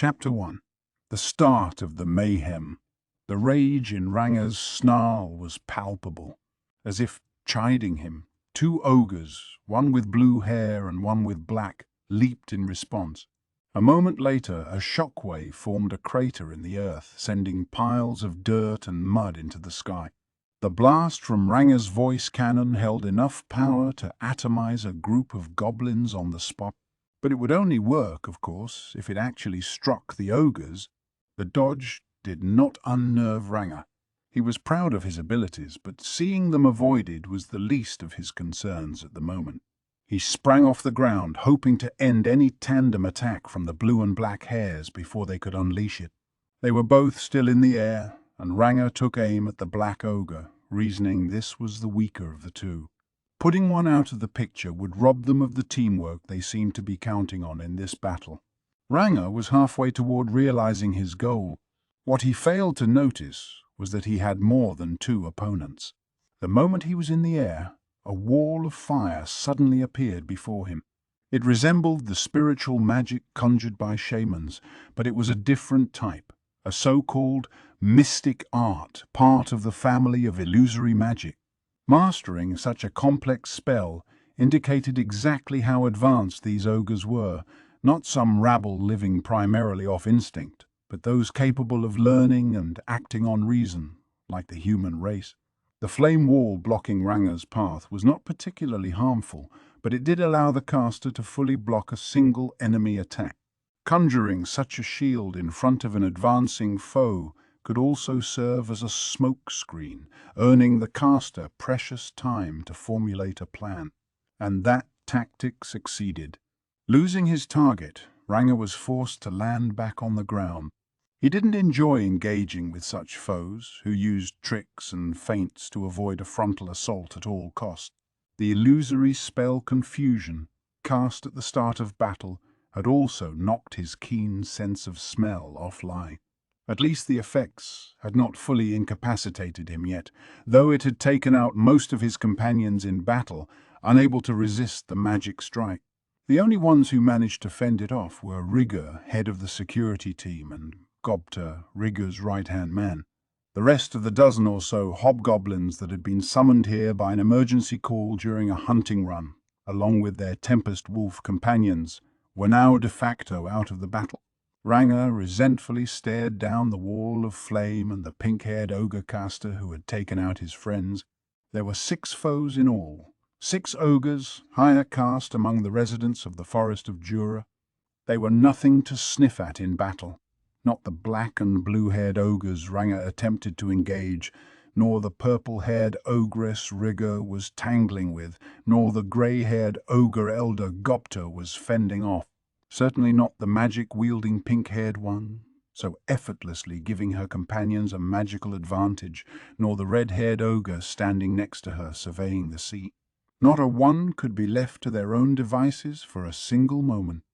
Chapter 1. The start of the mayhem. The rage in Ranga's snarl was palpable. As if chiding him, two ogres, one with blue hair and one with black, leaped in response. A moment later, a shockwave formed a crater in the earth, sending piles of dirt and mud into the sky. The blast from Ranga's voice cannon held enough power to atomize a group of goblins on the spot. But it would only work, of course, if it actually struck the ogres. The dodge did not unnerve Ranga. He was proud of his abilities, but seeing them avoided was the least of his concerns at the moment. He sprang off the ground, hoping to end any tandem attack from the blue and black hares before they could unleash it. They were both still in the air, and Ranga took aim at the black ogre, reasoning this was the weaker of the two. Putting one out of the picture would rob them of the teamwork they seemed to be counting on in this battle. Ranga was halfway toward realizing his goal. What he failed to notice was that he had more than two opponents. The moment he was in the air, a wall of fire suddenly appeared before him. It resembled the spiritual magic conjured by shamans, but it was a different type, a so-called mystic art, part of the family of illusory magic. Mastering such a complex spell indicated exactly how advanced these ogres were, not some rabble living primarily off instinct, but those capable of learning and acting on reason, like the human race. The flame wall blocking Ranga's path was not particularly harmful, but it did allow the caster to fully block a single enemy attack. Conjuring such a shield in front of an advancing foe could also serve as a smoke screen, earning the caster precious time to formulate a plan. And that tactic succeeded. Losing his target, Ranga was forced to land back on the ground. He didn't enjoy engaging with such foes who used tricks and feints to avoid a frontal assault at all costs. The illusory spell Confusion, cast at the start of battle, had also knocked his keen sense of smell offline. At least the effects had not fully incapacitated him yet, though it had taken out most of his companions in battle, unable to resist the magic strike. The only ones who managed to fend it off were Rigger, head of the security team, and Gobta, Rigger's right-hand man. The rest of the dozen or so hobgoblins that had been summoned here by an emergency call during a hunting run, along with their Tempest Wolf companions, were now de facto out of the battle. Ranga resentfully stared down the wall of flame and the pink-haired ogre caster who had taken out his friends. There were 6 foes in all, 6 ogres, higher caste among the residents of the forest of Jura. They were nothing to sniff at in battle. Not the black and blue-haired ogres Ranga attempted to engage, nor the purple-haired ogress Rigger was tangling with, nor the grey-haired ogre elder Gopta was fending off. Certainly not the magic-wielding pink-haired one, so effortlessly giving her companions a magical advantage, nor the red-haired ogre standing next to her surveying the sea. Not a one could be left to their own devices for a single moment.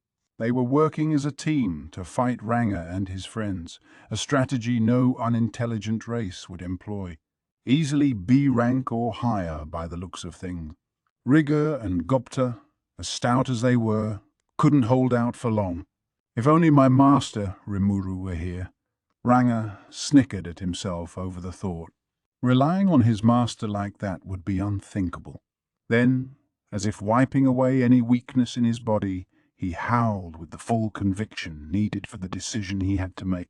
They were working as a team to fight Ranga and his friends, a strategy no unintelligent race would employ. Easily B rank or higher by the looks of things. Rigger and Gopta, as stout as they were, couldn't hold out for long. If only my master, Rimuru, were here. Ranga snickered at himself over the thought. Relying on his master like that would be unthinkable. Then, as if wiping away any weakness in his body, he howled with the full conviction needed for the decision he had to make.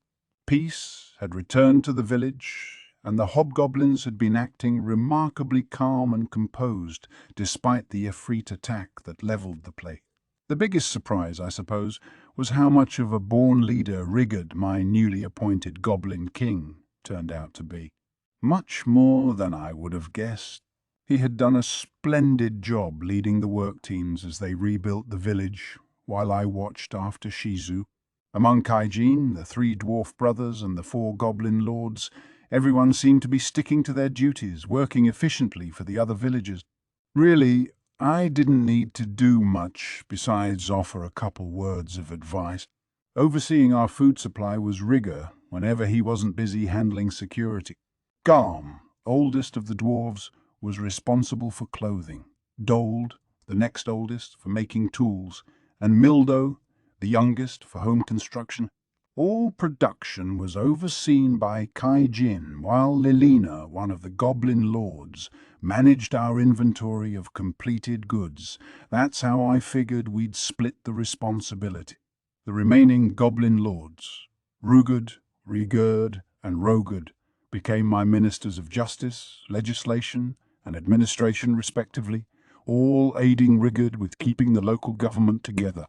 Peace had returned to the village, and the hobgoblins had been acting remarkably calm and composed despite the Ifrit attack that leveled the place. The biggest surprise, I suppose, was how much of a born leader Rigard, my newly appointed Goblin King, turned out to be. Much more than I would have guessed. He had done a splendid job leading the work teams as they rebuilt the village, while I watched after Shizu. Among Kaijin, the 3 dwarf brothers and the 4 goblin lords, everyone seemed to be sticking to their duties, working efficiently for the other villagers. Really, I didn't need to do much besides offer a couple words of advice. Overseeing our food supply was Rigger whenever he wasn't busy handling security. Garm, oldest of the dwarves, was responsible for clothing. Dold, the next oldest, for making tools, and Mildo, the youngest, for home construction. All production was overseen by Kai Jin, while Lilina, one of the Goblin Lords, managed our inventory of completed goods. That's how I figured we'd split the responsibility. The remaining Goblin Lords, Rugud, Rigurd, and Rogud, became my ministers of justice, legislation, and administration respectively, all aiding Rigurd with keeping the local government together.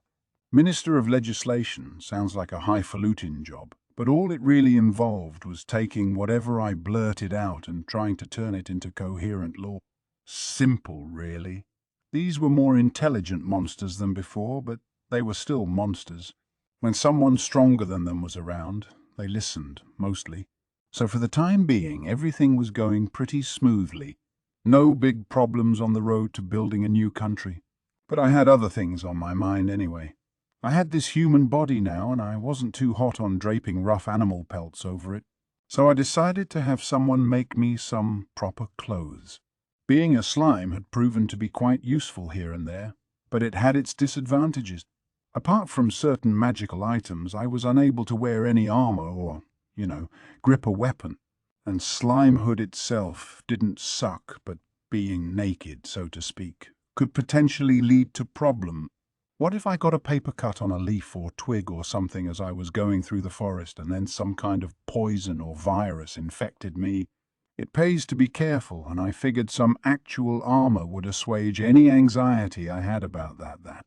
Minister of Legislation sounds like a highfalutin job, but all it really involved was taking whatever I blurted out and trying to turn it into coherent law. Simple, really. These were more intelligent monsters than before, but they were still monsters. When someone stronger than them was around, they listened, mostly. So for the time being, everything was going pretty smoothly. No big problems on the road to building a new country. But I had other things on my mind anyway. I had this human body now, and I wasn't too hot on draping rough animal pelts over it. So I decided to have someone make me some proper clothes. Being a slime had proven to be quite useful here and there, but it had its disadvantages. Apart from certain magical items, I was unable to wear any armor or, grip a weapon. And Slimehood itself didn't suck, but being naked, so to speak, could potentially lead to problem. What if I got a paper cut on a leaf or twig or something as I was going through the forest, and then some kind of poison or virus infected me? It pays to be careful, and I figured some actual armor would assuage any anxiety I had about that.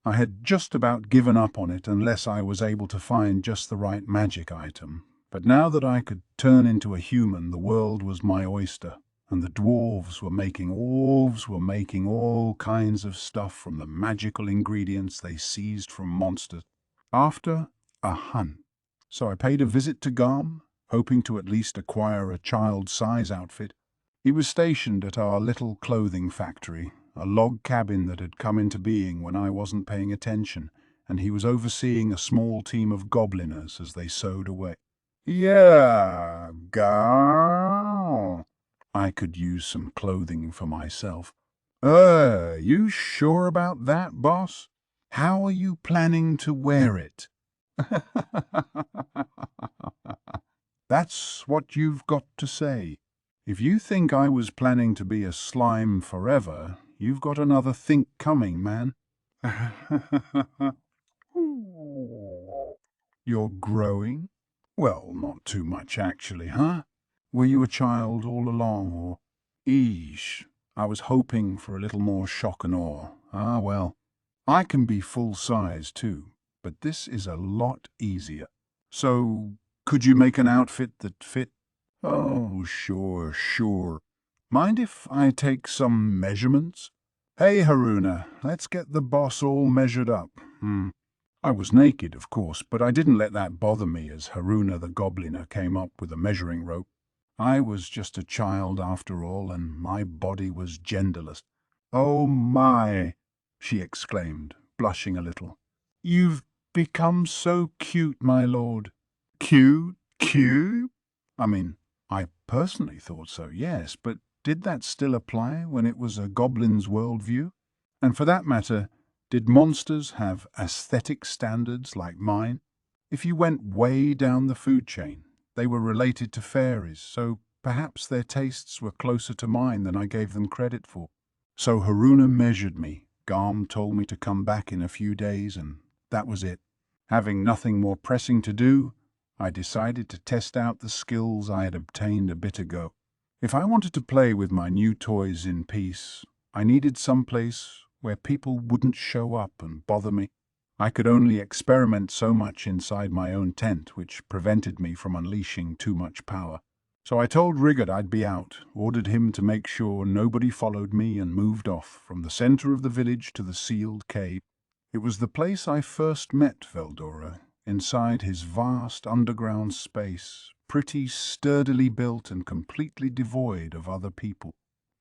I had just about given up on it unless I was able to find just the right magic item. But now that I could turn into a human, the world was my oyster, and the dwarves were making all kinds of stuff from the magical ingredients they seized from monsters. After a hunt. So I paid a visit to Garm, hoping to at least acquire a child-size outfit. He was stationed at our little clothing factory, a log cabin that had come into being when I wasn't paying attention, and he was overseeing a small team of gobliners as they sewed away. Yeah, Garm. I could use some clothing for myself. You sure about that, boss? How are you planning to wear it? That's what you've got to say. If you think I was planning to be a slime forever, you've got another think coming, man. You're growing? Well, not too much actually, huh? Were you a child all along, or? Eesh, I was hoping for a little more shock and awe. Ah, well, I can be full size too, but this is a lot easier. So, could you make an outfit that fit? Oh, sure. Mind if I take some measurements? Hey, Haruna, let's get the boss all measured up. I was naked, of course, but I didn't let that bother me as Haruna the Gobliner came up with a measuring rope. I was just a child after all, and my body was genderless. Oh my, she exclaimed, blushing a little. You've become so cute, my lord. Cute? Cute? I mean, I personally thought so, yes, but did that still apply when it was a goblin's worldview? And for that matter, did monsters have aesthetic standards like mine? If you went way down the food chain, they were related to fairies, so perhaps their tastes were closer to mine than I gave them credit for. So Haruna measured me. Garm told me to come back in a few days, and that was it. Having nothing more pressing to do, I decided to test out the skills I had obtained a bit ago. If I wanted to play with my new toys in peace, I needed some place where people wouldn't show up and bother me. I could only experiment so much inside my own tent, which prevented me from unleashing too much power. So I told Rigurd I'd be out, ordered him to make sure nobody followed me, and moved off from the center of the village to the sealed cave. It was the place I first met Veldora, inside his vast underground space, pretty sturdily built and completely devoid of other people.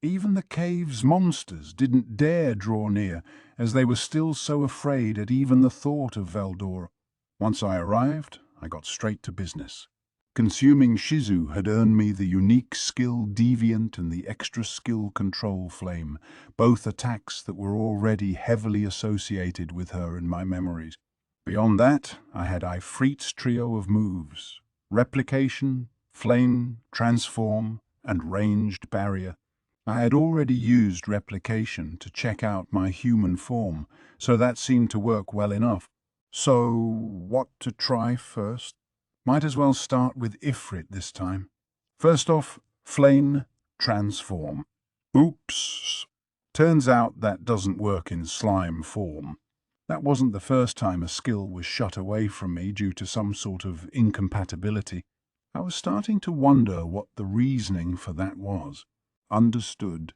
Even the cave's monsters didn't dare draw near, as they were still so afraid at even the thought of Veldora. Once I arrived, I got straight to business. Consuming Shizu had earned me the unique skill Deviant and the extra skill Control Flame, both attacks that were already heavily associated with her in my memories. Beyond that, I had Ifrit's trio of moves: replication, flame, transform, and ranged barrier. I had already used replication to check out my human form, so that seemed to work well enough. So, what to try first? Might as well start with Ifrit this time. First off, flame, transform. Oops. Turns out that doesn't work in slime form. That wasn't the first time a skill was shut away from me due to some sort of incompatibility. I was starting to wonder what the reasoning for that was. Understood.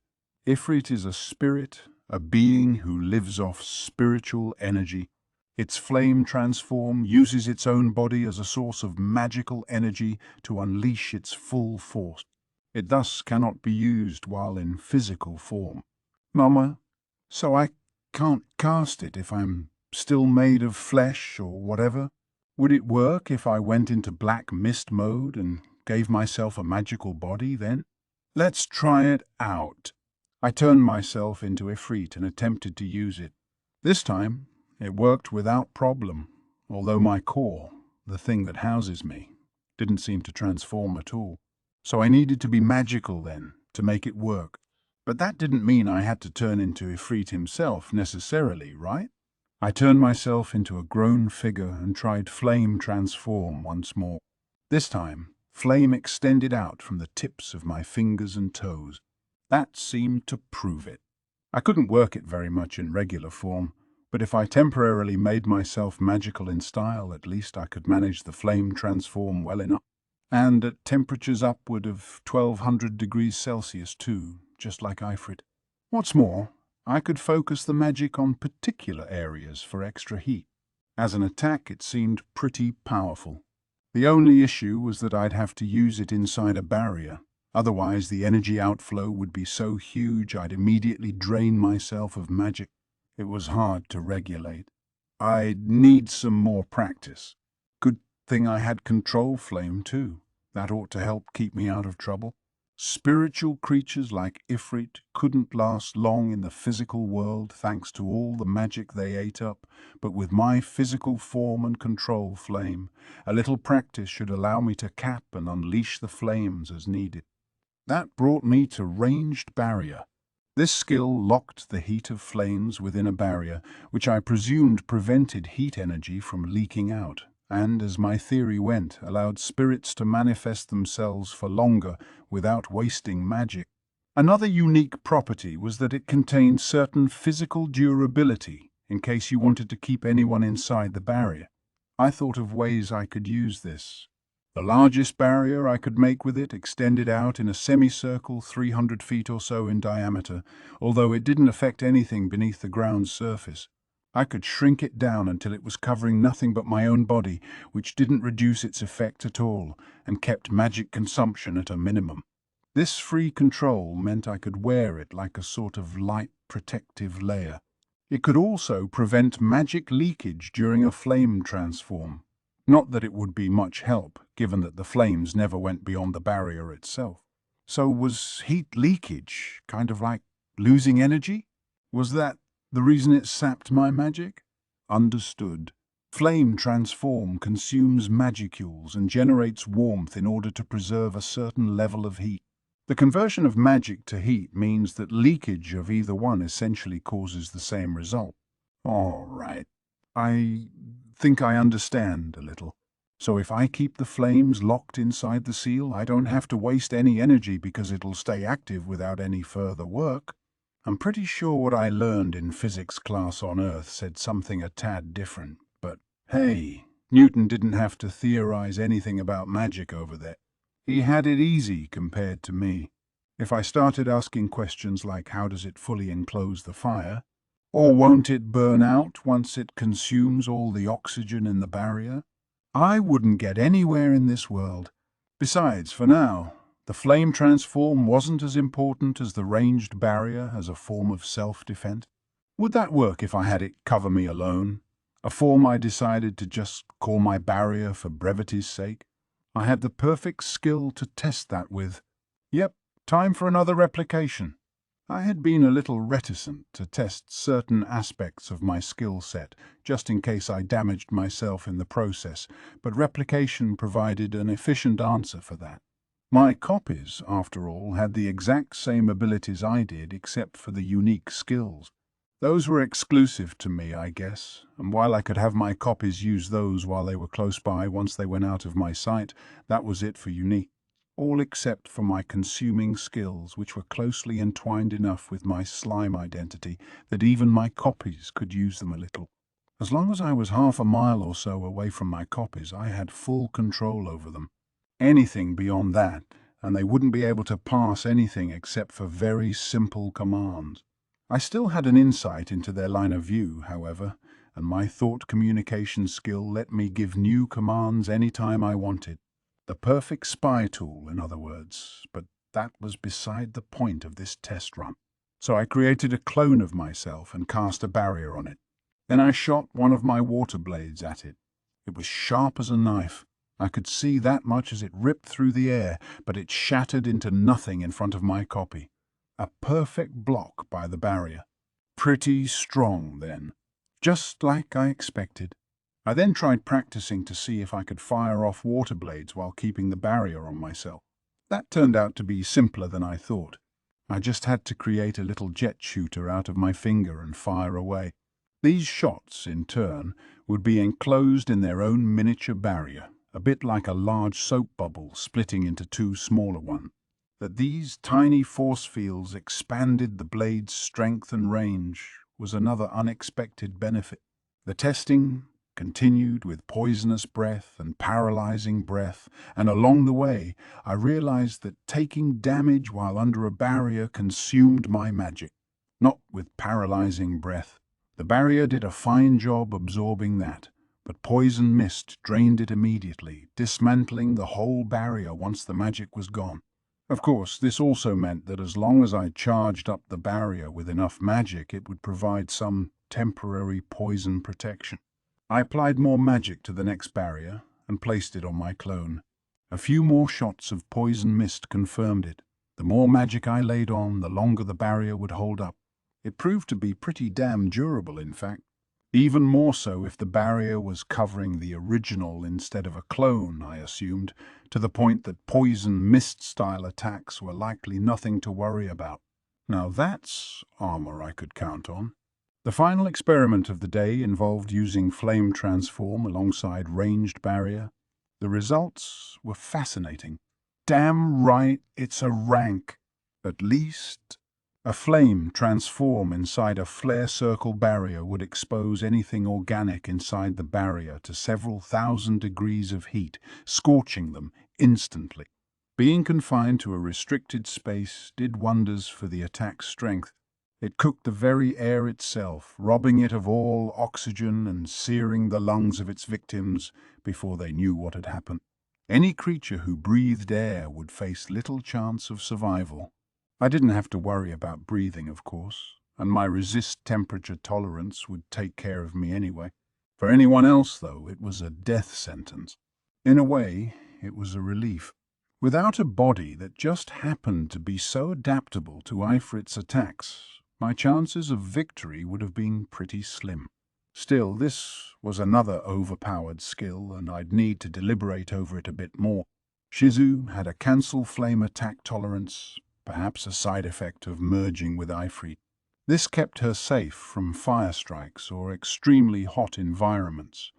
Ifrit is a spirit, a being who lives off spiritual energy. Its flame transform uses its own body as a source of magical energy to unleash its full force. It thus cannot be used while in physical form. Mama, so I can't cast it if I'm still made of flesh or whatever? Would it work if I went into black mist mode and gave myself a magical body then? Let's try it out. I turned myself into Ifrit and attempted to use it. This time, it worked without problem, although my core, the thing that houses me, didn't seem to transform at all. So I needed to be magical then, to make it work. But that didn't mean I had to turn into Ifrit himself necessarily, right? I turned myself into a grown figure and tried flame transform once more. This time, flame extended out from the tips of my fingers and toes. That seemed to prove it. I couldn't work it very much in regular form, but if I temporarily made myself magical in style, at least I could manage the flame transform well enough. And at temperatures upward of 1200 degrees Celsius too, just like Ifrit. What's more, I could focus the magic on particular areas for extra heat. As an attack, it seemed pretty powerful. The only issue was that I'd have to use it inside a barrier. Otherwise, the energy outflow would be so huge I'd immediately drain myself of magic. It was hard to regulate. I'd need some more practice. Good thing I had control flame too. That ought to help keep me out of trouble. Spiritual creatures like Ifrit couldn't last long in the physical world thanks to all the magic they ate up, but with my physical form and control flame, a little practice should allow me to cap and unleash the flames as needed. That brought me to ranged barrier. This skill locked the heat of flames within a barrier, which I presumed prevented heat energy from leaking out, and, as my theory went, allowed spirits to manifest themselves for longer without wasting magic. Another unique property was that it contained certain physical durability in case you wanted to keep anyone inside the barrier. I thought of ways I could use this. The largest barrier I could make with it extended out in a semicircle 300 feet or so in diameter, although it didn't affect anything beneath the ground's surface. I could shrink it down until it was covering nothing but my own body, which didn't reduce its effect at all, and kept magic consumption at a minimum. This free control meant I could wear it like a sort of light protective layer. It could also prevent magic leakage during a flame transform. Not that it would be much help, given that the flames never went beyond the barrier itself. So was heat leakage kind of like losing energy? Was that the reason it sapped my magic? Understood. Flame transform consumes magicules and generates warmth in order to preserve a certain level of heat. The conversion of magic to heat means that leakage of either one essentially causes the same result. All right. I think I understand a little. So if I keep the flames locked inside the seal, I don't have to waste any energy because it'll stay active without any further work. I'm pretty sure what I learned in physics class on Earth said something a tad different, but hey, Newton didn't have to theorize anything about magic over there. He had it easy compared to me. If I started asking questions like how does it fully enclose the fire, or won't it burn out once it consumes all the oxygen in the barrier, I wouldn't get anywhere in this world. Besides, for now, the flame transform wasn't as important as the ranged barrier as a form of self-defense. Would that work if I had it cover me alone? A form I decided to just call my barrier for brevity's sake? I had the perfect skill to test that with. Yep, time for another replication. I had been a little reticent to test certain aspects of my skill set, just in case I damaged myself in the process, but replication provided an efficient answer for that. My copies, after all, had the exact same abilities I did, except for the unique skills. Those were exclusive to me, I guess, and while I could have my copies use those while they were close by once they went out of my sight, that was it for unique. All except for my consuming skills, which were closely entwined enough with my slime identity that even my copies could use them a little. As long as I was half a mile or so away from my copies, I had full control over them. Anything beyond that, and they wouldn't be able to pass anything except for very simple commands. I still had an insight into their line of view, however, and my thought communication skill let me give new commands any time I wanted. The perfect spy tool, in other words, but that was beside the point of this test run. So I created a clone of myself and cast a barrier on it. Then I shot one of my water blades at it. It was sharp as a knife. I could see that much as it ripped through the air, but it shattered into nothing in front of my copy. A perfect block by the barrier. Pretty strong, then. Just like I expected. I then tried practicing to see if I could fire off water blades while keeping the barrier on myself. That turned out to be simpler than I thought. I just had to create a little jet shooter out of my finger and fire away. These shots, in turn, would be enclosed in their own miniature barrier, a bit like a large soap bubble splitting into two smaller ones. That these tiny force fields expanded the blade's strength and range was another unexpected benefit. The testing continued with poisonous breath and paralyzing breath, and along the way I realized that taking damage while under a barrier consumed my magic. Not with paralyzing breath. The barrier did a fine job absorbing that, but poison mist drained it immediately, dismantling the whole barrier once the magic was gone. Of course, this also meant that as long as I charged up the barrier with enough magic, it would provide some temporary poison protection. I applied more magic to the next barrier and placed it on my clone. A few more shots of poison mist confirmed it. The more magic I laid on, the longer the barrier would hold up. It proved to be pretty damn durable, in fact. Even more so if the barrier was covering the original instead of a clone, I assumed, to the point that poison mist-style attacks were likely nothing to worry about. Now that's armor I could count on. The final experiment of the day involved using flame transform alongside ranged barrier. The results were fascinating. Damn right, it's a rank. At least a flame transform inside a flare circle barrier would expose anything organic inside the barrier to several thousand degrees of heat, scorching them instantly. Being confined to a restricted space did wonders for the attack's strength. It cooked the very air itself, robbing it of all oxygen and searing the lungs of its victims before they knew what had happened. Any creature who breathed air would face little chance of survival. I didn't have to worry about breathing, of course, and my resist temperature tolerance would take care of me anyway. For anyone else, though, it was a death sentence. In a way, it was a relief. Without a body that just happened to be so adaptable to Ifrit's attacks, my chances of victory would have been pretty slim. Still, this was another overpowered skill, and I'd need to deliberate over it a bit more. Shizu had a cancel flame attack tolerance, perhaps a side effect of merging with Ifrit. This kept her safe from fire strikes or extremely hot environments,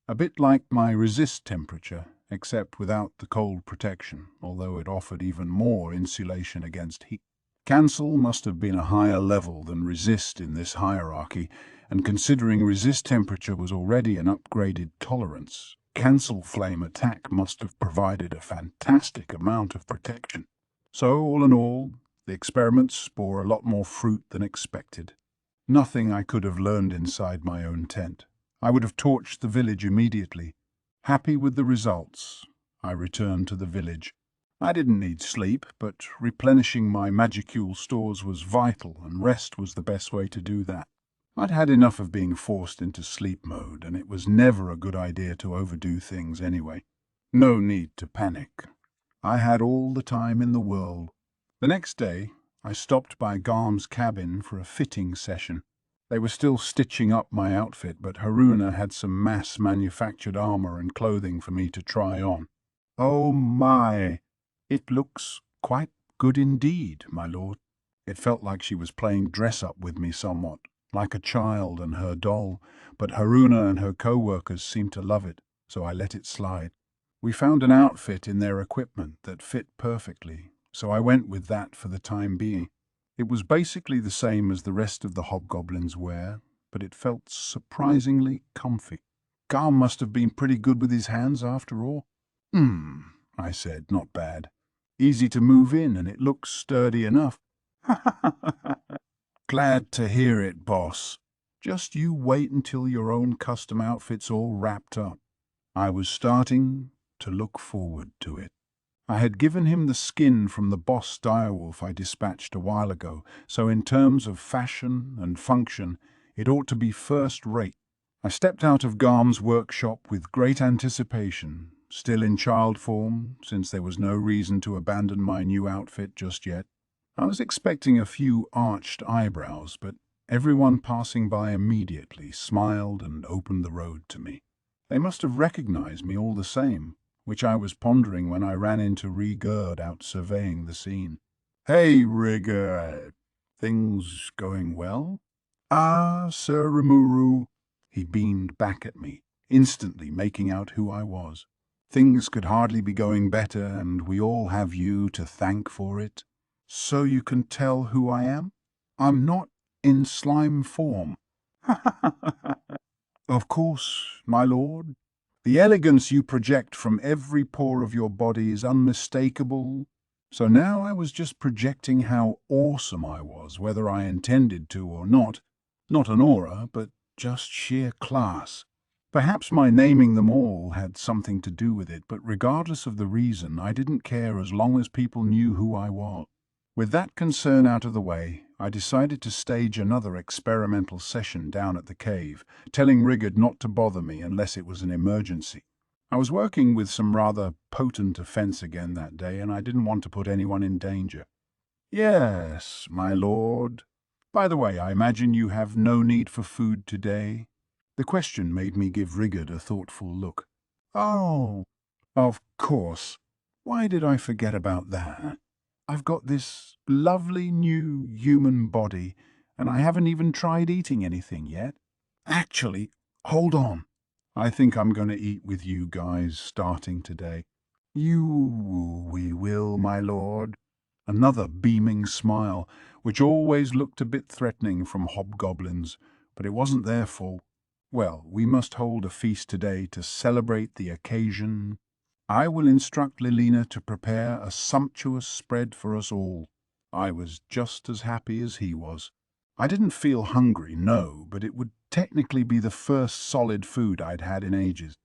a bit like my resist temperature, except without the cold protection, although it offered even more insulation against heat. Cancel must have been a higher level than resist in this hierarchy, and considering resist temperature was already an upgraded tolerance, cancel flame attack must have provided a fantastic amount of protection. So, all in all, the experiments bore a lot more fruit than expected. Nothing I could have learned inside my own tent. I would have torched the village immediately. Happy with the results, I returned to the village. I didn't need sleep, but replenishing my magicule stores was vital, and rest was the best way to do that. I'd had enough of being forced into sleep mode, and it was never a good idea to overdo things anyway. No need to panic. I had all the time in the world. The next day, I stopped by Garm's cabin for a fitting session. They were still stitching up my outfit, but Haruna had some mass-manufactured armor and clothing for me to try on. "Oh my! It looks quite good indeed, my lord." It felt like she was playing dress-up with me somewhat, like a child and her doll, but Haruna and her co-workers seemed to love it, so I let it slide. We found an outfit in their equipment that fit perfectly, so I went with that for the time being. It was basically the same as the rest of the hobgoblins wear, but it felt surprisingly comfy. Garm must have been pretty good with his hands after all. I said, not bad. Easy to move in, and it looks sturdy enough. Glad to hear it, boss. Just you wait until your own custom outfit's all wrapped up. I was starting to look forward to it. I had given him the skin from the boss direwolf I dispatched a while ago, so in terms of fashion and function, it ought to be first-rate. I stepped out of Garm's workshop with great anticipation, still in child form, since there was no reason to abandon my new outfit just yet. I was expecting a few arched eyebrows, but everyone passing by immediately smiled and opened the road to me. They must have recognized me all the same, which I was pondering when I ran into Rigurd out surveying the scene. "Hey, Rigurd, things going well?" "Ah, Sir Rimuru," he beamed back at me, instantly making out who I was. "Things could hardly be going better, and we all have you to thank for it. So you can tell who I am? I'm not in slime form." "Of course, my lord. The elegance you project from every pore of your body is unmistakable. So now I was just projecting how awesome I was, whether I intended to or not. Not an aura, but just sheer class. Perhaps my naming them all had something to do with it, but regardless of the reason, I didn't care as long as people knew who I was. With that concern out of the way, I decided to stage another experimental session down at the cave, telling Rigurd not to bother me unless it was an emergency. I was working with some rather potent offense again that day, and I didn't want to put anyone in danger. "Yes, my lord. By the way, I imagine you have no need for food today?" The question made me give Rigurd a thoughtful look. "Oh, of course. Why did I forget about that? I've got this lovely new human body, and I haven't even tried eating anything yet. Actually, hold on. I think I'm going to eat with you guys starting today." We will, my lord." Another beaming smile, which always looked a bit threatening from hobgoblins, but it wasn't their fault. "Well, we must hold a feast today to celebrate the occasion. I will instruct Lilina to prepare a sumptuous spread for us all." I was just as happy as he was. I didn't feel hungry, no, but it would technically be the first solid food I'd had in ages.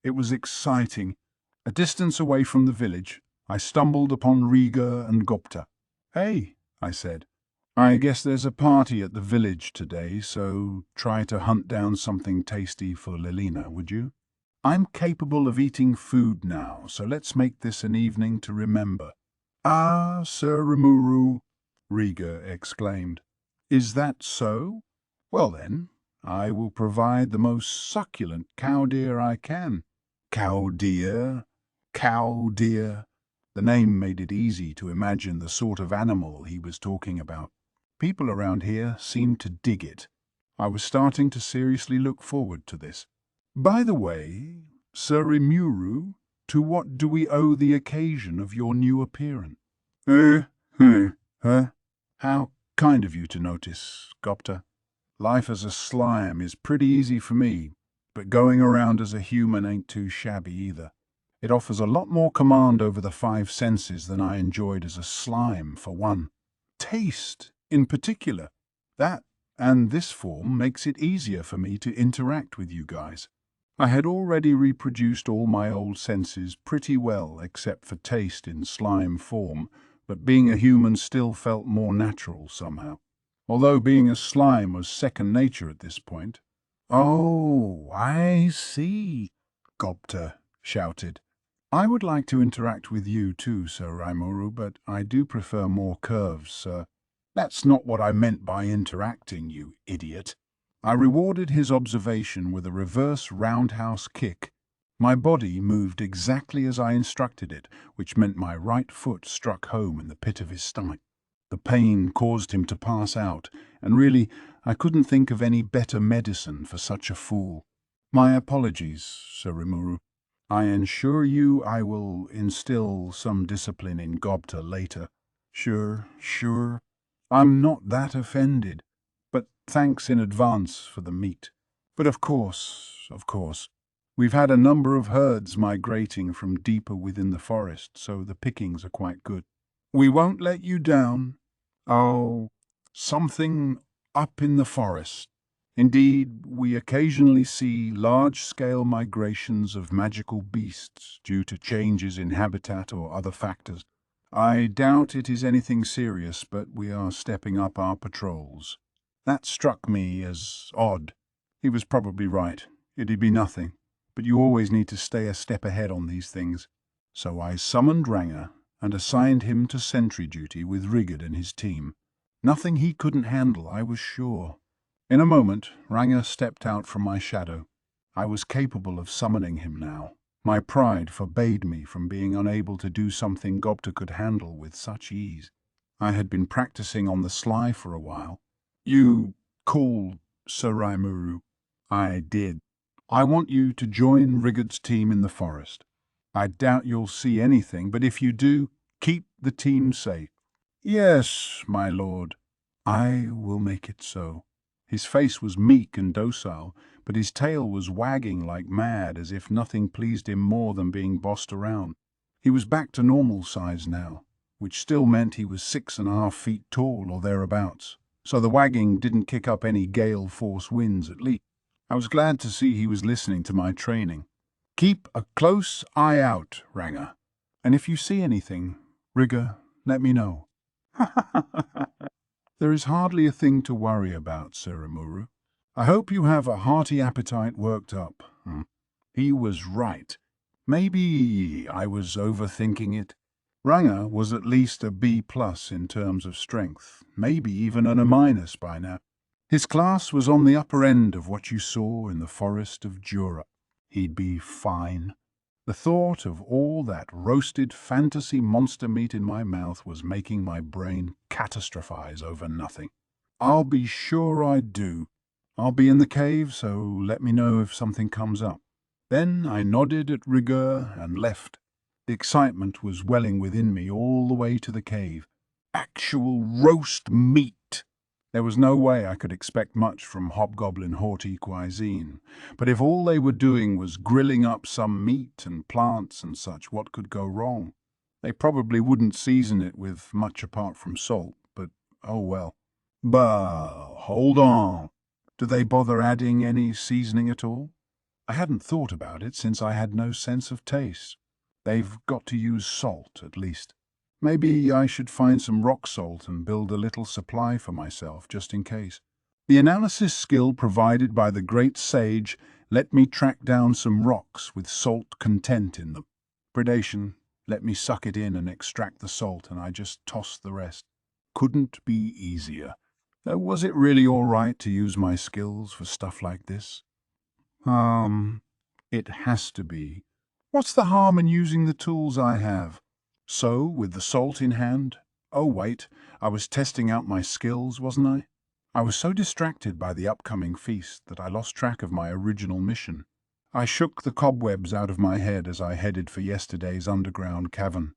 It was exciting. A distance away from the village, I stumbled upon Riga and Gupta. "Hey," I said, "I guess there's a party at the village today, so try to hunt down something tasty for Lilina, would you? I'm capable of eating food now, so let's make this an evening to remember." "Ah, Sir Rimuru," Riga exclaimed. "Is that so? Well then, I will provide the most succulent cow deer I can." Cow deer? Cow deer? The name made it easy to imagine the sort of animal he was talking about. People around here seemed to dig it. I was starting to seriously look forward to this. "By the way, Sir Rimuru, to what do we owe the occasion of your new appearance?" How kind of you to notice, Gupta. Life as a slime is pretty easy for me, but going around as a human ain't too shabby either. It offers a lot more command over the five senses than I enjoyed as a slime, for one. Taste, in particular. That and this form makes it easier for me to interact with you guys. I had already reproduced all my old senses pretty well, except for taste in slime form, but being a human still felt more natural somehow. Although being a slime was second nature at this point. "Oh, I see," Gupta shouted. "I would like to interact with you too, Sir Rimuru, but I do prefer more curves, sir." That's not what I meant by interacting, you idiot. I rewarded his observation with a reverse roundhouse kick. My body moved exactly as I instructed it, which meant my right foot struck home in the pit of his stomach. The pain caused him to pass out, and really, I couldn't think of any better medicine for such a fool. My apologies, Sir Rimuru. I assure you I will instill some discipline in Gobta later. Sure. I'm not that offended, but thanks in advance for the meat. But of course, we've had a number of herds migrating from deeper within the forest, so the pickings are quite good. We won't let you down. Oh, something up in the forest. Indeed, we occasionally see large-scale migrations of magical beasts due to changes in habitat or other factors. I doubt it is anything serious, but we are stepping up our patrols. That struck me as odd. He was probably right. It'd be nothing, but you always need to stay a step ahead on these things. So I summoned Ranger and assigned him to sentry duty with Rigard and his team. Nothing he couldn't handle, I was sure. In a moment, Ranger stepped out from my shadow. I was capable of summoning him now. My pride forbade me from being unable to do something Gobta could handle with such ease. I had been practicing on the sly for a while. You called, Sir Rimuru. I did. I want you to join Rigard's team in the forest. I doubt you'll see anything, but if you do, keep the team safe. Yes, my lord. I will make it so. His face was meek and docile, but his tail was wagging like mad as if nothing pleased him more than being bossed around. He was back to normal size now, which still meant he was 6.5 feet tall or thereabouts, so the wagging didn't kick up any gale force winds at least. I was glad to see he was listening to my training. Keep a close eye out, Ranger, and if you see anything, Rigger, let me know. There is hardly a thing to worry about, Sir Rimuru. I hope you have a hearty appetite worked up. He was right. Maybe I was overthinking it. Ranger was at least a B+ in terms of strength, maybe even an A- by now. His class was on the upper end of what you saw in the forest of Jura. He'd be fine. The thought of all that roasted fantasy monster meat in my mouth was making my brain catastrophize over nothing. I'll be sure I do. I'll be in the cave, so let me know if something comes up. Then I nodded at Rigger and left. The excitement was welling within me all the way to the cave. Actual roast meat! There was no way I could expect much from Hobgoblin Haughty Cuisine, but if all they were doing was grilling up some meat and plants and such, what could go wrong? They probably wouldn't season it with much apart from salt, but oh well. But hold on. Do they bother adding any seasoning at all? I hadn't thought about it since I had no sense of taste. They've got to use salt, at least. Maybe I should find some rock salt and build a little supply for myself, just in case. The analysis skill provided by the great sage let me track down some rocks with salt content in them. Predation let me suck it in and extract the salt, and I just tossed the rest. Couldn't be easier. Was it really all right to use my skills for stuff like this? It has to be. What's the harm in using the tools I have? So, with the salt in hand, oh wait, I was testing out my skills, wasn't I? I was so distracted by the upcoming feast that I lost track of my original mission. I shook the cobwebs out of my head as I headed for yesterday's underground cavern.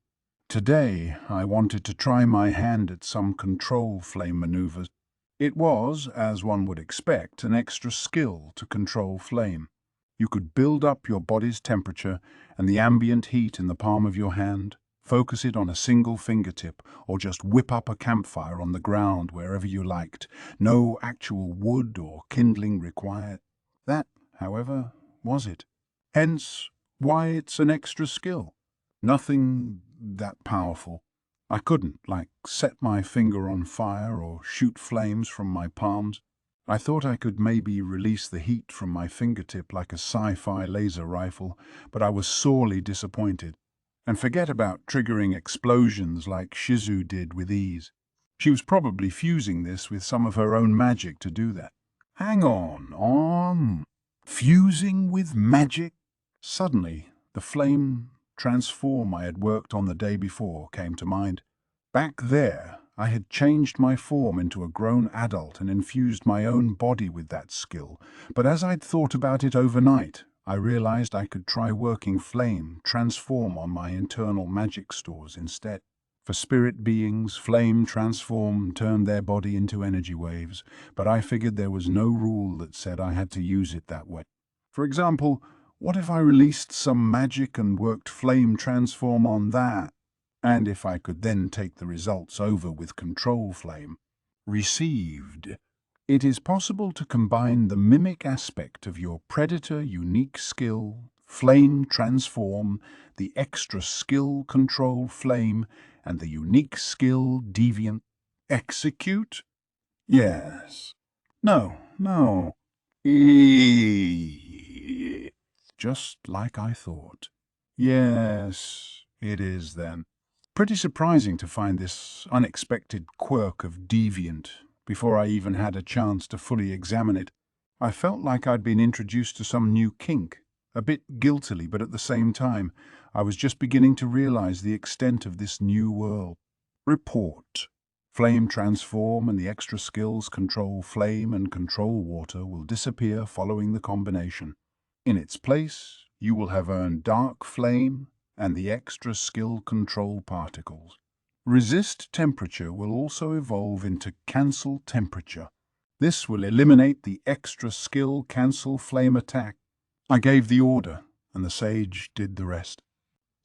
Today, I wanted to try my hand at some control flame maneuvers. It was, as one would expect, an extra skill to control flame. You could build up your body's temperature and the ambient heat in the palm of your hand, focus it on a single fingertip, or just whip up a campfire on the ground wherever you liked. No actual wood or kindling required. That, however, was it. Hence, why it's an extra skill. Nothing that powerful. I couldn't, set my finger on fire or shoot flames from my palms. I thought I could maybe release the heat from my fingertip like a sci-fi laser rifle, but I was sorely disappointed. And forget about triggering explosions like Shizu did with ease. She was probably fusing this with some of her own magic to do that. Hang on. Fusing with magic? Suddenly, the flame transform I had worked on the day before came to mind. Back there, I had changed my form into a grown adult and infused my own body with that skill, but as I'd thought about it overnight, I realized I could try working flame transform on my internal magic stores instead. For spirit beings, flame transform turned their body into energy waves, but I figured there was no rule that said I had to use it that way. For example, what if I released some magic and worked flame transform on that? And if I could then take the results over with control flame? Received. It is possible to combine the mimic aspect of your predator unique skill, flame transform, the extra skill control flame, and the unique skill deviant execute? Yes. No. Just like I thought. Yes, it is then. Pretty surprising to find this unexpected quirk of deviant before I even had a chance to fully examine it. I felt like I'd been introduced to some new kink, a bit guiltily, but at the same time, I was just beginning to realize the extent of this new world. Report. Flame transform and the extra skills control flame and control water will disappear following the combination. In its place, you will have earned dark flame and the extra skill control particles. Resist temperature will also evolve into cancel temperature. This will eliminate the extra skill cancel flame attack. I gave the order, and the sage did the rest.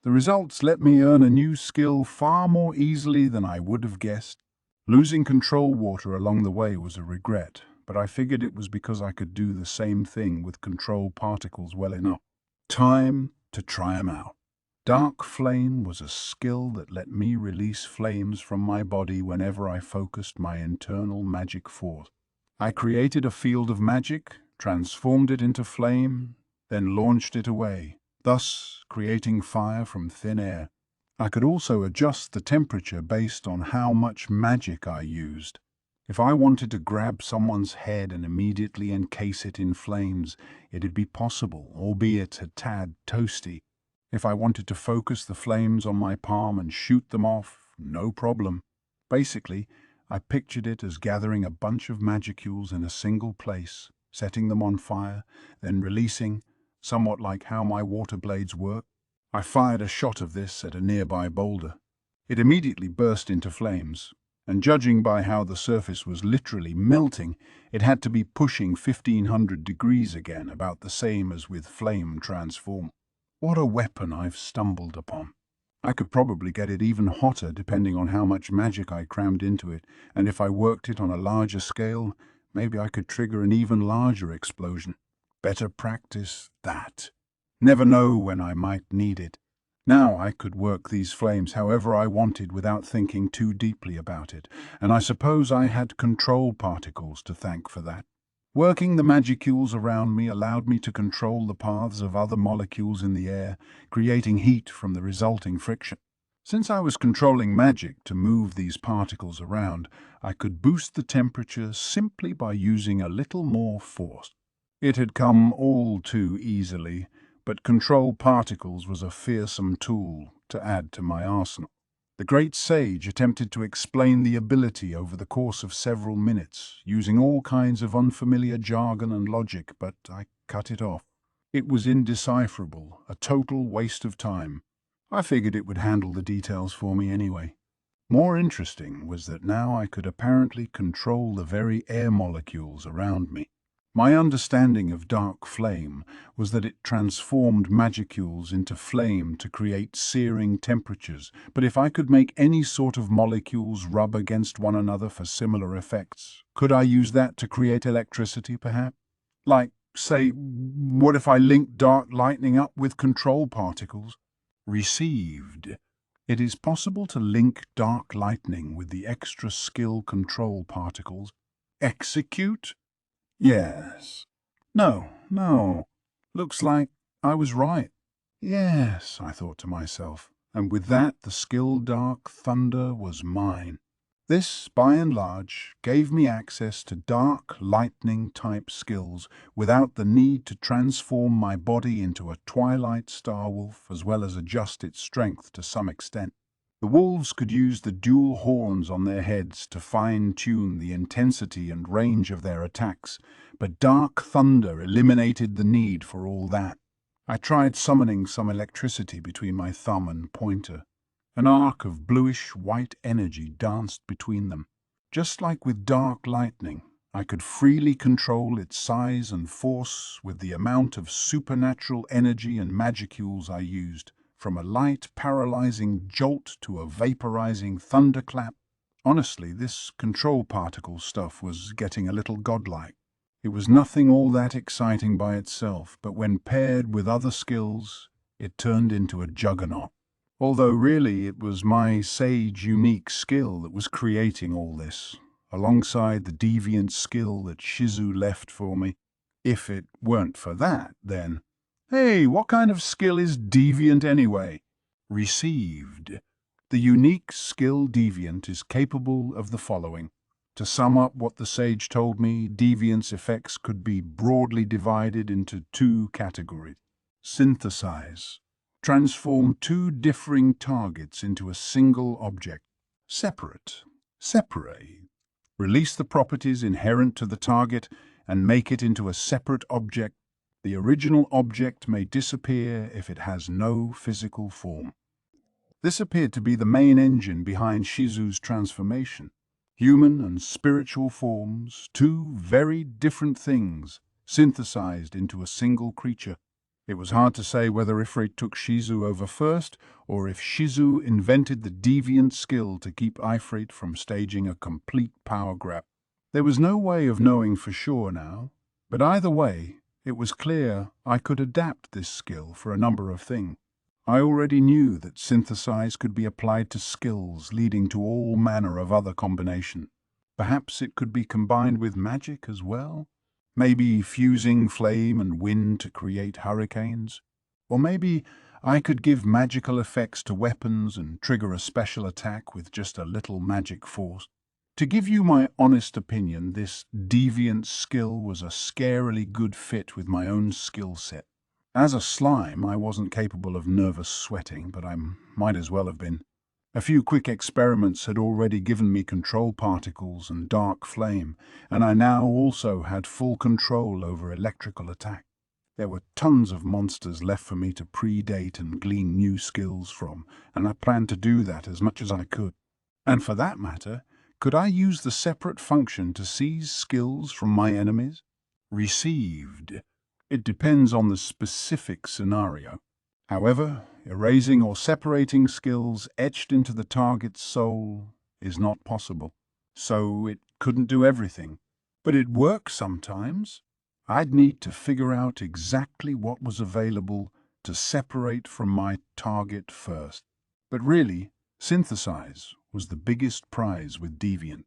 The results let me earn a new skill far more easily than I would have guessed. Losing control water along the way was a regret, but I figured it was because I could do the same thing with control particles well enough. Time to try 'em out. Dark flame was a skill that let me release flames from my body whenever I focused my internal magic force. I created a field of magic, transformed it into flame, then launched it away, thus creating fire from thin air. I could also adjust the temperature based on how much magic I used. If I wanted to grab someone's head and immediately encase it in flames, it'd be possible, albeit a tad toasty. If I wanted to focus the flames on my palm and shoot them off, no problem. Basically, I pictured it as gathering a bunch of magicules in a single place, setting them on fire, then releasing, somewhat like how my water blades work. I fired a shot of this at a nearby boulder. It immediately burst into flames, and judging by how the surface was literally melting, it had to be pushing 1500 degrees again, about the same as with flame transform. What a weapon I've stumbled upon. I could probably get it even hotter depending on how much magic I crammed into it, and if I worked it on a larger scale, maybe I could trigger an even larger explosion. Better practice that. Never know when I might need it. Now I could work these flames however I wanted without thinking too deeply about it, and I suppose I had control particles to thank for that. Working the magicules around me allowed me to control the paths of other molecules in the air, creating heat from the resulting friction. Since I was controlling magic to move these particles around, I could boost the temperature simply by using a little more force. It had come all too easily, but control particles was a fearsome tool to add to my arsenal. The great sage attempted to explain the ability over the course of several minutes, using all kinds of unfamiliar jargon and logic, but I cut it off. It was indecipherable, a total waste of time. I figured it would handle the details for me anyway. More interesting was that now I could apparently control the very air molecules around me. My understanding of dark flame was that it transformed magicules into flame to create searing temperatures, but if I could make any sort of molecules rub against one another for similar effects, could I use that to create electricity, perhaps? Like, say, what if I linked dark lightning up with control particles? Received. It is possible to link dark lightning with the extra skill control particles. Execute? Yes. No. Looks like I was right. Yes, I thought to myself, and with that the skill dark thunder was mine. This, by and large, gave me access to dark, lightning-type skills without the need to transform my body into a twilight starwolf as well as adjust its strength to some extent. The wolves could use the dual horns on their heads to fine-tune the intensity and range of their attacks, but dark thunder eliminated the need for all that. I tried summoning some electricity between my thumb and pointer. An arc of bluish-white energy danced between them. Just like with dark lightning, I could freely control its size and force with the amount of supernatural energy and magicules I used, from a light, paralyzing jolt to a vaporizing thunderclap. Honestly, this control particle stuff was getting a little godlike. It was nothing all that exciting by itself, but when paired with other skills, it turned into a juggernaut. Although really it was my sage unique skill that was creating all this, alongside the deviant skill that Shizu left for me. If it weren't for that, then... Hey, what kind of skill is deviant anyway? Received. The unique skill deviant is capable of the following. To sum up what the sage told me, deviant's effects could be broadly divided into two categories. Synthesize. Transform two differing targets into a single object. Separate. Separate. Release the properties inherent to the target and make it into a separate object. The original object may disappear if it has no physical form. This appeared to be the main engine behind Shizu's transformation. Human and spiritual forms, two very different things, synthesized into a single creature. It was hard to say whether Ifrit took Shizu over first, or if Shizu invented the deviant skill to keep Ifrit from staging a complete power grab. There was no way of knowing for sure now, but either way, it was clear I could adapt this skill for a number of things. I already knew that synthesize could be applied to skills leading to all manner of other combination. Perhaps it could be combined with magic as well? Maybe fusing flame and wind to create hurricanes? Or maybe I could give magical effects to weapons and trigger a special attack with just a little magic force. To give you my honest opinion, this deviant skill was a scarily good fit with my own skill set. As a slime, I wasn't capable of nervous sweating, but I might as well have been. A few quick experiments had already given me control particles and dark flame, and I now also had full control over electrical attack. There were tons of monsters left for me to predate and glean new skills from, and I planned to do that as much as I could. And for that matter, could I use the separate function to seize skills from my enemies? Received. It depends on the specific scenario. However, erasing or separating skills etched into the target's soul is not possible. So it couldn't do everything. But it works sometimes. I'd need to figure out exactly what was available to separate from my target first. But really, synthesize was the biggest prize with Deviant.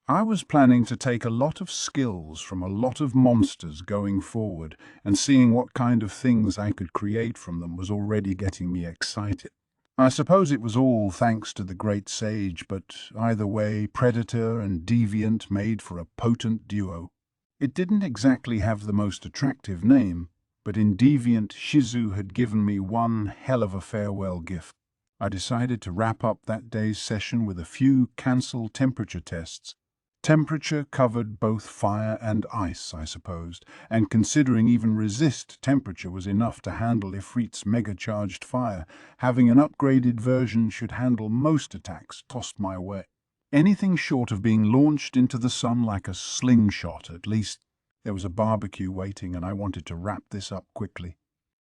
I was planning to take a lot of skills from a lot of monsters going forward, and seeing what kind of things I could create from them was already getting me excited. I suppose it was all thanks to the great sage, but either way, Predator and Deviant made for a potent duo. It didn't exactly have the most attractive name, but in Deviant, Shizu had given me one hell of a farewell gift. I decided to wrap up that day's session with a few cancelled temperature tests. Temperature covered both fire and ice, I supposed, and considering even resist temperature was enough to handle Ifrit's mega-charged fire, having an upgraded version should handle most attacks tossed my way. Anything short of being launched into the sun like a slingshot, at least. There was a barbecue waiting and I wanted to wrap this up quickly.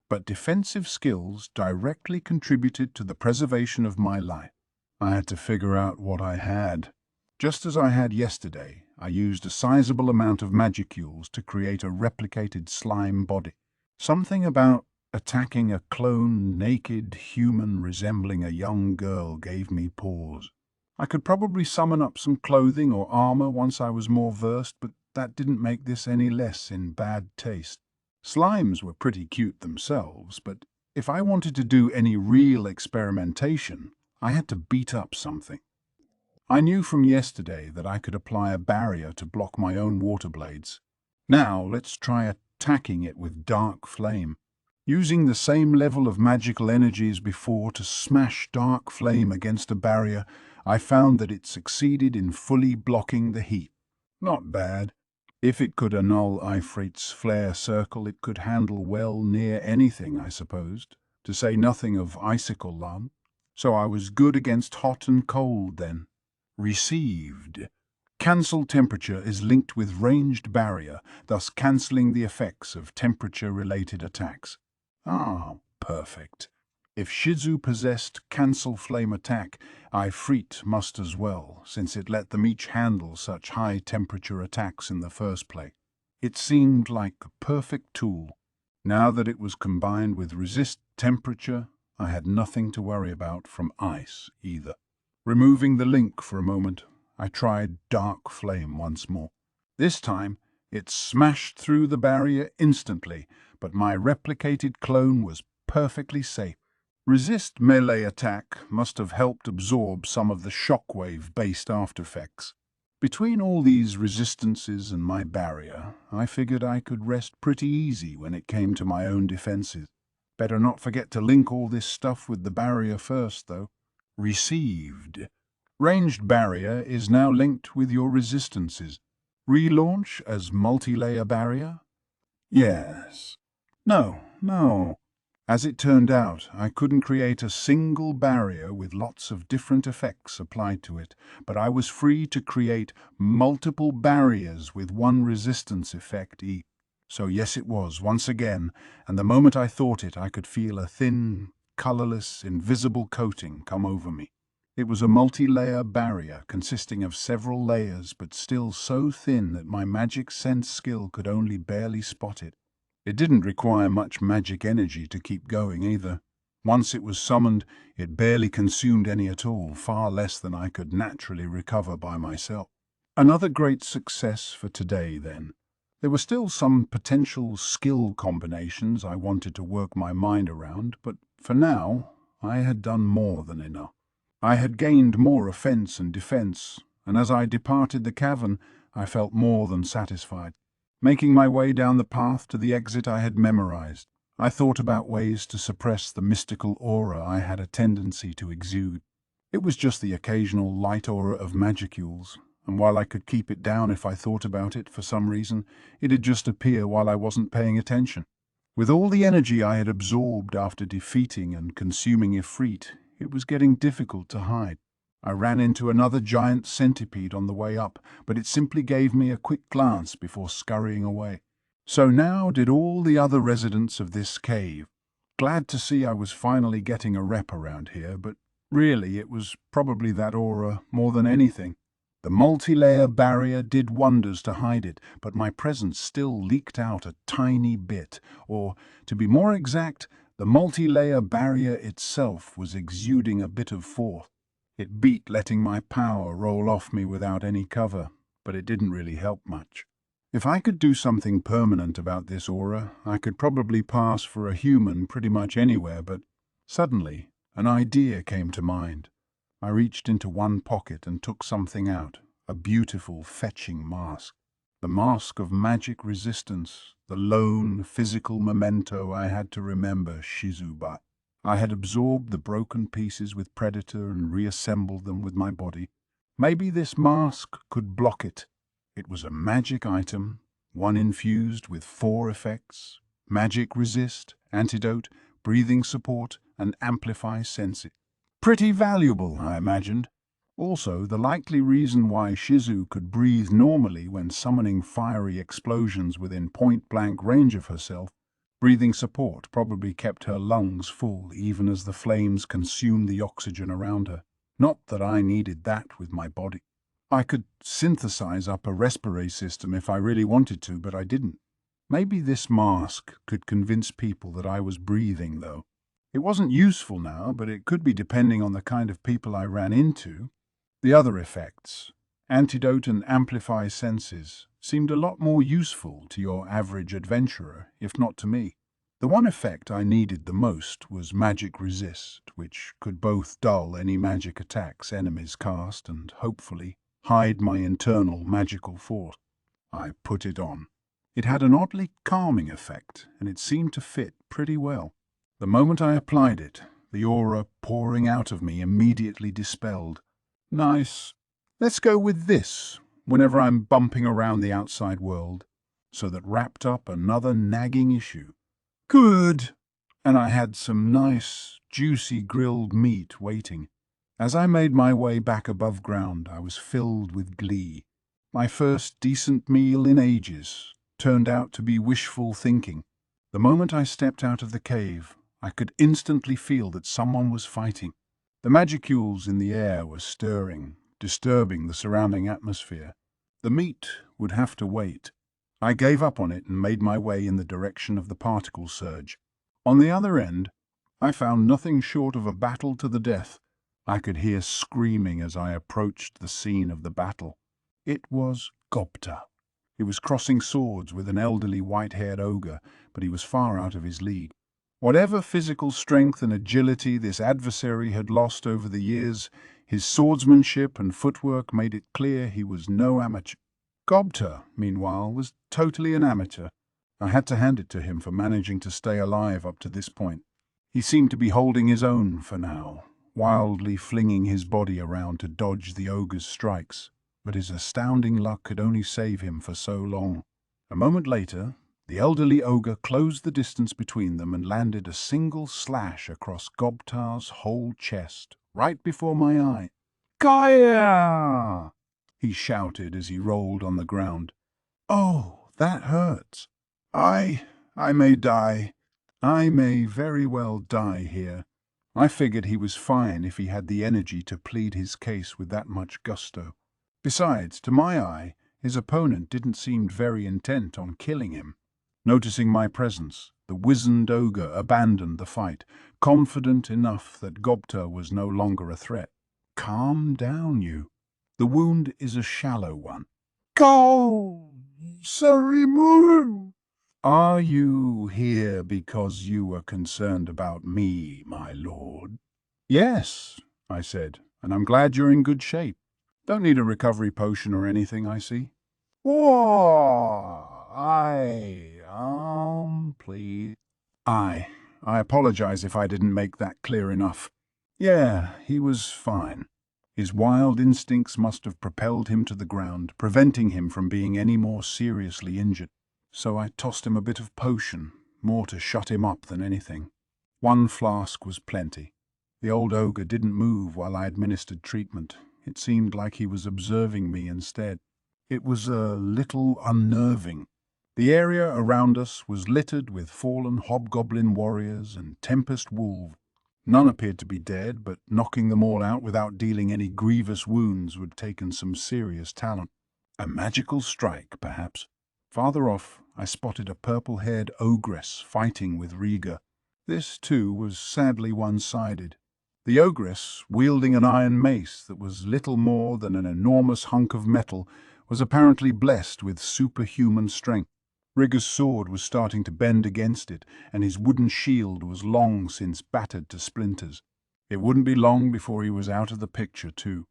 But defensive skills directly contributed to the preservation of my life. I had to figure out what I had. Just as I had yesterday, I used a sizable amount of magicules to create a replicated slime body. Something about attacking a clone naked human resembling a young girl gave me pause. I could probably summon up some clothing or armor once I was more versed, but that didn't make this any less in bad taste. Slimes were pretty cute themselves, but if I wanted to do any real experimentation, I had to beat up something. I knew from yesterday that I could apply a barrier to block my own water blades. Now let's try attacking it with dark flame. Using the same level of magical energy as before to smash dark flame against a barrier, I found that it succeeded in fully blocking the heat. Not bad. If it could annul Ifrit's flare circle, it could handle well near anything, I supposed, to say nothing of icicle lung. So I was good against hot and cold then. Received. Cancel temperature is linked with ranged barrier, thus cancelling the effects of temperature-related attacks. Ah, perfect. If Shizu possessed cancel flame attack, Ifrit must as well, since it let them each handle such high-temperature attacks in the first place. It seemed like a perfect tool. Now that it was combined with resist temperature, I had nothing to worry about from ice either. Removing the link for a moment, I tried dark flame once more. This time, it smashed through the barrier instantly, but my replicated clone was perfectly safe. Resist melee attack must have helped absorb some of the shockwave-based aftereffects. Between all these resistances and my barrier, I figured I could rest pretty easy when it came to my own defenses. Better not forget to link all this stuff with the barrier first, though. Received. Ranged barrier is now linked with your resistances. Relaunch as multi-layer barrier? Yes. No. As it turned out, I couldn't create a single barrier with lots of different effects applied to it, but I was free to create multiple barriers with one resistance effect each. So yes, it was, once again, and the moment I thought it, I could feel a thin, colorless, invisible coating come over me. It was a multi-layer barrier consisting of several layers, but still so thin that my magic sense skill could only barely spot it. It didn't require much magic energy to keep going either. Once it was summoned, it barely consumed any at all, far less than I could naturally recover by myself. Another great success for today, then. There were still some potential skill combinations I wanted to work my mind around, but for now, I had done more than enough. I had gained more offense and defense, and as I departed the cavern, I felt more than satisfied. Making my way down the path to the exit I had memorized, I thought about ways to suppress the mystical aura I had a tendency to exude. It was just the occasional light aura of magicules, and while I could keep it down if I thought about it for some reason, it'd just appear while I wasn't paying attention. With all the energy I had absorbed after defeating and consuming Ifrit, it was getting difficult to hide. I ran into another giant centipede on the way up, but it simply gave me a quick glance before scurrying away. So now did all the other residents of this cave. Glad to see I was finally getting a rep around here, but really it was probably that aura more than anything. The multi-layer barrier did wonders to hide it, but my presence still leaked out a tiny bit, or, to be more exact, the multi-layer barrier itself was exuding a bit of force. It beat letting my power roll off me without any cover, but it didn't really help much. If I could do something permanent about this aura, I could probably pass for a human pretty much anywhere, but suddenly an idea came to mind. I reached into one pocket and took something out, a beautiful fetching mask. The mask of magic resistance, the lone physical memento I had to remember Shizuba. I had absorbed the broken pieces with Predator and reassembled them with my body. Maybe this mask could block it. It was a magic item, one infused with 4 effects: magic resist, antidote, breathing support, and amplify senses. Pretty valuable, I imagined. Also, the likely reason why Shizu could breathe normally when summoning fiery explosions within point-blank range of herself. Breathing support probably kept her lungs full even as the flames consumed the oxygen around her. Not that I needed that with my body. I could synthesize up a respiratory system if I really wanted to, but I didn't. Maybe this mask could convince people that I was breathing, though. It wasn't useful now, but it could be depending on the kind of people I ran into. The other effects, antidote and amplify senses, seemed a lot more useful to your average adventurer, if not to me. The one effect I needed the most was magic resist, which could both dull any magic attacks enemies cast and, hopefully, hide my internal magical force. I put it on. It had an oddly calming effect, and it seemed to fit pretty well. The moment I applied it, the aura pouring out of me immediately dispelled. Nice. Let's go with this whenever I'm bumping around the outside world, so that wrapped up another nagging issue. Good. And I had some nice, juicy grilled meat waiting. As I made my way back above ground, I was filled with glee. My first decent meal in ages turned out to be wishful thinking. The moment I stepped out of the cave, I could instantly feel that someone was fighting. The magicules in the air were stirring, disturbing the surrounding atmosphere. The meat would have to wait. I gave up on it and made my way in the direction of the particle surge. On the other end, I found nothing short of a battle to the death. I could hear screaming as I approached the scene of the battle. It was Gobta. He was crossing swords with an elderly white-haired ogre, but he was far out of his league. Whatever physical strength and agility this adversary had lost over the years, his swordsmanship and footwork made it clear he was no amateur. Gobta, meanwhile, was totally an amateur. I had to hand it to him for managing to stay alive up to this point. He seemed to be holding his own for now, wildly flinging his body around to dodge the ogre's strikes, but his astounding luck could only save him for so long. A moment later, the elderly ogre closed the distance between them and landed a single slash across Gobta's whole chest, right before my eye. "Kaya!" he shouted as he rolled on the ground. "Oh, that hurts. I may die. I may very well die here." I figured he was fine if he had the energy to plead his case with that much gusto. Besides, to my eye, his opponent didn't seem very intent on killing him. Noticing my presence, the wizened ogre abandoned the fight, confident enough that Gobta was no longer a threat. "Calm down, you. The wound is a shallow one." "Go, Sarimuru!" "Are you here because you were concerned about me, my lord?" "Yes," I said, "and I'm glad you're in good shape. Don't need a recovery potion or anything, I see." "Whoa, please." I apologize if I didn't make that clear enough. Yeah, he was fine. His wild instincts must have propelled him to the ground, preventing him from being any more seriously injured. So I tossed him a bit of potion, more to shut him up than anything. One flask was plenty. The old ogre didn't move while I administered treatment. It seemed like he was observing me instead. It was a little unnerving. The area around us was littered with fallen hobgoblin warriors and tempest wolves. None appeared to be dead, but knocking them all out without dealing any grievous wounds would have taken some serious talent. A magical strike, perhaps. Farther off, I spotted a purple-haired ogress fighting with Riga. This, too, was sadly one-sided. The ogress, wielding an iron mace that was little more than an enormous hunk of metal, was apparently blessed with superhuman strength. Riga's sword was starting to bend against it, and his wooden shield was long since battered to splinters. It wouldn't be long before he was out of the picture, too.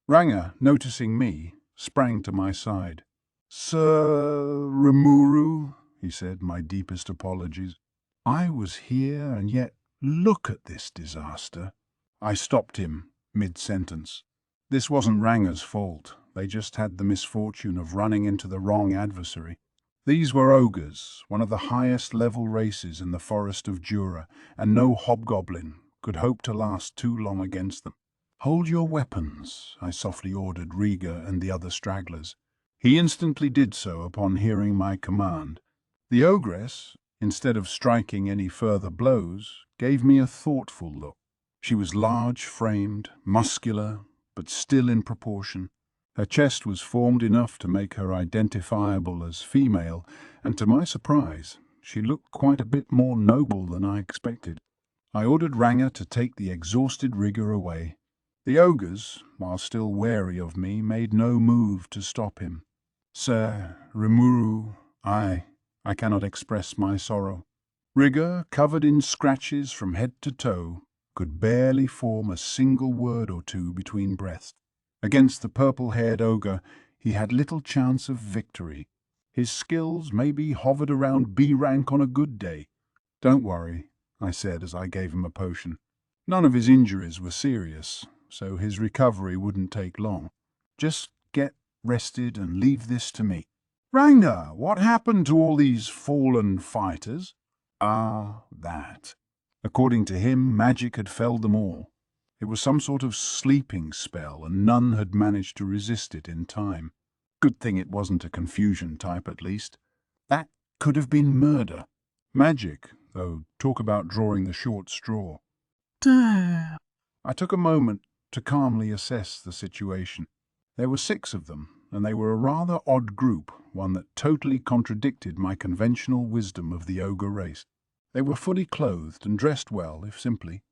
Ranga, noticing me, sprang to my side. "Sir Rimuru," he said, "my deepest apologies. I was here, and yet look at this disaster." I stopped him, mid-sentence. This wasn't Ranga's fault. They just had the misfortune of running into the wrong adversary. These were ogres, one of the highest-level races in the forest of Jura, and no hobgoblin could hope to last too long against them. "Hold your weapons," I softly ordered Riga and the other stragglers. He instantly did so upon hearing my command. The ogress, instead of striking any further blows, gave me a thoughtful look. She was large-framed, muscular, but still in proportion. Her chest was formed enough to make her identifiable as female, and to my surprise, she looked quite a bit more noble than I expected. I ordered Ranga to take the exhausted rigger away. The ogres, while still wary of me, made no move to stop him. "Sir Rimuru, I cannot express my sorrow." Rigger, covered in scratches from head to toe, could barely form a single word or two between breaths. Against the purple-haired ogre, he had little chance of victory. His skills maybe hovered around B rank on a good day. "Don't worry," I said as I gave him a potion. None of his injuries were serious, so his recovery wouldn't take long. "Just get rested and leave this to me." "Ragnar, what happened to all these fallen fighters?" "Ah, that." According to him, magic had felled them all. It was some sort of sleeping spell, and none had managed to resist it in time. Good thing it wasn't a confusion type, at least. That could have been murder. Magic, though, talk about drawing the short straw. Damn. I took a moment to calmly assess the situation. There were 6 of them, and they were a rather odd group, one that totally contradicted my conventional wisdom of the ogre race. They were fully clothed and dressed well, if simply.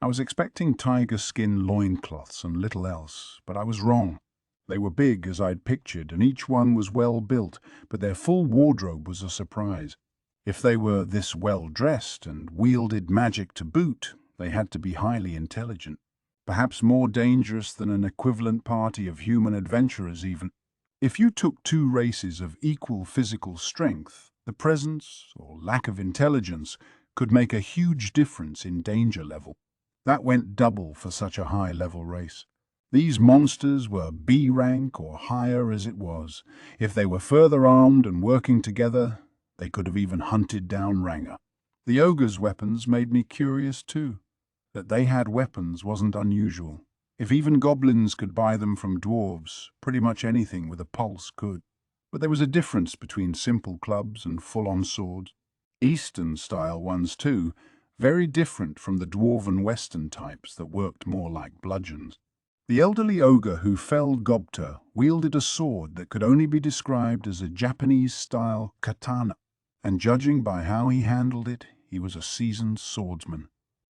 I was expecting tiger skin loincloths and little else, but I was wrong. They were big as I'd pictured, and each one was well built, but their full wardrobe was a surprise. If they were this well dressed and wielded magic to boot, they had to be highly intelligent. Perhaps more dangerous than an equivalent party of human adventurers even. If you took 2 races of equal physical strength, the presence or lack of intelligence could make a huge difference in danger level. That went double for such a high-level race. These monsters were B rank or higher as it was. If they were further armed and working together, they could have even hunted down Ragnar. The ogre's weapons made me curious too. That they had weapons wasn't unusual. If even goblins could buy them from dwarves, pretty much anything with a pulse could. But there was a difference between simple clubs and full-on swords. Eastern-style ones too, very different from the dwarven Western types that worked more like bludgeons. The elderly ogre who felled Gobta wielded a sword that could only be described as a Japanese-style katana, and judging by how he handled it, he was a seasoned swordsman.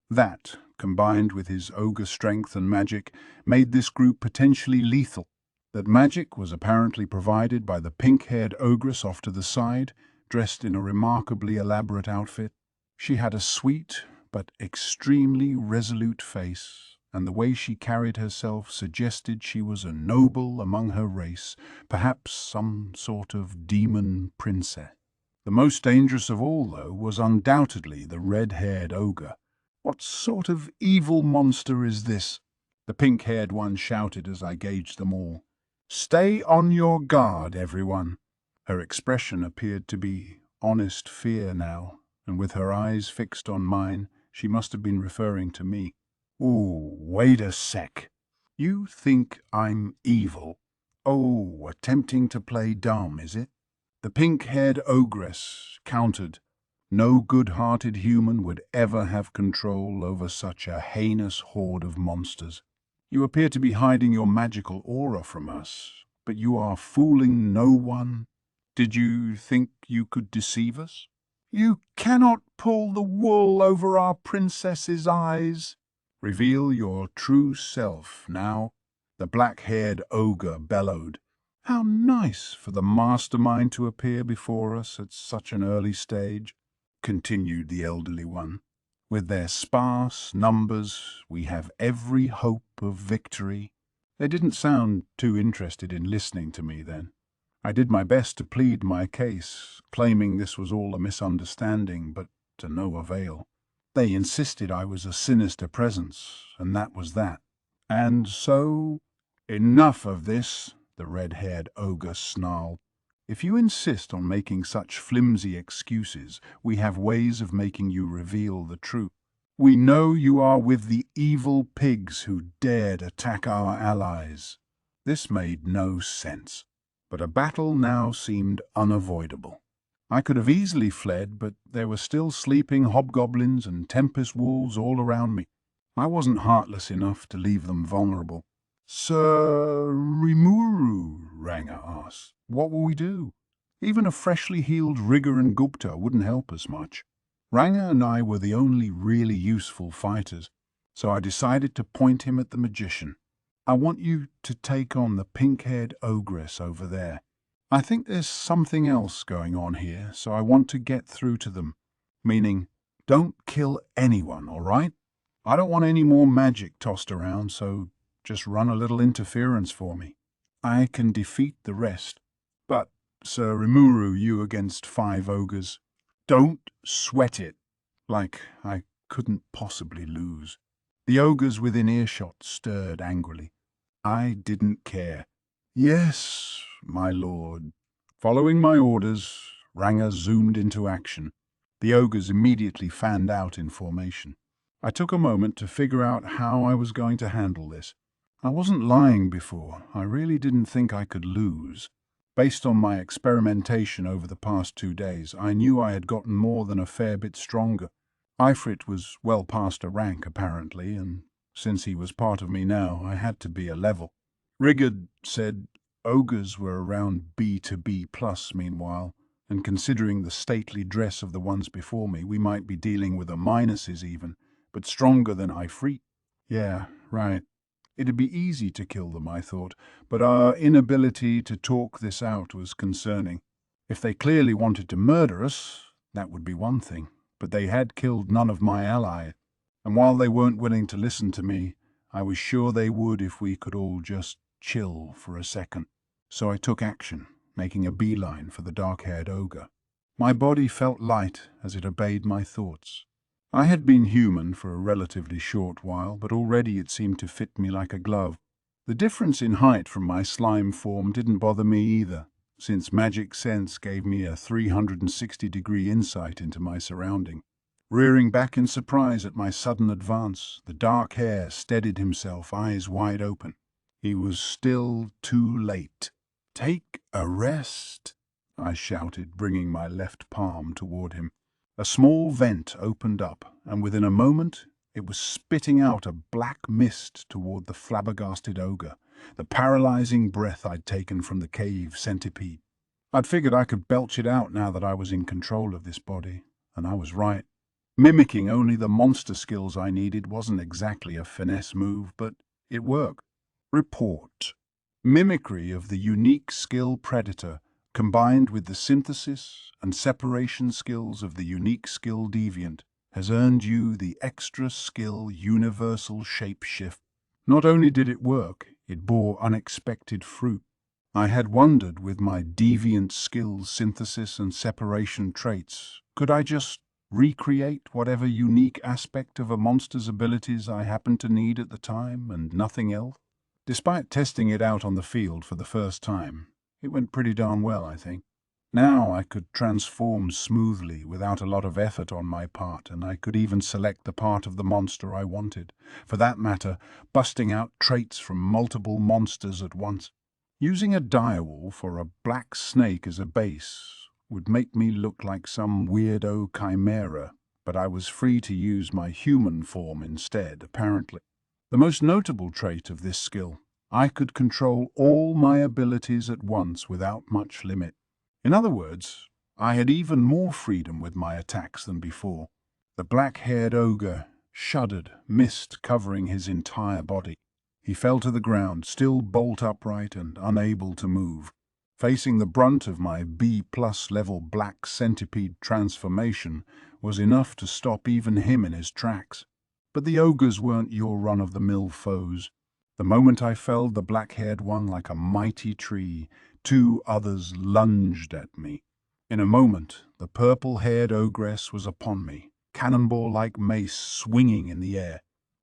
That, combined with his ogre strength and magic, made this group potentially lethal. That magic was apparently provided by the pink-haired ogress off to the side, dressed in a remarkably elaborate outfit. She had a sweet but extremely resolute face, and the way she carried herself suggested she was a noble among her race, perhaps some sort of demon princess. The most dangerous of all, though, was undoubtedly the red-haired ogre. "What sort of evil monster is this?" the pink-haired one shouted as I gauged them all. "Stay on your guard, everyone." Her expression appeared to be honest fear now, and with her eyes fixed on mine, she must have been referring to me. "Ooh, wait a sec. You think I'm evil? Oh, attempting to play dumb, is it?" The pink-haired ogress countered. No good-hearted human would ever have control over such a heinous horde of monsters. "You appear to be hiding your magical aura from us, but you are fooling no one. Did you think you could deceive us?" "You cannot pull the wool over our princess's eyes." "Reveal your true self now," the black-haired ogre bellowed. "How nice for the mastermind to appear before us at such an early stage," continued the elderly one. "With their sparse numbers, we have every hope of victory." They didn't sound too interested in listening to me then. I did my best to plead my case, claiming this was all a misunderstanding, but to no avail. They insisted I was a sinister presence, and that was that. And so, "Enough of this," the red-haired ogre snarled. "If you insist on making such flimsy excuses, we have ways of making you reveal the truth. We know you are with the evil pigs who dared attack our allies." This made no sense, but a battle now seemed unavoidable. I could have easily fled, but there were still sleeping hobgoblins and tempest wolves all around me. I wasn't heartless enough to leave them vulnerable. "Sir Rimuru," Ragnar asked, "what will we do?" Even a freshly healed Rigger and Gupta wouldn't help us much. Ragnar and I were the only really useful fighters, so I decided to point him at the magician. "I want you to take on the pink-haired ogress over there. I think there's something else going on here, so I want to get through to them," meaning Don't kill anyone, all right? I don't want any more magic tossed around, so just run a little interference for me. I can defeat the rest. But, Sir Rimuru, you against 5 ogres. Don't sweat it. Like I couldn't possibly lose. The ogres within earshot stirred angrily. I didn't care. Yes, my lord. Following my orders, Ranga zoomed into action. The ogres immediately fanned out in formation. I took a moment to figure out how I was going to handle this. I wasn't lying before. I really didn't think I could lose. Based on my experimentation over the past 2 days, I knew I had gotten more than a fair bit stronger. Ifrit was well past a rank, apparently, and since he was part of me now, I had to be a level. Rigard said ogres were around B to B plus meanwhile, and considering the stately dress of the ones before me, we might be dealing with a minuses even, but stronger than Ifrit. Yeah, right. It'd be easy to kill them, I thought, but our inability to talk this out was concerning. If they clearly wanted to murder us, that would be one thing, but they had killed none of my allies, and while they weren't willing to listen to me, I was sure they would if we could all just chill for a second. So I took action, making a beeline for the dark-haired ogre. My body felt light as it obeyed my thoughts. I had been human for a relatively short while, but already it seemed to fit me like a glove. The difference in height from my slime form didn't bother me either, since magic sense gave me a 360-degree insight into my surrounding. Rearing back in surprise at my sudden advance, the dark hair steadied himself, eyes wide open. He was still too late. "Take a rest," I shouted, bringing my left palm toward him. A small vent opened up, and within a moment it was spitting out a black mist toward the flabbergasted ogre, the paralyzing breath I'd taken from the cave centipede. I'd figured I could belch it out now that I was in control of this body, and I was right. Mimicking only the monster skills I needed wasn't exactly a finesse move, but it worked. Report. Mimicry of the unique skill predator combined with the synthesis and separation skills of the unique skill deviant has earned you the extra skill universal shapeshift. Not only did it work, it bore unexpected fruit. I had wondered with my deviant skills synthesis and separation traits, could I just recreate whatever unique aspect of a monster's abilities I happened to need at the time and nothing else? Despite testing it out on the field for the first time, it went pretty darn well, I think. Now I could transform smoothly without a lot of effort on my part, and I could even select the part of the monster I wanted. For that matter, busting out traits from multiple monsters at once. Using a direwolf or a black snake as a base would make me look like some weirdo chimera, but I was free to use my human form instead, apparently. The most notable trait of this skill, I could control all my abilities at once without much limit. In other words, I had even more freedom with my attacks than before. The black-haired ogre shuddered, mist covering his entire body. He fell to the ground, still bolt upright and unable to move. Facing the brunt of my B+ level black centipede transformation was enough to stop even him in his tracks. But the ogres weren't your run-of-the-mill foes. The moment I felled the black-haired one like a mighty tree, 2 others lunged at me. In a moment, the purple-haired ogress was upon me, cannonball-like mace swinging in the air.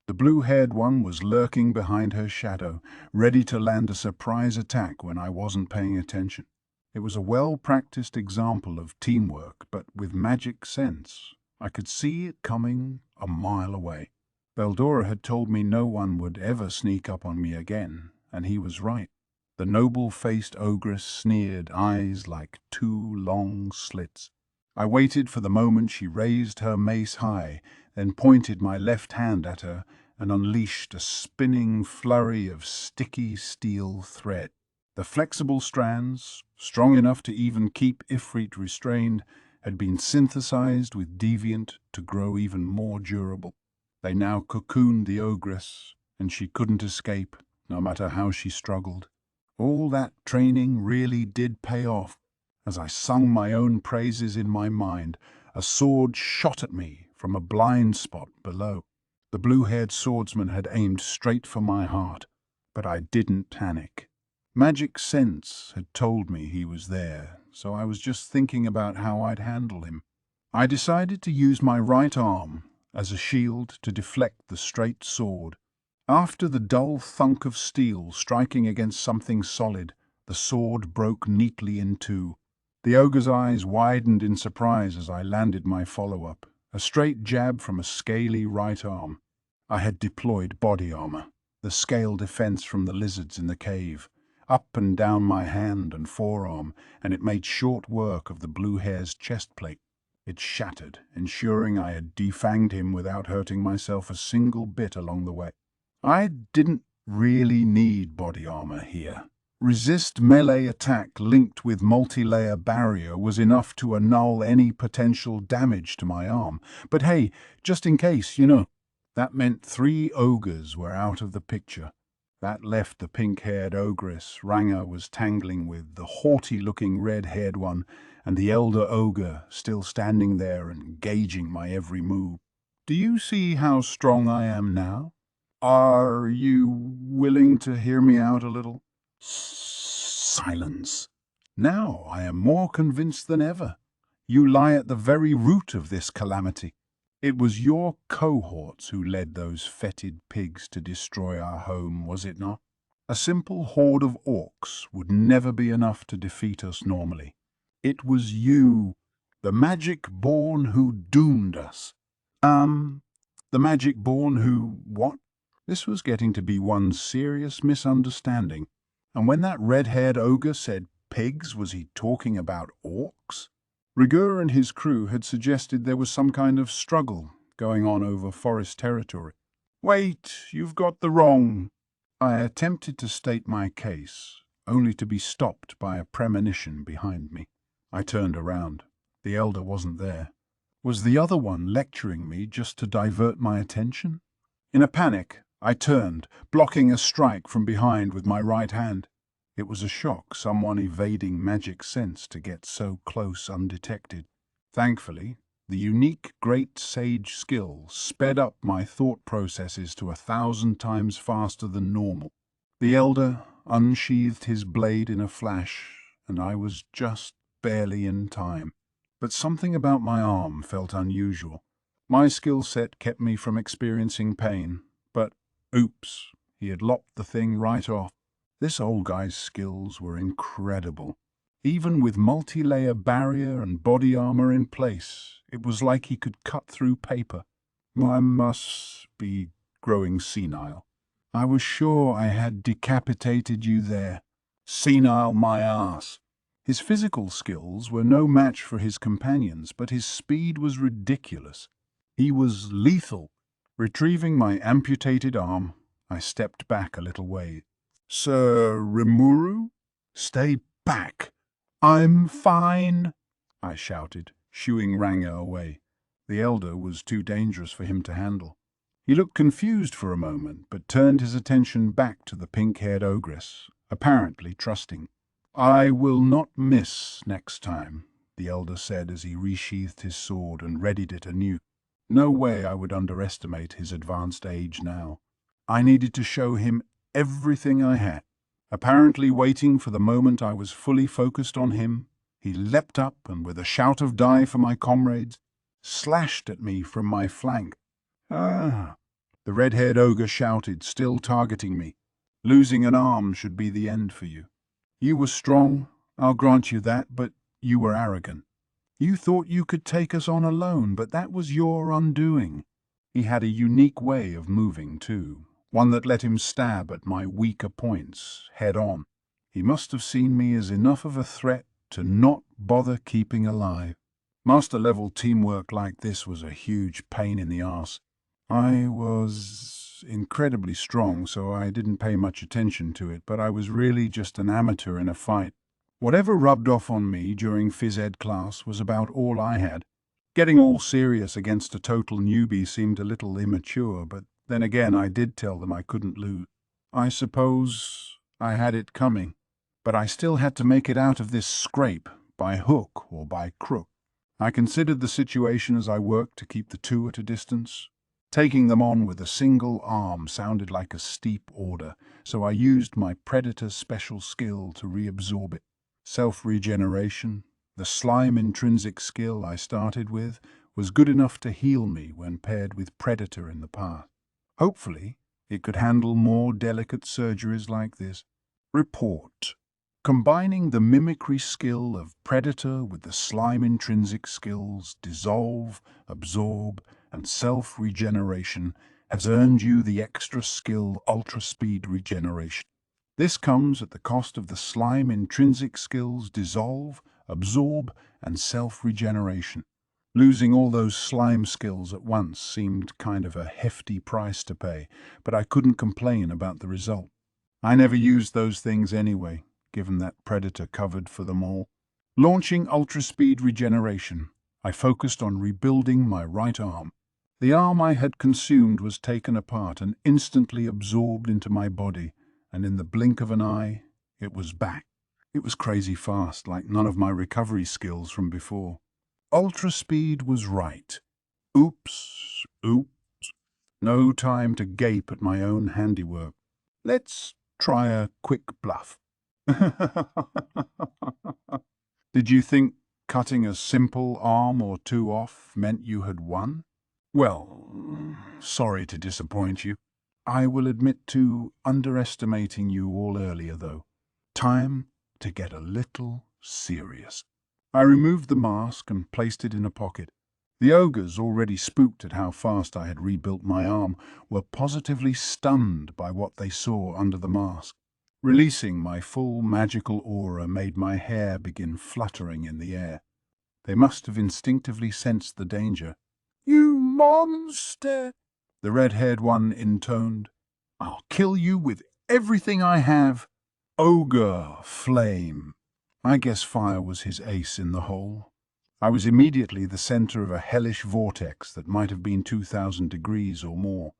The blue-haired one was lurking behind her shadow, ready to land a surprise attack when I wasn't paying attention. It was a well-practiced example of teamwork, but with magic sense. I could see it coming a mile away. Beldora had told me no one would ever sneak up on me again, and he was right. The noble-faced ogress sneered, eyes like 2 long slits. I waited for the moment she raised her mace high, then pointed my left hand at her and unleashed a spinning flurry of sticky steel thread. The flexible strands, strong enough to even keep Ifrit restrained, had been synthesized with deviant to grow even more durable. They now cocooned the ogress, and she couldn't escape, no matter how she struggled. All that training really did pay off. As I sung my own praises in my mind, a sword shot at me from a blind spot below. The blue-haired swordsman had aimed straight for my heart, but I didn't panic. Magic sense had told me he was there, so I was just thinking about how I'd handle him. I decided to use my right arm as a shield to deflect the straight sword. After the dull thunk of steel striking against something solid, the sword broke neatly in two. The ogre's eyes widened in surprise as I landed my follow-up, a straight jab from a scaly right arm. I had deployed body armor, the scale defense from the lizards in the cave, up and down my hand and forearm, and it made short work of the blue hare's chest plate. It shattered, ensuring I had defanged him without hurting myself a single bit along the way. I didn't really need body armor here. Resist melee attack linked with multi-layer barrier was enough to annul any potential damage to my arm. But hey, just in case, that meant 3 ogres were out of the picture. That left the pink-haired ogress Ranga was tangling with, the haughty-looking red-haired one, and the elder ogre still standing there and gauging my every move. Do you see how strong I am now? Are you willing to hear me out a little? Silence. Now I am more convinced than ever. You lie at the very root of this calamity. It was your cohorts who led those fetid pigs to destroy our home, was it not? A simple horde of orcs would never be enough to defeat us normally. It was you, the magic-born, who doomed us. The magic-born who what? This was getting to be one serious misunderstanding. And when that red-haired ogre said pigs, was he talking about orcs? Rigur and his crew had suggested there was some kind of struggle going on over forest territory. Wait, you've got the wrong. I attempted to state my case, only to be stopped by a premonition behind me. I turned around. The elder wasn't there. Was the other one lecturing me just to divert my attention? In a panic, I turned, blocking a strike from behind with my right hand. It was a shock, someone evading magic sense to get so close undetected. Thankfully, the unique great sage skill sped up my thought processes to 1,000 times faster than normal. The elder unsheathed his blade in a flash, and I was just barely in time. But something about my arm felt unusual. My skill set kept me from experiencing pain, but oops, he had lopped the thing right off. This old guy's skills were incredible. Even with multi-layer barrier and body armor in place, it was like he could cut through paper. I must be growing senile. I was sure I had decapitated you there. Senile my ass. His physical skills were no match for his companions, but his speed was ridiculous. He was lethal. Retrieving my amputated arm, I stepped back a little way. Sir Rimuru? Stay back. I'm fine, I shouted, shooing Ranga away. The elder was too dangerous for him to handle. He looked confused for a moment, but turned his attention back to the pink-haired ogress, apparently trusting. I will not miss next time, the elder said as he resheathed his sword and readied it anew. No way I would underestimate his advanced age now. I needed to show him everything I had. Apparently waiting for the moment I was fully focused on him, he leapt up and, with a shout of "Die for my comrades," slashed at me from my flank. Ah! The red-haired ogre shouted, still targeting me. Losing an arm should be the end for you. You were strong, I'll grant you that, but you were arrogant. You thought you could take us on alone, but that was your undoing. He had a unique way of moving, too, one that let him stab at my weaker points, head-on. He must have seen me as enough of a threat to not bother keeping alive. Master-level teamwork like this was a huge pain in the arse. I was incredibly strong, so I didn't pay much attention to it, but I was really just an amateur in a fight. Whatever rubbed off on me during phys ed class was about all I had. Getting all serious against a total newbie seemed a little immature, but then again I did tell them I couldn't lose. I suppose I had it coming, but I still had to make it out of this scrape, by hook or by crook. I considered the situation as I worked to keep the two at a distance. Taking them on with a single arm sounded like a steep order, so I used my predator's special skill to reabsorb it. Self-regeneration, the slime intrinsic skill I started with, was good enough to heal me when paired with predator in the past. Hopefully, it could handle more delicate surgeries like this. Report. Combining the mimicry skill of predator with the slime intrinsic skills dissolve, absorb, and self-regeneration has earned you the extra skill ultra-speed regeneration. This comes at the cost of the slime intrinsic skills dissolve, absorb, and self-regeneration. Losing all those slime skills at once seemed kind of a hefty price to pay, but I couldn't complain about the result. I never used those things anyway, given that predator covered for them all. Launching ultra-speed regeneration, I focused on rebuilding my right arm. The arm I had consumed was taken apart and instantly absorbed into my body, and in the blink of an eye, it was back. It was crazy fast, like none of my recovery skills from before. Ultra speed was right. Oops, oops. No time to gape at my own handiwork. Let's try a quick bluff. Did you think cutting a simple arm or two off meant you had won? Well, sorry to disappoint you. I will admit to underestimating you all earlier, though. Time to get a little serious. I removed the mask and placed it in a pocket. The ogres, already spooked at how fast I had rebuilt my arm, were positively stunned by what they saw under the mask. Releasing my full magical aura made my hair begin fluttering in the air. They must have instinctively sensed the danger. "You monster!" the red-haired one intoned. "I'll kill you with everything I have." Ogre flame. I guess fire was his ace in the hole. I was immediately the center of a hellish vortex that might have been 2,000 degrees or more.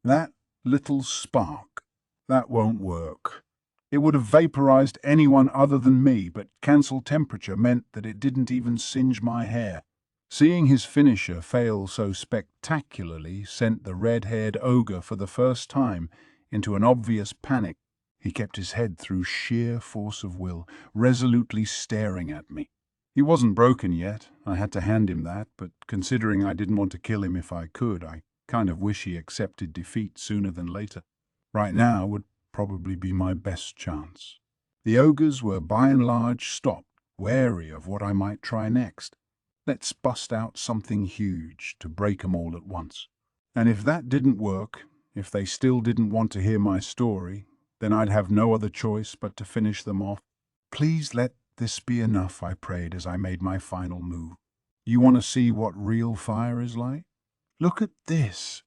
That little spark, that won't work. It would have vaporized anyone other than me, but cancel temperature meant that it didn't even singe my hair. Seeing his finisher fail so spectacularly sent the red-haired ogre for the first time into an obvious panic. He kept his head through sheer force of will, resolutely staring at me. He wasn't broken yet, I had to hand him that, but considering I didn't want to kill him if I could, I kind of wish he accepted defeat sooner than later. Right now would probably be my best chance. The ogres were by and large stopped, wary of what I might try next. Let's bust out something huge to break 'em all at once. And if that didn't work, if they still didn't want to hear my story, then I'd have no other choice but to finish them off. Please let this be enough, I prayed as I made my final move. You want to see what real fire is like? Look at this.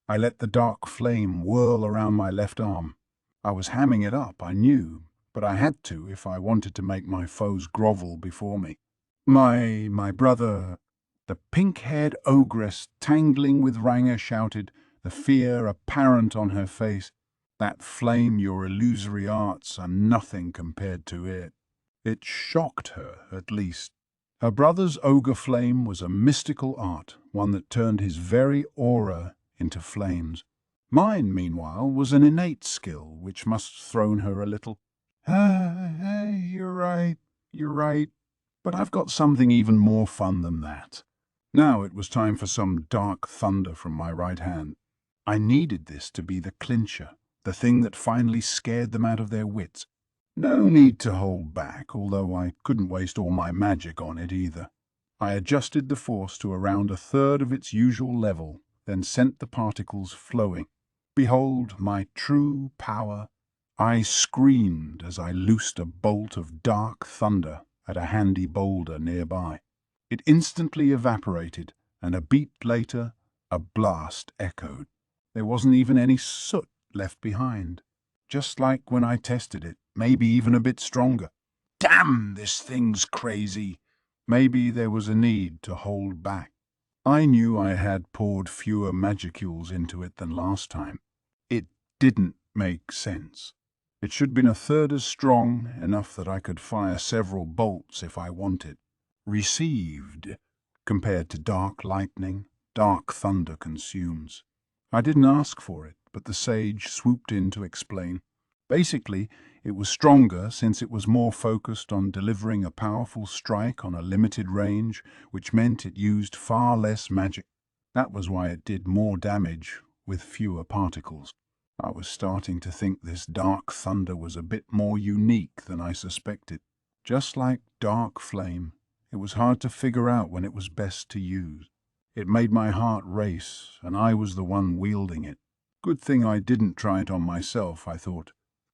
I let the dark flame whirl around my left arm. I was hamming it up, I knew, but I had to if I wanted to make my foes grovel before me. My brother, the pink-haired ogress tangling with Ranger shouted, the fear apparent on her face. That flame, your illusory arts are nothing compared to it. It shocked her, at least. Her brother's ogre flame was a mystical art, one that turned his very aura into flames. Mine, meanwhile, was an innate skill, which must have thrown her a little. You're right, but I've got something even more fun than that. Now it was time for some dark thunder from my right hand. I needed this to be the clincher, the thing that finally scared them out of their wits. No need to hold back, although I couldn't waste all my magic on it either. I adjusted the force to around a third of its usual level, then sent the particles flowing. Behold my true power. I screamed as I loosed a bolt of dark thunder at a handy boulder nearby. It instantly evaporated, and a beat later, a blast echoed. There wasn't even any soot left behind. Just like when I tested it, maybe even a bit stronger. Damn, this thing's crazy. Maybe there was a need to hold back. I knew I had poured fewer magicules into it than last time. It didn't make sense. It should have been a third as strong, enough that I could fire several bolts if I wanted. Received. compared to dark lightning, dark thunder consumes. I didn't ask for it, but the sage swooped in to explain. Basically, it was stronger since it was more focused on delivering a powerful strike on a limited range, which meant it used far less magic. That was why it did more damage with fewer particles. I was starting to think this dark thunder was a bit more unique than I suspected. Just like dark flame, it was hard to figure out when it was best to use. It made my heart race, and I was the one wielding it. Good thing I didn't try it on myself, I thought.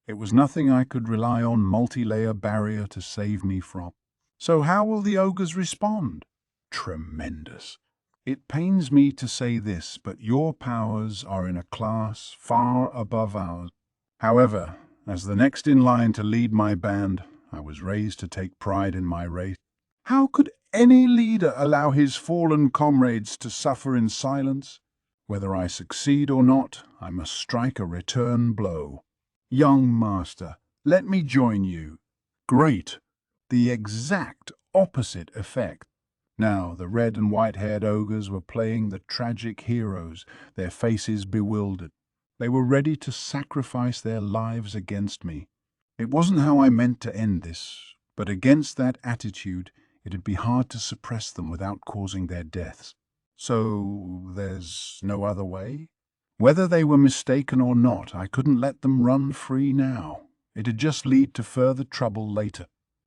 It was nothing I could rely on multi-layer barrier to save me from. So how will the ogres respond? Tremendous. It pains me to say this, but your powers are in a class far above ours. However, as the next in line to lead my band, I was raised to take pride in my race. How could any leader allow his fallen comrades to suffer in silence? Whether I succeed or not, I must strike a return blow. Young master, let me join you. Great. The exact opposite effect. Now the red and white-haired ogres were playing the tragic heroes, their faces bewildered. They were ready to sacrifice their lives against me. It wasn't how I meant to end this, but against that attitude, it'd be hard to suppress them without causing their deaths. So there's no other way? Whether they were mistaken or not, I couldn't let them run free now. It'd just lead to further trouble later.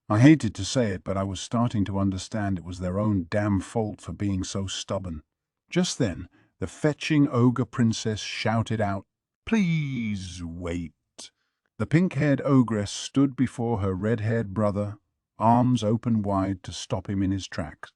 I hated to say it, but I was starting to understand it was their own damn fault for being so stubborn. Just then, the fetching ogre princess shouted out, "Please wait." The pink-haired ogress stood before her red-haired brother, arms open wide to stop him in his tracks.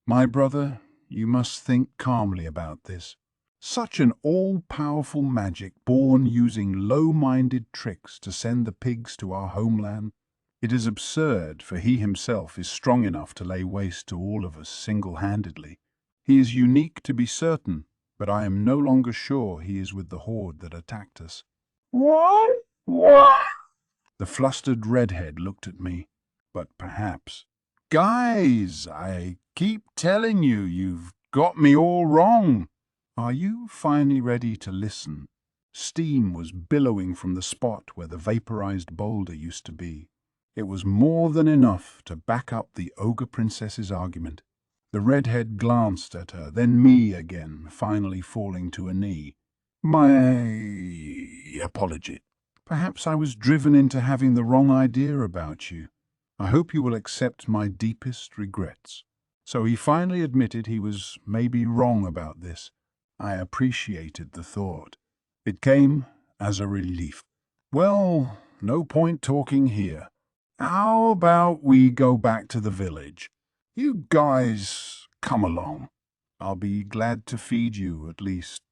"My brother, you must think calmly about this. Such an all-powerful magic born using low-minded tricks to send the pigs to our homeland. It is absurd, for he himself is strong enough to lay waste to all of us single-handedly. He is unique to be certain, but I am no longer sure he is with the horde that attacked us." "What? What?" The flustered redhead looked at me. "But perhaps—" "Guys, I keep telling you, you've got me all wrong." "Are you finally ready to listen?" Steam was billowing from the spot where the vaporized boulder used to be. It was more than enough to back up the ogre princess's argument. The redhead glanced at her, then me again, finally falling to a knee. "My apology. Perhaps I was driven into having the wrong idea about you. I hope you will accept my deepest regrets." So he finally admitted he was maybe wrong about this. I appreciated the thought. It came as a relief. "Well, no point talking here. How about we go back to the village? You guys come along. I'll be glad to feed you, at least."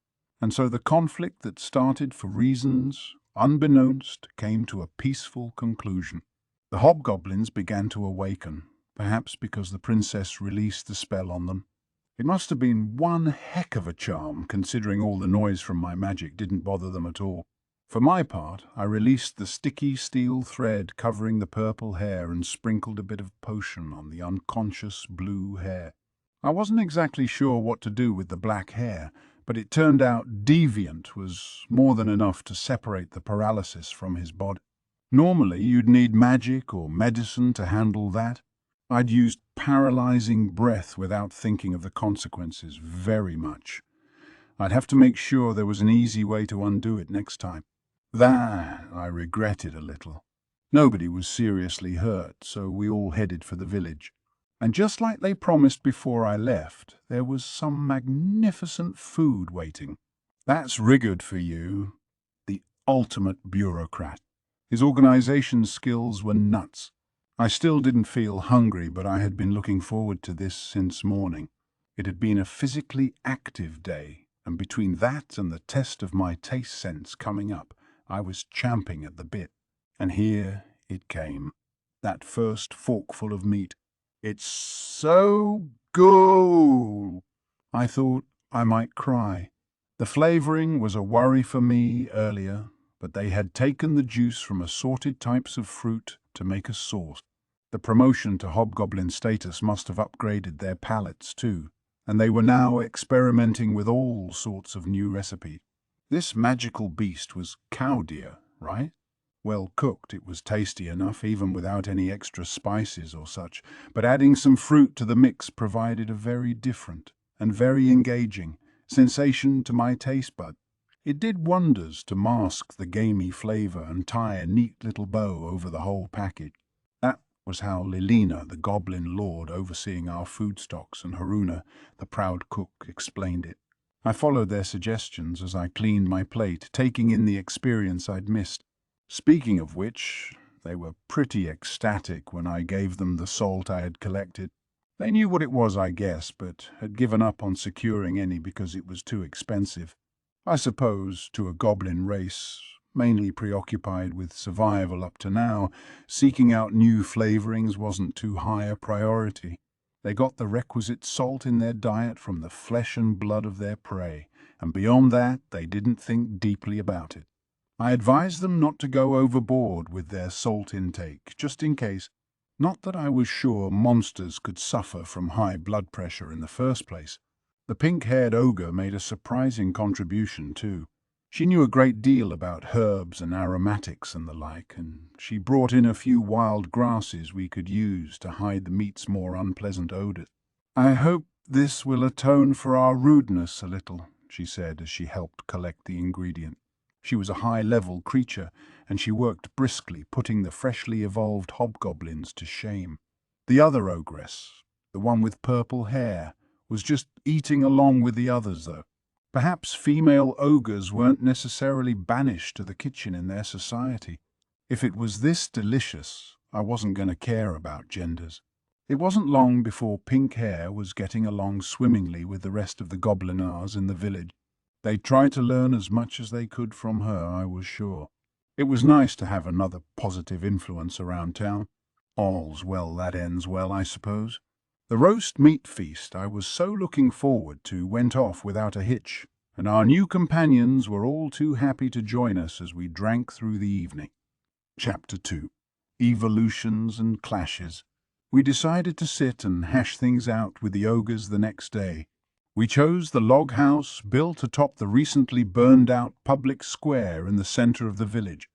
And so the conflict that started for reasons unbeknownst came to a peaceful conclusion. The hobgoblins began to awaken, perhaps because the princess released the spell on them. It must have been one heck of a charm, considering all the noise from my magic didn't bother them at all. For my part, I released the sticky steel thread covering the purple hair and sprinkled a bit of potion on the unconscious blue hair. I wasn't exactly sure what to do with the black hair, but it turned out deviant was more than enough to separate the paralysis from his body. Normally, you'd need magic or medicine to handle that. I'd used paralyzing breath without thinking of the consequences very much. I'd have to make sure there was an easy way to undo it next time. That I regretted a little. Nobody was seriously hurt, so we all headed for the village. And just like they promised before I left, there was some magnificent food waiting. "That's Rigard for you, the ultimate bureaucrat." His organization skills were nuts. I still didn't feel hungry, but I had been looking forward to this since morning. It had been a physically active day, and between that and the test of my taste sense coming up, I was champing at the bit. And here it came, that first forkful of meat. "It's so good!" I thought I might cry. The flavoring was a worry for me earlier, but they had taken the juice from assorted types of fruit to make a sauce. The promotion to hobgoblin status must have upgraded their palates too. and they were now experimenting with all sorts of new recipes. This magical beast was cow deer, right? Well cooked, it was tasty enough, even without any extra spices or such, but adding some fruit to the mix provided a very different and very engaging sensation to my taste bud. It did wonders to mask the gamey flavour and tie a neat little bow over the whole package. That was how Lilina, the goblin lord overseeing our food stocks, and Haruna, the proud cook, explained it. I followed their suggestions as I cleaned my plate, taking in the experience I'd missed. Speaking of which, they were pretty ecstatic when I gave them the salt I had collected. They knew what it was, I guess, but had given up on securing any because it was too expensive. I suppose, to a goblin race, mainly preoccupied with survival up to now, seeking out new flavourings wasn't too high a priority. They got the requisite salt in their diet from the flesh and blood of their prey, and beyond that they didn't think deeply about it. I advised them not to go overboard with their salt intake, just in case. Not that I was sure monsters could suffer from high blood pressure in the first place. The pink-haired ogre made a surprising contribution too. She knew a great deal about herbs and aromatics and the like, and she brought in a few wild grasses we could use to hide the meat's more unpleasant odours. "I hope this will atone for our rudeness a little," she said as she helped collect the ingredient. She was a high-level creature, and she worked briskly, putting the freshly evolved hobgoblins to shame. The other ogress, the one with purple hair, was just eating along with the others, though. Perhaps female ogres weren't necessarily banished to the kitchen in their society. If it was this delicious, I wasn't going to care about genders. It wasn't long before Pink Hair was getting along swimmingly with the rest of the goblinars in the village. They tried to learn as much as they could from her, I was sure. It was nice to have another positive influence around town. All's well that ends well, I suppose. The roast meat feast I was so looking forward to went off without a hitch, and our new companions were all too happy to join us as we drank through the evening. Chapter 2. Evolutions and Clashes. We decided to sit and hash things out with the ogres the next day. We chose the log house built atop the recently burned-out public square in the center of the village.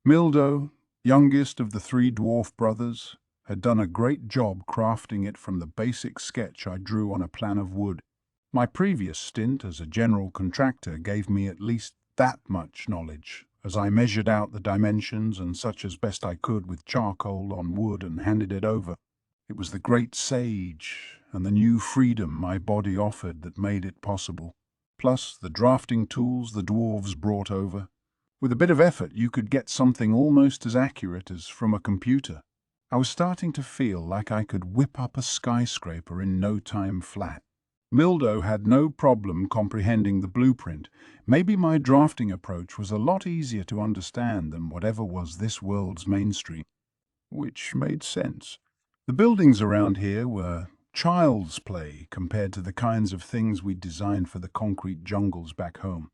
Mildo, youngest of the three dwarf brothers, had done a great job crafting it from the basic sketch I drew on a plan of wood. My previous stint as a general contractor gave me at least that much knowledge, as I measured out the dimensions and such as best I could with charcoal on wood and handed it over. It was the great sage and the new freedom my body offered that made it possible, plus the drafting tools the dwarves brought over. With a bit of effort you could get something almost as accurate as from a computer. I was starting to feel like I could whip up a skyscraper in no time flat. Mildo had no problem comprehending the blueprint. Maybe my drafting approach was a lot easier to understand than whatever was this world's mainstream. Which made sense. The buildings around here were child's play compared to the kinds of things we'd designed for the concrete jungles back home.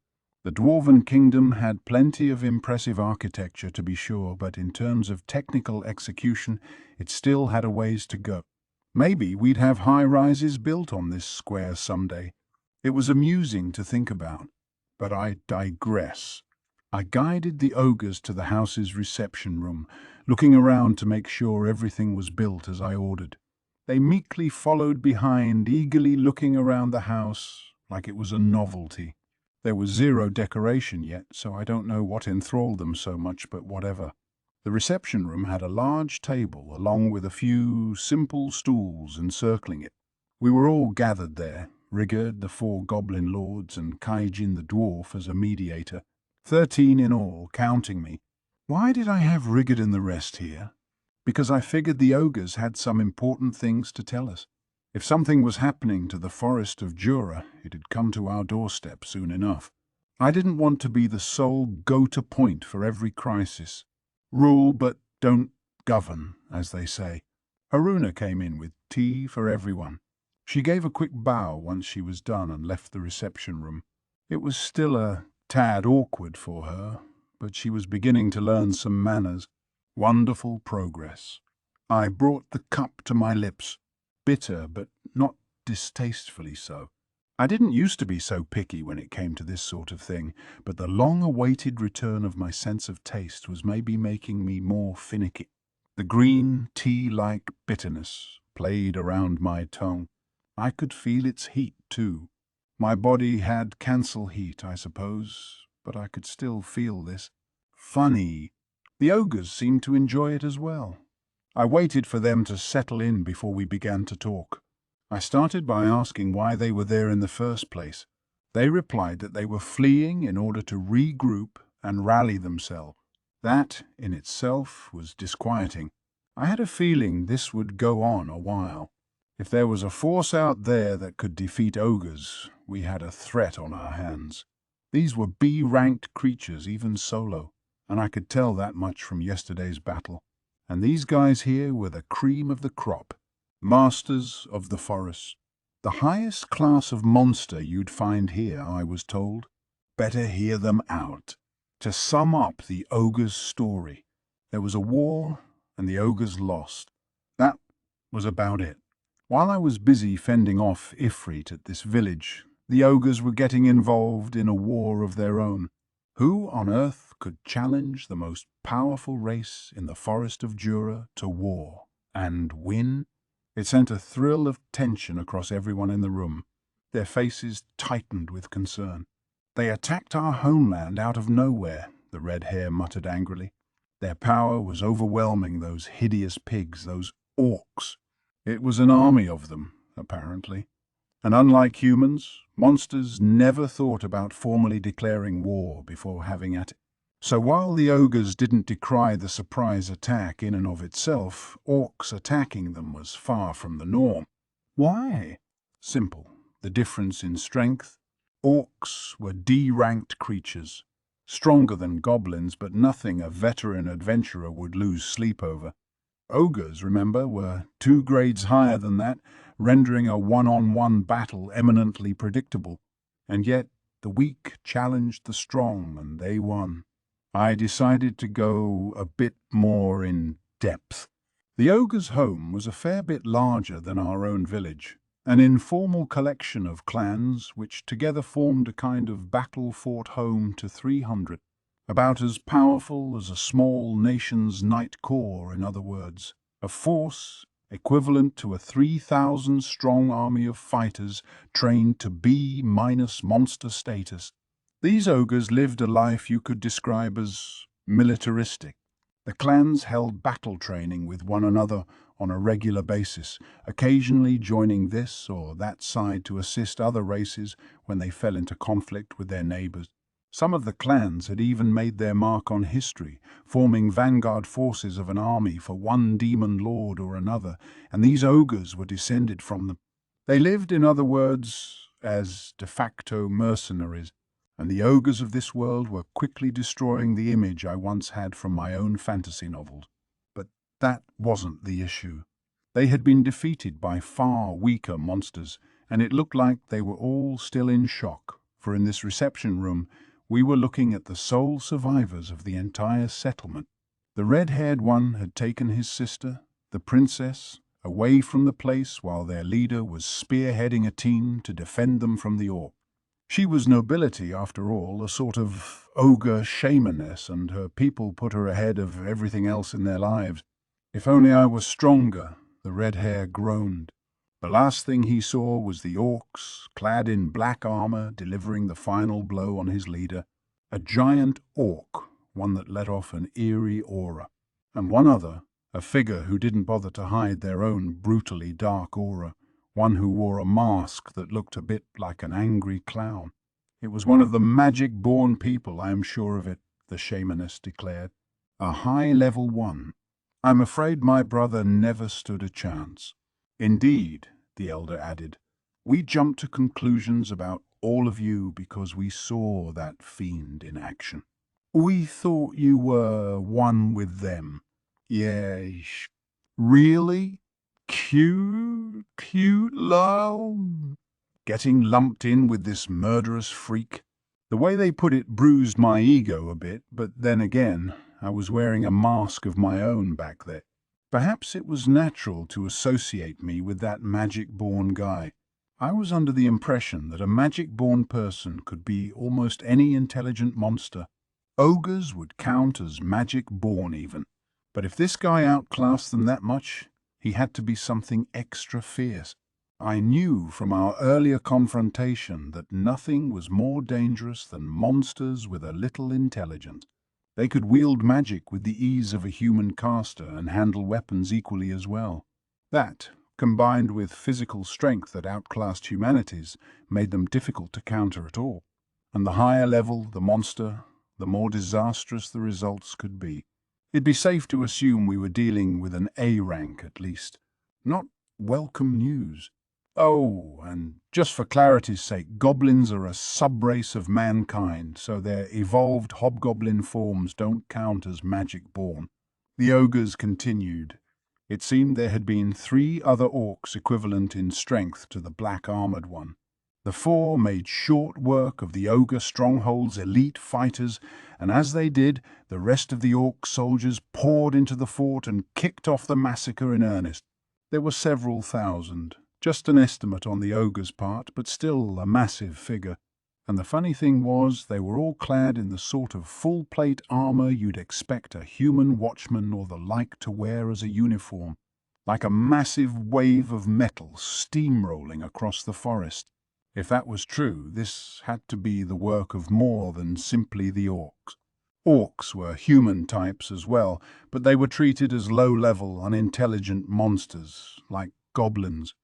The Dwarven Kingdom had plenty of impressive architecture, to be sure, but in terms of technical execution, it still had a ways to go. Maybe we'd have high-rises built on this square someday. It was amusing to think about. But I digress. I guided the ogres to the house's reception room, looking around to make sure everything was built as I ordered. They meekly followed behind, eagerly looking around the house like it was a novelty. There was zero decoration yet, so I don't know what enthralled them so much, but whatever. The reception room had a large table, along with a few simple stools encircling it. We were all gathered there, Rigurd, the 4 goblin lords, and Kaijin the dwarf as a mediator. 13 in all, counting me. Why did I have Rigurd and the rest here? Because I figured the ogres had some important things to tell us. If something was happening to the forest of Jura, it had come to our doorstep soon enough. I didn't want to be the sole go-to point for every crisis. Rule but don't govern, as they say. Haruna came in with tea for everyone. She gave a quick bow once she was done and left the reception room. It was still a tad awkward for her, but she was beginning to learn some manners. Wonderful progress. I brought the cup to my lips. Bitter, but not distastefully so. I didn't used to be so picky when it came to this sort of thing, but the long-awaited return of my sense of taste was maybe making me more finicky. The green, tea-like bitterness played around my tongue. I could feel its heat, too. My body had cancel heat, I suppose, but I could still feel this. Funny. The ogres seemed to enjoy it as well. I waited for them to settle in before we began to talk. I started by asking why they were there in the first place. They replied that they were fleeing in order to regroup and rally themselves. That, in itself, was disquieting. I had a feeling this would go on a while. If there was a force out there that could defeat ogres, we had a threat on our hands. These were B-ranked creatures, even solo, and I could tell that much from yesterday's battle. And these guys here were the cream of the crop, masters of the forest. The highest class of monster you'd find here, I was told. Better hear them out. To sum up the ogre's story, there was a war, and the ogres lost. That was about it. While I was busy fending off Ifrit at this village, the ogres were getting involved in a war of their own. Who on earth could challenge the most powerful race in the forest of Jura to war and win? It sent a thrill of tension across everyone in the room. Their faces tightened with concern. They attacked our homeland out of nowhere, the red hair muttered angrily. Their power was overwhelming those hideous pigs, those orcs. It was an army of them, apparently. And unlike humans, monsters never thought about formally declaring war before having at it. So while the ogres didn't decry the surprise attack in and of itself, orcs attacking them was far from the norm. Why? Simple. The difference in strength. Orcs were D-ranked creatures, stronger than goblins, but nothing a veteran adventurer would lose sleep over. Ogres, remember, were 2 grades higher than that, rendering a one-on-one battle eminently predictable. And yet the weak challenged the strong, and they won. I decided to go a bit more in depth. The ogre's home was a fair bit larger than our own village, an informal collection of clans which together formed a kind of battle-fought home to 300. About as powerful as a small nation's Knight Corps, in other words, a force equivalent to a 3,000-strong army of fighters trained to B- monster status. These ogres lived a life you could describe as militaristic. The clans held battle training with one another on a regular basis, occasionally joining this or that side to assist other races when they fell into conflict with their neighbors. Some of the clans had even made their mark on history, forming vanguard forces of an army for one demon lord or another, and these ogres were descended from them. They lived, in other words, as de facto mercenaries, and the ogres of this world were quickly destroying the image I once had from my own fantasy novels. But that wasn't the issue. They had been defeated by far weaker monsters, and it looked like they were all still in shock, for in this reception room we were looking at the sole survivors of the entire settlement. The red-haired one had taken his sister, the princess, away from the place while their leader was spearheading a team to defend them from the orc. She was nobility, after all, a sort of ogre shamaness, and her people put her ahead of everything else in their lives. If only I were stronger, the red hair groaned. The last thing he saw was the orcs, clad in black armor, delivering the final blow on his leader. A giant orc, one that let off an eerie aura, and one other, a figure who didn't bother to hide their own brutally dark aura, one who wore a mask that looked a bit like an angry clown. It was one of the magic-born people, I am sure of it, the shamaness declared. A high-level one. I'm afraid my brother never stood a chance. Indeed, the elder added, we jumped to conclusions about all of you because we saw that fiend in action. We thought you were one with them. Yes. Really? Cute love. Getting lumped in with this murderous freak. The way they put it bruised my ego a bit, but then again, I was wearing a mask of my own back there. Perhaps it was natural to associate me with that magic-born guy. I was under the impression that a magic-born person could be almost any intelligent monster. Ogres would count as magic-born even. But if this guy outclassed them that much, he had to be something extra fierce. I knew from our earlier confrontation that nothing was more dangerous than monsters with a little intelligence. They could wield magic with the ease of a human caster and handle weapons equally as well. That, combined with physical strength that outclassed humanity's, made them difficult to counter at all. And the higher level the monster, the more disastrous the results could be. It'd be safe to assume we were dealing with an A rank at least. Not welcome news. Oh, and just for clarity's sake, goblins are a sub-race of mankind, so their evolved hobgoblin forms don't count as magic-born. The ogres continued. It seemed there had been 3 other orcs equivalent in strength to the black-armored one. The 4 made short work of the ogre stronghold's elite fighters, and as they did, the rest of the orc soldiers poured into the fort and kicked off the massacre in earnest. There were several thousand, just an estimate on the ogre's part, but still a massive figure. And the funny thing was, they were all clad in the sort of full-plate armor you'd expect a human watchman or the like to wear as a uniform, like a massive wave of metal steamrolling across the forest. If that was true, this had to be the work of more than simply the orcs. Orcs were human types as well, but they were treated as low-level, unintelligent monsters, like goblins.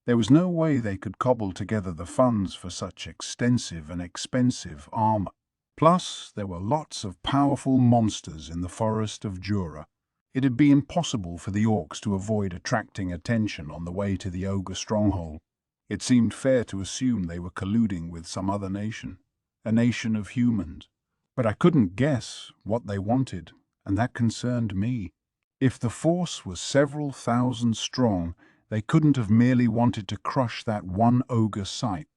There was no way they could cobble together the funds for such extensive and expensive armor. Plus, there were lots of powerful monsters in the forest of Jura. It'd be impossible for the orcs to avoid attracting attention on the way to the ogre stronghold. It seemed fair to assume they were colluding with some other nation, a nation of humans. But I couldn't guess what they wanted, and that concerned me. If the force was several thousand strong, they couldn't have merely wanted to crush that one ogre site.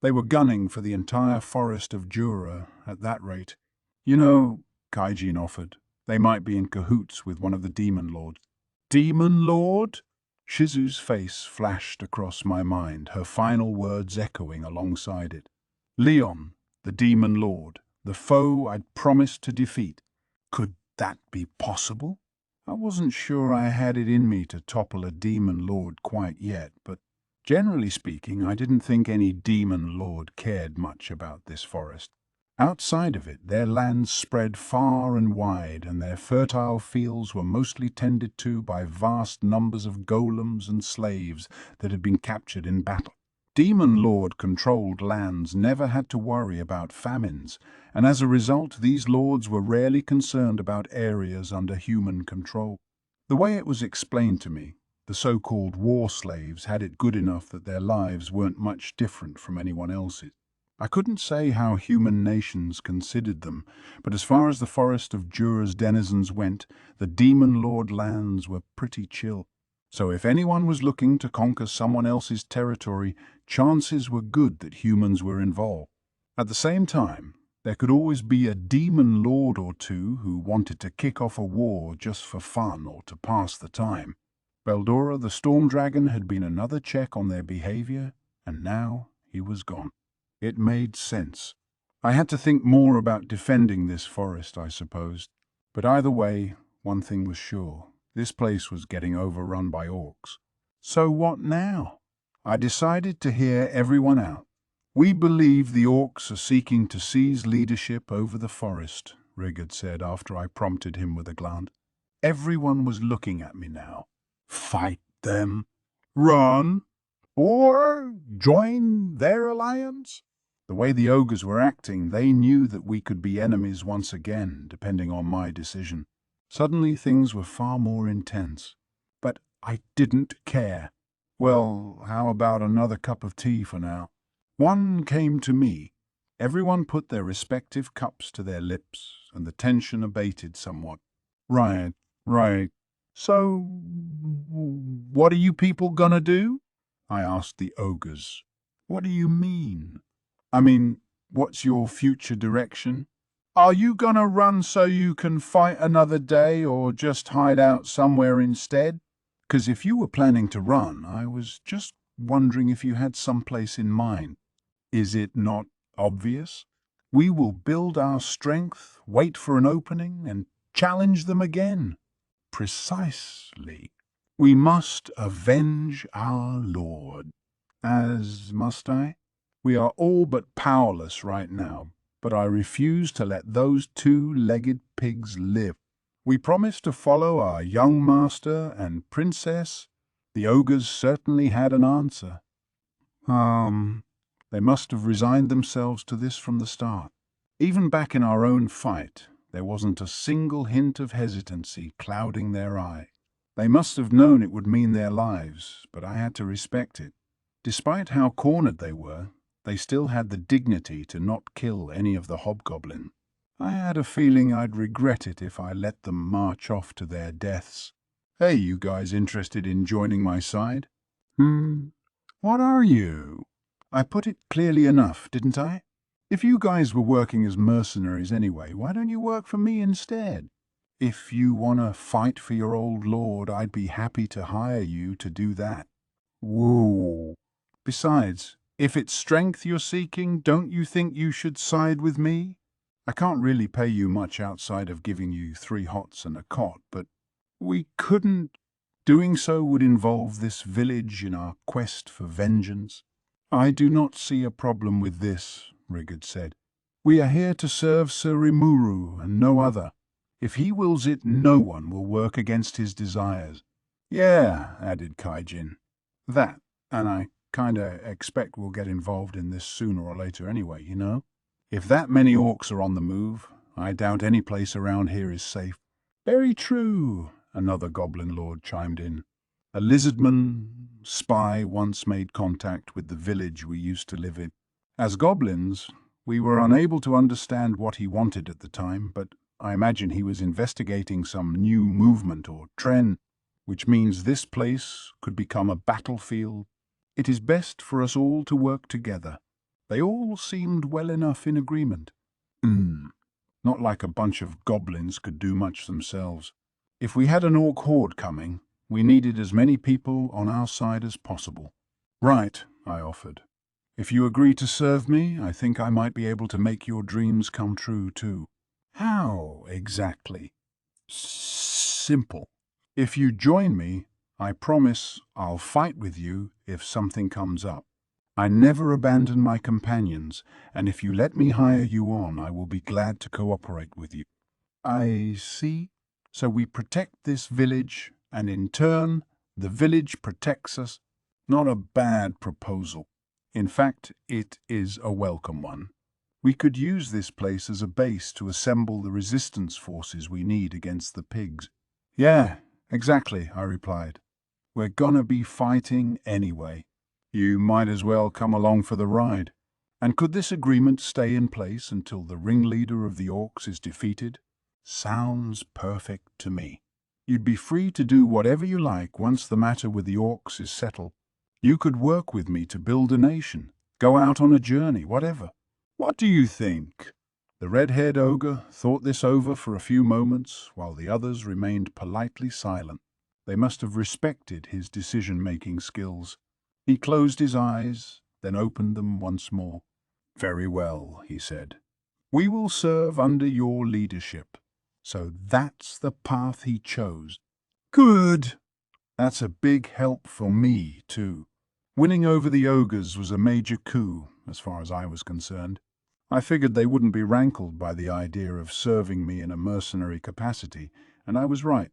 They were gunning for the entire forest of Jura at that rate. You know, Kaijin offered, they might be in cahoots with one of the demon lords. Demon lord? Shizu's face flashed across my mind, her final words echoing alongside it. Leon, the demon lord, the foe I'd promised to defeat. Could that be possible? I wasn't sure I had it in me to topple a demon lord quite yet, but generally speaking, I didn't think any demon lord cared much about this forest. Outside of it, their lands spread far and wide, and their fertile fields were mostly tended to by vast numbers of golems and slaves that had been captured in battle. Demon Lord-controlled lands never had to worry about famines, and as a result, these lords were rarely concerned about areas under human control. The way it was explained to me, the so-called war slaves had it good enough that their lives weren't much different from anyone else's. I couldn't say how human nations considered them, but as far as the forest of Jura's denizens went, the Demon Lord lands were pretty chill. So if anyone was looking to conquer someone else's territory, chances were good that humans were involved. At the same time, there could always be a demon lord or two who wanted to kick off a war just for fun or to pass the time. Beldora the Storm Dragon had been another check on their behavior, and now he was gone. It made sense. I had to think more about defending this forest, I supposed. But either way, one thing was sure. This place was getting overrun by orcs. So what now? I decided to hear everyone out. We believe the orcs are seeking to seize leadership over the forest, Rigard said after I prompted him with a glance. Everyone was looking at me now. Fight them? Run? Or join their alliance? The way the ogres were acting, they knew that we could be enemies once again, depending on my decision. Suddenly things were far more intense. But I didn't care. Well, how about another cup of tea for now? One came to me. Everyone put their respective cups to their lips, and the tension abated somewhat. Right. So, what are you people gonna do? I asked the ogres. What do you mean? I mean, what's your future direction? Are you gonna run so you can fight another day or just hide out somewhere instead? 'Cause if you were planning to run, I was just wondering if you had some place in mind. Is it not obvious? We will build our strength, wait for an opening, and challenge them again. Precisely. We must avenge our Lord. As must I? We are all but powerless right now, but I refuse to let those two-legged pigs live. We promised to follow our young master and princess. The ogres certainly had an answer. They must have resigned themselves to this from the start. Even back in our own fight, there wasn't a single hint of hesitancy clouding their eye. They must have known it would mean their lives, but I had to respect it. Despite how cornered they still had the dignity to not kill any of the hobgoblin. I had a feeling I'd regret it if I let them march off to their deaths. Hey, you guys interested in joining my side? What are you? I put it clearly enough, didn't I? If you guys were working as mercenaries anyway, why don't you work for me instead? If you want to fight for your old lord, I'd be happy to hire you to do that. Whoa. Besides, if it's strength you're seeking, don't you think you should side with me? I can't really pay you much outside of giving you 3 hots and a cot, but we couldn't. Doing so would involve this village in our quest for vengeance. I do not see a problem with this, Rigard said. We are here to serve Sir Rimuru and no other. If he wills it, no one will work against his desires. Yeah, added Kaijin. That, and I kinda expect we'll get involved in this sooner or later anyway, you know? If that many orcs are on the move, I doubt any place around here is safe. Very true, another goblin lord chimed in. A lizardman spy once made contact with the village we used to live in. As goblins, we were unable to understand what he wanted at the time, but I imagine he was investigating some new movement or trend, which means this place could become a battlefield. It is best for us all to work together. They all seemed well enough in agreement. Not like a bunch of goblins could do much themselves. If we had an orc horde coming, we needed as many people on our side as possible. Right, I offered. If you agree to serve me, I think I might be able to make your dreams come true too. How exactly? Simple. If you join me, I promise I'll fight with you if something comes up. I never abandon my companions, and if you let me hire you on, I will be glad to cooperate with you. I see. So we protect this village, and in turn, the village protects us. Not a bad proposal. In fact, it is a welcome one. We could use this place as a base to assemble the resistance forces we need against the pigs. Yeah, exactly, I replied. We're gonna be fighting anyway. You might as well come along for the ride. And could this agreement stay in place until the ringleader of the orcs is defeated? Sounds perfect to me. You'd be free to do whatever you like once the matter with the orcs is settled. You could work with me to build a nation, go out on a journey, whatever. What do you think? The red-haired ogre thought this over for a few moments, while the others remained politely silent. They must have respected his decision-making skills. He closed his eyes, then opened them once more. Very well, he said. We will serve under your leadership. So that's the path he chose. Good. That's a big help for me, too. Winning over the ogres was a major coup, as far as I was concerned. I figured they wouldn't be rankled by the idea of serving me in a mercenary capacity, and I was right.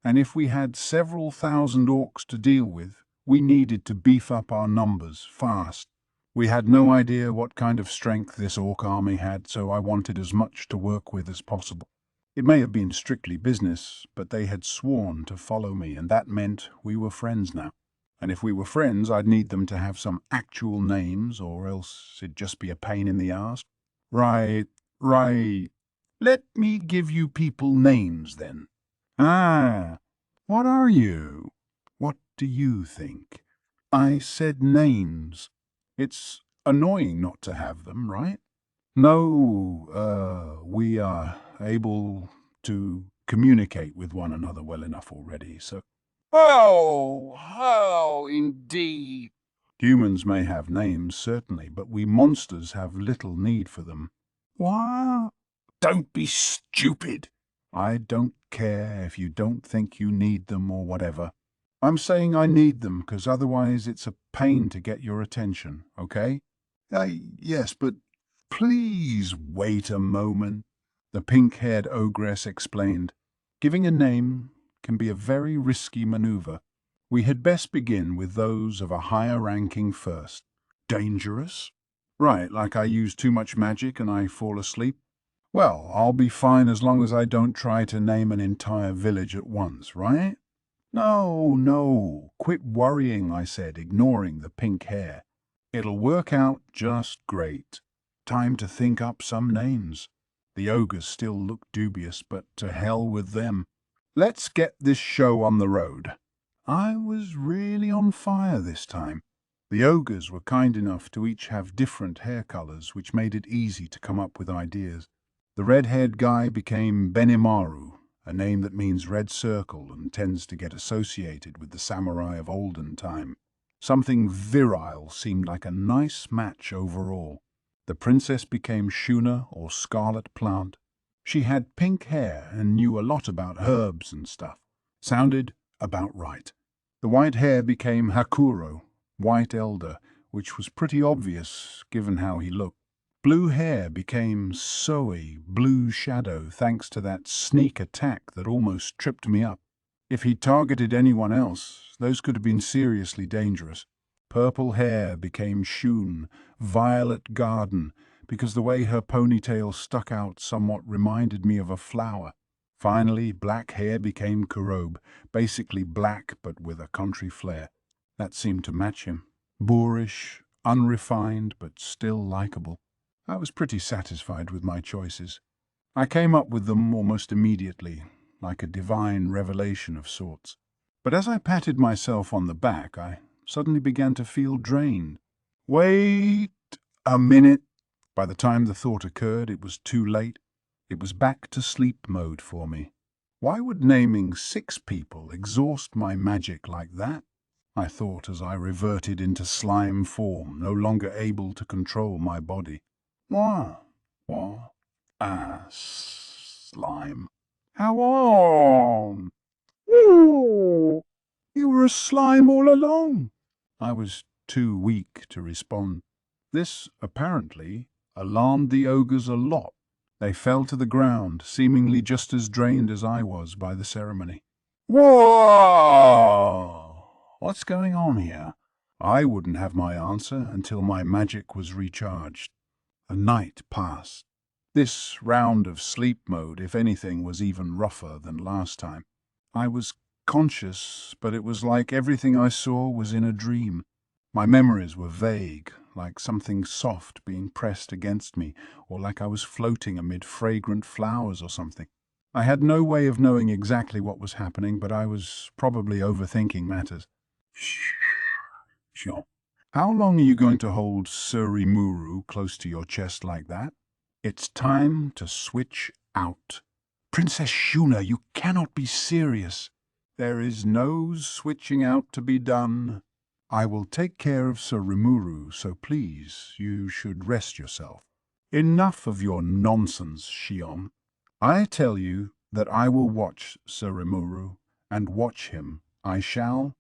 And if we had several thousand orcs to deal with, we needed to beef up our numbers fast. We had no idea what kind of strength this orc army had, so I wanted as much to work with as possible. It may have been strictly business, but they had sworn to follow me, and that meant we were friends now. And if we were friends, I'd need them to have some actual names, or else it'd just be a pain in the arse. Right. Let me give you people names, then. Ah, what are you? What do you think? I said names. It's annoying not to have them, right? No, we are able to communicate with one another well enough already, so... Oh, indeed. Humans may have names, certainly, but we monsters have little need for them. What? Don't be stupid. I don't care if you don't think you need them or whatever. I'm saying I need them because otherwise it's a pain to get your attention, okay? Yes, but please wait a moment, the pink-haired ogress explained. Giving a name can be a very risky maneuver. We had best begin with those of a higher ranking first. Dangerous? Right, like I use too much magic and I fall asleep? Well, I'll be fine as long as I don't try to name an entire village at once, right? No, quit worrying, I said, ignoring the pink hair. It'll work out just great. Time to think up some names. The ogres still looked dubious, but to hell with them. Let's get this show on the road. I was really on fire this time. The ogres were kind enough to each have different hair colors, which made it easy to come up with ideas. The red-haired guy became Benimaru, a name that means red circle and tends to get associated with the samurai of olden time. Something virile seemed like a nice match overall. The princess became Shuna, or Scarlet Plant. She had pink hair and knew a lot about herbs and stuff. Sounded about right. The white hair became Hakuro, White Elder, which was pretty obvious given how he looked. Blue hair became Soi, Blue Shadow, thanks to that sneak attack that almost tripped me up. If he targeted anyone else, those could have been seriously dangerous. Purple hair became Shun, Violet Garden, because the way her ponytail stuck out somewhat reminded me of a flower. Finally, black hair became Kurobe, basically black but with a country flair. That seemed to match him. Boorish, unrefined, but still likable. I was pretty satisfied with my choices. I came up with them almost immediately, like a divine revelation of sorts. But as I patted myself on the back, I suddenly began to feel drained. Wait a minute. By the time the thought occurred, it was too late. It was back to sleep mode for me. Why would naming 6 people exhaust my magic like that? I thought as I reverted into slime form, no longer able to control my body. What? Slime. How on? Ooh, you were a slime all along. I was too weak to respond. This, apparently, alarmed the ogres a lot. They fell to the ground, seemingly just as drained as I was by the ceremony. Whoa! What's going on here? I wouldn't have my answer until my magic was recharged. A night passed. This round of sleep mode, if anything, was even rougher than last time. I was conscious, but it was like everything I saw was in a dream. My memories were vague, like something soft being pressed against me, or like I was floating amid fragrant flowers or something. I had no way of knowing exactly what was happening, but I was probably overthinking matters. Sure. How long are you going to hold Surimuru close to your chest like that? It's time to switch out. Princess Shuna, you cannot be serious. There is no switching out to be done. I will take care of Surimuru, so please, you should rest yourself. Enough of your nonsense, Shion. I tell you that I will watch Surimuru, and watch him I shall.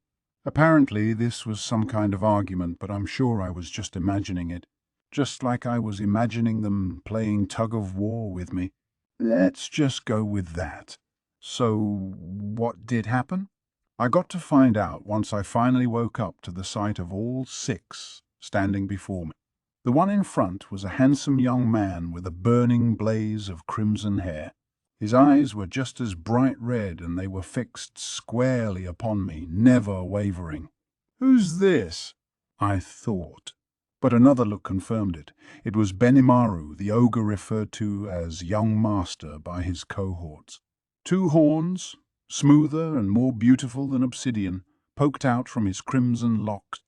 Apparently this was some kind of argument, but I'm sure I was just imagining it. Just like I was imagining them playing tug-of-war with me. Let's just go with that. So, what did happen? I got to find out once I finally woke up to the sight of all 6 standing before me. The one in front was a handsome young man with a burning blaze of crimson hair. His eyes were just as bright red, and they were fixed squarely upon me, never wavering. "Who's this?" I thought. But another look confirmed it. It was Benimaru, the ogre referred to as Young Master by his cohorts. 2 horns, smoother and more beautiful than obsidian, poked out from his crimson locks.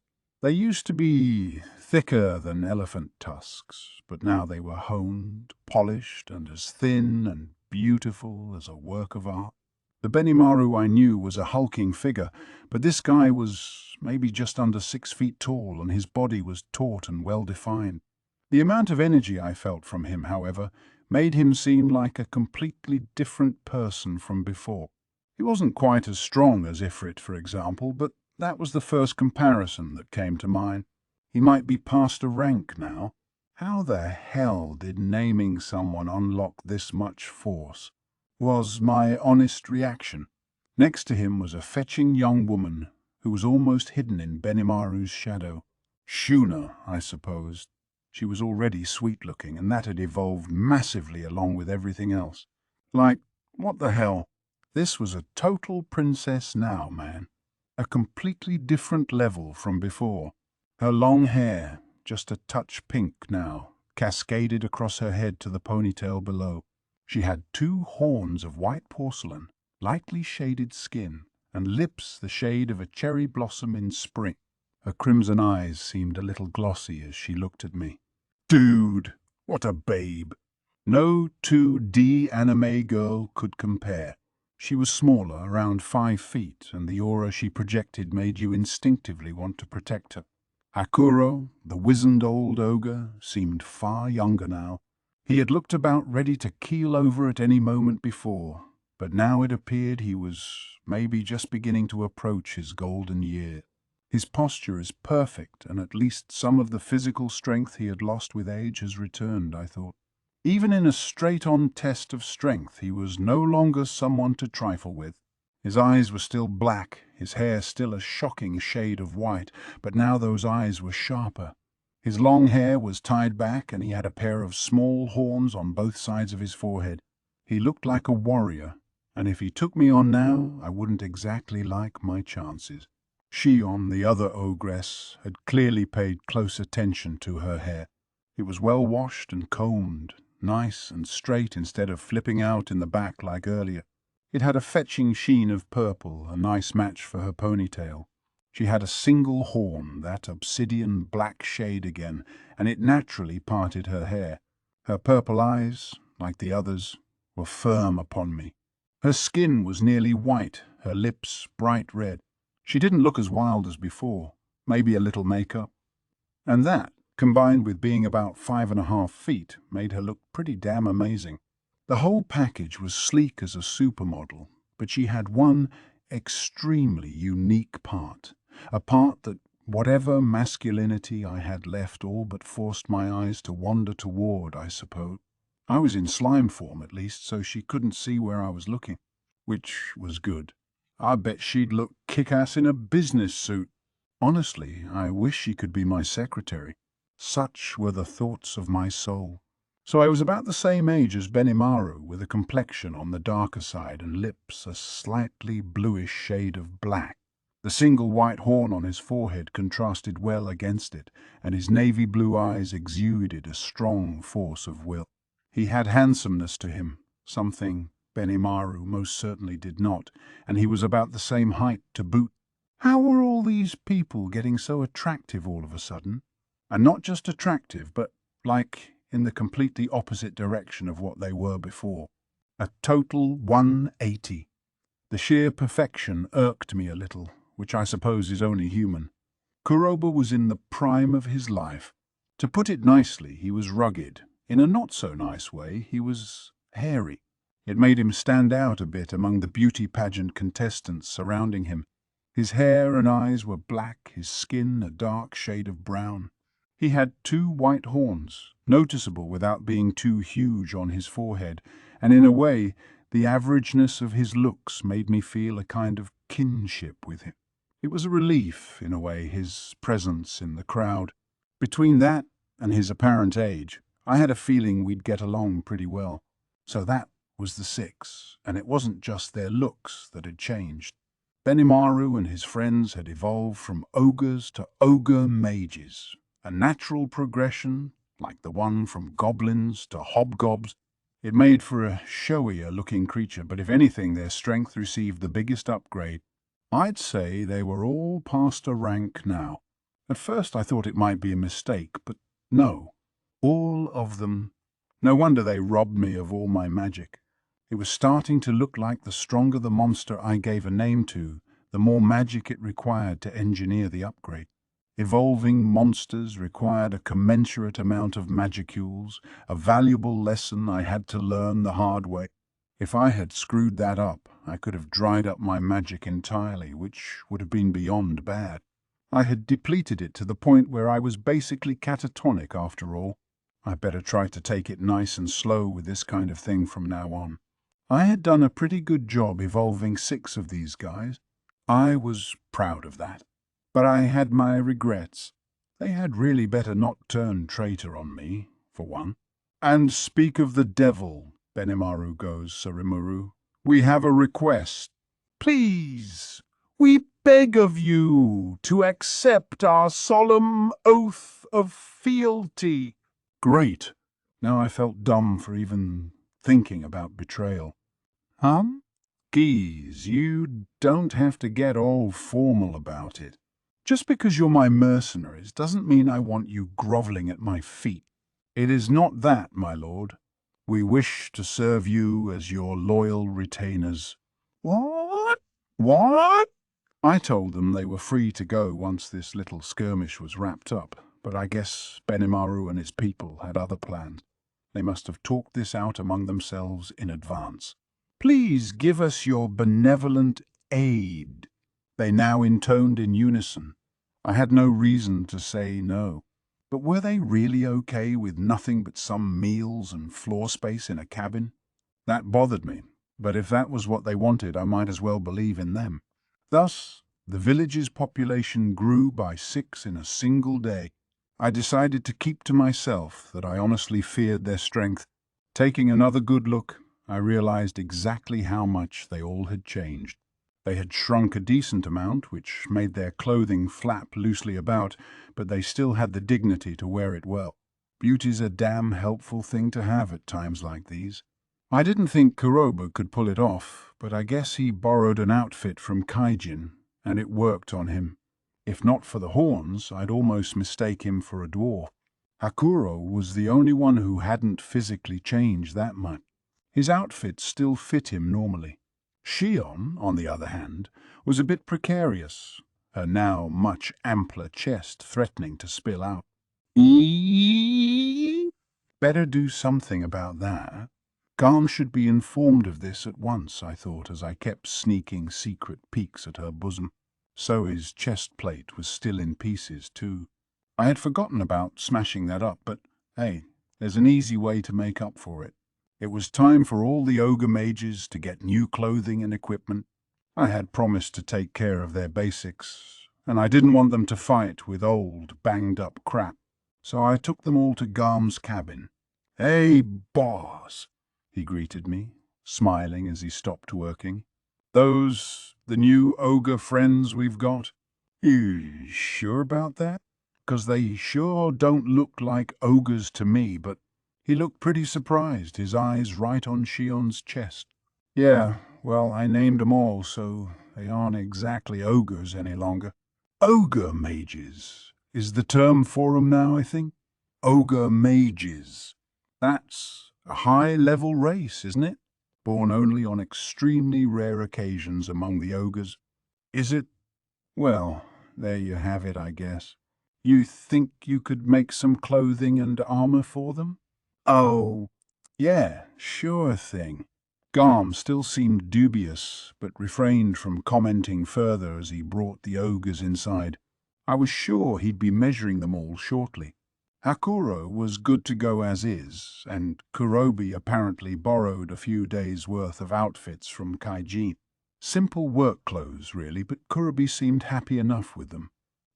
They used to be thicker than elephant tusks, but now they were honed, polished, and as thin and beautiful as a work of art. The Benimaru I knew was a hulking figure, but this guy was maybe just under 6 feet tall, and his body was taut and well-defined. The amount of energy I felt from him, however, made him seem like a completely different person from before. He wasn't quite as strong as Ifrit, for example, but that was the first comparison that came to mind. He might be past a rank now. How the hell did naming someone unlock this much force? Was my honest reaction. Next to him was a fetching young woman who was almost hidden in Benimaru's shadow. Shuna, I supposed. She was already sweet-looking, and that had evolved massively along with everything else. Like, what the hell? This was a total princess now, man. A completely different level from before. Her long hair, just a touch pink now, cascaded across her head to the ponytail below. She had 2 horns of white porcelain, lightly shaded skin, and lips the shade of a cherry blossom in spring. Her crimson eyes seemed a little glossy as she looked at me. Dude, what a babe! No 2D anime girl could compare. She was smaller, around 5 feet, and the aura she projected made you instinctively want to protect her. Hakuro, the wizened old ogre, seemed far younger now. He had looked about ready to keel over at any moment before, but now it appeared he was maybe just beginning to approach his golden year. His posture is perfect, and at least some of the physical strength he had lost with age has returned, I thought. Even in a straight-on test of strength, he was no longer someone to trifle with. His eyes were still black, his hair still a shocking shade of white, but now those eyes were sharper. His long hair was tied back, and he had a pair of small horns on both sides of his forehead. He looked like a warrior, and if he took me on now, I wouldn't exactly like my chances. Shion, the other ogress, had clearly paid close attention to her hair. It was well washed and combed, nice and straight instead of flipping out in the back like earlier. It had a fetching sheen of purple, a nice match for her ponytail. She had a single horn, that obsidian black shade again, and it naturally parted her hair. Her purple eyes, like the others, were firm upon me. Her skin was nearly white, her lips bright red. She didn't look as wild as before, maybe a little makeup. And that, combined with being about 5.5 feet, made her look pretty damn amazing. The whole package was sleek as a supermodel, but she had one extremely unique part, a part that whatever masculinity I had left all but forced my eyes to wander toward, I suppose. I was in slime form at least, so she couldn't see where I was looking, which was good. I bet she'd look kick-ass in a business suit. Honestly, I wish she could be my secretary. Such were the thoughts of my soul. So I was about the same age as Benimaru, with a complexion on the darker side and lips a slightly bluish shade of black. The single white horn on his forehead contrasted well against it, and his navy blue eyes exuded a strong force of will. He had handsomeness to him, something Benimaru most certainly did not, and he was about the same height to boot. How were all these people getting so attractive all of a sudden? And not just attractive, but like in the completely opposite direction of what they were before. A total 180. The sheer perfection irked me a little, which I suppose is only human. Kuroba was in the prime of his life. To put it nicely, he was rugged. In a not-so-nice way, he was hairy. It made him stand out a bit among the beauty pageant contestants surrounding him. His hair and eyes were black, his skin a dark shade of brown. He had 2 white horns, noticeable without being too huge on his forehead, and in a way, the averageness of his looks made me feel a kind of kinship with him. It was a relief, in a way, his presence in the crowd. Between that and his apparent age, I had a feeling we'd get along pretty well. So that was the 6, and it wasn't just their looks that had changed. Benimaru and his friends had evolved from ogres to ogre mages, a natural progression, like the one from goblins to hobgobs. It made for a showier-looking creature, but if anything, their strength received the biggest upgrade. I'd say they were all past a rank now. At first I thought it might be a mistake, but no. All of them. No wonder they robbed me of all my magic. It was starting to look like the stronger the monster I gave a name to, the more magic it required to engineer the upgrade. Evolving monsters required a commensurate amount of magicules, a valuable lesson I had to learn the hard way. If I had screwed that up, I could have dried up my magic entirely, which would have been beyond bad. I had depleted it to the point where I was basically catatonic after all. I better try to take it nice and slow with this kind of thing from now on. I had done a pretty good job evolving 6 of these guys. I was proud of that. But I had my regrets. They had really better not turn traitor on me, for one. And speak of the devil, Benimaru goes, Sarimuru. We have a request. Please, we beg of you to accept our solemn oath of fealty. Great. Now I felt dumb for even thinking about betrayal. Geez, you don't have to get all formal about it. Just because you're my mercenaries doesn't mean I want you grovelling at my feet. It is not that, my lord. We wish to serve you as your loyal retainers. What? What? I told them they were free to go once this little skirmish was wrapped up, but I guess Benimaru and his people had other plans. They must have talked this out among themselves in advance. Please give us your benevolent aid, they now intoned in unison. I had no reason to say no. But were they really okay with nothing but some meals and floor space in a cabin? That bothered me, but if that was what they wanted, I might as well believe in them. Thus, the village's population grew by 6 in a single day. I decided to keep to myself that I honestly feared their strength. Taking another good look, I realized exactly how much they all had changed. They had shrunk a decent amount, which made their clothing flap loosely about, but they still had the dignity to wear it well. Beauty's a damn helpful thing to have at times like these. I didn't think Kuroba could pull it off, but I guess he borrowed an outfit from Kaijin, and it worked on him. If not for the horns, I'd almost mistake him for a dwarf. Hakuro was the only one who hadn't physically changed that much. His outfit still fit him normally. Shion, on the other hand, was a bit precarious, her now much ampler chest threatening to spill out. Better do something about that. Garm should be informed of this at once, I thought, as I kept sneaking secret peeks at her bosom. So his chest plate was still in pieces, too. I had forgotten about smashing that up, but hey, there's an easy way to make up for it. It was time for all the ogre mages to get new clothing and equipment. I had promised to take care of their basics, and I didn't want them to fight with old, banged-up crap. So I took them all to Garm's cabin. "Hey, boss," he greeted me, smiling as he stopped working. "Those the new ogre friends we've got? You sure about that? 'Cause they sure don't look like ogres to me," but he looked pretty surprised, his eyes right on Shion's chest. "Yeah, well, I named 'em all, so they aren't exactly ogres any longer. Ogre mages is the term for 'em now, I think. Ogre mages. That's a high-level race, isn't it? Born only on extremely rare occasions among the ogres. Is it? Well, there you have it, I guess. You think you could make some clothing and armor for them?" "Oh, yeah, sure thing." Garm still seemed dubious, but refrained from commenting further as he brought the ogres inside. I was sure he'd be measuring them all shortly. Hakuro was good to go as is, and Kurobi apparently borrowed a few days' worth of outfits from Kaijin. Simple work clothes, really, but Kurobi seemed happy enough with them.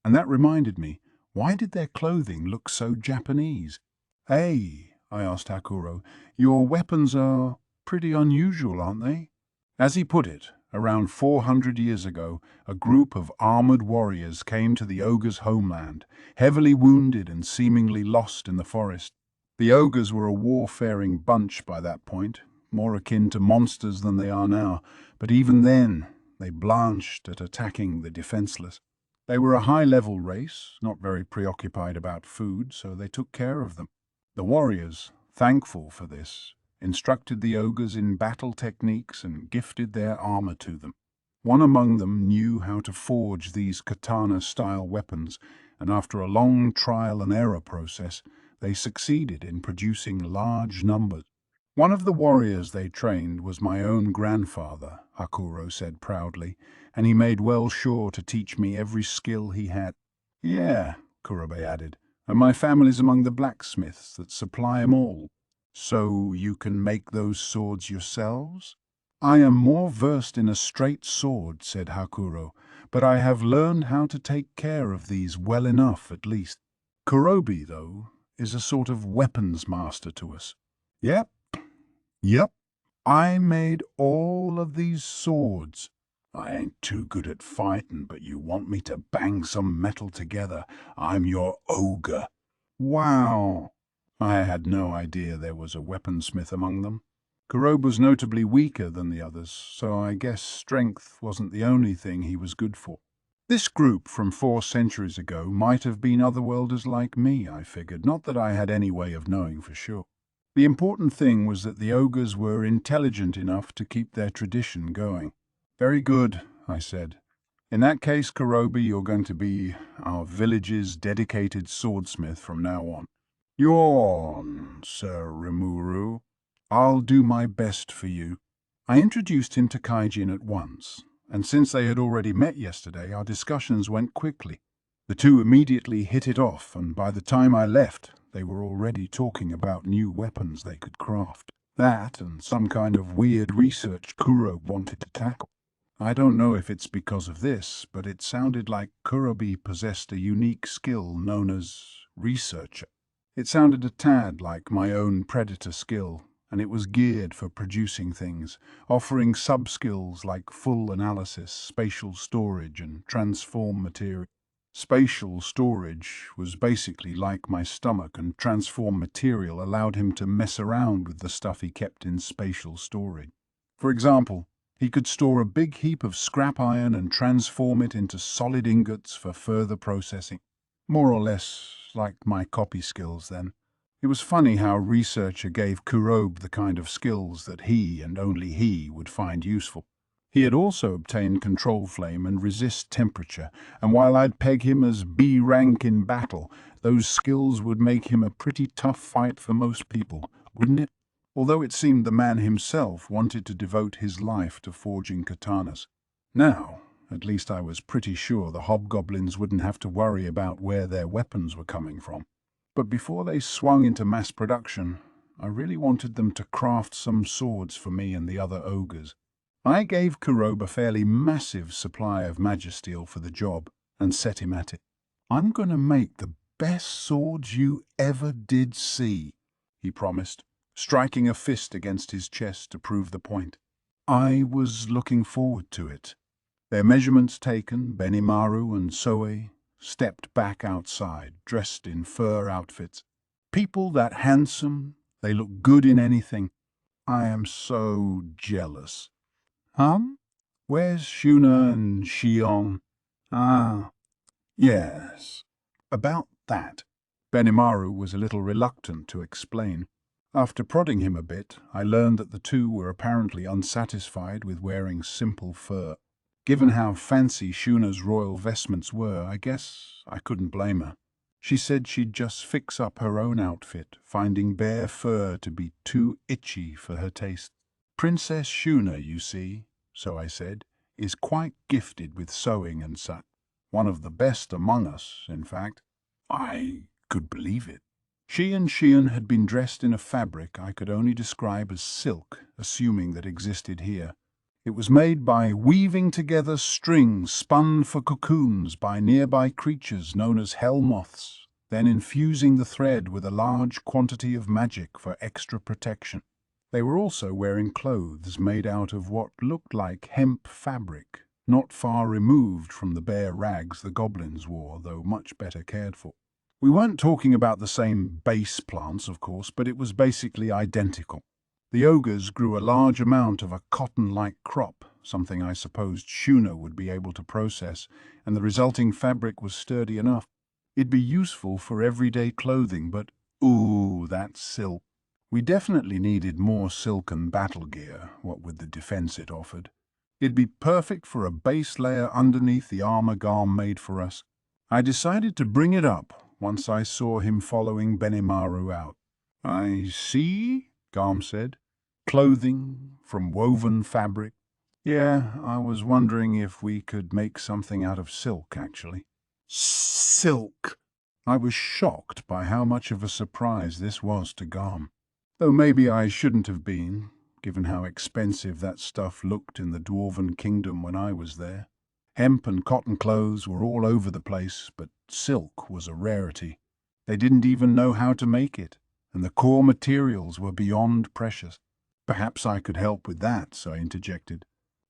And that reminded me, why did their clothing look so Japanese? "Hey," I asked Hakuro, "your weapons are pretty unusual, aren't they?" As he put it, around 400 years ago, a group of armored warriors came to the ogres' homeland, heavily wounded and seemingly lost in the forest. The ogres were a warfaring bunch by that point, more akin to monsters than they are now, but even then, they blanched at attacking the defenseless. They were a high-level race, not very preoccupied about food, so they took care of them. The warriors, thankful for this, instructed the ogres in battle techniques, and gifted their armor to them. One among them knew how to forge these katana-style weapons, and after a long trial-and-error process, they succeeded in producing large numbers. One of the warriors they trained was my own grandfather, Hakuro said proudly, and he made well sure to teach me every skill he had. Yeah, Kurobe added, and my family's among the blacksmiths that supply 'em all. So you can make those swords yourselves? I am more versed in a straight sword, said Hakuro, but I have learned how to take care of these well enough at least. Kurobe, though, is a sort of weapons master to us. Yep. I made all of these swords. I ain't too good at fighting, but you want me to bang some metal together. I'm your ogre. Wow. I had no idea there was a weaponsmith among them. Kurobe was notably weaker than the others, so I guess strength wasn't the only thing he was good for. This group from 4 centuries ago might have been otherworlders like me, I figured, not that I had any way of knowing for sure. The important thing was that the ogres were intelligent enough to keep their tradition going. Very good, I said. In that case, Kurobe, you're going to be our village's dedicated swordsmith from now on. Yawn, Sir Rimuru. I'll do my best for you. I introduced him to Kaijin at once, and since they had already met yesterday, our discussions went quickly. The two immediately hit it off, and by the time I left, they were already talking about new weapons they could craft. That and some kind of weird research Kurobe wanted to tackle. I don't know if it's because of this, but it sounded like Kurobe possessed a unique skill known as researcher. It sounded a tad like my own predator skill, and it was geared for producing things, offering sub-skills like full analysis, spatial storage, and transform material. Spatial storage was basically like my stomach, and transform material allowed him to mess around with the stuff he kept in spatial storage. For example, he could store a big heap of scrap iron and transform it into solid ingots for further processing. More or less like my copy skills then. It was funny how researcher gave Kurobe the kind of skills that he and only he would find useful. He had also obtained control flame and resist temperature, and while I'd peg him as B rank in battle, those skills would make him a pretty tough fight for most people, wouldn't it? Although it seemed the man himself wanted to devote his life to forging katanas. Now, at least I was pretty sure the hobgoblins wouldn't have to worry about where their weapons were coming from. But before they swung into mass production, I really wanted them to craft some swords for me and the other ogres. I gave Kurobe a fairly massive supply of magisteel for the job and set him at it. I'm going to make the best swords you ever did see, he promised, striking a fist against his chest to prove the point. I was looking forward to it. Their measurements taken, Benimaru and Soe stepped back outside, dressed in fur outfits. People that handsome, they look good in anything. I am so jealous. Where's Shuna and Shion? Ah, yes. About that. Benimaru was a little reluctant to explain. After prodding him a bit, I learned that the two were apparently unsatisfied with wearing simple fur. Given how fancy Shuna's royal vestments were, I guess I couldn't blame her. She said she'd just fix up her own outfit, finding bare fur to be too itchy for her taste. Princess Shuna, you see, so I said, is quite gifted with sewing and such. One of the best among us, in fact. I could believe it. She and Shion had been dressed in a fabric I could only describe as silk, assuming that existed here. It was made by weaving together strings spun for cocoons by nearby creatures known as hell moths, then infusing the thread with a large quantity of magic for extra protection. They were also wearing clothes made out of what looked like hemp fabric, not far removed from the bare rags the goblins wore, though much better cared for. We weren't talking about the same base plants, of course, but it was basically identical. The ogres grew a large amount of a cotton-like crop, something I supposed Shuna would be able to process, and the resulting fabric was sturdy enough. It'd be useful for everyday clothing, but ooh, that silk. We definitely needed more silken battle gear, what with the defense it offered. It'd be perfect for a base layer underneath the armor Garm made for us. I decided to bring it up once I saw him following Benimaru out. "I see," Garm said. "Clothing from woven fabric." "Yeah, I was wondering if we could make something out of silk, actually." "Silk?" I was shocked by how much of a surprise this was to Garm. Though maybe I shouldn't have been, given how expensive that stuff looked in the Dwarven Kingdom when I was there. Hemp and cotton clothes were all over the place, but silk was a rarity. They didn't even know how to make it, and the core materials were beyond precious. Perhaps I could help with that, so I interjected.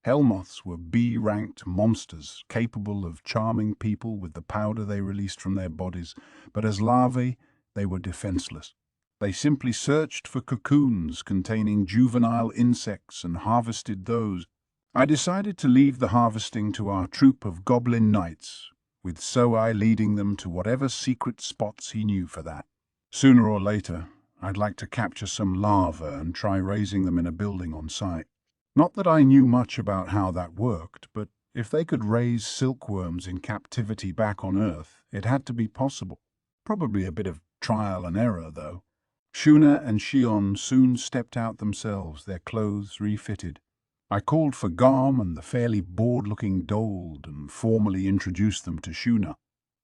Hellmoths were B-ranked monsters, capable of charming people with the powder they released from their bodies, but as larvae, they were defenseless. They simply searched for cocoons containing juvenile insects and harvested those. I decided to leave the harvesting to our troop of goblin knights, with Soai leading them to whatever secret spots he knew for that. Sooner or later, I'd like to capture some larvae and try raising them in a building on site. Not that I knew much about how that worked, but if they could raise silkworms in captivity back on Earth, it had to be possible. Probably a bit of trial and error, though. Shuna and Shion soon stepped out themselves, their clothes refitted. I called for Garm and the fairly bored-looking Dold and formally introduced them to Shuna.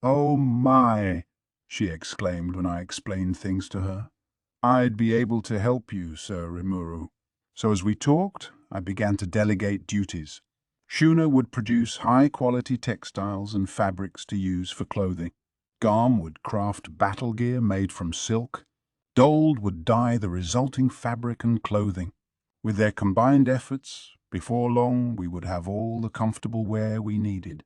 "Oh my," she exclaimed when I explained things to her. "I'd be able to help you, Sir Rimuru." So as we talked, I began to delegate duties. Shuna would produce high-quality textiles and fabrics to use for clothing. Garm would craft battle gear made from silk. Dold would dye the resulting fabric and clothing. With their combined efforts, before long we would have all the comfortable wear we needed.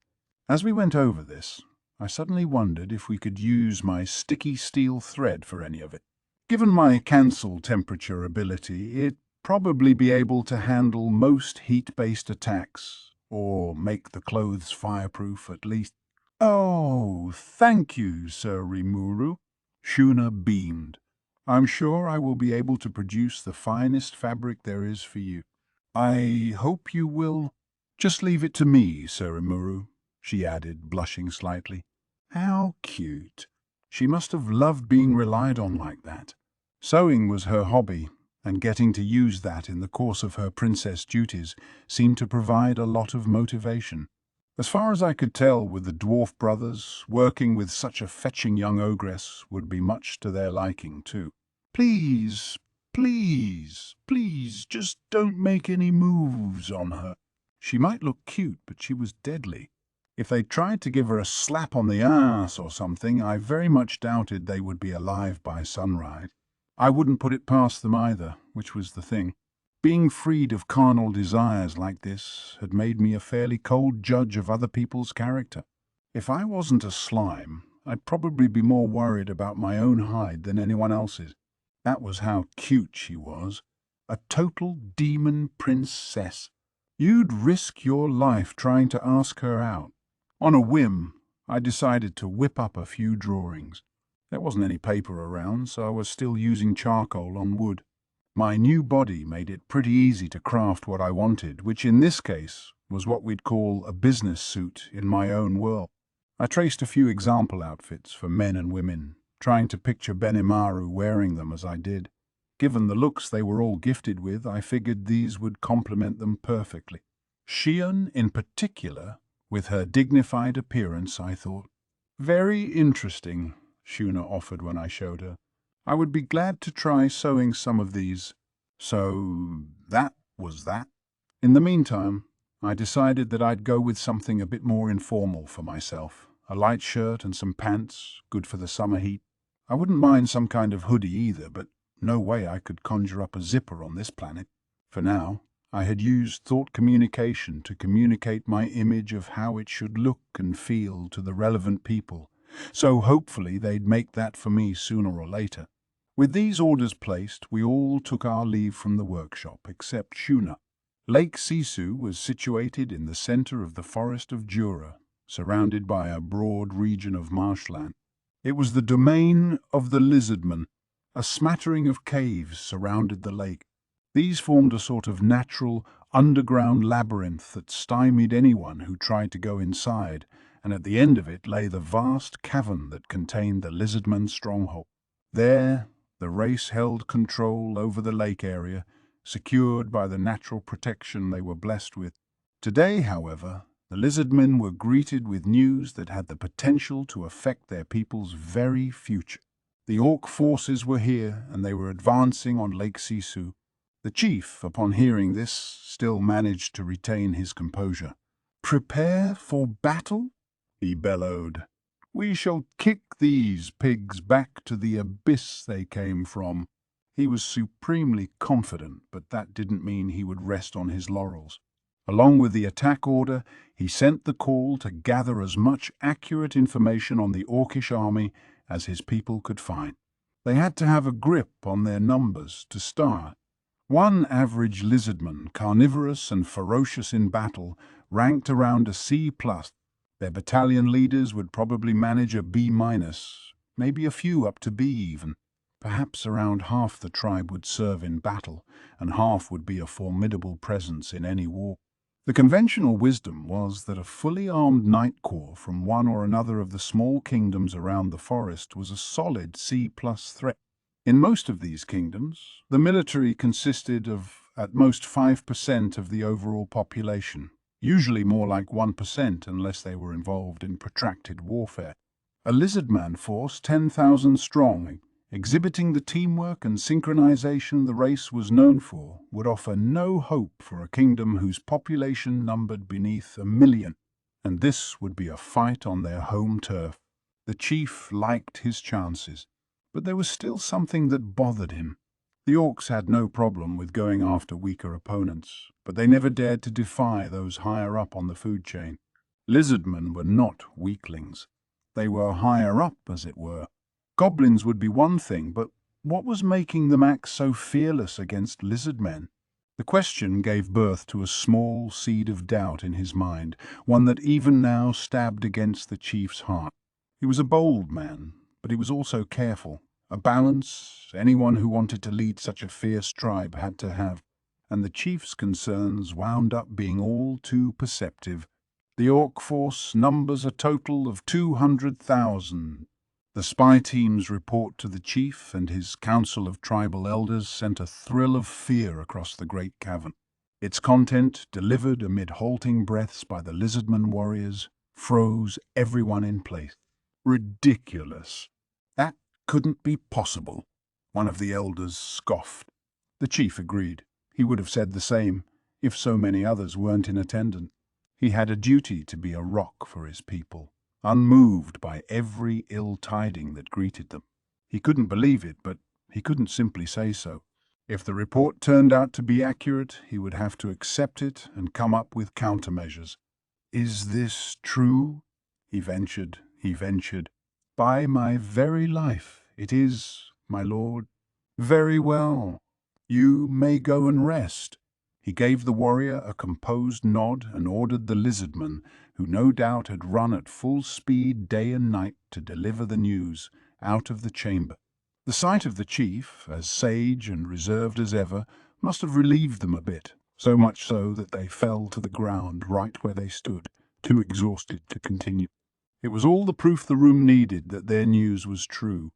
As we went over this, I suddenly wondered if we could use my sticky steel thread for any of it. Given my cancel temperature ability, it'd probably be able to handle most heat-based attacks, or make the clothes fireproof at least. "Oh, thank you, Sir Rimuru." Shuna beamed. "I'm sure I will be able to produce the finest fabric there is for you." "I hope you will." "Just leave it to me, Sir Rimuru," she added, blushing slightly. How cute. She must have loved being relied on like that. Sewing was her hobby, and getting to use that in the course of her princess duties seemed to provide a lot of motivation. As far as I could tell with the dwarf brothers, working with such a fetching young ogress would be much to their liking too. "Please, please, please, just don't make any moves on her. She might look cute, but she was deadly. If they tried to give her a slap on the ass or something, I very much doubted they would be alive by sunrise. I wouldn't put it past them either, which was the thing. Being freed of carnal desires like this had made me a fairly cold judge of other people's character. If I wasn't a slime, I'd probably be more worried about my own hide than anyone else's. That was how cute she was. A total demon princess. You'd risk your life trying to ask her out. On a whim, I decided to whip up a few drawings. There wasn't any paper around, so I was still using charcoal on wood. My new body made it pretty easy to craft what I wanted, which in this case was what we'd call a business suit in my own world. I traced a few example outfits for men and women, trying to picture Benimaru wearing them as I did. Given the looks they were all gifted with, I figured these would complement them perfectly. Shion, in particular, with her dignified appearance, I thought. "Very interesting," Shuna offered when I showed her. "I would be glad to try sewing some of these." So that was that. In the meantime, I decided that I'd go with something a bit more informal for myself. A light shirt and some pants, good for the summer heat. I wouldn't mind some kind of hoodie either, but no way I could conjure up a zipper on this planet. For now, I had used thought communication to communicate my image of how it should look and feel to the relevant people, so hopefully they'd make that for me sooner or later. With these orders placed, we all took our leave from the workshop, except Shuna. Lake Sisu was situated in the center of the forest of Jura, surrounded by a broad region of marshland. It was the domain of the lizardmen. A smattering of caves surrounded the lake. These formed a sort of natural, underground labyrinth that stymied anyone who tried to go inside, and at the end of it lay the vast cavern that contained the lizardmen's stronghold. There, the race held control over the lake area, secured by the natural protection they were blessed with. Today, however, the lizardmen were greeted with news that had the potential to affect their people's very future. The orc forces were here, and they were advancing on Lake Sisu. The chief, upon hearing this, still managed to retain his composure. "Prepare for battle?" he bellowed. "We shall kick these pigs back to the abyss they came from." He was supremely confident, but that didn't mean he would rest on his laurels. Along with the attack order, he sent the call to gather as much accurate information on the orcish army as his people could find. They had to have a grip on their numbers to start. One average lizardman, carnivorous and ferocious in battle, ranked around a C+. Their battalion leaders would probably manage a B-, maybe a few up to B even. Perhaps around half the tribe would serve in battle, and half would be a formidable presence in any war. The conventional wisdom was that a fully armed knight corps from one or another of the small kingdoms around the forest was a solid C+ threat. In most of these kingdoms, the military consisted of at most 5% of the overall population, usually more like 1% unless they were involved in protracted warfare. A lizardman force 10,000 strong, exhibiting the teamwork and synchronization the race was known for, would offer no hope for a kingdom whose population numbered beneath 1,000,000, and this would be a fight on their home turf. The chief liked his chances, but there was still something that bothered him. The orcs had no problem with going after weaker opponents, but they never dared to defy those higher up on the food chain. Lizardmen were not weaklings. They were higher up, as it were. Goblins would be one thing, but what was making them act so fearless against lizardmen? The question gave birth to a small seed of doubt in his mind, one that even now stabbed against the chief's heart. He was a bold man, but he was also careful. A balance anyone who wanted to lead such a fierce tribe had to have, and the chief's concerns wound up being all too perceptive. The orc force numbers a total of 200,000. The spy team's report to the chief and his council of tribal elders sent a thrill of fear across the great cavern. Its content, delivered amid halting breaths by the lizardman warriors, froze everyone in place. "Ridiculous. That couldn't be possible," one of the elders scoffed. The chief agreed. He would have said the same, if so many others weren't in attendance. He had a duty to be a rock for his people, unmoved by every ill tiding that greeted them. He couldn't believe it, but he couldn't simply say so. If the report turned out to be accurate, he would have to accept it and come up with countermeasures. "Is this true?" he ventured. "By my very life, it is, my lord." "Very well. You may go and rest." He gave the warrior a composed nod and ordered the lizardman, who no doubt had run at full speed day and night to deliver the news, out of the chamber. The sight of the chief, as sage and reserved as ever, must have relieved them a bit, so much so that they fell to the ground right where they stood, too exhausted to continue. It was all the proof the room needed that their news was true.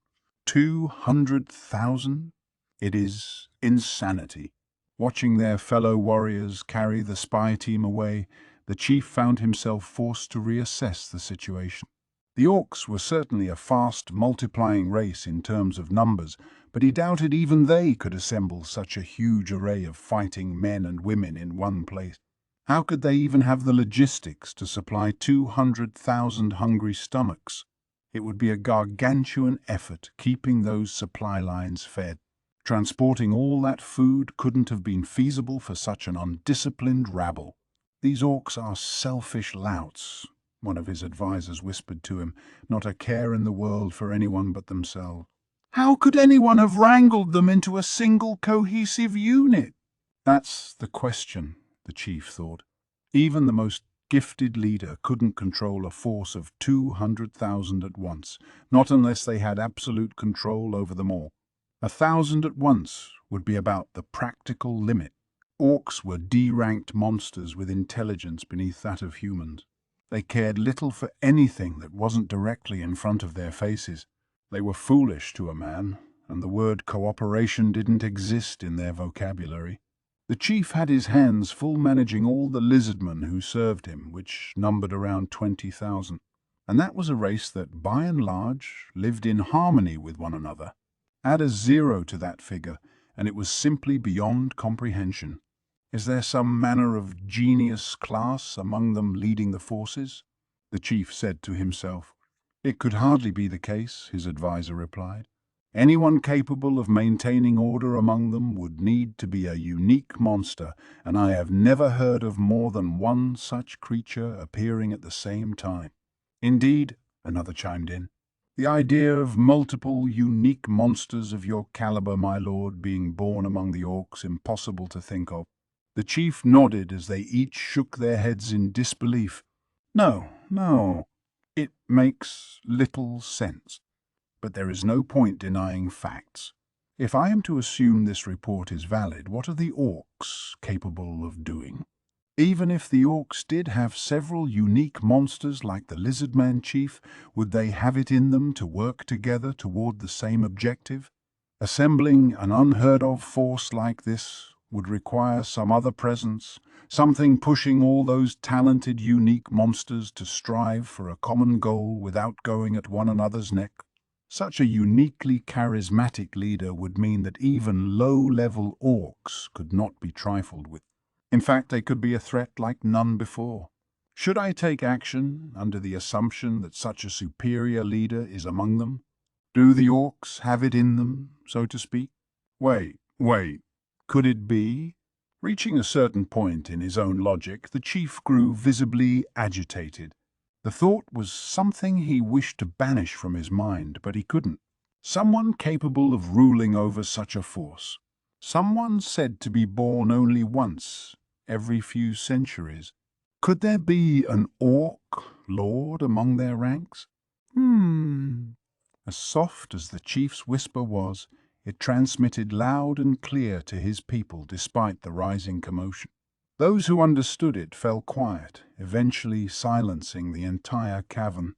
200,000? It is insanity. Watching their fellow warriors carry the spy team away, the chief found himself forced to reassess the situation. The orcs were certainly a fast, multiplying race in terms of numbers, but he doubted even they could assemble such a huge array of fighting men and women in one place. How could they even have the logistics to supply 200,000 hungry stomachs? It would be a gargantuan effort keeping those supply lines fed. Transporting all that food couldn't have been feasible for such an undisciplined rabble. "These orcs are selfish louts," one of his advisers whispered to him, "not a care in the world for anyone but themselves." "How could anyone have wrangled them into a single cohesive unit?" That's the question, the chief thought. Even the most gifted leader couldn't control a force of 200,000 at once, not unless they had absolute control over them all. 1,000 at once would be about the practical limit. Orcs were D-ranked monsters with intelligence beneath that of humans. They cared little for anything that wasn't directly in front of their faces. They were foolish to a man, and the word cooperation didn't exist in their vocabulary. The chief had his hands full managing all the lizardmen who served him, which numbered around 20,000. And that was a race that, by and large, lived in harmony with one another. Add a 0 to that figure, and it was simply beyond comprehension. Is there some manner of genius class among them leading the forces? The chief said to himself. It could hardly be the case, his advisor replied. Anyone capable of maintaining order among them would need to be a unique monster, and I have never heard of more than one such creature appearing at the same time. Indeed, another chimed in. The idea of multiple unique monsters of your caliber, my lord, being born among the orcs, impossible to think of. The chief nodded as they each shook their heads in disbelief. No, it makes little sense. But there is no point denying facts. If I am to assume this report is valid, what are the orcs capable of doing? Even if the orcs did have several unique monsters like the Lizardman Chief, would they have it in them to work together toward the same objective? Assembling an unheard-of force like this would require some other presence, something pushing all those talented, unique monsters to strive for a common goal without going at one another's neck. Such a uniquely charismatic leader would mean that even low-level orcs could not be trifled with. In fact, they could be a threat like none before. Should I take action under the assumption that such a superior leader is among them? Do the orcs have it in them, so to speak? Wait, could it be? Reaching a certain point in his own logic, the chief grew visibly agitated. The thought was something he wished to banish from his mind, but he couldn't. Someone capable of ruling over such a force. Someone said to be born only once, every few centuries. Could there be an orc lord among their ranks? As soft as the chief's whisper was, it transmitted loud and clear to his people despite the rising commotion. Those who understood it fell quiet, eventually silencing the entire cavern.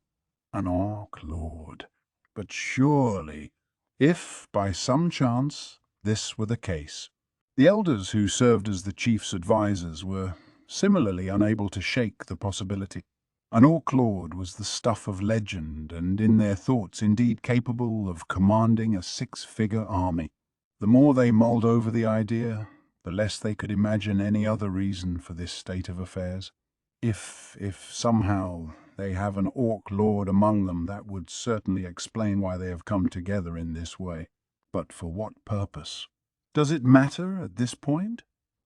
An orc lord. But surely, if by some chance this were the case. The elders who served as the chief's advisors were similarly unable to shake the possibility. An orc lord was the stuff of legend, and in their thoughts indeed capable of commanding a 6-figure army. The more they mulled over the idea, the less they could imagine any other reason for this state of affairs. If somehow they have an orc lord among them, that would certainly explain why they have come together in this way. But for what purpose? Does it matter at this point?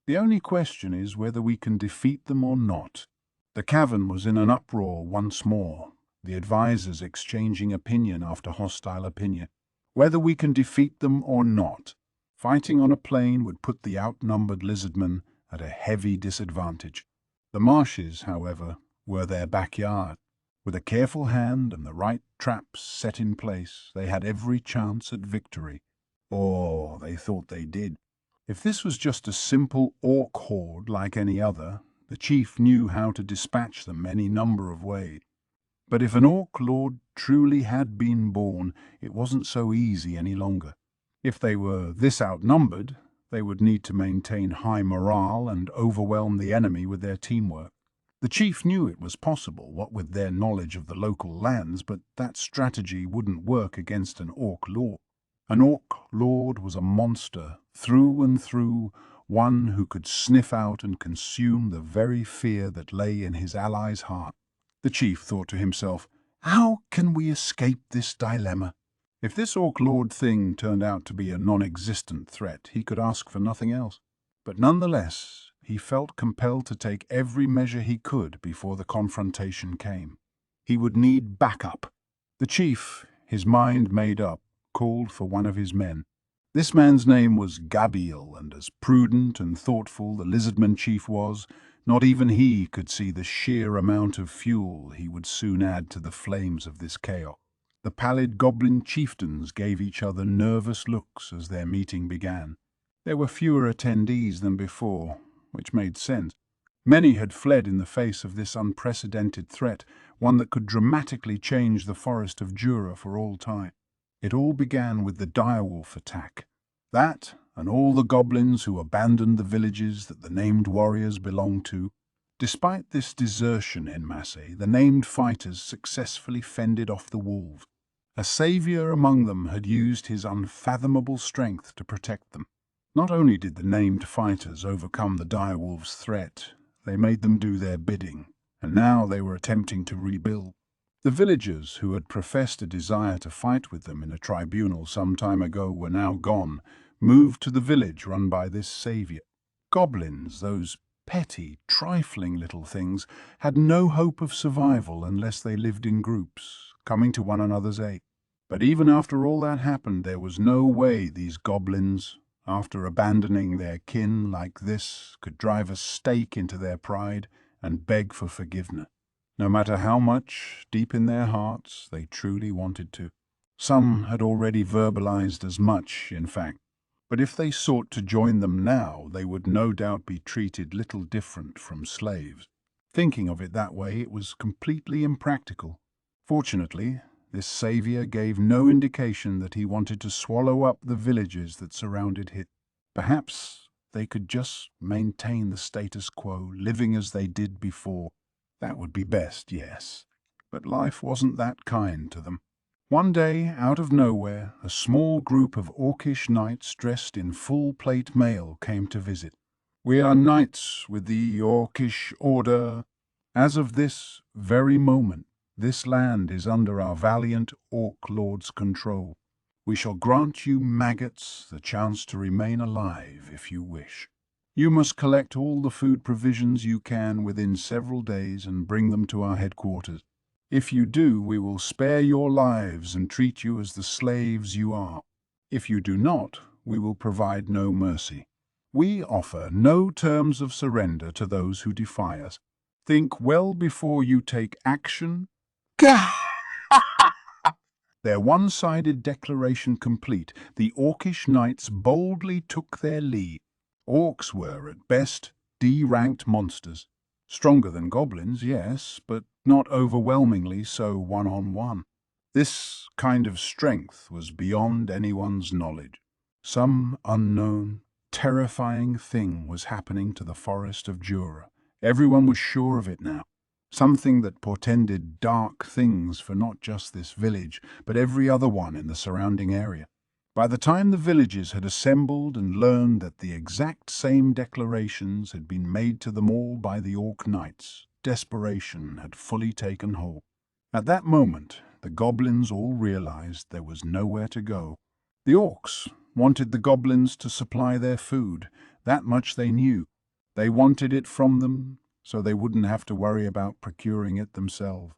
The only question is whether we can defeat them or not. The cavern was in an uproar once more, the advisors exchanging opinion after hostile opinion. Whether we can defeat them or not, fighting on a plain would put the outnumbered lizardmen at a heavy disadvantage. The marshes, however, were their backyard. With a careful hand and the right traps set in place, they had every chance at victory. Or they thought they did. If this was just a simple orc horde like any other, the chief knew how to dispatch them any number of ways. But if an orc lord truly had been born, it wasn't so easy any longer. If they were this outnumbered, they would need to maintain high morale and overwhelm the enemy with their teamwork. The chief knew it was possible, what with their knowledge of the local lands, but that strategy wouldn't work against an orc lord. An orc lord was a monster, through and through, one who could sniff out and consume the very fear that lay in his ally's heart. The chief thought to himself, how can we escape this dilemma? If this orc lord thing turned out to be a non-existent threat, he could ask for nothing else. But nonetheless, he felt compelled to take every measure he could before the confrontation came. He would need backup. The chief, his mind made up, called for one of his men. This man's name was Gabriel, and as prudent and thoughtful the lizardman chief was, not even he could see the sheer amount of fuel he would soon add to the flames of this chaos. The pallid goblin chieftains gave each other nervous looks as their meeting began. There were fewer attendees than before, which made sense. Many had fled in the face of this unprecedented threat, one that could dramatically change the forest of Jura for all time. It all began with the direwolf attack. That, and all the goblins who abandoned the villages that the named warriors belonged to. Despite this desertion en masse, the named fighters successfully fended off the wolves. A savior among them had used his unfathomable strength to protect them. Not only did the named fighters overcome the direwolves' threat, they made them do their bidding, and now they were attempting to rebuild. The villagers who had professed a desire to fight with them in a tribunal some time ago were now gone, moved to the village run by this savior. Goblins, those petty, trifling little things, had no hope of survival unless they lived in groups, coming to one another's aid. But even after all that happened, there was no way these goblins, after abandoning their kin like this, could drive a stake into their pride and beg for forgiveness, no matter how much, deep in their hearts, they truly wanted to. Some had already verbalized as much, in fact. But if they sought to join them now, they would no doubt be treated little different from slaves. Thinking of it that way, it was completely impractical. Fortunately, this savior gave no indication that he wanted to swallow up the villages that surrounded it. Perhaps they could just maintain the status quo, living as they did before. That would be best, yes. But life wasn't that kind to them. One day, out of nowhere, a small group of orcish knights dressed in full-plate mail came to visit. "We are knights with the orcish order. As of this very moment, this land is under our valiant orc lord's control. We shall grant you maggots the chance to remain alive if you wish. You must collect all the food provisions you can within several days and bring them to our headquarters. If you do, we will spare your lives and treat you as the slaves you are. If you do not, we will provide no mercy. We offer no terms of surrender to those who defy us. Think well before you take action." Their one-sided declaration complete, the orcish knights boldly took their leave. Orcs were, at best, D-ranked monsters. Stronger than goblins, yes, but not overwhelmingly so one-on-one. This kind of strength was beyond anyone's knowledge. Some unknown, terrifying thing was happening to the forest of Jura. Everyone was sure of it now. Something that portended dark things for not just this village, but every other one in the surrounding area. By the time the villages had assembled and learned that the exact same declarations had been made to them all by the Orc Knights, desperation had fully taken hold. At that moment, the goblins all realized there was nowhere to go. The Orcs wanted the goblins to supply their food, that much they knew. They wanted it from them, so they wouldn't have to worry about procuring it themselves.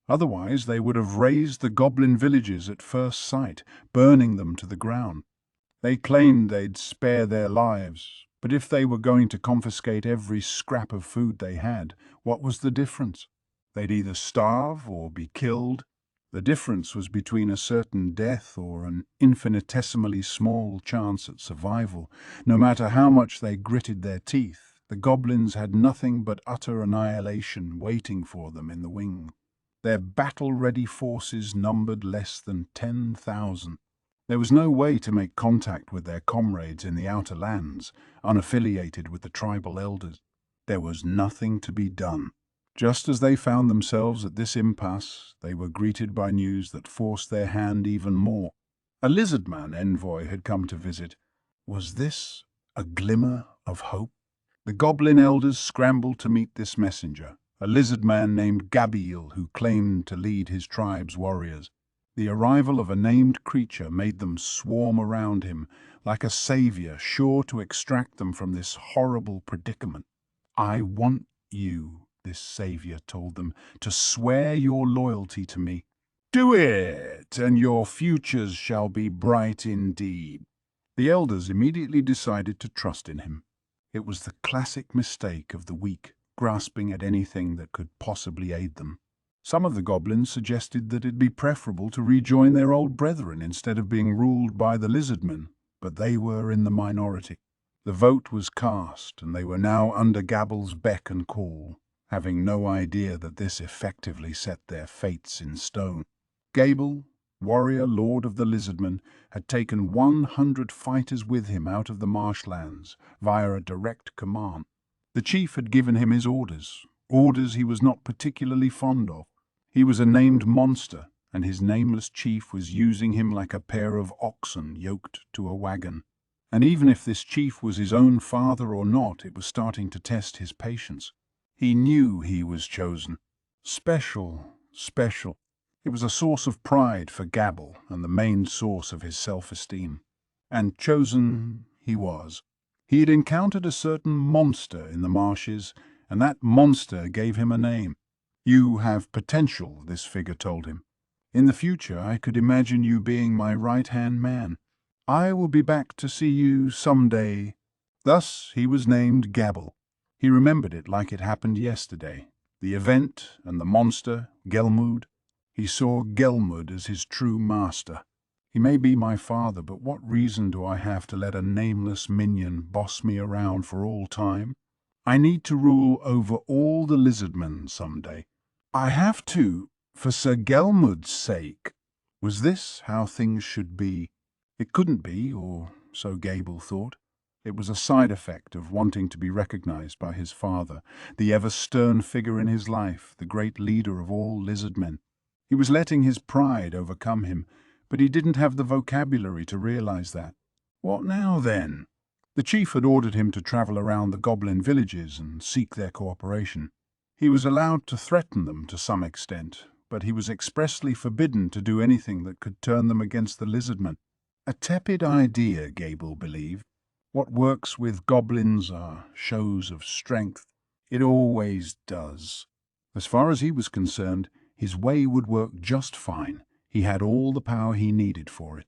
Otherwise, they would have razed the goblin villages at first sight, burning them to the ground. They claimed they'd spare their lives, but if they were going to confiscate every scrap of food they had, what was the difference? They'd either starve or be killed. The difference was between a certain death or an infinitesimally small chance at survival. No matter how much they gritted their teeth, the goblins had nothing but utter annihilation waiting for them in the wings. Their battle-ready forces numbered less than 10,000. There was no way to make contact with their comrades in the outer lands, unaffiliated with the tribal elders. There was nothing to be done. Just as they found themselves at this impasse, they were greeted by news that forced their hand even more. A lizardman envoy had come to visit. Was this a glimmer of hope? The goblin elders scrambled to meet this messenger, a lizard man named Gabriel who claimed to lead his tribe's warriors. The arrival of a named creature made them swarm around him, like a savior sure to extract them from this horrible predicament. "I want you," this savior told them, "to swear your loyalty to me. Do it, and your futures shall be bright indeed." The elders immediately decided to trust in him. It was the classic mistake of the weak, grasping at anything that could possibly aid them. Some of the goblins suggested that it'd be preferable to rejoin their old brethren instead of being ruled by the lizardmen, but they were in the minority. The vote was cast, and they were now under Gabble's beck and call, having no idea that this effectively set their fates in stone. Gable, warrior lord of the lizardmen, had taken 100 fighters with him out of the marshlands via a direct command. The chief had given him his orders he was not particularly fond of. He was a named monster, and his nameless chief was using him like a pair of oxen yoked to a wagon. And even if this chief was his own father or not, it was starting to test his patience. He knew he was chosen. Special. It was a source of pride for Gabble and the main source of his self-esteem. And chosen he was. He had encountered a certain monster in the marshes, and that monster gave him a name. "You have potential," this figure told him. "In the future, I could imagine you being my right-hand man. I will be back to see you someday." Thus he was named Gabble. He remembered it like it happened yesterday. The event and the monster, Gelmud. He saw Gelmud as his true master. "He may be my father, but what reason do I have to let a nameless minion boss me around for all time? I need to rule over all the lizardmen someday. I have to, for Sir Gelmud's sake." Was this how things should be? It couldn't be, or so Gable thought. It was a side effect of wanting to be recognized by his father, the ever-stern figure in his life, the great leader of all lizardmen. He was letting his pride overcome him, but he didn't have the vocabulary to realize that. What now, then? The chief had ordered him to travel around the goblin villages and seek their cooperation. He was allowed to threaten them to some extent, but he was expressly forbidden to do anything that could turn them against the lizardmen. A tepid idea, Gable believed. What works with goblins are shows of strength. It always does. As far as he was concerned, his way would work just fine. He had all the power he needed for it.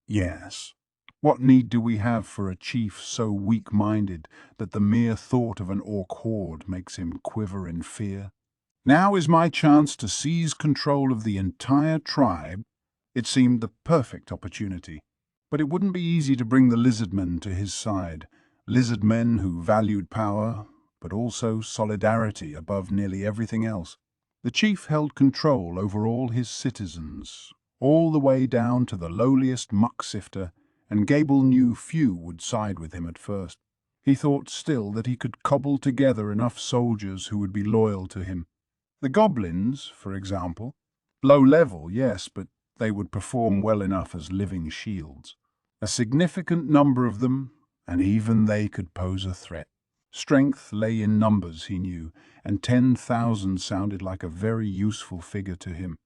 Yes. What need do we have for a chief so weak-minded that the mere thought of an orc horde makes him quiver in fear? Now is my chance to seize control of the entire tribe. It seemed the perfect opportunity. But it wouldn't be easy to bring the lizardmen to his side. Lizardmen who valued power, but also solidarity above nearly everything else. The chief held control over all his citizens, all the way down to the lowliest muck-sifter, and Gable knew few would side with him at first. He thought still that he could cobble together enough soldiers who would be loyal to him. The goblins, for example. Low level, yes, but they would perform well enough as living shields. A significant number of them, and even they could pose a threat. Strength lay in numbers, he knew, and 10,000 sounded like a very useful figure to him.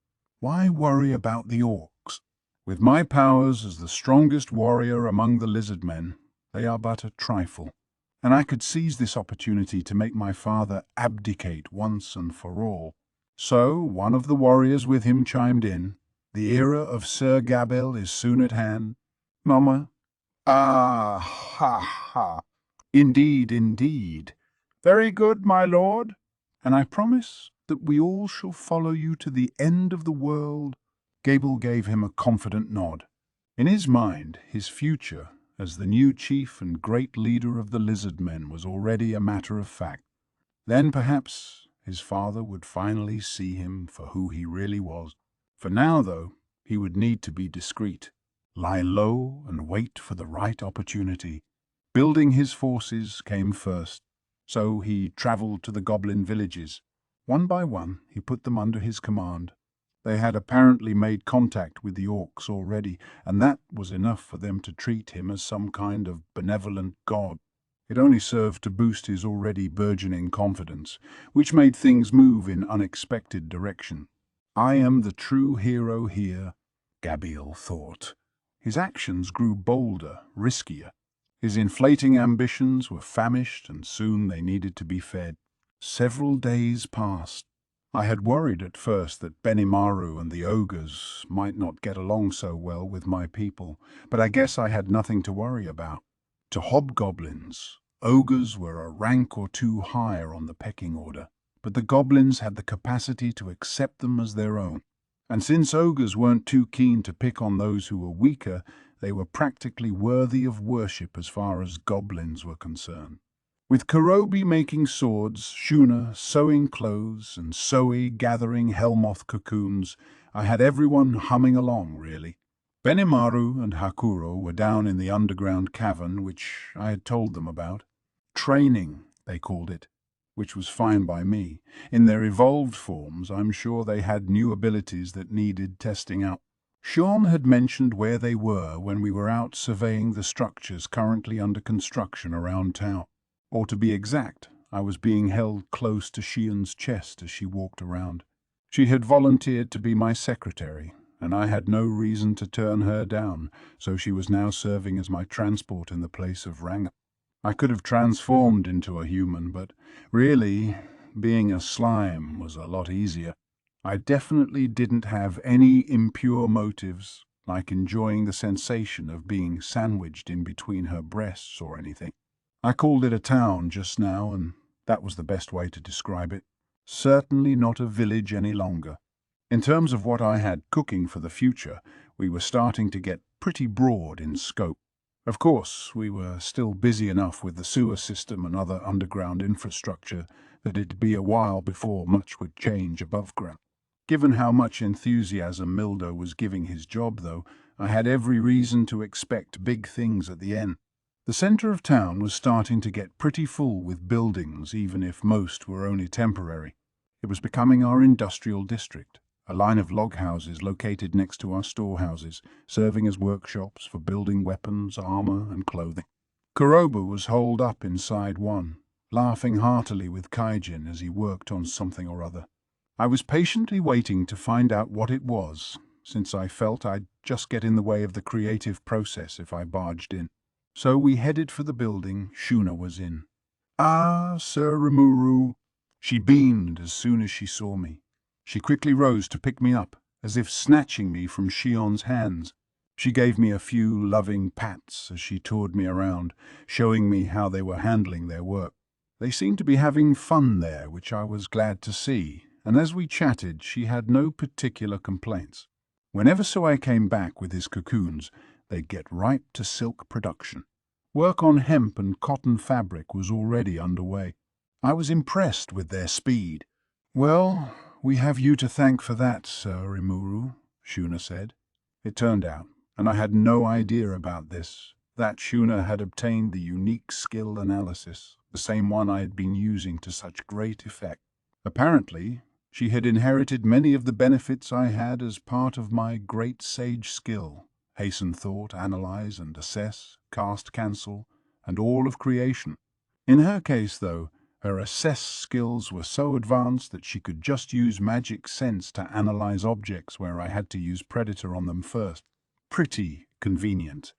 Why worry about the orcs? With my powers as the strongest warrior among the lizardmen, they are but a trifle. And I could seize this opportunity to make my father abdicate once and for all. So one of the warriors with him chimed in. The era of Sir Gabel is soon at hand. Mama? Ah, ha, ha. Indeed, indeed. Very good, my lord. And I promise that we all shall follow you to the end of the world. Gable gave him a confident nod. In his mind, his future as the new chief and great leader of the lizardmen was already a matter of fact. Then perhaps his father would finally see him for who he really was. For now, though, he would need to be discreet, lie low and wait for the right opportunity. Building his forces came first, so he traveled to the goblin villages. One by one, he put them under his command. They had apparently made contact with the orcs already, and that was enough for them to treat him as some kind of benevolent god. It only served to boost his already burgeoning confidence, which made things move in unexpected direction. I am the true hero here, Gabriel thought. His actions grew bolder, riskier. His inflating ambitions were famished, and soon they needed to be fed. Several days passed. I had worried at first that Benimaru and the ogres might not get along so well with my people, but I guess I had nothing to worry about. To hobgoblins, ogres were a rank or two higher on the pecking order. but the goblins had the capacity to accept them as their own. And since ogres weren't too keen to pick on those who were weaker, they were practically worthy of worship as far as goblins were concerned. With Kurobi making swords, Shuna sewing clothes, and Zoe gathering hellmoth cocoons, I had everyone humming along, really. Benimaru and Hakuro were down in the underground cavern which I had told them about. Training, they called it, which was fine by me. In their evolved forms, I'm sure they had new abilities that needed testing out. Sean had mentioned where they were when we were out surveying the structures currently under construction around town. Or to be exact, I was being held close to Xian's chest as she walked around. She had volunteered to be my secretary, and I had no reason to turn her down, so she was now serving as my transport in the place of Ranga. I could have transformed into a human, but really, being a slime was a lot easier. I definitely didn't have any impure motives, like enjoying the sensation of being sandwiched in between her breasts or anything. I called it a town just now, and that was the best way to describe it. Certainly not a village any longer. In terms of what I had cooking for the future, we were starting to get pretty broad in scope. Of course, we were still busy enough with the sewer system and other underground infrastructure that it'd be a while before much would change above ground. Given how much enthusiasm Mildo was giving his job, though, I had every reason to expect big things at the end. The center of town was starting to get pretty full with buildings, even if most were only temporary. It was becoming our industrial district, a line of log houses located next to our storehouses, serving as workshops for building weapons, armor, and clothing. Kuroba was holed up inside one, laughing heartily with Kaijin as he worked on something or other. I was patiently waiting to find out what it was, since I felt I'd just get in the way of the creative process if I barged in. So we headed for the building Shuna was in. "Ah, Sir Rimuru." She beamed as soon as she saw me. She quickly rose to pick me up, as if snatching me from Shion's hands. She gave me a few loving pats as she toured me around, showing me how they were handling their work. They seemed to be having fun there, which I was glad to see, and as we chatted, she had no particular complaints. Whenever Soei came back with his cocoons, they'd get right to silk production. Work on hemp and cotton fabric was already underway. I was impressed with their speed. "Well, we have you to thank for that, Sir Rimuru," Shuna said. It turned out, and I had no idea about this, that Shuna had obtained the unique skill analysis, the same one I had been using to such great effect. Apparently, she had inherited many of the benefits I had as part of my great sage skill: hasten thought, analyze and assess, cast cancel, and all of creation. In her case, though, her assess skills were so advanced that she could just use magic sense to analyze objects where I had to use predator on them first. Pretty convenient.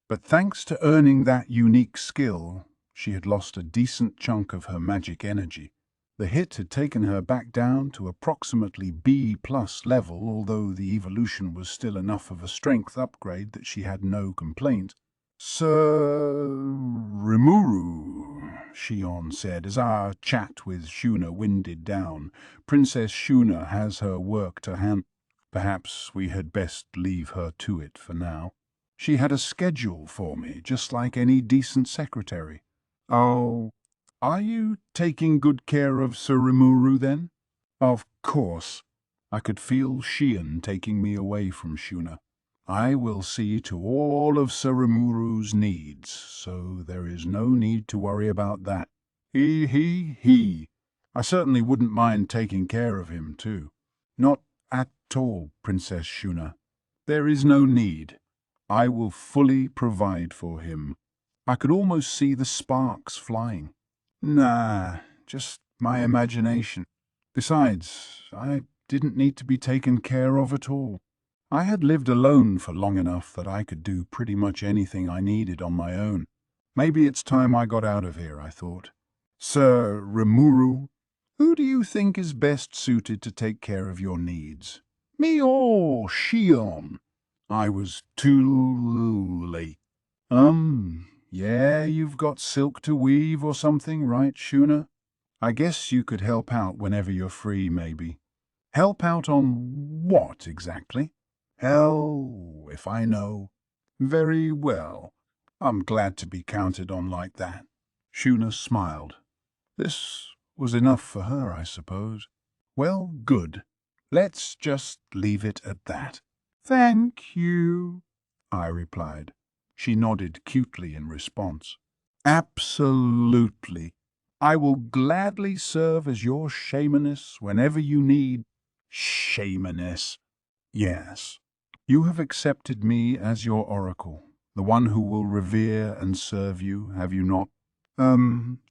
But thanks to earning that unique skill, she had lost a decent chunk of her magic energy. The hit had taken her back down to approximately B+ level, although the evolution was still enough of a strength upgrade that she had no complaint. "Sir Rimuru," Shion said as our chat with Shuna winded down. "Princess Shuna has her work to hand. Perhaps we had best leave her to it for now. She had a schedule for me, just like any decent secretary." "Oh, are you taking good care of Sir Rimuru, then?" "Of course." I could feel Shion taking me away from Shuna. "I will see to all of Sir Rimuru's needs, so there is no need to worry about that." He. I certainly wouldn't mind taking care of him, too. "Not at all, Princess Shuna. There is no need. I will fully provide for him." I could almost see the sparks flying. "Nah, just my imagination. Besides, I didn't need to be taken care of at all. I had lived alone for long enough that I could do pretty much anything I needed on my own. Maybe it's time I got out of here," I thought. "Sir Rimuru, who do you think is best suited to take care of your needs? Me or Shion?" I was too late. Yeah, you've got silk to weave or something, right, Shuna?" I guess you could help out whenever you're free, maybe. Help out on what, exactly? Hell, if I know. Very well. I'm glad to be counted on like that. Shuna smiled. This was enough for her, I suppose. Well, good. Let's just leave it at that. Thank you, I replied. She nodded cutely in response. Absolutely. I will gladly serve as your shamaness whenever you need. Shamaness? Yes. You have accepted me as your oracle, the one who will revere and serve you, have you not?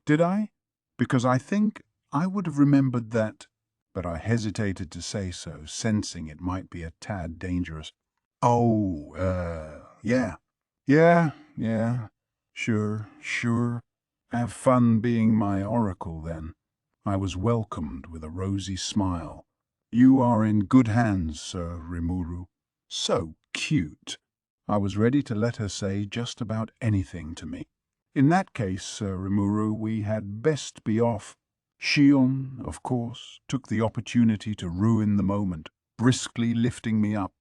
Did I? Because I think I would have remembered that, but I hesitated to say so, sensing it might be a tad dangerous. Oh, yeah. Yeah. Sure. Have fun being my oracle, then. I was welcomed with a rosy smile. You are in good hands, Sir Rimuru. So cute. I was ready to let her say just about anything to me. In that case, Sir Rimuru, we had best be off. Shion, of course, took the opportunity to ruin the moment, briskly lifting me up.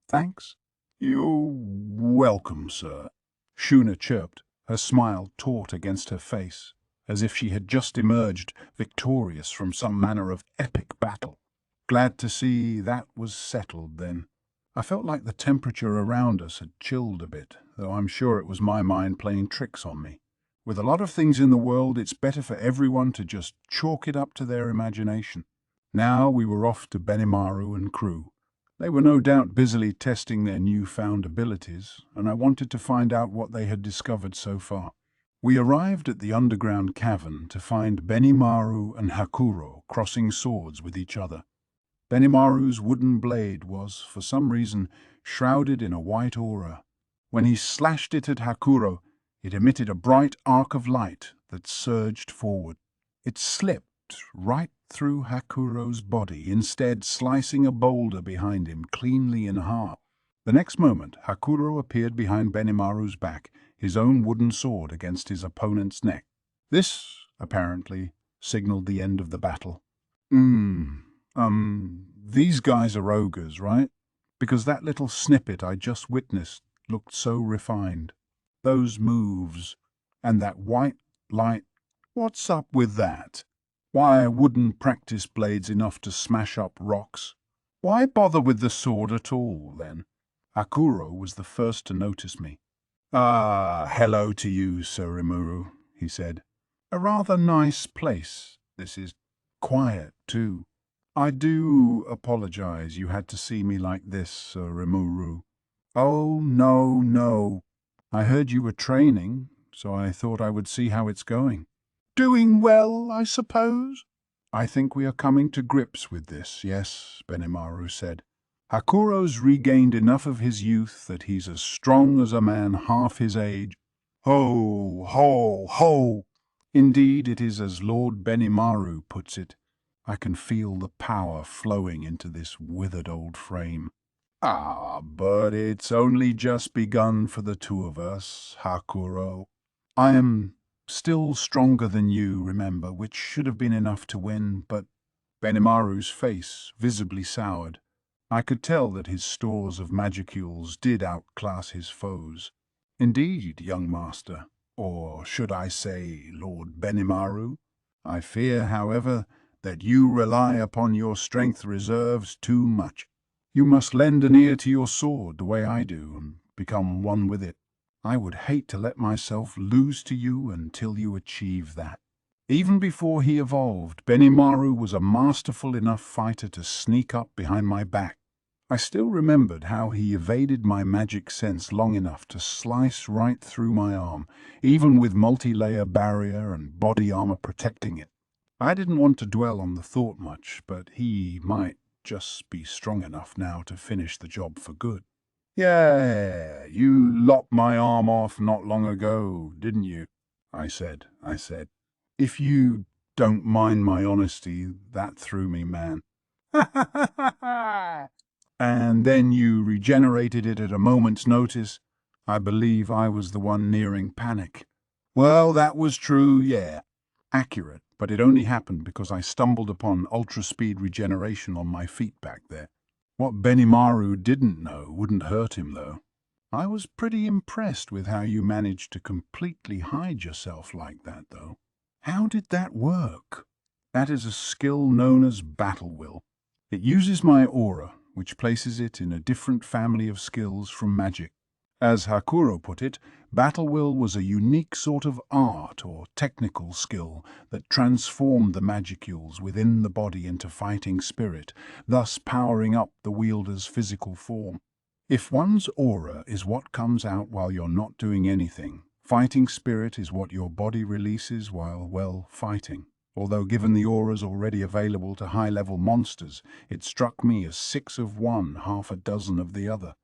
Thanks? You're welcome, sir. Shuna chirped, her smile taut against her face, as if she had just emerged victorious from some manner of epic battle. Glad to see that was settled, then. I felt like the temperature around us had chilled a bit, though I'm sure it was my mind playing tricks on me. With a lot of things in the world, it's better for everyone to just chalk it up to their imagination. Now we were off to Benimaru and crew. They were no doubt busily testing their newfound abilities, and I wanted to find out what they had discovered so far. We arrived at the underground cavern to find Benimaru and Hakuro crossing swords with each other. Benimaru's wooden blade was, for some reason, shrouded in a white aura. When he slashed it at Hakuro, it emitted a bright arc of light that surged forward. It slipped right through Hakuro's body, instead slicing a boulder behind him cleanly in half. The next moment, Hakuro appeared behind Benimaru's back, his own wooden sword against his opponent's neck. This, apparently, signaled the end of the battle. These guys are ogres, right? Because that little snippet I just witnessed looked so refined. Those moves, and that white light, what's up with that? Why are wooden practice blades enough to smash up rocks? Why bother with the sword at all, then? Akuro was the first to notice me. Hello to you, Sir Rimuru, he said. A rather nice place, this is. Quiet, too. I do apologize you had to see me like this, Sir Rimuru. Oh, no. I heard you were training, so I thought I would see how it's going. Doing well, I suppose? I think we are coming to grips with this, yes, Benimaru said. Hakuro's regained enough of his youth that he's as strong as a man half his age. Ho! Indeed, it is as Lord Benimaru puts it. I can feel the power flowing into this withered old frame. But it's only just begun for the two of us, Hakuro. I am still stronger than you, remember, which should have been enough to win, but Benimaru's face visibly soured. I could tell that his stores of magicules did outclass his foes. Indeed, young master, or should I say Lord Benimaru? I fear, however, that you rely upon your strength reserves too much. You must lend an ear to your sword the way I do, and become one with it. I would hate to let myself lose to you until you achieve that. Even before he evolved, Benimaru was a masterful enough fighter to sneak up behind my back. I still remembered how he evaded my magic sense long enough to slice right through my arm, even with multi-layer barrier and body armor protecting it. I didn't want to dwell on the thought much, but he might just be strong enough now to finish the job for good. Yeah, you lopped my arm off not long ago, didn't you? I said. If you don't mind my honesty, that threw me, man. And then you regenerated it at a moment's notice. I believe I was the one nearing panic. Well, that was true, yeah. accurate, but it only happened because I stumbled upon ultra-speed regeneration on my feet back there. What Benimaru didn't know wouldn't hurt him, though. I was pretty impressed with how you managed to completely hide yourself like that, though. How did that work? That is a skill known as Battle Will. It uses my aura, which places it in a different family of skills from magic. As Hakuro put it, Battle Will was a unique sort of art or technical skill that transformed the magicules within the body into fighting spirit, thus powering up the wielder's physical form. If one's aura is what comes out while you're not doing anything, fighting spirit is what your body releases while, well, fighting. Although given the auras already available to high-level monsters, it struck me as 6 of one, half a dozen of the other.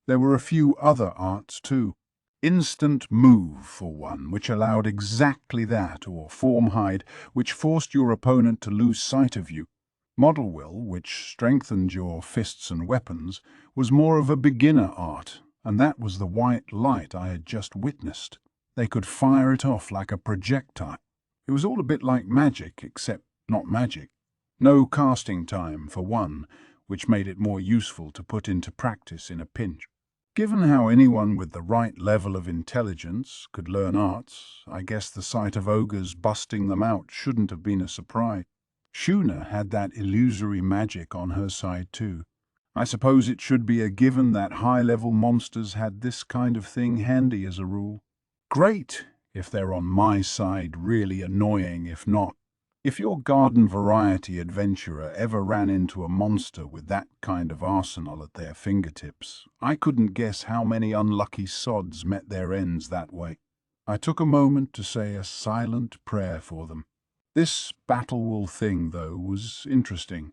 There were a few other arts too. Instant Move, for one, which allowed exactly that, or Form Hide, which forced your opponent to lose sight of you. Model Will, which strengthened your fists and weapons, was more of a beginner art, and that was the white light I had just witnessed. They could fire it off like a projectile. It was all a bit like magic, except not magic. No casting time, for one, which made it more useful to put into practice in a pinch. Given how anyone with the right level of intelligence could learn arts, I guess the sight of ogres busting them out shouldn't have been a surprise. Shuna had that illusory magic on her side too. I suppose it should be a given that high-level monsters had this kind of thing handy as a rule. Great, if they're on my side, really annoying if not. If your garden variety adventurer ever ran into a monster with that kind of arsenal at their fingertips, I couldn't guess how many unlucky sods met their ends that way. I took a moment to say a silent prayer for them. This Battle Will thing, though, was interesting.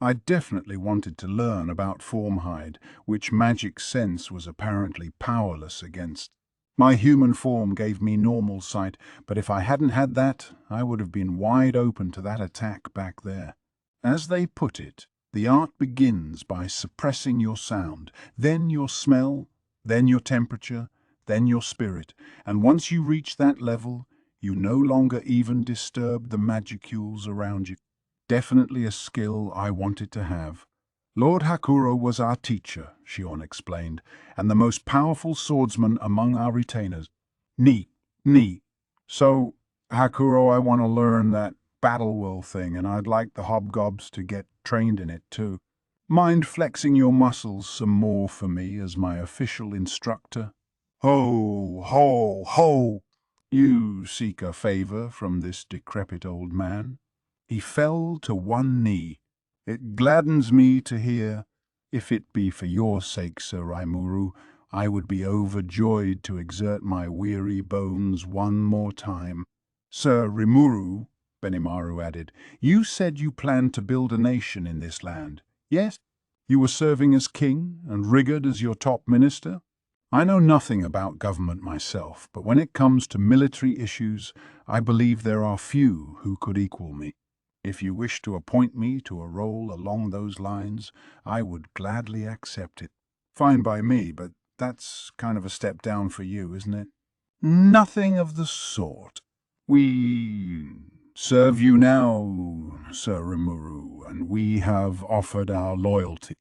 I definitely wanted to learn about Form Hide, which magic sense was apparently powerless against. My human form gave me normal sight, but if I hadn't had that, I would have been wide open to that attack back there. As they put it, the art begins by suppressing your sound, then your smell, then your temperature, then your spirit, and once you reach that level, you no longer even disturb the magicules around you. Definitely a skill I wanted to have. Lord Hakuro was our teacher, Shion explained, and the most powerful swordsman among our retainers. Neat. So, Hakuro, I want to learn that Battle Will thing, and I'd like the hobgobs to get trained in it too. Mind flexing your muscles some more for me as my official instructor? Ho, ho, ho! You seek a favor from this decrepit old man? He fell to one knee. It gladdens me to hear. If it be for your sake, Sir Rimuru, I would be overjoyed to exert my weary bones one more time. Sir Rimuru, Benimaru added, you said you planned to build a nation in this land, yes? You were serving as king and Rigard as your top minister? I know nothing about government myself, but when it comes to military issues, I believe there are few who could equal me. If you wish to appoint me to a role along those lines, I would gladly accept it. Fine by me, but that's kind of a step down for you, isn't it? Nothing of the sort. We serve you now, Sir Rimuru, and we have offered our loyalty.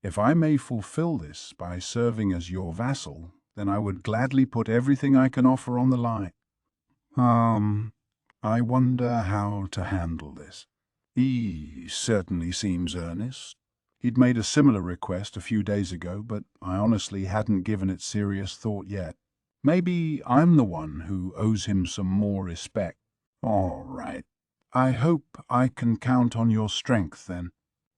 If I may fulfill this by serving as your vassal, then I would gladly put everything I can offer on the line. I wonder how to handle this. He certainly seems earnest. He'd made a similar request a few days ago, but I honestly hadn't given it serious thought yet. Maybe I'm the one who owes him some more respect. All right. I hope I can count on your strength, then.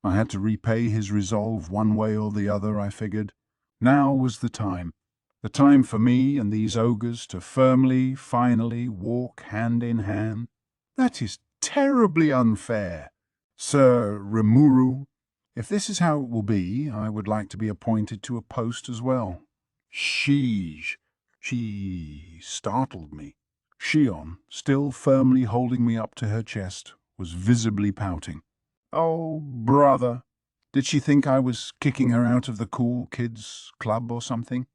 I had to repay his resolve one way or the other, I figured. Now was the time. The time for me and these ogres to firmly, finally walk hand in hand. That is terribly unfair. Sir Rimuru, if this is how it will be, I would like to be appointed to a post as well. She startled me. Shion, still firmly holding me up to her chest, was visibly pouting. Oh, brother. Did she think I was kicking her out of the cool kids club or something?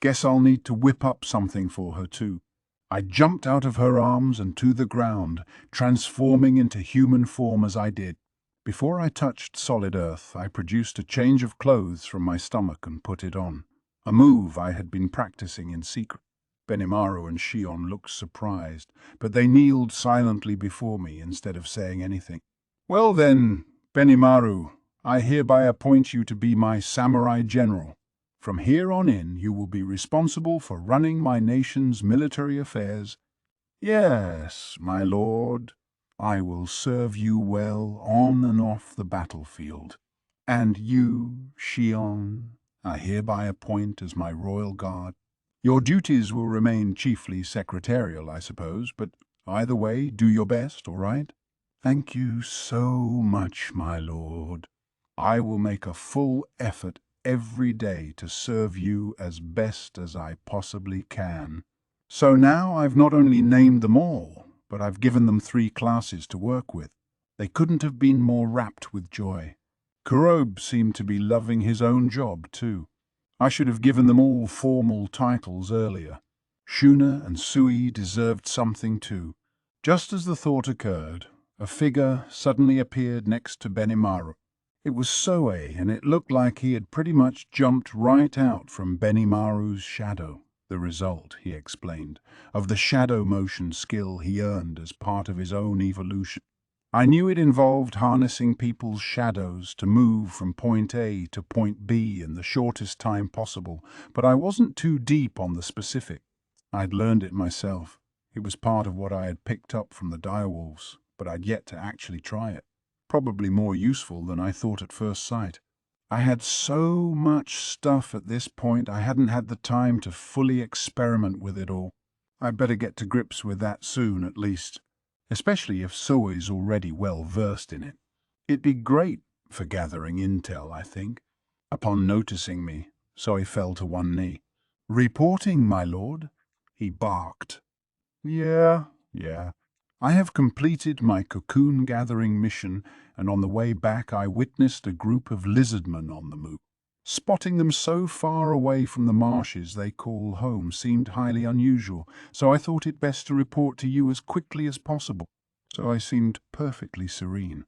Guess I'll need to whip up something for her too. I jumped out of her arms and to the ground, transforming into human form as I did. Before I touched solid earth, I produced a change of clothes from my stomach and put it on, a move I had been practicing in secret. Benimaru and Shion looked surprised, but they kneeled silently before me instead of saying anything. "Well then, Benimaru, I hereby appoint you to be my samurai general. From here on in, you will be responsible for running my nation's military affairs." "Yes, my lord. I will serve you well on and off the battlefield. And you, Shion, I hereby appoint as my royal guard. Your duties will remain chiefly secretarial, I suppose, but either way, do your best, all right?" "Thank you so much, my lord. I will make a full effort every day to serve you as best as I possibly can." So now I've not only named them all, but I've given them 3 classes to work with. They couldn't have been more rapt with joy. Kurobe seemed to be loving his own job too. I should have given them all formal titles earlier. Shuna and Sui deserved something too. Just as the thought occurred, a figure suddenly appeared next to Benimaru. It was Soe, and it looked like he had pretty much jumped right out from Benimaru's shadow. The result, he explained, of the shadow motion skill he earned as part of his own evolution. I knew it involved harnessing people's shadows to move from point A to point B in the shortest time possible, but I wasn't too deep on the specific. I'd learned it myself. It was part of what I had picked up from the direwolves, but I'd yet to actually try it. Probably more useful than I thought at first sight. I had so much stuff at this point I hadn't had the time to fully experiment with it all. I'd better get to grips with that soon at least, especially if Soe's already well versed in it. It'd be great for gathering intel, I think. Upon noticing me, Soe fell to one knee. "Reporting, my lord," he barked. Yeah. I have completed my cocoon gathering mission, and on the way back I witnessed a group of lizardmen on the move. Spotting them so far away from the marshes they call home seemed highly unusual, so I thought it best to report to you as quickly as possible. So I seemed perfectly serene.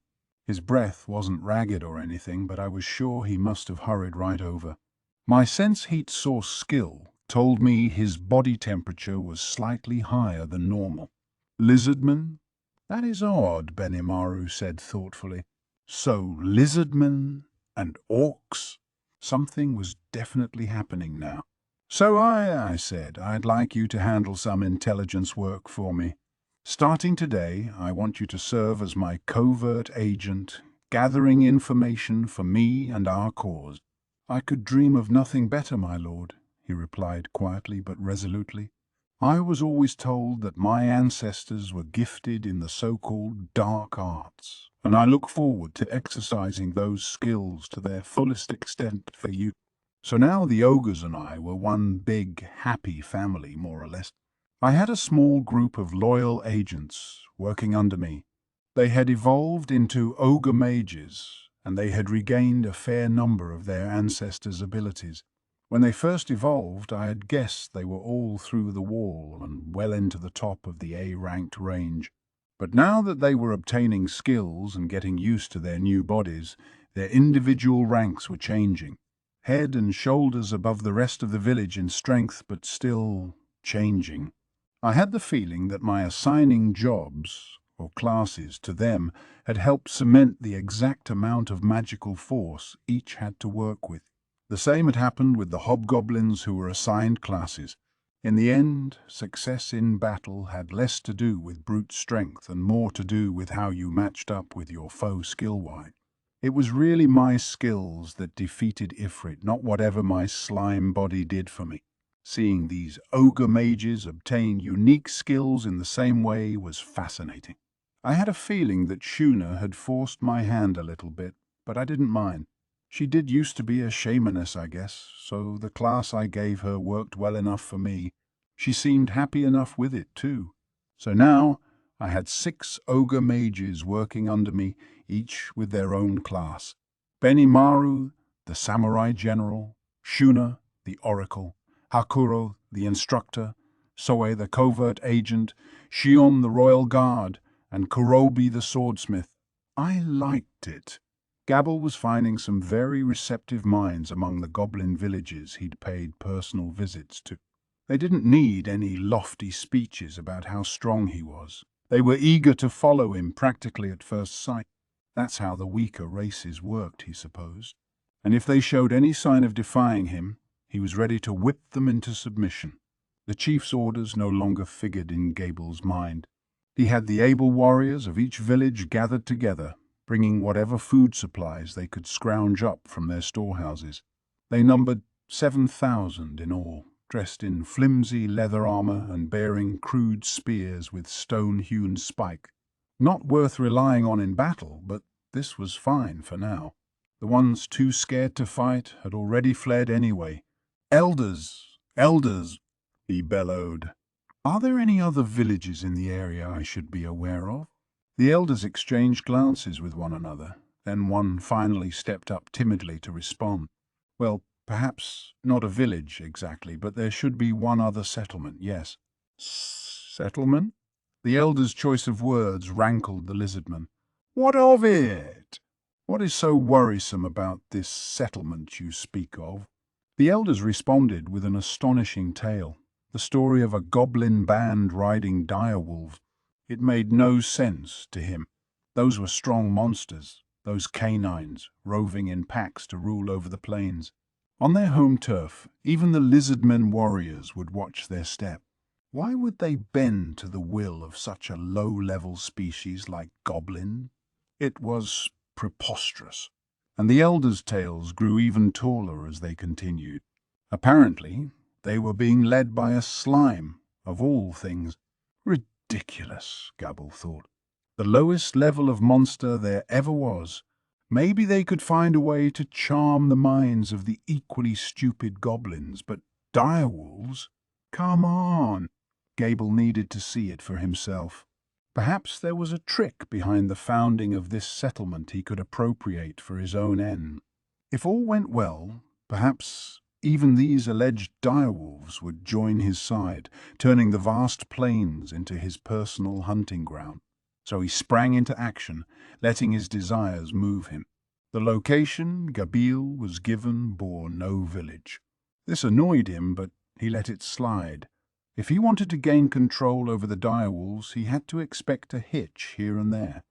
His breath wasn't ragged or anything, but I was sure he must have hurried right over. My sense heat source skill told me his body temperature was slightly higher than normal. "Lizardmen? That is odd," Benimaru said thoughtfully. "So lizardmen and orcs?" Something was definitely happening now. "So I said, I'd like you to handle some intelligence work for me. Starting today, I want you to serve as my covert agent, gathering information for me and our cause." "I could dream of nothing better, my lord," he replied quietly but resolutely. "I was always told that my ancestors were gifted in the so-called dark arts, and I look forward to exercising those skills to their fullest extent for you." So now the ogres and I were one big, happy family, more or less. I had a small group of loyal agents working under me. They had evolved into ogre mages, and they had regained a fair number of their ancestors' abilities. When they first evolved, I had guessed they were all through the wall and well into the top of the A-ranked range. But now that they were obtaining skills and getting used to their new bodies, their individual ranks were changing. Head and shoulders above the rest of the village in strength, but still changing. I had the feeling that my assigning jobs, or classes, to them had helped cement the exact amount of magical force each had to work with. The same had happened with the hobgoblins who were assigned classes. In the end, success in battle had less to do with brute strength and more to do with how you matched up with your foe skill-wise. It was really my skills that defeated Ifrit, not whatever my slime body did for me. Seeing these ogre mages obtain unique skills in the same way was fascinating. I had a feeling that Shuna had forced my hand a little bit, but I didn't mind. She did used to be a shamaness, I guess, so the class I gave her worked well enough for me. She seemed happy enough with it, too. So now I had 6 ogre mages working under me, each with their own class. Benimaru, the samurai general, Shuna, the oracle, Hakuro, the instructor, Soe the covert agent, Shion the royal guard, and Kurobi the swordsmith. I liked it. Gabble was finding some very receptive minds among the goblin villages he'd paid personal visits to. They didn't need any lofty speeches about how strong he was. They were eager to follow him practically at first sight. That's how the weaker races worked, he supposed. And if they showed any sign of defying him, he was ready to whip them into submission. The chief's orders no longer figured in Gable's mind. He had the able warriors of each village gathered together, bringing whatever food supplies they could scrounge up from their storehouses. They numbered 7,000 in all, dressed in flimsy leather armor and bearing crude spears with stone-hewn spike. Not worth relying on in battle, but this was fine for now. The ones too scared to fight had already fled anyway. "Elders! Elders!" he bellowed. "Are there any other villages in the area I should be aware of?" The elders exchanged glances with one another, then one finally stepped up timidly to respond. "Well, perhaps not a village exactly, but there should be one other settlement, yes." "Settlement?" The elder's choice of words rankled the lizardman. "What of it? What is so worrisome about this settlement you speak of?" The elders responded with an astonishing tale, the story of a goblin band riding direwolves. It made no sense to him. Those were strong monsters, those canines, roving in packs to rule over the plains. On their home turf, even the lizardmen warriors would watch their step. Why would they bend to the will of such a low-level species like goblin? It was preposterous. And the elders' tales grew even taller as they continued. Apparently, they were being led by a slime, of all things. Ridiculous, Gabble thought. The lowest level of monster there ever was. Maybe they could find a way to charm the minds of the equally stupid goblins, but direwolves? Come on! Gable needed to see it for himself. Perhaps there was a trick behind the founding of this settlement he could appropriate for his own end. If all went well, perhaps even these alleged direwolves would join his side, turning the vast plains into his personal hunting ground. So he sprang into action, letting his desires move him. The location Gabil was given bore no village. This annoyed him, but he let it slide. If he wanted to gain control over the direwolves, he had to expect a hitch here and there.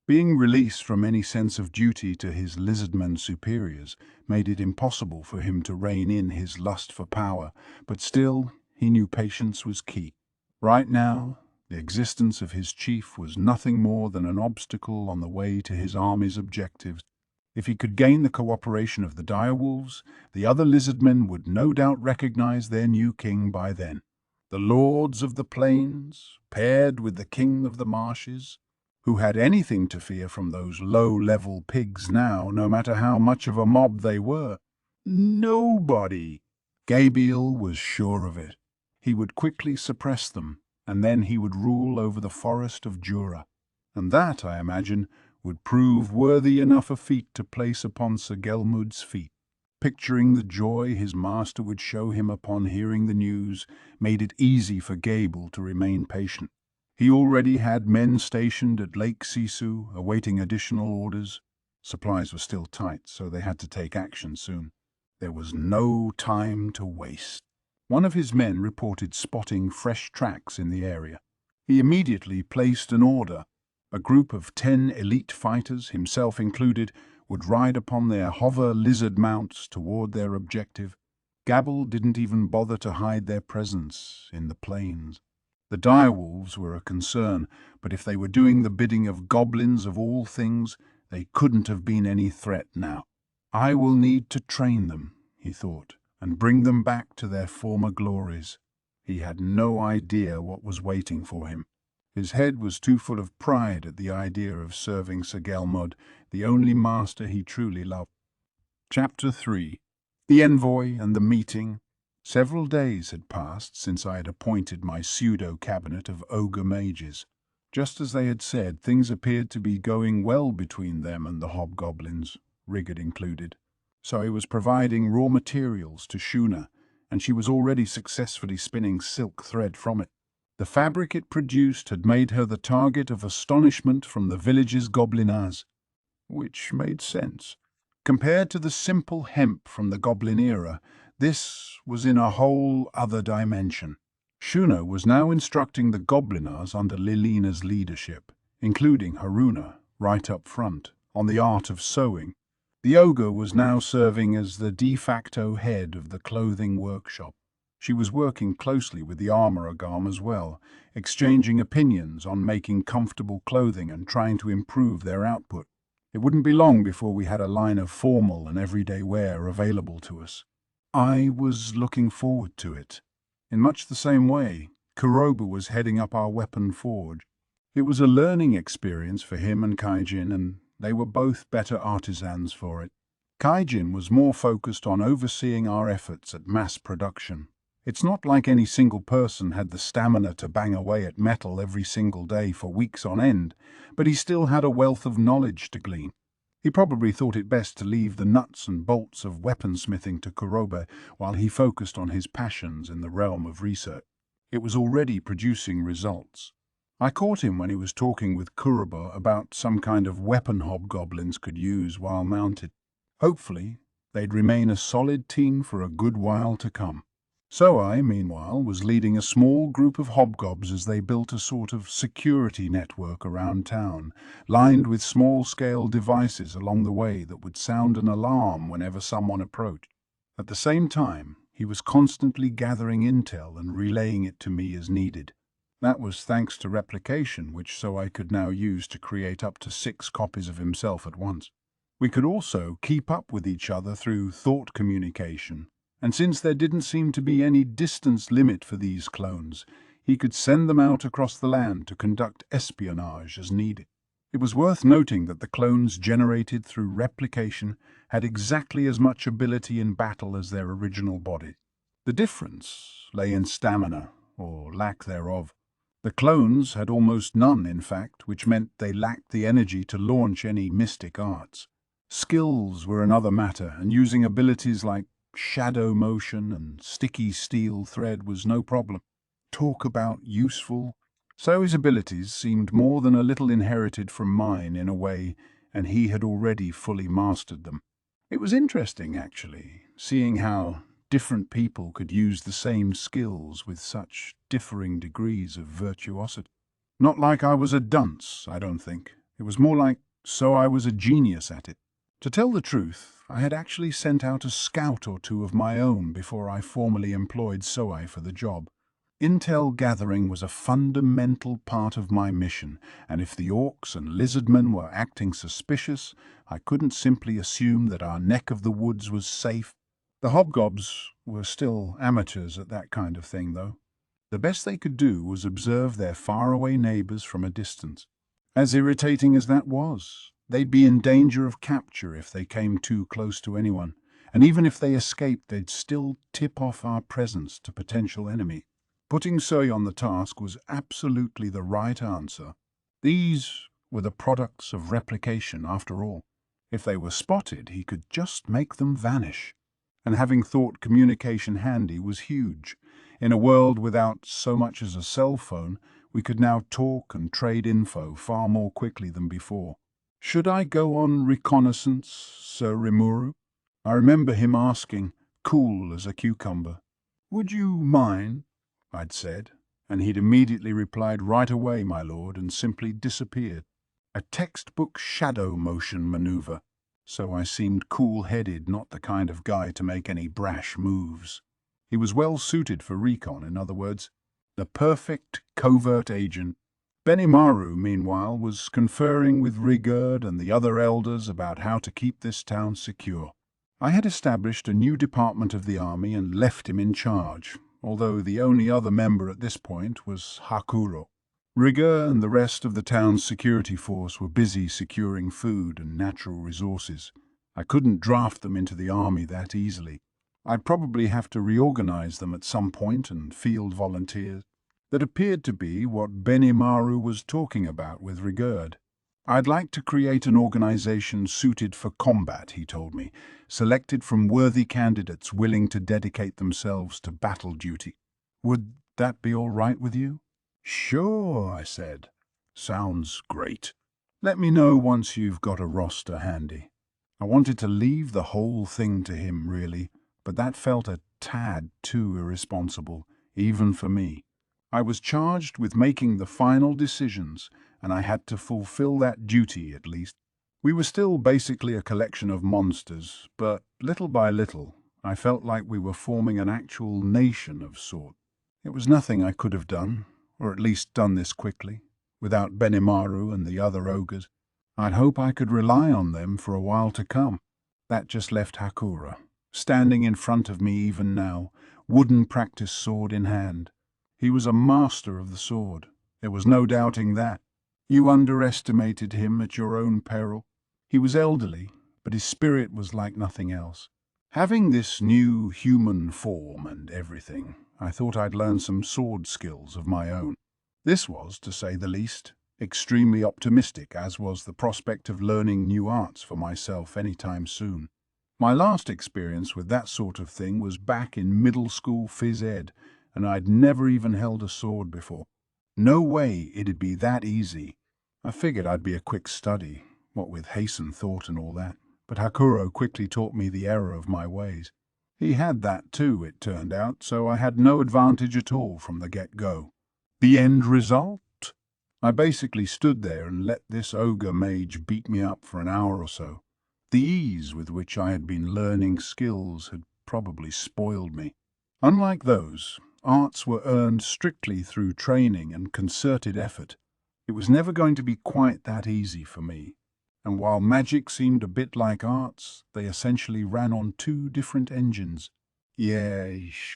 Being released from any sense of duty to his lizardman superiors made it impossible for him to rein in his lust for power, but still he knew patience was key. Right now, the existence of his chief was nothing more than an obstacle on the way to his army's objectives. If he could gain the cooperation of the direwolves, the other lizardmen would no doubt recognize their new king by then. The lords of the plains, paired with the king of the marshes, who had anything to fear from those low-level pigs now, no matter how much of a mob they were? Nobody. Gabriel was sure of it. He would quickly suppress them, and then he would rule over the forest of Jura. And that, I imagine, would prove worthy enough a feat to place upon Sir Gelmud's feet. Picturing the joy his master would show him upon hearing the news made it easy for Gable to remain patient. He already had men stationed at Lake Sisu, awaiting additional orders. Supplies were still tight, so they had to take action soon. There was no time to waste. One of his men reported spotting fresh tracks in the area. He immediately placed an order. A group of 10 elite fighters, himself included, would ride upon their hover lizard mounts toward their objective. Gabble didn't even bother to hide their presence in the plains. The direwolves were a concern, but if they were doing the bidding of goblins of all things, they couldn't have been any threat now. I will need to train them, he thought, and bring them back to their former glories. He had no idea what was waiting for him. His head was too full of pride at the idea of serving Sir Gelmud, the only master he truly loved. Chapter 3. The Envoy and the Meeting. Several days had passed since I had appointed my pseudo-cabinet of ogre mages. Just as they had said, things appeared to be going well between them and the hobgoblins, Rigard included. So he was providing raw materials to Shuna, and she was already successfully spinning silk thread from it. The fabric it produced had made her the target of astonishment from the village's goblinaz, which made sense. Compared to the simple hemp from the goblin era, this was in a whole other dimension. Shuna was now instructing the goblinaz under Lilina's leadership, including Haruna, right up front, on the art of sewing. The ogre was now serving as the de facto head of the clothing workshop. She was working closely with the armor agam as well, exchanging opinions on making comfortable clothing and trying to improve their output. It wouldn't be long before we had a line of formal and everyday wear available to us. I was looking forward to it. In much the same way, Kuroba was heading up our weapon forge. It was a learning experience for him and Kaijin, and they were both better artisans for it. Kaijin was more focused on overseeing our efforts at mass production. It's not like any single person had the stamina to bang away at metal every single day for weeks on end, but he still had a wealth of knowledge to glean. He probably thought it best to leave the nuts and bolts of weaponsmithing to Kuroba while he focused on his passions in the realm of research. It was already producing results. I caught him when he was talking with Kuroba about some kind of weapon hobgoblins could use while mounted. Hopefully, they'd remain a solid team for a good while to come. So I, meanwhile, was leading a small group of hobgobs as they built a sort of security network around town, lined with small-scale devices along the way that would sound an alarm whenever someone approached. At the same time, he was constantly gathering intel and relaying it to me as needed. That was thanks to replication, which I could now use to create up to 6 copies of himself at once. We could also keep up with each other through thought communication, and since there didn't seem to be any distance limit for these clones, he could send them out across the land to conduct espionage as needed. It was worth noting that the clones generated through replication had exactly as much ability in battle as their original body. The difference lay in stamina, or lack thereof. The clones had almost none, in fact, which meant they lacked the energy to launch any mystic arts. Skills were another matter, and using abilities like shadow motion and sticky steel thread was no problem. Talk about useful. So his abilities seemed more than a little inherited from mine in a way, and he had already fully mastered them. It was interesting, actually, seeing how different people could use the same skills with such differing degrees of virtuosity. Not like I was a dunce, I don't think. It was more like I was a genius at it. To tell the truth, I had actually sent out a scout or two of my own before I formally employed Soai for the job. Intel gathering was a fundamental part of my mission, and if the orcs and lizardmen were acting suspicious, I couldn't simply assume that our neck of the woods was safe. The hobgobs were still amateurs at that kind of thing, though. The best they could do was observe their faraway neighbors from a distance. As irritating as that was, they'd be in danger of capture if they came too close to anyone, and even if they escaped, they'd still tip off our presence to potential enemy. Putting Sui on the task was absolutely the right answer. These were the products of replication, after all. If they were spotted, he could just make them vanish. And having thought communication handy was huge. In a world without so much as a cell phone, we could now talk and trade info far more quickly than before. "Should I go on reconnaissance, Sir Rimuru?" I remember him asking, cool as a cucumber. "Would you mind?" I'd said, and he'd immediately replied, "Right away, my lord," and simply disappeared. A textbook shadow motion maneuver. So I seemed cool-headed, not the kind of guy to make any brash moves. He was well suited for recon, in other words, the perfect covert agent. Benimaru, meanwhile, was conferring with Rigurd and the other elders about how to keep this town secure. I had established a new department of the army and left him in charge, although the only other member at this point was Hakuro. Rigurd and the rest of the town's security force were busy securing food and natural resources. I couldn't draft them into the army that easily. I'd probably have to reorganize them at some point and field volunteers. That appeared to be what Benimaru was talking about with Rigurd. I'd like to create an organization suited for combat, he told me, selected from worthy candidates willing to dedicate themselves to battle duty. Would that be all right with you? Sure, I said. Sounds great. Let me know once you've got a roster handy. I wanted to leave the whole thing to him, really, but that felt a tad too irresponsible, even for me. I was charged with making the final decisions, and I had to fulfill that duty at least. We were still basically a collection of monsters, but little by little, I felt like we were forming an actual nation of sorts. It was nothing I could have done, or at least done this quickly, without Benimaru and the other ogres. I'd hope I could rely on them for a while to come. That just left Hakura, standing in front of me even now, wooden practice sword in hand. He was a master of the sword. There was no doubting that. You underestimated him at your own peril. He was elderly, but his spirit was like nothing else. Having this new human form and everything, I thought I'd learn some sword skills of my own. This was, to say the least, extremely optimistic, as was the prospect of learning new arts for myself any time soon. My last experience with that sort of thing was back in middle school phys ed, and I'd never even held a sword before. No way it'd be that easy. I figured I'd be a quick study, what with hasten thought and all that, but Hakuro quickly taught me the error of my ways. He had that too, it turned out, so I had no advantage at all from the get-go. The end result? I basically stood there and let this ogre mage beat me up for an hour or so. The ease with which I had been learning skills had probably spoiled me. Unlike those, arts were earned strictly through training and concerted effort. It was never going to be quite that easy for me. And while magic seemed a bit like arts, they essentially ran on two different engines. Yeesh.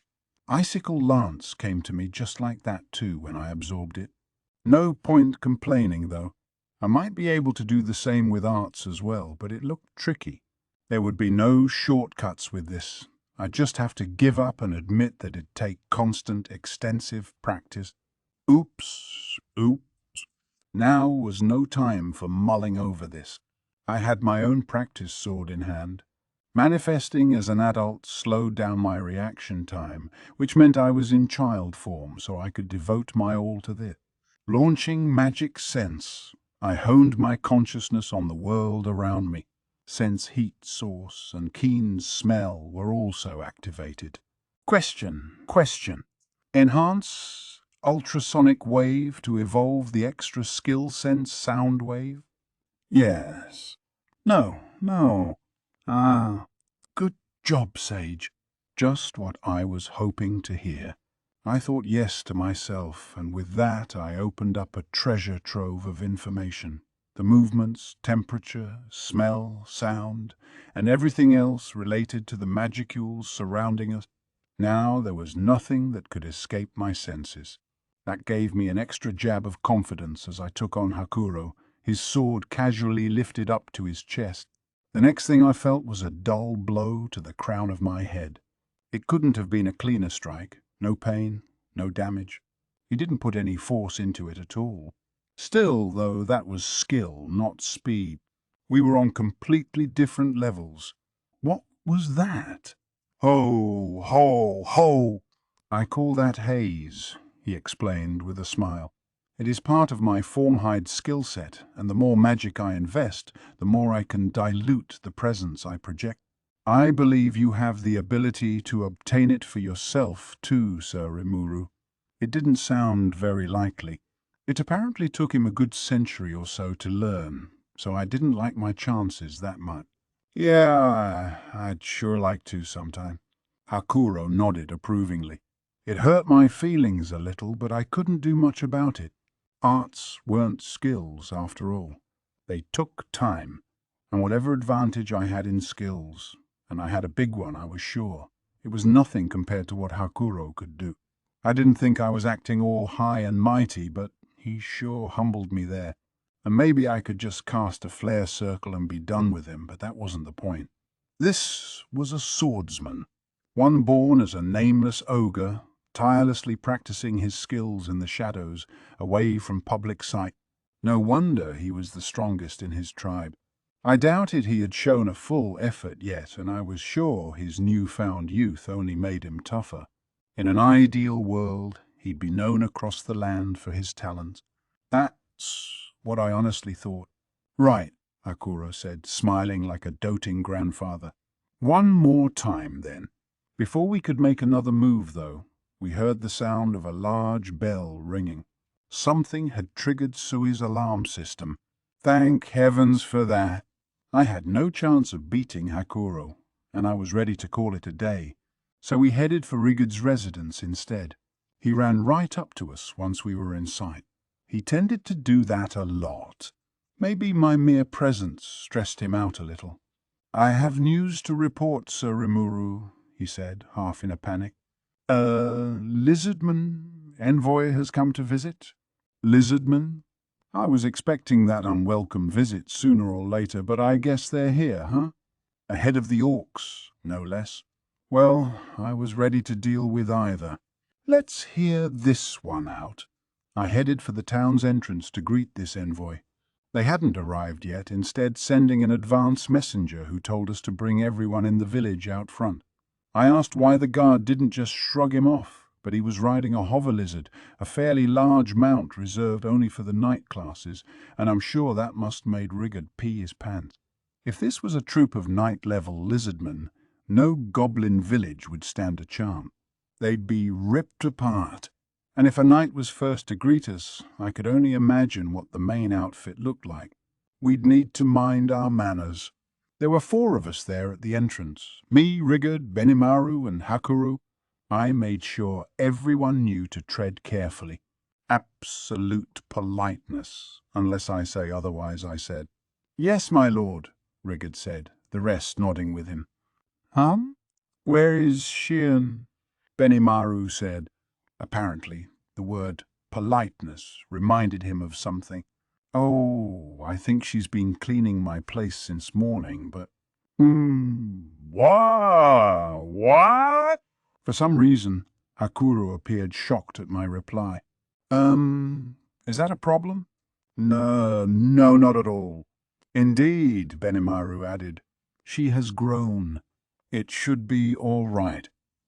Icicle Lance came to me just like that too when I absorbed it. No point complaining, though. I might be able to do the same with arts as well, but it looked tricky. There would be no shortcuts with this. I'd just have to give up and admit that it'd take constant, extensive practice. Oops. Now was no time for mulling over this. I had my own practice sword in hand. Manifesting as an adult slowed down my reaction time, which meant I was in child form, so I could devote my all to this. Launching magic sense, I honed my consciousness on the world around me. Sense heat source and keen smell were also activated. Question. Enhance ultrasonic wave to evolve the extra skill sense sound wave? Yes. No. Ah, good job, Sage. Just what I was hoping to hear. I thought yes to myself, and with that I opened up a treasure trove of information. The movements, temperature, smell, sound, and everything else related to the magicules surrounding us. Now there was nothing that could escape my senses. That gave me an extra jab of confidence as I took on Hakuro, his sword casually lifted up to his chest. The next thing I felt was a dull blow to the crown of my head. It couldn't have been a cleaner strike. No pain, no damage. He didn't put any force into it at all. Still, though, that was skill, not speed. We were on completely different levels. What was that? Ho! I call that haze, he explained with a smile. It is part of my Formhide skill set, and the more magic I invest, the more I can dilute the presence I project. I believe you have the ability to obtain it for yourself too, Sir Rimuru. It didn't sound very likely. It apparently took him a good century or so to learn, so I didn't like my chances that much. Yeah, I'd sure like to sometime. Hakuro nodded approvingly. It hurt my feelings a little, but I couldn't do much about it. Arts weren't skills, after all. They took time, and whatever advantage I had in skills, and I had a big one, I was sure, it was nothing compared to what Hakuro could do. I didn't think I was acting all high and mighty, but he sure humbled me there. And maybe I could just cast a flare circle and be done with him, but that wasn't the point. This was a swordsman, one born as a nameless ogre, tirelessly practicing his skills in the shadows, away from public sight. No wonder he was the strongest in his tribe. I doubted he had shown a full effort yet, and I was sure his newfound youth only made him tougher. In an ideal world, he'd be known across the land for his talents. That's what I honestly thought. Right, Hakuro said, smiling like a doting grandfather. One more time, then. Before we could make another move, though, we heard the sound of a large bell ringing. Something had triggered Sui's alarm system. Thank heavens for that. I had no chance of beating Hakuro, and I was ready to call it a day. So we headed for Rigurd's residence instead. He ran right up to us once we were in sight. He tended to do that a lot. Maybe my mere presence stressed him out a little. "I have news to report, Sir Rimuru," he said, half in a panic. Lizardman envoy has come to visit?" "Lizardman? I was expecting that unwelcome visit sooner or later, but I guess they're here, huh? Ahead of the orcs, no less. Well, I was ready to deal with either. Let's hear this one out." I headed for the town's entrance to greet this envoy. They hadn't arrived yet, instead sending an advance messenger who told us to bring everyone in the village out front. I asked why the guard didn't just shrug him off, but he was riding a hover lizard, a fairly large mount reserved only for the night classes, and I'm sure that must made Rigurd pee his pants. If this was a troop of night-level lizardmen, no goblin village would stand a chance. They'd be ripped apart. And if a knight was first to greet us, I could only imagine what the main outfit looked like. We'd need to mind our manners. There were 4 of us there at the entrance. Me, Rigurd, Benimaru, and Hakuro. I made sure everyone knew to tread carefully. Absolute politeness, unless I say otherwise, I said. "Yes, my lord," Rigurd said, the rest nodding with him. Where is Shion?" Benimaru said. Apparently, the word politeness reminded him of something. "Oh, I think she's been cleaning my place since morning, but—" What? For some reason, Hakuro appeared shocked at my reply. Is that a problem?" No, not at all." "Indeed," Benimaru added. "She has grown. It should be all right."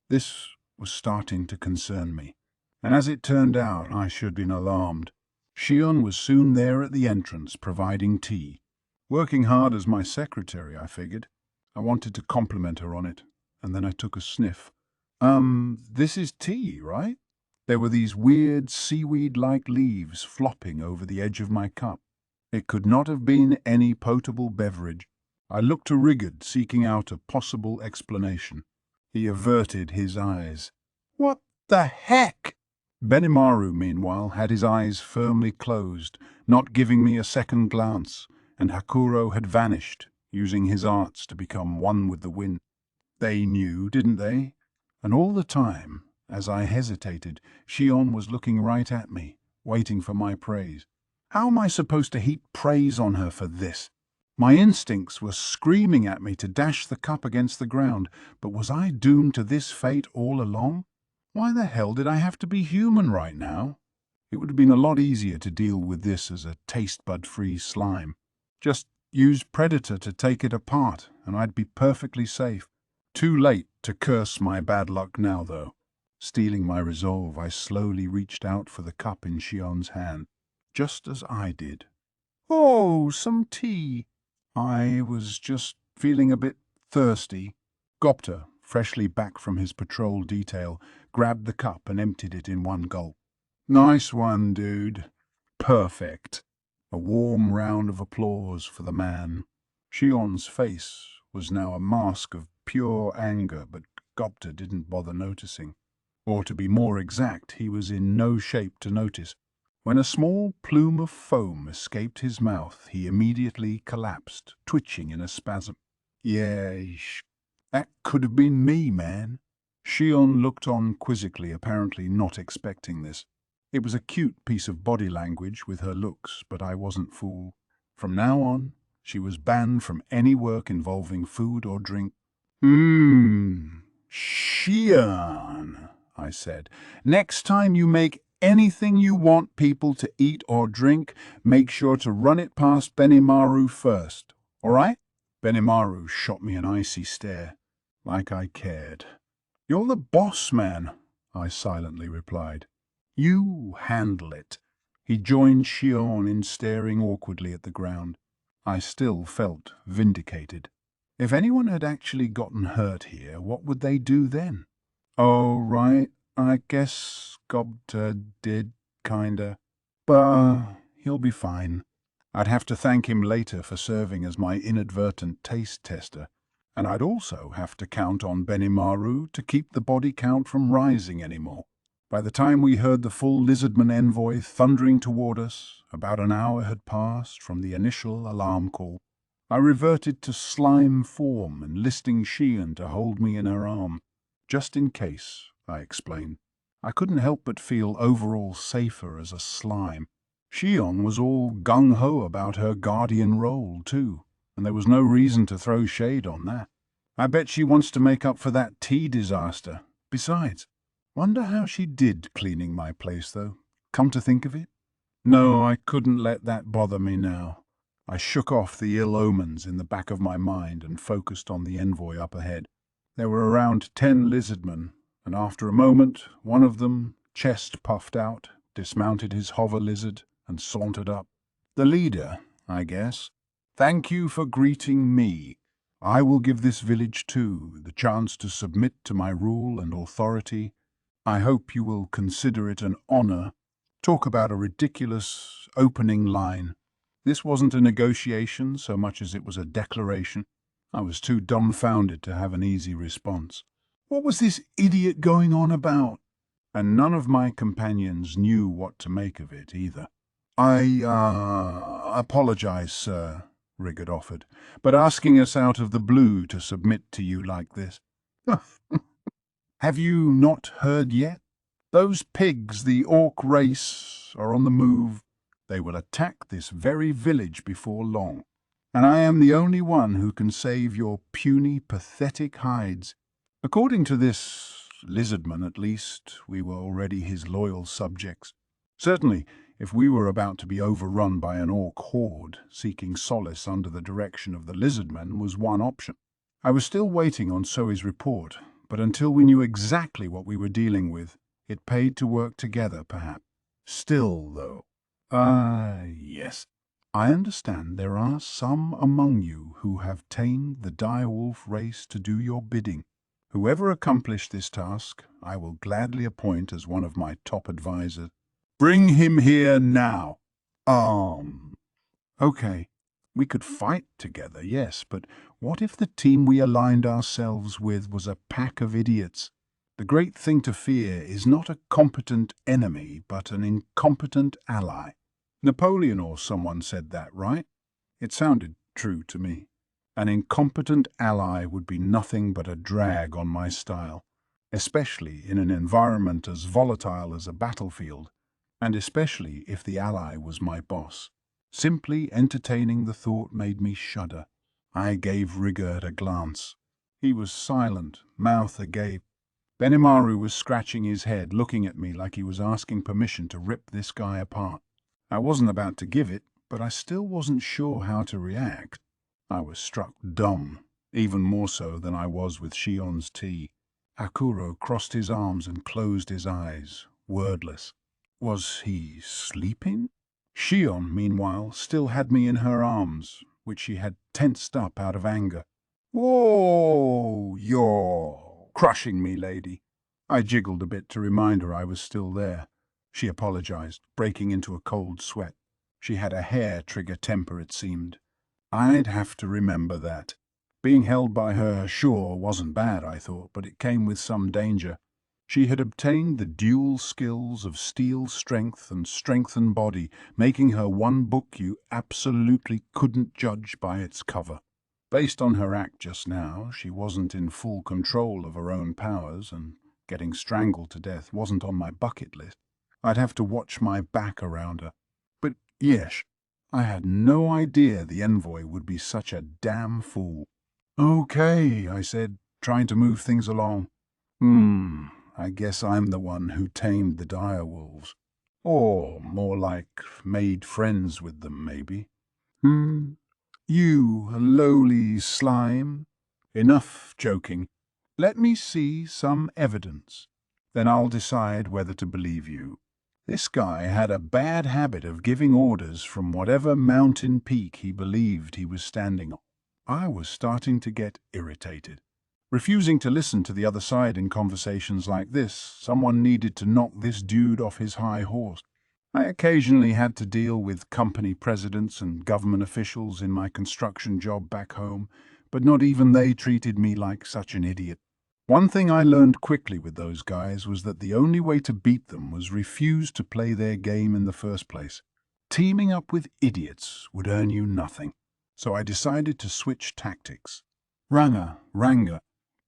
This was starting to concern me, and as it turned out, I should have been alarmed. Shion was soon there at the entrance, providing tea. Working hard as my secretary, I figured. I wanted to compliment her on it, and then I took a sniff. This is tea, right?" There were these weird seaweed-like leaves flopping over the edge of my cup. It could not have been any potable beverage. I looked to Rigurd, seeking out a possible explanation. He averted his eyes. "What the heck?" Benimaru, meanwhile, had his eyes firmly closed, not giving me a second glance, and Hakuro had vanished, using his arts to become one with the wind. They knew, didn't they? And all the time, as I hesitated, Shion was looking right at me, waiting for my praise. How am I supposed to heap praise on her for this? My instincts were screaming at me to dash the cup against the ground, but was I doomed to this fate all along? Why the hell did I have to be human right now? It would have been a lot easier to deal with this as a taste-bud-free slime. Just use Predator to take it apart, and I'd be perfectly safe. Too late to curse my bad luck now, though. Steeling my resolve, I slowly reached out for the cup in Shion's hand, just as I did. "Oh, some tea." I was just feeling a bit thirsty. Gopta, freshly back from his patrol detail, grabbed the cup and emptied it in one gulp. "Nice one, dude. Perfect." A warm round of applause for the man. Shion's face was now a mask of pure anger, but Gopta didn't bother noticing. Or to be more exact, he was in no shape to notice. When a small plume of foam escaped his mouth, he immediately collapsed, twitching in a spasm. "Yeesh. That could have been me, man." Shion looked on quizzically, apparently not expecting this. It was a cute piece of body language with her looks, but I wasn't fooled. From now on, she was banned from any work involving food or drink. Shion," I said, "next time you make Anything you want people to eat or drink, make sure to run it past Benimaru first, all right? Benimaru shot me an icy stare, like I cared. You're the boss man, I silently replied. You handle it. He joined Shion in staring awkwardly at the ground. I still felt vindicated. If anyone had actually gotten hurt here, what would they do then? Oh, right, I guess Gobta did, kinda. But he'll be fine. I'd have to thank him later for serving as my inadvertent taste tester, and I'd also have to count on Benimaru to keep the body count from rising anymore. By the time we heard the full Lizardman envoy thundering toward us, about an hour had passed from the initial alarm call. I reverted to slime form, enlisting Shion to hold me in her arm. Just in case, I explained. I couldn't help but feel overall safer as a slime. Shion was all gung-ho about her guardian role, too, and there was no reason to throw shade on that. I bet she wants to make up for that tea disaster. Besides, wonder how she did cleaning my place, though, come to think of it. No, I couldn't let that bother me now. I shook off the ill omens in the back of my mind and focused on the envoy up ahead. There were around 10 lizardmen, and after a moment, one of them, chest puffed out, dismounted his hover lizard and sauntered up. The leader, I guess. Thank you for greeting me. I will give this village, too, the chance to submit to my rule and authority. I hope you will consider it an honor. Talk about a ridiculous opening line. This wasn't a negotiation so much as it was a declaration. I was too dumbfounded to have an easy response. What was this idiot going on about? And none of my companions knew what to make of it either. I apologize, sir, Rigard offered, but asking us out of the blue to submit to you like this. Have you not heard yet? Those pigs, the orc race, are on the move. They will attack this very village before long, and I am the only one who can save your puny, pathetic hides. According to this lizardman, at least, we were already his loyal subjects. Certainly, if we were about to be overrun by an orc horde, seeking solace under the direction of the lizardmen was one option. I was still waiting on Zoe's report, but until we knew exactly what we were dealing with, it paid to work together, perhaps. Still, though. Yes. I understand there are some among you who have tamed the direwolf race to do your bidding. Whoever accomplished this task, I will gladly appoint as one of my top advisors. Bring him here now. Okay. We could fight together, yes, but what if the team we aligned ourselves with was a pack of idiots? The great thing to fear is not a competent enemy, but an incompetent ally. Napoleon or someone said that, right? It sounded true to me. An incompetent ally would be nothing but a drag on my style, especially in an environment as volatile as a battlefield, and especially if the ally was my boss. Simply entertaining the thought made me shudder. I gave Rigard a glance. He was silent, mouth agape. Benimaru was scratching his head, looking at me like he was asking permission to rip this guy apart. I wasn't about to give it, but I still wasn't sure how to react. I was struck dumb, even more so than I was with Shion's tea. Akuro crossed his arms and closed his eyes, wordless. Was he sleeping? Shion, meanwhile, still had me in her arms, which she had tensed up out of anger. "Whoa, you're crushing me, lady." I jiggled a bit to remind her I was still there. She apologized, breaking into a cold sweat. She had a hair-trigger temper, it seemed. I'd have to remember that. Being held by her sure wasn't bad, I thought, but it came with some danger. She had obtained the dual skills of steel strength and strengthened body, making her one book you absolutely couldn't judge by its cover. Based on her act just now, she wasn't in full control of her own powers, and getting strangled to death wasn't on my bucket list. I'd have to watch my back around her. But yes, I had no idea the envoy would be such a damn fool. "Okay," I said, trying to move things along. I guess I'm the one who tamed the direwolves. Or more like made friends with them, maybe. You lowly slime. Enough joking. Let me see some evidence. Then I'll decide whether to believe you. This guy had a bad habit of giving orders from whatever mountain peak he believed he was standing on. I was starting to get irritated. Refusing to listen to the other side in conversations like this, someone needed to knock this dude off his high horse. I occasionally had to deal with company presidents and government officials in my construction job back home, but not even they treated me like such an idiot. One thing I learned quickly with those guys was that the only way to beat them was refuse to play their game in the first place. Teaming up with idiots would earn you nothing. So I decided to switch tactics. Ranga.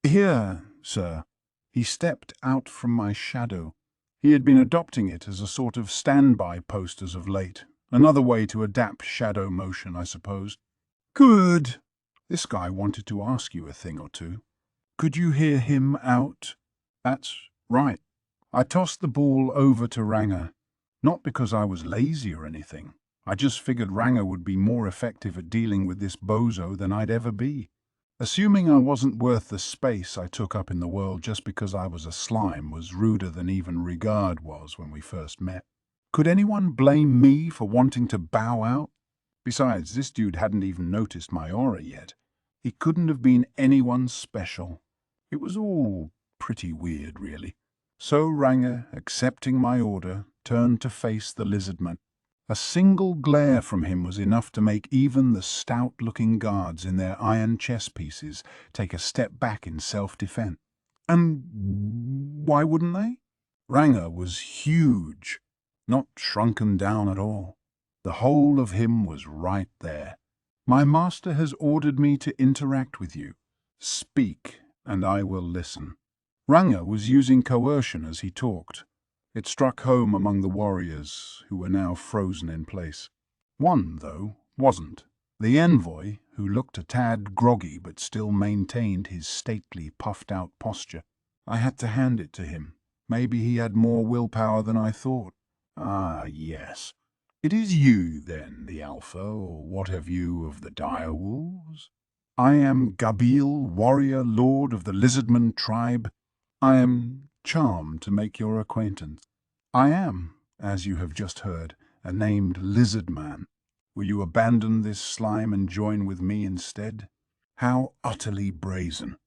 Here, sir. He stepped out from my shadow. He had been adopting it as a sort of standby post as of late. Another way to adapt shadow motion, I suppose. Good. This guy wanted to ask you a thing or two. Could you hear him out? That's right. I tossed the ball over to Ranga. Not because I was lazy or anything. I just figured Ranga would be more effective at dealing with this bozo than I'd ever be. Assuming I wasn't worth the space I took up in the world just because I was a slime was ruder than even regard was when we first met. Could anyone blame me for wanting to bow out? Besides, this dude hadn't even noticed my aura yet. He couldn't have been anyone special. It was all pretty weird, really. So Ranga, accepting my order, turned to face the lizardman. A single glare from him was enough to make even the stout-looking guards in their iron chess pieces take a step back in self-defense. And why wouldn't they? Ranga was huge, not shrunken down at all. The whole of him was right there. My master has ordered me to interact with you. Speak, and I will listen. Ranga was using coercion as he talked. It struck home among the warriors, who were now frozen in place. One, though, wasn't. The envoy, who looked a tad groggy but still maintained his stately, puffed-out posture. I had to hand it to him. Maybe he had more willpower than I thought. Ah, yes. It is you, then, the Alpha, or what have you of the direwolves? I am Gabil, warrior lord of the Lizardman tribe. I am charmed to make your acquaintance. I am, as you have just heard, a named Lizard Man. Will you abandon this slime and join with me instead? How utterly brazen.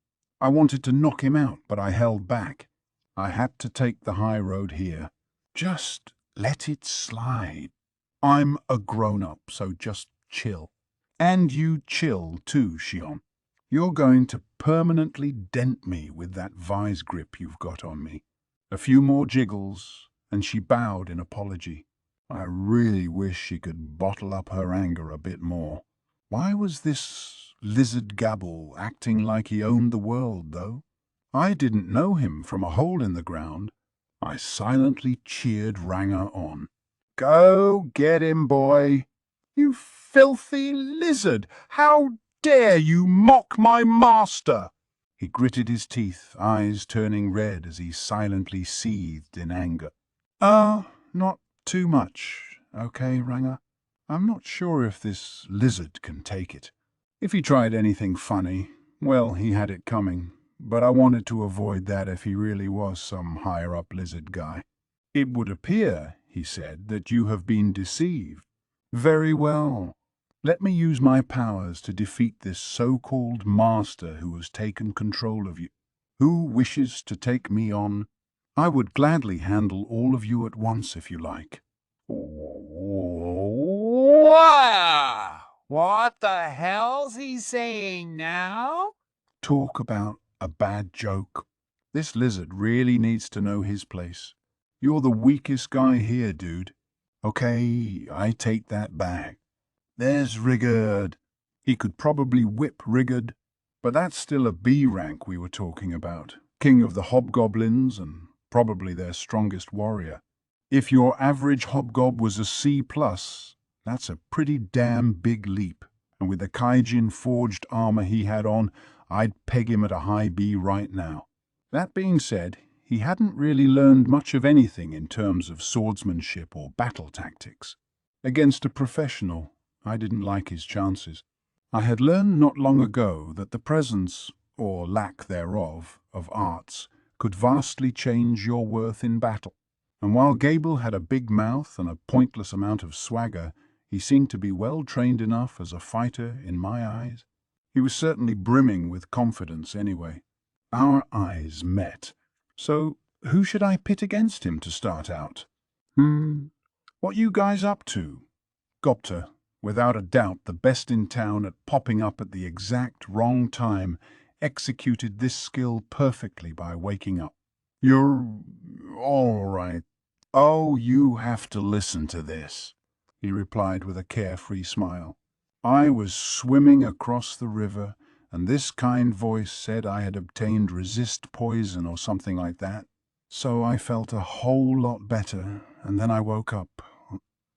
I wanted to knock him out, but I held back. I had to take the high road here. Just let it slide. I'm a grown-up, so just chill. And you chill too, Shion. You're going to permanently dent me with that vise grip you've got on me. A few more jiggles, and she bowed in apology. I really wish she could bottle up her anger a bit more. Why was this lizard gabble acting like he owned the world, though? I didn't know him from a hole in the ground. I silently cheered Ranga on. Go get him, boy. You filthy lizard! How dare you mock my master? He gritted his teeth, eyes turning red as he silently seethed in anger. Not too much, okay, Ranga? I'm not sure if this lizard can take it. If he tried anything funny, well, he had it coming, but I wanted to avoid that if he really was some higher-up lizard guy. It would appear, he said, that you have been deceived. Very well. Let me use my powers to defeat this so-called master who has taken control of you. Who wishes to take me on? I would gladly handle all of you at once if you like. Wow! What the hell's he saying now? Talk about a bad joke. This lizard really needs to know his place. You're the weakest guy here, dude. Okay, I take that back. There's Rigard. He could probably whip Rigard, but that's still a B rank we were talking about. King of the hobgoblins and probably their strongest warrior. If your average hobgob was a C+, that's a pretty damn big leap. And with the Kaijin forged armor he had on, I'd peg him at a high B right now. That being said, he hadn't really learned much of anything in terms of swordsmanship or battle tactics. Against a professional, I didn't like his chances. I had learned not long ago that the presence, or lack thereof, of arts could vastly change your worth in battle. And while Gable had a big mouth and a pointless amount of swagger, he seemed to be well trained enough as a fighter in my eyes. He was certainly brimming with confidence anyway. Our eyes met. So who should I pit against him to start out? What you guys up to? Gopta, without a doubt the best in town at popping up at the exact wrong time, executed this skill perfectly by waking up. You're all right. Oh, you have to listen to this, he replied with a carefree smile. I was swimming across the river, and this kind voice said I had obtained resist poison or something like that. So I felt a whole lot better, and then I woke up.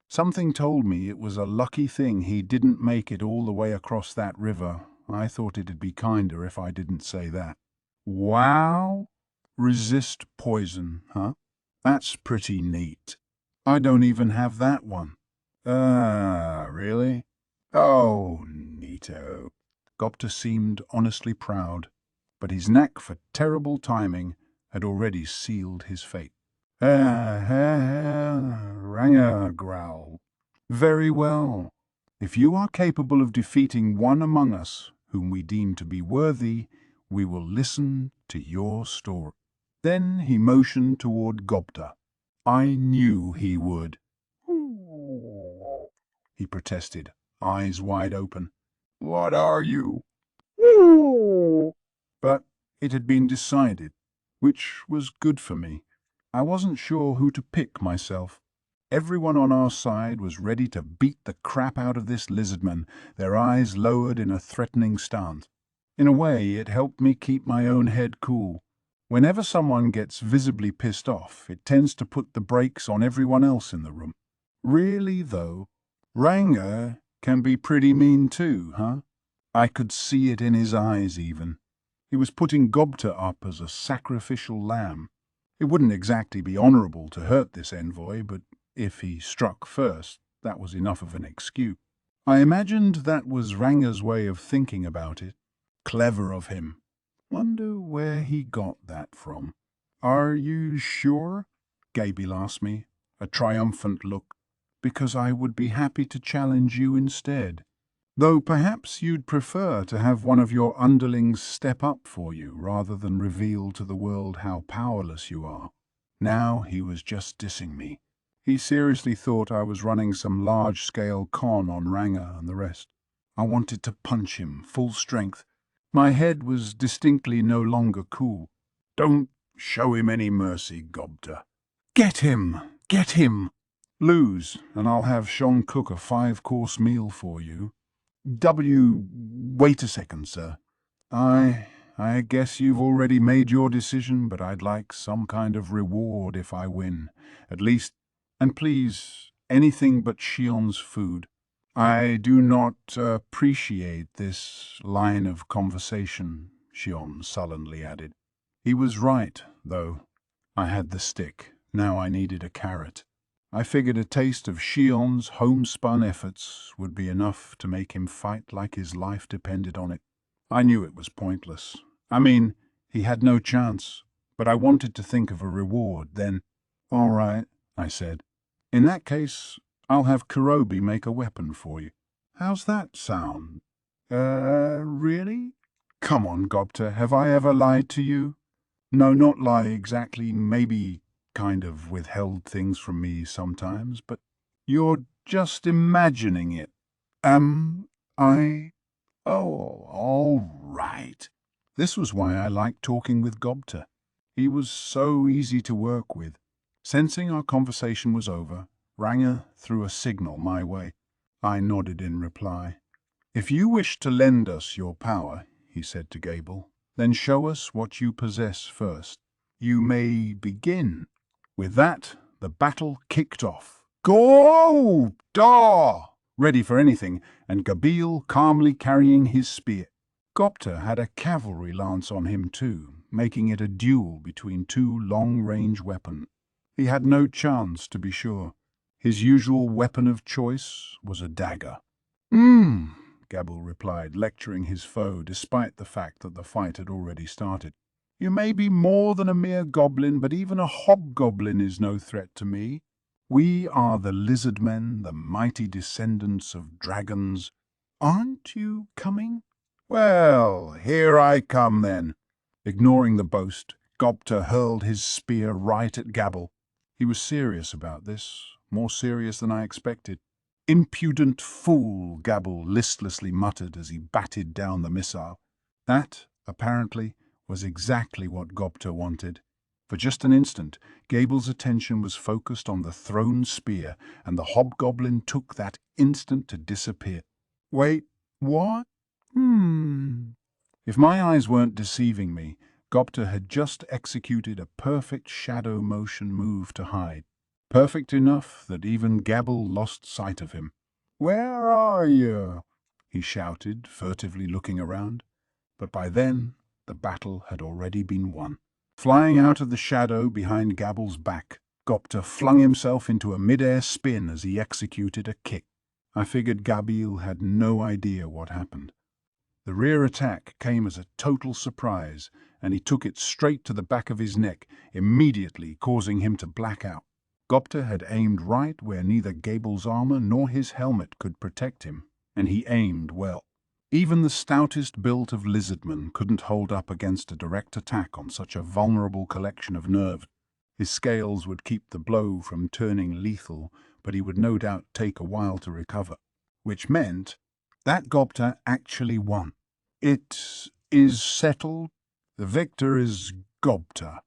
Something told me it was a lucky thing he didn't make it all the way across that river. I thought it'd be kinder if I didn't say that. Wow! Resist poison, huh? That's pretty neat. I don't even have that one. Really? Oh, neato. Gopta seemed honestly proud, but his knack for terrible timing had already sealed his fate. Ranga growled. Very well. If you are capable of defeating one among us whom we deem to be worthy, we will listen to your story. Then he motioned toward Gopta. I knew he would. He protested, eyes wide open. What are you? But it had been decided, which was good for me. I wasn't sure who to pick myself. Everyone on our side was ready to beat the crap out of this lizardman, their eyes lowered in a threatening stance. In a way, it helped me keep my own head cool. Whenever someone gets visibly pissed off, it tends to put the brakes on everyone else in the room. Really, though, Ranga can be pretty mean too, huh? I could see it in his eyes even. He was putting Gopta up as a sacrificial lamb. It wouldn't exactly be honourable to hurt this envoy, but if he struck first, that was enough of an excuse. I imagined that was Ranga's way of thinking about it. Clever of him. Wonder where he got that from. Are you sure? Gabriel asked me, a triumphant look. Because I would be happy to challenge you instead. Though perhaps you'd prefer to have one of your underlings step up for you rather than reveal to the world how powerless you are. Now he was just dissing me. He seriously thought I was running some large-scale con on Ranga and the rest. I wanted to punch him full strength. My head was distinctly no longer cool. Don't show him any mercy, Gopta. Get him! Get him! Lose, and I'll have Sean cook a 5-course meal for you. Wait a second, sir. I guess you've already made your decision, but I'd like some kind of reward if I win. At least, and please, anything but Shion's food. I do not appreciate this line of conversation, Shion sullenly added. He was right, though. I had the stick. Now I needed a carrot. I figured a taste of Shion's homespun efforts would be enough to make him fight like his life depended on it. I knew it was pointless. I mean, he had no chance, but I wanted to think of a reward then. All right, I said. In that case, I'll have Kurobi make a weapon for you. How's that sound? Really? Come on, Gopta, have I ever lied to you? No, not lie exactly, maybe kind of withheld things from me sometimes, but you're just imagining it. Am I? Oh, all right. This was why I liked talking with Gopta. He was so easy to work with. Sensing our conversation was over, Ranga threw a signal my way. I nodded in reply. If you wish to lend us your power, he said to Gable, then show us what you possess first. You may begin. With that, the battle kicked off. Go! Da! Ready for anything, and Gabil calmly carrying his spear. Gopta had a cavalry lance on him too, making it a duel between two long-range weapons. He had no chance, to be sure. His usual weapon of choice was a dagger. Gabble replied, lecturing his foe despite the fact that the fight had already started. You may be more than a mere goblin, but even a hobgoblin is no threat to me. We are the lizard men, the mighty descendants of dragons. Aren't you coming? Well, here I come then. Ignoring the boast, Gobta hurled his spear right at Gabble. He was serious about this, more serious than I expected. Impudent fool, Gabble listlessly muttered as he batted down the missile. That, apparently, was exactly what Gobta wanted. For just an instant, Gable's attention was focused on the thrown spear, and the hobgoblin took that instant to disappear. Wait, what? If my eyes weren't deceiving me, Gobta had just executed a perfect shadow motion move to hide. Perfect enough that even Gabble lost sight of him. Where are you? He shouted, furtively looking around. But by then, the battle had already been won. Flying out of the shadow behind Gabble's back, Gobta flung himself into a mid-air spin as he executed a kick. I figured Gabble had no idea what happened. The rear attack came as a total surprise, and he took it straight to the back of his neck, immediately causing him to black out. Gobta had aimed right where neither Gable's armor nor his helmet could protect him, and he aimed well. Even the stoutest built of lizardmen couldn't hold up against a direct attack on such a vulnerable collection of nerves. His scales would keep the blow from turning lethal, but he would no doubt take a while to recover. Which meant that Gobta actually won. It is settled. The victor is Gobta.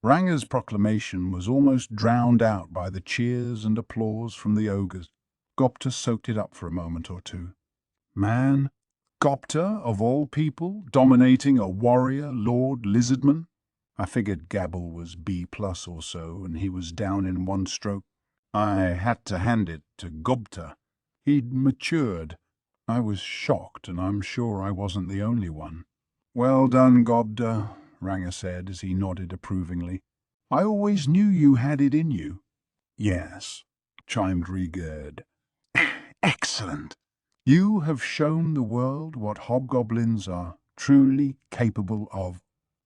Ranga's proclamation was almost drowned out by the cheers and applause from the ogres. Gobta soaked it up for a moment or two. Man, Gobta, of all people, dominating a warrior Lord Lizardman? I figured Gabble was B+ or so, and he was down in one stroke. I had to hand it to Gobta. He'd matured. I was shocked, and I'm sure I wasn't the only one. Well done, Gobta, Ranga said as he nodded approvingly. I always knew you had it in you. Yes, chimed Rigurd. Excellent. You have shown the world what hobgoblins are truly capable of.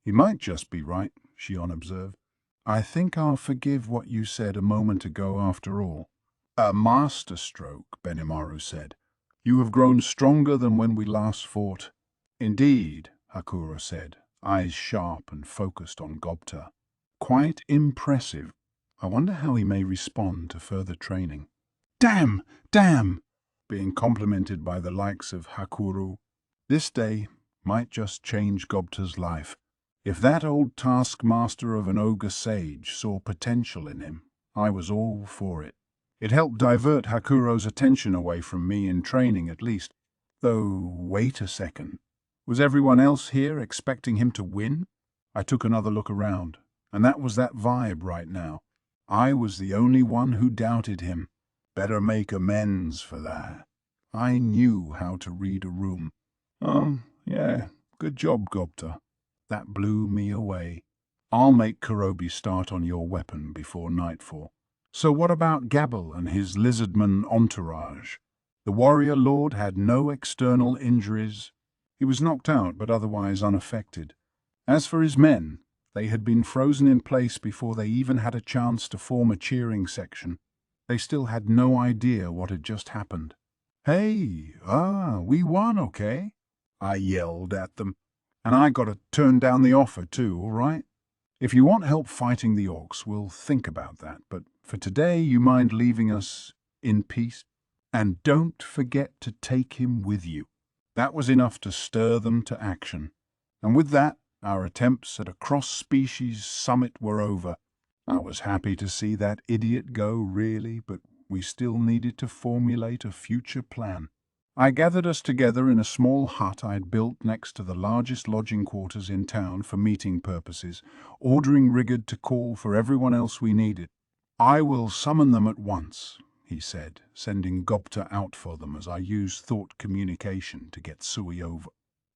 He might just be right, Shion observed. I think I'll forgive what you said a moment ago after all. A masterstroke, Benimaru said. You have grown stronger than when we last fought. Indeed, Hakura said, eyes sharp and focused on Gobta. Quite impressive. I wonder how he may respond to further training. Damn! Being complimented by the likes of Hakuru. This day might just change Gobta's life. If that old taskmaster of an ogre sage saw potential in him, I was all for it. It helped divert Hakuro's attention away from me in training at least. Though, wait a second. Was everyone else here expecting him to win? I took another look around, and that was that vibe right now. I was the only one who doubted him. Better make amends for that. I knew how to read a room. Yeah, good job, Gobta. That blew me away. I'll make Kurobi start on your weapon before nightfall. So what about Gabble and his lizardman entourage? The warrior lord had no external injuries. He was knocked out but otherwise unaffected. As for his men, they had been frozen in place before they even had a chance to form a cheering section. They still had no idea what had just happened. Hey, we won, okay? I yelled at them. And I got to turn down the offer too, all right? If you want help fighting the orcs, we'll think about that, but for today you mind leaving us in peace? And don't forget to take him with you. That was enough to stir them to action. And with that, our attempts at a cross-species summit were over. I was happy to see that idiot go, really, but we still needed to formulate a future plan. I gathered us together in a small hut I'd built next to the largest lodging quarters in town for meeting purposes, ordering Rigurd to call for everyone else we needed. I will summon them at once, he said, sending Gobta out for them as I used thought communication to get Sui over.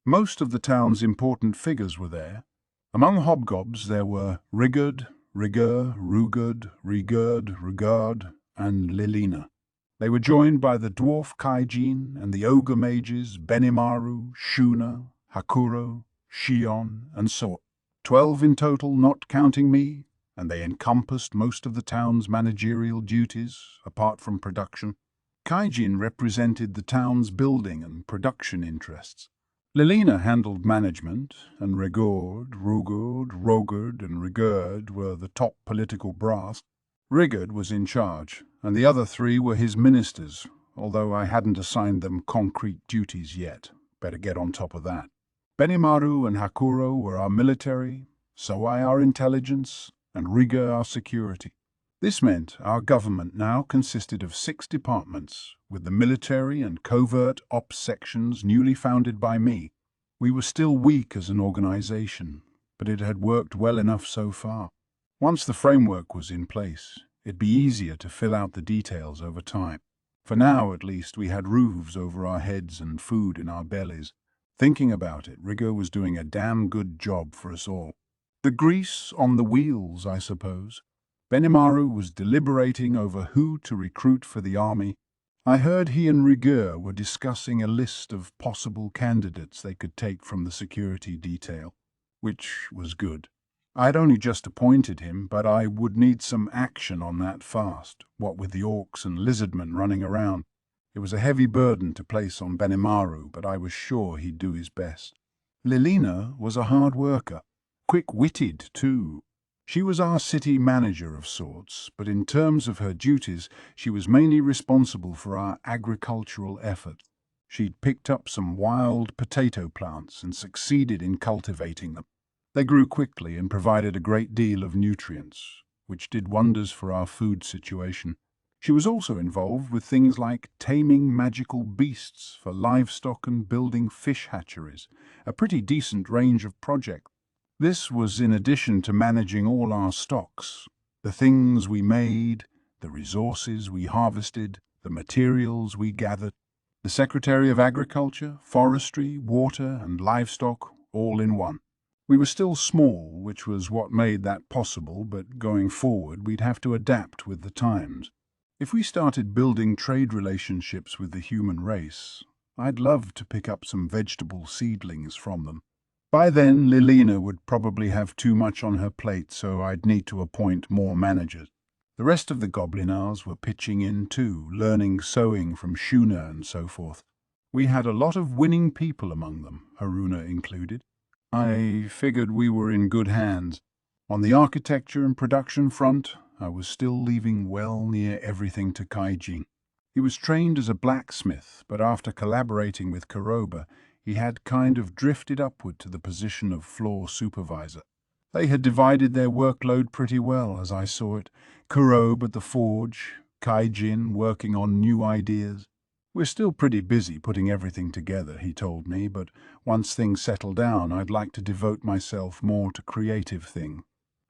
Most of the town's important figures were there. Among hobgobs there were Rigurd, Rigger, Rugurd, Rigurd, Rugard, and Lilina. They were joined by the dwarf Kaijin and the ogre mages Benimaru, Shuna, Hakuro, Shion, and so on. 12 in total, not counting me, and they encompassed most of the town's managerial duties, apart from production. Kaijin represented the town's building and production interests. Lilina handled management, and Rigurd, Rogurd, and Rigurd were the top political brass. Rigurd was in charge, and the other 3 were his ministers, although I hadn't assigned them concrete duties yet. Better get on top of that. Benimaru and Hakuro were our military, Sawai our intelligence, and Riga our security. This meant our government now consisted of 6 departments, with the military and covert ops sections newly founded by me. We were still weak as an organization, but it had worked well enough so far. Once the framework was in place, it'd be easier to fill out the details over time. For now, at least, we had roofs over our heads and food in our bellies. Thinking about it, Rigo was doing a damn good job for us all. The grease on the wheels, I suppose. Benimaru was deliberating over who to recruit for the army. I heard he and Rigger were discussing a list of possible candidates they could take from the security detail, which was good. I'd only just appointed him, but I would need some action on that fast, what with the orcs and lizardmen running around. It was a heavy burden to place on Benimaru, but I was sure he'd do his best. Lilina was a hard worker, quick-witted too. She was our city manager of sorts, but in terms of her duties, she was mainly responsible for our agricultural effort. She'd picked up some wild potato plants and succeeded in cultivating them. They grew quickly and provided a great deal of nutrients, which did wonders for our food situation. She was also involved with things like taming magical beasts for livestock and building fish hatcheries, a pretty decent range of projects. This was in addition to managing all our stocks, the things we made, the resources we harvested, the materials we gathered. The Secretary of Agriculture, Forestry, Water, and Livestock, all in one. We were still small, which was what made that possible, but going forward we'd have to adapt with the times. If we started building trade relationships with the human race, I'd love to pick up some vegetable seedlings from them. By then, Lilina would probably have too much on her plate, so I'd need to appoint more managers. The rest of the Goblinars were pitching in too, learning sewing from Shuna and so forth. We had a lot of winning people among them, Haruna included. I figured we were in good hands. On the architecture and production front, I was still leaving well near everything to Kaijin. He was trained as a blacksmith, but after collaborating with Kuroba, he had kind of drifted upward to the position of floor supervisor. They had divided their workload pretty well, as I saw it. Kuroba at the forge, Kaijin working on new ideas. We're still pretty busy putting everything together, he told me, but once things settle down, I'd like to devote myself more to creative things.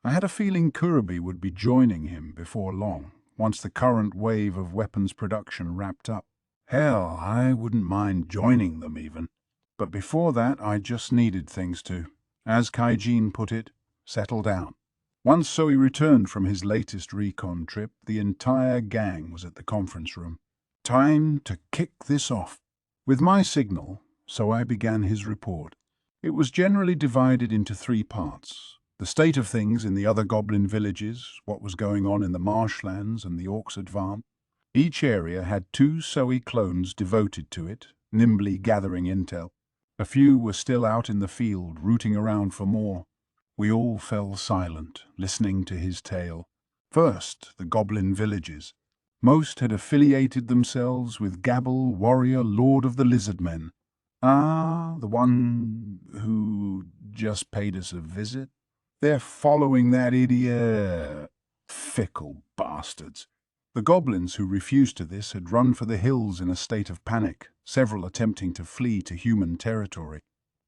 I had a feeling Kurobi would be joining him before long, once the current wave of weapons production wrapped up. Hell, I wouldn't mind joining them even. But before that, I just needed things to, as Kaijin put it, settle down. Once Zoe returned from his latest recon trip, the entire gang was at the conference room. Time to kick this off. With my signal, Zoe began his report. It was generally divided into 3 parts. The state of things in the other goblin villages, what was going on in the marshlands and the orcs' advance. Each area had 2 Zoe clones devoted to it, nimbly gathering intel. A few were still out in the field, rooting around for more. We all fell silent, listening to his tale. First, the goblin villages. Most had affiliated themselves with Gabble, warrior, lord of the lizardmen. Ah, the one who just paid us a visit? They're following that idiot. Fickle bastards. The goblins who refused to this had run for the hills in a state of panic, several attempting to flee to human territory.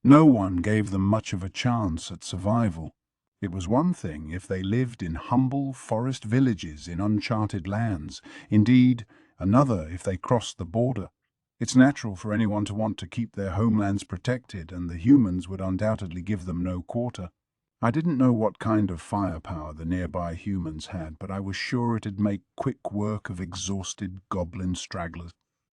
No one gave them much of a chance at survival. It was one thing if they lived in humble forest villages in uncharted lands, indeed, another if they crossed the border. It's natural for anyone to want to keep their homelands protected, and the humans would undoubtedly give them no quarter. I didn't know what kind of firepower the nearby humans had, but I was sure it'd make quick work of exhausted goblin stragglers,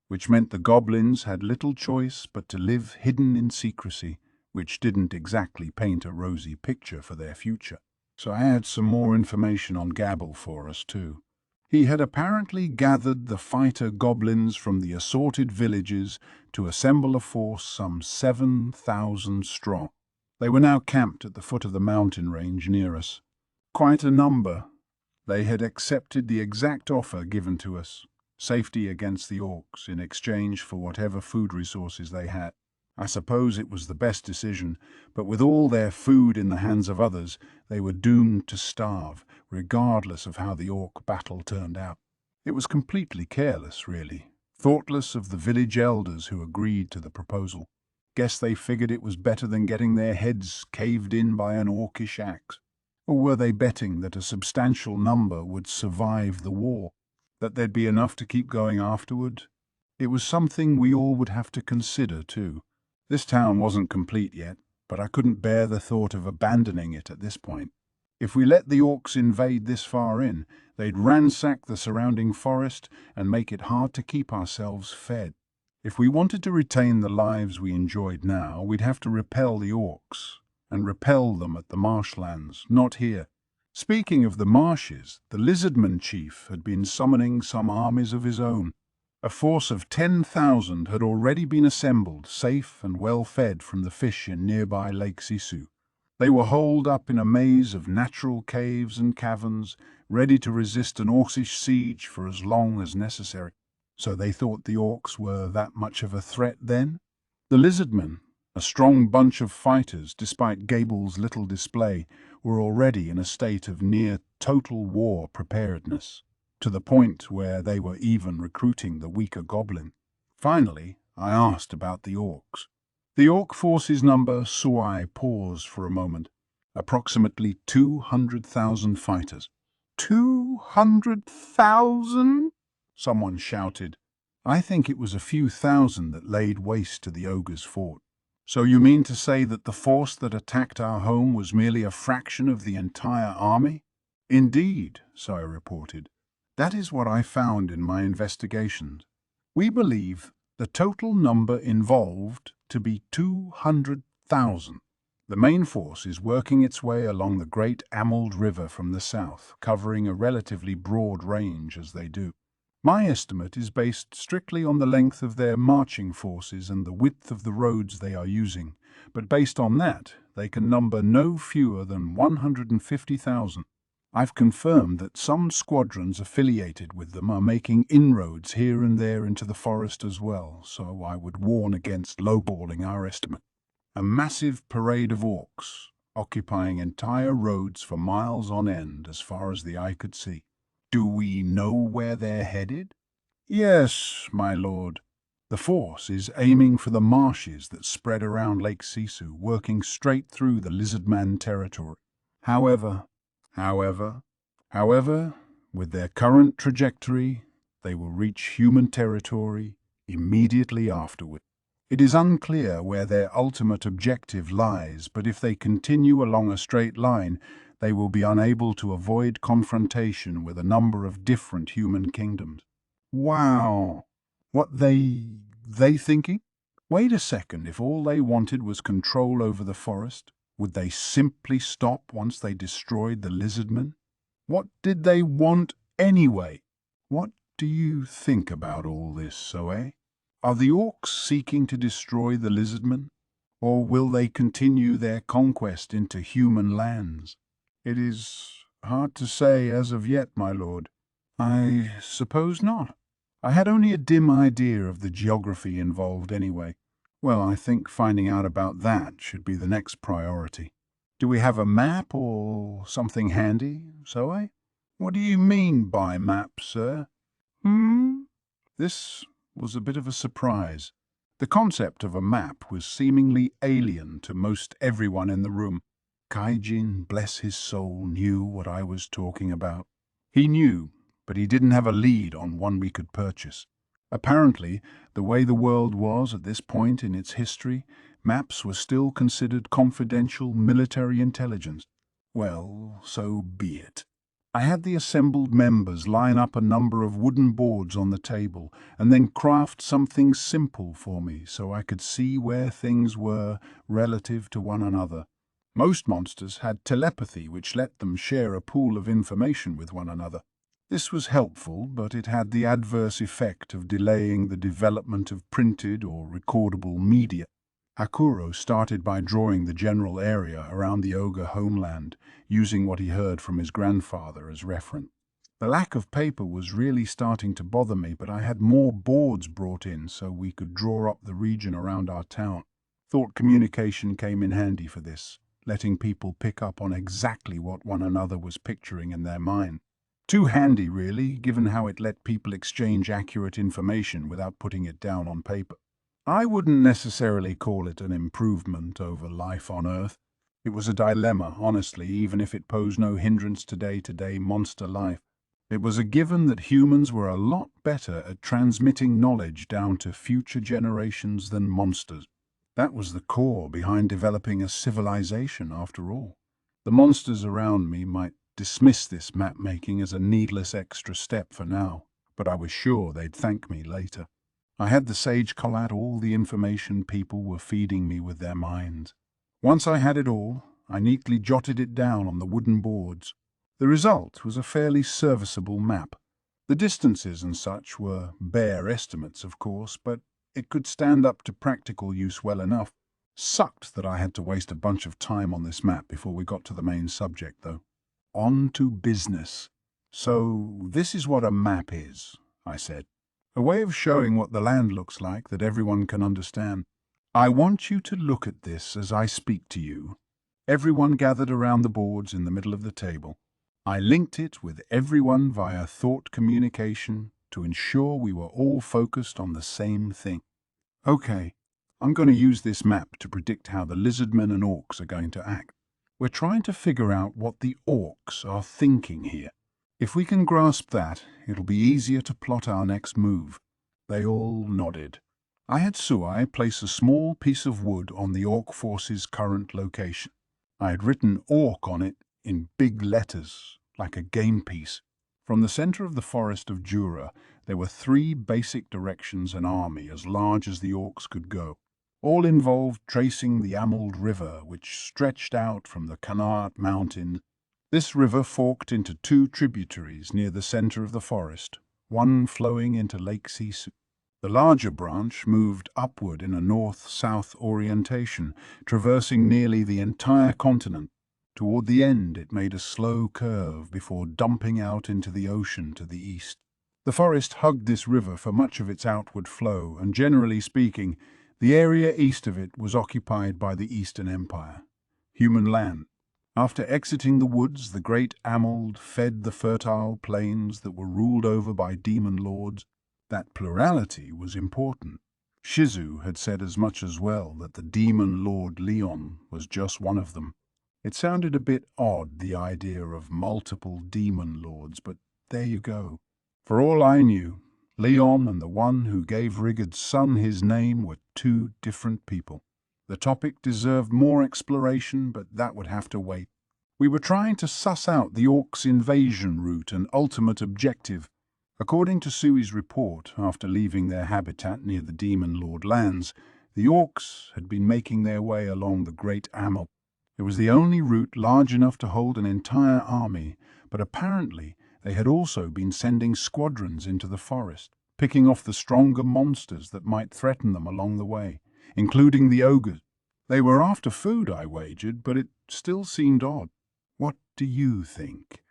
which meant the goblins had little choice but to live hidden in secrecy, which didn't exactly paint a rosy picture for their future. So I had some more information on Gabble for us too. He had apparently gathered the fighter goblins from the assorted villages to assemble a force some 7,000 strong. They were now camped at the foot of the mountain range near us. Quite a number. They had accepted the exact offer given to us, safety against the orcs in exchange for whatever food resources they had. I suppose it was the best decision, but with all their food in the hands of others, they were doomed to starve, regardless of how the orc battle turned out. It was completely careless, really, thoughtless of the village elders who agreed to the proposal. Guess they figured it was better than getting their heads caved in by an orcish axe. Or were they betting that a substantial number would survive the war, that there'd be enough to keep going afterward? It was something we all would have to consider, too. This town wasn't complete yet, but I couldn't bear the thought of abandoning it at this point. If we let the orcs invade this far in, they'd ransack the surrounding forest and make it hard to keep ourselves fed. If we wanted to retain the lives we enjoyed now, we'd have to repel the orcs, and repel them at the marshlands, not here. Speaking of the marshes, the Lizardman chief had been summoning some armies of his own. A force of 10,000 had already been assembled, safe and well-fed from the fish in nearby Lake Sisu. They were holed up in a maze of natural caves and caverns, ready to resist an orcish siege for as long as necessary. So they thought the orcs were that much of a threat then? The Lizardmen, a strong bunch of fighters despite Gable's little display, were already in a state of near total war preparedness, to the point where they were even recruiting the weaker goblin. Finally, I asked about the orcs. The orc force's number, Suai paused for a moment. Approximately 200,000 fighters. 200,000? Someone shouted. I think it was a few thousand that laid waste to the ogre's fort. So you mean to say that the force that attacked our home was merely a fraction of the entire army? Indeed, so I reported. That is what I found in my investigations. We believe the total number involved to be 200,000. The main force is working its way along the Great Amald River from the south, covering a relatively broad range as they do. My estimate is based strictly on the length of their marching forces and the width of the roads they are using, but based on that, they can number no fewer than 150,000. I've confirmed that some squadrons affiliated with them are making inroads here and there into the forest as well, so I would warn against lowballing our estimate. A massive parade of orcs, occupying entire roads for miles on end as far as the eye could see. Do we know where they're headed? Yes, my lord. The force is aiming for the marshes that spread around Lake Sisu, working straight through the Lizardman territory. However, with their current trajectory, they will reach human territory immediately afterward. It is unclear where their ultimate objective lies, but if they continue along a straight line, they will be unable to avoid confrontation with a number of different human kingdoms. Wow! What they thinking? Wait a second, if all they wanted was control over the forest, would they simply stop once they destroyed the Lizardmen? What did they want anyway? What do you think about all this, Soe? Are the orcs seeking to destroy the Lizardmen, or will they continue their conquest into human lands? It is hard to say as of yet, my lord. I suppose not. I had only a dim idea of the geography involved anyway. Well, I think finding out about that should be the next priority. Do we have a map or something handy, Zoe? What do you mean by map, sir? This was a bit of a surprise. The concept of a map was seemingly alien to most everyone in the room. Kaijin, bless his soul, knew what I was talking about. He knew, but he didn't have a lead on one we could purchase. Apparently, the way the world was at this point in its history, maps were still considered confidential military intelligence. Well, so be it. I had the assembled members line up a number of wooden boards on the table and then craft something simple for me so I could see where things were relative to one another. Most monsters had telepathy, which let them share a pool of information with one another. This was helpful, but it had the adverse effect of delaying the development of printed or recordable media. Hakuro started by drawing the general area around the ogre homeland, using what he heard from his grandfather as reference. The lack of paper was really starting to bother me, but I had more boards brought in so we could draw up the region around our town. Thought communication came in handy for this, letting people pick up on exactly what one another was picturing in their mind. Too handy, really, given how it let people exchange accurate information without putting it down on paper. I wouldn't necessarily call it an improvement over life on Earth. It was a dilemma, honestly, even if it posed no hindrance to day-to-day monster life. It was a given that humans were a lot better at transmitting knowledge down to future generations than monsters. That was the core behind developing a civilization, after all. The monsters around me might dismiss this map-making as a needless extra step for now, but I was sure they'd thank me later. I had the sage collate all the information people were feeding me with their minds. Once I had it all, I neatly jotted it down on the wooden boards. The result was a fairly serviceable map. The distances and such were bare estimates, of course, but it could stand up to practical use well enough. Sucked that I had to waste a bunch of time on this map before we got to the main subject, though. On to business. So this is what a map is, I said. A way of showing what the land looks like that everyone can understand. I want you to look at this as I speak to you. Everyone gathered around the boards in the middle of the table. I linked it with everyone via thought communication to ensure we were all focused on the same thing. Okay, I'm going to use this map to predict how the lizardmen and orcs are going to act. We're trying to figure out what the orcs are thinking here. If we can grasp that, it'll be easier to plot our next move. They all nodded. I had Suai place a small piece of wood on the orc force's current location. I had written orc on it in big letters, like a game piece. From the center of the forest of Jura, there were 3 basic directions an army as large as the orcs could go. All involved tracing the Amald River, which stretched out from the Kanat Mountains. This river forked into 2 tributaries near the center of the forest, one flowing into Lake Sisu. The larger branch moved upward in a north-south orientation, traversing nearly the entire continent. Toward the end, it made a slow curve before dumping out into the ocean to the east. The forest hugged this river for much of its outward flow, and generally speaking, the area east of it was occupied by the Eastern Empire, human land. After exiting the woods, the great Amald fed the fertile plains that were ruled over by demon lords. That plurality was important. Shizu had said as much as well, that the demon lord Leon was just one of them. It sounded a bit odd, the idea of multiple demon lords, but there you go. For all I knew, Leon and the one who gave Rigard's son his name were 2 different people. The topic deserved more exploration, but that would have to wait. We were trying to suss out the orcs' invasion route and ultimate objective. According to Sui's report, after leaving their habitat near the Demon Lord lands, the orcs had been making their way along the Great Amel. It was the only route large enough to hold an entire army, but apparently they had also been sending squadrons into the forest, picking off the stronger monsters that might threaten them along the way, including the ogres. They were after food, I wagered, but it still seemed odd. What do you think?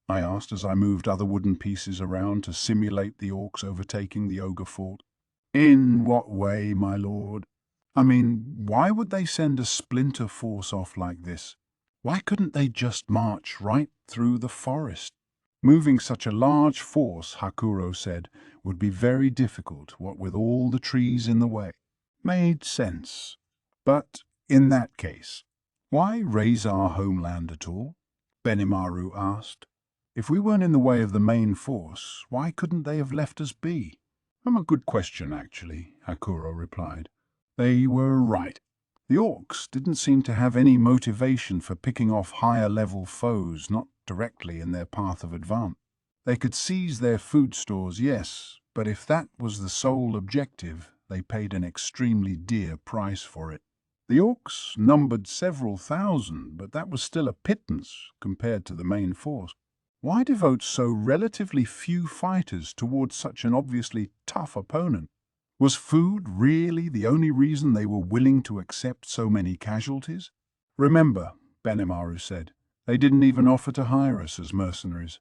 I asked as I moved other wooden pieces around to simulate the orcs overtaking the ogre fort. In what way, my lord? I mean, why would they send a splinter force off like this? Why couldn't they just march right through the forest? Moving such a large force, Hakuro said, would be very difficult, what with all the trees in the way. Made sense. But in that case, why raise our homeland at all? Benimaru asked. If we weren't in the way of the main force, why couldn't they have left us be? A good question, actually, Hakuro replied. They were right. The orcs didn't seem to have any motivation for picking off higher-level foes, not directly in their path of advance. They could seize their food stores, yes, but if that was the sole objective, they paid an extremely dear price for it. The orcs numbered several thousand, but that was still a pittance compared to the main force. Why devote so relatively few fighters towards such an obviously tough opponent? Was food really the only reason they were willing to accept so many casualties? Remember, Benimaru said, they didn't even offer to hire us as mercenaries.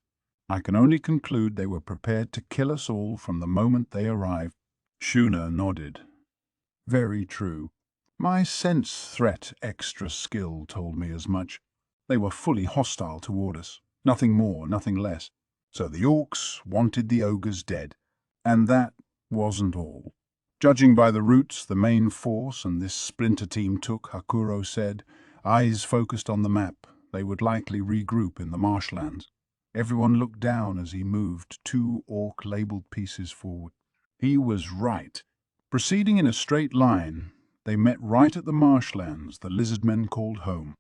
I can only conclude they were prepared to kill us all from the moment they arrived. Shuna nodded. Very true. My sense threat extra skill told me as much. They were fully hostile toward us. Nothing more, nothing less. So the orcs wanted the ogres dead. And that wasn't all. Judging by the routes the main force and this splinter team took, Hakuro said, eyes focused on the map, they would likely regroup in the marshlands. Everyone looked down as he moved 2 orc-labeled pieces forward. He was right. Proceeding in a straight line, they met right at the marshlands the lizardmen called home,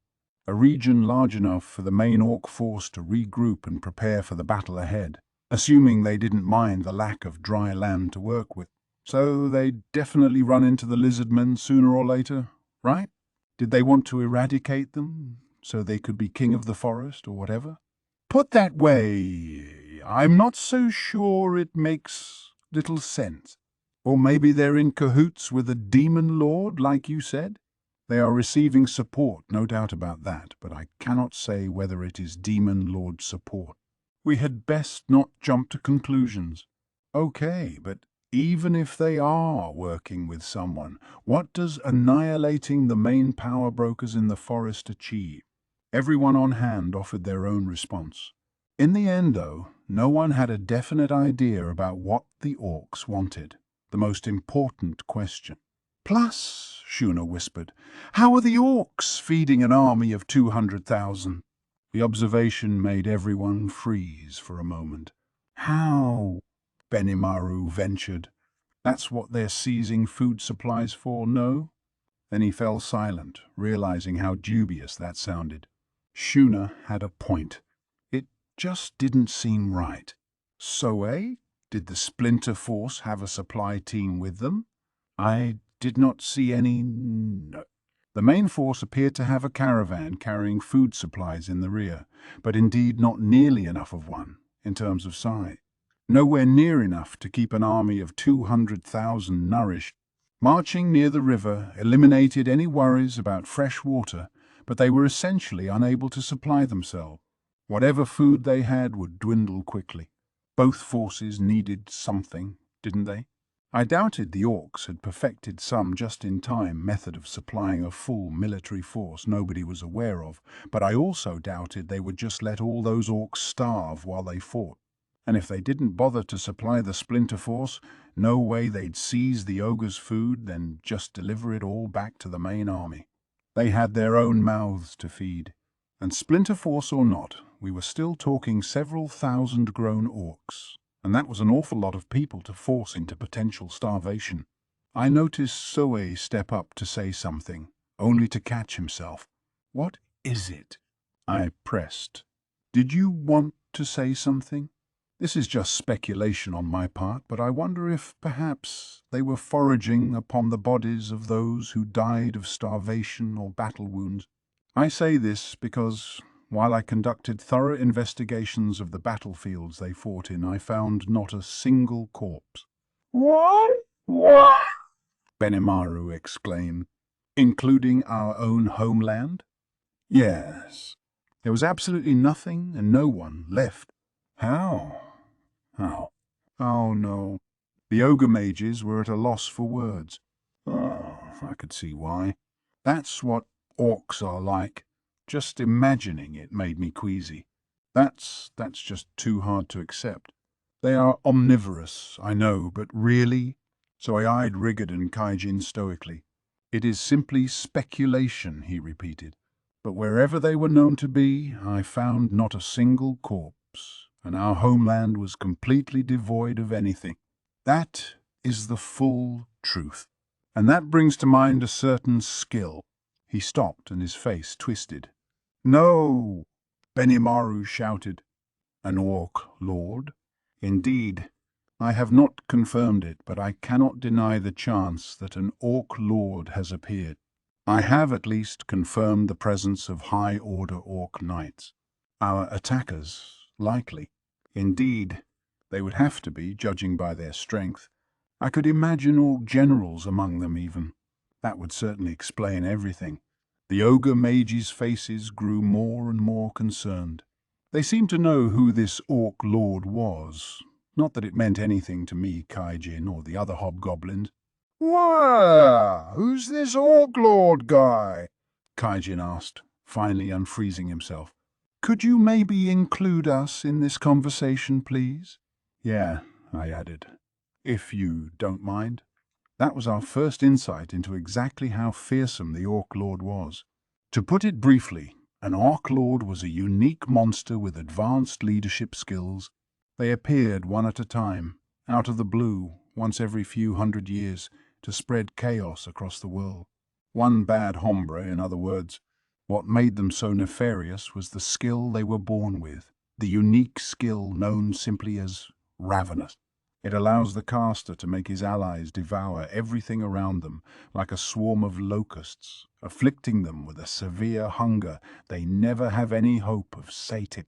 a region large enough for the main orc force to regroup and prepare for the battle ahead, assuming they didn't mind the lack of dry land to work with. So they'd definitely run into the lizardmen sooner or later, right? Did they want to eradicate them so they could be king of the forest or whatever? Put that way, I'm not so sure it makes little sense. Or maybe they're in cahoots with a demon lord, like you said? They are receiving support, no doubt about that, but I cannot say whether it is demon lord support. We had best not jump to conclusions. Okay, but even if they are working with someone, what does annihilating the main power brokers in the forest achieve? Everyone on hand offered their own response. In the end, though, no one had a definite idea about what the orcs wanted, the most important question. Plus, Shuna whispered, how are the orcs feeding an army of 200,000? The observation made everyone freeze for a moment. How? Benimaru ventured. That's what they're seizing food supplies for, no? Then he fell silent, realizing how dubious that sounded. Shuna had a point. It just didn't seem right. So, did the Splinter Force have a supply team with them? I did not see any. No. The main force appeared to have a caravan carrying food supplies in the rear, but indeed not nearly enough of one, in terms of size. Nowhere near enough to keep an army of 200,000 nourished. Marching near the river eliminated any worries about fresh water, but they were essentially unable to supply themselves. Whatever food they had would dwindle quickly. Both forces needed something, didn't they? I doubted the orcs had perfected some just-in-time method of supplying a full military force nobody was aware of, but I also doubted they would just let all those orcs starve while they fought. And if they didn't bother to supply the Splinter Force, no way they'd seize the ogre's food, then just deliver it all back to the main army. They had their own mouths to feed. And Splinter Force or not, we were still talking several thousand grown orcs, and that was an awful lot of people to force into potential starvation. I noticed Soe step up to say something, only to catch himself. What is it? I pressed. Did you want to say something? This is just speculation on my part, but I wonder if, perhaps, they were foraging upon the bodies of those who died of starvation or battle wounds. I say this because, while I conducted thorough investigations of the battlefields they fought in, I found not a single corpse. What? What? Benimaru exclaimed. Including our own homeland? Yes. There was absolutely nothing and no one left. How? How? Oh, no. The ogre mages were at a loss for words. Oh, I could see why. That's what orcs are like. Just imagining it made me queasy. That's just too hard to accept. They are omnivorous, I know, but really? So I eyed Rigard and Kaijin stoically. It is simply speculation, he repeated. But wherever they were known to be, I found not a single corpse, and our homeland was completely devoid of anything. That is the full truth. And that brings to mind a certain skill. He stopped and his face twisted. "No!" Benimaru shouted. "An orc lord?" "Indeed. I have not confirmed it, but I cannot deny the chance that an orc lord has appeared. I have at least confirmed the presence of high-order orc knights. Our attackers, likely. Indeed, they would have to be, judging by their strength. I could imagine orc generals among them even. That would certainly explain everything." The ogre mages' faces grew more and more concerned. They seemed to know who this orc lord was. Not that it meant anything to me, Kaijin, or the other hobgoblins. "Whoa, who's this orc lord guy?" Kaijin asked, finally unfreezing himself. "Could you maybe include us in this conversation, please?" "Yeah," I added, "if you don't mind." That was our first insight into exactly how fearsome the Orc Lord was. To put it briefly, an Orc Lord was a unique monster with advanced leadership skills. They appeared one at a time, out of the blue, once every few hundred years, to spread chaos across the world. One bad hombre, in other words. What made them so nefarious was the skill they were born with, the unique skill known simply as ravenous. It allows the caster to make his allies devour everything around them, like a swarm of locusts, afflicting them with a severe hunger they never have any hope of sating.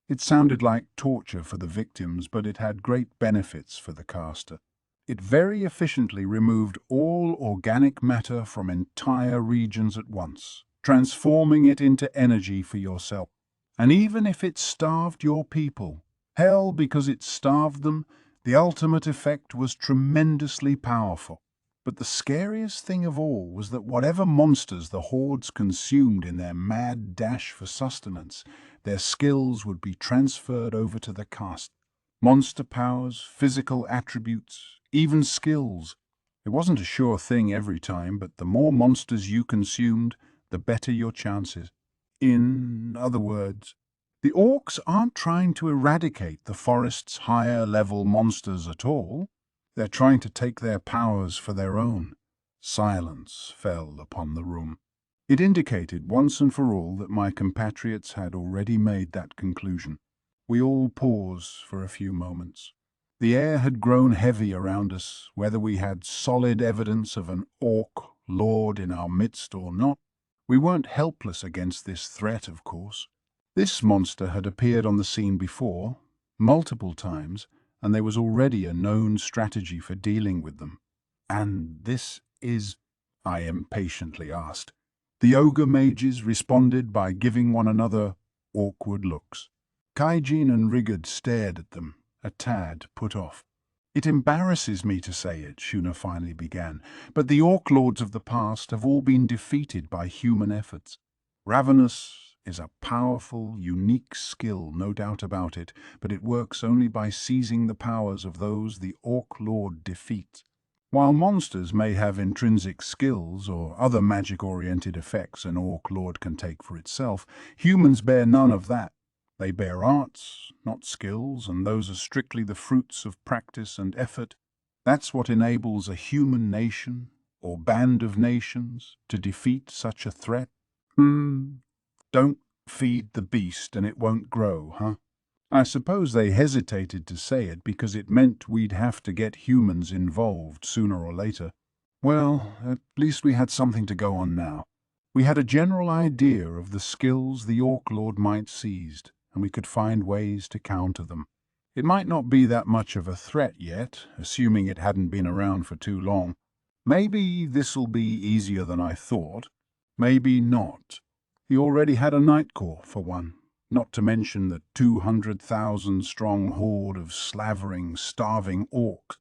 It sounded like torture for the victims, but it had great benefits for the caster. It very efficiently removed all organic matter from entire regions at once, transforming it into energy for yourself. And even if it starved your people, hell, because it starved them, the ultimate effect was tremendously powerful. But the scariest thing of all was that whatever monsters the hordes consumed in their mad dash for sustenance, their skills would be transferred over to the caster. Monster powers, physical attributes, even skills. It wasn't a sure thing every time, but the more monsters you consumed, the better your chances. In other words, the orcs aren't trying to eradicate the forest's higher-level monsters at all. They're trying to take their powers for their own. Silence fell upon the room. It indicated once and for all that my compatriots had already made that conclusion. We all paused for a few moments. The air had grown heavy around us, whether we had solid evidence of an orc lord in our midst or not. We weren't helpless against this threat, of course. This monster had appeared on the scene before, multiple times, and there was already a known strategy for dealing with them. "And this is?" I impatiently asked. The ogre mages responded by giving one another awkward looks. Kaijin and Rigard stared at them, a tad put off. "It embarrasses me to say it," Shuna finally began, "but the Orc Lords of the past have all been defeated by human efforts. Ravenous is a powerful, unique skill, no doubt about it, but it works only by seizing the powers of those the Orc Lord defeats. While monsters may have intrinsic skills or other magic-oriented effects an Orc Lord can take for itself, humans bear none of that. They bear arts, not skills, and those are strictly the fruits of practice and effort. That's what enables a human nation, or band of nations, to defeat such a threat. Don't feed the beast and it won't grow, huh? I suppose they hesitated to say it because it meant we'd have to get humans involved sooner or later. Well, at least we had something to go on now. We had a general idea of the skills the Orc Lord might seize, and we could find ways to counter them. It might not be that much of a threat yet, assuming it hadn't been around for too long. Maybe this'll be easier than I thought. Maybe not. He already had a Night Corps, for one, not to mention the 200,000-strong horde of slavering, starving orcs.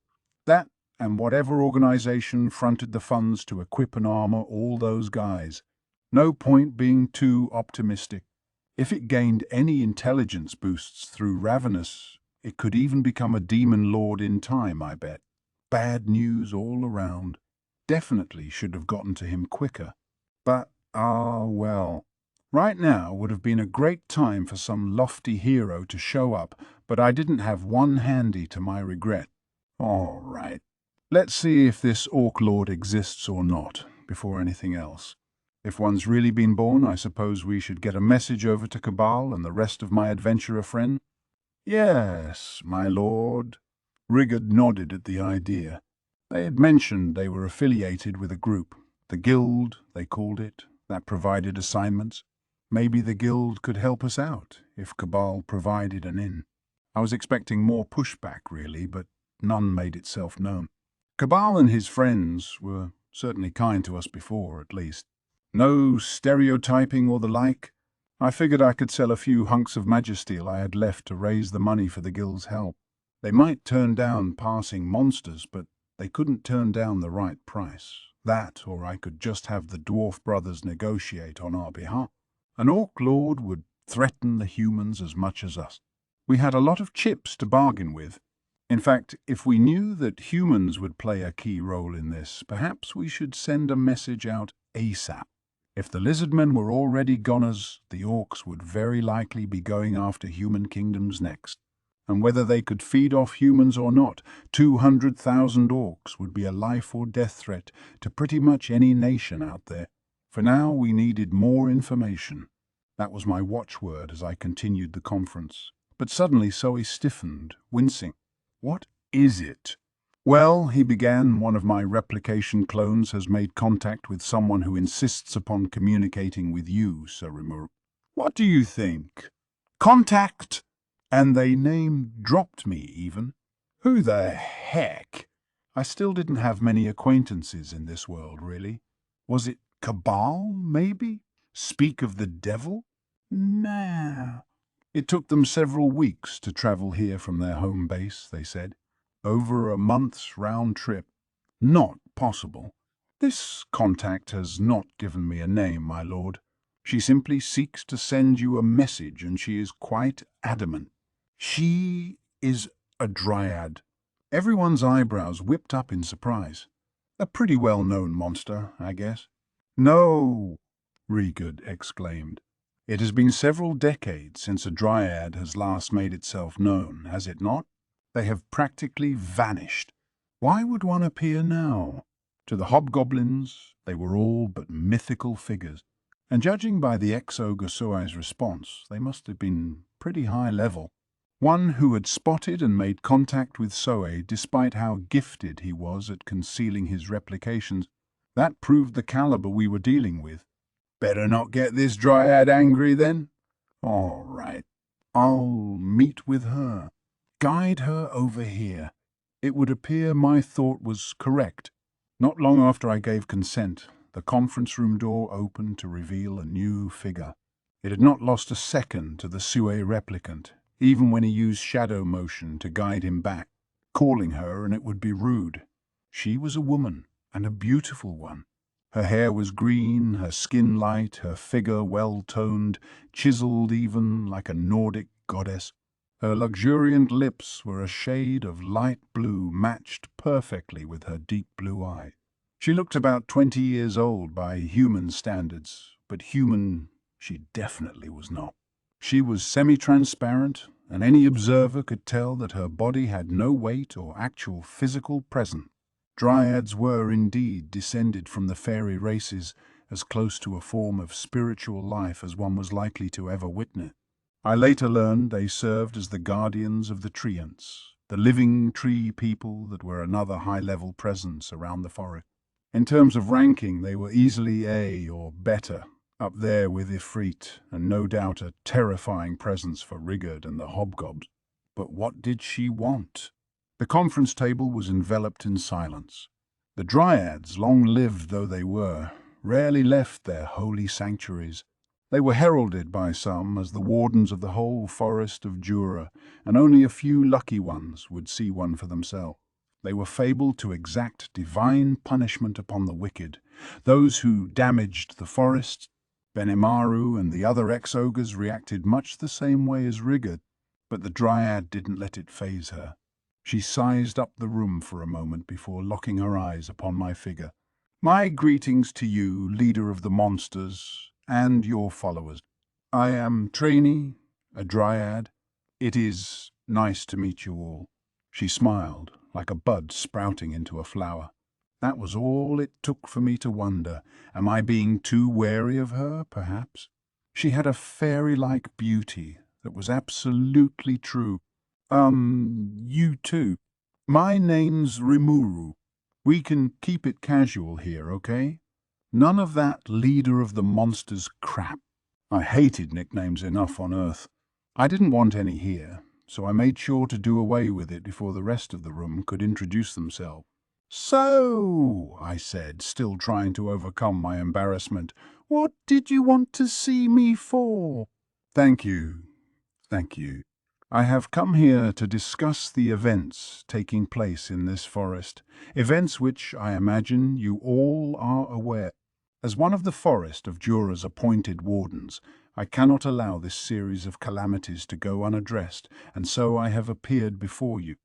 That, and whatever organization fronted the funds to equip and armor all those guys. No point being too optimistic. If it gained any intelligence boosts through Ravenous, it could even become a demon lord in time, I bet. Bad news all around. Definitely should have gotten to him quicker. But, well. Right now would have been a great time for some lofty hero to show up, but I didn't have one handy to my regret. All right. Let's see if this Orc Lord exists or not, before anything else. If one's really been born, I suppose we should get a message over to Cabal and the rest of my adventurer friend? Yes, my lord. Rigard nodded at the idea. They had mentioned they were affiliated with a group, the Guild, they called it, that provided assignments. Maybe the Guild could help us out, if Cabal provided an in. I was expecting more pushback, really, but none made itself known. Cabal and his friends were certainly kind to us before, at least. No stereotyping or the like. I figured I could sell a few hunks of magisteel I had left to raise the money for the Guild's help. They might turn down passing monsters, but they couldn't turn down the right price. That, or I could just have the dwarf brothers negotiate on our behalf. An orc lord would threaten the humans as much as us. We had a lot of chips to bargain with. In fact, if we knew that humans would play a key role in this, perhaps we should send a message out ASAP. If the lizardmen were already goners, the orcs would very likely be going after human kingdoms next. And whether they could feed off humans or not, 200,000 orcs would be a life or death threat to pretty much any nation out there. For now, we needed more information. That was my watchword as I continued the conference. But suddenly Zoe stiffened, wincing. "What is it?" "Well," he began, "one of my replication clones has made contact with someone who insists upon communicating with you, Sir Rimuru." "What do you think? Contact?" "And they name-dropped me, even." "Who the heck?" I still didn't have many acquaintances in this world, really. Was it Cabal, maybe? Speak of the devil? Nah. It took them several weeks to travel here from their home base, they said. Over a month's round trip. Not possible. This contact has not given me a name, my lord. She simply seeks to send you a message, and she is quite adamant. She is a dryad. Everyone's eyebrows whipped up in surprise. A pretty well-known monster, I guess. "No," Rigard exclaimed. "It has been several decades since a dryad has last made itself known, has it not? They have practically vanished. Why would one appear now? To the hobgoblins, they were all but mythical figures. And judging by the ex-ogre Suai's response, they must have been pretty high level. One who had spotted and made contact with Zoe despite how gifted he was at concealing his replications. That proved the caliber we were dealing with. Better not get this dryad angry, then? All right. I'll meet with her. Guide her over here. It would appear my thought was correct. Not long after I gave consent, the conference room door opened to reveal a new figure. It had not lost a second to the Sue replicant, even when he used shadow motion to guide him back, calling her, and it would be rude. She was a woman, and a beautiful one. Her hair was green, her skin light, her figure well-toned, chiseled even like a Nordic goddess. Her luxuriant lips were a shade of light blue matched perfectly with her deep blue eye. She looked about 20 years old by human standards, but human she definitely was not. She was semi-transparent, and any observer could tell that her body had no weight or actual physical presence. Dryads were indeed descended from the fairy races, as close to a form of spiritual life as one was likely to ever witness. I later learned they served as the guardians of the treants, the living tree people that were another high-level presence around the forest. In terms of ranking, they were easily A or better, up there with Ifrit, and no doubt a terrifying presence for Rigard and the hobgobs. But what did she want? The conference table was enveloped in silence. The dryads, long-lived though they were, rarely left their holy sanctuaries. They were heralded by some as the wardens of the whole forest of Jura, and only a few lucky ones would see one for themselves. They were fabled to exact divine punishment upon the wicked, those who damaged the forests. Benimaru and the other ex-ogres reacted much the same way as Rigard, but the dryad didn't let it faze her. She sized up the room for a moment before locking her eyes upon my figure. "My greetings to you, leader of the monsters, and your followers. I am Trainee, a dryad. It is nice to meet you all." She smiled, like a bud sprouting into a flower. That was all it took for me to wonder, am I being too wary of her, perhaps? She had a fairy-like beauty that was absolutely true. You too. My name's Rimuru. We can keep it casual here, okay? None of that leader of the monsters crap. I hated nicknames enough on Earth. I didn't want any here, so I made sure to do away with it before the rest of the room could introduce themselves. "So," I said, still trying to overcome my embarrassment, "what did you want to see me for?" Thank you. I have come here to discuss the events taking place in this forest, events which I imagine you all are aware. As one of the Forest of Jura's appointed wardens, I cannot allow this series of calamities to go unaddressed, and so I have appeared before you.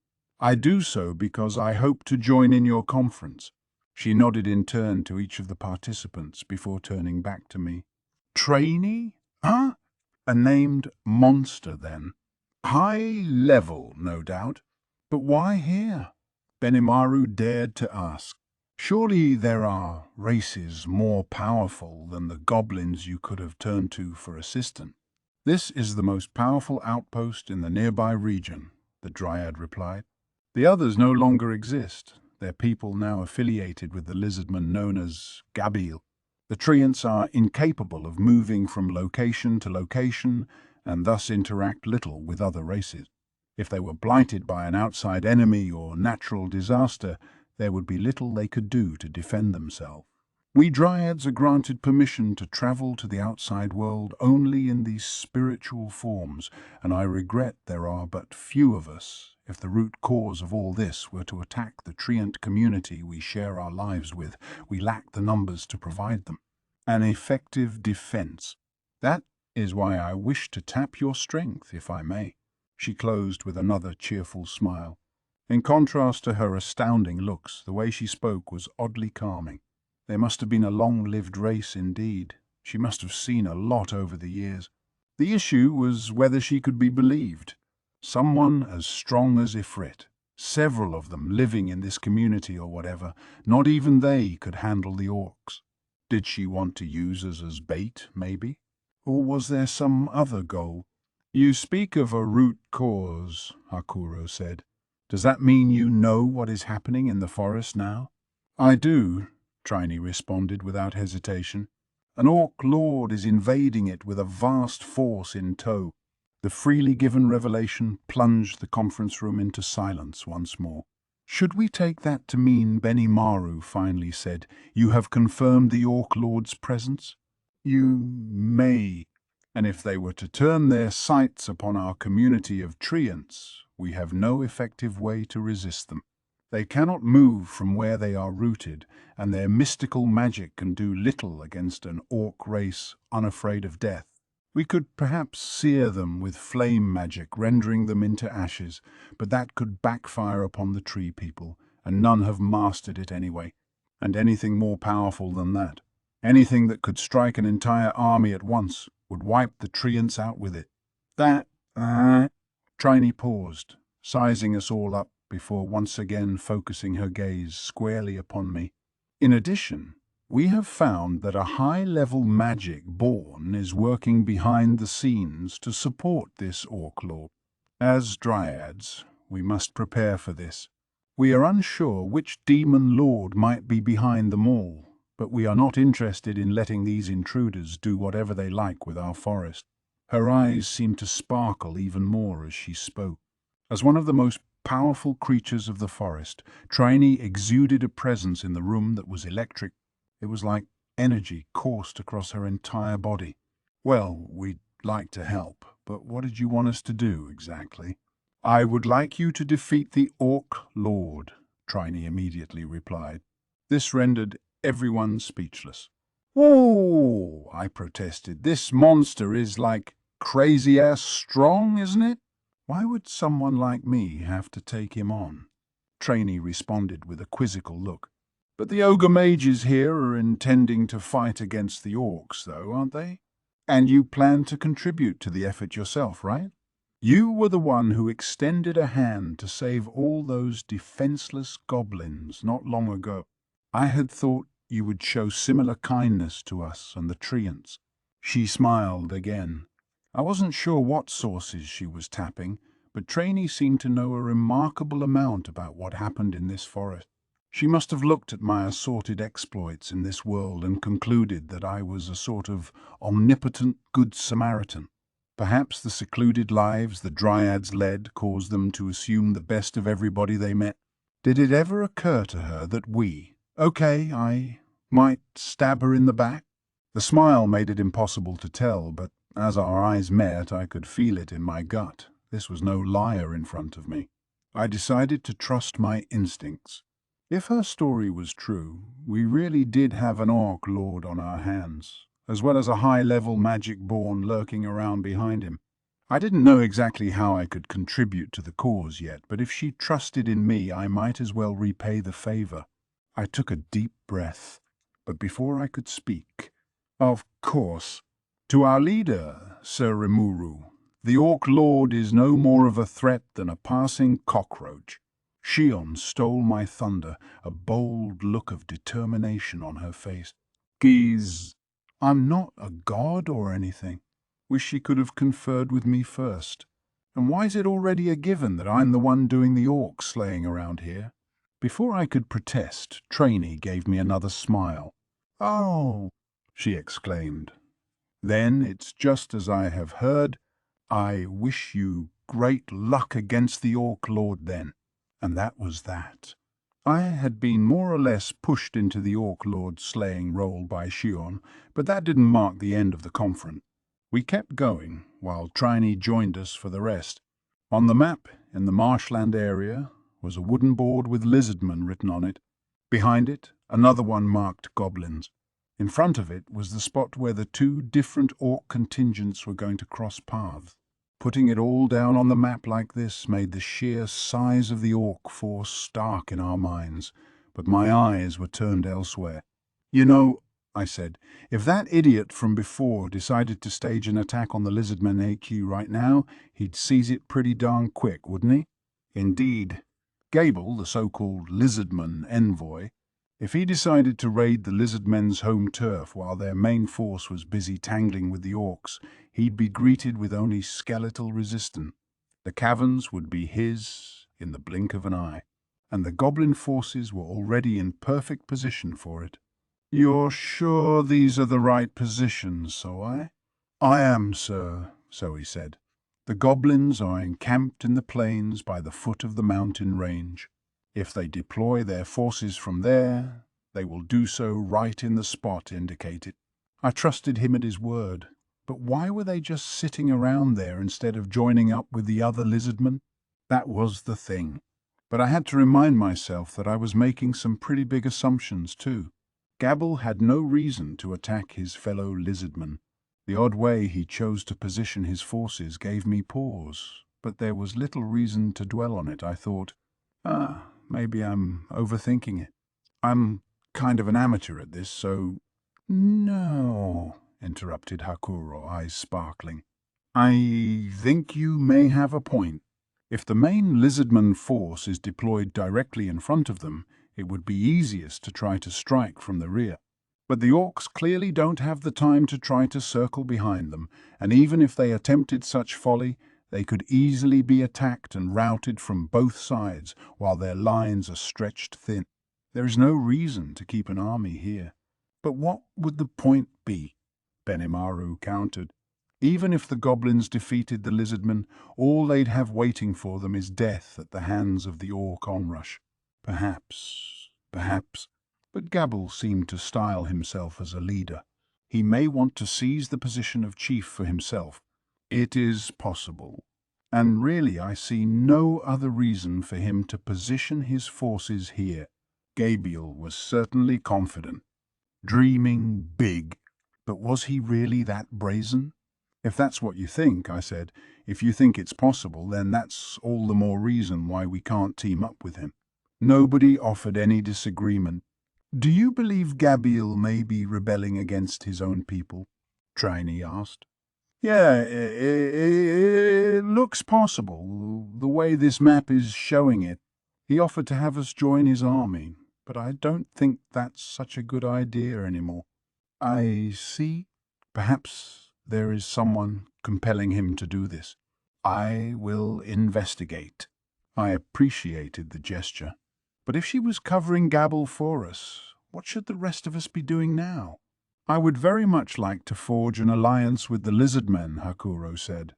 I do so because I hope to join in your conference. She nodded in turn to each of the participants before turning back to me. Trainee? Huh? A named monster, then. High level, no doubt. But why here? Benimaru dared to ask. Surely there are races more powerful than the goblins you could have turned to for assistance. This is the most powerful outpost in the nearby region, the Dryad replied. The others no longer exist, their people now affiliated with the lizardmen known as Gabil. The Treants are incapable of moving from location to location and thus interact little with other races. If they were blighted by an outside enemy or natural disaster, there would be little they could do to defend themselves. We Dryads are granted permission to travel to the outside world only in these spiritual forms, and I regret there are but few of us if the root cause of all this were to attack the Treant community we share our lives with. We lack the numbers to provide them. An effective defense. That is why I wish to tap your strength, if I may. She closed with another cheerful smile. In contrast to her astounding looks, the way she spoke was oddly calming. They must have been a long-lived race indeed. She must have seen a lot over the years. The issue was whether she could be believed. Someone as strong as Ifrit, several of them living in this community or whatever, not even they could handle the orcs. Did she want to use us as bait, maybe? Or was there some other goal? You speak of a root cause, Hakuro said. Does that mean you know what is happening in the forest now? I do, Trini responded without hesitation. An orc lord is invading it with a vast force in tow. The freely given revelation plunged the conference room into silence once more. Should we take that to mean, Benimaru finally said, you have confirmed the orc lord's presence? You may. And if they were to turn their sights upon our community of Treants, we have no effective way to resist them. They cannot move from where they are rooted, and their mystical magic can do little against an orc race unafraid of death. We could perhaps sear them with flame magic, rendering them into ashes, but that could backfire upon the tree people, and none have mastered it anyway. And anything more powerful than that, anything that could strike an entire army at once, would wipe the Treants out with it. Trini paused, sizing us all up before once again focusing her gaze squarely upon me. In addition, we have found that a high-level magic born is working behind the scenes to support this orc lord. As Dryads, we must prepare for this. We are unsure which demon lord might be behind them all, but we are not interested in letting these intruders do whatever they like with our forest. Her eyes seemed to sparkle even more as she spoke. As one of the most powerful creatures of the forest, Trini exuded a presence in the room that was electric. It was like energy coursed across her entire body. Well, we'd like to help, but what did you want us to do exactly? I would like you to defeat the Orc Lord, Trini immediately replied. This rendered everyone speechless. Whoa, I protested. This monster is like crazy-ass strong, isn't it? Why would someone like me have to take him on? Trini responded with a quizzical look. But the ogre mages here are intending to fight against the orcs, though, aren't they? And you plan to contribute to the effort yourself, right? You were the one who extended a hand to save all those defenseless goblins not long ago. I had thought you would show similar kindness to us and the treants." She smiled again. I wasn't sure what sources she was tapping, but Trainee seemed to know a remarkable amount about what happened in this forest. She must have looked at my assorted exploits in this world and concluded that I was a sort of omnipotent good Samaritan. Perhaps the secluded lives the dryads led caused them to assume the best of everybody they met. Did it ever occur to her that I might stab her in the back? The smile made it impossible to tell, but as our eyes met, I could feel it in my gut. This was no liar in front of me. I decided to trust my instincts. If her story was true, we really did have an orc lord on our hands, as well as a high-level magic-born lurking around behind him. I didn't know exactly how I could contribute to the cause yet, but if she trusted in me, I might as well repay the favor. I took a deep breath, but before I could speak, "Of course. To our leader, Sir Rimuru, the Orc Lord is no more of a threat than a passing cockroach." Shion stole my thunder, a bold look of determination on her face. "Geez, I'm not a god or anything. Wish she could have conferred with me first. And why is it already a given that I'm the one doing the orc slaying around here?" Before I could protest, Trainee gave me another smile. "Oh," she exclaimed. "Then it's just as I have heard. I wish you great luck against the Orc Lord then." And that was that. I had been more or less pushed into the Orc Lord's slaying role by Shion, but that didn't mark the end of the conference. We kept going, while Trainee joined us for the rest. On the map, in the marshland area, was a wooden board with Lizardman written on it. Behind it, another one marked Goblins. In front of it was the spot where the two different orc contingents were going to cross paths. Putting it all down on the map like this made the sheer size of the orc force stark in our minds, but my eyes were turned elsewhere. "You know," I said, "if that idiot from before decided to stage an attack on the Lizardmen HQ right now, he'd seize it pretty darn quick, wouldn't he?" Indeed. Gable, the so-called Lizardman envoy, if he decided to raid the Lizardmen's home turf while their main force was busy tangling with the orcs, he'd be greeted with only skeletal resistance. The caverns would be his in the blink of an eye, and the goblin forces were already in perfect position for it. "You're sure these are the right positions, Zoe?" "I am, sir," Zoe said. "The goblins are encamped in the plains by the foot of the mountain range. If they deploy their forces from there, they will do so right in the spot indicated." I trusted him at his word, but why were they just sitting around there instead of joining up with the other lizardmen? That was the thing. But I had to remind myself that I was making some pretty big assumptions too. Gable had no reason to attack his fellow lizardmen. The odd way he chose to position his forces gave me pause, but there was little reason to dwell on it. I thought, maybe I'm overthinking it. I'm kind of an amateur at this, so... "No," interrupted Hakuro, eyes sparkling. "I think you may have a point. If the main lizardman force is deployed directly in front of them, it would be easiest to try to strike from the rear. But the orcs clearly don't have the time to try to circle behind them, and even if they attempted such folly, they could easily be attacked and routed from both sides while their lines are stretched thin. There is no reason to keep an army here." "But what would the point be?" Benimaru countered. "Even if the goblins defeated the lizardmen, all they'd have waiting for them is death at the hands of the orc onrush. Perhaps. But Gable seemed to style himself as a leader. He may want to seize the position of chief for himself. It is possible. And really I see no other reason for him to position his forces here." Gabriel was certainly confident. Dreaming big. But was he really that brazen? "If that's what you think," I said, "if you think it's possible, then that's all the more reason why we can't team up with him." Nobody offered any disagreement. "Do you believe Gabriel may be rebelling against his own people?" Trainee asked. "Yeah, it looks possible, the way this map is showing it. He offered to have us join his army. but I don't think that's such a good idea anymore. I see. Perhaps there is someone compelling him to do this. I will investigate. I appreciated the gesture. But if she was covering gabble for us, what should the rest of us be doing now? I would very much like to forge an alliance with the lizard men, Hakuro said.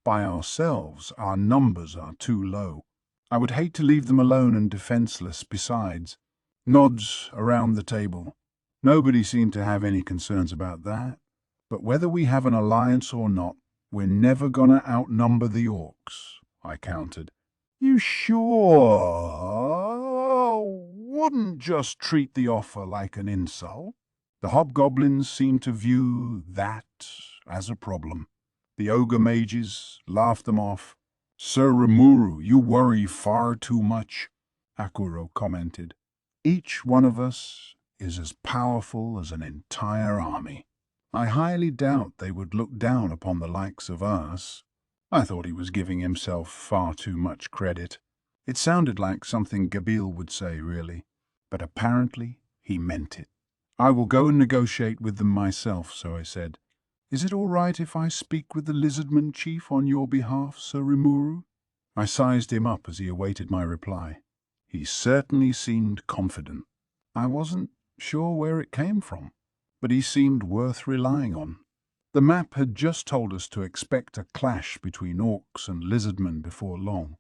By ourselves, our numbers are too low. I would hate to leave them alone and defenseless besides. Nods around the table. Nobody seemed to have any concerns about that. But whether we have an alliance or not, we're never gonna outnumber the orcs, I countered. You sure wouldn't just treat the offer like an insult? The hobgoblins seemed to view that as a problem. The ogre mages laughed them off. Sir Rimuru, you worry far too much, Hakuro commented. Each one of us is as powerful as an entire army. I highly doubt they would look down upon the likes of us. I thought he was giving himself far too much credit. It sounded like something Gabil would say, really, but apparently he meant it. I will go and negotiate with them myself, so I said. Is it all right if I speak with the lizardman chief on your behalf, Sir Rimuru? I sized him up as he awaited my reply. He certainly seemed confident. I wasn't sure where it came from, but he seemed worth relying on. The map had just told us to expect a clash between orcs and lizardmen before long.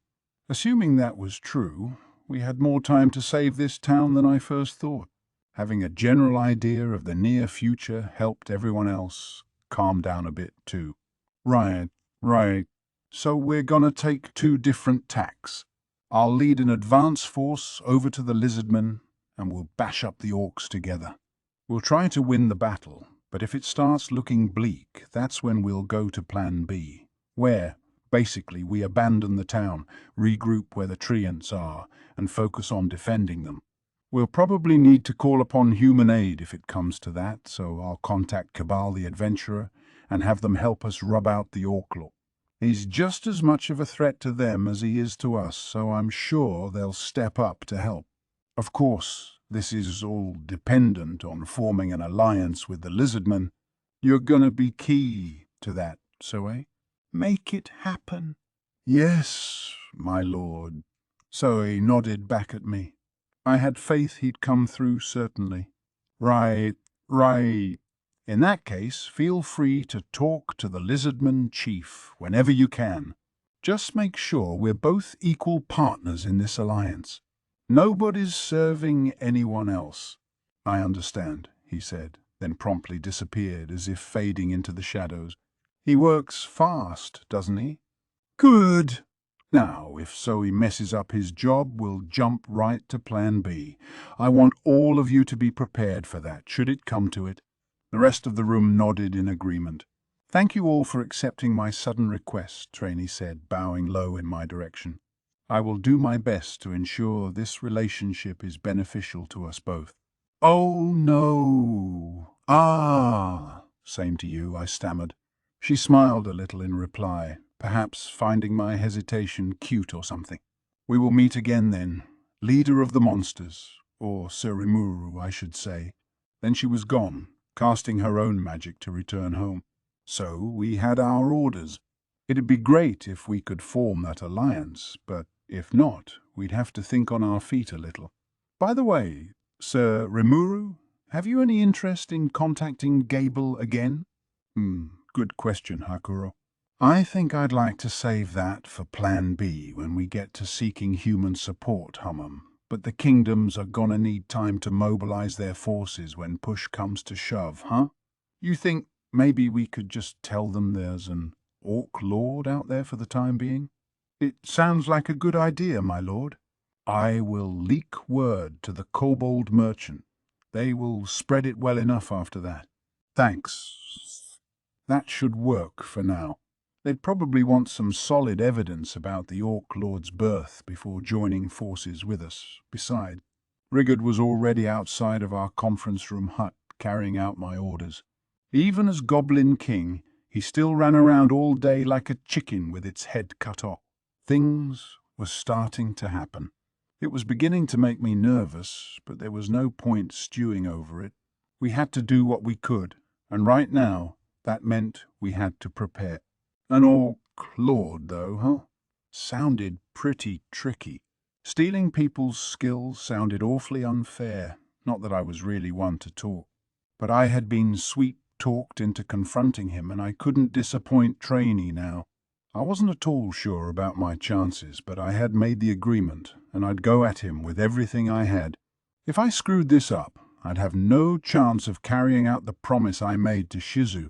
Assuming that was true, we had more time to save this town than I first thought. Having a general idea of the near future helped everyone else calm down a bit too. Right. So we're gonna take two different tacks. I'll lead an advance force over to the lizardmen and we'll bash up the orcs together. We'll try to win the battle, but if it starts looking bleak, that's when we'll go to Plan B, where, basically, we abandon the town, regroup where the treants are, and focus on defending them. We'll probably need to call upon human aid if it comes to that, so I'll contact Cabal the Adventurer and have them help us rub out the Orclaw. He's just as much of a threat to them as he is to us, so I'm sure they'll step up to help. Of course, this is all dependent on forming an alliance with the lizardmen. You're gonna be key to that, Soe. Make it happen. Yes, my lord. Soe nodded back at me. I had faith he'd come through, certainly. Right. In that case, feel free to talk to the lizardman chief whenever you can. Just make sure we're both equal partners in this alliance. Nobody's serving anyone else. I understand, he said, then promptly disappeared as if fading into the shadows. He works fast, doesn't he? Good. Now, if Zoe messes up his job, we'll jump right to Plan B. I want all of you to be prepared for that, should it come to it. The rest of the room nodded in agreement. Thank you all for accepting my sudden request, Trainee said, bowing low in my direction. I will do my best to ensure this relationship is beneficial to us both. Oh, no. Same to you, I stammered. She smiled a little in reply, perhaps finding my hesitation cute or something. We will meet again then, leader of the monsters, or Sir Rimuru, I should say. Then she was gone, casting her own magic to return home. So we had our orders. It'd be great if we could form that alliance, but if not, we'd have to think on our feet a little. By the way, Sir Rimuru, have you any interest in contacting Gable again? Good question, Hakuro. I think I'd like to save that for Plan B when we get to seeking human support, Hummum. But the kingdoms are gonna need time to mobilize their forces when push comes to shove, huh? You think maybe we could just tell them there's an orc lord out there for the time being? It sounds like a good idea, my lord. I will leak word to the kobold merchant. They will spread it well enough after that. Thanks. That should work for now. They'd probably want some solid evidence about the Orc Lord's birth before joining forces with us. Besides, Rigard was already outside of our conference room hut, carrying out my orders. Even as Goblin King, he still ran around all day like a chicken with its head cut off. Things were starting to happen. It was beginning to make me nervous, but there was no point stewing over it. We had to do what we could, and right now, that meant we had to prepare. An orc lord, though, huh? Sounded pretty tricky. Stealing people's skills sounded awfully unfair. Not that I was really one to talk. But I had been sweet-talked into confronting him, and I couldn't disappoint Trainee now. I wasn't at all sure about my chances, but I had made the agreement, and I'd go at him with everything I had. If I screwed this up, I'd have no chance of carrying out the promise I made to Shizu.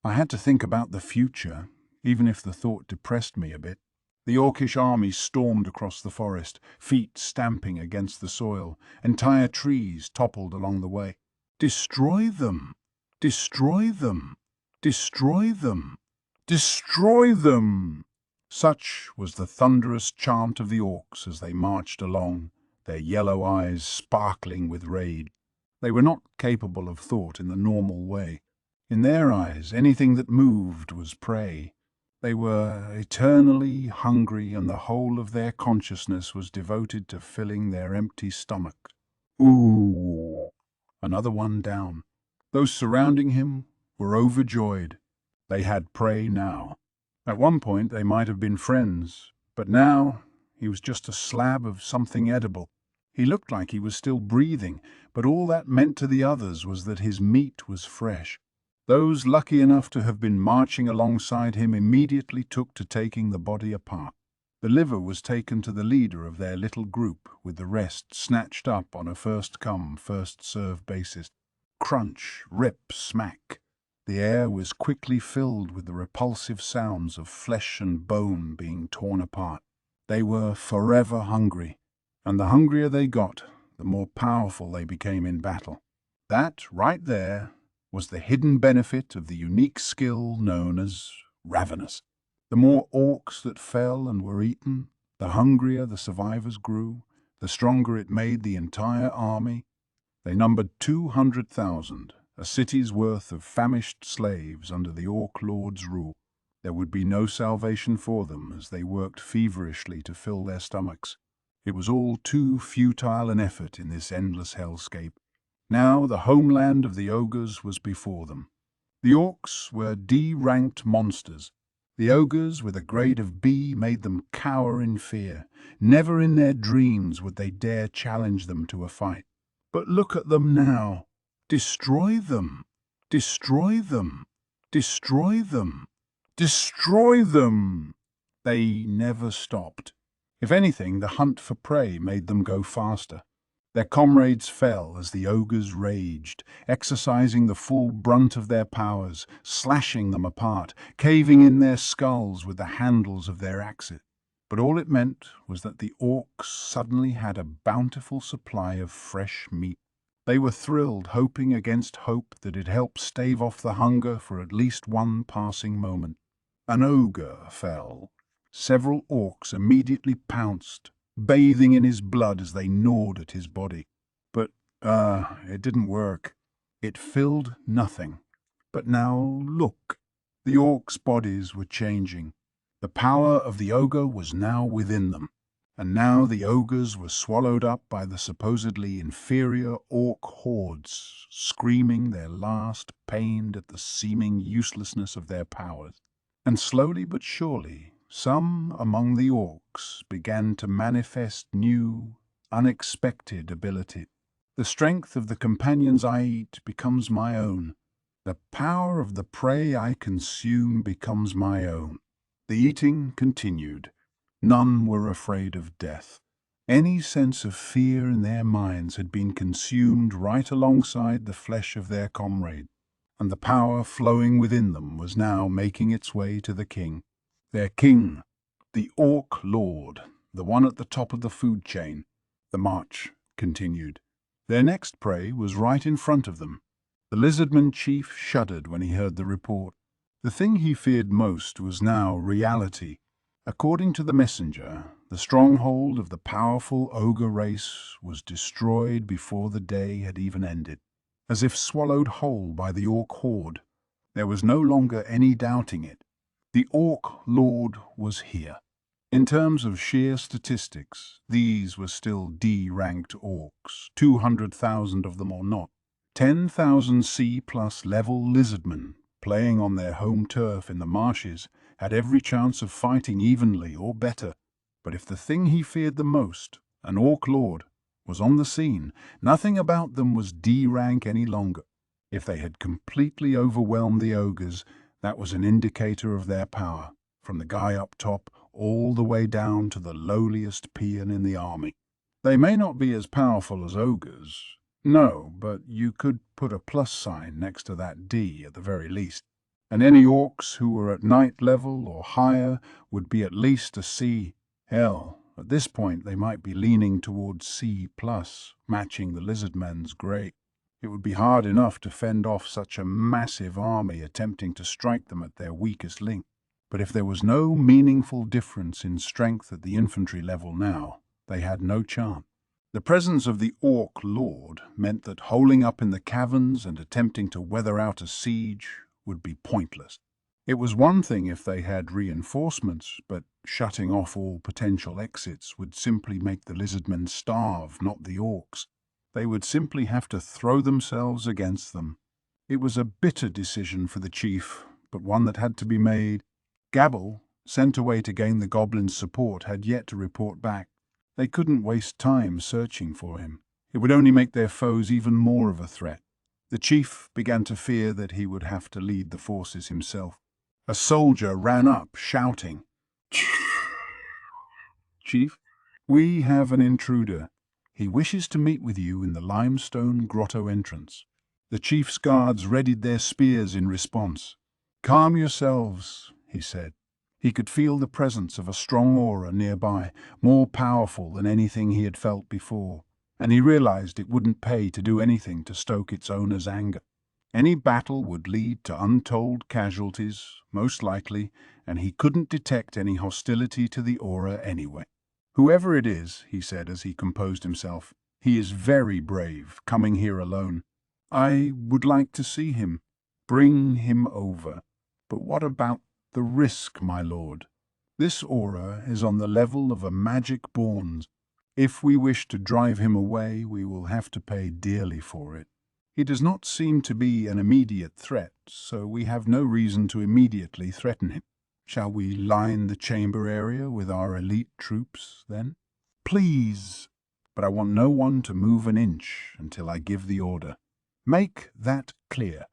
I had to think about the future, even if the thought depressed me a bit. The orcish army stormed across the forest, feet stamping against the soil. Entire trees toppled along the way. Destroy them! Destroy them! Destroy them! Destroy them! Such was the thunderous chant of the orcs as they marched along, their yellow eyes sparkling with rage. They were not capable of thought in the normal way. In their eyes, anything that moved was prey. They were eternally hungry, and the whole of their consciousness was devoted to filling their empty stomachs. Ooh! Another one down. Those surrounding him were overjoyed. They had prey now. At one point they might have been friends, but now he was just a slab of something edible. He looked like he was still breathing, but all that meant to the others was that his meat was fresh. Those lucky enough to have been marching alongside him immediately took to taking the body apart. The liver was taken to the leader of their little group, with the rest snatched up on a first-come, first-served basis. Crunch, rip, smack. The air was quickly filled with the repulsive sounds of flesh and bone being torn apart. They were forever hungry, and the hungrier they got, the more powerful they became in battle. That, right there, was the hidden benefit of the unique skill known as ravenous. The more orcs that fell and were eaten, the hungrier the survivors grew, the stronger it made the entire army. They numbered 200,000, a city's worth of famished slaves under the Orc Lord's rule. There would be no salvation for them as they worked feverishly to fill their stomachs. It was all too futile an effort in this endless hellscape. Now the homeland of the ogres was before them. The orcs were D-ranked monsters. The ogres with a grade of B made them cower in fear. Never in their dreams would they dare challenge them to a fight. But look at them now. Destroy them. Destroy them. Destroy them. Destroy them. They never stopped. If anything, the hunt for prey made them go faster. Their comrades fell as the ogres raged, exercising the full brunt of their powers, slashing them apart, caving in their skulls with the handles of their axes. But all it meant was that the orcs suddenly had a bountiful supply of fresh meat. They were thrilled, hoping against hope that it helped stave off the hunger for at least one passing moment. An ogre fell. Several orcs immediately pounced, bathing in his blood as they gnawed at his body. But, it didn't work. It filled nothing. But now, look. The orcs' bodies were changing. The power of the ogre was now within them. And now the ogres were swallowed up by the supposedly inferior orc hordes, screaming their last, pained at the seeming uselessness of their powers. And slowly but surely, some among the orcs began to manifest new, unexpected ability. The strength of the companions I eat becomes my own. The power of the prey I consume becomes my own. The eating continued. None were afraid of death. Any sense of fear in their minds had been consumed right alongside the flesh of their comrade, and the power flowing within them was now making its way to the king. Their king, the Orc Lord, the one at the top of the food chain. The march continued. Their next prey was right in front of them. The lizardman chief shuddered when he heard the report. The thing he feared most was now reality. According to the messenger, the stronghold of the powerful ogre race was destroyed before the day had even ended. As if swallowed whole by the orc horde, there was no longer any doubting it. The Orc Lord was here. In terms of sheer statistics, these were still D-ranked orcs, 200,000 of them or not. 10,000 C-plus level lizardmen, playing on their home turf in the marshes, had every chance of fighting evenly or better. But if the thing he feared the most, an orc lord, was on the scene, nothing about them was D-rank any longer. If they had completely overwhelmed the ogres, that was an indicator of their power, from the guy up top all the way down to the lowliest peon in the army. They may not be as powerful as ogres, no, but you could put a plus sign next to that D at the very least. And any orcs who were at knight level or higher would be at least a C. Hell, at this point they might be leaning towards C+, matching the lizardmen's grade. It would be hard enough to fend off such a massive army attempting to strike them at their weakest link. But if there was no meaningful difference in strength at the infantry level now, they had no chance. The presence of the Orc Lord meant that holing up in the caverns and attempting to weather out a siege would be pointless. It was one thing if they had reinforcements, but shutting off all potential exits would simply make the lizardmen starve, not the orcs. They would simply have to throw themselves against them. It was a bitter decision for the chief, but one that had to be made. Gabble, sent away to gain the goblins' support, had yet to report back. They couldn't waste time searching for him. It would only make their foes even more of a threat. The chief began to fear that he would have to lead the forces himself. A soldier ran up, shouting, "Chief, we have an intruder. He wishes to meet with you in the limestone grotto entrance." The chief's guards readied their spears in response. "Calm yourselves," he said. He could feel the presence of a strong aura nearby, more powerful than anything he had felt before, and he realized it wouldn't pay to do anything to stoke its owner's anger. Any battle would lead to untold casualties, most likely, and he couldn't detect any hostility to the aura anyway. "Whoever it is," he said as he composed himself, "he is very brave, coming here alone. I would like to see him. Bring him over. But what about the risk, my lord? This aura is on the level of a magic Born's. If we wish to drive him away, we will have to pay dearly for it. He does not seem to be an immediate threat, so we have no reason to immediately threaten him. Shall we line the chamber area with our elite troops, then?" "Please, but I want no one to move an inch until I give the order. Make that clear."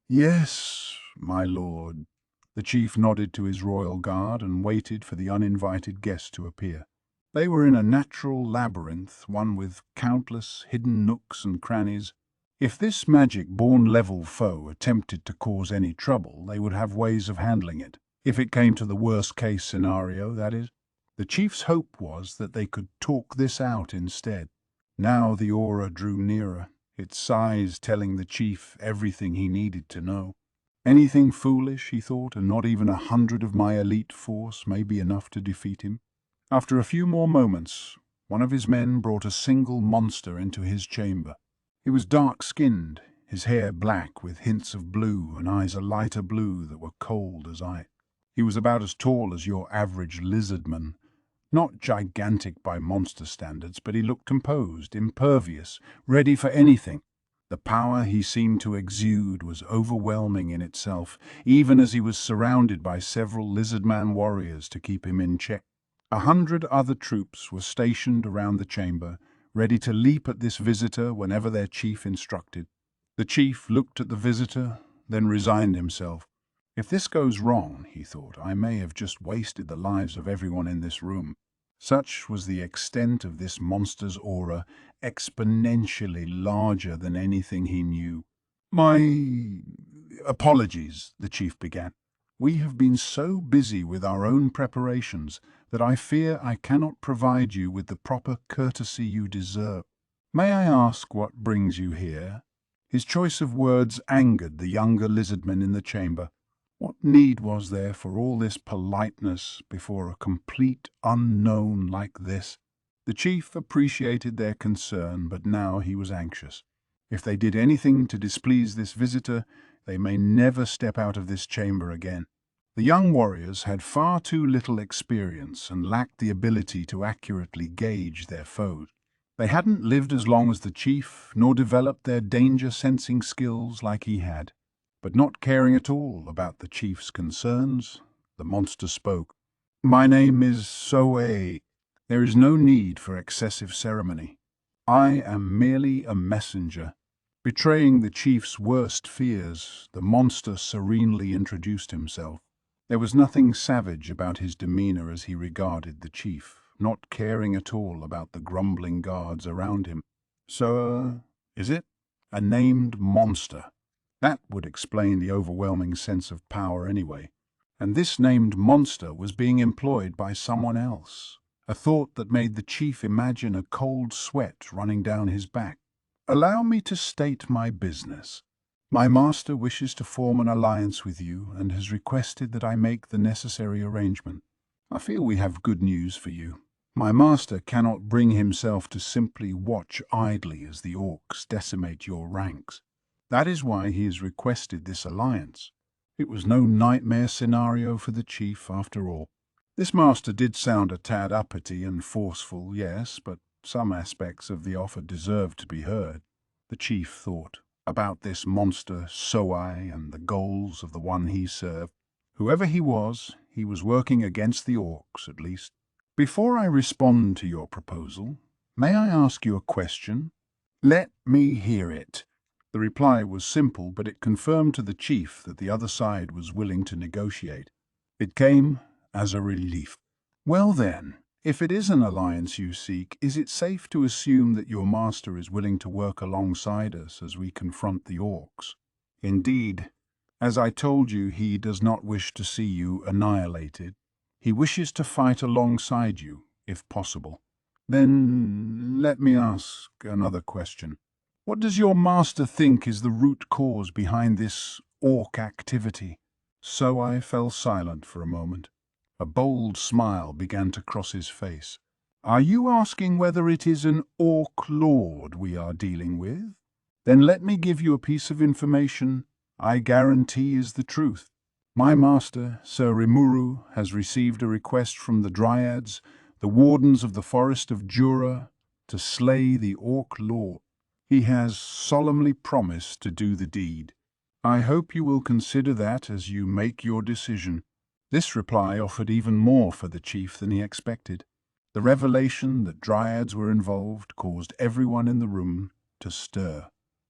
"Yes, my lord." The chief nodded to his royal guard and waited for the uninvited guest to appear. They were in a natural labyrinth, one with countless hidden nooks and crannies. If this magic-born level foe attempted to cause any trouble, they would have ways of handling it. If it came to the worst-case scenario, that is. The chief's hope was that they could talk this out instead. Now the aura drew nearer, its size telling the chief everything he needed to know. Anything foolish, he thought, and not even 100 of my elite force may be enough to defeat him. After a few more moments, one of his men brought a single monster into his chamber. He was dark-skinned, his hair black with hints of blue and eyes a lighter blue that were cold as ice. He was about as tall as your average lizardman. Not gigantic by monster standards, but he looked composed, impervious, ready for anything. The power he seemed to exude was overwhelming in itself, even as he was surrounded by several lizardman warriors to keep him in check. 100 other troops were stationed around the chamber, ready to leap at this visitor whenever their chief instructed. The chief looked at the visitor, then resigned himself. If this goes wrong, he thought, I may have just wasted the lives of everyone in this room. Such was the extent of this monster's aura, exponentially larger than anything he knew. "My apologies," the chief began. "We have been so busy with our own preparations that I fear I cannot provide you with the proper courtesy you deserve. May I ask what brings you here?" His choice of words angered the younger lizardmen in the chamber. What need was there for all this politeness before a complete unknown like this? The chief appreciated their concern, but now he was anxious. If they did anything to displease this visitor, they may never step out of this chamber again. The young warriors had far too little experience and lacked the ability to accurately gauge their foes. They hadn't lived as long as the chief, nor developed their danger-sensing skills like he had. But not caring at all about the chief's concerns, the monster spoke. "My name is Soe. There is no need for excessive ceremony. I am merely a messenger." Betraying the chief's worst fears, the monster serenely introduced himself. There was nothing savage about his demeanor as he regarded the chief, not caring at all about the grumbling guards around him. "So, is it? A named monster?" That would explain the overwhelming sense of power anyway. And this named monster was being employed by someone else. A thought that made the chief imagine a cold sweat running down his back. "Allow me to state my business. My master wishes to form an alliance with you and has requested that I make the necessary arrangement. I feel we have good news for you. My master cannot bring himself to simply watch idly as the orcs decimate your ranks. That is why he has requested this alliance." It was no nightmare scenario for the chief, after all. This master did sound a tad uppity and forceful, yes, but some aspects of the offer deserved to be heard. The chief thought about this monster Soai and the goals of the one he served. Whoever he was working against the orcs, at least. "Before I respond to your proposal, may I ask you a question?" "Let me hear it." The reply was simple, but it confirmed to the chief that the other side was willing to negotiate. It came as a relief. "Well then, if it is an alliance you seek, is it safe to assume that your master is willing to work alongside us as we confront the orcs?" "Indeed. As I told you, he does not wish to see you annihilated. He wishes to fight alongside you, if possible." "Then let me ask another question. What does your master think is the root cause behind this orc activity?" So I fell silent for a moment. A bold smile began to cross his face. "Are you asking whether it is an orc lord we are dealing with? Then let me give you a piece of information I guarantee is the truth. My master, Sir Rimuru, has received a request from the Dryads, the wardens of the Forest of Jura, to slay the orc lord. He has solemnly promised to do the deed. I hope you will consider that as you make your decision." This reply offered even more for the chief than he expected. The revelation that Dryads were involved caused everyone in the room to stir.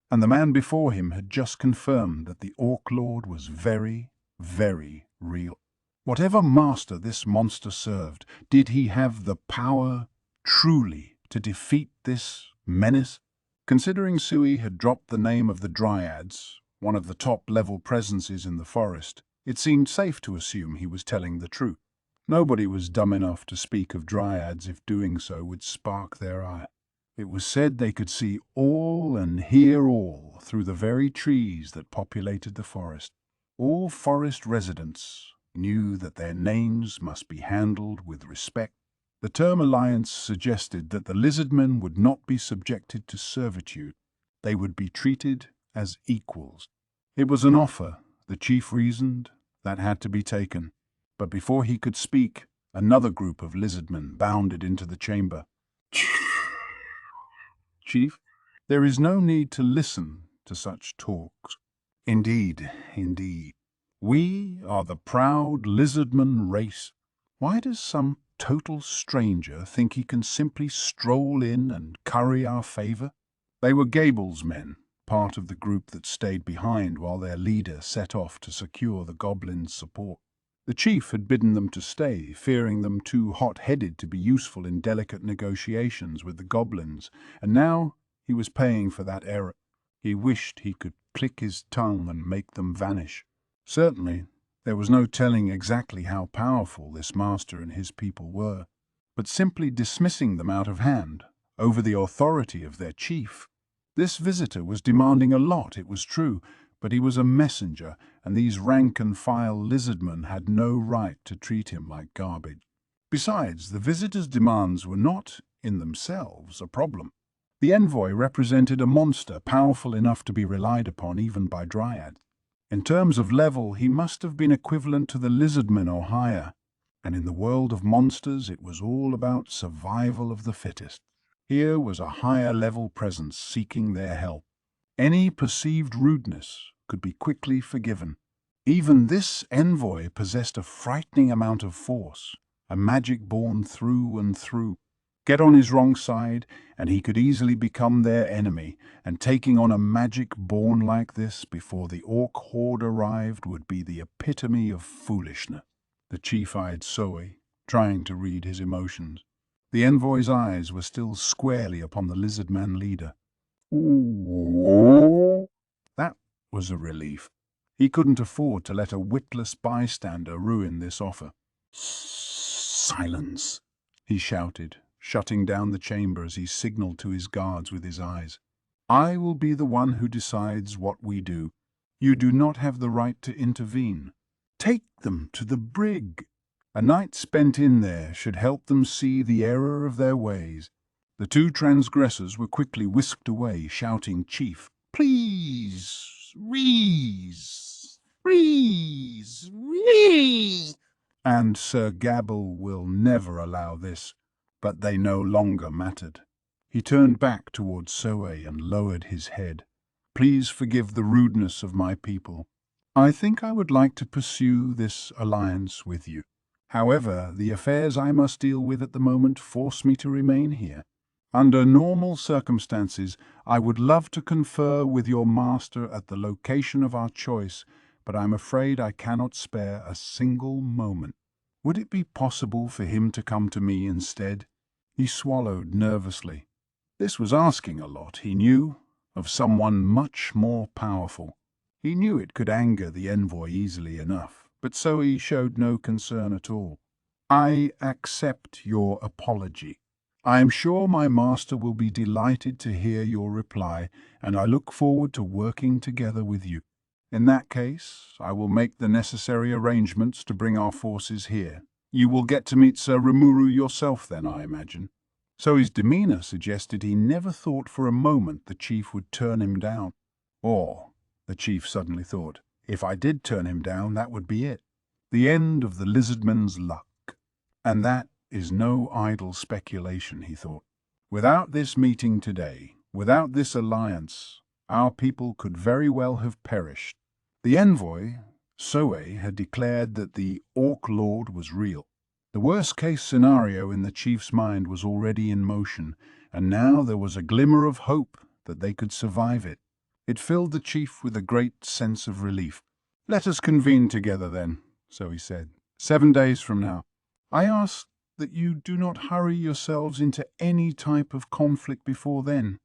And the man before him had just confirmed that the Orc Lord was very, very real. Whatever master this monster served, did he have the power, truly, to defeat this menace? Considering Sui had dropped the name of the Dryads, one of the top-level presences in the forest, it seemed safe to assume he was telling the truth. Nobody was dumb enough to speak of Dryads if doing so would spark their ire. It was said they could see all and hear all through the very trees that populated the forest. All forest residents knew that their names must be handled with respect. The term alliance suggested that the lizardmen would not be subjected to servitude. They would be treated as equals. It was an offer, the chief reasoned, that had to be taken. But before he could speak, another group of lizardmen bounded into the chamber. "Chief, there is no need to listen to such talks." Indeed, indeed. We are the proud lizardman race. Why does some total stranger think he can simply stroll in and curry our favor? They were Gable's men, part of the group that stayed behind while their leader set off to secure the goblins' support. The chief had bidden them to stay, fearing them too hot-headed to be useful in delicate negotiations with the goblins, and now he was paying for that error. He wished he could click his tongue and make them vanish. Certainly, there was no telling exactly how powerful this master and his people were, but simply dismissing them out of hand, over the authority of their chief. This visitor was demanding a lot, it was true, but he was a messenger, and these rank-and-file lizardmen had no right to treat him like garbage. Besides, the visitor's demands were not, in themselves, a problem. The envoy represented a monster powerful enough to be relied upon even by Dryads. In terms of level, he must have been equivalent to the lizardmen or higher, and in the world of monsters it was all about survival of the fittest. Here was a higher-level presence seeking their help. Any perceived rudeness could be quickly forgiven. Even this envoy possessed a frightening amount of force, a magic born through and through. Get on his wrong side, and he could easily become their enemy, and taking on a magic born like this before the orc horde arrived would be the epitome of foolishness. The chief eyed Soe, trying to read his emotions. The envoy's eyes were still squarely upon the lizardman leader. Ooh. That was a relief. He couldn't afford to let a witless bystander ruin this offer. "Silence!" he shouted, shutting down the chamber as he signaled to his guards with his eyes. "I will be the one who decides what we do. You do not have the right to intervene. Take them to the brig. A night spent in there should help them see the error of their ways." The two transgressors were quickly whisked away, shouting, "Chief, please, Rees, Rees, Rees!" And Sir Gabble will never allow this, but they no longer mattered. He turned back towards Soe and lowered his head. "Please forgive the rudeness of my people. I think I would like to pursue this alliance with you. However, the affairs I must deal with at the moment force me to remain here. Under normal circumstances, I would love to confer with your master at the location of our choice, but I'm afraid I cannot spare a single moment. Would it be possible for him to come to me instead?" He swallowed nervously. This was asking a lot, he knew, of someone much more powerful. He knew it could anger the envoy easily enough, but so he showed no concern at all. "I accept your apology. I am sure my master will be delighted to hear your reply, and I look forward to working together with you. In that case, I will make the necessary arrangements to bring our forces here. You will get to meet Sir Rimuru yourself then, I imagine." So his demeanor suggested he never thought for a moment the chief would turn him down. Or, the chief suddenly thought, if I did turn him down, that would be it. The end of the lizardman's luck. And that is no idle speculation, he thought. Without this meeting today, without this alliance, our people could very well have perished. The envoy, Soe, had declared that the Orc Lord was real. The worst-case scenario in the chief's mind was already in motion, and now there was a glimmer of hope that they could survive it. It filled the chief with a great sense of relief. "Let us convene together then," so he said, 7 days from now. I ask that you do not hurry yourselves into any type of conflict before then.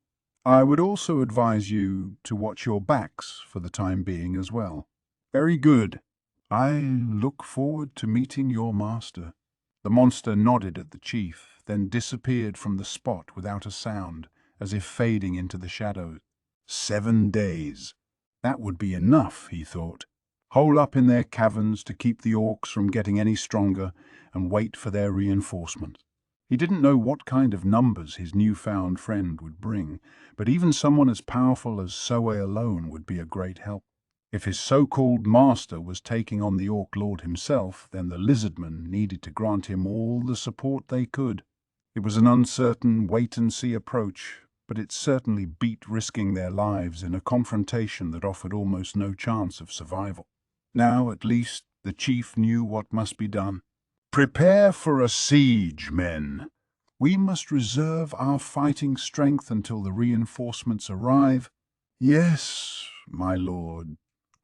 I would also advise you to watch your backs for the time being as well." "Very good. I look forward to meeting your master." The monster nodded at the chief, then disappeared from the spot without a sound, as if fading into the shadows. 7 days. That would be enough, he thought. Hole up in their caverns to keep the orcs from getting any stronger, and wait for their reinforcements. He didn't know what kind of numbers his newfound friend would bring, but even someone as powerful as Soe alone would be a great help. If his so-called master was taking on the Orc Lord himself, then the lizardmen needed to grant him all the support they could. It was an uncertain wait-and-see approach, but it certainly beat risking their lives in a confrontation that offered almost no chance of survival. Now, at least, the chief knew what must be done. "Prepare for a siege, men. We must reserve our fighting strength until the reinforcements arrive." "Yes, my lord."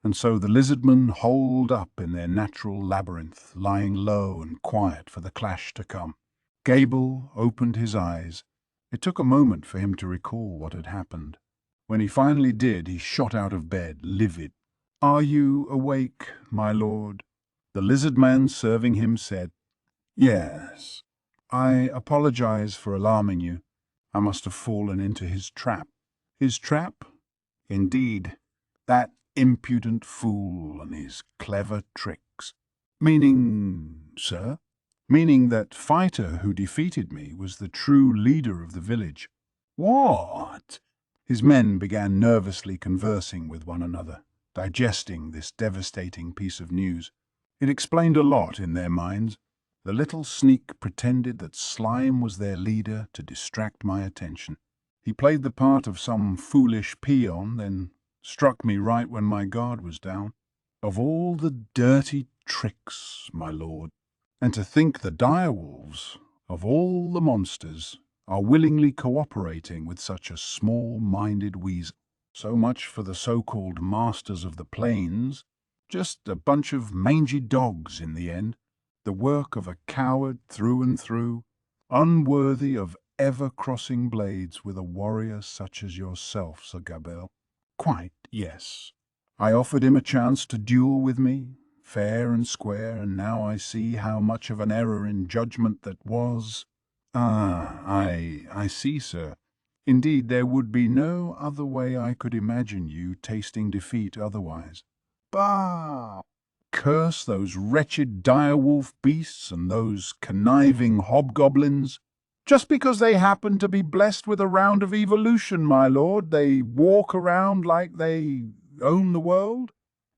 And so the lizardmen holed up in their natural labyrinth, lying low and quiet for the clash to come. Gable opened his eyes. It took a moment for him to recall what had happened. When he finally did, he shot out of bed, livid. "Are you awake, my lord?" The lizard man serving him said, "Yes. I apologize for alarming you. I must have fallen into his trap." "His trap?" "Indeed. That impudent fool and his clever tricks." "Meaning, sir?" "Meaning that fighter who defeated me was the true leader of the village." "What?" His men began nervously conversing with one another. digesting this devastating piece of news. It explained a lot in their minds. The little sneak pretended that Slime was their leader to distract my attention. He played the part of some foolish peon, then struck me right when my guard was down. Of all the dirty tricks, my lord. And to think the direwolves, of all the monsters, are willingly cooperating with such a small-minded weasel. So much for the so-called masters of the plains. Just a bunch of mangy dogs in the end. The work of a coward through and through, unworthy of ever crossing blades with a warrior such as yourself, Sir Gabelle. Quite, yes. I offered him a chance to duel with me, fair and square, and now I see how much of an error in judgment that was. I see, sir. Indeed, there would be no other way I could imagine you tasting defeat otherwise. Bah! Curse those wretched direwolf beasts and those conniving hobgoblins. Just because they happen to be blessed with a round of evolution, my lord, they walk around like they own the world?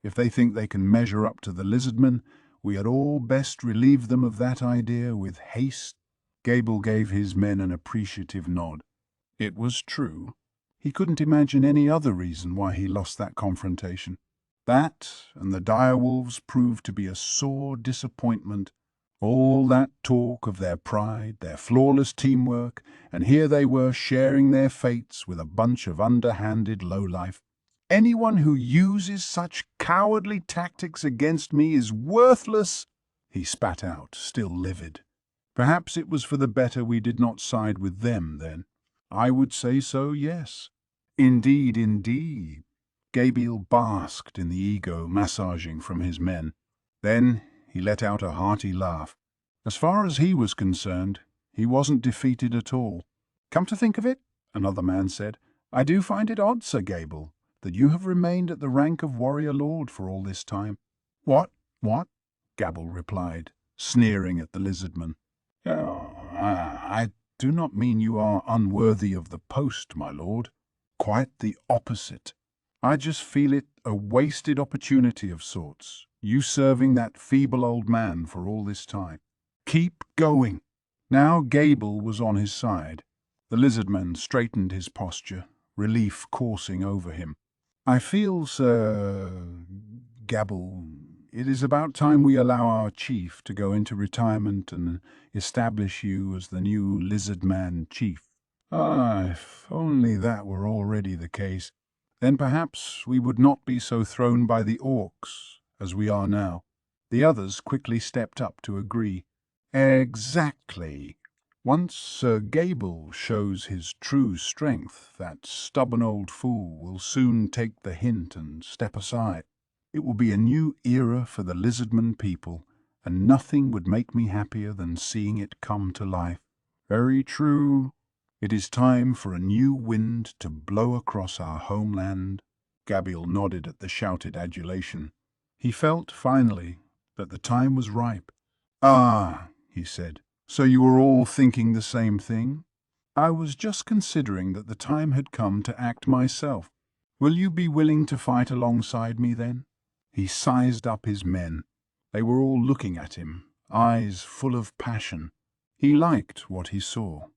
If they think they can measure up to the lizardmen, we had all best relieve them of that idea with haste. Gable gave his men an appreciative nod. It was true. He couldn't imagine any other reason why he lost that confrontation. That and the direwolves proved to be a sore disappointment. All that talk of their pride, their flawless teamwork, and here they were sharing their fates with a bunch of underhanded lowlife. Anyone who uses such cowardly tactics against me is worthless, he spat out, still livid. Perhaps it was for the better we did not side with them, then. I would say so, yes. Indeed, indeed. Gabriel basked in the ego massaging from his men. Then he let out a hearty laugh. As far as he was concerned, he wasn't defeated at all. Come to think of it, another man said, I do find it odd, Sir Gable, that you have remained at the rank of warrior lord for all this time. What? Gable replied, sneering at the lizardman. Oh, I do not mean you are unworthy of the post, my lord. Quite the opposite. I just feel it a wasted opportunity of sorts, you serving that feeble old man for all this time. Keep going. Now Gable was on his side. The lizardman straightened his posture, relief coursing over him. I feel, Sir Gable, it is about time we allow our chief to go into retirement and establish you as the new lizardman chief. If only that were already the case. Then perhaps we would not be so thrown by the orcs as we are now. The others quickly stepped up to agree. Exactly. Once Sir Gable shows his true strength, that stubborn old fool will soon take the hint and step aside. It will be a new era for the lizardman people, and nothing would make me happier than seeing it come to life. Very true. It is time for a new wind to blow across our homeland. Gabriel nodded at the shouted adulation. He felt, finally, that the time was ripe. Ah, he said, so you were all thinking the same thing? I was just considering that the time had come to act myself. Will you be willing to fight alongside me then? He sized up his men. They were all looking at him, eyes full of passion. He liked what he saw.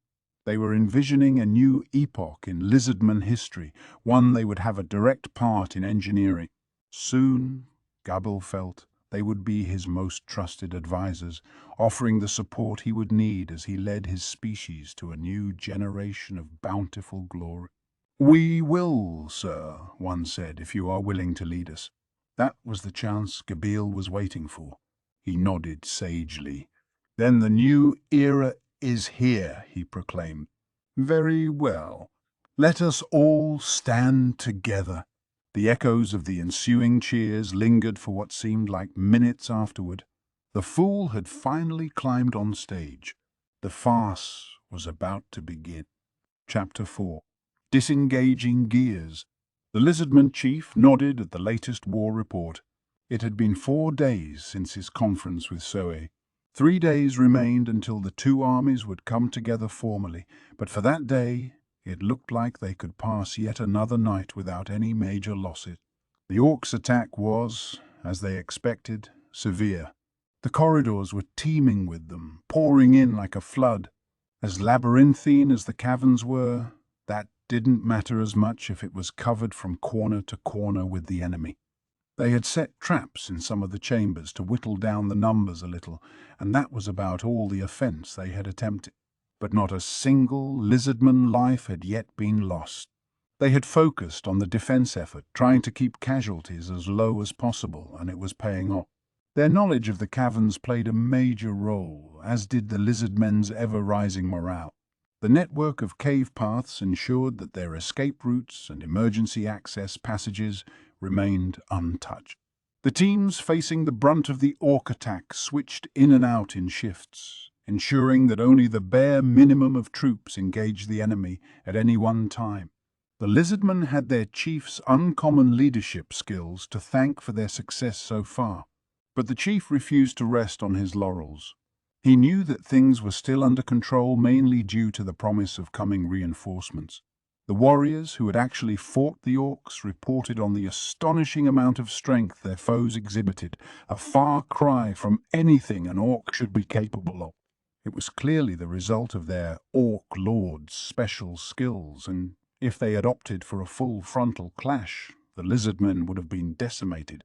They were envisioning a new epoch in lizardman history, one they would have a direct part in engineering. Soon, Gable felt, they would be his most trusted advisors, offering the support he would need as he led his species to a new generation of bountiful glory. We will, sir, one said, if you are willing to lead us. That was the chance Gabile was waiting for. He nodded sagely. Then the new era is here, he proclaimed. Very well. Let us all stand together. The echoes of the ensuing cheers lingered for what seemed like minutes afterward. The fool had finally climbed on stage. The farce was about to begin. Chapter 4. Disengaging Gears. The lizardman chief nodded at the latest war report. It had been 4 days since his conference with Soe. 3 days remained until the two armies would come together formally, but for that day it looked like they could pass yet another night without any major losses. The orcs' attack was, as they expected, severe. The corridors were teeming with them, pouring in like a flood. As labyrinthine as the caverns were, that didn't matter as much if it was covered from corner to corner with the enemy. They had set traps in some of the chambers to whittle down the numbers a little, and that was about all the offense they had attempted. But not a single lizardman life had yet been lost. They had focused on the defense effort, trying to keep casualties as low as possible, and it was paying off. Their knowledge of the caverns played a major role, as did the lizardmen's ever-rising morale. The network of cave paths ensured that their escape routes and emergency access passages remained untouched. The teams facing the brunt of the orc attack switched in and out in shifts, ensuring that only the bare minimum of troops engaged the enemy at any one time. The lizardmen had their chief's uncommon leadership skills to thank for their success so far. But the chief refused to rest on his laurels. He knew that things were still under control, mainly due to the promise of coming reinforcements. The warriors who had actually fought the orcs reported on the astonishing amount of strength their foes exhibited, a far cry from anything an orc should be capable of. It was clearly the result of their orc lord's special skills, and if they had opted for a full frontal clash, the lizardmen would have been decimated.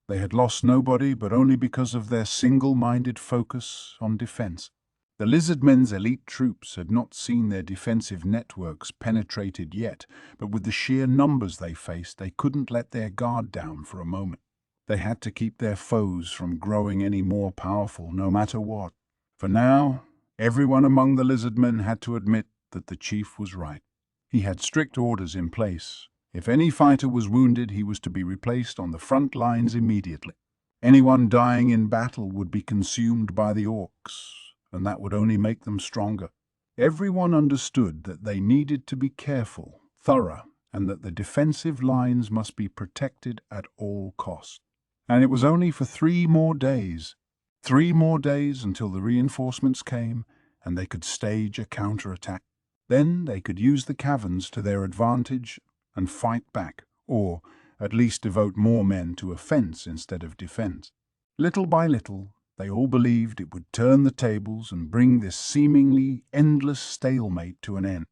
They had lost nobody, but only because of their single-minded focus on defense. The lizardmen's elite troops had not seen their defensive networks penetrated yet, but with the sheer numbers they faced, they couldn't let their guard down for a moment. They had to keep their foes from growing any more powerful, no matter what. For now, everyone among the lizardmen had to admit that the chief was right. He had strict orders in place. If any fighter was wounded, he was to be replaced on the front lines immediately. Anyone dying in battle would be consumed by the orcs, and that would only make them stronger. Everyone understood that they needed to be careful, thorough, and that the defensive lines must be protected at all costs. And it was only for 3 more days. 3 more days until the reinforcements came, and they could stage a counterattack. Then they could use the caverns to their advantage and fight back, or at least devote more men to offense instead of defense. Little by little, they all believed it would turn the tables and bring this seemingly endless stalemate to an end.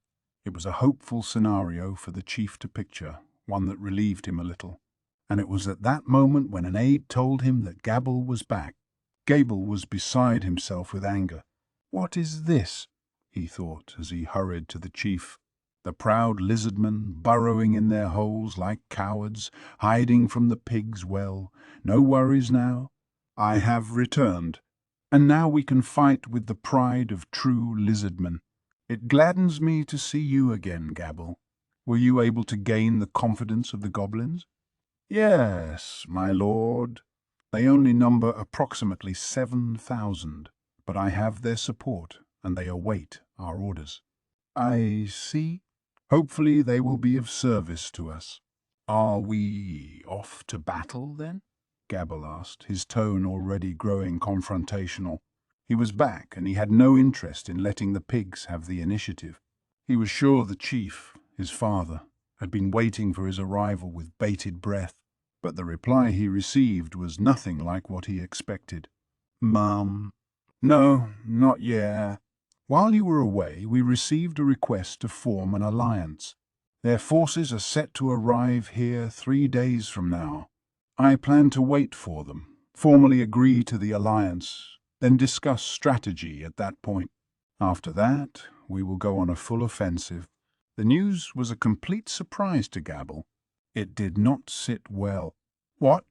It was a hopeful scenario for the chief to picture, one that relieved him a little. And it was at that moment when an aide told him that Gabble was back. Gable was beside himself with anger. "What is this?" he thought as he hurried to the chief. The proud lizardmen burrowing in their holes like cowards, hiding from the pig's well. No worries now. I have returned, and now we can fight with the pride of true lizardmen. It gladdens me to see you again, Gabble. Were you able to gain the confidence of the goblins? Yes, my lord. They only number approximately 7,000, but I have their support, and they await our orders. I see. Hopefully they will be of service to us. Are we off to battle, then? Gabble asked, his tone already growing confrontational. He was back, and he had no interest in letting the pigs have the initiative. He was sure the chief, his father, had been waiting for his arrival with bated breath, but the reply he received was nothing like what he expected. "Mum, no, not yet. While you were away, we received a request to form an alliance. Their forces are set to arrive here 3 days from now. I plan to wait for them, formally agree to the alliance, then discuss strategy at that point. After that, we will go on a full offensive." The news was a complete surprise to Gabble. It did not sit well. What?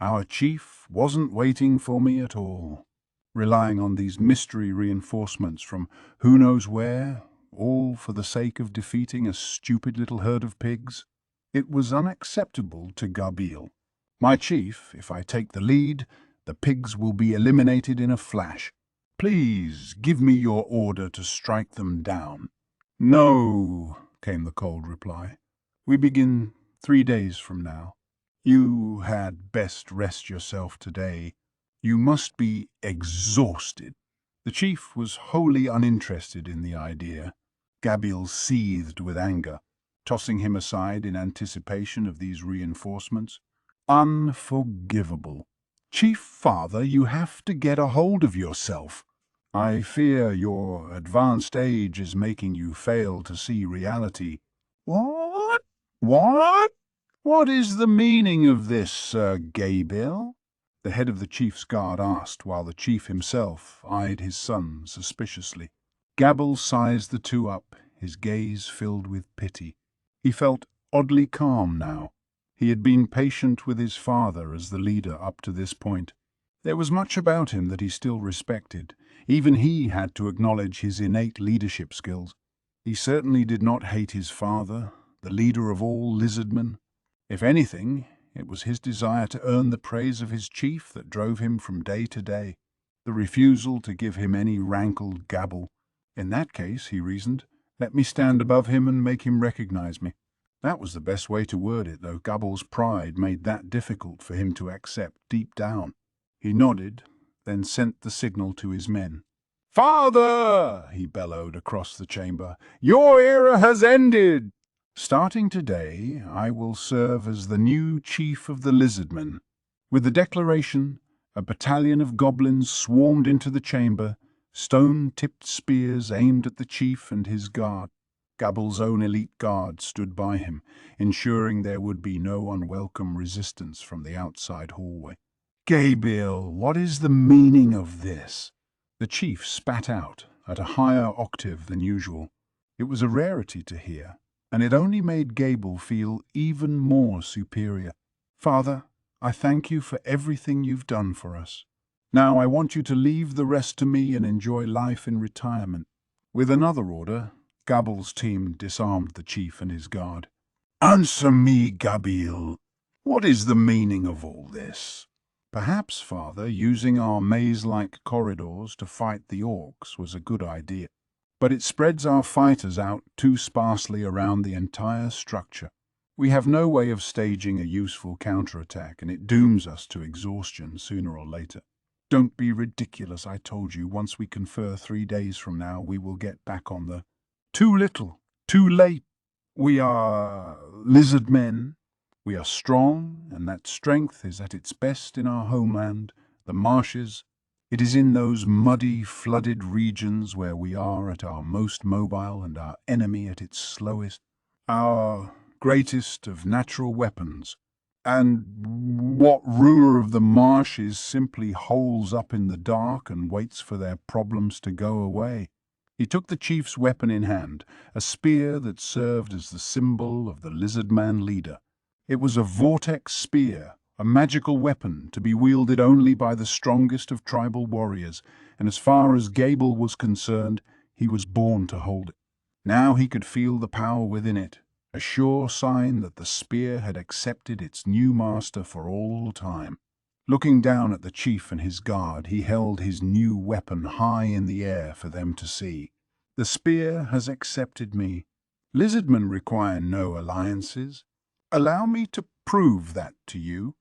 Our chief wasn't waiting for me at all, relying on these mystery reinforcements from who knows where, all for the sake of defeating a stupid little herd of pigs. It was unacceptable to Gabil. My chief, if I take the lead, the pigs will be eliminated in a flash. Please give me your order to strike them down. No, came the cold reply. We begin 3 days from now. You had best rest yourself today. You must be exhausted. The chief was wholly uninterested in the idea. Gabil seethed with anger. tossing him aside in anticipation of these reinforcements. Unforgivable. Chief Father, you have to get a hold of yourself. I fear your advanced age is making you fail to see reality. What? What? What is the meaning of this, Sir Gabriel? The head of the chief's guard asked, while the chief himself eyed his son suspiciously. Gabble sized the two up, his gaze filled with pity. He felt oddly calm now. He had been patient with his father as the leader up to this point. There was much about him that he still respected. Even he had to acknowledge his innate leadership skills. He certainly did not hate his father, the leader of all lizardmen. If anything, it was his desire to earn the praise of his chief that drove him from day to day. The refusal to give him any rankled gabble. In that case, he reasoned, let me stand above him and make him recognize me. That was the best way to word it, though Gabble's pride made that difficult for him to accept deep down. He nodded, then sent the signal to his men. "Father!" he bellowed across the chamber. "Your era has ended! Starting today, I will serve as the new chief of the lizardmen." With the declaration, a battalion of goblins swarmed into the chamber, stone-tipped spears aimed at the chief and his guard. Gabble's own elite guard stood by him, ensuring there would be no unwelcome resistance from the outside hallway. "Gabriel, what is the meaning of this?" The chief spat out, at a higher octave than usual. It was a rarity to hear, and it only made Gable feel even more superior. "Father, I thank you for everything you've done for us. Now I want you to leave the rest to me and enjoy life in retirement." With another order, Gabble's team disarmed the chief and his guard. "Answer me, Gabriel. What is the meaning of all this?" Perhaps, Father, using our maze-like corridors to fight the orcs was a good idea. But it spreads our fighters out too sparsely around the entire structure. We have no way of staging a useful counterattack, and it dooms us to exhaustion sooner or later. "Don't be ridiculous, I told you. Once we confer 3 days from now, we will get back on the—" "Too little, too late. We are lizard men. We are strong, and that strength is at its best in our homeland, the marshes. It is in those muddy, flooded regions where we are at our most mobile and our enemy at its slowest. Our greatest of natural weapons. And what ruler of the marshes simply holes up in the dark and waits for their problems to go away?" He took the chief's weapon in hand, a spear that served as the symbol of the lizardman leader. It was a vortex spear, a magical weapon to be wielded only by the strongest of tribal warriors, and as far as Gable was concerned, he was born to hold it. Now he could feel the power within it, a sure sign that the spear had accepted its new master for all time. Looking down at the chief and his guard, he held his new weapon high in the air for them to see. "The spear has accepted me. Lizardmen require no alliances. Allow me to prove that to you."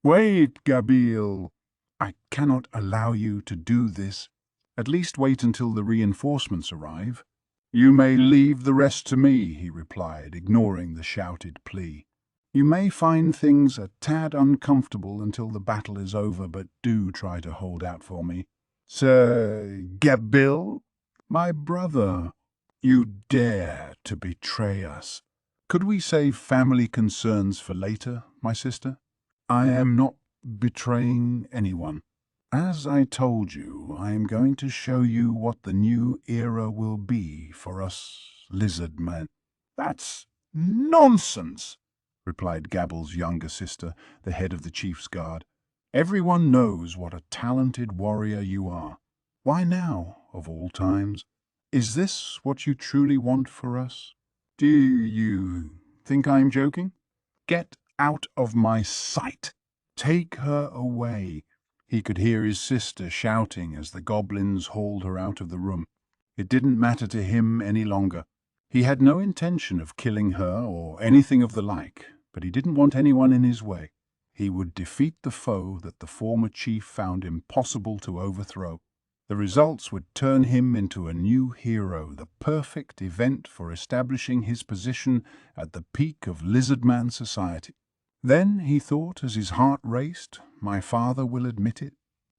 "Wait, Gabriel. I cannot allow you to do this. At least wait until the reinforcements arrive." "You may leave the rest to me," he replied, ignoring the shouted plea. "You may find things a tad uncomfortable until the battle is over, but do try to hold out for me." "Sir Gabriel, my brother, you dare to betray us." "Could we save family concerns for later, my sister?" "I am not betraying anyone. As I told you, I am going to show you what the new era will be for us lizard men." "That's nonsense," replied Gabble's younger sister, the head of the chief's guard. "Everyone knows what a talented warrior you are. Why now, of all times? Is this what you truly want for us? Do you think I'm joking? Get out of my sight. Take her away." He could hear his sister shouting as the goblins hauled her out of the room. It didn't matter to him any longer. He had no intention of killing her or anything of the like, but he didn't want anyone in his way. He would defeat the foe that the former chief found impossible to overthrow. The results would turn him into a new hero, the perfect event for establishing his position at the peak of Lizardman society. Then, he thought as his heart raced, my father will admit it.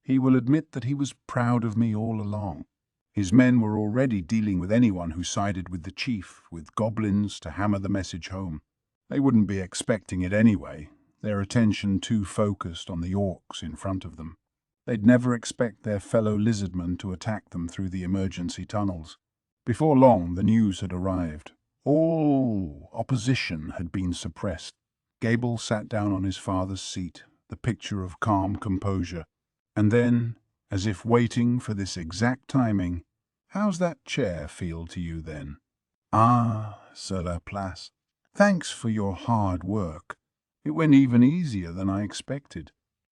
He will admit that he was proud of me all along. His men were already dealing with anyone who sided with the chief, with goblins to hammer the message home. They wouldn't be expecting it anyway, their attention too focused on the orcs in front of them. They'd never expect their fellow lizardmen to attack them through the emergency tunnels. Before long, the news had arrived. All opposition had been suppressed. Gable sat down on his father's seat, the picture of calm composure. And then, as if waiting for this exact timing, "How's that chair feel to you then?" "Ah, Sir Laplace, thanks for your hard work. It went even easier than I expected."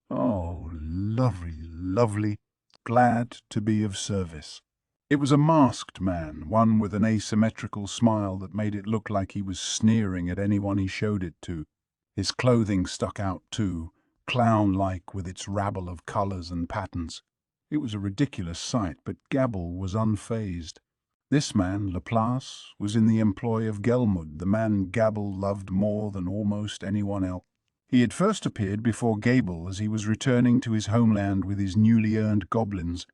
"Oh, lovely, lovely. Glad to be of service." It was a masked man, one with an asymmetrical smile that made it look like he was sneering at anyone he showed it to. His clothing stuck out too, clown-like with its rabble of colours and patterns. It was a ridiculous sight, but Gable was unfazed. This man, Laplace, was in the employ of Gelmud, the man Gable loved more than almost anyone else. He had first appeared before Gable as he was returning to his homeland with his newly earned goblins.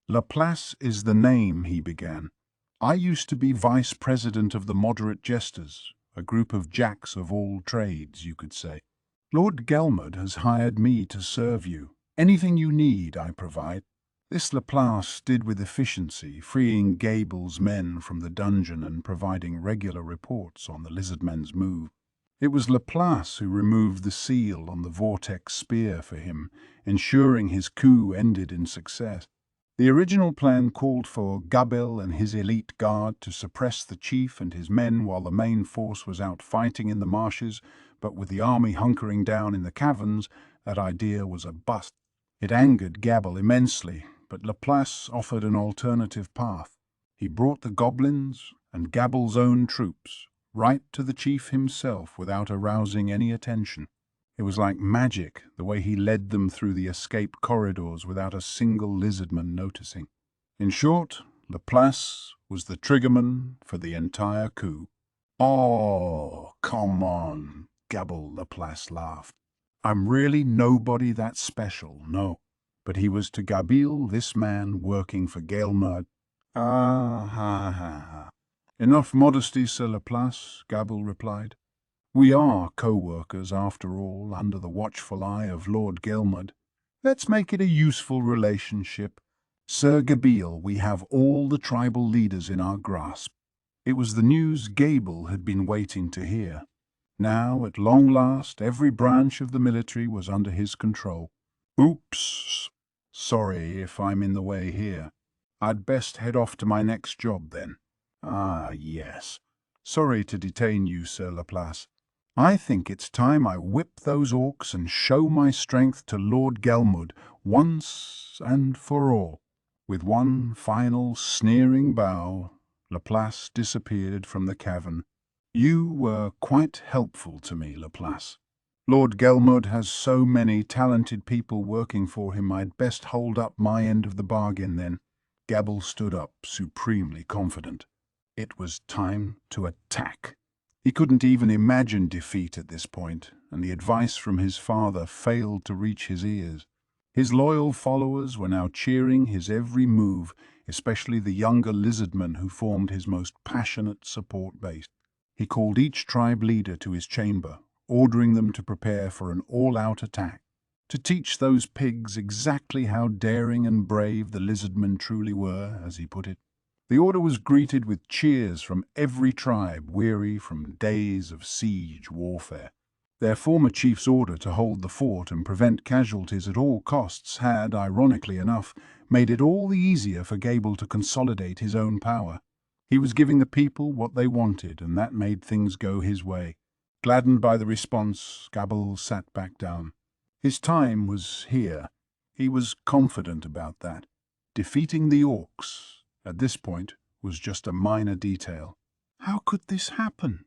"Laplace is the name," he began. "I used to be vice president of the Moderate Jesters, a group of jacks of all trades, you could say. Lord Gelmud has hired me to serve you. Anything you need, I provide." This Laplace did with efficiency, freeing Gable's men from the dungeon and providing regular reports on the lizardmen's move. It was Laplace who removed the seal on the vortex spear for him, ensuring his coup ended in success. The original plan called for Gabel and his elite guard to suppress the chief and his men while the main force was out fighting in the marshes, but with the army hunkering down in the caverns, that idea was a bust. It angered Gabel immensely, but Laplace offered an alternative path. He brought the goblins and Gabel's own troops right to the chief himself without arousing any attention. It was like magic, the way he led them through the escape corridors without a single lizardman noticing. In short, Laplace was the triggerman for the entire coup. "Oh, come on," Gabel Laplace laughed. "I'm really nobody that special, no." But he was to Gabil, this man working for Gelmud. "Ah, ha, ha, ha. Enough modesty, Sir Laplace," Gabel replied. "We are co-workers, after all, under the watchful eye of Lord Gelmud. Let's make it a useful relationship. Sir Gabil, we have all the tribal leaders in our grasp." It was the news Gable had been waiting to hear. Now, at long last, every branch of the military was under his control. "Oops. Sorry if I'm in the way here. I'd best head off to my next job then." "Ah, yes. Sorry to detain you, Sir Laplace. I think it's time I whip those orcs and show my strength to Lord Gelmud once and for all." With one final sneering bow, Laplace disappeared from the cavern. "You were quite helpful to me, Laplace. Lord Gelmud has so many talented people working for him, I'd best hold up my end of the bargain then." Gabble stood up, supremely confident. It was time to attack. He couldn't even imagine defeat at this point, and the advice from his father failed to reach his ears. His loyal followers were now cheering his every move, especially the younger lizardmen who formed his most passionate support base. He called each tribe leader to his chamber, ordering them to prepare for an all-out attack, to teach those pigs exactly how daring and brave the lizardmen truly were, as he put it. The order was greeted with cheers from every tribe weary from days of siege warfare. Their former chief's order to hold the fort and prevent casualties at all costs had, ironically enough, made it all the easier for Gable to consolidate his own power. He was giving the people what they wanted, and that made things go his way. Gladdened by the response, Gable sat back down. His time was here. He was confident about that. Defeating the orcs, at this point, was just a minor detail. How could this happen?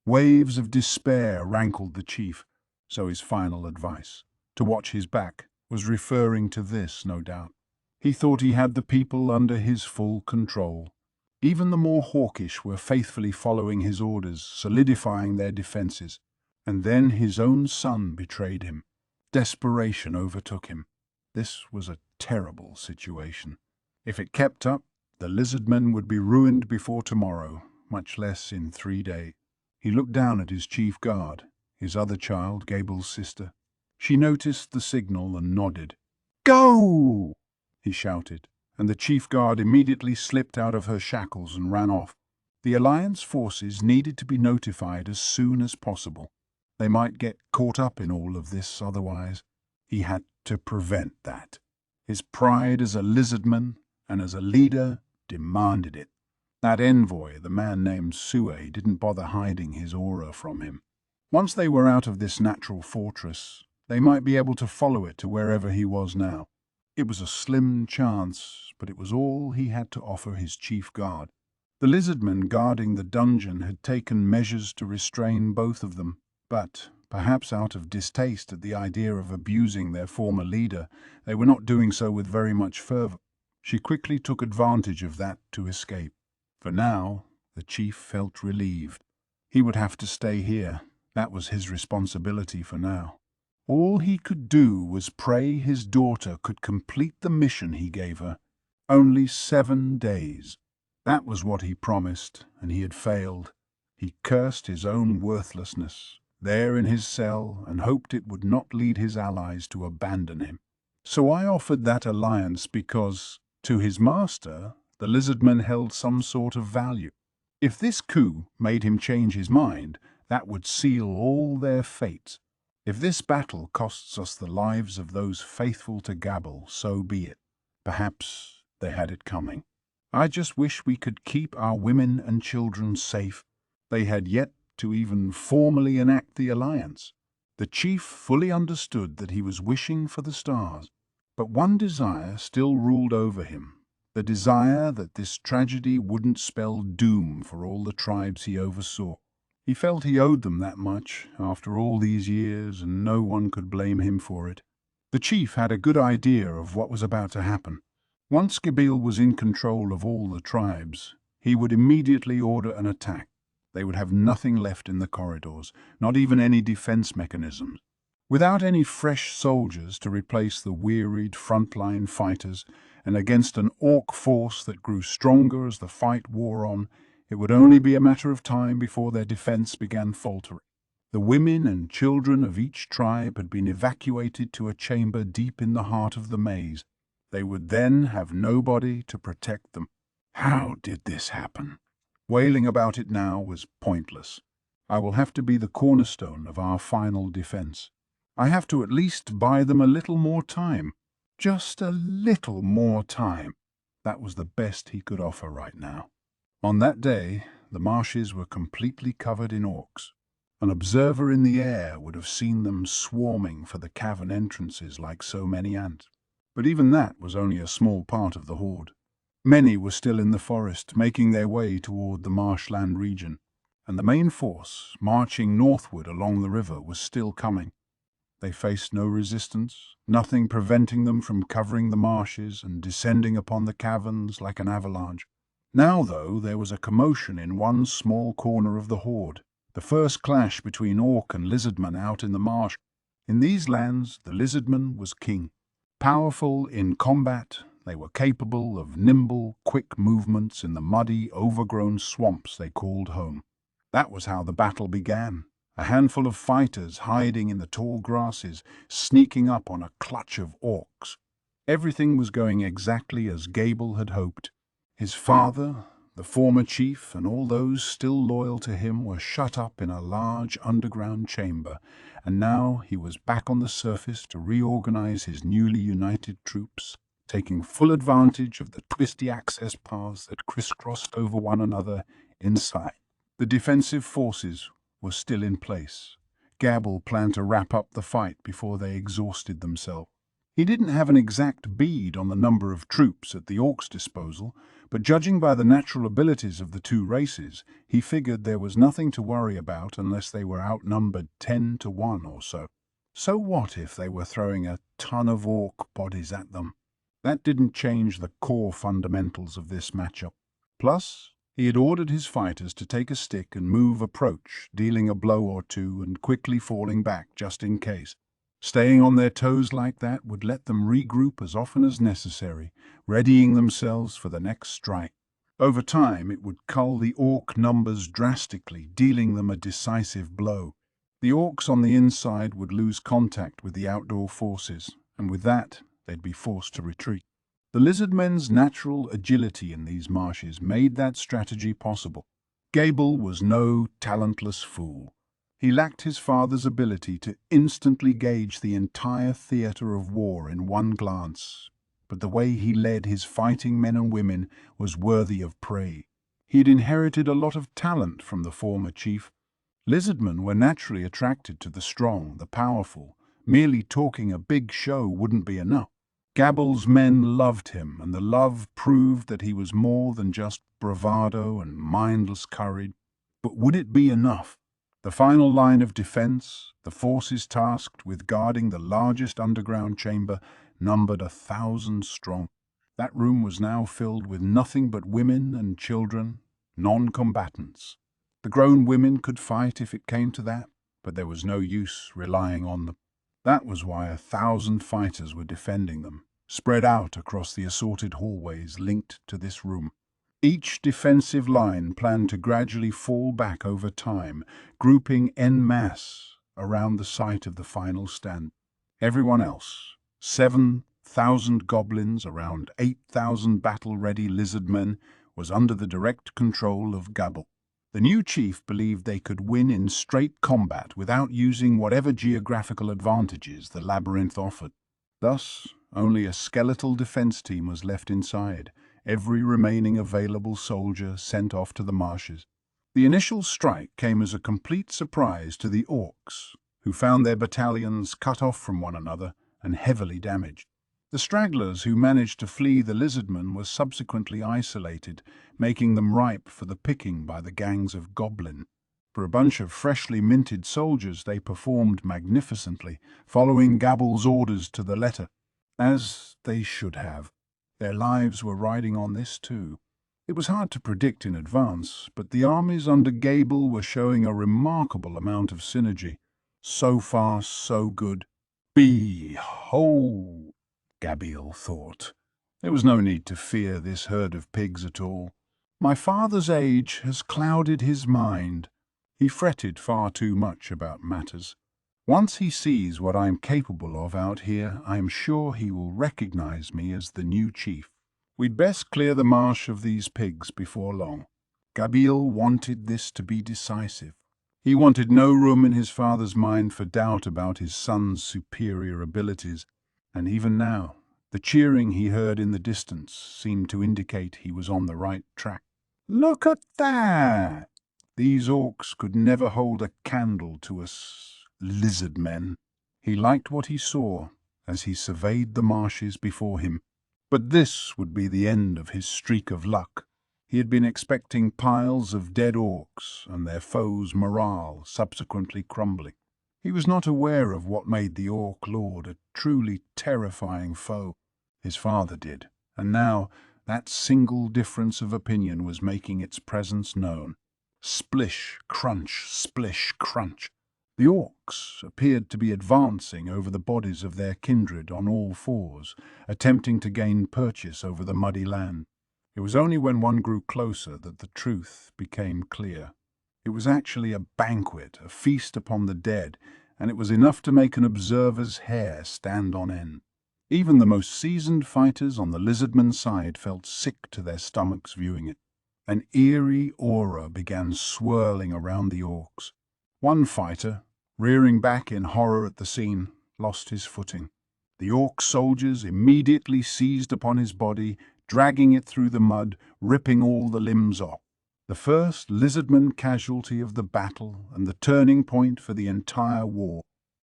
Waves of despair rankled the chief, so his final advice, to watch his back, was referring to this, no doubt. He thought he had the people under his full control. Even the more hawkish were faithfully following his orders, solidifying their defenses. And then his own son betrayed him. Desperation overtook him. This was a terrible situation. If it kept up, the lizardmen would be ruined before tomorrow, much less in 3 days. He looked down at his chief guard, his other child, Gable's sister. She noticed the signal and nodded. "Go!" he shouted, and the chief guard immediately slipped out of her shackles and ran off. The Alliance forces needed to be notified as soon as possible. They might get caught up in all of this otherwise. He had to prevent that. His pride as a lizardman and as a leader demanded it. That envoy, the man named Sue, didn't bother hiding his aura from him. Once they were out of this natural fortress, they might be able to follow it to wherever he was now. It was a slim chance, but it was all he had to offer his chief guard. The lizardmen guarding the dungeon had taken measures to restrain both of them, but, perhaps out of distaste at the idea of abusing their former leader, they were not doing so with very much fervor. She quickly took advantage of that to escape. For now, the chief felt relieved. He would have to stay here. That was his responsibility for now. All he could do was pray his daughter could complete the mission he gave her. Only 7 days. That was what he promised, and he had failed. He cursed his own worthlessness, there in his cell, and hoped it would not lead his allies to abandon him. So I offered that alliance because, to his master, the lizardmen held some sort of value. If this coup made him change his mind, that would seal all their fates. If this battle costs us the lives of those faithful to Gabble, so be it. Perhaps they had it coming. I just wish we could keep our women and children safe. They had yet to even formally enact the alliance. The chief fully understood that he was wishing for the stars. But one desire still ruled over him, the desire that this tragedy wouldn't spell doom for all the tribes he oversaw. He felt he owed them that much, after all these years, and no one could blame him for it. The chief had a good idea of what was about to happen. Once Gabble was in control of all the tribes, he would immediately order an attack. They would have nothing left in the corridors, not even any defense mechanisms. Without any fresh soldiers to replace the wearied frontline fighters, and against an orc force that grew stronger as the fight wore on, it would only be a matter of time before their defense began faltering. The women and children of each tribe had been evacuated to a chamber deep in the heart of the maze. They would then have nobody to protect them. How did this happen? Wailing about it now was pointless. I will have to be the cornerstone of our final defense. I have to at least buy them a little more time. Just a little more time. That was the best he could offer right now. On that day, the marshes were completely covered in orcs. An observer in the air would have seen them swarming for the cavern entrances like so many ants. But even that was only a small part of the horde. Many were still in the forest, making their way toward the marshland region, and the main force, marching northward along the river, was still coming. They faced no resistance, nothing preventing them from covering the marshes and descending upon the caverns like an avalanche. Now, though, there was a commotion in one small corner of the horde, the first clash between orc and lizardman out in the marsh. In these lands, the lizardman was king. Powerful in combat, they were capable of nimble, quick movements in the muddy, overgrown swamps they called home. That was how the battle began. A handful of fighters hiding in the tall grasses, sneaking up on a clutch of orcs. Everything was going exactly as Gabble had hoped. His father, the former chief, and all those still loyal to him were shut up in a large underground chamber, and now he was back on the surface to reorganize his newly united troops, taking full advantage of the twisty access paths that crisscrossed over one another inside. The defensive forces were still in place. Gabble planned to wrap up the fight before they exhausted themselves. He didn't have an exact bead on the number of troops at the orcs' disposal, but judging by the natural abilities of the two races, he figured there was nothing to worry about unless they were outnumbered 10 to 1 or so. So what if they were throwing a ton of orc bodies at them? That didn't change the core fundamentals of this matchup. Plus, he had ordered his fighters to take a stick and move approach, dealing a blow or two and quickly falling back just in case. Staying on their toes like that would let them regroup as often as necessary, readying themselves for the next strike. Over time, it would cull the orc numbers drastically, dealing them a decisive blow. The orcs on the inside would lose contact with the outdoor forces, and with that, they'd be forced to retreat. The lizardmen's natural agility in these marshes made that strategy possible. Gable was no talentless fool. He lacked his father's ability to instantly gauge the entire theater of war in one glance, but the way he led his fighting men and women was worthy of praise. He'd inherited a lot of talent from the former chief. Lizardmen were naturally attracted to the strong, the powerful. Merely talking a big show wouldn't be enough. Gabble's men loved him, and the love proved that he was more than just bravado and mindless courage. But would it be enough? The final line of defense, the forces tasked with guarding the largest underground chamber, numbered 1,000 strong. That room was now filled with nothing but women and children, non-combatants. The grown women could fight if it came to that, but there was no use relying on them. That was why 1,000 fighters were defending them, spread out across the assorted hallways linked to this room. Each defensive line planned to gradually fall back over time, grouping en masse around the site of the final stand. Everyone else, 7,000 goblins, around 8,000 battle-ready lizardmen, was under the direct control of Gabble. The new chief believed they could win in straight combat without using whatever geographical advantages the labyrinth offered. Thus, only a skeletal defense team was left inside, every remaining available soldier sent off to the marshes. The initial strike came as a complete surprise to the orcs, who found their battalions cut off from one another and heavily damaged. The stragglers who managed to flee the lizardmen were subsequently isolated, making them ripe for the picking by the gangs of goblin. For a bunch of freshly minted soldiers, they performed magnificently, following Gabble's orders to the letter. As they should have. Their lives were riding on this too. It was hard to predict in advance, but the armies under Gable were showing a remarkable amount of synergy. So far, so good. Behold, Gabriel thought. There was no need to fear this herd of pigs at all. My father's age has clouded his mind. He fretted far too much about matters. Once he sees what I'm capable of out here, I am sure he will recognize me as the new chief. We'd best clear the marsh of these pigs before long. Gabriel wanted this to be decisive. He wanted no room in his father's mind for doubt about his son's superior abilities, and even now, the cheering he heard in the distance seemed to indicate he was on the right track. Look at that! These orcs could never hold a candle to us lizard men. He liked what he saw as he surveyed the marshes before him. But this would be the end of his streak of luck. He had been expecting piles of dead orcs and their foes' morale subsequently crumbling. He was not aware of what made the Orc Lord a truly terrifying foe. His father did, and now that single difference of opinion was making its presence known. Splish, crunch, splish, crunch. The orcs appeared to be advancing over the bodies of their kindred on all fours, attempting to gain purchase over the muddy land. It was only when one grew closer that the truth became clear. It was actually a banquet, a feast upon the dead, and it was enough to make an observer's hair stand on end. Even the most seasoned fighters on the lizardman's side felt sick to their stomachs viewing it. An eerie aura began swirling around the orcs. One fighter, rearing back in horror at the scene, lost his footing. The orc soldiers immediately seized upon his body, dragging it through the mud, ripping all the limbs off. The first lizardman casualty of the battle and the turning point for the entire war.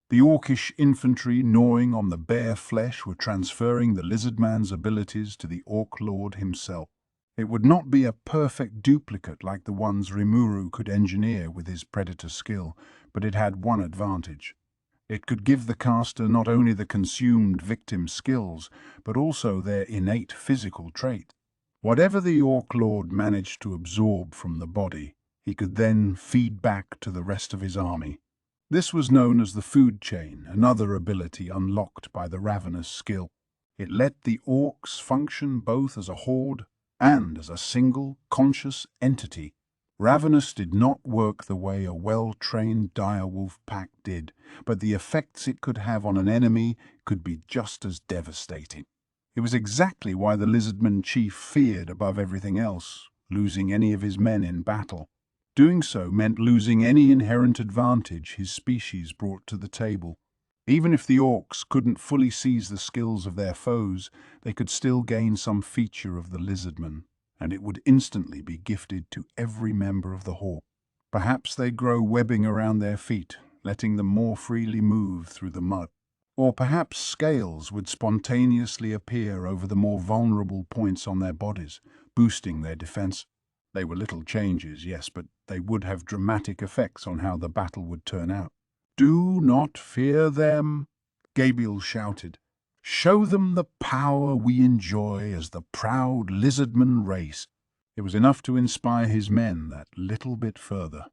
The orcish infantry gnawing on the bare flesh were transferring the lizardman's abilities to the Orc Lord himself. It would not be a perfect duplicate like the ones Rimuru could engineer with his predator skill, but it had one advantage. It could give the caster not only the consumed victim's skills, but also their innate physical trait. Whatever the Orc Lord managed to absorb from the body, he could then feed back to the rest of his army. This was known as the food chain, another ability unlocked by the Ravenous skill. It let the Orcs function both as a horde and as a single, conscious entity. Ravenous did not work the way a well-trained direwolf pack did, but the effects it could have on an enemy could be just as devastating. It was exactly why the Lizardman chief feared above everything else, losing any of his men in battle. Doing so meant losing any inherent advantage his species brought to the table. Even if the Orcs couldn't fully seize the skills of their foes, they could still gain some feature of the Lizardman, and it would instantly be gifted to every member of the horde. Perhaps they'd grow webbing around their feet, letting them more freely move through the mud. Or perhaps scales would spontaneously appear over the more vulnerable points on their bodies, boosting their defense. They were little changes, yes, but they would have dramatic effects on how the battle would turn out. "Do not fear them," Gabriel shouted. "Show them the power we enjoy as the proud Lizardman race." It was enough to inspire his men that little bit further.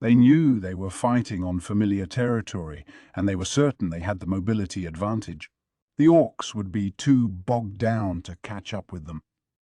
They knew they were fighting on familiar territory, and they were certain they had the mobility advantage. The Orcs would be too bogged down to catch up with them.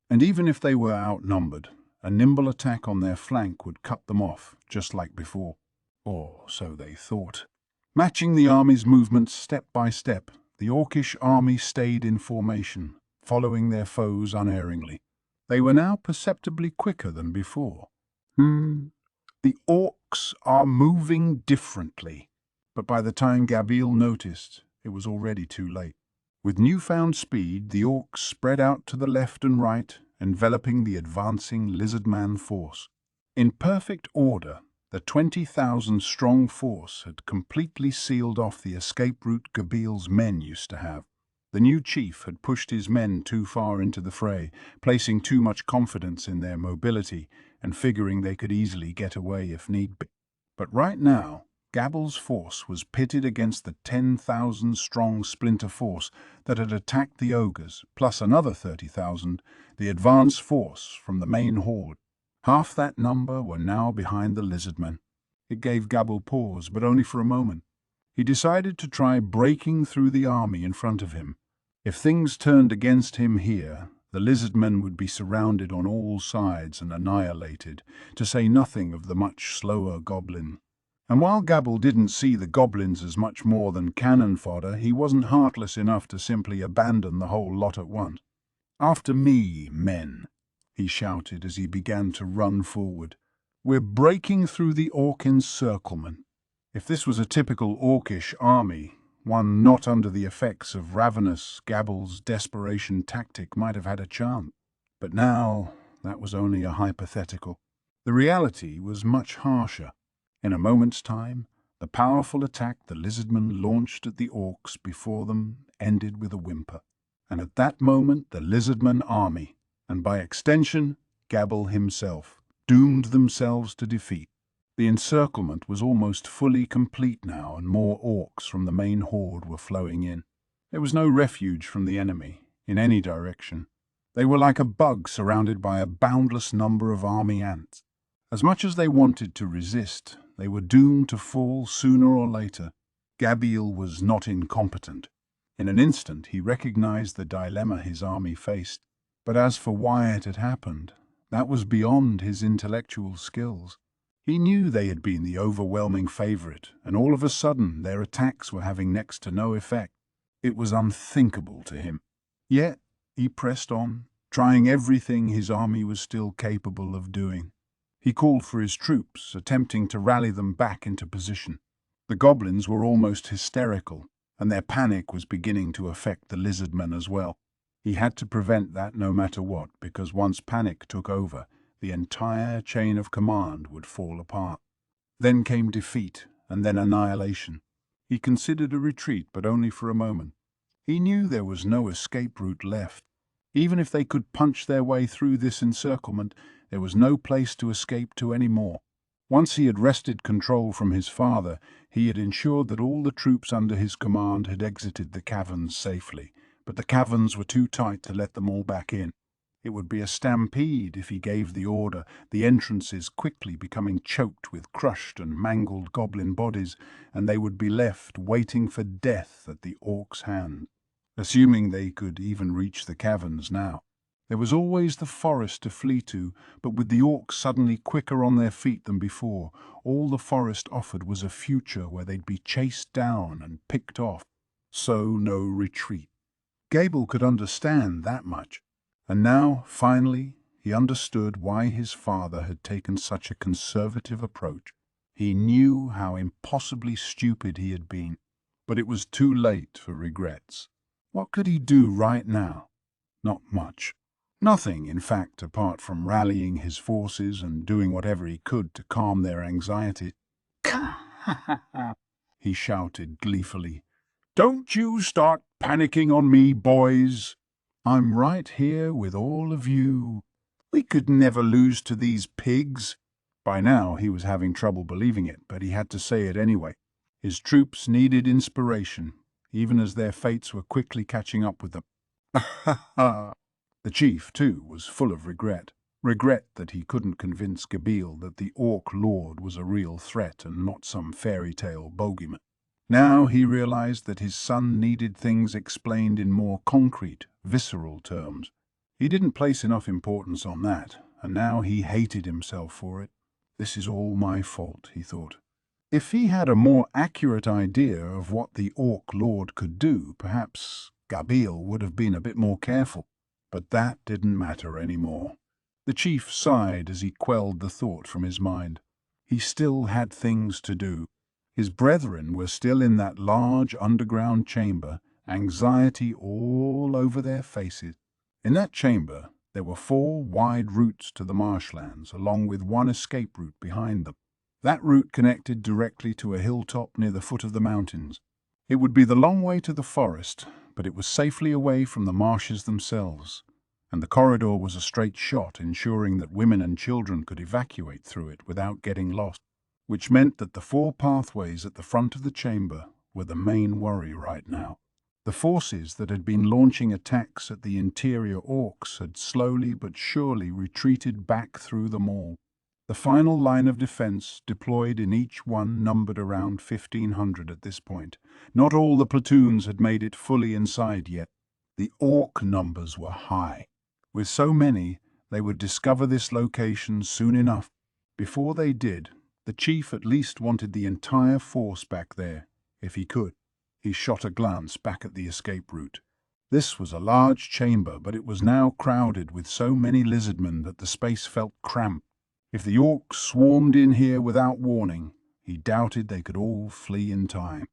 And even if they were outnumbered, a nimble attack on their flank would cut them off, just like before. Or so they thought. Matching the army's movements step by step, the Orcish army stayed in formation, following their foes unerringly. They were now perceptibly quicker than before. The Orcs are moving differently. But by the time Gabriel noticed, it was already too late. With newfound speed, the Orcs spread out to the left and right, enveloping the advancing Lizardman force. In perfect order, the 20,000-strong force had completely sealed off the escape route Gabriel's men used to have. The new chief had pushed his men too far into the fray, placing too much confidence in their mobility and figuring they could easily get away if need be. But right now, Gabriel's force was pitted against the 10,000-strong splinter force that had attacked the ogres, plus another 30,000, the advance force from the main horde. Half that number were now behind the Lizardmen. It gave Gabriel pause, but only for a moment. He decided to try breaking through the army in front of him. If things turned against him here, the Lizardmen would be surrounded on all sides and annihilated, to say nothing of the much slower goblin. And while Gabriel didn't see the goblins as much more than cannon fodder, he wasn't heartless enough to simply abandon the whole lot at once. "After me, men," he shouted as he began to run forward. "We're breaking through the Orc encirclement." If this was a typical Orcish army, one not under the effects of Ravenous, Gabriel's desperation tactic might have had a chance. But now, that was only a hypothetical. The reality was much harsher. In a moment's time, the powerful attack the Lizardmen launched at the Orcs before them ended with a whimper. And at that moment, the Lizardman army, and by extension, Gabriel himself, doomed themselves to defeat. The encirclement was almost fully complete now, and more Orcs from the main horde were flowing in. There was no refuge from the enemy, in any direction. They were like a bug surrounded by a boundless number of army ants. As much as they wanted to resist, they were doomed to fall sooner or later. Gabriel was not incompetent. In an instant he recognized the dilemma his army faced. But as for why it had happened, that was beyond his intellectual skills. He knew they had been the overwhelming favorite, and all of a sudden their attacks were having next to no effect. It was unthinkable to him. Yet he pressed on, trying everything his army was still capable of doing. He called for his troops, attempting to rally them back into position. The goblins were almost hysterical, and their panic was beginning to affect the Lizardmen as well. He had to prevent that no matter what, because once panic took over, the entire chain of command would fall apart. Then came defeat, and then annihilation. He considered a retreat, but only for a moment. He knew there was no escape route left. Even if they could punch their way through this encirclement, there was no place to escape to anymore. Once he had wrested control from his father, he had ensured that all the troops under his command had exited the caverns safely, but the caverns were too tight to let them all back in. It would be a stampede if he gave the order, the entrances quickly becoming choked with crushed and mangled goblin bodies, and they would be left waiting for death at the orcs' hand, assuming they could even reach the caverns now. There was always the forest to flee to, but with the orcs suddenly quicker on their feet than before, all the forest offered was a future where they'd be chased down and picked off. So no retreat. Gable could understand that much. And now, finally, he understood why his father had taken such a conservative approach. He knew how impossibly stupid he had been, but it was too late for regrets. What could he do right now? Not much. Nothing, in fact, apart from rallying his forces and doing whatever he could to calm their anxiety. He shouted gleefully. "Don't you start panicking on me, boys. I'm right here with all of you. We could never lose to these pigs." By now he was having trouble believing it, but he had to say it anyway. His troops needed inspiration, even as their fates were quickly catching up with them. The chief, too, was full of regret. Regret that he couldn't convince Gabil that the Orc Lord was a real threat and not some fairy tale bogeyman. Now he realized that his son needed things explained in more concrete, visceral terms. He didn't place enough importance on that, and now he hated himself for it. This is all my fault, he thought. If he had a more accurate idea of what the Orc Lord could do, perhaps Gabil would have been a bit more careful. But that didn't matter anymore. The chief sighed as he quelled the thought from his mind. He still had things to do. His brethren were still in that large underground chamber, anxiety all over their faces. In that chamber there were 4 wide routes to the marshlands, along with one escape route behind them. That route connected directly to a hilltop near the foot of the mountains. It would be the long way to the forest, but it was safely away from the marshes themselves, and the corridor was a straight shot, ensuring that women and children could evacuate through it without getting lost, which meant that the 4 pathways at the front of the chamber were the main worry right now. The forces that had been launching attacks at the interior orcs had slowly but surely retreated back through them all. The final line of defense deployed in each one numbered around 1,500 at this point. Not all the platoons had made it fully inside yet. The orc numbers were high. With so many, they would discover this location soon enough. Before they did, the chief at least wanted the entire force back there, if he could. He shot a glance back at the escape route. This was a large chamber, but it was now crowded with so many lizardmen that the space felt cramped. If the orcs swarmed in here without warning, he doubted they could all flee in time.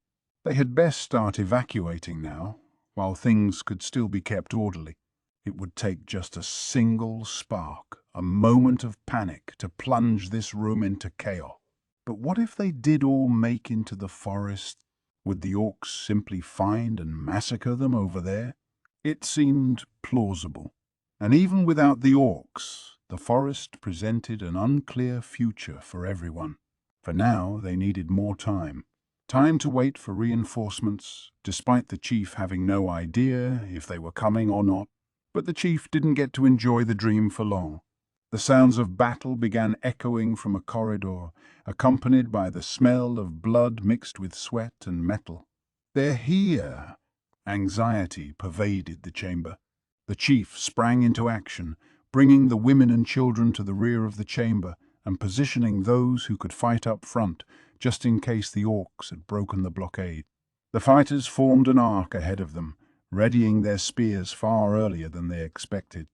They had best start evacuating now, while things could still be kept orderly. It would take just a single spark, a moment of panic, to plunge this room into chaos. But what if they did all make into the forest? Would the orcs simply find and massacre them over there? It seemed plausible. And even without the orcs, the forest presented an unclear future for everyone. For now, they needed more time. Time to wait for reinforcements, despite the chief having no idea if they were coming or not. But the chief didn't get to enjoy the dream for long. The sounds of battle began echoing from a corridor, accompanied by the smell of blood mixed with sweat and metal. "They're here!" Anxiety pervaded the chamber. The chief sprang into action, bringing the women and children to the rear of the chamber and positioning those who could fight up front, just in case the orcs had broken the blockade. The fighters formed an arc ahead of them, readying their spears far earlier than they expected.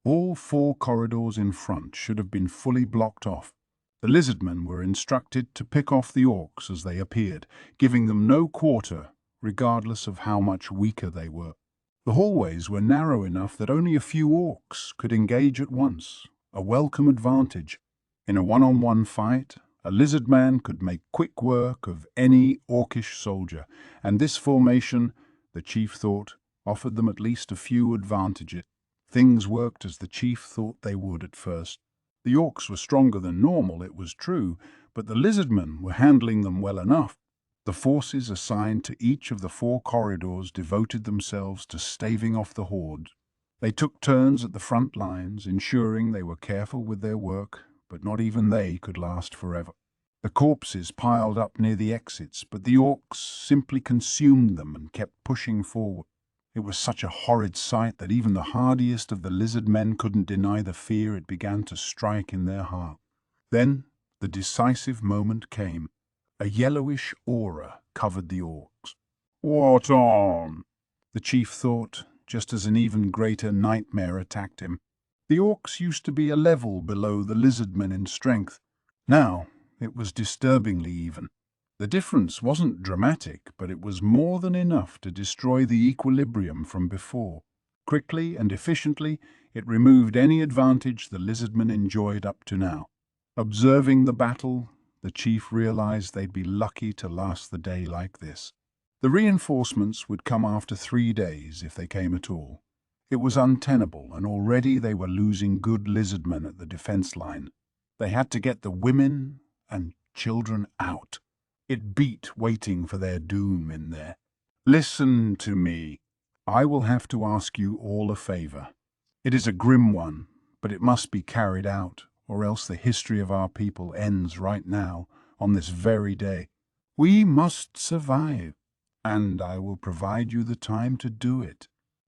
All 4 corridors in front should have been fully blocked off. The lizardmen were instructed to pick off the orcs as they appeared, giving them no quarter, regardless of how much weaker they were. The hallways were narrow enough that only a few orcs could engage at once, a welcome advantage. In a one-on-one fight, a lizard man could make quick work of any orcish soldier, and this formation, the chief thought, offered them at least a few advantages. Things worked as the chief thought they would at first. The orcs were stronger than normal, it was true, but the lizardmen were handling them well enough. The forces assigned to each of the 4 corridors devoted themselves to staving off the horde. They took turns at the front lines, ensuring they were careful with their work, but not even they could last forever. The corpses piled up near the exits, but the orcs simply consumed them and kept pushing forward. It was such a horrid sight that even the hardiest of the lizard men couldn't deny the fear it began to strike in their heart. Then the decisive moment came. A yellowish aura covered the orcs. What on? The chief thought, just as an even greater nightmare attacked him. The orcs used to be a level below the lizardmen in strength. Now it was disturbingly even. The difference wasn't dramatic, but it was more than enough to destroy the equilibrium from before. Quickly and efficiently, it removed any advantage the lizardmen enjoyed up to now. Observing the battle, the chief realized they'd be lucky to last the day like this. The reinforcements would come after 3 days, if they came at all. It was untenable, and already they were losing good lizardmen at the defense line. They had to get the women and children out. It beat waiting for their doom in there. Listen to me. I will have to ask you all a favor. It is a grim one, but it must be carried out, or else the history of our people ends right now, on this very day. We must survive, and I will provide you the time to do it.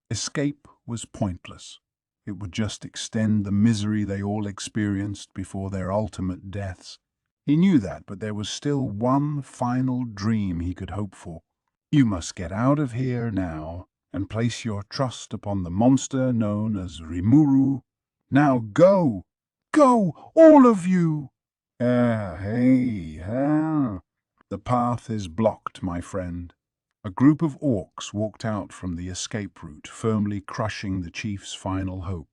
Escape was pointless. It would just extend the misery they all experienced before their ultimate deaths. He knew that, but there was still one final dream he could hope for. You must get out of here now and place your trust upon the monster known as Rimuru. Now go! Go, all of you! The path is blocked, my friend. A group of orcs walked out from the escape route, firmly crushing the chief's final hope.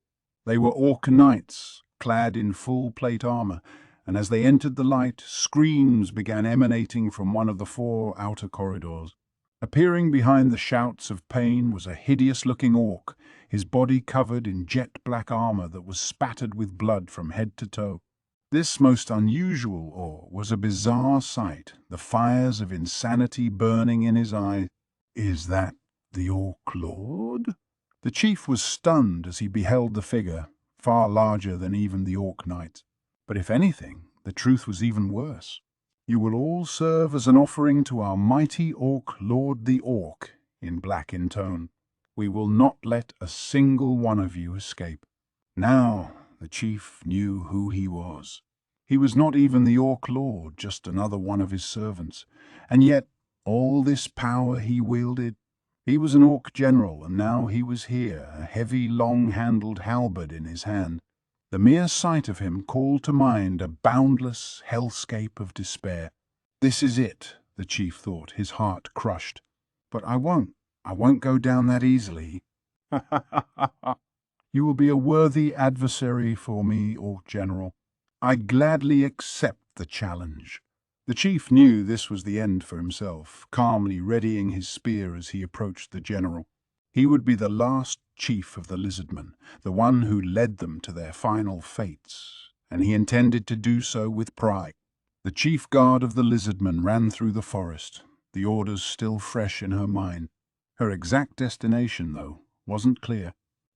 They were orc knights, clad in full plate armor, and as they entered the light, screams began emanating from one of the 4 outer corridors. Appearing behind the shouts of pain was a hideous-looking orc, his body covered in jet-black armor that was spattered with blood from head to toe. This most unusual orc was a bizarre sight, the fires of insanity burning in his eyes. Is that the Orc Lord? The chief was stunned as he beheld the figure, far larger than even the Orc Knight. But if anything, the truth was even worse. You will all serve as an offering to our mighty Orc Lord the Orc, in black in tone. We will not let a single one of you escape. Now the chief knew who he was. He was not even the Orc Lord, just another one of his servants. And yet, all this power he wielded. He was an Orc general, and now he was here, a heavy, long-handled halberd in his hand. The mere sight of him called to mind a boundless hellscape of despair. This is it, the chief thought, his heart crushed. But I won't go down that easily. You will be a worthy adversary for me, Orc General. I gladly accept the challenge. The chief knew this was the end for himself, calmly readying his spear as he approached the general. He would be the last chief of the lizardmen, the one who led them to their final fates, and he intended to do so with pride. The chief guard of the lizardmen ran through the forest, the orders still fresh in her mind. Her exact destination, though, wasn't clear.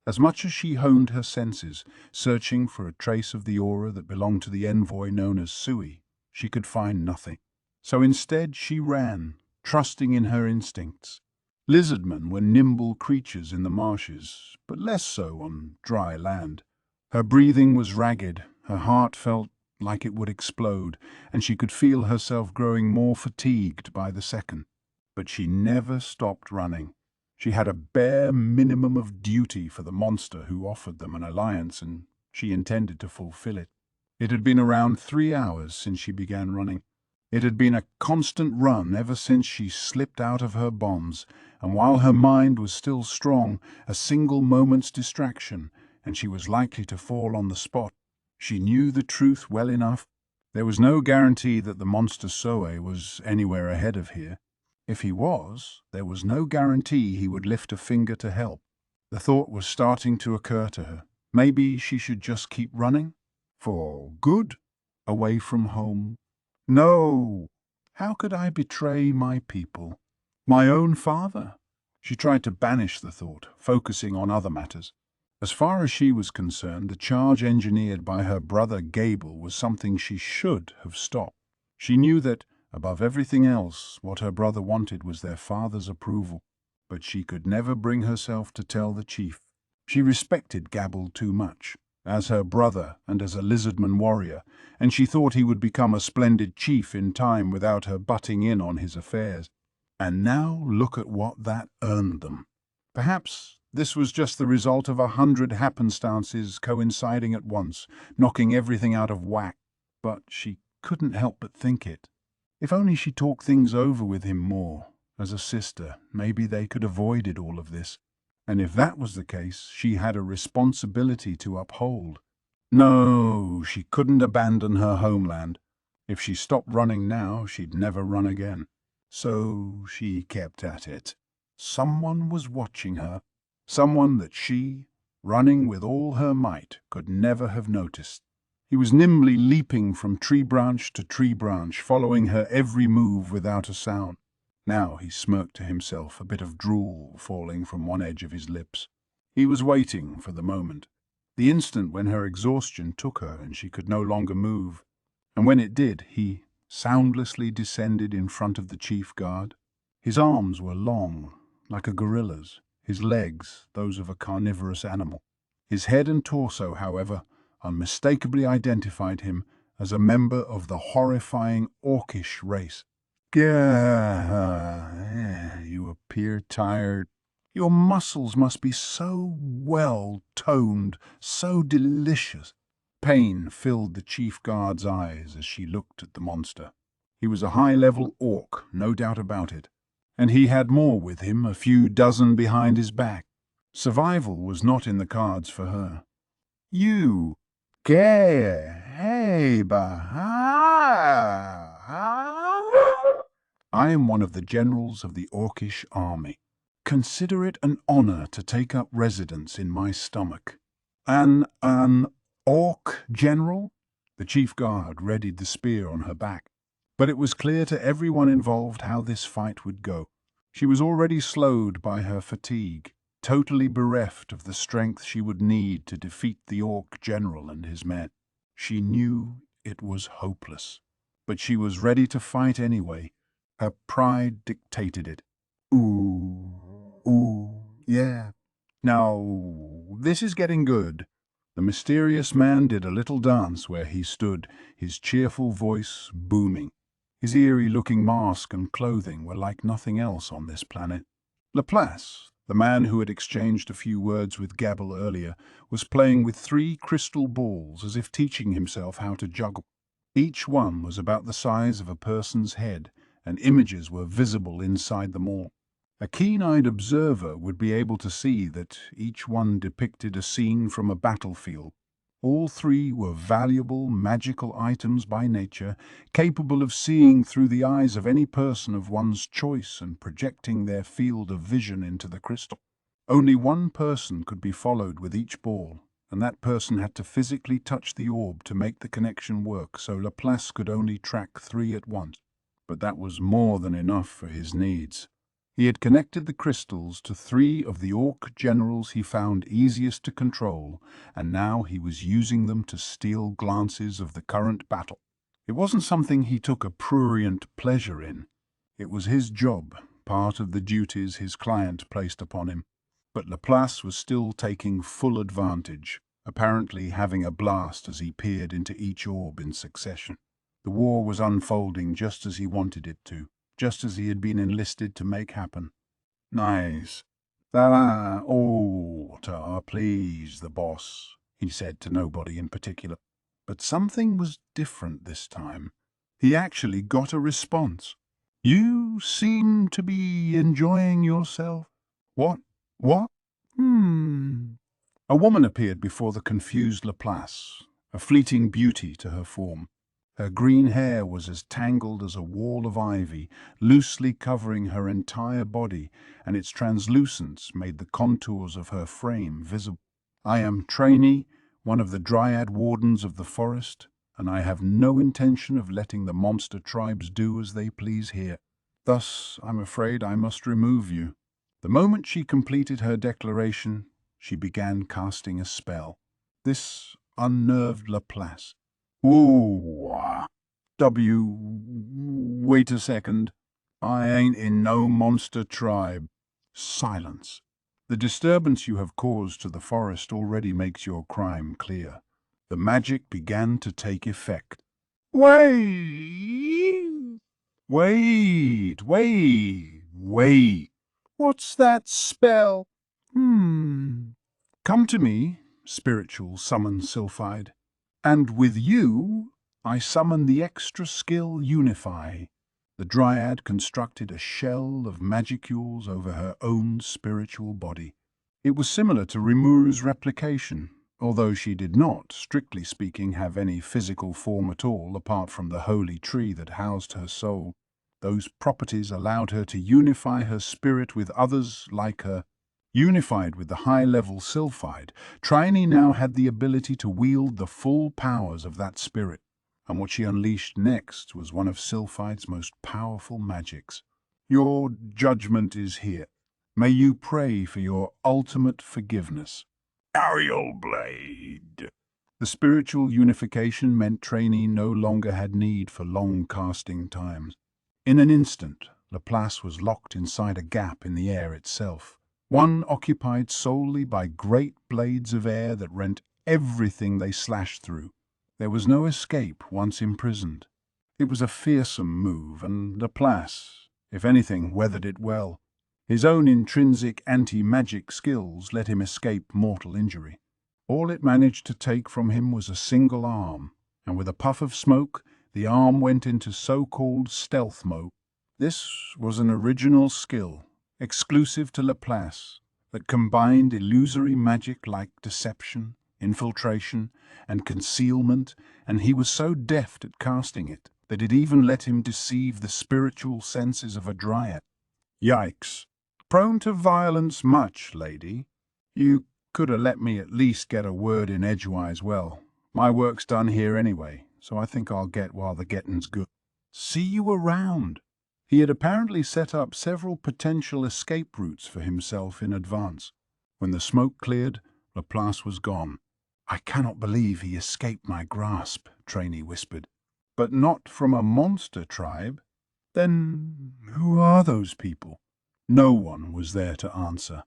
As much as she honed her senses, searching for a trace of the aura that belonged to the envoy known as Sui, she could find nothing. So instead she ran, trusting in her instincts. Lizardmen were nimble creatures in the marshes, but less so on dry land. Her breathing was ragged, her heart felt like it would explode, and she could feel herself growing more fatigued by the second. But she never stopped running. She had a bare minimum of duty for the monster who offered them an alliance, and she intended to fulfill it. It had been around 3 hours since she began running. It had been a constant run ever since she slipped out of her bonds, and while her mind was still strong, a single moment's distraction, and she was likely to fall on the spot. She knew the truth well enough. There was no guarantee that the monster Soe was anywhere ahead of here. If he was, there was no guarantee he would lift a finger to help. The thought was starting to occur to her. Maybe she should just keep running? For good? Away from home? No, how could I betray my people? My own father? She tried to banish the thought, focusing on other matters. As far as she was concerned, the charge engineered by her brother Gable was something she should have stopped. She knew that, above everything else, what her brother wanted was their father's approval. But she could never bring herself to tell the chief. She respected Gable too much, as her brother and as a lizardman warrior, and she thought he would become a splendid chief in time without her butting in on his affairs. And now look at what that earned them. Perhaps this was just the result of 100 happenstances coinciding at once, knocking everything out of whack. But she couldn't help but think it. If only she talked things over with him more. As a sister, maybe they could avoid all of this. And if that was the case, she had a responsibility to uphold. No, she couldn't abandon her homeland. If she stopped running now, she'd never run again. So she kept at it. Someone was watching her. Someone that she, running with all her might, could never have noticed. He was nimbly leaping from tree branch to tree branch, following her every move without a sound. Now he smirked to himself, a bit of drool falling from one edge of his lips. He was waiting for the moment, the instant when her exhaustion took her and she could no longer move. And when it did, he soundlessly descended in front of the chief guard. His arms were long, like a gorilla's, his legs those of a carnivorous animal. His head and torso, however, unmistakably identified him as a member of the horrifying orcish race. You appear tired. Your muscles must be so well toned, so delicious. Pain filled the chief guard's eyes as she looked at the monster. He was a high-level orc, no doubt about it, and he had more with him, a few dozen behind his back. Survival was not in the cards for her. You, I am one of the generals of the orcish army. Consider it an honor to take up residence in my stomach. An orc general? The chief guard readied the spear on her back. But it was clear to everyone involved how this fight would go. She was already slowed by her fatigue, totally bereft of the strength she would need to defeat the orc general and his men. She knew it was hopeless, but she was ready to fight anyway. Her pride dictated it. Yeah. Now, this is getting good. The mysterious man did a little dance where he stood, his cheerful voice booming. His eerie-looking mask and clothing were like nothing else on this planet. Laplace, the man who had exchanged a few words with Gable earlier, was playing with 3 crystal balls as if teaching himself how to juggle. Each one was about the size of a person's head, and images were visible inside them all. A keen-eyed observer would be able to see that each one depicted a scene from a battlefield. All 3 were valuable, magical items by nature, capable of seeing through the eyes of any person of one's choice and projecting their field of vision into the crystal. Only one person could be followed with each ball, and that person had to physically touch the orb to make the connection work, so Laplace could only track 3 at once. But that was more than enough for his needs. He had connected the crystals to 3 of the orc generals he found easiest to control, and now he was using them to steal glances of the current battle. It wasn't something he took a prurient pleasure in. It was his job, part of the duties his client placed upon him. But Laplace was still taking full advantage, apparently having a blast as he peered into each orb in succession. The war was unfolding just as he wanted it to, just as he had been enlisted to make happen. Nice. Please, the boss, he said to nobody in particular. But something was different this time. He actually got a response. You seem to be enjoying yourself. What? What? A woman appeared before the confused Laplace, a fleeting beauty to her form. Her green hair was as tangled as a wall of ivy, loosely covering her entire body, and its translucence made the contours of her frame visible. I am Trainee, one of the Dryad Wardens of the forest. and I have no intention of letting the monster tribes do as they please here. Thus, I'm afraid I must remove you." The moment she completed her declaration, she began casting a spell. This unnerved Laplace. "Whoa, wait a second. I ain't in no monster tribe." Silence. The disturbance you have caused to the forest already makes your crime clear. The magic began to take effect. "Wait! Wait. What's that spell?" Come to me, spiritual summon Sylphide. And with you, I summon the extra skill Unify." The Dryad constructed a shell of magicules over her own spiritual body. It was similar to Rimuru's replication, although she did not, strictly speaking, have any physical form at all apart from the holy tree that housed her soul. Those properties allowed her to unify her spirit with others like her. Unified with the high-level Sylphide, Trini now had the ability to wield the full powers of that spirit, and what she unleashed next was one of Sylphide's most powerful magics. "Your judgment is here. May you pray for your ultimate forgiveness." Ariel Blade. The spiritual unification meant Trini no longer had need for long casting times. In an instant, Laplace was locked inside a gap in the air itself, one occupied solely by great blades of air that rent everything they slashed through. There was no escape once imprisoned. It was a fearsome move, and Laplace, if anything, weathered it well. His own intrinsic anti-magic skills let him escape mortal injury. All it managed to take from him was a single arm, and with a puff of smoke, the arm went into so-called stealth mode. This was an original skill, exclusive to Laplace, that combined illusory magic like deception, infiltration, and concealment, and he was so deft at casting it that it even let him deceive the spiritual senses of a dryad. Yikes. Prone to violence much, lady? You could have let me at least get a word in edgewise well. My work's done here anyway, so I think I'll get while the getting's good. See you around. He had apparently set up several potential escape routes for himself in advance. When the smoke cleared, Laplace was gone. "I cannot believe he escaped my grasp," Trini whispered. "But not from a monster tribe? Then who are those people?" No one was there to answer.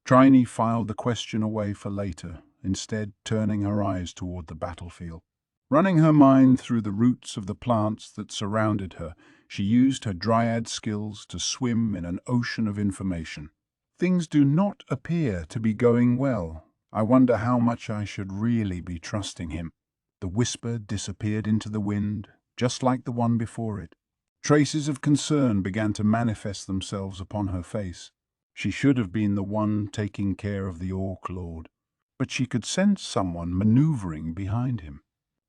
Trini filed the question away for later, instead turning her eyes toward the battlefield. Running her mind through the roots of the plants that surrounded her, she used her dryad skills to swim in an ocean of information. "Things do not appear to be going well. I wonder how much I should really be trusting him." The whisper disappeared into the wind, just like the one before it. Traces of concern began to manifest themselves upon her face. She should have been the one taking care of the Orc Lord, but she could sense someone maneuvering behind him.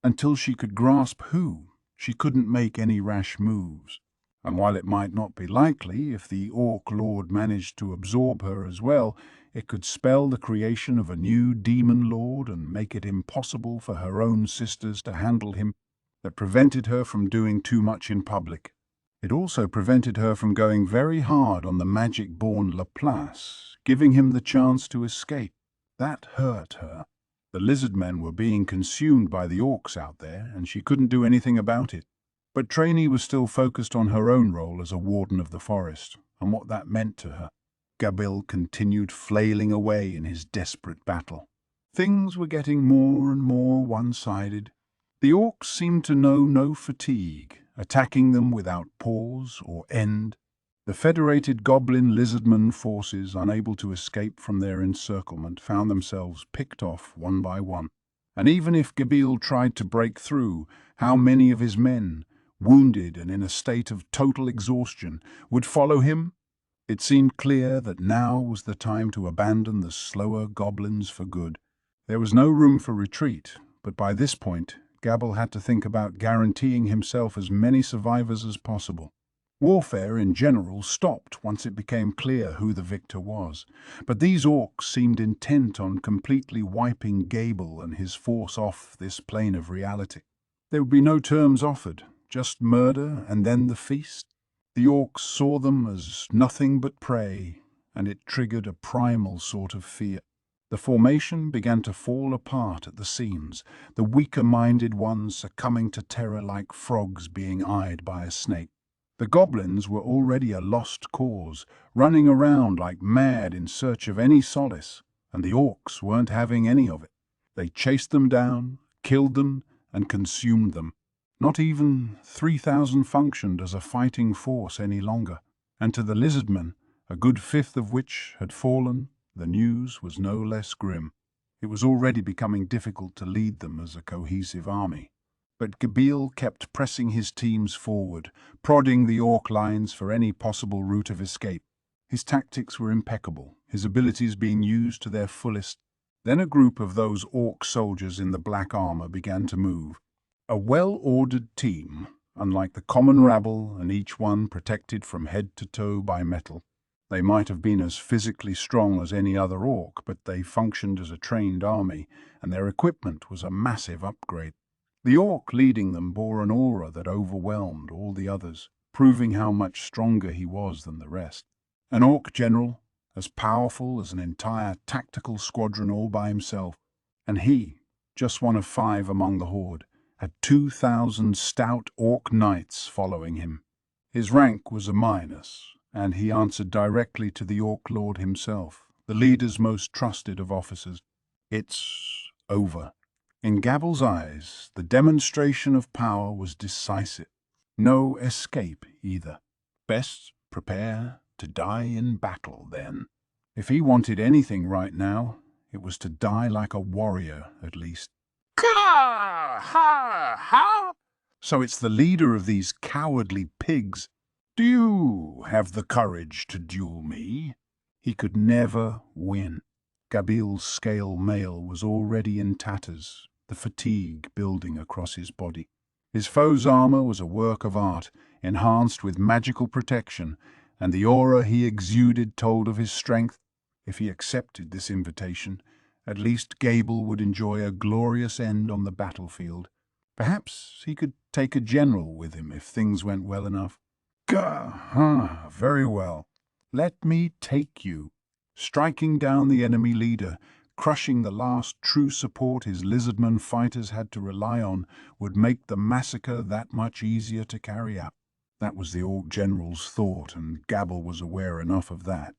Until she could grasp who, she couldn't make any rash moves. And while it might not be likely, if the Orc Lord managed to absorb her as well, it could spell the creation of a new demon lord and make it impossible for her own sisters to handle him. That prevented her from doing too much in public. It also prevented her from going very hard on the magic-born Laplace, giving him the chance to escape. That hurt her. The lizardmen were being consumed by the orcs out there, and she couldn't do anything about it. But Trini was still focused on her own role as a warden of the forest, and what that meant to her. Gabil continued flailing away in his desperate battle. Things were getting more and more one-sided. The orcs seemed to know no fatigue, attacking them without pause or end. The federated goblin lizardman forces, unable to escape from their encirclement, found themselves picked off one by one. And even if Gabil tried to break through, how many of his men, wounded and in a state of total exhaustion, would follow him? It seemed clear that now was the time to abandon the slower goblins for good. There was no room for retreat, but by this point, Gabil had to think about guaranteeing himself as many survivors as possible. Warfare in general stopped once it became clear who the victor was, but these orcs seemed intent on completely wiping Gabil and his force off this plane of reality. There would be no terms offered, just murder and then the feast. The orcs saw them as nothing but prey, and it triggered a primal sort of fear. The formation began to fall apart at the seams, the weaker-minded ones succumbing to terror like frogs being eyed by a snake. The goblins were already a lost cause, running around like mad in search of any solace, and the orcs weren't having any of it. They chased them down, killed them, and consumed them. Not even 3,000 functioned as a fighting force any longer, and to the lizardmen, a good fifth of which had fallen, the news was no less grim. It was already becoming difficult to lead them as a cohesive army. But Gabil kept pressing his teams forward, prodding the orc lines for any possible route of escape. His tactics were impeccable, his abilities being used to their fullest. Then a group of those orc soldiers in the black armor began to move. A well-ordered team, unlike the common rabble, and each one protected from head to toe by metal. They might have been as physically strong as any other orc, but they functioned as a trained army, and their equipment was a massive upgrade. The orc leading them bore an aura that overwhelmed all the others, proving how much stronger he was than the rest. An orc general, as powerful as an entire tactical squadron all by himself, and he, just one of 5 among the horde, had 2,000 stout orc knights following him. His rank was a minus, and he answered directly to the Orc Lord himself, the leader's most trusted of officers. It's over. In Gabal's eyes, the demonstration of power was decisive. No escape, either. Best prepare to die in battle, then. If he wanted anything right now, it was to die like a warrior, at least. Ha! Ha! So it's the leader of these cowardly pigs. Do you have the courage to duel me? He could never win. Gabil's scale mail was already in tatters, the fatigue building across his body. His foe's armor was a work of art, enhanced with magical protection, and the aura he exuded told of his strength. If he accepted this invitation, at least Gable would enjoy a glorious end on the battlefield. Perhaps he could take a general with him if things went well enough. Gah, very well. Let me take you. Striking down the enemy leader, crushing the last true support his lizardman fighters had to rely on, would make the massacre that much easier to carry out. That was the Orc General's thought, and Gabble was aware enough of that.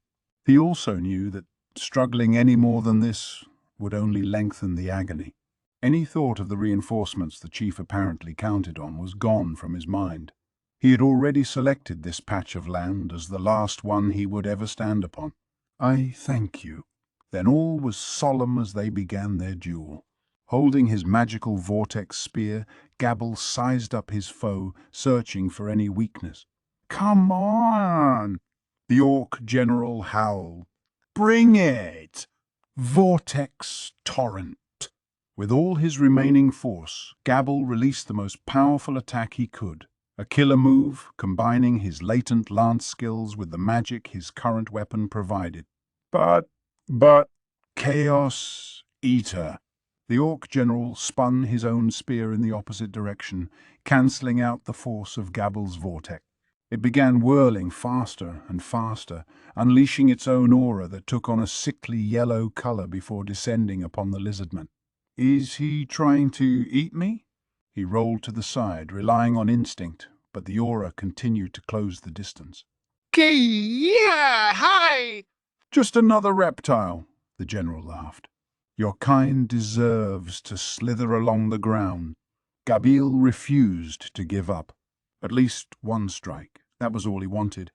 He also knew that struggling any more than this would only lengthen the agony. Any thought of the reinforcements the chief apparently counted on was gone from his mind. He had already selected this patch of land as the last one he would ever stand upon. I thank you. Then all was solemn as they began their duel. Holding his magical vortex spear, Gabble sized up his foe, searching for any weakness. Come on! The Orc General howled. Bring it! Vortex Torrent. With all his remaining force, Gabble released the most powerful attack he could. A killer move, combining his latent lance skills with the magic his current weapon provided. But, Chaos Eater. The Orc General spun his own spear in the opposite direction, cancelling out the force of Gabble's vortex. It began whirling faster and faster, unleashing its own aura that took on a sickly yellow color before descending upon the lizardman. Is he trying to eat me? He rolled to the side, relying on instinct, but the aura continued to close the distance. Yeah, hi! Just another reptile, the general laughed. Your kind deserves to slither along the ground. Gabil refused to give up. At least one strike. That was all he wanted.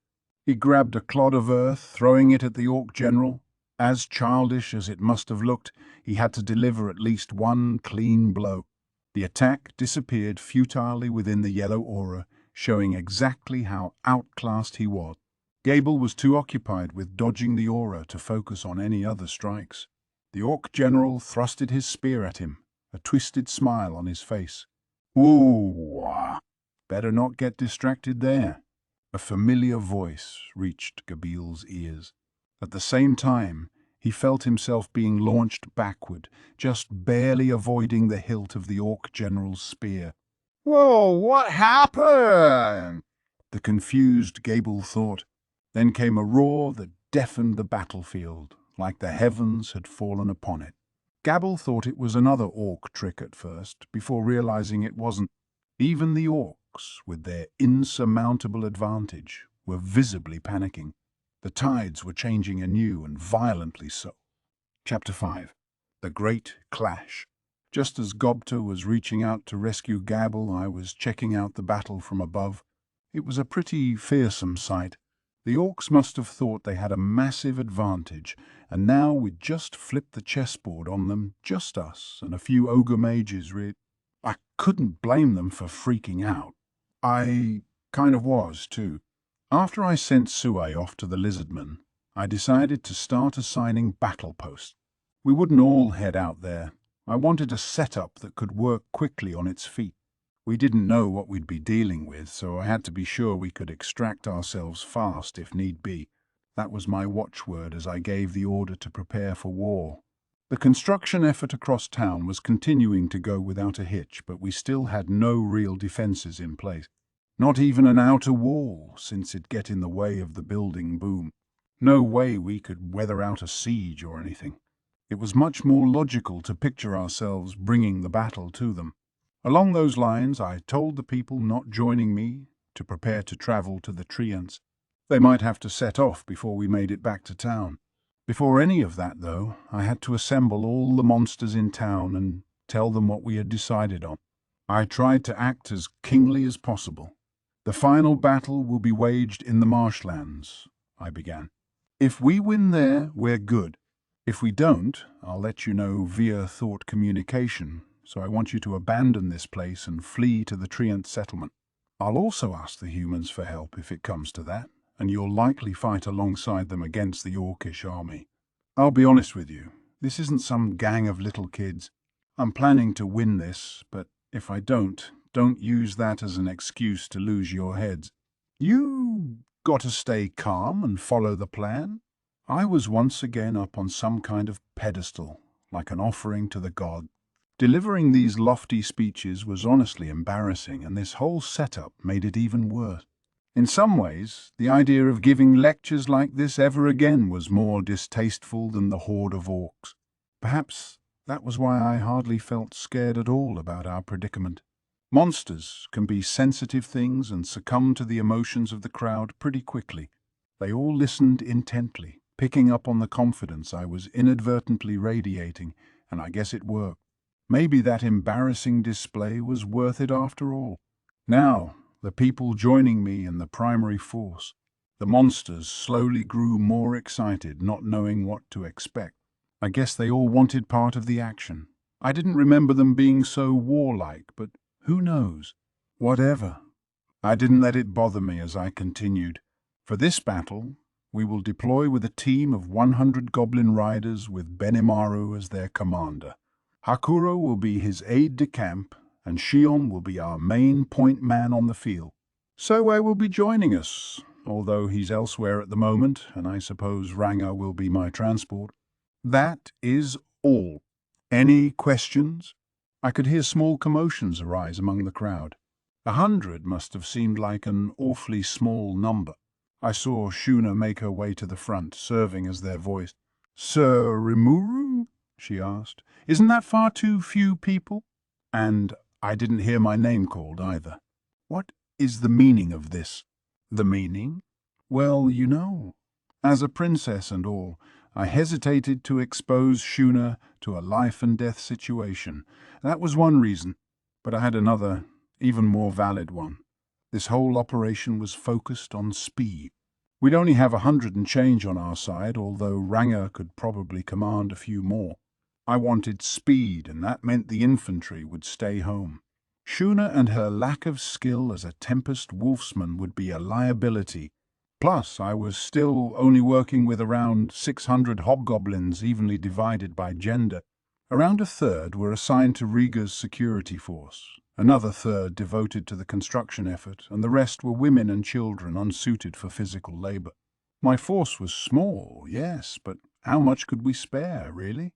He grabbed a clod of earth, throwing it at the Orc General. As childish as it must have looked, he had to deliver at least one clean blow. The attack disappeared futilely within the yellow aura, showing exactly how outclassed he was. Gable was too occupied with dodging the aura to focus on any other strikes. The Orc General thrusted his spear at him, a twisted smile on his face. Ooh, better not get distracted there. A familiar voice reached Gabil's ears. At the same time, he felt himself being launched backward, just barely avoiding the hilt of the Orc General's spear. Whoa, what happened? The confused Gable thought. Then came a roar that deafened the battlefield, like the heavens had fallen upon it. Gable thought it was another orc trick at first, before realizing it wasn't. Even the orcs, with their insurmountable advantage, were visibly panicking. The tides were changing anew, and violently so. Chapter 5. The Great Clash. Just as Gobta was reaching out to rescue Gable, I was checking out the battle from above. It was a pretty fearsome sight. The orcs must have thought they had a massive advantage, and now we'd just flipped the chessboard on them, just us and a few ogre mages. I couldn't blame them for freaking out. I kind of was, too. After I sent Sue off to the Lizardman, I decided to start assigning battle posts. We wouldn't all head out there. I wanted a setup that could work quickly on its feet. We didn't know what we'd be dealing with, so I had to be sure we could extract ourselves fast if need be. That was my watchword as I gave the order to prepare for war. The construction effort across town was continuing to go without a hitch, but we still had no real defenses in place. Not even an outer wall, since it'd get in the way of the building boom. No way we could weather out a siege or anything. It was much more logical to picture ourselves bringing the battle to them. Along those lines, I told the people not joining me to prepare to travel to the Treants. They might have to set off before we made it back to town. Before any of that, though, I had to assemble all the monsters in town and tell them what we had decided on. I tried to act as kingly as possible. The final battle will be waged in the marshlands, I began. If we win there, we're good. If we don't, I'll let you know via thought communication, so I want you to abandon this place and flee to the Treant settlement. I'll also ask the humans for help if it comes to that, and you'll likely fight alongside them against the Orcish army. I'll be honest with you, this isn't some gang of little kids. I'm planning to win this, but if I don't use that as an excuse to lose your heads. You got to stay calm and follow the plan. I was once again up on some kind of pedestal, like an offering to the god. Delivering these lofty speeches was honestly embarrassing, and this whole setup made it even worse. In some ways, the idea of giving lectures like this ever again was more distasteful than the horde of orcs. Perhaps that was why I hardly felt scared at all about our predicament. Monsters can be sensitive things and succumb to the emotions of the crowd pretty quickly. They all listened intently, picking up on the confidence I was inadvertently radiating, and I guess it worked. Maybe that embarrassing display was worth it after all. Now, the people joining me in the primary force, the monsters slowly grew more excited, not knowing what to expect. I guess they all wanted part of the action. I didn't remember them being so warlike, but who knows? Whatever. I didn't let it bother me as I continued. For this battle, we will deploy with a team of 100 goblin riders with Benimaru as their commander. Hakuro will be his aide-de-camp, and Shion will be our main point man on the field. Soe will be joining us, although he's elsewhere at the moment, and I suppose Ranga will be my transport. That is all. Any questions? I could hear small commotions arise among the crowd. 100 must have seemed like an awfully small number. I saw Shuna make her way to the front, serving as their voice. "Sir Rimuru?" she asked. "Isn't that far too few people?" And I didn't hear my name called either. What is the meaning of this? The meaning? Well, you know. As a princess and all, I hesitated to expose Shuna to a life-and-death situation. That was one reason, but I had another, even more valid one. This whole operation was focused on speed. We'd only have 100 and change on our side, although Ranga could probably command a few more. I wanted speed, and that meant the infantry would stay home. Shuna and her lack of skill as a Tempest wolfsman would be a liability. Plus, I was still only working with around 600 hobgoblins evenly divided by gender. Around a third were assigned to Riga's security force, another third devoted to the construction effort, and the rest were women and children unsuited for physical labor. My force was small, yes, but how much could we spare, really?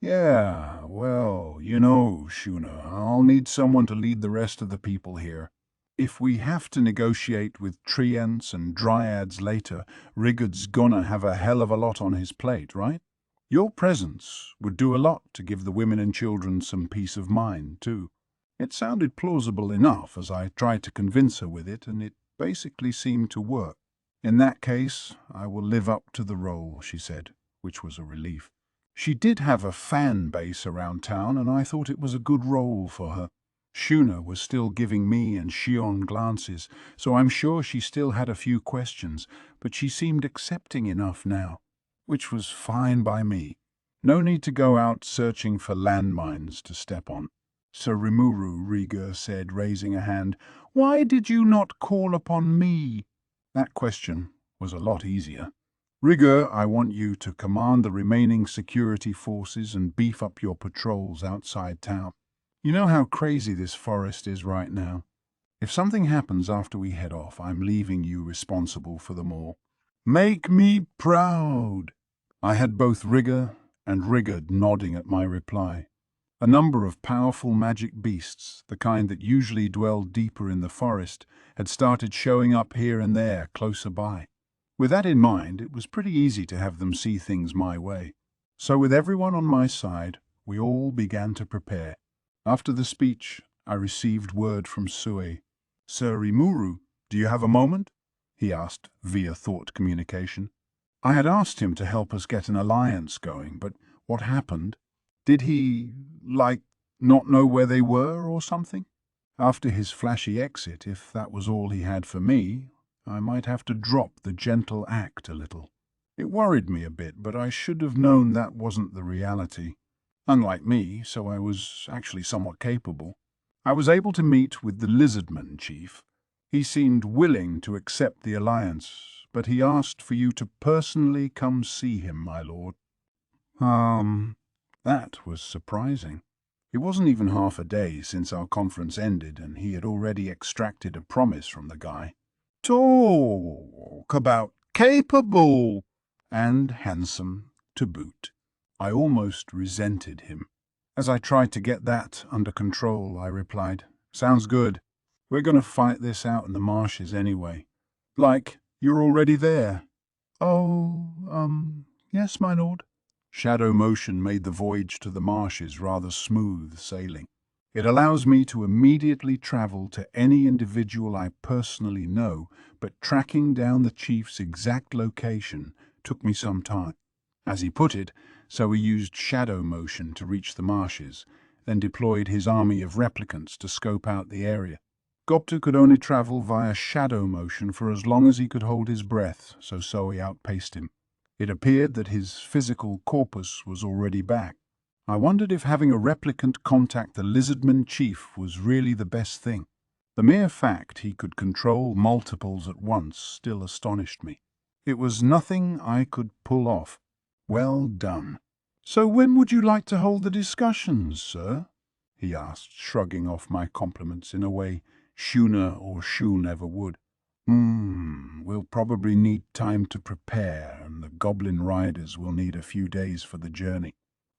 Yeah, well, you know, Shuna, I'll need someone to lead the rest of the people here. If we have to negotiate with treants and dryads later, Rigurd's gonna have a hell of a lot on his plate, right? Your presence would do a lot to give the women and children some peace of mind, too. It sounded plausible enough as I tried to convince her with it, and it basically seemed to work. In that case, I will live up to the role, she said, which was a relief. She did have a fan base around town, and I thought it was a good role for her. Shuna was still giving me and Shion glances, so I'm sure she still had a few questions, but she seemed accepting enough now, which was fine by me. No need to go out searching for landmines to step on. Sir Rimuru, Rieger said, raising a hand. Why did you not call upon me? That question was a lot easier. Rieger, I want you to command the remaining security forces and beef up your patrols outside town. You know how crazy this forest is right now. If something happens after we head off, I'm leaving you responsible for them all. Make me proud. I had both Rieger and Rigurd nodding at my reply. A number of powerful magic beasts, the kind that usually dwell deeper in the forest, had started showing up here and there closer by. With that in mind, it was pretty easy to have them see things my way. So with everyone on my side, we all began to prepare. After the speech, I received word from Sue. Sir Rimuru, do you have a moment? He asked via thought communication. I had asked him to help us get an alliance going, but what happened? Did he, not know where they were or something? After his flashy exit, if that was all he had for me, I might have to drop the gentle act a little. It worried me a bit, but I should have known that wasn't the reality. Unlike me, so I was actually somewhat capable. I was able to meet with the Lizardman chief. He seemed willing to accept the alliance, but he asked for you to personally come see him, my lord. That was surprising. It wasn't even half a day since our conference ended, and he had already extracted a promise from the guy. Talk about capable and handsome to boot. I almost resented him. As I tried to get that under control, I replied, Sounds good. We're going to fight this out in the marshes anyway. Like, you're already there. Yes, my lord. Shadow motion made the voyage to the marshes rather smooth sailing. It allows me to immediately travel to any individual I personally know, but tracking down the chief's exact location took me some time. As he put it, so he used shadow motion to reach the marshes, then deployed his army of replicants to scope out the area. Goptu could only travel via shadow motion for as long as he could hold his breath, so Zoe outpaced him. It appeared that his physical corpus was already back. I wondered if having a replicant contact the Lizardman chief was really the best thing. The mere fact he could control multiples at once still astonished me. It was nothing I could pull off. Well done. So when would you like to hold the discussions, sir? He asked, shrugging off my compliments in a way Shuna or Shu never would. We'll probably need time to prepare, and the goblin riders will need a few days for the journey.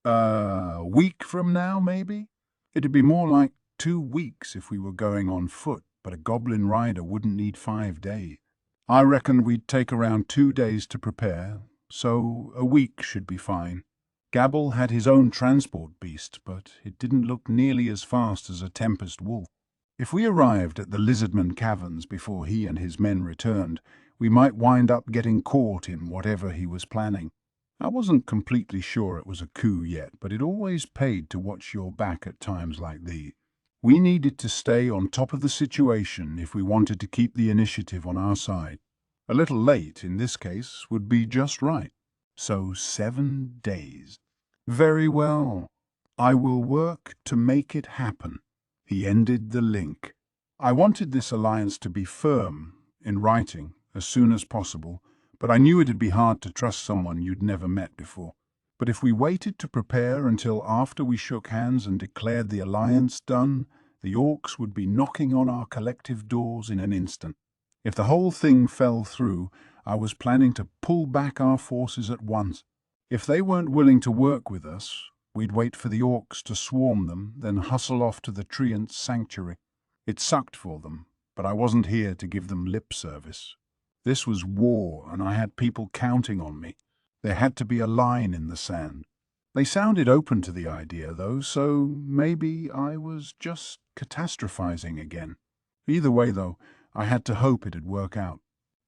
A week from now, maybe? It'd be more like 2 weeks if we were going on foot, but a goblin rider wouldn't need 5 days. I reckon we'd take around 2 days to prepare, so a week should be fine. Gabble had his own transport beast, but it didn't look nearly as fast as a Tempest wolf. If we arrived at the Lizardman caverns before he and his men returned, we might wind up getting caught in whatever he was planning. I wasn't completely sure it was a coup yet, but it always paid to watch your back at times like these. We needed to stay on top of the situation if we wanted to keep the initiative on our side. A little late, in this case, would be just right. So 7 days. Very well. I will work to make it happen. He ended the link. I wanted this alliance to be firm, in writing, as soon as possible, but I knew it'd be hard to trust someone you'd never met before. But if we waited to prepare until after we shook hands and declared the alliance done, the orcs would be knocking on our collective doors in an instant. If the whole thing fell through, I was planning to pull back our forces at once. If they weren't willing to work with us, We'd wait for the orcs to swarm them, then hustle off to the treant's sanctuary. It sucked for them, but I wasn't here to give them lip service. This was war, and I had people counting on me. There had to be a line in the sand. They sounded open to the idea, though, so maybe I was just catastrophizing again. Either way, though, I had to hope it'd work out.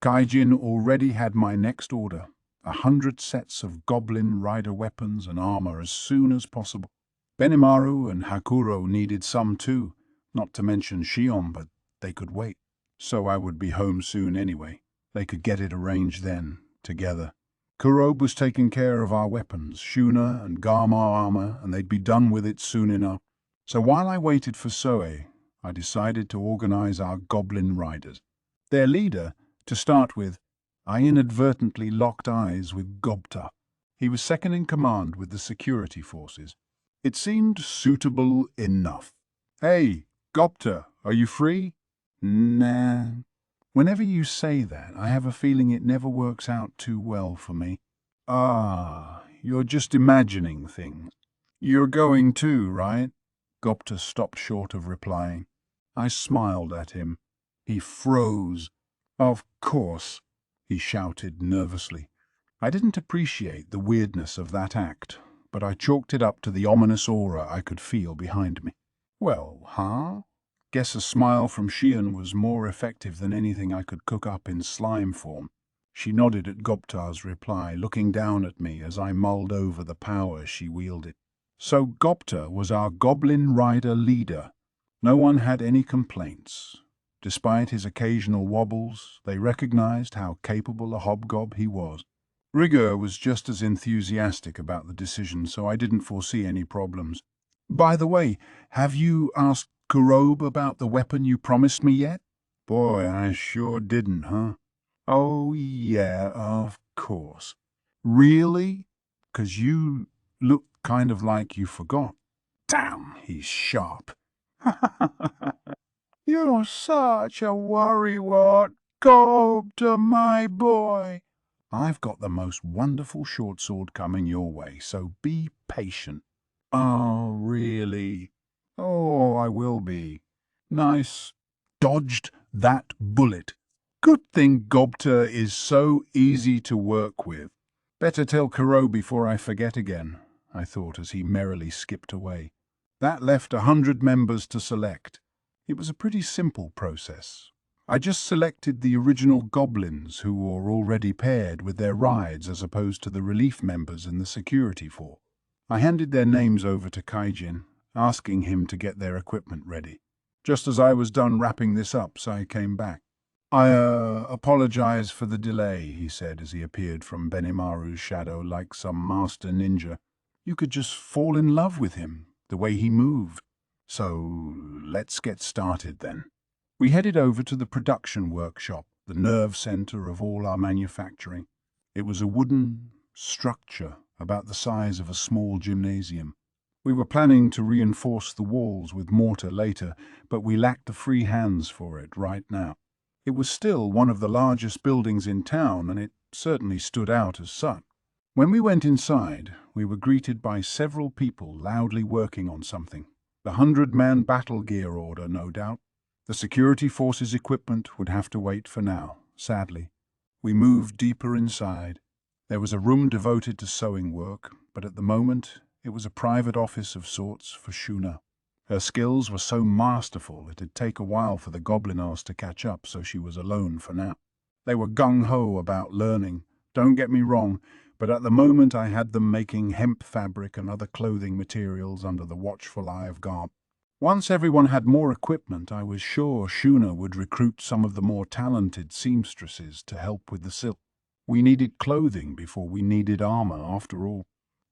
Kaijin already had my next order, 100 sets of goblin rider weapons and armor as soon as possible. Benimaru and Hakuro needed some too, not to mention Shion, but they could wait. So I would be home soon anyway. They could get it arranged then, together. Kurobe was taking care of our weapons, Shuna and Gama armor, and they'd be done with it soon enough. So while I waited for Soe, I decided to organize our goblin riders. Their leader, to start with, I inadvertently locked eyes with Gobta. He was second in command with the security forces. It seemed suitable enough. "Hey, Gobta, are you free?" "Nah." Whenever you say that, I have a feeling it never works out too well for me. "Ah, you're just imagining things. You're going too, right?" Gobta stopped short of replying. I smiled at him. He froze. "Of course," he shouted nervously. I didn't appreciate the weirdness of that act, but I chalked it up to the ominous aura I could feel behind me. "Well, huh?" Guess a smile from Shion was more effective than anything I could cook up in slime form. She nodded at Gobta's reply, looking down at me as I mulled over the power she wielded. So Gobta was our goblin rider leader. No one had any complaints. Despite his occasional wobbles, they recognized how capable a hobgob he was. Rigor was just as enthusiastic about the decision, so I didn't foresee any problems. "By the way, have you asked Kurobe about the weapon you promised me yet?" "Boy, I sure didn't, huh?" "Oh, yeah, of course." "Really? 'Cause you look kind of like you forgot." Damn, he's sharp. "You're such a worrywart. Gobta, my boy." "I've got the most wonderful short sword coming your way, so be patient." "Oh, really?" "Oh, I will be." "Nice. Dodged that bullet. Good thing Gobta is so easy to work with." "Better tell Kuro before I forget again," I thought as he merrily skipped away. That left 100 members to select. It was a pretty simple process. I just selected the original goblins who were already paired with their rides as opposed to the relief members in the security force. I handed their names over to Kaijin, asking him to get their equipment ready. Just as I was done wrapping this up, Sai came back. "I apologize for the delay," he said as he appeared from Benimaru's shadow like some master ninja. "You could just fall in love with him, the way he moved. So let's get started then." We headed over to the production workshop, the nerve center of all our manufacturing. It was a wooden structure about the size of a small gymnasium. We were planning to reinforce the walls with mortar later, but we lacked the free hands for it right now. It was still one of the largest buildings in town, and it certainly stood out as such. When we went inside, we were greeted by several people loudly working on something. The 100-man battle gear order, no doubt. The security forces' equipment would have to wait for now, sadly. We moved deeper inside. There was a room devoted to sewing work, but at the moment it was a private office of sorts for Shuna. Her skills were so masterful it'd take a while for the goblinos to catch up, so she was alone for now. They were gung-ho about learning, don't get me wrong, but at the moment I had them making hemp fabric and other clothing materials under the watchful eye of Garb. Once everyone had more equipment, I was sure Shuna would recruit some of the more talented seamstresses to help with the silk. We needed clothing before we needed armor, after all.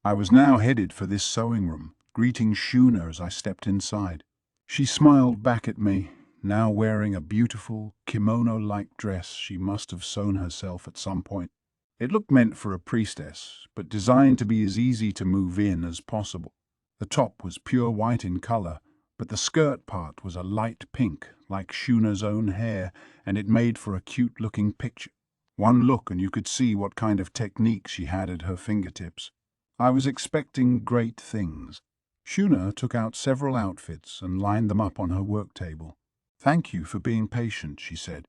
I was now headed for this sewing room, greeting Shuna as I stepped inside. She smiled back at me, now wearing a beautiful, kimono-like dress she must have sewn herself at some point. It looked meant for a priestess, but designed to be as easy to move in as possible. The top was pure white in color, but the skirt part was a light pink, like Shuna's own hair, and it made for a cute-looking picture. One look and you could see what kind of technique she had at her fingertips. I was expecting great things. Shuna took out several outfits and lined them up on her work table. "Thank you for being patient," she said.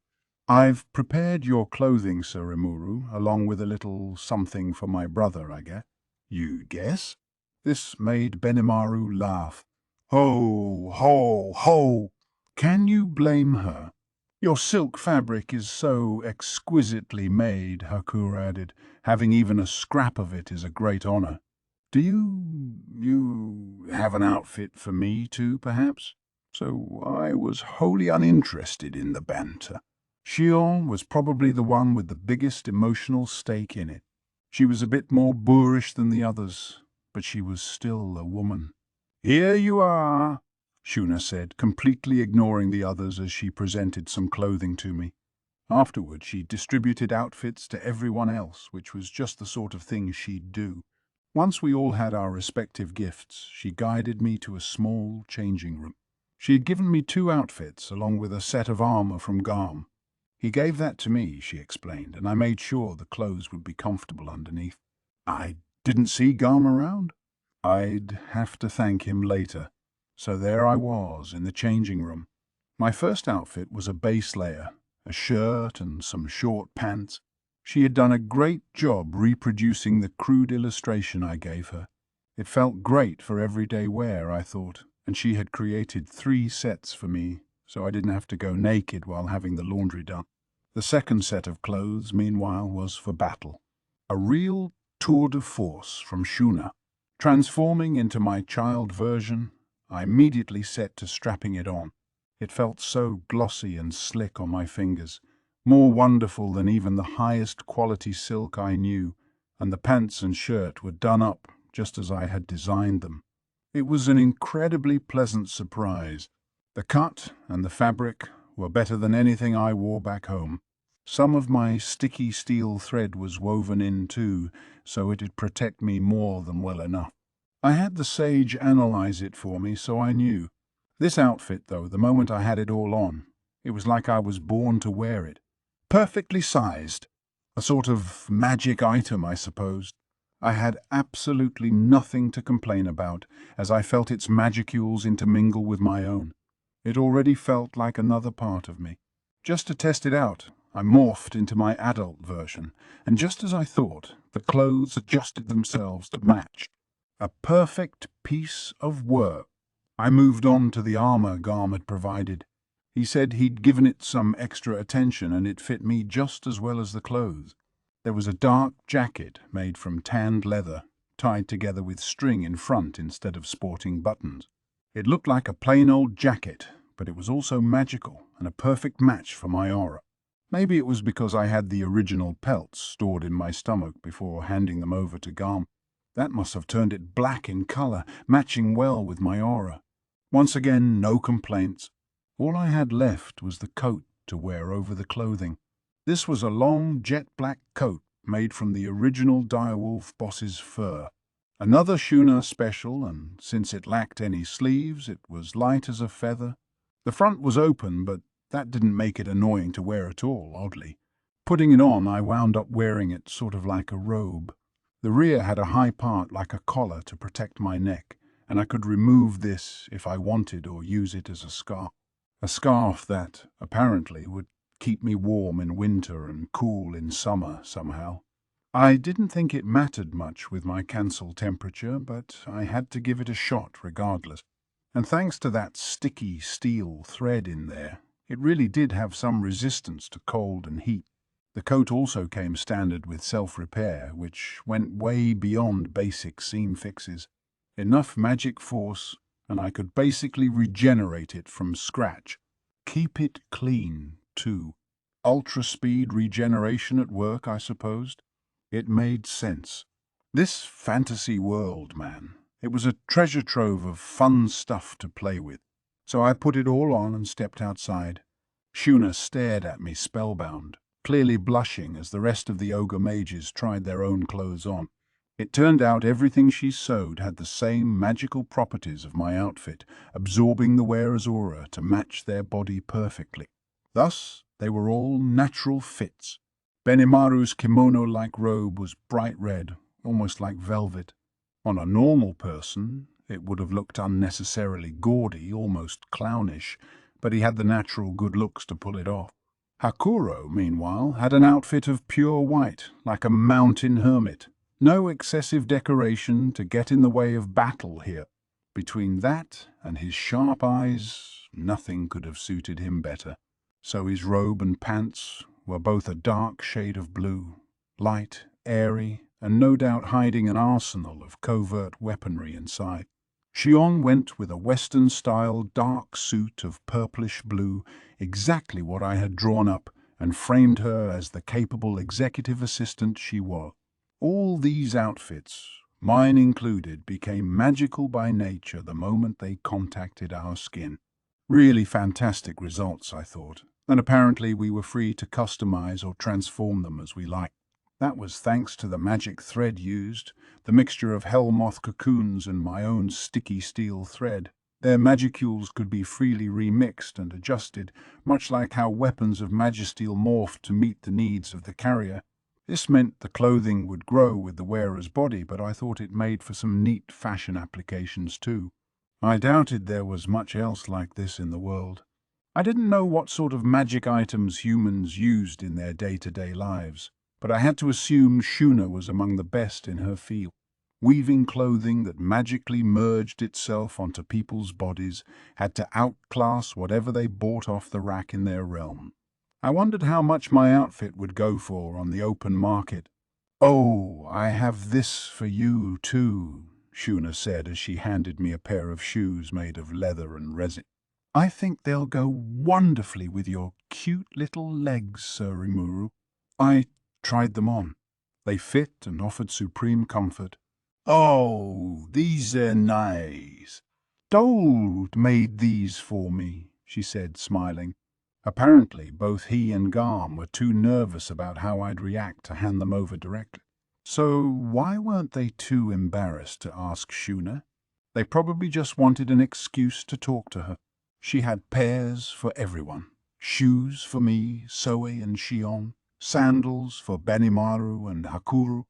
"I've prepared your clothing, Sir Rimuru, along with a little something for my brother, I guess." "You guess?" This made Benimaru laugh. "Ho, ho, ho! Can you blame her? Your silk fabric is so exquisitely made," Hakura added. "Having even a scrap of it is a great honor. Do you have an outfit for me too, perhaps?" So I was wholly uninterested in the banter. Shion was probably the one with the biggest emotional stake in it. She was a bit more boorish than the others, but she was still a woman. "Here you are," Shuna said, completely ignoring the others as she presented some clothing to me. Afterward, she distributed outfits to everyone else, which was just the sort of thing she'd do. Once we all had our respective gifts, she guided me to a small changing room. She had given me 2 outfits, along with a set of armor from Garm. "He gave that to me," she explained, "and I made sure the clothes would be comfortable underneath." "I didn't see Garm around?" "I'd have to thank him later." So there I was, in the changing room. My first outfit was a base layer, a shirt and some short pants. She had done a great job reproducing the crude illustration I gave her. It felt great for everyday wear, I thought, and she had created 3 sets for me, so I didn't have to go naked while having the laundry done. The second set of clothes, meanwhile, was for battle. A real tour de force from Shuna. Transforming into my child version, I immediately set to strapping it on. It felt so glossy and slick on my fingers, more wonderful than even the highest quality silk I knew, and the pants and shirt were done up just as I had designed them. It was an incredibly pleasant surprise. The cut and the fabric were better than anything I wore back home. Some of my sticky steel thread was woven in too, so it'd protect me more than well enough. I had the sage analyze it for me, so I knew. This outfit, though, the moment I had it all on, it was like I was born to wear it. Perfectly sized. A sort of magic item, I suppose. I had absolutely nothing to complain about, as I felt its magicules intermingle with my own. It already felt like another part of me. Just to test it out, I morphed into my adult version, and just as I thought, the clothes adjusted themselves to match. A perfect piece of work. I moved on to the armor Garm had provided. He said he'd given it some extra attention and it fit me just as well as the clothes. There was a dark jacket made from tanned leather, tied together with string in front instead of sporting buttons. It looked like a plain old jacket, but it was also magical and a perfect match for my aura. Maybe it was because I had the original pelts stored in my stomach before handing them over to Garm. That must have turned it black in color, matching well with my aura. Once again, no complaints. All I had left was the coat to wear over the clothing. This was a long, jet-black coat made from the original direwolf boss's fur. Another Shuna special, and since it lacked any sleeves, it was light as a feather. The front was open, but that didn't make it annoying to wear at all, oddly. Putting it on, I wound up wearing it sort of like a robe. The rear had a high part like a collar to protect my neck, and I could remove this if I wanted or use it as a scarf. A scarf that, apparently, would keep me warm in winter and cool in summer somehow. I didn't think it mattered much with my cancel temperature, but I had to give it a shot regardless. And thanks to that sticky steel thread in there, it really did have some resistance to cold and heat. The coat also came standard with self-repair, which went way beyond basic seam fixes. Enough magic force, and I could basically regenerate it from scratch. Keep it clean, too. Ultra-speed regeneration at work, I supposed. It made sense. This fantasy world, man, it was a treasure trove of fun stuff to play with. So I put it all on and stepped outside. Shuna stared at me spellbound, clearly blushing as the rest of the ogre mages tried their own clothes on. It turned out everything she sewed had the same magical properties of my outfit, absorbing the wearer's aura to match their body perfectly. Thus, they were all natural fits. Benimaru's kimono-like robe was bright red, almost like velvet. On a normal person, it would have looked unnecessarily gaudy, almost clownish, but he had the natural good looks to pull it off. Hakuro, meanwhile, had an outfit of pure white, like a mountain hermit. No excessive decoration to get in the way of battle here. Between that and his sharp eyes, nothing could have suited him better. So his robe and pants were both a dark shade of blue, light, airy, and no doubt hiding an arsenal of covert weaponry inside. Shion went with a Western-style dark suit of purplish blue, exactly what I had drawn up, and framed her as the capable executive assistant she was. All these outfits, mine included, became magical by nature the moment they contacted our skin. Really fantastic results, I thought, and apparently we were free to customize or transform them as we liked. That was thanks to the magic thread used, the mixture of hellmoth cocoons and my own sticky steel thread. Their magicules could be freely remixed and adjusted, much like how weapons of magisteel morphed to meet the needs of the carrier. This meant the clothing would grow with the wearer's body, but I thought it made for some neat fashion applications too. I doubted there was much else like this in the world. I didn't know what sort of magic items humans used in their day-to-day lives, but I had to assume Shuna was among the best in her field. Weaving clothing that magically merged itself onto people's bodies had to outclass whatever they bought off the rack in their realm. I wondered how much my outfit would go for on the open market. "Oh, I have this for you too," Shuna said as she handed me a pair of shoes made of leather and resin. "I think they'll go wonderfully with your cute little legs, Sir Rimuru." I tried them on. They fit and offered supreme comfort. "Oh, these are nice. Dold made these for me," she said, smiling. Apparently, both he and Garm were too nervous about how I'd react to hand them over directly. So why weren't they too embarrassed to ask Shuna? They probably just wanted an excuse to talk to her. She had pairs for everyone. Shoes for me, Soe and Shion. Sandals for Benimaru and Hakuru.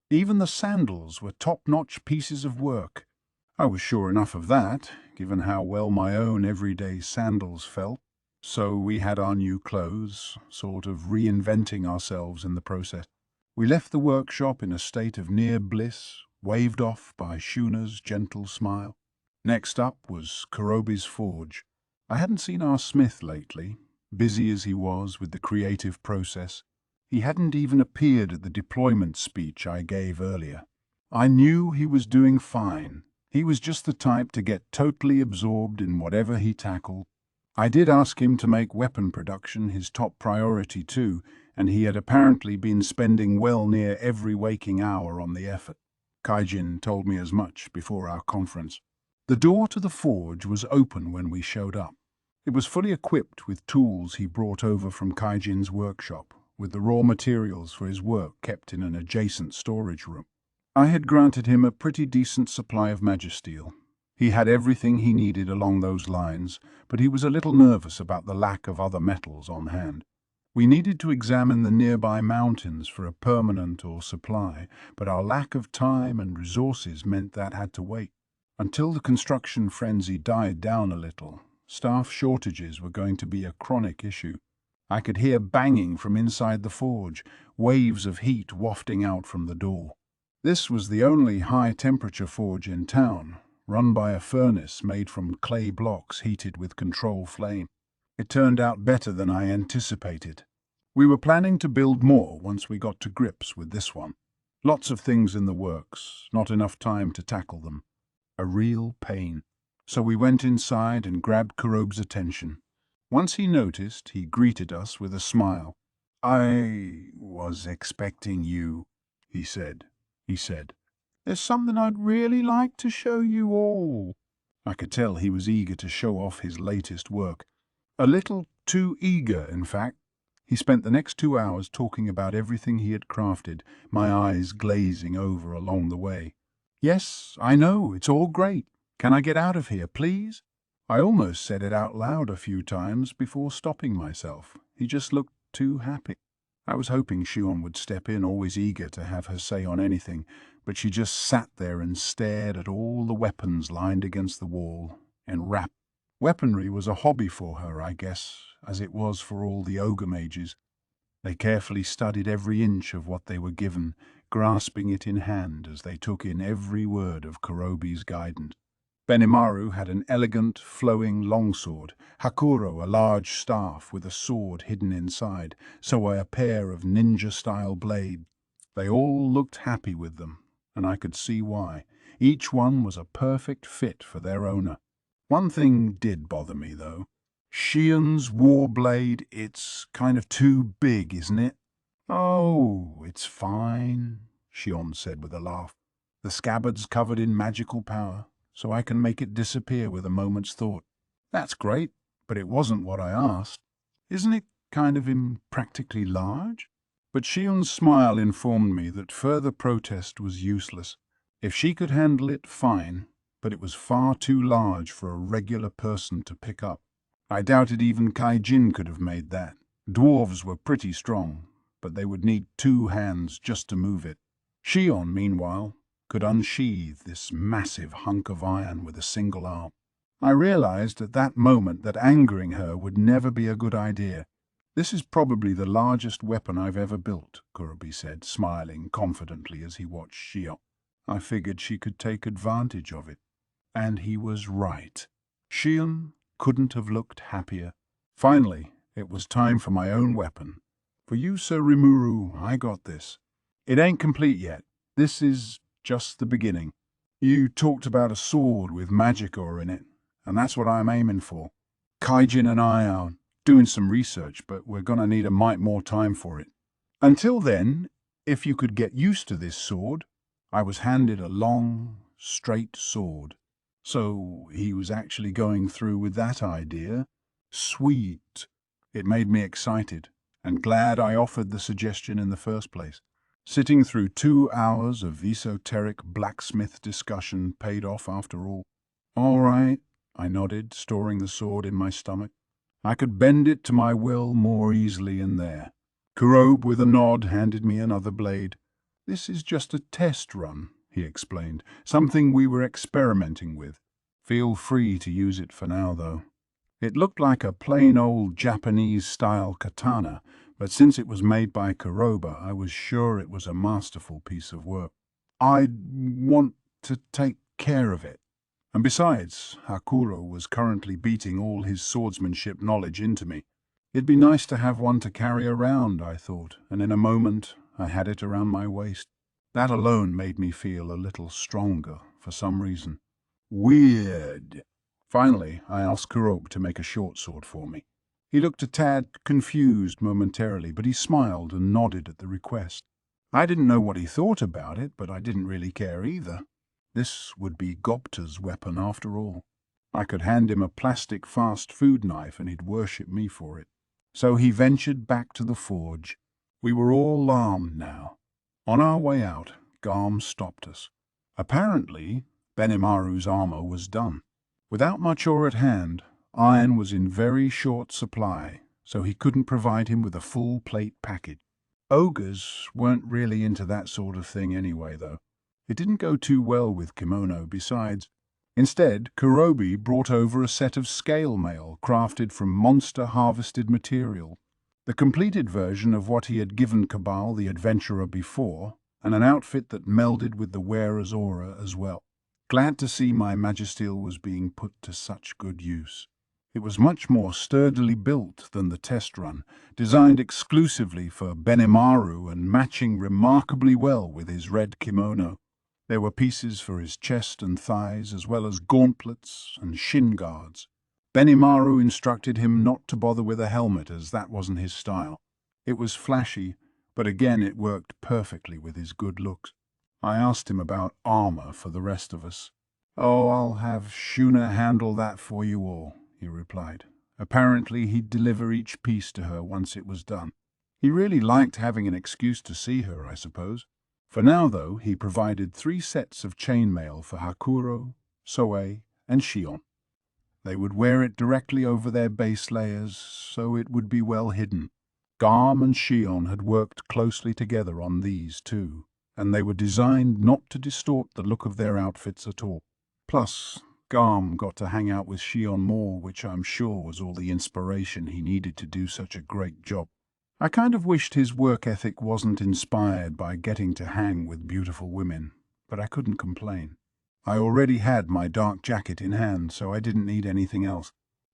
Even the sandals were top-notch pieces of work. I was sure enough of that, given how well my own everyday sandals felt. So we had our new clothes, sort of reinventing ourselves in the process. We left the workshop in a state of near bliss, waved off by Shuna's gentle smile. Next up was Kurobi's forge. I hadn't seen our smith lately, busy as he was with the creative process. He hadn't even appeared at the deployment speech I gave earlier. I knew he was doing fine. He was just the type to get totally absorbed in whatever he tackled. I did ask him to make weapon production his top priority too, and he had apparently been spending well near every waking hour on the effort. Kaijin told me as much before our conference. The door to the forge was open when we showed up. It was fully equipped with tools he brought over from Kaijin's workshop, with the raw materials for his work kept in an adjacent storage room. I had granted him a pretty decent supply of magisteel. He had everything he needed along those lines, but he was a little nervous about the lack of other metals on hand. We needed to examine the nearby mountains for a permanent ore supply, but our lack of time and resources meant that had to wait. Until the construction frenzy died down a little, staff shortages were going to be a chronic issue. I could hear banging from inside the forge, waves of heat wafting out from the door. This was the only high-temperature forge in town, run by a furnace made from clay blocks heated with control flame. It turned out better than I anticipated. We were planning to build more once we got to grips with this one. Lots of things in the works, not enough time to tackle them. A real pain. So we went inside and grabbed Kurobe's attention. Once he noticed, he greeted us with a smile. "I was expecting you," he said. "There's something I'd really like to show you all." I could tell he was eager to show off his latest work. A little too eager, in fact. He spent the next 2 hours talking about everything he had crafted, my eyes glazing over along the way. "Yes, I know, it's all great. Can I get out of here, please?" I almost said it out loud a few times before stopping myself. He just looked too happy. I was hoping Shion would step in, always eager to have her say on anything, but but she just sat there and stared at all the weapons lined against the wall, enwrapped. Weaponry was a hobby for her, I guess, as it was for all the ogre mages. They carefully studied every inch of what they were given, grasping it in hand as they took in every word of Kurobi's guidance. Benimaru had an elegant, flowing longsword, Hakuro a large staff with a sword hidden inside, Soe a pair of ninja-style blades. They all looked happy with them, and I could see why. Each one was a perfect fit for their owner. One thing did bother me, though. Shion's war blade, it's kind of too big, isn't it? Oh, it's fine, Shion said with a laugh. The scabbard's covered in magical power, so I can make it disappear with a moment's thought. That's great, but it wasn't what I asked. Isn't it kind of impractically large? But Shion's smile informed me that further protest was useless. If she could handle it, fine, but it was far too large for a regular person to pick up. I doubted even Kaijin could have made that. Dwarves were pretty strong, but they would need 2 hands just to move it. Shion, meanwhile, could unsheathe this massive hunk of iron with a single arm. I realized at that moment that angering her would never be a good idea. This is probably the largest weapon I've ever built, Kurobi said, smiling confidently as he watched Shion. I figured she could take advantage of it. And he was right. Shion couldn't have looked happier. Finally, it was time for my own weapon. For you, Sir Rimuru, I got this. It ain't complete yet. This is just the beginning. You talked about a sword with magic ore in it, and that's what I'm aiming for. Kaijin and I are doing some research, but we're gonna need a mite more time for it. Until then, if you could get used to this sword. I was handed a long, straight sword. So he was actually going through with that idea. Sweet. It made me excited, and glad I offered the suggestion in the first place. Sitting through 2 hours of esoteric blacksmith discussion paid off after all. All right, I nodded, storing the sword in my stomach. I could bend it to my will more easily in there. Kurobe, with a nod, handed me another blade. This is just a test run, he explained, something we were experimenting with. Feel free to use it for now, though. It looked like a plain old Japanese-style katana, but since it was made by Kurobe, I was sure it was a masterful piece of work. I'd want to take care of it. And besides, Hakuro was currently beating all his swordsmanship knowledge into me. It'd be nice to have one to carry around, I thought, and in a moment I had it around my waist. That alone made me feel a little stronger for some reason. Weird. Finally, I asked Kurobe to make a short sword for me. He looked a tad confused momentarily, but he smiled and nodded at the request. I didn't know what he thought about it, but I didn't really care either. This would be Gopta's weapon after all. I could hand him a plastic fast food knife and he'd worship me for it. So he ventured back to the forge. We were all armed now. On our way out, Garm stopped us. Apparently, Benimaru's armor was done. Without much ore at hand, iron was in very short supply, so he couldn't provide him with a full plate package. Ogres weren't really into that sort of thing anyway, though. It didn't go too well with kimono besides. Instead, Kurobe brought over a set of scale mail crafted from monster-harvested material, the completed version of what he had given Cabal the adventurer before, and an outfit that melded with the wearer's aura as well. Glad to see my Magisteel was being put to such good use. It was much more sturdily built than the test run, designed exclusively for Benimaru and matching remarkably well with his red kimono. There were pieces for his chest and thighs, as well as gauntlets and shin guards. Benimaru instructed him not to bother with a helmet, as that wasn't his style. It was flashy, but again it worked perfectly with his good looks. I asked him about armor for the rest of us. "Oh, I'll have Shuna handle that for you all," he replied. Apparently he'd deliver each piece to her once it was done. He really liked having an excuse to see her, I suppose. For now, though, he provided 3 sets of chainmail for Hakuro, Soe, and Shion. They would wear it directly over their base layers, so it would be well hidden. Garm and Shion had worked closely together on these, too. and they were designed not to distort the look of their outfits at all. Plus, Garm got to hang out with Shion more, which I'm sure was all the inspiration he needed to do such a great job. I kind of wished his work ethic wasn't inspired by getting to hang with beautiful women, but I couldn't complain. I already had my dark jacket in hand, so I didn't need anything else.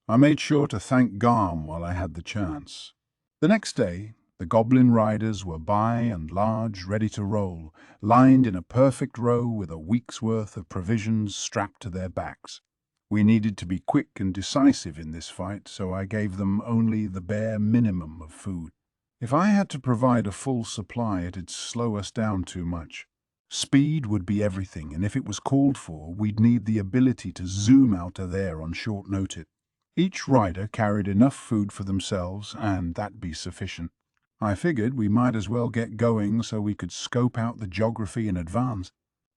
I made sure to thank Garm while I had the chance. The next day, the goblin riders were by and large, ready to roll, lined in a perfect row with a week's worth of provisions strapped to their backs. We needed to be quick and decisive in this fight, so I gave them only the bare minimum of food. If I had to provide a full supply, it'd slow us down too much. Speed would be everything, and if it was called for, we'd need the ability to zoom out of there on short notice. Each rider carried enough food for themselves, and that'd be sufficient. I figured we might as well get going so we could scope out the geography in advance.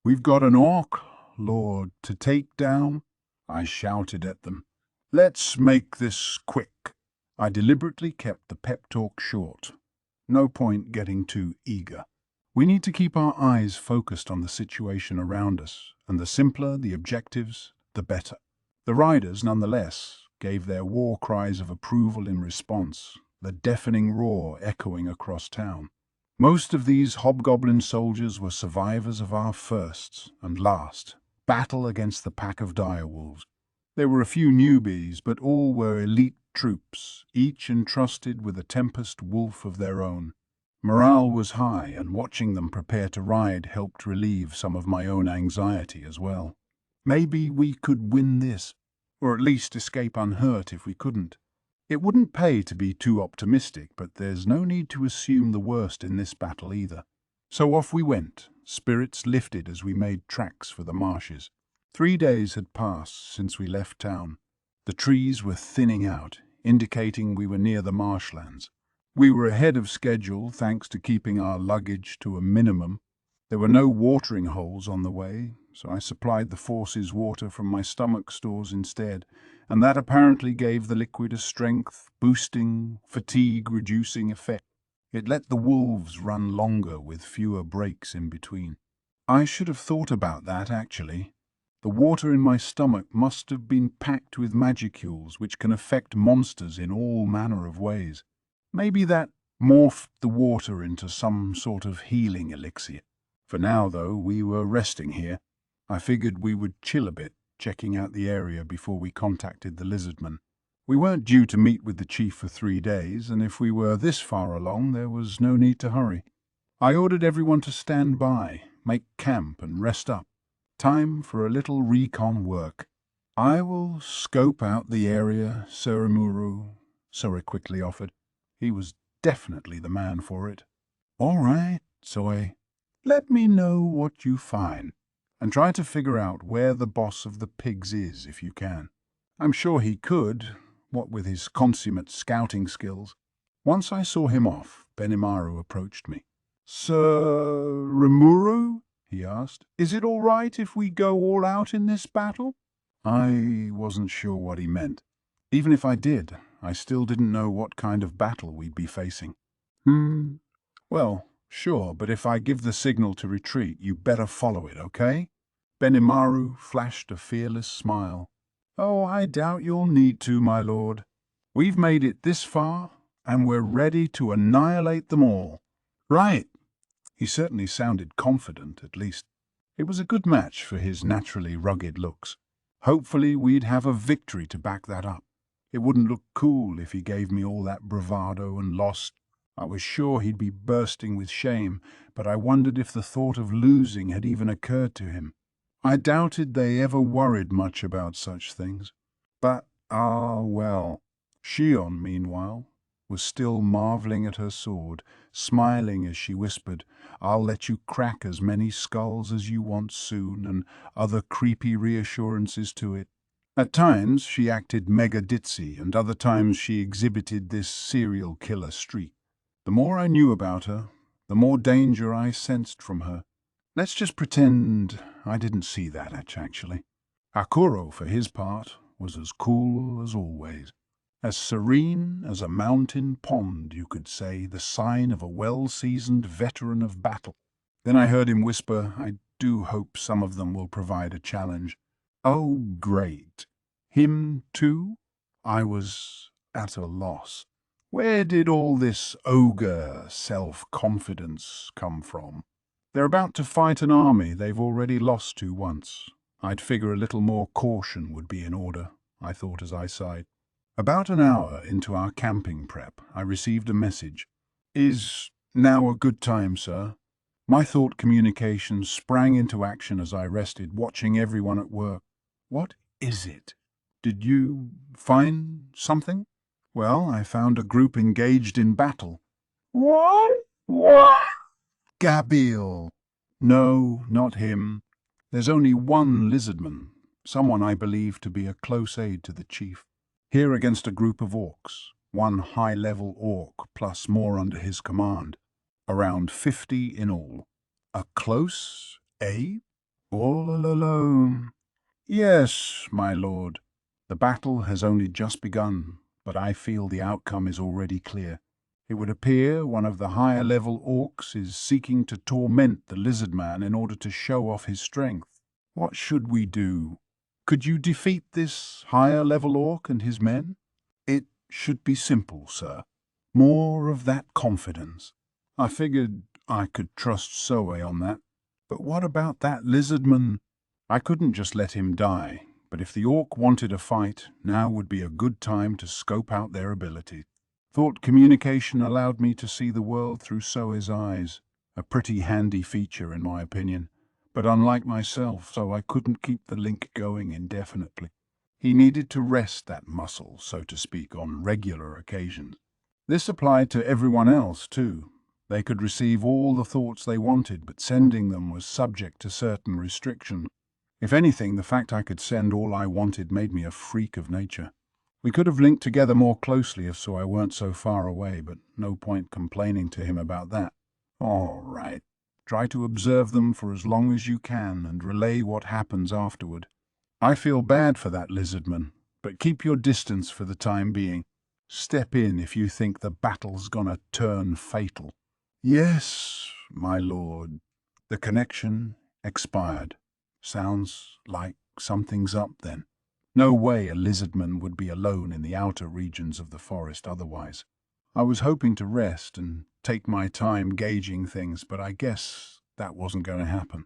"We've got an orc lord to take down," I shouted at them. "Let's make this quick." I deliberately kept the pep talk short. No point getting too eager. We need to keep our eyes focused on the situation around us, and the simpler the objectives, the better. The riders, nonetheless, gave their war cries of approval in response, the deafening roar echoing across town. Most of these hobgoblin soldiers were survivors of our first and last battle against the pack of direwolves. There were a few newbies, but all were elite troops, each entrusted with a Tempest wolf of their own. Morale was high, and watching them prepare to ride helped relieve some of my own anxiety as well. Maybe we could win this, or at least escape unhurt if we couldn't. It wouldn't pay to be too optimistic, but there's no need to assume the worst in this battle either. So off we went, spirits lifted as we made tracks for the marshes. 3 days had passed since we left town. The trees were thinning out, indicating we were near the marshlands. We were ahead of schedule thanks to keeping our luggage to a minimum. There were no watering holes on the way, so I supplied the forces water from my stomach stores instead, and that apparently gave the liquid a strength-boosting, fatigue-reducing effect. It let the wolves run longer with fewer breaks in between. I should have thought about that, actually. The water in my stomach must have been packed with magicules which can affect monsters in all manner of ways. Maybe that morphed the water into some sort of healing elixir. For now, though, we were resting here. I figured we would chill a bit, checking out the area before we contacted the lizardman. We weren't due to meet with the chief for 3 days, and if we were this far along, there was no need to hurry. I ordered everyone to stand by, make camp, and rest up. Time for a little recon work. "I will scope out the area, Surimuru," Sora quickly offered. He was definitely the man for it. "All right, Soy. Let me know what you find, and try to figure out where the boss of the pigs is if you can." I'm sure he could, what with his consummate scouting skills. Once I saw him off, Benimaru approached me. "Sir Rimuru?" he asked. "Is it all right if we go all out in this battle?" I wasn't sure what he meant. Even if I did, I still didn't know what kind of battle we'd be facing. Well, sure, but if I give the signal to retreat, you better follow it, okay?" Benimaru flashed a fearless smile. "Oh, I doubt you'll need to, my lord. We've made it this far, and we're ready to annihilate them all." "Right." He certainly sounded confident, at least. It was a good match for his naturally rugged looks. Hopefully we'd have a victory to back that up. It wouldn't look cool if he gave me all that bravado and lost. I was sure he'd be bursting with shame, but I wondered if the thought of losing had even occurred to him. I doubted they ever worried much about such things. But, well. Shion, meanwhile, was still marveling at her sword, smiling as she whispered, "I'll let you crack as many skulls as you want soon," and other creepy reassurances to it. At times she acted mega ditzy, and other times she exhibited this serial killer streak. The more I knew about her, the more danger I sensed from her. Let's just pretend I didn't see that, actually. Akuro, for his part, was as cool as always. As serene as a mountain pond, you could say, the sign of a well-seasoned veteran of battle. Then I heard him whisper, "I do hope some of them will provide a challenge." Oh, great. Him too? I was at a loss. Where did all this ogre self-confidence come from? They're about to fight an army they've already lost to once. I'd figure a little more caution would be in order, I thought as I sighed. About an hour into our camping prep, I received a message. "Is now a good time, sir?" My thought communication sprang into action as I rested, watching everyone at work. "What is it? Did you find something?" "Well, I found a group engaged in battle." What? What? "Gabriel." "No, not him. There's only one lizardman, someone I believe to be a close aide to the chief. Here against a group of orcs, one high-level orc plus more under his command. Around 50 in all. A close aide? All alone?" "Yes, my lord. The battle has only just begun, but I feel the outcome is already clear. It would appear one of the higher-level orcs is seeking to torment the lizard man in order to show off his strength. What should we do? Could you defeat this higher-level orc and his men?" "It should be simple, sir. More of that confidence." I figured I could trust Soe on that. But what about that lizardman? I couldn't just let him die, but if the orc wanted a fight, now would be a good time to scope out their ability. Thought communication allowed me to see the world through Soe's eyes, a pretty handy feature in my opinion, but unlike myself, so I couldn't keep the link going indefinitely. He needed to rest that muscle, so to speak, on regular occasions. This applied to everyone else, too. They could receive all the thoughts they wanted, but sending them was subject to certain restrictions. If anything, the fact I could send all I wanted made me a freak of nature. We could have linked together more closely if so I weren't so far away, but no point complaining to him about that. All right. Try to observe them for as long as you can and relay what happens afterward. I feel bad for that lizardman, but keep your distance for the time being. Step in if you think the battle's gonna turn fatal." "Yes, my lord." The connection expired. Sounds like something's up then. No way a lizardman would be alone in the outer regions of the forest otherwise. I was hoping to rest and take my time gauging things, but I guess that wasn't going to happen.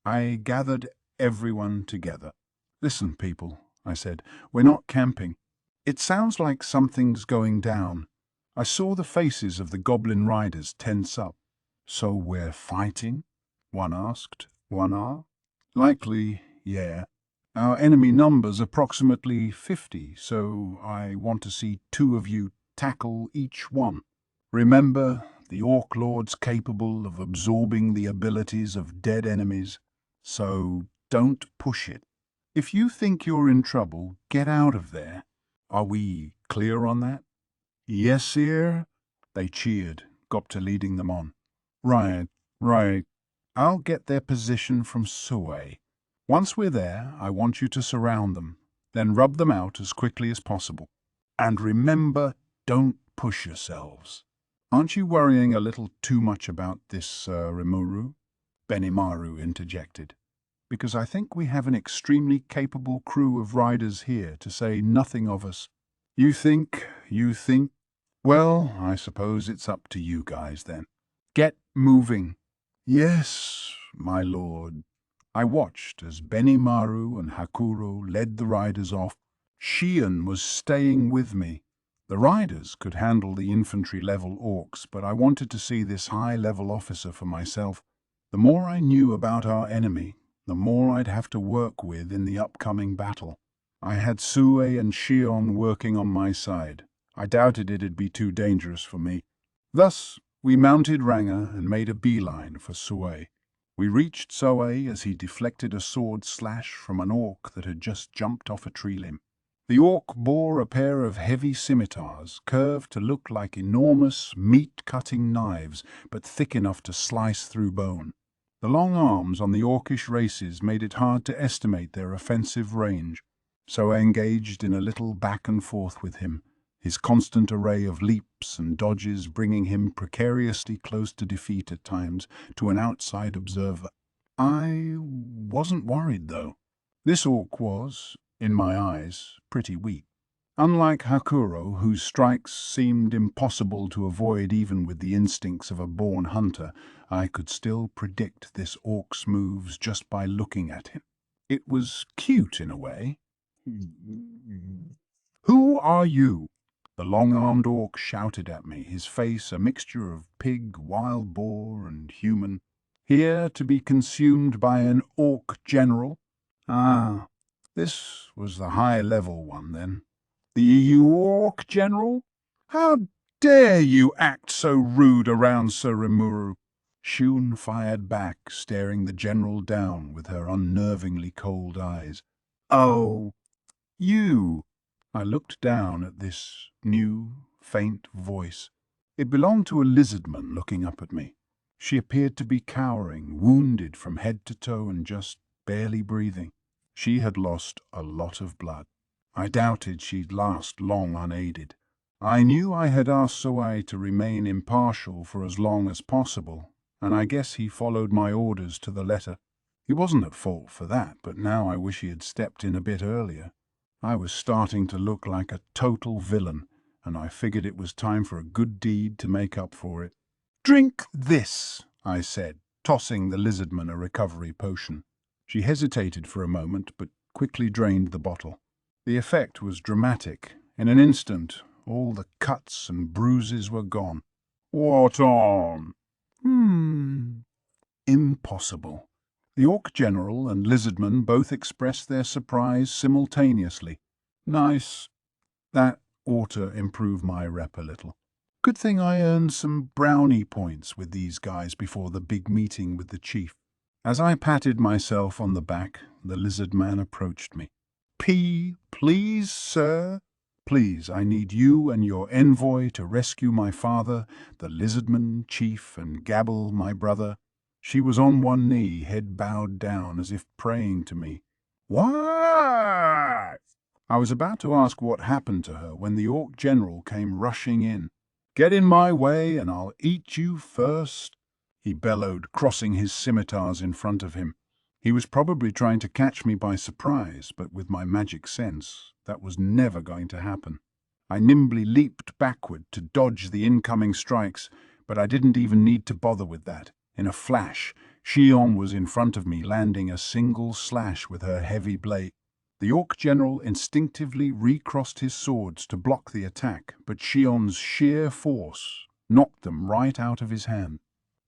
I gathered everyone together. "Listen, people," I said, "we're not camping. It sounds like something's going down. I saw the faces of the goblin riders tense up." "So we're fighting?" one asked. "One are?" "Likely, yeah. Our enemy number's approximately 50, so I want to see 2 of you tackle each one. Remember, the Orc Lord's capable of absorbing the abilities of dead enemies, so don't push it. If you think you're in trouble, get out of there. Are we clear on that?" "Yes, sir." They cheered, Gopta leading them on. Right. I'll get their position from Soe. Once we're there, I want you to surround them, then rub them out as quickly as possible. And remember, don't push yourselves. "Aren't you worrying a little too much about this, Rimuru?" Benimaru interjected. "Because I think we have an extremely capable crew of riders here, to say nothing of us." You think? Well, I suppose it's up to you guys then. Get moving." "Yes, my lord." I watched as Benimaru and Hakuro led the riders off. Shion was staying with me. The riders could handle the infantry-level orcs, but I wanted to see this high-level officer for myself. The more I knew about our enemy, the more I'd have to work with in the upcoming battle. I had Sue and Shion working on my side. I doubted it'd be too dangerous for me. Thus, we mounted Ranga and made a beeline for Sue. We reached Soe as he deflected a sword slash from an orc that had just jumped off a tree limb. The orc bore a pair of heavy scimitars, curved to look like enormous meat-cutting knives, but thick enough to slice through bone. The long arms on the orcish races made it hard to estimate their offensive range, so I engaged in a little back and forth with him, his constant array of leaps and dodges bringing him precariously close to defeat at times to an outside observer. I wasn't worried, though. This orc was, in my eyes, pretty weak. Unlike Hakuro, whose strikes seemed impossible to avoid even with the instincts of a born hunter, I could still predict this orc's moves just by looking at him. It was cute in a way. "Who are you?" The long-armed orc shouted at me, his face a mixture of pig, wild boar, and human. Here to be consumed by an orc general? Ah, this was the high-level one, then. The orc general? How dare you act so rude around Sir Rimuru? Shun fired back, staring the general down with her unnervingly cold eyes. "Oh, you!" I looked down at this new, faint voice. It belonged to a lizardman looking up at me. She appeared to be cowering, wounded from head to toe and just barely breathing. She had lost a lot of blood. I doubted she'd last long unaided. I knew I had asked Soai to remain impartial for as long as possible, and I guess he followed my orders to the letter. He wasn't at fault for that, but now I wish he had stepped in a bit earlier. I was starting to look like a total villain, and I figured it was time for a good deed to make up for it. "Drink this," I said, tossing the lizardman a recovery potion. She hesitated for a moment, but quickly drained the bottle. The effect was dramatic. In an instant, all the cuts and bruises were gone. "What on?" Impossible. The Orc General and Lizardman both expressed their surprise simultaneously. Nice. That ought to improve my rep a little. Good thing I earned some brownie points with these guys before the big meeting with the chief. As I patted myself on the back, the Lizardman approached me. Please, sir? Please, I need you and your envoy to rescue my father, the Lizardman, chief, and Gabble, my brother. She was on one knee, head bowed down, as if praying to me. What? I was about to ask what happened to her when the Orc General came rushing in. "Get in my way and I'll eat you first," he bellowed, crossing his scimitars in front of him. He was probably trying to catch me by surprise, but with my magic sense, that was never going to happen. I nimbly leaped backward to dodge the incoming strikes, but I didn't even need to bother with that. In a flash, Shion was in front of me, landing a single slash with her heavy blade. The Orc General instinctively recrossed his swords to block the attack, but Shion's sheer force knocked them right out of his hand.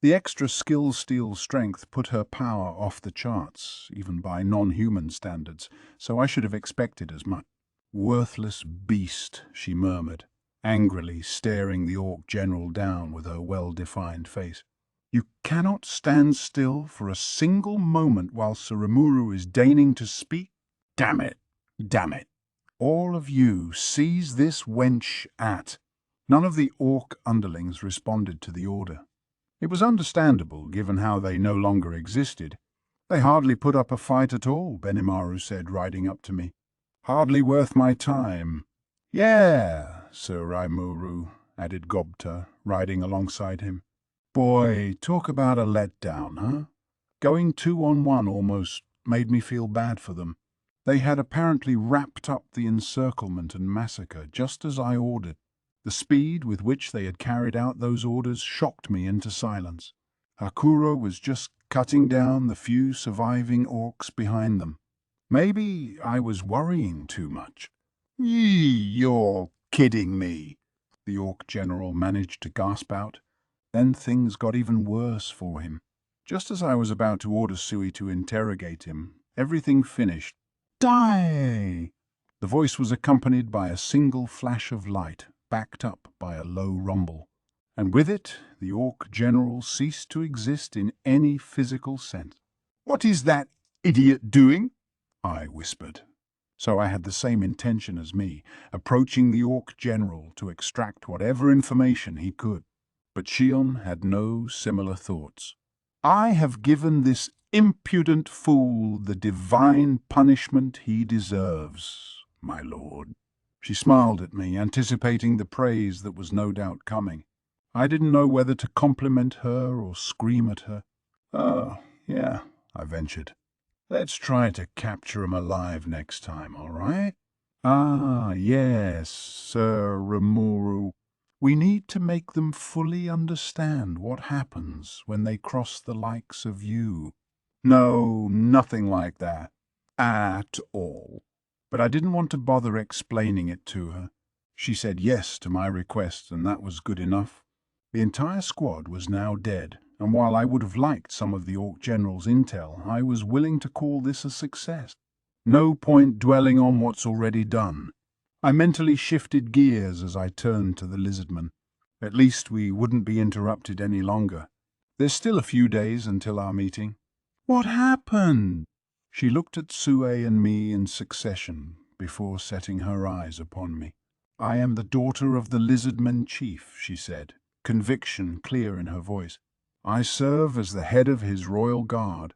The extra skill steel strength put her power off the charts, even by non-human standards, so I should have expected as much. "Worthless beast," she murmured, angrily staring the Orc General down with her well-defined face. "You cannot stand still for a single moment while Sir Rimuru is deigning to speak? Damn it! Damn it! All of you seize this wench at." None of the Orc underlings responded to the order. It was understandable, given how they no longer existed. "They hardly put up a fight at all," Benimaru said, riding up to me. "Hardly worth my time." "Yeah, Sir Rimuru," added Gobta, riding alongside him. "Boy, talk about a letdown, huh? Going 2-on-1 almost made me feel bad for them. They had apparently wrapped up the encirclement and massacre just as I ordered. The speed with which they had carried out those orders shocked me into silence. Hakuro was just cutting down the few surviving orcs behind them. Maybe I was worrying too much. "You're kidding me," the Orc General managed to gasp out. Then things got even worse for him. Just as I was about to order Sui to interrogate him, everything finished. "Die!" The voice was accompanied by a single flash of light, backed up by a low rumble. And with it, the Orc General ceased to exist in any physical sense. "What is that idiot doing?" I whispered. So I had the same intention as me, approaching the Orc General to extract whatever information he could. But Shion had no similar thoughts. "I have given this impudent fool the divine punishment he deserves, my lord." She smiled at me, anticipating the praise that was no doubt coming. I didn't know whether to compliment her or scream at her. "Oh, yeah," I ventured. "Let's try to capture 'em alive next time, all right?" "Ah, yes, Sir Rimuru. We need to make them fully understand what happens when they cross the likes of you." "No, nothing like that. At all." But I didn't want to bother explaining it to her. She said yes to my request, and that was good enough. The entire squad was now dead, and while I would have liked some of the Orc General's intel, I was willing to call this a success. No point dwelling on what's already done. I mentally shifted gears as I turned to the lizardman. At least we wouldn't be interrupted any longer. There's still a few days until our meeting. "What happened?" She looked at Sue and me in succession before setting her eyes upon me. "I am the daughter of the Lizardman Chief," she said, conviction clear in her voice. "I serve as the head of his royal guard.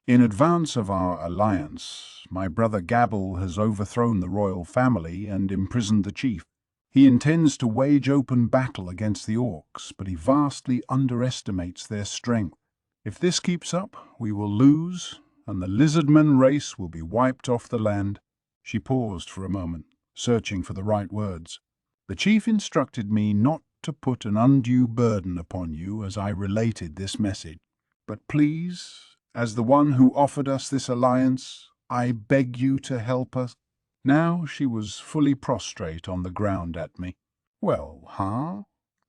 In advance of our alliance, my brother Gabble has overthrown the royal family and imprisoned the chief. He intends to wage open battle against the Orcs, but he vastly underestimates their strength. If this keeps up, we will lose, and the Lizardman race will be wiped off the land." She paused for a moment, searching for the right words. "The chief instructed me not to put an undue burden upon you as I related this message. But please, as the one who offered us this alliance, I beg you to help us." Now she was fully prostrate on the ground at me. "Well, huh?"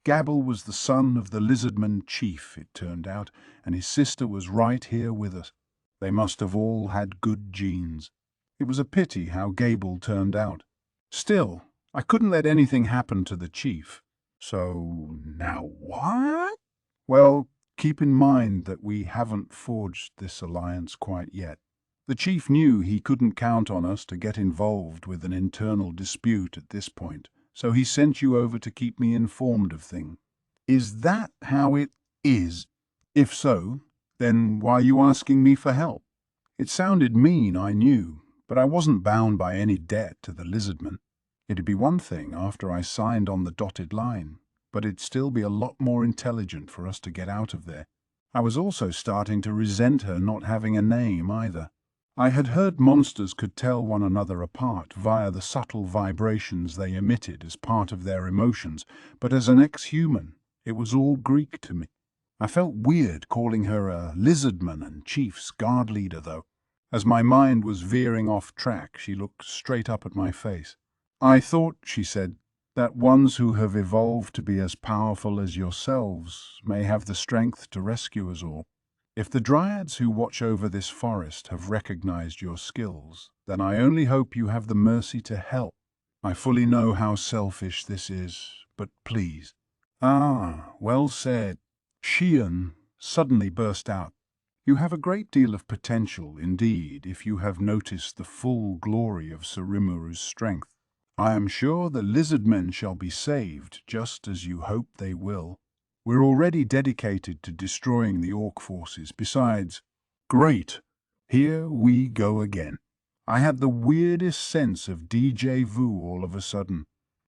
Gabble was the son of the Lizardman Chief, it turned out, and his sister was right here with us. They must have all had good genes. It was a pity how Gable turned out. Still, I couldn't let anything happen to the chief. So, now what? Well, keep in mind that we haven't forged this alliance quite yet. The chief knew he couldn't count on us to get involved with an internal dispute at this point, so he sent you over to keep me informed of things. Is that how it is? If so, then why are you asking me for help? It sounded mean, I knew, but I wasn't bound by any debt to the Lizardman. It'd be one thing after I signed on the dotted line, but it'd still be a lot more intelligent for us to get out of there. I was also starting to resent her not having a name either. I had heard monsters could tell one another apart via the subtle vibrations they emitted as part of their emotions, but as an ex-human, it was all Greek to me. I felt weird calling her a lizardman and chief's guard leader, though. As my mind was veering off track, she looked straight up at my face. "I thought," she said, "that ones who have evolved to be as powerful as yourselves may have the strength to rescue us all. If the dryads who watch over this forest have recognized your skills, then I only hope you have the mercy to help. I fully know how selfish this is, but please." "Ah, well said." Shion suddenly burst out. "You have a great deal of potential indeed if you have noticed the full glory of Sir Rimuru's strength. I am sure the lizardmen shall be saved just as you hope they will. We're already dedicated to destroying the Orc forces. Besides, great, here we go again." I had the weirdest sense of déjà vu all of a sudden.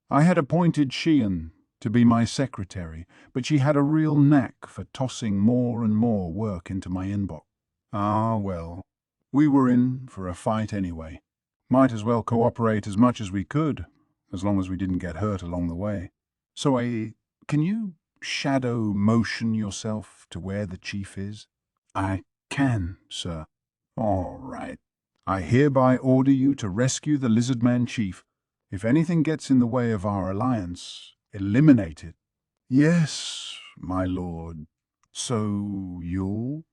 I had appointed Shion to be my secretary, but she had a real knack for tossing more and more work into my inbox. Ah, well, we were in for a fight anyway. Might as well cooperate as much as we could, as long as we didn't get hurt along the way. So can you shadow motion yourself to where the chief is?" "I can, sir." "All right. I hereby order you to rescue the Lizardman Chief. If anything gets in the way of our alliance, eliminate it." "Yes, my lord. So you'll—"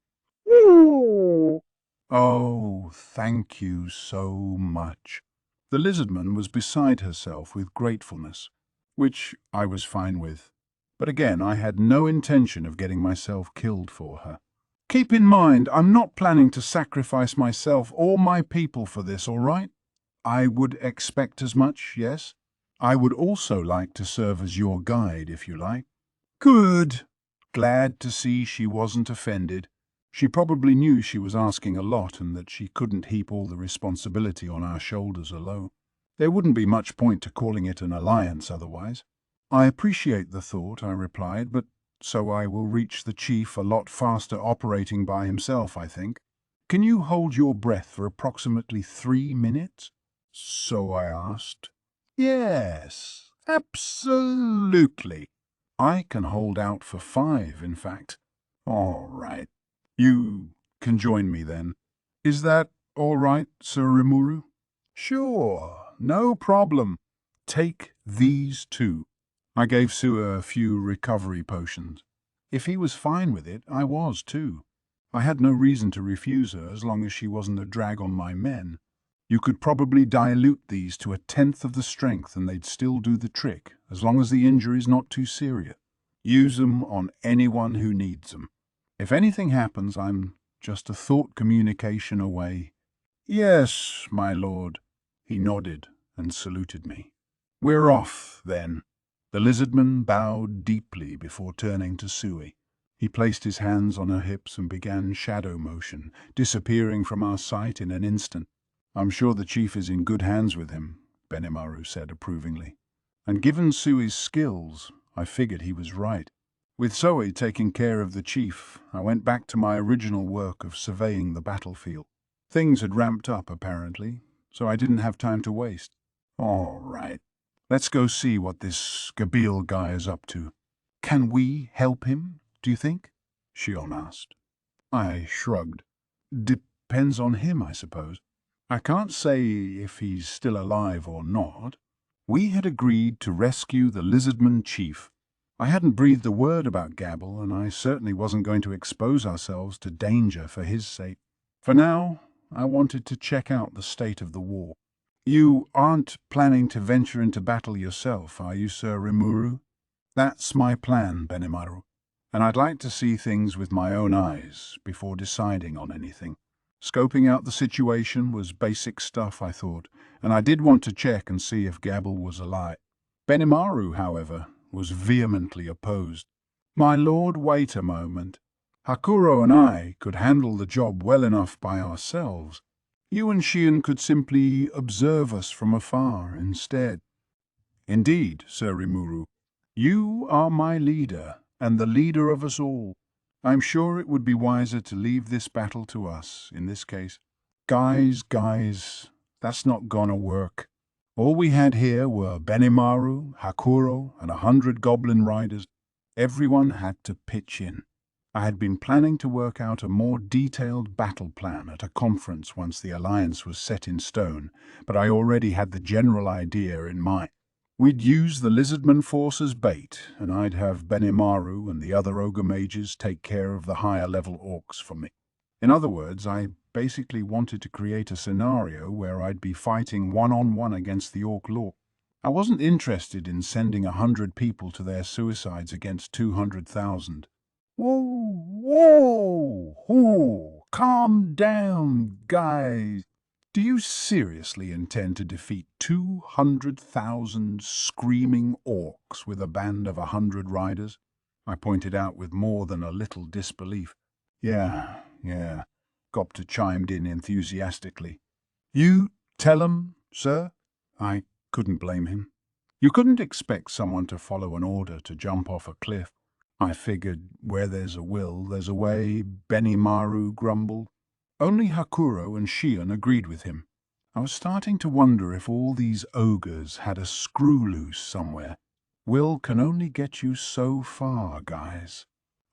"Oh, thank you so much." The lizardman was beside herself with gratefulness, which I was fine with. But again, I had no intention of getting myself killed for her. "Keep in mind, I'm not planning to sacrifice myself or my people for this, all right? I would expect as much, yes? I would also like to serve as your guide, if you like." "Good." Glad to see she wasn't offended. She probably knew she was asking a lot and that she couldn't heap all the responsibility on our shoulders alone. There wouldn't be much point to calling it an alliance otherwise. I appreciate the thought, I replied, but so I will reach the chief a lot faster operating by himself, I think. Can you hold your breath for approximately 3 minutes? So I asked. Yes, absolutely. I can hold out for 5, in fact. All right. You can join me then. Is that all right, Sir Rimuru? Sure, no problem. Take these 2. I gave Sua a few recovery potions. If he was fine with it, I was too. I had no reason to refuse her as long as she wasn't a drag on my men. You could probably dilute these to 1/10 of the strength and they'd still do the trick, as long as the injury's not too serious. Use them on anyone who needs them. If anything happens, I'm just a thought communication away. Yes, my lord. He nodded and saluted me. We're off, then. The lizardman bowed deeply before turning to Sui. He placed his hands on her hips and began shadow motion, disappearing from our sight in an instant. I'm sure the chief is in good hands with him, Benimaru said approvingly. And given Sui's skills, I figured he was right. With Zoe taking care of the chief, I went back to my original work of surveying the battlefield. Things had ramped up, apparently, so I didn't have time to waste. All right, let's go see what this Gabil guy is up to. Can we help him, do you think? Shion asked. I shrugged. Depends on him, I suppose. I can't say if he's still alive or not. We had agreed to rescue the lizardman chief. I hadn't breathed a word about Gabble, and I certainly wasn't going to expose ourselves to danger for his sake. For now, I wanted to check out the state of the war. You aren't planning to venture into battle yourself, are you, Sir Rimuru? That's my plan, Benimaru, and I'd like to see things with my own eyes before deciding on anything. Scoping out the situation was basic stuff, I thought, and I did want to check and see if Gabble was alive. Benimaru, however, was vehemently opposed. My lord, wait a moment. Hakuro and I could handle the job well enough by ourselves. You and Shion could simply observe us from afar instead. Indeed, Sir Rimuru, you are my leader, and the leader of us all. I'm sure it would be wiser to leave this battle to us, in this case. Guys, that's not gonna work. All we had here were Benimaru, Hakuro, and 100 goblin riders. Everyone had to pitch in. I had been planning to work out a more detailed battle plan at a conference once the alliance was set in stone, but I already had the general idea in mind. We'd use the lizardman force as bait, and I'd have Benimaru and the other ogre mages take care of the higher-level orcs for me. In other words, I basically wanted to create a scenario where I'd be fighting one-on-one against the orc lord. I wasn't interested in sending 100 people to their suicides against 200,000. Whoa, calm down, guys. Do you seriously intend to defeat 200,000 screaming orcs with a band of 100 riders? I pointed out with more than a little disbelief. Yeah, Gopta chimed in enthusiastically. You tell 'em, sir? I couldn't blame him. You couldn't expect someone to follow an order to jump off a cliff. I figured where there's a will, there's a way, Benimaru grumbled. Only Hakuro and Shion agreed with him. I was starting to wonder if all these ogres had a screw loose somewhere. Will can only get you so far, guys.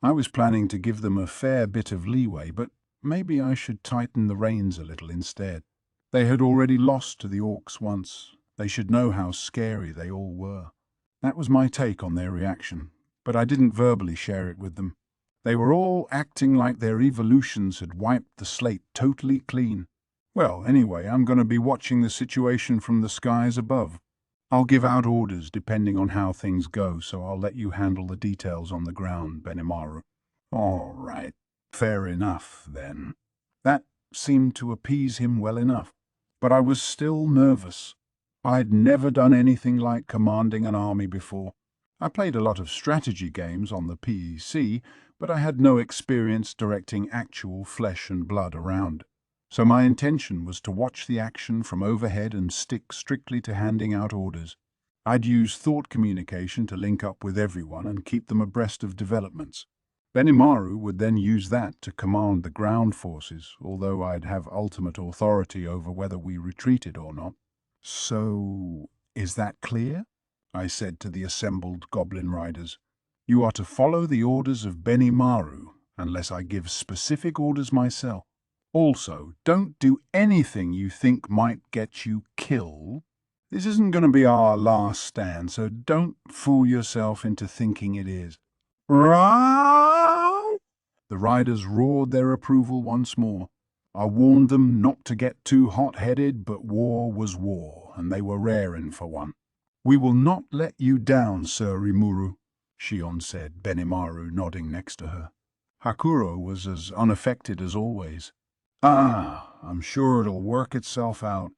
I was planning to give them a fair bit of leeway, but maybe I should tighten the reins a little instead. They had already lost to the orcs once. They should know how scary they all were. That was my take on their reaction, but I didn't verbally share it with them. They were all acting like their evolutions had wiped the slate totally clean. Well, anyway, I'm going to be watching the situation from the skies above. I'll give out orders depending on how things go, so I'll let you handle the details on the ground, Benimaru. All right, fair enough, then. That seemed to appease him well enough. But I was still nervous. I'd never done anything like commanding an army before. I played a lot of strategy games on the PEC, but I had no experience directing actual flesh and blood around. So my intention was to watch the action from overhead and stick strictly to handing out orders. I'd use thought communication to link up with everyone and keep them abreast of developments. Benimaru would then use that to command the ground forces, although I'd have ultimate authority over whether we retreated or not. So, is that clear? I said to the assembled goblin riders. You are to follow the orders of Benimaru, unless I give specific orders myself. Also, don't do anything you think might get you killed. This isn't going to be our last stand, so don't fool yourself into thinking it is. Right? The riders roared their approval once more. I warned them not to get too hot-headed, but war was war, and they were raring for one. We will not let you down, Sir Rimuru, Shion said, Benimaru nodding next to her. Hakuro was as unaffected as always. I'm sure it'll work itself out.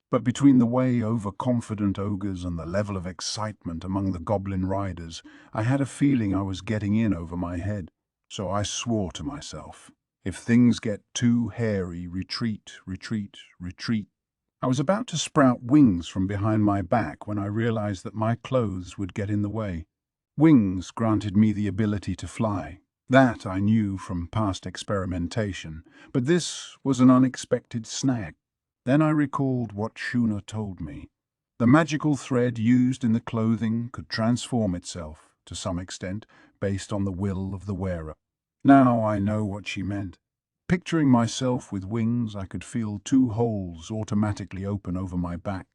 But between the way overconfident ogres and the level of excitement among the goblin riders, I had a feeling I was getting in over my head. So I swore to myself, if things get too hairy, retreat, retreat, retreat. I was about to sprout wings from behind my back when I realized that my clothes would get in the way. Wings granted me the ability to fly. That I knew from past experimentation, but this was an unexpected snag. Then I recalled what Shuna told me. The magical thread used in the clothing could transform itself, to some extent, based on the will of the wearer. Now I know what she meant. Picturing myself with wings, I could feel two holes automatically open over my back.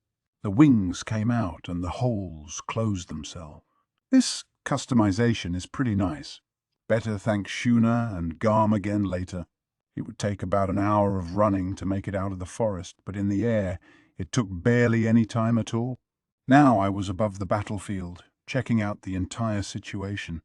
The wings came out and the holes closed themselves. This customization is pretty nice. Better thank Shuna and Garm again later. It would take about an hour of running to make it out of the forest, but in the air, it took barely any time at all. Now I was above the battlefield, checking out the entire situation.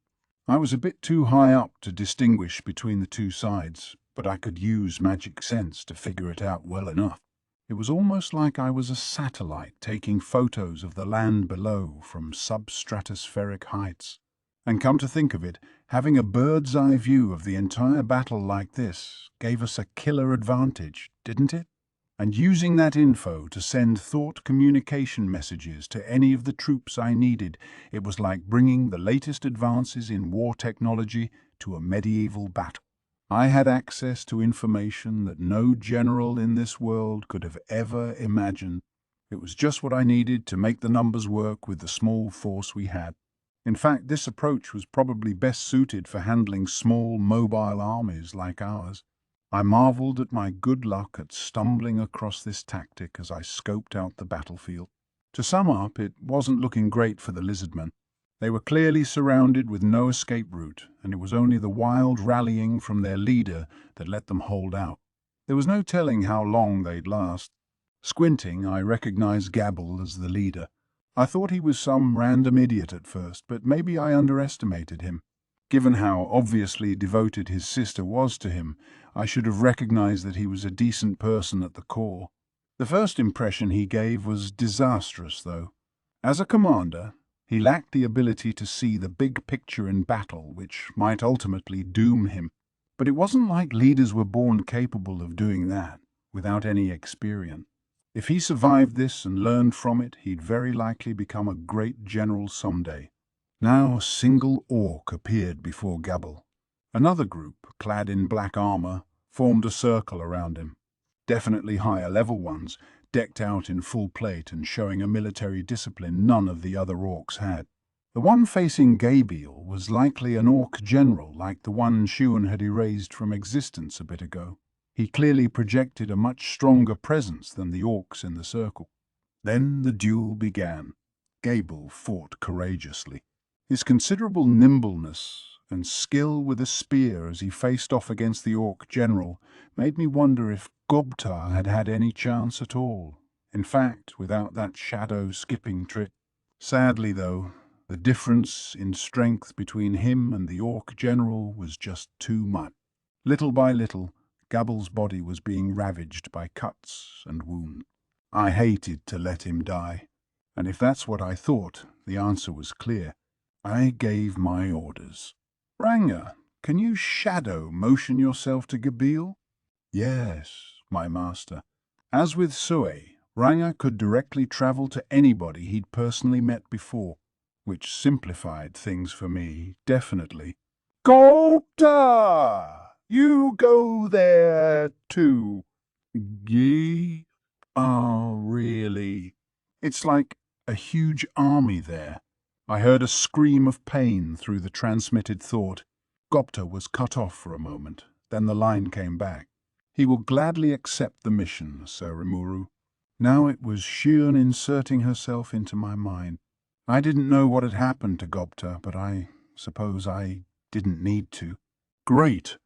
I was a bit too high up to distinguish between the two sides, but I could use magic sense to figure it out well enough. It was almost like I was a satellite taking photos of the land below from substratospheric heights. And come to think of it, having a bird's-eye view of the entire battle like this gave us a killer advantage, didn't it? And using that info to send thought communication messages to any of the troops I needed, it was like bringing the latest advances in war technology to a medieval battle. I had access to information that no general in this world could have ever imagined. It was just what I needed to make the numbers work with the small force we had. In fact, this approach was probably best suited for handling small, mobile armies like ours. I marveled at my good luck at stumbling across this tactic as I scoped out the battlefield. To sum up, it wasn't looking great for the lizardmen. They were clearly surrounded with no escape route, and it was only the wild rallying from their leader that let them hold out. There was no telling how long they'd last. Squinting, I recognized Gabble as the leader. I thought he was some random idiot at first, but maybe I underestimated him. Given how obviously devoted his sister was to him, I should have recognized that he was a decent person at the core. The first impression he gave was disastrous, though. As a commander, he lacked the ability to see the big picture in battle, which might ultimately doom him. But it wasn't like leaders were born capable of doing that, without any experience. If he survived this and learned from it, he'd very likely become a great general someday. Now a single orc appeared before Gabble. Another group, clad in black armor, formed a circle around him. Definitely higher-level ones, decked out in full plate and showing a military discipline none of the other orcs had. The one facing Gabriel was likely an orc general like the one Shun had erased from existence a bit ago. He clearly projected a much stronger presence than the orcs in the circle. Then the duel began. Gable fought courageously. His considerable nimbleness and skill with a spear as he faced off against the orc general made me wonder if Gobtar had had any chance at all. In fact, without that shadow skipping trick. Sadly, though, the difference in strength between him and the orc general was just too much. Little by little, Gabble's body was being ravaged by cuts and wounds. I hated to let him die, and if that's what I thought, the answer was clear. I gave my orders. Ranga, can you shadow motion yourself to Gabriel? Yes, my master. As with Sue, Ranga could directly travel to anybody he'd personally met before, which simplified things for me, definitely. Gupta! You go there too. Ye are really. It's like a huge army there. I heard a scream of pain through the transmitted thought. Gupta was cut off for a moment, then the line came back. He will gladly accept the mission, Sir Rimuru. Now it was Shion inserting herself into my mind. I didn't know what had happened to Gupta, but I suppose I didn't need to. Great.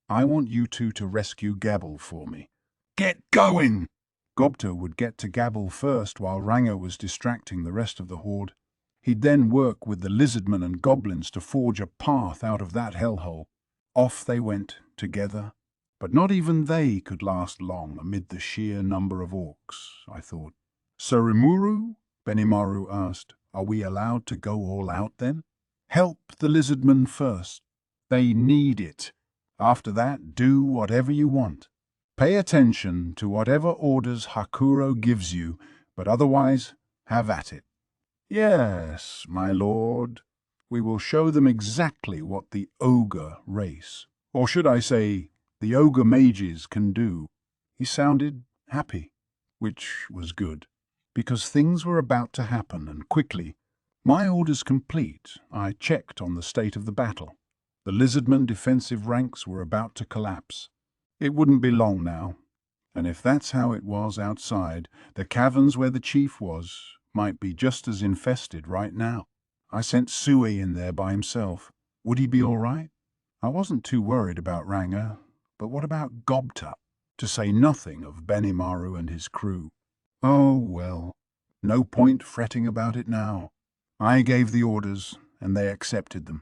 I want you two to rescue Gabble for me. Get going! Gupta would get to Gabble first while Ranga was distracting the rest of the horde. He'd then work with the lizardmen and goblins to forge a path out of that hellhole. Off they went, together. But not even they could last long amid the sheer number of orcs, I thought. Sir Rimuru? Benimaru asked. Are we allowed to go all out then? Help the lizardmen first. They need it. After that, do whatever you want. Pay attention to whatever orders Hakuro gives you, but otherwise, have at it. Yes, my lord. We will show them exactly what the ogre race, or should I say, the ogre mages can do. He sounded happy, which was good, because things were about to happen, and quickly. My orders complete, I checked on the state of the battle. The lizardmen defensive ranks were about to collapse. It wouldn't be long now, and if that's how it was outside, the caverns where the chief was might be just as infested right now. I sent Sue in there by himself. Would he be all right? I wasn't too worried about Ranga, but what about Gobta? To say nothing of Benimaru and his crew. Oh, well, no point fretting about it now. I gave the orders, and they accepted them.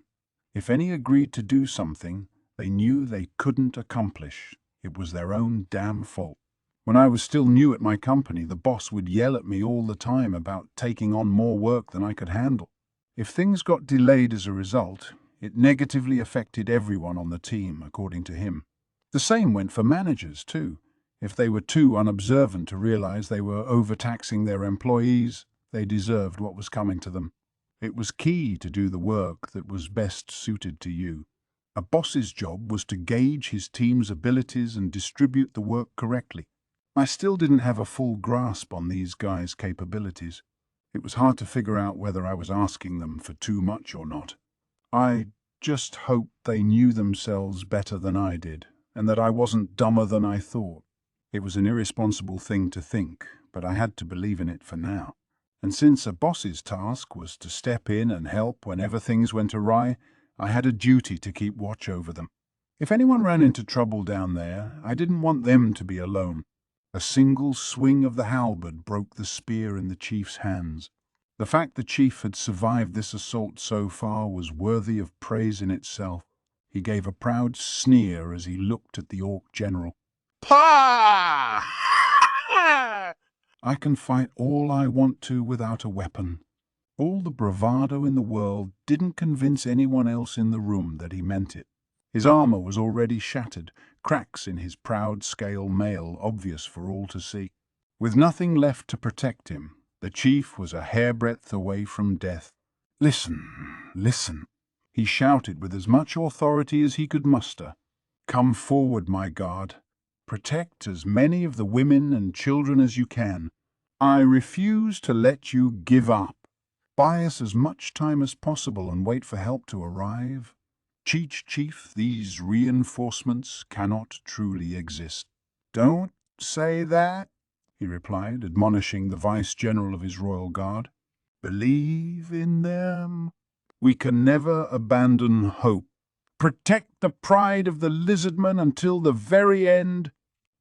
If any agreed to do something they knew they couldn't accomplish, it was their own damn fault. When I was still new at my company, the boss would yell at me all the time about taking on more work than I could handle. If things got delayed as a result, it negatively affected everyone on the team, according to him. The same went for managers, too. If they were too unobservant to realize they were overtaxing their employees, they deserved what was coming to them. It was key to do the work that was best suited to you. A boss's job was to gauge his team's abilities and distribute the work correctly. I still didn't have a full grasp on these guys' capabilities. It was hard to figure out whether I was asking them for too much or not. I just hoped they knew themselves better than I did, and that I wasn't dumber than I thought. It was an irresponsible thing to think, but I had to believe in it for now. And since a boss's task was to step in and help whenever things went awry, I had a duty to keep watch over them. If anyone ran into trouble down there, I didn't want them to be alone. A single swing of the halberd broke the spear in the chief's hands. The fact the chief had survived this assault so far was worthy of praise in itself. He gave a proud sneer as he looked at the orc general. Pah! I can fight all I want to without a weapon. All the bravado in the world didn't convince anyone else in the room that he meant it. His armor was already shattered, cracks in his proud scale mail obvious for all to see. With nothing left to protect him, the chief was a hairbreadth away from death. Listen, listen, he shouted with as much authority as he could muster. Come forward, my guard. Protect as many of the women and children as you can. I refuse to let you give up. Buy us as much time as possible and wait for help to arrive. Chief, these reinforcements cannot truly exist. Don't say that, he replied, admonishing the vice-general of his royal guard. Believe in them. We can never abandon hope. Protect the pride of the lizardmen until the very end.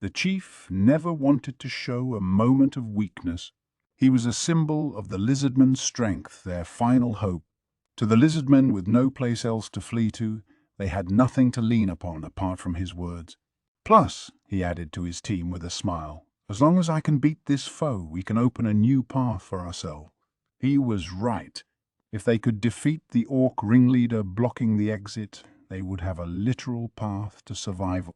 The chief never wanted to show a moment of weakness. He was a symbol of the lizardmen's strength, their final hope. To the lizardmen with no place else to flee to, they had nothing to lean upon apart from his words. Plus, he added to his team with a smile, as long as I can beat this foe, we can open a new path for ourselves. He was right. If they could defeat the orc ringleader blocking the exit, they would have a literal path to survival.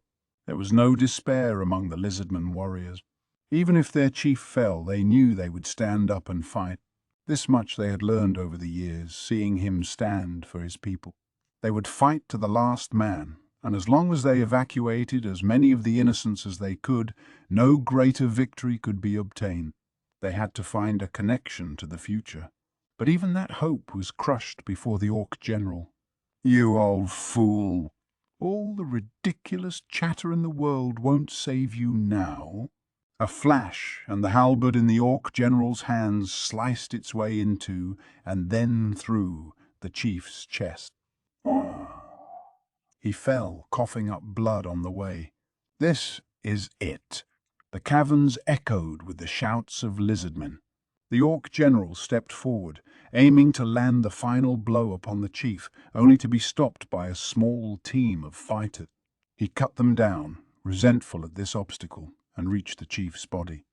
There was no despair among the lizardman warriors. Even if their chief fell, they knew they would stand up and fight. This much they had learned over the years, seeing him stand for his people. They would fight to the last man, and as long as they evacuated as many of the innocents as they could, no greater victory could be obtained. They had to find a connection to the future. But even that hope was crushed before the Orc general. "You old fool! All the ridiculous chatter in the world won't save you now." A flash, and the halberd in the Orc general's hands sliced its way into, and then through, the chief's chest. He fell, coughing up blood on the way. This is it. The caverns echoed with the shouts of lizardmen. The Orc general stepped forward, aiming to land the final blow upon the chief, only to be stopped by a small team of fighters. He cut them down, resentful at this obstacle, and reached the chief's body.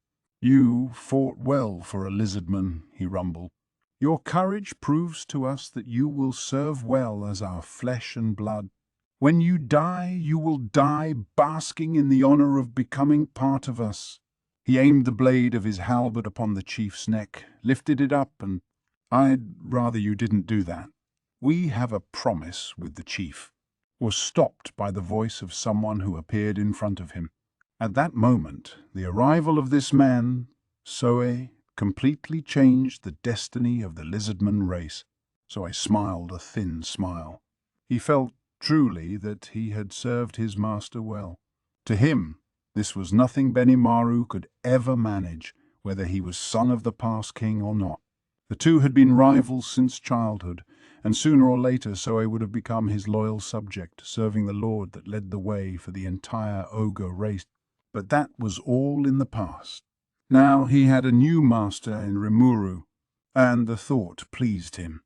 "You fought well for a lizardman," he rumbled. "Your courage proves to us that you will serve well as our flesh and blood. When you die, you will die basking in the honor of becoming part of us." He aimed the blade of his halberd upon the chief's neck, lifted it up, and "I'd rather you didn't do that. We have a promise with the chief," was stopped by the voice of someone who appeared in front of him. At that moment, the arrival of this man, Soe, completely changed the destiny of the lizardman race. So I smiled a thin smile. He felt truly that he had served his master well. To him, this was nothing Benimaru could ever manage, whether he was son of the past king or not. The two had been rivals since childhood, and sooner or later Soe would have become his loyal subject, serving the lord that led the way for the entire ogre race. But that was all in the past. Now he had a new master in Rimuru, and the thought pleased him.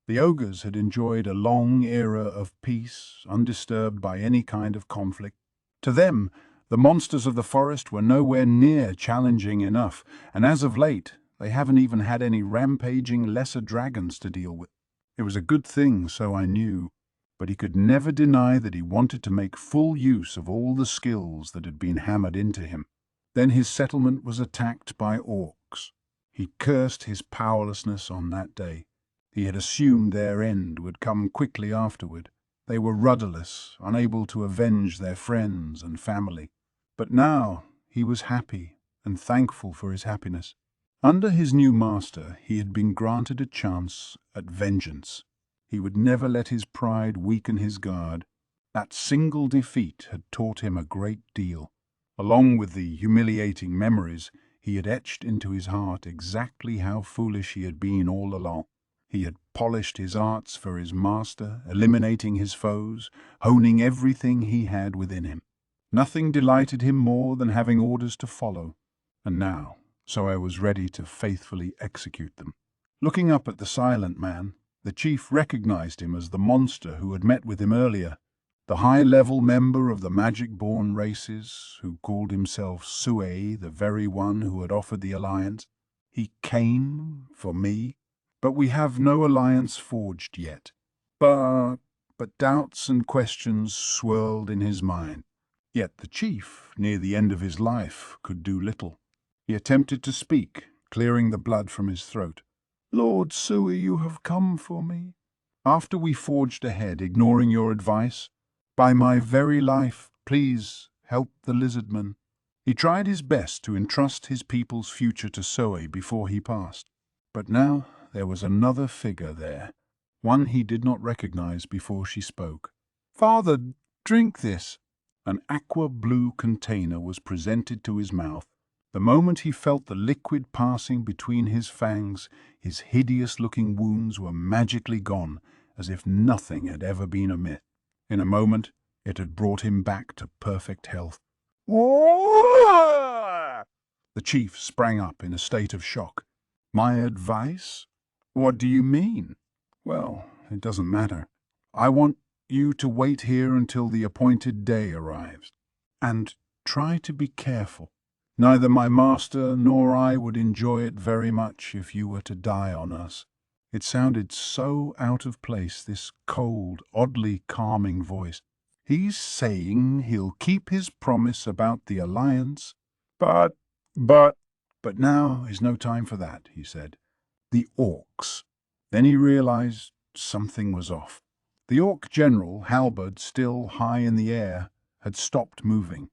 The ogres had enjoyed a long era of peace, undisturbed by any kind of conflict. To them, the monsters of the forest were nowhere near challenging enough, and as of late, they haven't even had any rampaging lesser dragons to deal with. It was a good thing, so I knew, but he could never deny that he wanted to make full use of all the skills that had been hammered into him. Then his settlement was attacked by orcs. He cursed his powerlessness on that day. He had assumed their end would come quickly afterward. They were rudderless, unable to avenge their friends and family. But now he was happy and thankful for his happiness. Under his new master, he had been granted a chance at vengeance. He would never let his pride weaken his guard. That single defeat had taught him a great deal. Along with the humiliating memories, he had etched into his heart exactly how foolish he had been all along. He had polished his arts for his master, eliminating his foes, honing everything he had within him. Nothing delighted him more than having orders to follow, and now, so I was ready to faithfully execute them. Looking up at the silent man, the chief recognized him as the monster who had met with him earlier, the high-level member of the magic-born races who called himself Sue, the very one who had offered the alliance. He came for me. But we have no alliance forged yet. But doubts and questions swirled in his mind. Yet the chief, near the end of his life, could do little. He attempted to speak, clearing the blood from his throat. "Lord Sue, you have come for me." "After we forged ahead, ignoring your advice? By my very life, please help the lizardman." He tried his best to entrust his people's future to Soe before he passed. But now there was another figure there, one he did not recognize before she spoke. "Father, drink this." An aqua-blue container was presented to his mouth. The moment he felt the liquid passing between his fangs, his hideous-looking wounds were magically gone, as if nothing had ever been amiss. In a moment, it had brought him back to perfect health. The chief sprang up in a state of shock. "My advice? What do you mean?" "Well, it doesn't matter. I want you to wait here until the appointed day arrives. And try to be careful. Neither my master nor I would enjoy it very much if you were to die on us." It sounded so out of place, this cold, oddly calming voice. He's saying he'll keep his promise about the alliance. But... But now is no time for that, he said. The orcs. Then he realized something was off. The orc general, halberd still high in the air, had stopped moving.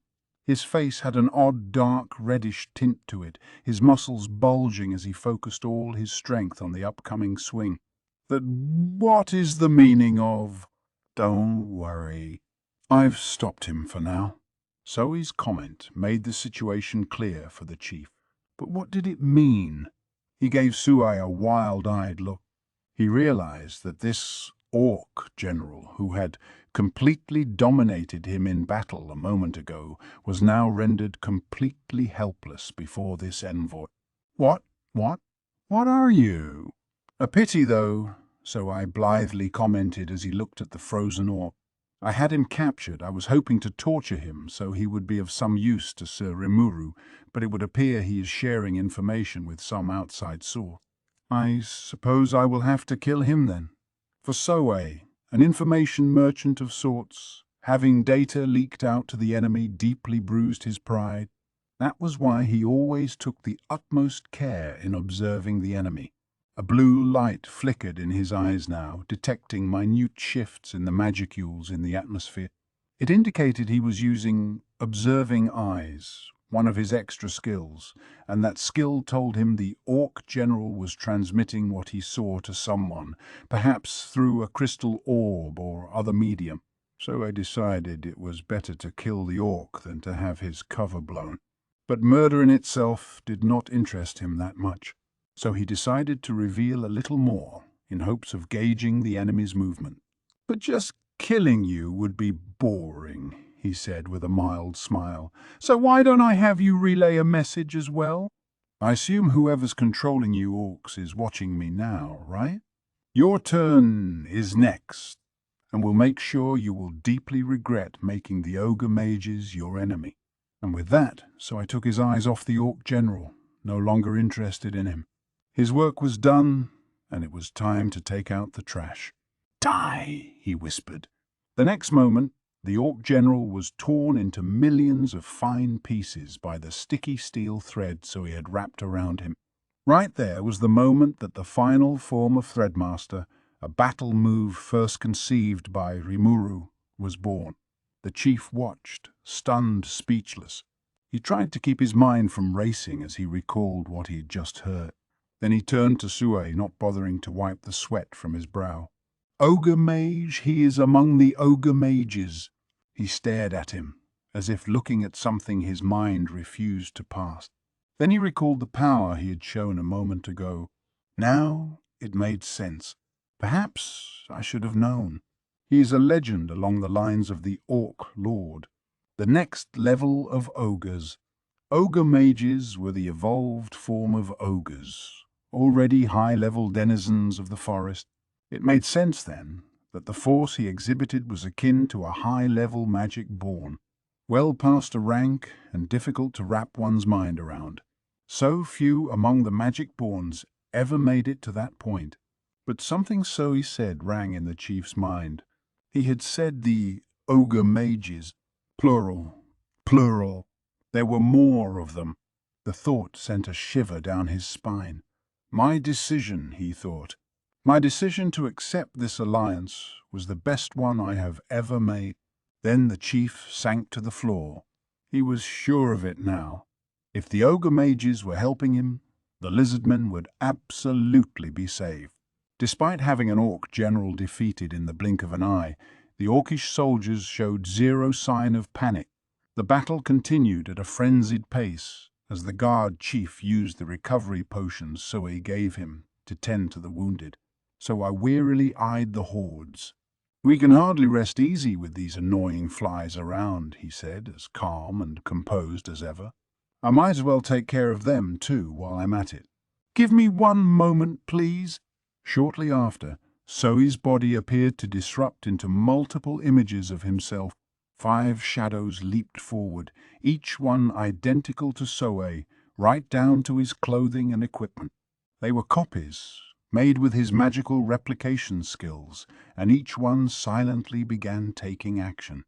His face had an odd dark reddish tint to it, his muscles bulging as he focused all his strength on the upcoming swing. What is the meaning of... Don't worry. I've stopped him for now. Zoe's comment made the situation clear for the chief. But what did it mean? He gave Sue a wild-eyed look. He realized that this orc general, who had completely dominated him in battle a moment ago, was now rendered completely helpless before this envoy. What are you? A pity, though, so I blithely commented as he looked at the frozen orc. I had him captured. I was hoping to torture him so he would be of some use to Sir Rimuru, but it would appear he is sharing information with some outside source. I suppose I will have to kill him then. For Soe, an information merchant of sorts, having data leaked out to the enemy deeply bruised his pride. That was why he always took the utmost care in observing the enemy. A blue light flickered in his eyes now, detecting minute shifts in the magicules in the atmosphere. It indicated he was using observing eyes, one of his extra skills, and that skill told him the orc general was transmitting what he saw to someone, perhaps through a crystal orb or other medium. So I decided it was better to kill the orc than to have his cover blown. But murder in itself did not interest him that much. So he decided to reveal a little more, in hopes of gauging the enemy's movement. But just killing you would be boring, he said with a mild smile. So why don't I have you relay a message as well? I assume whoever's controlling you orcs is watching me now, right? Your turn is next, and we'll make sure you will deeply regret making the ogre mages your enemy. And with that, so I took his eyes off the orc general, no longer interested in him. His work was done, and it was time to take out the trash. Die, he whispered. The next moment, the orc general was torn into millions of fine pieces by the sticky steel thread so he had wrapped around him. Right there was the moment that the final form of Threadmaster, a battle move first conceived by Rimuru, was born. The chief watched, stunned, speechless. He tried to keep his mind from racing as he recalled what he had just heard. Then he turned to Sue, not bothering to wipe the sweat from his brow. Ogre mage, he is among the ogre mages. He stared at him, as if looking at something his mind refused to pass. Then he recalled the power he had shown a moment ago. Now it made sense. Perhaps I should have known. He is a legend along the lines of the Orc Lord, the next level of ogres. Ogre mages were the evolved form of ogres, already high-level denizens of the forest. It made sense, then, that the force he exhibited was akin to a high-level magic born, well past a rank and difficult to wrap one's mind around. So few among the magic-borns ever made it to that point. But something so he said rang in the chief's mind. He had said the ogre mages, plural. There were more of them. The thought sent a shiver down his spine. My decision, he thought. My decision to accept this alliance was the best one I have ever made. Then the chief sank to the floor. He was sure of it now. If the ogre mages were helping him, the lizardmen would absolutely be saved. Despite having an orc general defeated in the blink of an eye, the orcish soldiers showed zero sign of panic. The battle continued at a frenzied pace as the guard chief used the recovery potions Sui gave him to tend to the wounded. So I wearily eyed the hordes. We can hardly rest easy with these annoying flies around, he said, as calm and composed as ever. I might as well take care of them, too, while I'm at it. Give me one moment, please. Shortly after, Zoe's body appeared to disrupt into multiple images of himself. 5 shadows leaped forward, each one identical to Zoe, right down to his clothing and equipment. They were copies, made with his magical replication skills, and each one silently began taking action.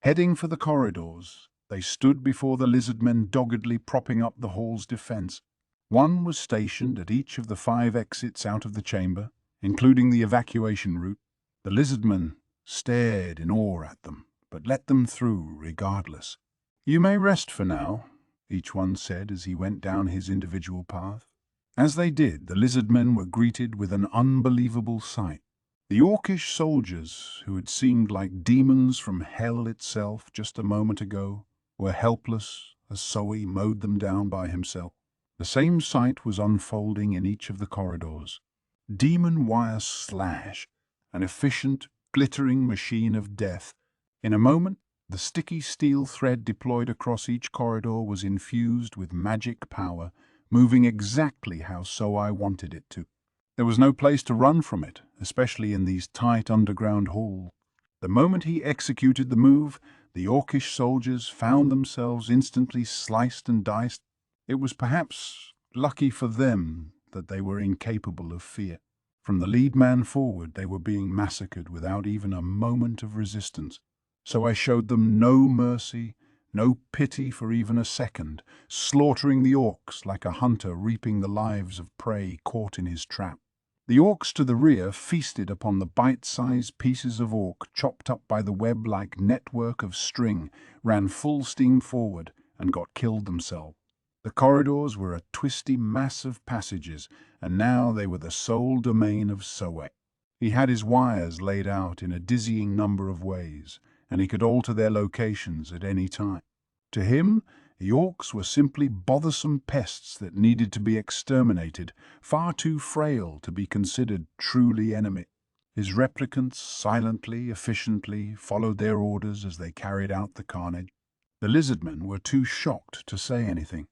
Heading for the corridors, they stood before the lizardmen doggedly propping up the hall's defense. One was stationed at each of the 5 exits out of the chamber, including the evacuation route. The lizardmen stared in awe at them, but let them through regardless. "You may rest for now," each one said as he went down his individual path. As they did, the lizardmen were greeted with an unbelievable sight. The orcish soldiers, who had seemed like demons from hell itself just a moment ago, were helpless as Zoe mowed them down by himself. The same sight was unfolding in each of the corridors. Demon wire slash, an efficient, glittering machine of death. In a moment, the sticky steel thread deployed across each corridor was infused with magic power, moving exactly how Zoe wanted it to. There was no place to run from it, especially in these tight underground halls. The moment he executed the move, the orcish soldiers found themselves instantly sliced and diced. It was perhaps lucky for them that they were incapable of fear. From the lead man forward, they were being massacred without even a moment of resistance. So I showed them no mercy, no pity for even a second, slaughtering the orcs like a hunter reaping the lives of prey caught in his trap. The orcs to the rear feasted upon the bite-sized pieces of orc chopped up by the web-like network of string, ran full steam forward, and got killed themselves. The corridors were a twisty mass of passages, and now they were the sole domain of Zoe. He had his wires laid out in a dizzying number of ways, and he could alter their locations at any time. To him, the orcs were simply bothersome pests that needed to be exterminated, far too frail to be considered truly enemy. His replicants silently, efficiently followed their orders as they carried out the carnage. The lizardmen were too shocked to say anything.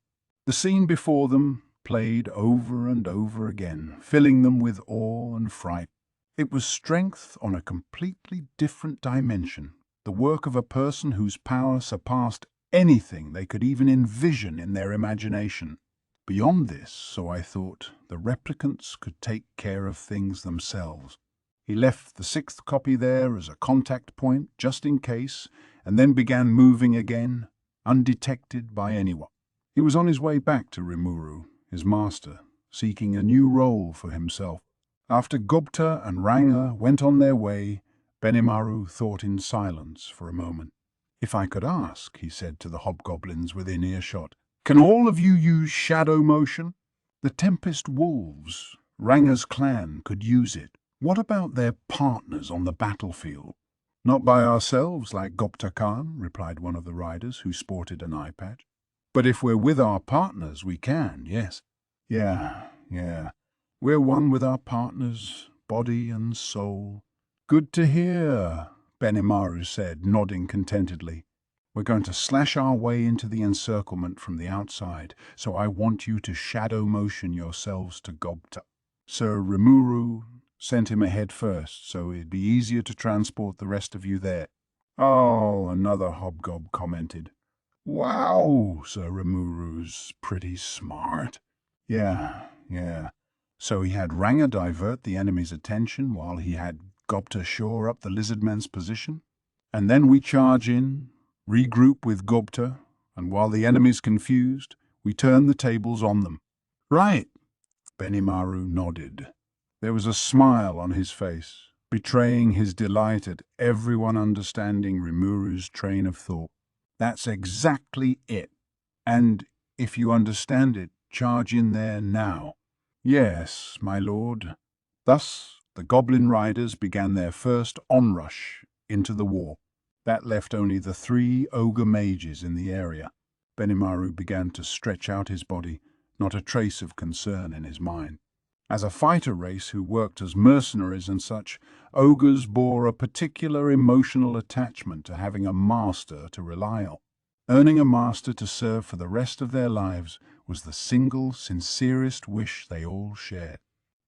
The scene before them played over and over again, filling them with awe and fright. It was strength on a completely different dimension, the work of a person whose power surpassed anything they could even envision in their imagination. Beyond this, so I thought, the replicants could take care of things themselves. He left the 6th copy there as a contact point, just in case, and then began moving again, undetected by anyone. He was on his way back to Rimuru, his master, seeking a new role for himself. After Gobta and Ranga went on their way, Benimaru thought in silence for a moment. "If I could ask," he said to the hobgoblins within earshot, "can all of you use shadow motion? The Tempest Wolves, Ranga's clan, could use it. What about their partners on the battlefield?" "Not by ourselves, like Gobta Khan," replied one of the riders who sported an eye patch. "But if we're with our partners, we can, yes." Yeah. We're one with our partners, body and soul." "Good to hear," Benimaru said, nodding contentedly. "We're going to slash our way into the encirclement from the outside, so I want you to shadow motion yourselves to Gobta. Sir Rimuru sent him ahead first, so it'd be easier to transport the rest of you there." "Oh," another hobgob commented. "Wow, Sir Rimuru's pretty smart." Yeah. So he had Ranga divert the enemy's attention while he had Gobta shore up the lizardmen's position? And then we charge in, regroup with Gobta, and while the enemy's confused, we turn the tables on them. "Right," Benimaru nodded. There was a smile on his face, betraying his delight at everyone understanding Rimuru's train of thought. "That's exactly it. And if you understand it, charge in there now." "Yes, my lord." Thus, the goblin riders began their first onrush into the war. That left only the 3 ogre mages in the area. Benimaru began to stretch out his body, not a trace of concern in his mind. As a fighter race who worked as mercenaries and such, ogres bore a particular emotional attachment to having a master to rely on. Earning a master to serve for the rest of their lives was the single, sincerest wish they all shared.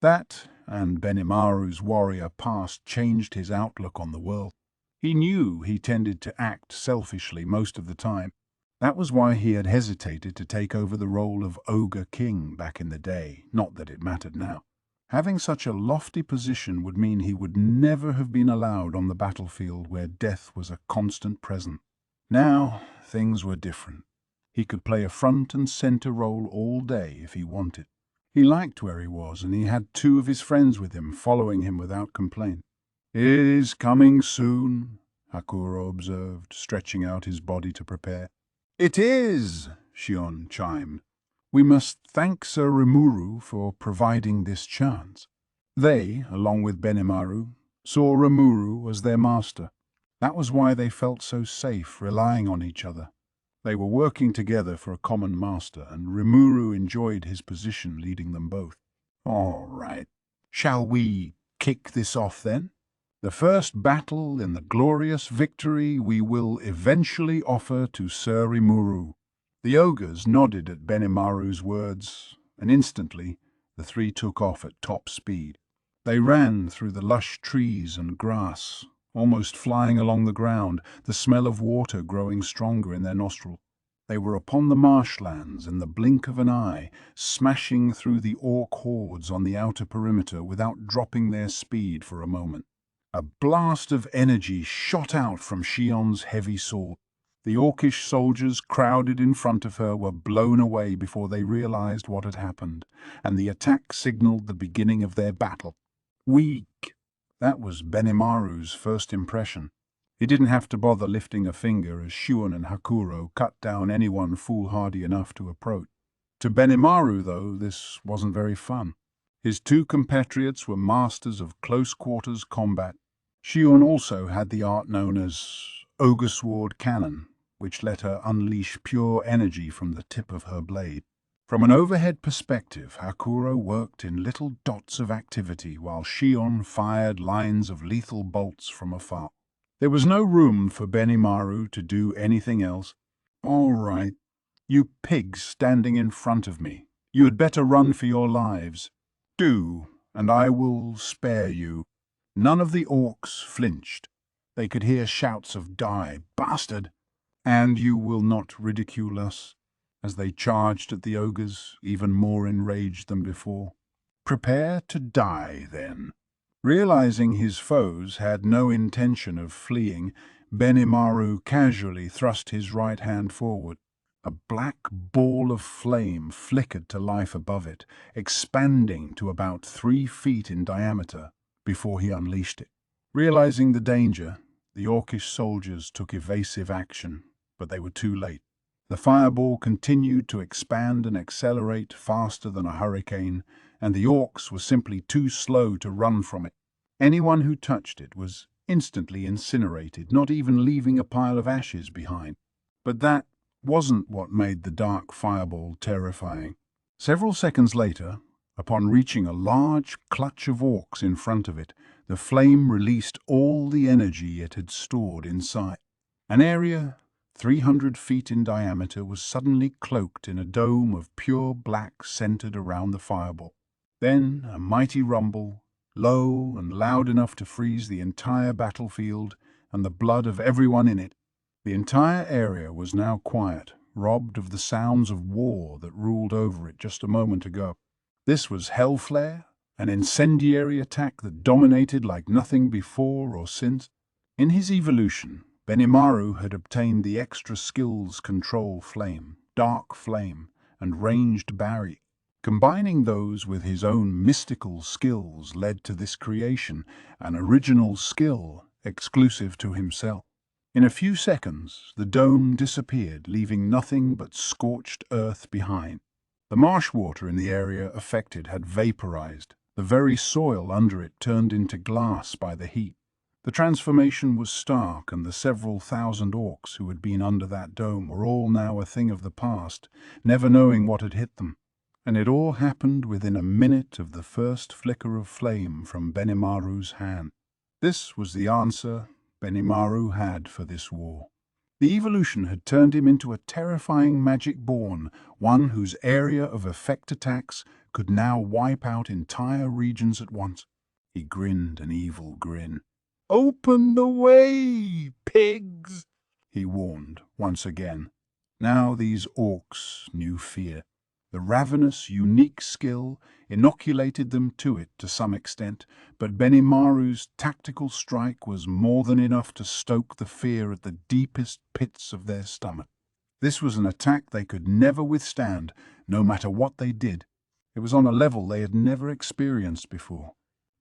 That, and Benimaru's warrior past, changed his outlook on the world. He knew he tended to act selfishly most of the time. That was why he had hesitated to take over the role of Ogre King back in the day, not that it mattered now. Having such a lofty position would mean he would never have been allowed on the battlefield where death was a constant presence. Now, things were different. He could play a front and center role all day if he wanted. He liked where he was, and he had 2 of his friends with him, following him without complaint. "It is coming soon," Hakuro observed, stretching out his body to prepare. "It is," Shion chimed. "We must thank Sir Rimuru for providing this chance." They, along with Benimaru, saw Rimuru as their master. That was why they felt so safe, relying on each other. They were working together for a common master, and Rimuru enjoyed his position leading them both. "All right. Shall we kick this off then? The first battle in the glorious victory we will eventually offer to Sir Rimuru." The ogres nodded at Benimaru's words, and instantly the 3 took off at top speed. They ran through the lush trees and grass, almost flying along the ground, the smell of water growing stronger in their nostrils. They were upon the marshlands in the blink of an eye, smashing through the orc hordes on the outer perimeter without dropping their speed for a moment. A blast of energy shot out from Shion's heavy sword. The orcish soldiers crowded in front of her were blown away before they realized what had happened, and the attack signaled the beginning of their battle. Weak. That was Benimaru's first impression. He didn't have to bother lifting a finger as Shuon and Hakuro cut down anyone foolhardy enough to approach. To Benimaru, though, this wasn't very fun. His 2 compatriots were masters of close-quarters combat. Shion also had the art known as Ogre Sword Cannon, which let her unleash pure energy from the tip of her blade. From an overhead perspective, Hakuro worked in little dots of activity while Shion fired lines of lethal bolts from afar. There was no room for Benimaru to do anything else. "All right, you pigs standing in front of me, you had better run for your lives. Do, and I will spare you." None of the orcs flinched. They could hear shouts of "Die, bastard!" "And you will not ridicule us," as they charged at the ogres, even more enraged than before. "Prepare to die, then." Realizing his foes had no intention of fleeing, Benimaru casually thrust his right hand forward. A black ball of flame flickered to life above it, expanding to about 3 feet in diameter before he unleashed it. Realizing the danger, the orcish soldiers took evasive action, but they were too late. The fireball continued to expand and accelerate faster than a hurricane, and the orcs were simply too slow to run from it. Anyone who touched it was instantly incinerated, not even leaving a pile of ashes behind. But that wasn't what made the dark fireball terrifying. Several seconds later, upon reaching a large clutch of orcs in front of it, the flame released all the energy it had stored inside. An area 300 feet in diameter was suddenly cloaked in a dome of pure black centered around the fireball. Then a mighty rumble, low and loud enough to freeze the entire battlefield and the blood of everyone in it. The entire area was now quiet, robbed of the sounds of war that ruled over it just a moment ago. This was Hellflare, an incendiary attack that dominated like nothing before or since. In his evolution, Benimaru had obtained the extra skills Control Flame, Dark Flame, and Ranged Barrier. Combining those with his own mystical skills led to this creation, an original skill exclusive to himself. In a few seconds, the dome disappeared, leaving nothing but scorched earth behind. The marsh water in the area affected had vaporized. The very soil under it turned into glass by the heat. The transformation was stark, and the several thousand orcs who had been under that dome were all now a thing of the past, never knowing what had hit them. And it all happened within a minute of the first flicker of flame from Benimaru's hand. This was the answer Benimaru had for this war. The evolution had turned him into a terrifying magic born, one whose area of effect attacks could now wipe out entire regions at once. He grinned an evil grin. "Open the way, pigs!" he warned once again. Now these orcs knew fear. The ravenous, unique skill inoculated them to it to some extent, but Benimaru's tactical strike was more than enough to stoke the fear at the deepest pits of their stomach. This was an attack they could never withstand, no matter what they did. It was on a level they had never experienced before.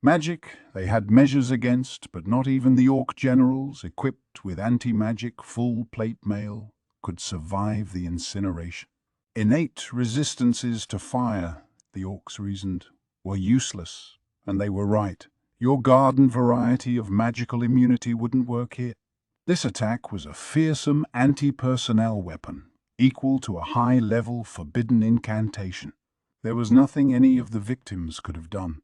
Magic they had measures against, but not even the Orc generals, equipped with anti-magic full-plate mail, could survive the incineration. Innate resistances to fire, the Orcs reasoned, were useless, and they were right. Your garden variety of magical immunity wouldn't work here. This attack was a fearsome anti-personnel weapon, equal to a high-level forbidden incantation. There was nothing any of the victims could have done,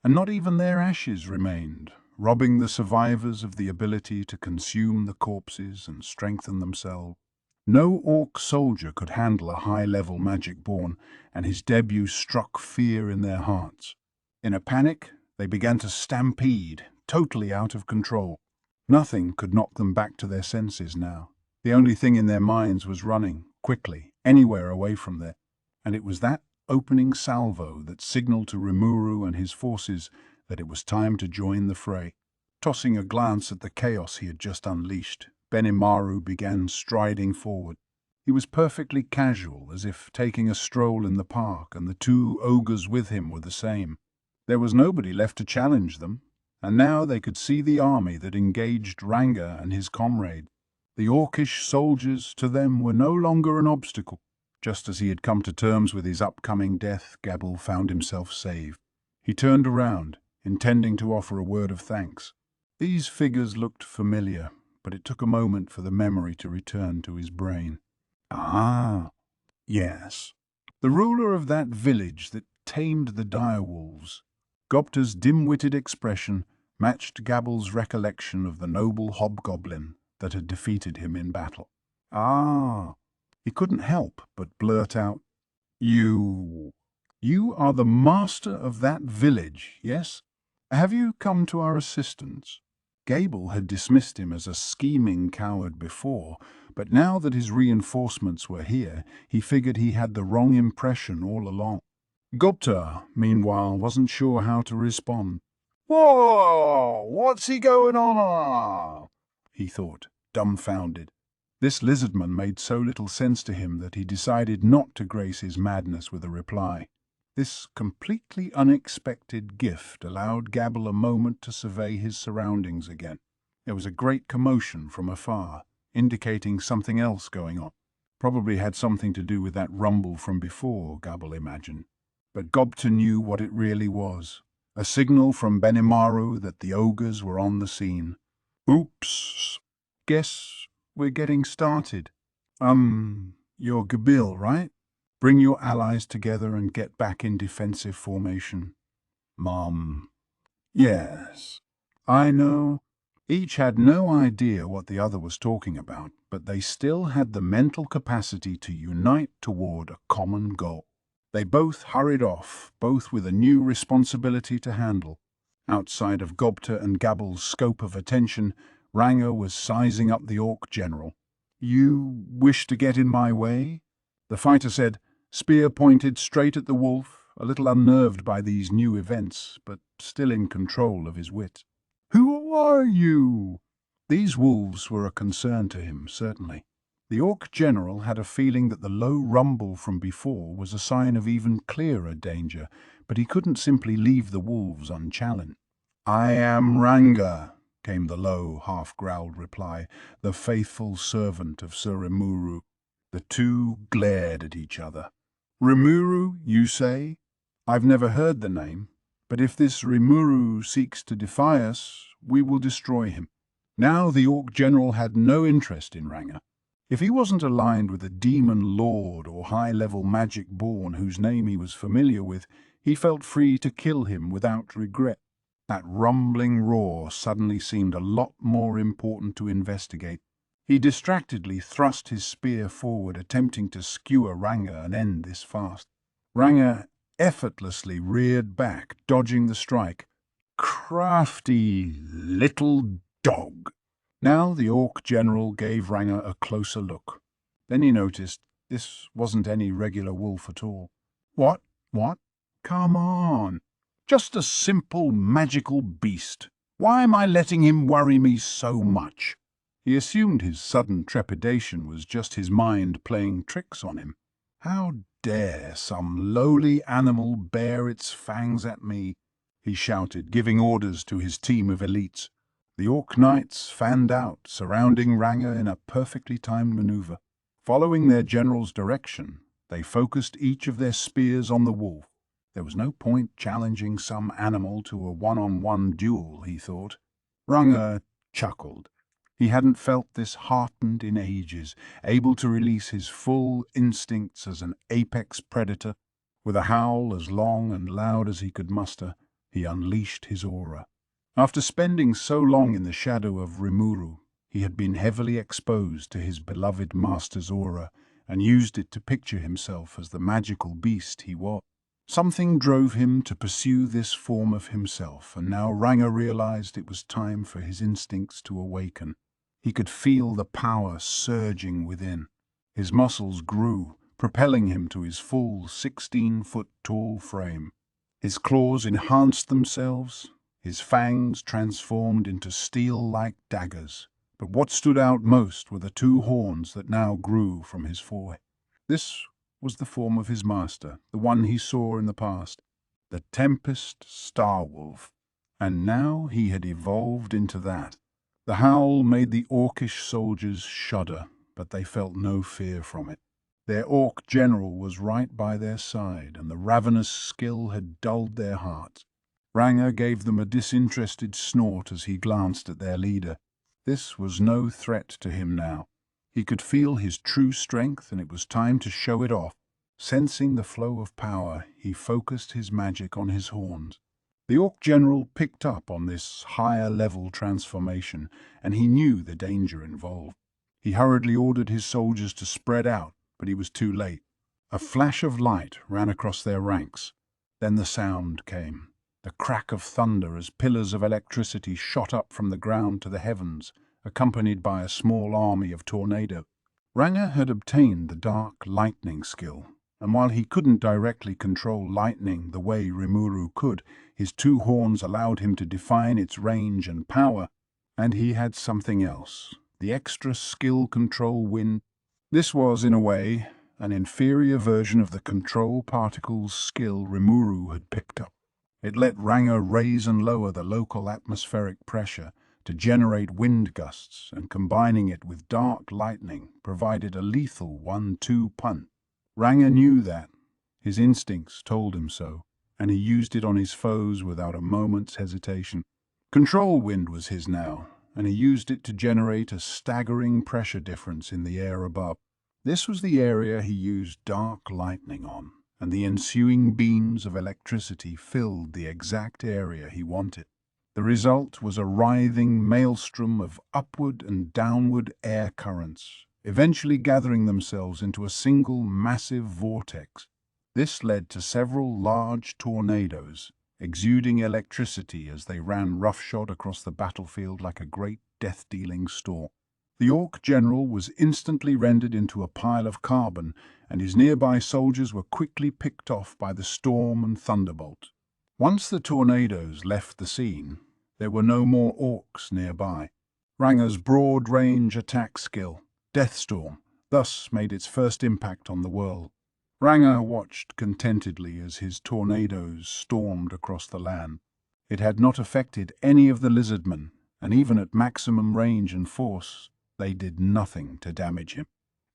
and not even their ashes remained, robbing the survivors of the ability to consume the corpses and strengthen themselves. No Orc soldier could handle a high-level magic born, and his debut struck fear in their hearts. In a panic, they began to stampede, totally out of control. Nothing could knock them back to their senses now. The only thing in their minds was running, quickly, anywhere away from there. And it was that opening salvo that signaled to Rimuru and his forces that it was time to join the fray. Tossing a glance at the chaos he had just unleashed, Benimaru began striding forward. He was perfectly casual, as if taking a stroll in the park, and the two ogres with him were the same. There was nobody left to challenge them, and now they could see the army that engaged Ranga and his comrade. The Orcish soldiers to them were no longer an obstacle. Just as he had come to terms with his upcoming death, Gabble found himself saved. He turned around, intending to offer a word of thanks. These figures looked familiar, but it took a moment for the memory to return to his brain. Ah, yes. The ruler of that village that tamed the direwolves. Gopta's dim-witted expression matched Gabble's recollection of the noble hobgoblin that had defeated him in battle. Ah, he couldn't help but blurt out, You are the master of that village, yes? Have you come to our assistance? Gable had dismissed him as a scheming coward before, but now that his reinforcements were here, he figured he had the wrong impression all along. Gupta, meanwhile, wasn't sure how to respond. Whoa, what's he going on? He thought, dumbfounded. This lizardman made so little sense to him that he decided not to grace his madness with a reply. This completely unexpected gift allowed Gabble a moment to survey his surroundings again. There was a great commotion from afar, indicating something else going on. Probably had something to do with that rumble from before, Gabble imagined. But Gobta knew what it really was. A signal from Benimaru that the ogres were on the scene. Oops. Guess we're getting started. You're Gabil, right? Bring your allies together and get back in defensive formation. Mom. Yes. I know. Each had no idea what the other was talking about, but they still had the mental capacity to unite toward a common goal. They both hurried off, both with a new responsibility to handle. Outside of Gobta and Gabble's scope of attention, Ranga was sizing up the Orc general. You wish to get in my way? The fighter said, spear pointed straight at the wolf, a little unnerved by these new events, but still in control of his wit. Who are you? These wolves were a concern to him, certainly. The Orc general had a feeling that the low rumble from before was a sign of even clearer danger, but he couldn't simply leave the wolves unchallenged. I am Ranga, came the low, half-growled reply, the faithful servant of Sir Rimuru. The two glared at each other. Rimuru, you say? I've never heard the name, but if this Rimuru seeks to defy us, we will destroy him. Now the Orc general had no interest in Ranga. If he wasn't aligned with a demon lord or high-level magic born whose name he was familiar with, he felt free to kill him without regret. That rumbling roar suddenly seemed a lot more important to investigate. He distractedly thrust his spear forward, attempting to skewer Ranga and end this fast. Ranga effortlessly reared back, dodging the strike. Crafty little dog. Now the Orc general gave Ranga a closer look. Then he noticed this wasn't any regular wolf at all. What? What? Come on. Just a simple magical beast. Why am I letting him worry me so much? He assumed his sudden trepidation was just his mind playing tricks on him. How dare some lowly animal bare its fangs at me? He shouted, giving orders to his team of elites. The Orc Knights fanned out, surrounding Ranga in a perfectly timed maneuver. Following their general's direction, they focused each of their spears on the wolf. There was no point challenging some animal to a one-on-one duel, he thought. Ranga chuckled. He hadn't felt this heartened in ages, able to release his full instincts as an apex predator. With a howl as long and loud as he could muster, he unleashed his aura. After spending so long in the shadow of Rimuru, he had been heavily exposed to his beloved master's aura and used it to picture himself as the magical beast he was. Something drove him to pursue this form of himself, and now Ranga realized it was time for his instincts to awaken. He could feel the power surging within. His muscles grew, propelling him to his full 16-foot-tall frame. His claws enhanced themselves, his fangs transformed into steel-like daggers. But what stood out most were the two horns that now grew from his forehead. This was the form of his master, the one he saw in the past, the Tempest Starwolf. And now he had evolved into that. The howl made the orcish soldiers shudder, but they felt no fear from it. Their orc general was right by their side, and the ravenous skill had dulled their hearts. Ranga gave them a disinterested snort as he glanced at their leader. This was no threat to him now. He could feel his true strength, and it was time to show it off. Sensing the flow of power, he focused his magic on his horns. The Orc General picked up on this higher-level transformation, and he knew the danger involved. He hurriedly ordered his soldiers to spread out, but he was too late. A flash of light ran across their ranks. Then the sound came, the crack of thunder as pillars of electricity shot up from the ground to the heavens, accompanied by a small army of tornadoes. Ranga had obtained the dark lightning skill, and while he couldn't directly control lightning the way Rimuru could, his two horns allowed him to define its range and power. And he had something else, the extra skill control wind. This was, in a way, an inferior version of the control particles skill Rimuru had picked up. It let Ranga raise and lower the local atmospheric pressure to generate wind gusts, and combining it with dark lightning provided a lethal 1-2 punch. Ranga knew that. His instincts told him so, and he used it on his foes without a moment's hesitation. Control wind was his now, and he used it to generate a staggering pressure difference in the air above. This was the area he used dark lightning on, and the ensuing beams of electricity filled the exact area he wanted. The result was a writhing maelstrom of upward and downward air currents, eventually gathering themselves into a single massive vortex. This led to several large tornadoes, exuding electricity as they ran roughshod across the battlefield like a great death-dealing storm. The Orc General was instantly rendered into a pile of carbon, and his nearby soldiers were quickly picked off by the storm and thunderbolt. Once the tornadoes left the scene, there were no more orcs nearby. Ranga's broad-range attack skill, Deathstorm, thus made its first impact on the world. Ranga watched contentedly as his tornadoes stormed across the land. It had not affected any of the lizardmen, and even at maximum range and force, they did nothing to damage him.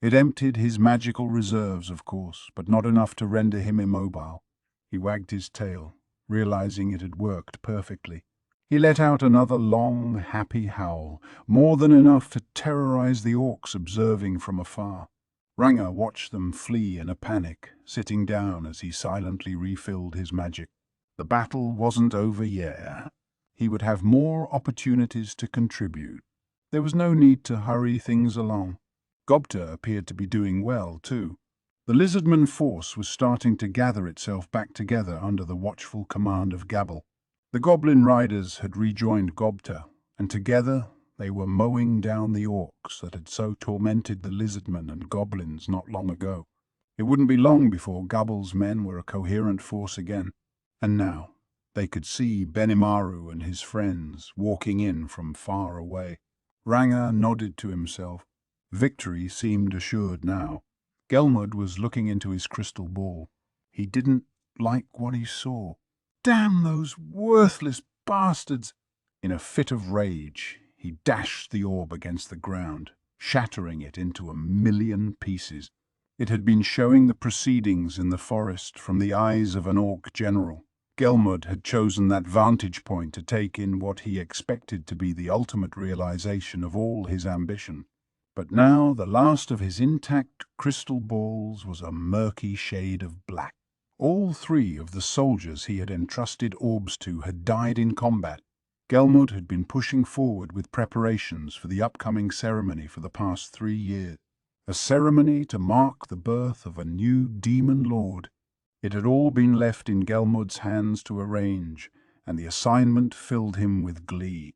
It emptied his magical reserves, of course, but not enough to render him immobile. He wagged his tail, realizing it had worked perfectly. He let out another long, happy howl, more than enough to terrorize the orcs observing from afar. Ranga watched them flee in a panic, sitting down as he silently refilled his magic. The battle wasn't over yet. He would have more opportunities to contribute. There was no need to hurry things along. Gobta appeared to be doing well, too. The lizardman force was starting to gather itself back together under the watchful command of Gabble. The goblin riders had rejoined Gobta, and together they were mowing down the orcs that had so tormented the lizardmen and goblins not long ago. It wouldn't be long before Gubble's men were a coherent force again, and now they could see Benimaru and his friends walking in from far away. Ranga nodded to himself. Victory seemed assured now. Gelmud was looking into his crystal ball. He didn't like what he saw. Damn those worthless bastards! In a fit of rage, he dashed the orb against the ground, shattering it into 1,000,000 pieces. It had been showing the proceedings in the forest from the eyes of an orc general. Gelmud had chosen that vantage point to take in what he expected to be the ultimate realization of all his ambition. But now the last of his intact crystal balls was a murky shade of black. All 3 of the soldiers he had entrusted orbs to had died in combat. Gelmud had been pushing forward with preparations for the upcoming ceremony for the past 3 years. A ceremony to mark the birth of a new demon lord. It had all been left in Gelmud's hands to arrange, and the assignment filled him with glee.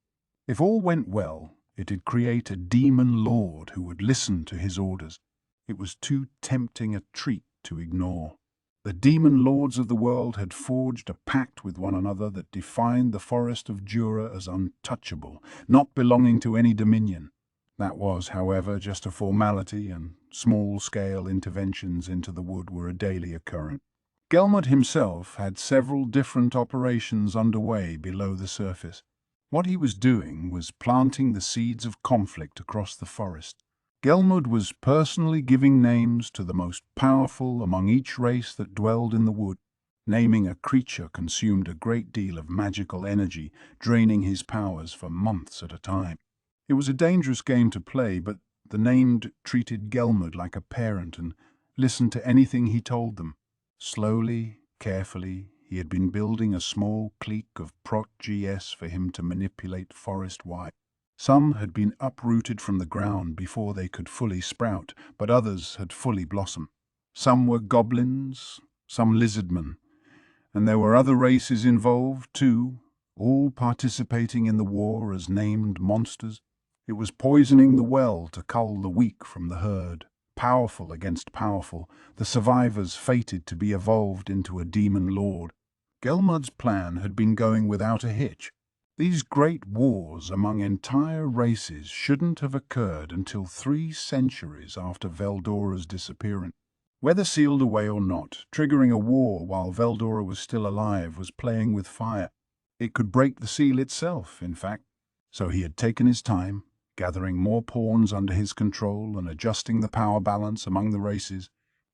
If all went well, it'd create a demon lord who would listen to his orders. It was too tempting a treat to ignore. The demon lords of the world had forged a pact with one another that defined the forest of Jura as untouchable, not belonging to any dominion. That was, however, just a formality, and small-scale interventions into the wood were a daily occurrence. Gelmud himself had several different operations underway below the surface. What he was doing was planting the seeds of conflict across the forest. Gelmud was personally giving names to the most powerful among each race that dwelled in the wood. Naming a creature consumed a great deal of magical energy, draining his powers for months at a time. It was a dangerous game to play, but the named treated Gelmud like a parent and listened to anything he told them. Slowly, carefully, he had been building a small clique of Prot-GS for him to manipulate forest-wide. Some had been uprooted from the ground before they could fully sprout, but others had fully blossomed. Some were goblins, some lizardmen, and there were other races involved too, all participating in the war as named monsters. It was poisoning the well to cull the weak from the herd. Powerful against powerful, the survivors fated to be evolved into a demon lord. Gelmud's plan had been going without a hitch. These great wars among entire races shouldn't have occurred until 3 centuries after Veldora's disappearance. Whether sealed away or not, triggering a war while Veldora was still alive was playing with fire. It could break the seal itself, in fact. So he had taken his time, gathering more pawns under his control and adjusting the power balance among the races.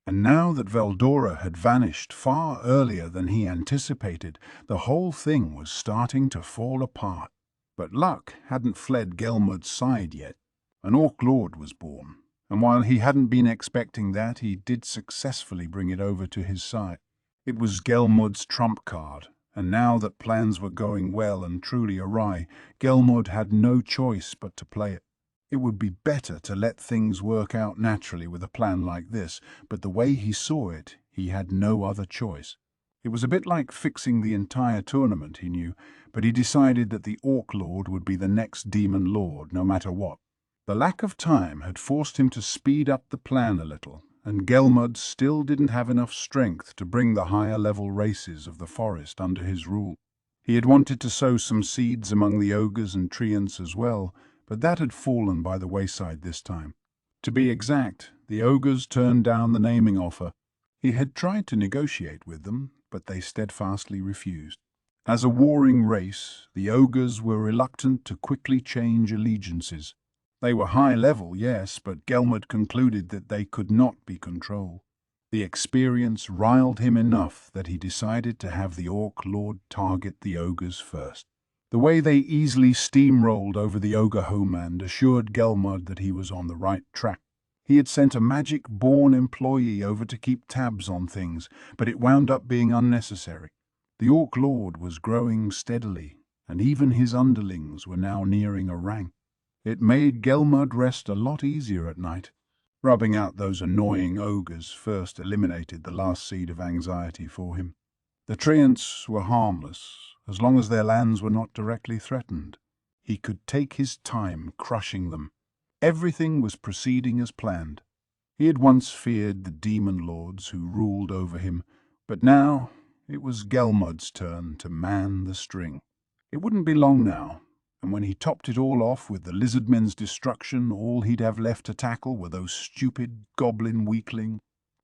And now that Veldora had vanished far earlier than he anticipated, the whole thing was starting to fall apart. But luck hadn't fled Gelmud's side yet. An Orc Lord was born, and while he hadn't been expecting that, he did successfully bring it over to his side. It was Gelmud's trump card, and now that plans were going well and truly awry, Gelmud had no choice but to play it. It would be better to let things work out naturally with a plan like this, but the way he saw it, he had no other choice. It was a bit like fixing the entire tournament, he knew, but he decided that the Orc Lord would be the next Demon Lord, no matter what. The lack of time had forced him to speed up the plan a little, and Gelmud still didn't have enough strength to bring the higher-level races of the forest under his rule. He had wanted to sow some seeds among the ogres and treants as well, but that had fallen by the wayside this time. To be exact, the ogres turned down the naming offer. He had tried to negotiate with them, but they steadfastly refused. As a warring race, the ogres were reluctant to quickly change allegiances. They were high level, yes, but Gelmud concluded that they could not be controlled. The experience riled him enough that he decided to have the Orc Lord target the ogres first. The way they easily steamrolled over the ogre homeland assured Gelmud that he was on the right track. He had sent a magic-born employee over to keep tabs on things, but it wound up being unnecessary. The Orc Lord was growing steadily, and even his underlings were now nearing a rank. It made Gelmud rest a lot easier at night. Rubbing out those annoying ogres first eliminated the last seed of anxiety for him. The treants were harmless, as long as their lands were not directly threatened. He could take his time crushing them. Everything was proceeding as planned. He had once feared the demon lords who ruled over him, but now it was Gelmod's turn to man the string. It wouldn't be long now, and when he topped it all off with the lizardmen's destruction, all he'd have left to tackle were those stupid goblin weaklings.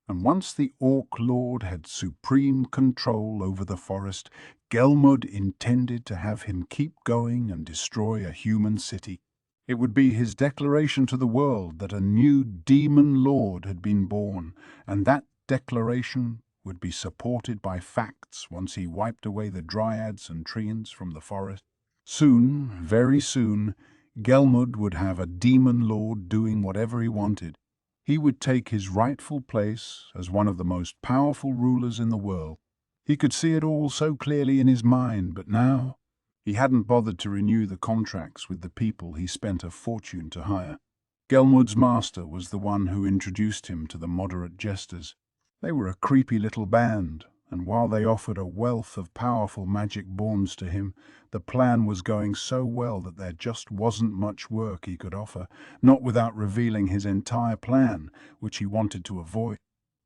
And once the Orc Lord had supreme control over the forest, Gelmod intended to have him keep going and destroy a human city. It would be his declaration to the world that a new demon lord had been born, and that declaration would be supported by facts once he wiped away the dryads and treants from the forest. Soon, very soon, Gelmod would have a demon lord doing whatever he wanted. He would take his rightful place as one of the most powerful rulers in the world. He could see it all so clearly in his mind, but now he hadn't bothered to renew the contracts with the people he spent a fortune to hire. Gelmod's master was the one who introduced him to the moderate jesters. They were a creepy little band, and while they offered a wealth of powerful magic boons to him, the plan was going so well that there just wasn't much work he could offer, not without revealing his entire plan, which he wanted to avoid.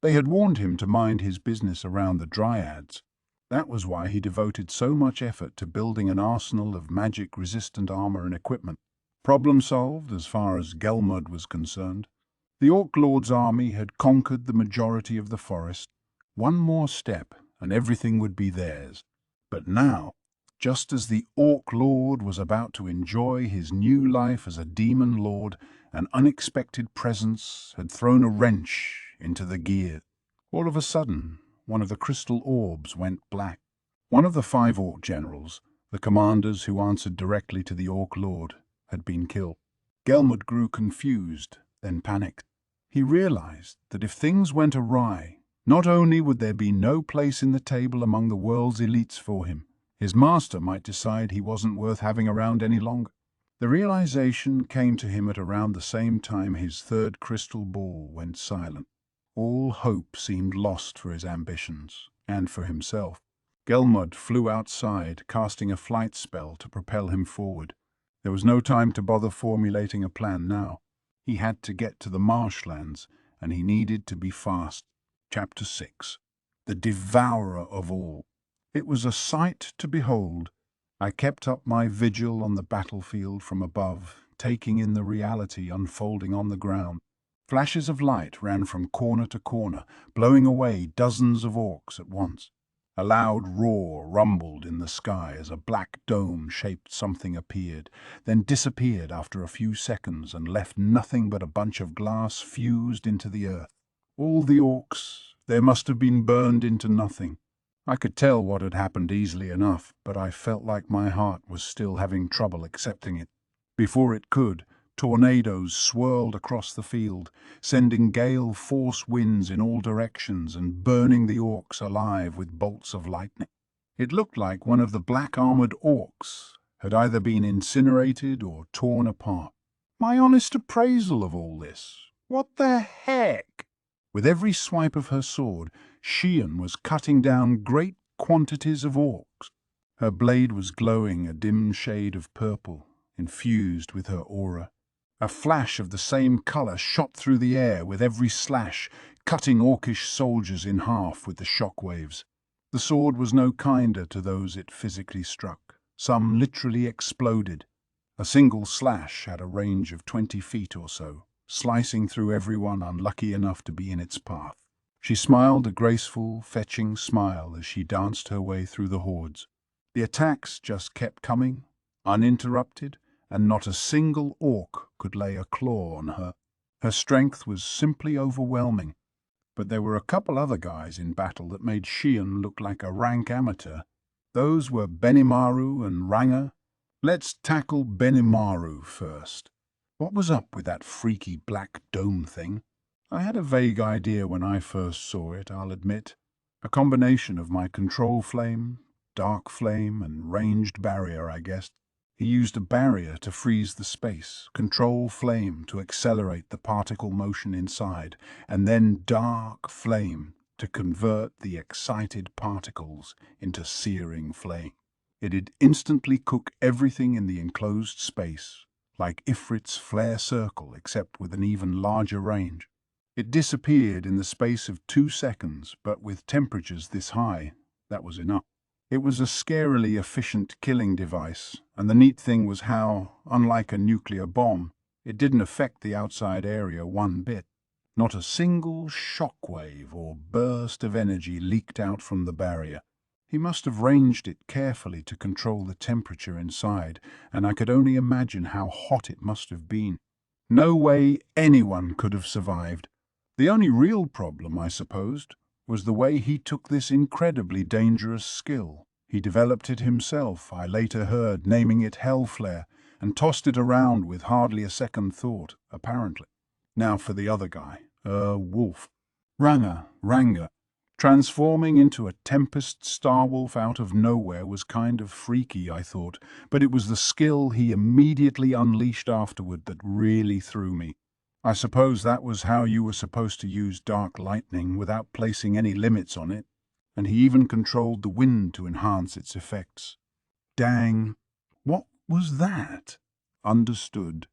They had warned him to mind his business around the dryads. That was why he devoted so much effort to building an arsenal of magic-resistant armor and equipment. Problem solved as far as Gelmod was concerned. The Orc Lord's army had conquered the majority of the forest. One more step, and everything would be theirs. But now, just as the Orc Lord was about to enjoy his new life as a demon lord, an unexpected presence had thrown a wrench into the gear. All of a sudden, one of the crystal orbs went black. One of the 5 Orc generals, the commanders who answered directly to the Orc Lord, had been killed. Gelmod grew confused, then panicked. He realized that if things went awry, not only would there be no place in the table among the world's elites for him, his master might decide he wasn't worth having around any longer. The realization came to him at around the same time his 3rd crystal ball went silent. All hope seemed lost for his ambitions, and for himself. Gelmod flew outside, casting a flight spell to propel him forward. There was no time to bother formulating a plan now. He had to get to the marshlands, and he needed to be fast. Chapter 6. The Devourer of All. It was a sight to behold. I kept up my vigil on the battlefield from above, taking in the reality unfolding on the ground. Flashes of light ran from corner to corner, blowing away dozens of orcs at once. A loud roar rumbled in the sky as a black dome-shaped something appeared, then disappeared after a few seconds and left nothing but a bunch of glass fused into the earth. All the orcs, they must have been burned into nothing. I could tell what had happened easily enough, but I felt like my heart was still having trouble accepting it. Before it could, tornadoes swirled across the field, sending gale force winds in all directions and burning the orcs alive with bolts of lightning. It looked like one of the black-armored orcs had either been incinerated or torn apart. My honest appraisal of all this. What the heck? With every swipe of her sword, Shion was cutting down great quantities of orcs. Her blade was glowing a dim shade of purple, infused with her aura. A flash of the same color shot through the air with every slash, cutting orcish soldiers in half with the shock waves. The sword was no kinder to those it physically struck. Some literally exploded. A single slash had a range of 20 feet or so, slicing through everyone unlucky enough to be in its path. She smiled a graceful, fetching smile as she danced her way through the hordes. The attacks just kept coming, uninterrupted, and not a single orc could lay a claw on her. Her strength was simply overwhelming. But there were a couple other guys in battle that made Shion look like a rank amateur. Those were Benimaru and Ranga. Let's tackle Benimaru first. What was up with that freaky black dome thing? I had a vague idea when I first saw it, I'll admit. A combination of my control flame, dark flame, and ranged barrier, I guessed. He used a barrier to freeze the space, control flame to accelerate the particle motion inside, and then dark flame to convert the excited particles into searing flame. It'd instantly cook everything in the enclosed space, like Ifrit's flare circle except with an even larger range. It disappeared in the space of 2 seconds, but with temperatures this high, that was enough. It was a scarily efficient killing device, and the neat thing was how, unlike a nuclear bomb, it didn't affect the outside area one bit. Not a single shockwave or burst of energy leaked out from the barrier. He must have ranged it carefully to control the temperature inside, and I could only imagine how hot it must have been. No way anyone could have survived. The only real problem, I supposed, was the way he took this incredibly dangerous skill. He developed it himself, I later heard, naming it Hellflare, and tossed it around with hardly a second thought, apparently. Now for the other guy, Wolf. Ranga. Transforming into a Tempest Starwolf out of nowhere was kind of freaky, I thought, but it was the skill he immediately unleashed afterward that really threw me. I suppose that was how you were supposed to use dark lightning without placing any limits on it, and he even controlled the wind to enhance its effects. Dang, what was that? Understood.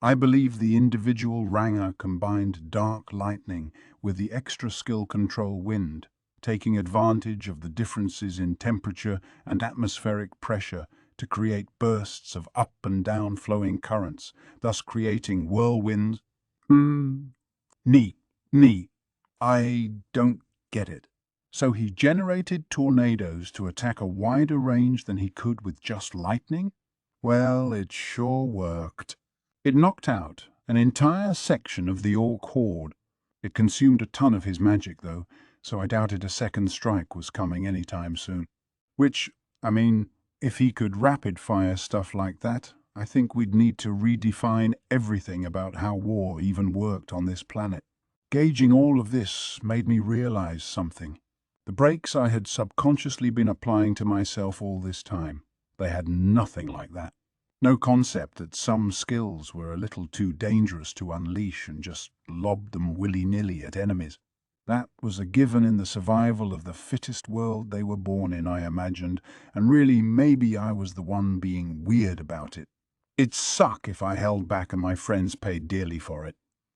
I believe the individual Ranga combined dark lightning with the extra skill control wind, taking advantage of the differences in temperature and atmospheric pressure to create bursts of up and down flowing currents, thus creating whirlwinds. Neat. I don't get it. So he generated tornadoes to attack a wider range than he could with just lightning? Well, it sure worked. It knocked out an entire section of the Orc horde. It consumed a ton of his magic, though, so I doubted a second strike was coming anytime soon. Which, if he could rapid-fire stuff like that, I think we'd need to redefine everything about how war even worked on this planet. Gauging all of this made me realize something. The brakes I had subconsciously been applying to myself all this time, they had nothing like that. No concept that some skills were a little too dangerous to unleash and just lob them willy-nilly at enemies. That was a given in the survival of the fittest world they were born in, I imagined, and really maybe I was the one being weird about it. It'd suck if I held back and my friends paid dearly for it.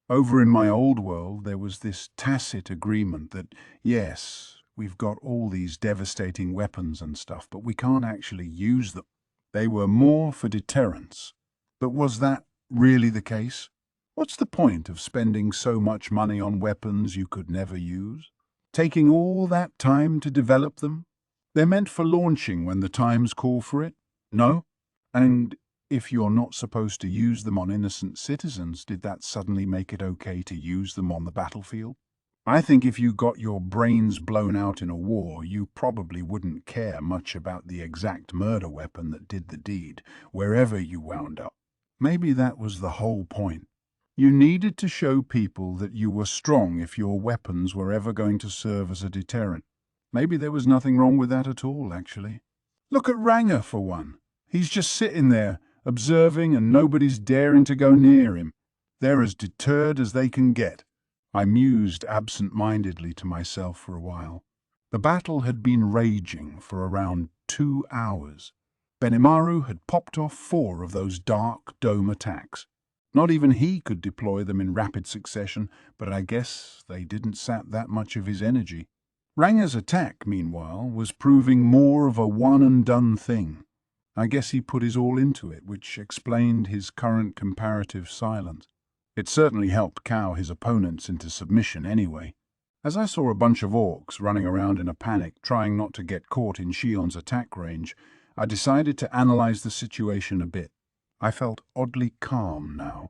Over in my old world, there was this tacit agreement that, yes, we've got all these devastating weapons and stuff, but we can't actually use them. They were more for deterrence. But was that really the case? What's the point of spending so much money on weapons you could never use? Taking all that time to develop them? They're meant for launching when the times call for it? No? And if you're not supposed to use them on innocent citizens, did that suddenly make it okay to use them on the battlefield? I think if you got your brains blown out in a war, you probably wouldn't care much about the exact murder weapon that did the deed, wherever you wound up. Maybe that was the whole point. You needed to show people that you were strong if your weapons were ever going to serve as a deterrent. Maybe there was nothing wrong with that at all, actually. Look at Ranga, for one. He's just sitting there, observing, and nobody's daring to go near him. They're as deterred as they can get. I mused absent-mindedly to myself for a while. The battle had been raging for around 2 hours. Benimaru had popped off 4 of those dark dome attacks. Not even he could deploy them in rapid succession, but I guess they didn't sap that much of his energy. Ranga's attack, meanwhile, was proving more of a one-and-done thing. I guess he put his all into it, which explained his current comparative silence. It certainly helped cow his opponents into submission anyway. As I saw a bunch of orcs running around in a panic, trying not to get caught in Shion's attack range, I decided to analyze the situation a bit. I felt oddly calm now.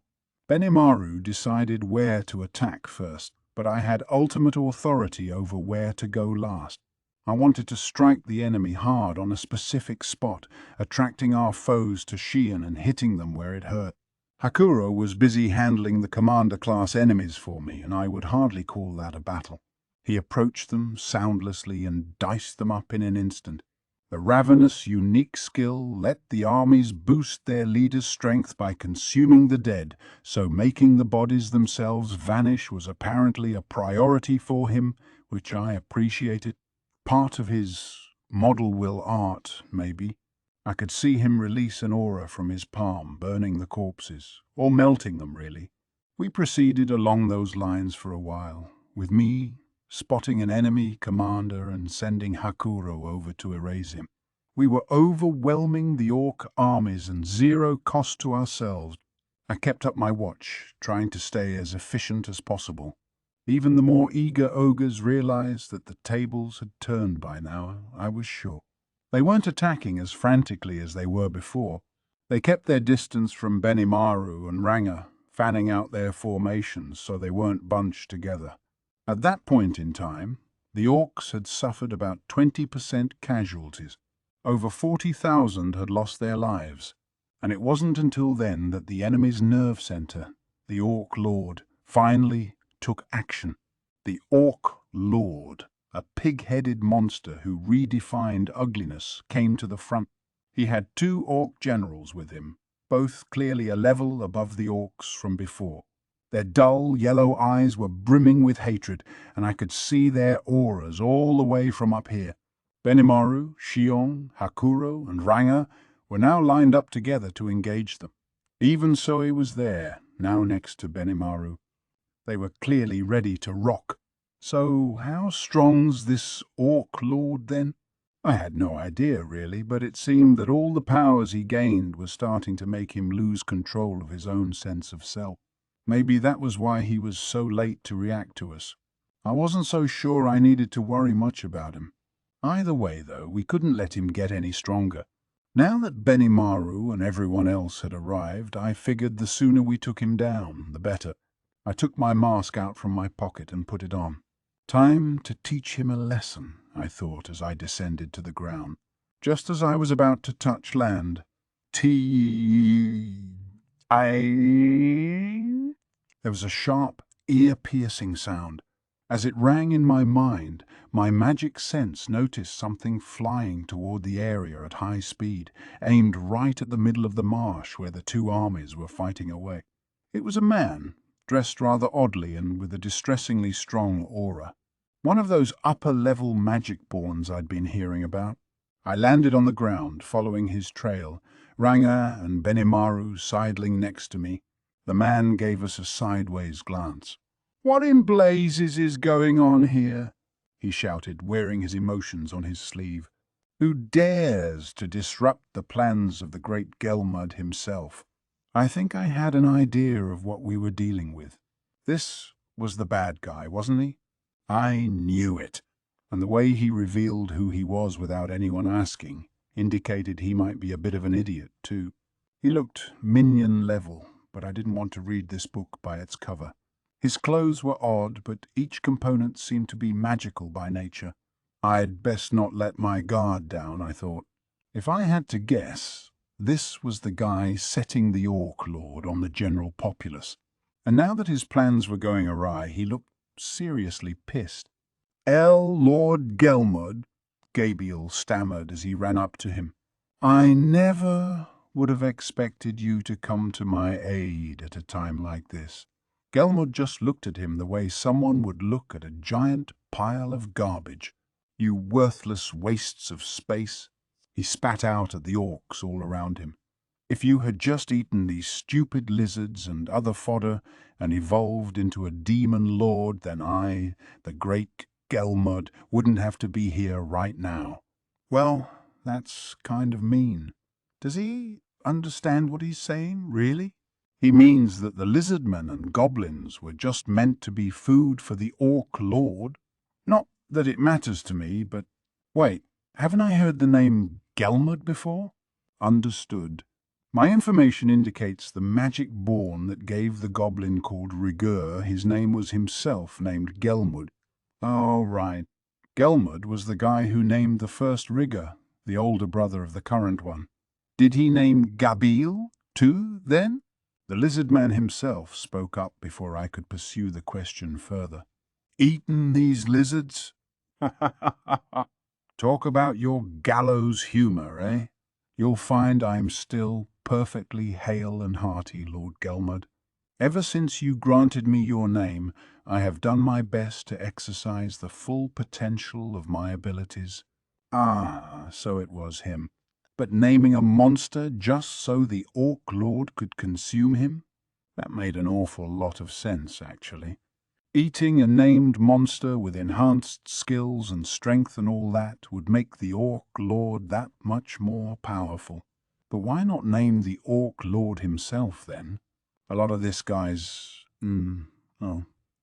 Benimaru decided where to attack first, but I had ultimate authority over where to go last. I wanted to strike the enemy hard on a specific spot, attracting our foes to Shion and hitting them where it hurt. Hakuro was busy handling the commander-class enemies for me, and I would hardly call that a battle. He approached them soundlessly and diced them up in an instant. The ravenous, unique skill let the armies boost their leader's strength by consuming the dead, so making the bodies themselves vanish was apparently a priority for him, which I appreciated. Part of his model will art, maybe. I could see him release an aura from his palm, burning the corpses, or melting them, really. We proceeded along those lines for a while, with me spotting an enemy commander and sending Hakuro over to erase him. We were overwhelming the orc armies and zero cost to ourselves. I kept up my watch, trying to stay as efficient as possible. Even the more eager ogres realized that the tables had turned by now, I was sure. They weren't attacking as frantically as they were before. They kept their distance from Benimaru and Ranga, fanning out their formations so they weren't bunched together. At that point in time, the orcs had suffered about 20% casualties. Over 40,000 had lost their lives, and it wasn't until then that the enemy's nerve center, the Orc Lord, finally took action. The Orc Lord, a pig-headed monster who redefined ugliness, came to the front. He had 2 orc generals with him, both clearly a level above the orcs from before. Their dull yellow eyes were brimming with hatred, and I could see their auras all the way from up here. Benimaru, Shion, Hakuro, and Ranga were now lined up together to engage them. Even Soe was there, now next to Benimaru. They were clearly ready to rock. So how strong's this Orc Lord then? I had no idea, really, but it seemed that all the powers he gained were starting to make him lose control of his own sense of self. Maybe that was why he was so late to react to us. I wasn't so sure I needed to worry much about him. Either way, though, we couldn't let him get any stronger. Now that Benimaru and everyone else had arrived, I figured the sooner we took him down, the better. I took my mask out from my pocket and put it on. Time to teach him a lesson, I thought as I descended to the ground. Just as I was about to touch land, there was a sharp, ear-piercing sound. As it rang in my mind, my magic sense noticed something flying toward the area at high speed, aimed right at the middle of the marsh where the 2 armies were fighting away. It was a man, dressed rather oddly and with a distressingly strong aura. One of those upper-level magic-borns I'd been hearing about. I landed on the ground, following his trail, Ranga and Benimaru sidling next to me. The man gave us a sideways glance. "What in blazes is going on here?" he shouted, wearing his emotions on his sleeve. "Who dares to disrupt the plans of the great Gelmud himself?" I think I had an idea of what we were dealing with. This was the bad guy, wasn't he? I knew it, and the way he revealed who he was without anyone asking indicated he might be a bit of an idiot, too. He looked minion level, but I didn't want to read this book by its cover. His clothes were odd, but each component seemed to be magical by nature. I'd best not let my guard down, I thought. If I had to guess, this was the guy setting the Orc Lord on the general populace. And now that his plans were going awry, he looked seriously pissed. Lord Gelmud," Gabriel stammered as he ran up to him. "I never would have expected you to come to my aid at a time like this." Gelmud just looked at him the way someone would look at a giant pile of garbage. "You worthless wastes of space," he spat out at the orcs all around him. "If you had just eaten these stupid lizards and other fodder and evolved into a demon lord, then I, the great Gelmud, wouldn't have to be here right now." Well, that's kind of mean. Does he understand what he's saying, really? He means that the lizardmen and goblins were just meant to be food for the Orc Lord. Not that it matters to me, but... Wait, haven't I heard the name Gelmud before? Understood. My information indicates the magic born that gave the goblin called Rigur his name was himself named Gelmud. Oh, right. Gelmud was the guy who named the first Rigger, the older brother of the current one. Did he name Gabil, too, then? The lizard man himself spoke up before I could pursue the question further. "Eaten these lizards?" Talk about your gallows humor, eh? You'll find I'm still perfectly hale and hearty, Lord Gelmud. Ever since you granted me your name, I have done my best to exercise the full potential of my abilities. Ah, so it was him. But naming a monster just so the Orc Lord could consume him? That made an awful lot of sense, actually. Eating a named monster with enhanced skills and strength and all that would make the Orc Lord that much more powerful. But why not name the Orc Lord himself, then? A lot of this guy's...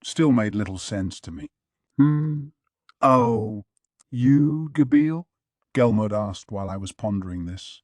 still made little sense to me. Oh, you, Gabil? Gelmud asked while I was pondering this.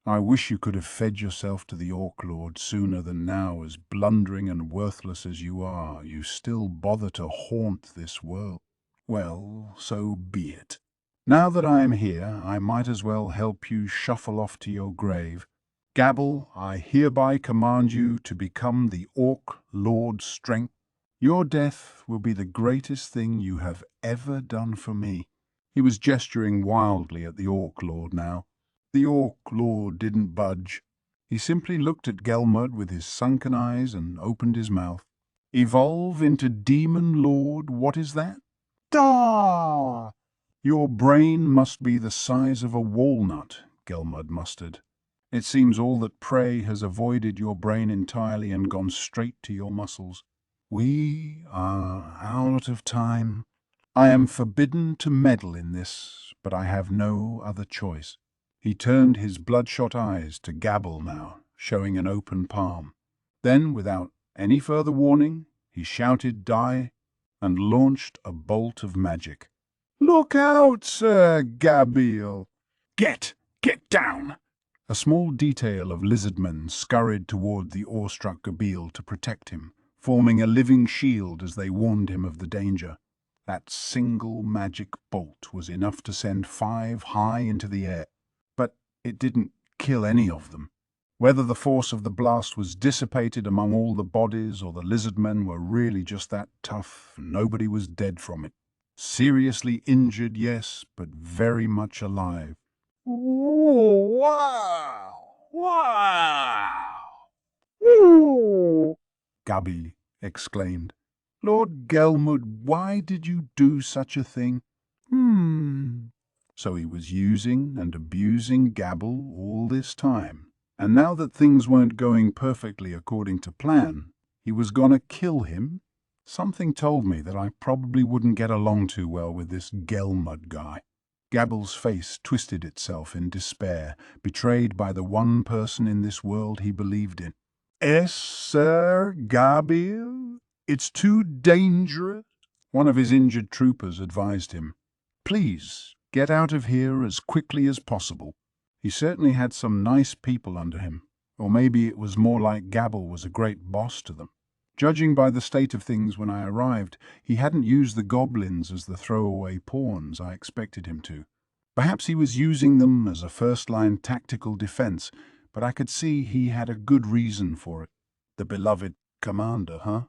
I wish you could have fed yourself to the Orc Lord sooner than now. As blundering and worthless as you are, you still bother to haunt this world. Well, so be it. Now that I am here, I might as well help you shuffle off to your grave. Gabble, I hereby command you to become the Orc Lord's strength. Your death will be the greatest thing you have ever done for me. He was gesturing wildly at the Orc Lord now. The Orc Lord didn't budge. He simply looked at Gelmud with his sunken eyes and opened his mouth. Evolve into Demon Lord, what is that? Da! Your brain must be the size of a walnut, Gelmud mustered. It seems all that prey has avoided your brain entirely and gone straight to your muscles. We are out of time. I am forbidden to meddle in this, but I have no other choice. He turned his bloodshot eyes to Gabble now, showing an open palm. Then, without any further warning, he shouted "Die!" and launched a bolt of magic. "Look out, Sir Gabriel! Get down!" A small detail of lizardmen scurried toward the awestruck Gabriel to protect him, forming a living shield as they warned him of the danger. That single magic bolt was enough to send 5 high into the air, but it didn't kill any of them. Whether the force of the blast was dissipated among all the bodies or the lizardmen were really just that tough, nobody was dead from it. Seriously injured, yes, but very much alive. Ooh, wow! Wow! Ooh! Gabi exclaimed. Lord Gelmud, why did you do such a thing? So he was using and abusing Gabble all this time, and now that things weren't going perfectly according to plan, he was gonna kill him? Something told me that I probably wouldn't get along too well with this Gelmud guy. Gabble's face twisted itself in despair, betrayed by the one person in this world he believed in. "Yes, Sir Gabriel? It's too dangerous," one of his injured troopers advised him. "Please, get out of here as quickly as possible." He certainly had some nice people under him, or maybe it was more like Gabble was a great boss to them. Judging by the state of things when I arrived, he hadn't used the goblins as the throwaway pawns I expected him to. Perhaps he was using them as a first-line tactical defense, but I could see he had a good reason for it. The beloved commander, huh?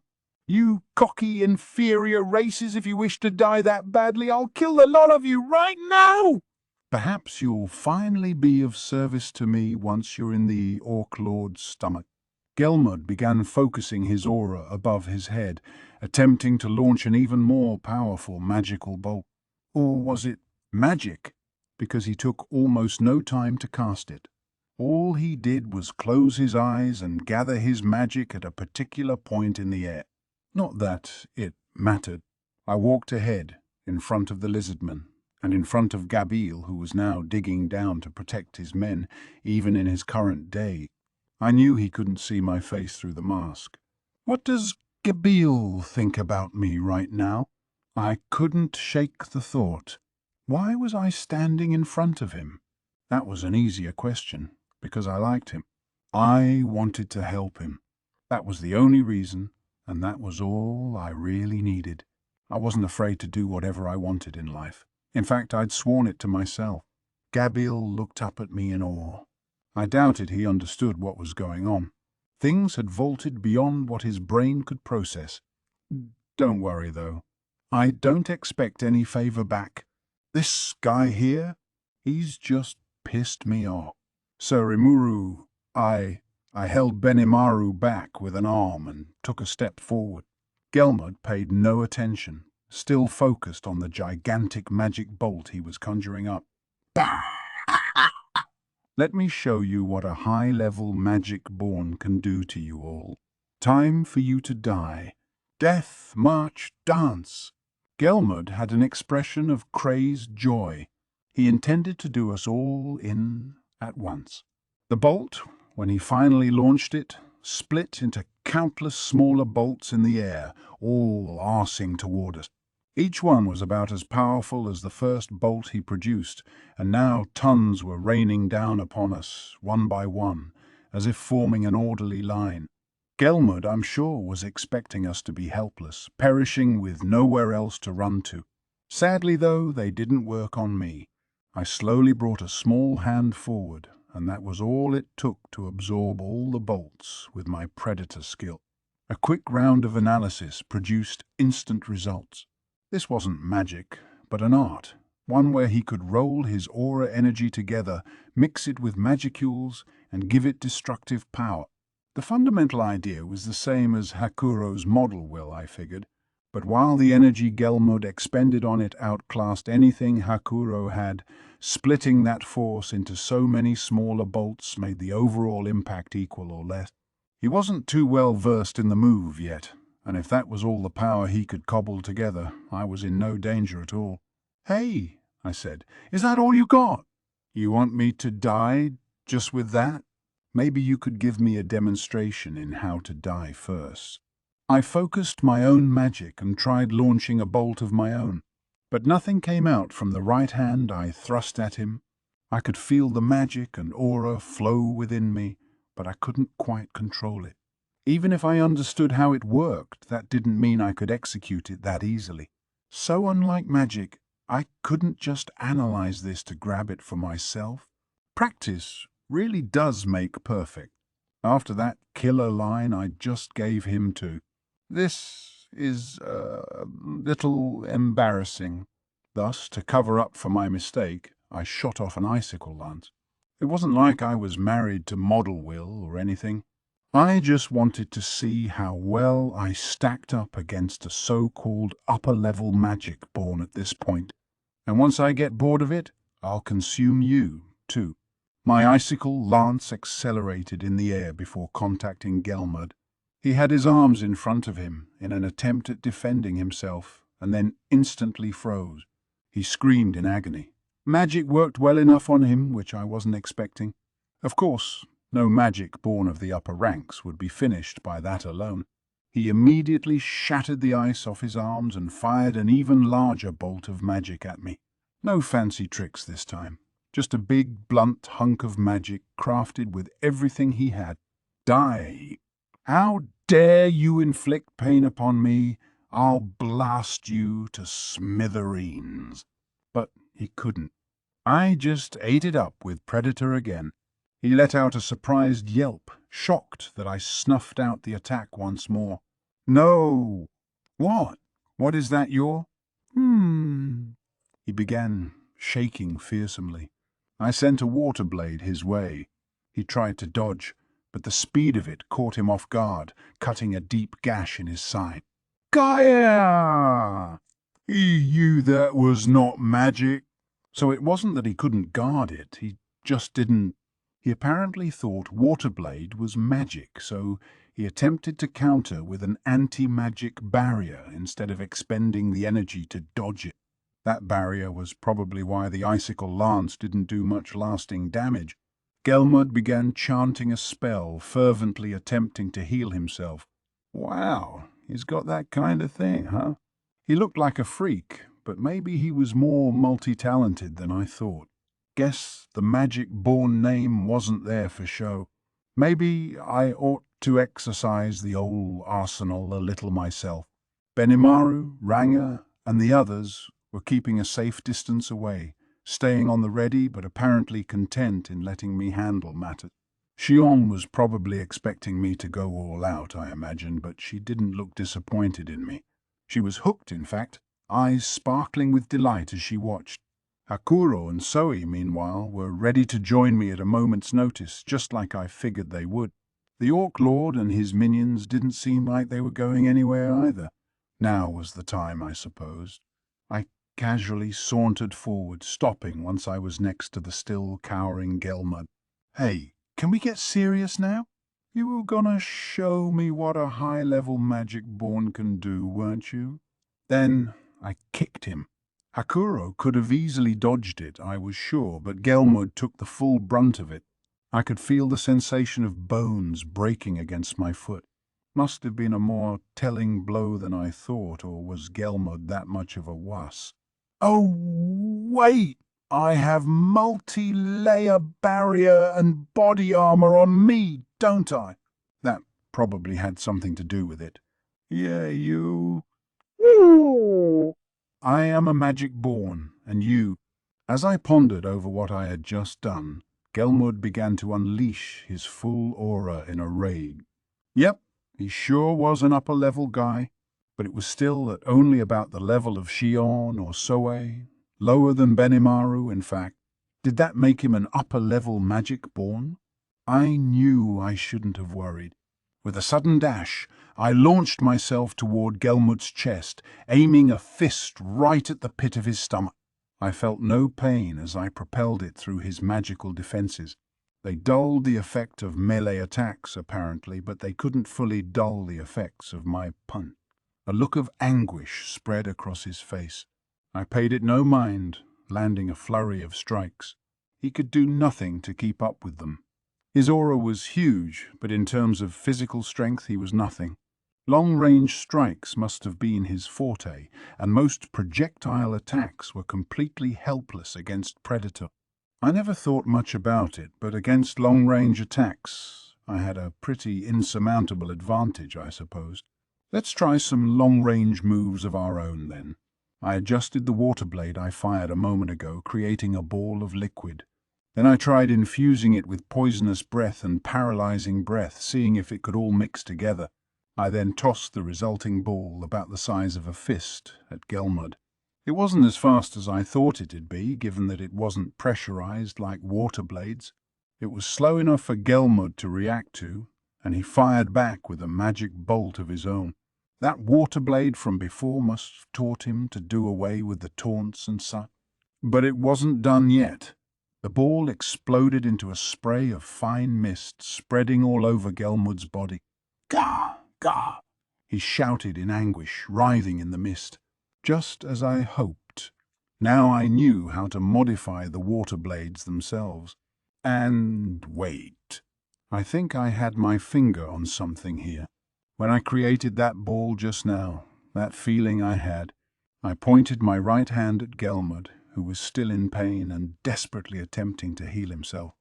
"You cocky, inferior races, if you wish to die that badly, I'll kill the lot of you right now!" Perhaps you'll finally be of service to me once you're in the Orc Lord's stomach. Gelmud began focusing his aura above his head, attempting to launch an even more powerful magical bolt. Or was it magic? Because he took almost no time to cast it. All he did was close his eyes and gather his magic at a particular point in the air. Not that it mattered. I walked ahead, in front of the lizardman, and in front of Gabil, who was now digging down to protect his men, even in his current day. I knew he couldn't see my face through the mask. What does Gabil think about me right now? I couldn't shake the thought. Why was I standing in front of him? That was an easier question, because I liked him. I wanted to help him. That was the only reason, and that was all I really needed. I wasn't afraid to do whatever I wanted in life. In fact, I'd sworn it to myself. Gabil looked up at me in awe. I doubted he understood what was going on. Things had vaulted beyond what his brain could process. Don't worry, though. I don't expect any favor back. This guy here, he's just pissed me off. Sir Rimuru, I held Benimaru back with an arm and took a step forward. Gelmud paid no attention, still focused on the gigantic magic bolt he was conjuring up. Bah! Let me show you what a high-level magic born can do to you all. Time for you to die. Death, march, dance. Gelmud had an expression of crazed joy. He intended to do us all in at once. The bolt, when he finally launched it, split into countless smaller bolts in the air, all arsing toward us. Each one was about as powerful as the first bolt he produced, and now tons were raining down upon us, one by one, as if forming an orderly line. Gelmud, I'm sure, was expecting us to be helpless, perishing with nowhere else to run to. Sadly, though, they didn't work on me. I slowly brought a small hand forward, and that was all it took to absorb all the bolts with my predator skill. A quick round of analysis produced instant results. This wasn't magic, but an art, one where he could roll his aura energy together, mix it with magicules, and give it destructive power. The fundamental idea was the same as Hakuro's model will, I figured, but while the energy Gelmud expended on it outclassed anything Hakuro had, splitting that force into so many smaller bolts made the overall impact equal or less. He wasn't too well versed in the move yet, and if that was all the power he could cobble together, I was in no danger at all. "Hey," I said, "is that all you got? You want me to die just with that? Maybe you could give me a demonstration in how to die first." I focused my own magic and tried launching a bolt of my own, but nothing came out from the right hand I thrust at him. I could feel the magic and aura flow within me, but I couldn't quite control it. Even if I understood how it worked, that didn't mean I could execute it that easily. So unlike magic, I couldn't just analyze this to grab it for myself. Practice really does make perfect. After that killer line I just gave him to, "This is a little embarrassing." Thus, to cover up for my mistake, I shot off an icicle lance. It wasn't like I was married to Model Will or anything. I just wanted to see how well I stacked up against a so-called upper-level magic born at this point. And once I get bored of it, I'll consume you, too. My icicle lance accelerated in the air before contacting Gelmud. He had his arms in front of him in an attempt at defending himself, and then instantly froze. He screamed in agony. Magic worked well enough on him, which I wasn't expecting. Of course, no magic born of the upper ranks would be finished by that alone. He immediately shattered the ice off his arms and fired an even larger bolt of magic at me. No fancy tricks this time. Just a big, blunt hunk of magic crafted with everything he had. "Die! How dare you inflict pain upon me? I'll blast you to smithereens." But he couldn't. I just ate it up with Predator again. He let out a surprised yelp, shocked that I snuffed out the attack once more. "No." "What? What is that you're—" He began, shaking fearsomely. I sent a water blade his way. He tried to dodge, but the speed of it caught him off guard, cutting a deep gash in his side. "Gaia! You that was not magic." So it wasn't that he couldn't guard it, he just didn't. He apparently thought Waterblade was magic, so he attempted to counter with an anti-magic barrier instead of expending the energy to dodge it. That barrier was probably why the icicle lance didn't do much lasting damage. Gelmud began chanting a spell, fervently attempting to heal himself. Wow, he's got that kind of thing, huh? He looked like a freak, but maybe he was more multi-talented than I thought. Guess the magic-born name wasn't there for show. Maybe I ought to exercise the old arsenal a little myself. Benimaru, Ranga, and the others were keeping a safe distance away, staying on the ready but apparently content in letting me handle matters. Shion was probably expecting me to go all out, I imagine, but she didn't look disappointed in me. She was hooked, in fact, eyes sparkling with delight as she watched. Hakuro and Soe, meanwhile, were ready to join me at a moment's notice, just like I figured they would. The Orc Lord and his minions didn't seem like they were going anywhere either. Now was the time, I supposed. I casually sauntered forward, stopping once I was next to the still cowering Gelmud. "Hey, can we get serious now?" You were gonna show me what a high-level magic born can do, weren't you? Then I kicked him. Hakuro could have easily dodged it, I was sure, but Gelmud took the full brunt of it. I could feel the sensation of bones breaking against my foot. Must have been a more telling blow than I thought, or was Gelmud that much of a wuss? Oh, wait! I have multi-layer barrier and body armor on me, don't I? That probably had something to do with it. Yeah, you... I am a magic born, and you... As I pondered over what I had just done, Gelmud began to unleash his full aura in a rage. Yep, he sure was an upper-level guy, but it was still at only about the level of Shion or Soe, lower than Benimaru, in fact. Did that make him an upper-level magic born? I knew I shouldn't have worried. With a sudden dash, I launched myself toward Gelmud's chest, aiming a fist right at the pit of his stomach. I felt no pain as I propelled it through his magical defenses. They dulled the effect of melee attacks, apparently, but they couldn't fully dull the effects of my punch. A look of anguish spread across his face. I paid it no mind, landing a flurry of strikes. He could do nothing to keep up with them. His aura was huge, but in terms of physical strength he was nothing. Long-range strikes must have been his forte, and most projectile attacks were completely helpless against Predator. I never thought much about it, but against long-range attacks I had a pretty insurmountable advantage, I suppose. Let's try some long-range moves of our own, then. I adjusted the water blade I fired a moment ago, creating a ball of liquid. Then I tried infusing it with poisonous breath and paralyzing breath, seeing if it could all mix together. I then tossed the resulting ball, about the size of a fist, at Gelmud. It wasn't as fast as I thought it'd be, given that it wasn't pressurized like water blades. It was slow enough for Gelmud to react to, and he fired back with a magic bolt of his own. That water blade from before must have taught him to do away with the taunts and such. But it wasn't done yet. The ball exploded into a spray of fine mist, spreading all over Gelmud's body. Gah! Gah! He shouted in anguish, writhing in the mist. Just as I hoped. Now I knew how to modify the water blades themselves. And wait. I think I had my finger on something here. When I created that ball just now, that feeling I had, I pointed my right hand at Gelmud, who was still in pain and desperately attempting to heal himself.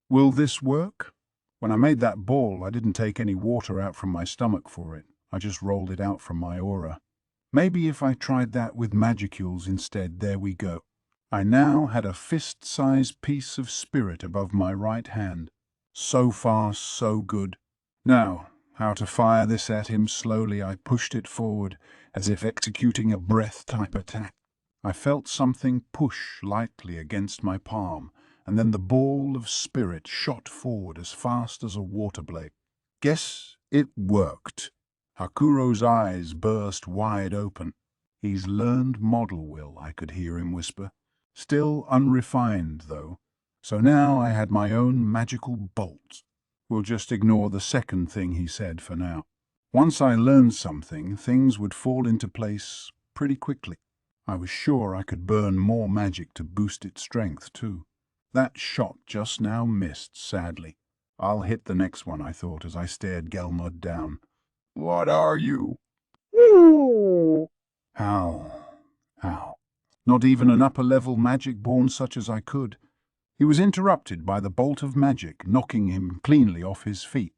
Will this work? When I made that ball, I didn't take any water out from my stomach for it. I just rolled it out from my aura. Maybe if I tried that with magicules instead, there we go. I now had a fist-sized piece of spirit above my right hand. So far, so good. Now, how to fire this at him slowly, I pushed it forward, as if executing a breath-type attack. I felt something push lightly against my palm, and then the ball of spirit shot forward as fast as a water blade. Guess it worked. Hakuro's eyes burst wide open. He's learned model will, I could hear him whisper. Still unrefined, though. So now I had my own magical bolt. We'll just ignore the second thing he said for now. Once I learned something, things would fall into place pretty quickly. I was sure I could burn more magic to boost its strength, too. That shot just now missed, sadly. I'll hit the next one, I thought, as I stared Gelmud down. What are you? How? Not even an upper-level magic born such as I could. He was interrupted by the bolt of magic, knocking him cleanly off his feet.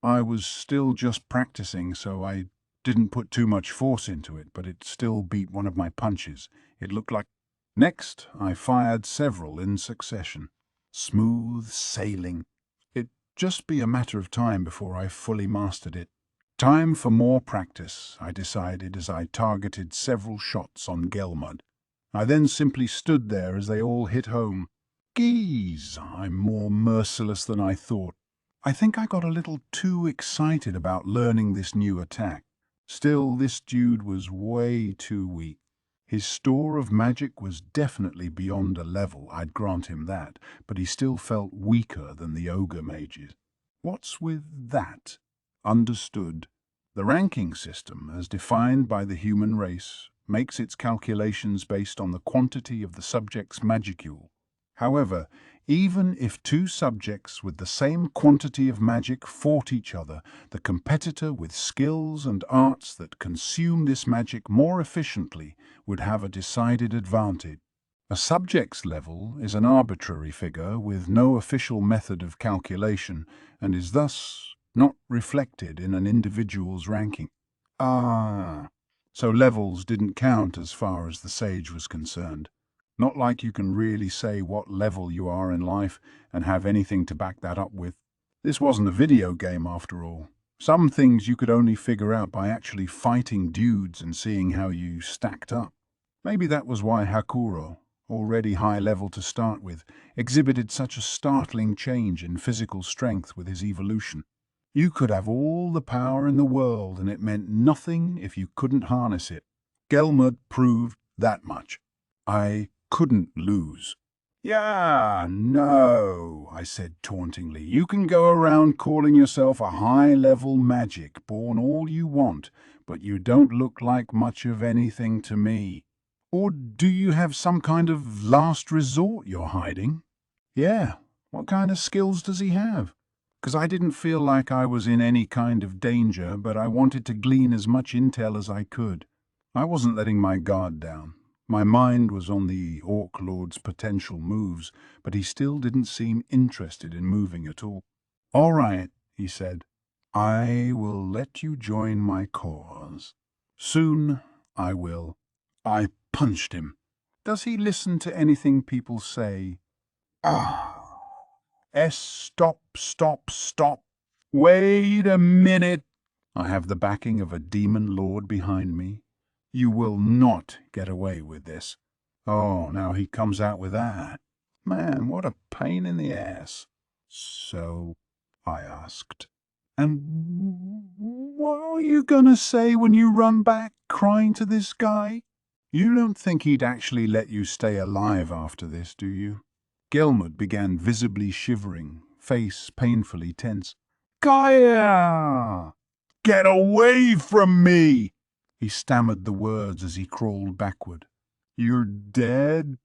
I was still just practicing, so I didn't put too much force into it, but it still beat one of my punches. It looked like... Next, I fired several in succession. Smooth sailing. It'd just be a matter of time before I fully mastered it. Time for more practice, I decided as I targeted several shots on Gelmud. I then simply stood there as they all hit home. Geez, I'm more merciless than I thought. I think I got a little too excited about learning this new attack. Still, this dude was way too weak. His store of magic was definitely beyond a level, I'd grant him that, but he still felt weaker than the ogre mages. What's with that? Understood. The ranking system, as defined by the human race, makes its calculations based on the quantity of the subject's magicule. However, even if two subjects with the same quantity of magic fought each other, the competitor with skills and arts that consume this magic more efficiently would have a decided advantage. A subject's level is an arbitrary figure with no official method of calculation and is thus not reflected in an individual's ranking. So levels didn't count as far as the sage was concerned. Not like you can really say what level you are in life and have anything to back that up with. This wasn't a video game after all. Some things you could only figure out by actually fighting dudes and seeing how you stacked up. Maybe that was why Hakuro, already high level to start with, exhibited such a startling change in physical strength with his evolution. You could have all the power in the world and it meant nothing if you couldn't harness it. Gelmud proved that much. I couldn't lose. Yeah, no, I said tauntingly. You can go around calling yourself a high-level magic born all you want, but you don't look like much of anything to me. Or do you have some kind of last resort you're hiding? Yeah, what kind of skills does he have? Because I didn't feel like I was in any kind of danger, but I wanted to glean as much intel as I could. I wasn't letting my guard down. My mind was on the Orc Lord's potential moves, but he still didn't seem interested in moving at all. All right, he said. I will let you join my cause. Soon I will. I punched him. Does he listen to anything people say? Stop, stop, stop. Wait a minute. I have the backing of a demon lord behind me. You will not get away with this. Oh, now he comes out with that. Man, what a pain in the ass. So, I asked, and what are you gonna say when you run back crying to this guy? You don't think he'd actually let you stay alive after this, do you? Gelmud began visibly shivering, face painfully tense. Gaia! Get away from me! He stammered the words as he crawled backward. You're dead?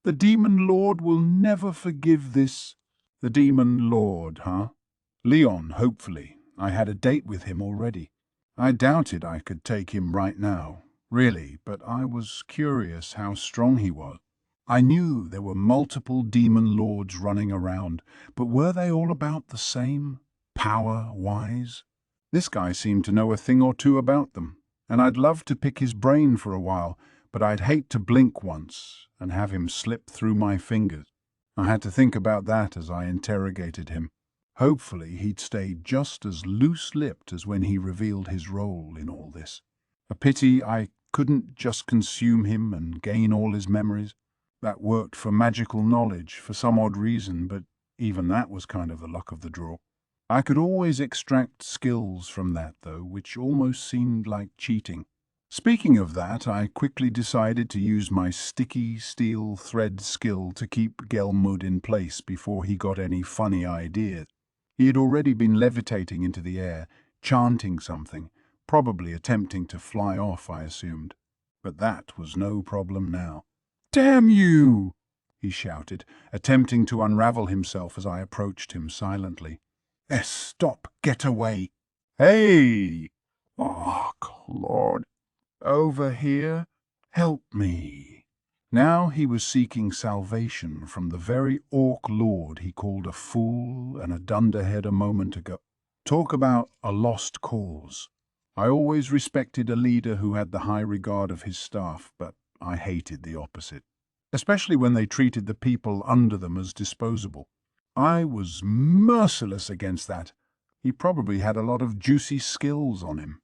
The Demon Lord will never forgive this. The Demon Lord, huh? Leon, hopefully. I had a date with him already. I doubted I could take him right now, really, but I was curious how strong he was. I knew there were multiple demon lords running around, but were they all about the same, power-wise? This guy seemed to know a thing or two about them, and I'd love to pick his brain for a while, but I'd hate to blink once and have him slip through my fingers. I had to think about that as I interrogated him. Hopefully he'd stay just as loose-lipped as when he revealed his role in all this. A pity I couldn't just consume him and gain all his memories. That worked for magical knowledge for some odd reason, but even that was kind of the luck of the draw. I could always extract skills from that, though, which almost seemed like cheating. Speaking of that, I quickly decided to use my sticky steel thread skill to keep Gelmud in place before he got any funny ideas. He had already been levitating into the air, chanting something, probably attempting to fly off, I assumed. But that was no problem now. Damn you! He shouted, attempting to unravel himself as I approached him silently. Stop, get away. Hey! Oh, Lord. Over here? Help me. Now he was seeking salvation from the very Orc Lord he called a fool and a dunderhead a moment ago. Talk about a lost cause. I always respected a leader who had the high regard of his staff, but I hated the opposite, especially when they treated the people under them as disposable. I was merciless against that. He probably had a lot of juicy skills on him.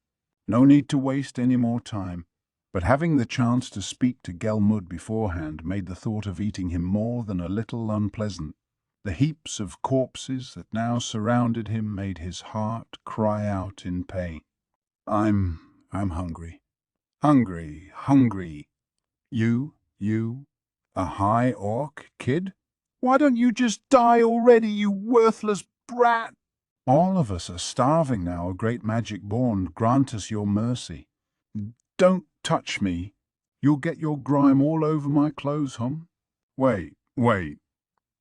No need to waste any more time. But having the chance to speak to Gelmud beforehand made the thought of eating him more than a little unpleasant. The heaps of corpses that now surrounded him made his heart cry out in pain. I'm hungry. Hungry. You, a high orc kid? Why don't you just die already, you worthless brat? All of us are starving now, O great magic born, grant us your mercy. Don't touch me. You'll get your grime all over my clothes, hum? Wait.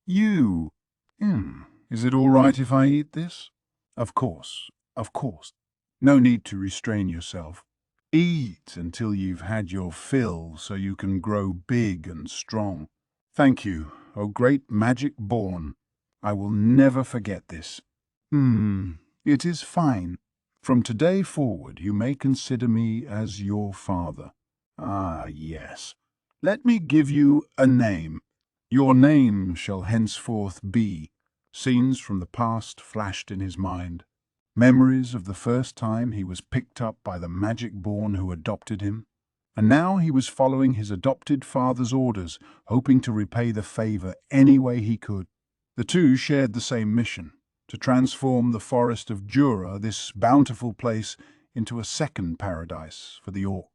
You. Is it all right if I eat this? Of course. No need to restrain yourself. Eat until you've had your fill so you can grow big and strong. Thank you, O great magic born. I will never forget this. It is fine. From today forward you may consider me as your father. Ah, yes. Let me give you a name. Your name shall henceforth be. Scenes from the past flashed in his mind. Memories of the first time he was picked up by the magic-born who adopted him. And now he was following his adopted father's orders, hoping to repay the favor any way he could. The two shared the same mission, to transform the forest of Jura, this bountiful place, into a second paradise for the orc,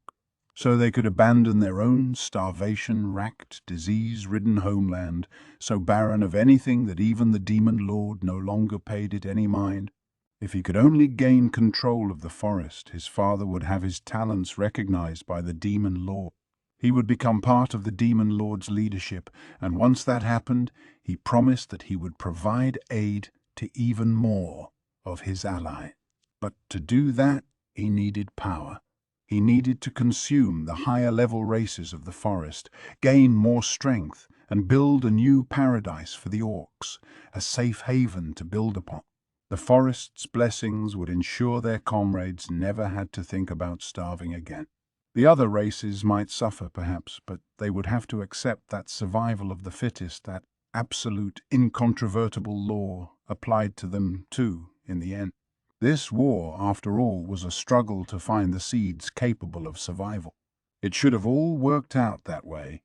so they could abandon their own starvation-racked, disease-ridden homeland, so barren of anything that even the demon lord no longer paid it any mind. If he could only gain control of the forest, his father would have his talents recognized by the demon lord. He would become part of the demon lord's leadership, and once that happened, he promised that he would provide aid to even more of his ally. But to do that, he needed power. He needed to consume the higher-level races of the forest, gain more strength, and build a new paradise for the orcs, a safe haven to build upon. The forest's blessings would ensure their comrades never had to think about starving again. The other races might suffer, perhaps, but they would have to accept that survival of the fittest, that absolute, incontrovertible law applied to them, too, in the end. This war, after all, was a struggle to find the seeds capable of survival. It should have all worked out that way.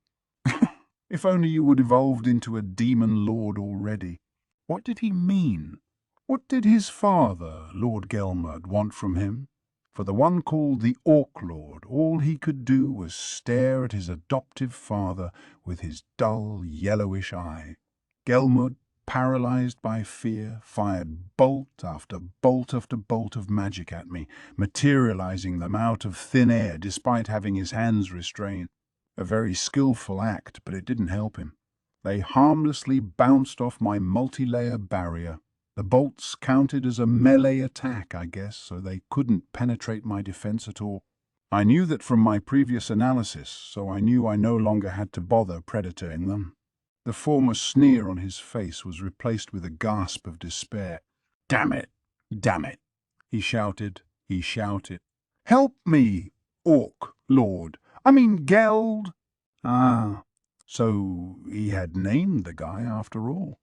If only you had evolved into a demon lord already. What did he mean? What did his father, Lord Gelmud, want from him? For the one called the Orc Lord, all he could do was stare at his adoptive father with his dull, yellowish eye. Gelmud, paralyzed by fear, fired bolt after bolt after bolt of magic at me, materializing them out of thin air despite having his hands restrained. A very skillful act, but it didn't help him. They harmlessly bounced off my multi-layer barrier. The bolts counted as a melee attack, I guess, so they couldn't penetrate my defense at all. I knew that from my previous analysis, so I knew I no longer had to bother predatoring them. The former sneer on his face was replaced with a gasp of despair. Damn it! He shouted. Help me, Orc Lord! I mean Geld! Ah, so he had named the guy after all.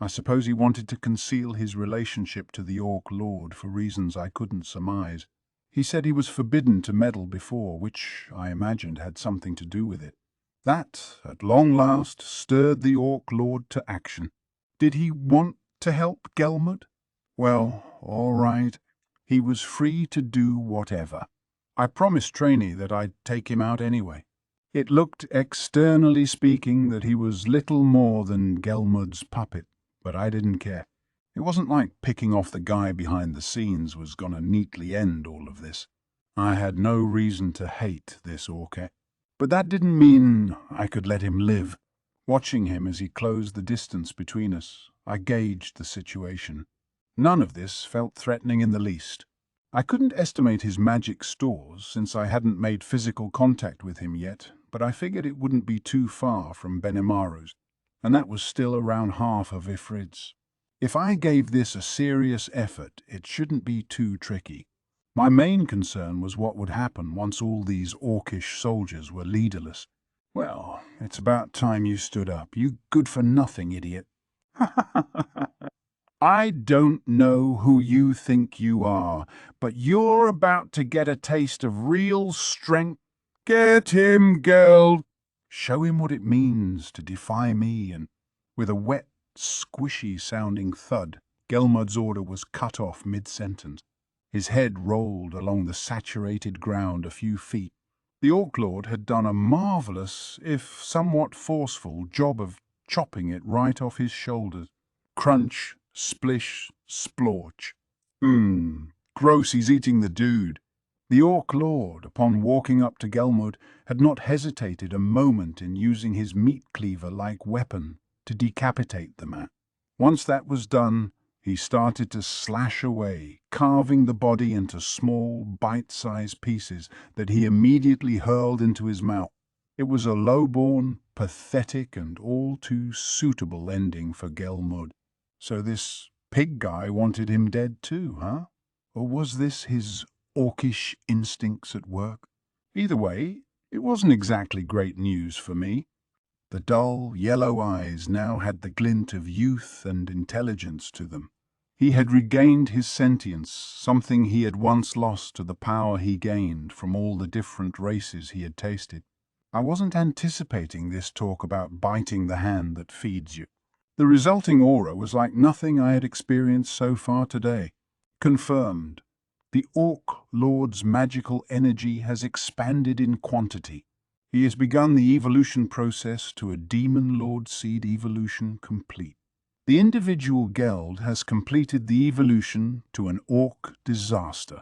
I suppose he wanted to conceal his relationship to the Orc Lord for reasons I couldn't surmise. He said he was forbidden to meddle before, which I imagined had something to do with it. That, at long last, stirred the Orc Lord to action. Did he want to help Gelmud? Well, all right. He was free to do whatever. I promised Trainee that I'd take him out anyway. It looked, externally speaking, that he was little more than Gelmud's puppet, but I didn't care. It wasn't like picking off the guy behind the scenes was going to neatly end all of this. I had no reason to hate this Orc, but that didn't mean I could let him live. Watching him as he closed the distance between us, I gauged the situation. None of this felt threatening in the least. I couldn't estimate his magic stores since I hadn't made physical contact with him yet, but I figured it wouldn't be too far from Benemaru's, and that was still around half of Ifrit's. If I gave this a serious effort, it shouldn't be too tricky. My main concern was what would happen once all these orcish soldiers were leaderless. Well, it's about time you stood up, you good-for-nothing idiot. I don't know who you think you are, but you're about to get a taste of real strength. Get him, girl! Show him what it means to defy me, and with a wet, squishy-sounding thud, Gelmud's order was cut off mid-sentence. His head rolled along the saturated ground a few feet. The Orc Lord had done a marvelous, if somewhat forceful, job of chopping it right off his shoulders. Crunch, splish, splorch. Gross, he's eating the dude. The Orc Lord, upon walking up to Gelmud, had not hesitated a moment in using his meat cleaver-like weapon to decapitate the man. Once that was done, he started to slash away, carving the body into small, bite-sized pieces that he immediately hurled into his mouth. It was a low-born, pathetic, and all too suitable ending for Gelmud. So this pig guy wanted him dead too, huh? Or was this his orcish instincts at work? Either way, it wasn't exactly great news for me. The dull, yellow eyes now had the glint of youth and intelligence to them. He had regained his sentience, something he had once lost to the power he gained from all the different races he had tasted. I wasn't anticipating this talk about biting the hand that feeds you. The resulting aura was like nothing I had experienced so far today. Confirmed. The Orc Lord's magical energy has expanded in quantity. He has begun the evolution process to a Demon Lord seed evolution complete. The individual Geld has completed the evolution to an Orc disaster.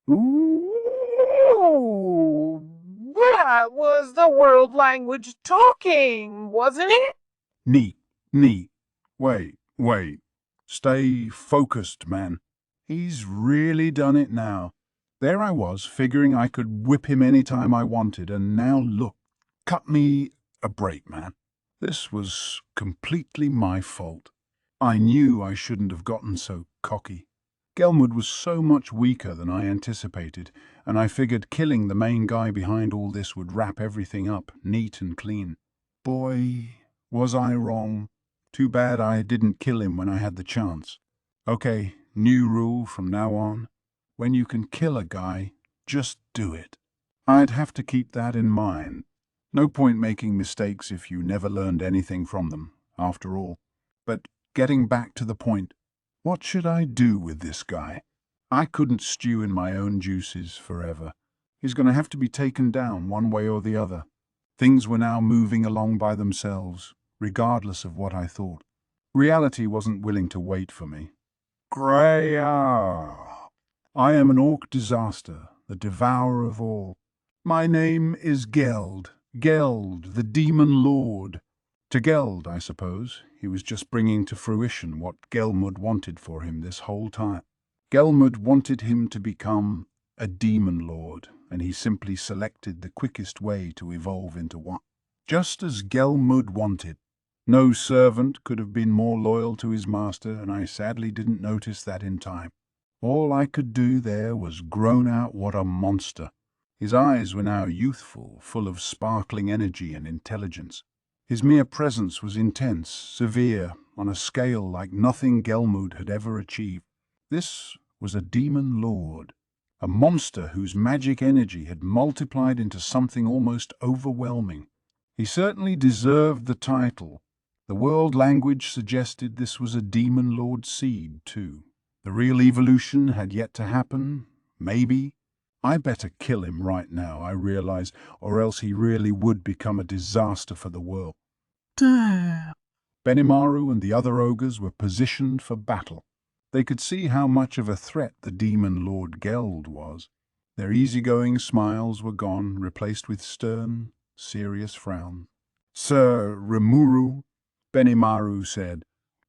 Ooh, that was the world language talking, wasn't it? Neat. Wait. Stay focused, man. He's really done it now. There I was, figuring I could whip him any time I wanted, and now look. Cut me a break, man. This was completely my fault. I knew I shouldn't have gotten so cocky. Gelmud was so much weaker than I anticipated, and I figured killing the main guy behind all this would wrap everything up, neat and clean. Boy, was I wrong. Too bad I didn't kill him when I had the chance. Okay, new rule from now on. When you can kill a guy, just do it. I'd have to keep that in mind. No point making mistakes if you never learned anything from them, after all. But getting back to the point, what should I do with this guy? I couldn't stew in my own juices forever. He's going to have to be taken down one way or the other. Things were now moving along by themselves, regardless of what I thought. Reality wasn't willing to wait for me. Greya! I am an Orc disaster, the devourer of all. My name is Geld, the Demon Lord. To Geld, I suppose, he was just bringing to fruition what Gelmud wanted for him this whole time. Gelmud wanted him to become a Demon Lord, and he simply selected the quickest way to evolve into one. Just as Gelmud wanted. No servant could have been more loyal to his master, and I sadly didn't notice that in time. All I could do there was groan out what a monster. His eyes were now youthful, full of sparkling energy and intelligence. His mere presence was intense, severe, on a scale like nothing Gelmud had ever achieved. This was a Demon Lord, a monster whose magic energy had multiplied into something almost overwhelming. He certainly deserved the title. The world language suggested this was a Demon Lord seed, too. The real evolution had yet to happen, maybe. I better kill him right now, I realize, or else he really would become a disaster for the world. Damn. Benimaru and the other ogres were positioned for battle. They could see how much of a threat the Demon Lord Geld was. Their easygoing smiles were gone, replaced with stern, serious frowns. Sir Rimuru, Benimaru said,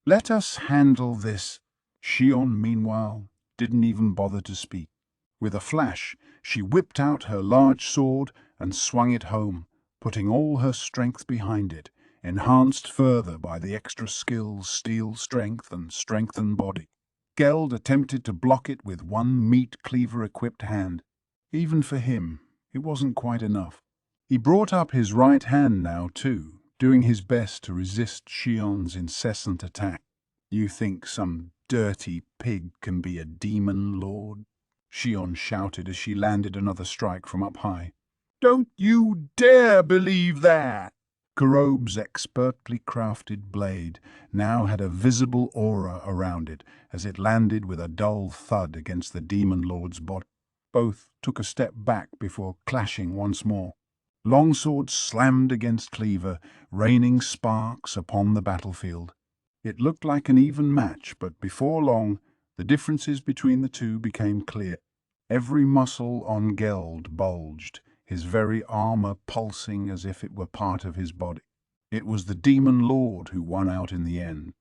"Let us handle this." Shion, meanwhile, didn't even bother to speak. With a flash, she whipped out her large sword and swung it home, putting all her strength behind it, enhanced further by the extra skills, steel strength and strengthened body. Geld attempted to block it with one meat cleaver-equipped hand. Even for him, it wasn't quite enough. He brought up his right hand now, too, doing his best to resist Shion's incessant attack. You think some dirty pig can be a Demon Lord? Shion shouted as she landed another strike from up high. Don't you dare believe that! Korob's expertly crafted blade now had a visible aura around it as it landed with a dull thud against the Demon Lord's body. Both took a step back before clashing once more. Longsword slammed against cleaver, raining sparks upon the battlefield. It looked like an even match, but before long, The differences between the two became clear. Every muscle on Geld bulged, his very armor pulsing as if it were part of his body. It was the demon lord who won out in the end.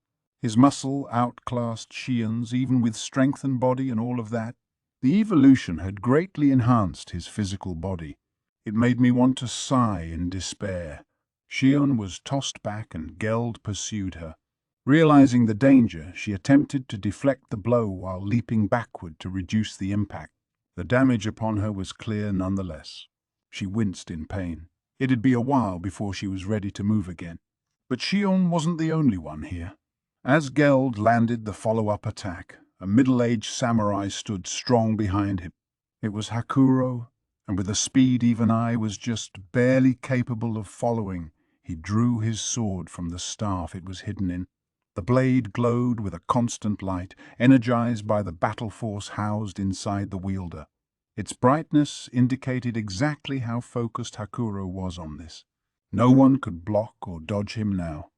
His muscle outclassed Xian's, even with strength and body and all of that. The evolution had greatly enhanced his physical body. It made me want to sigh in despair. Xian was tossed back and Geld pursued her. Realizing the danger, she attempted to deflect the blow while leaping backward to reduce the impact. The damage upon her was clear nonetheless. She winced in pain. It'd be a while before she was ready to move again. But Xian wasn't the only one here. As Geld landed the follow-up attack, a middle-aged samurai stood strong behind him. It was Hakuro, and with a speed even I was just barely capable of following, he drew his sword from the staff it was hidden in. The blade glowed with a constant light, energized by the battle force housed inside the wielder. Its brightness indicated exactly how focused Hakuro was on this. No one could block or dodge him now.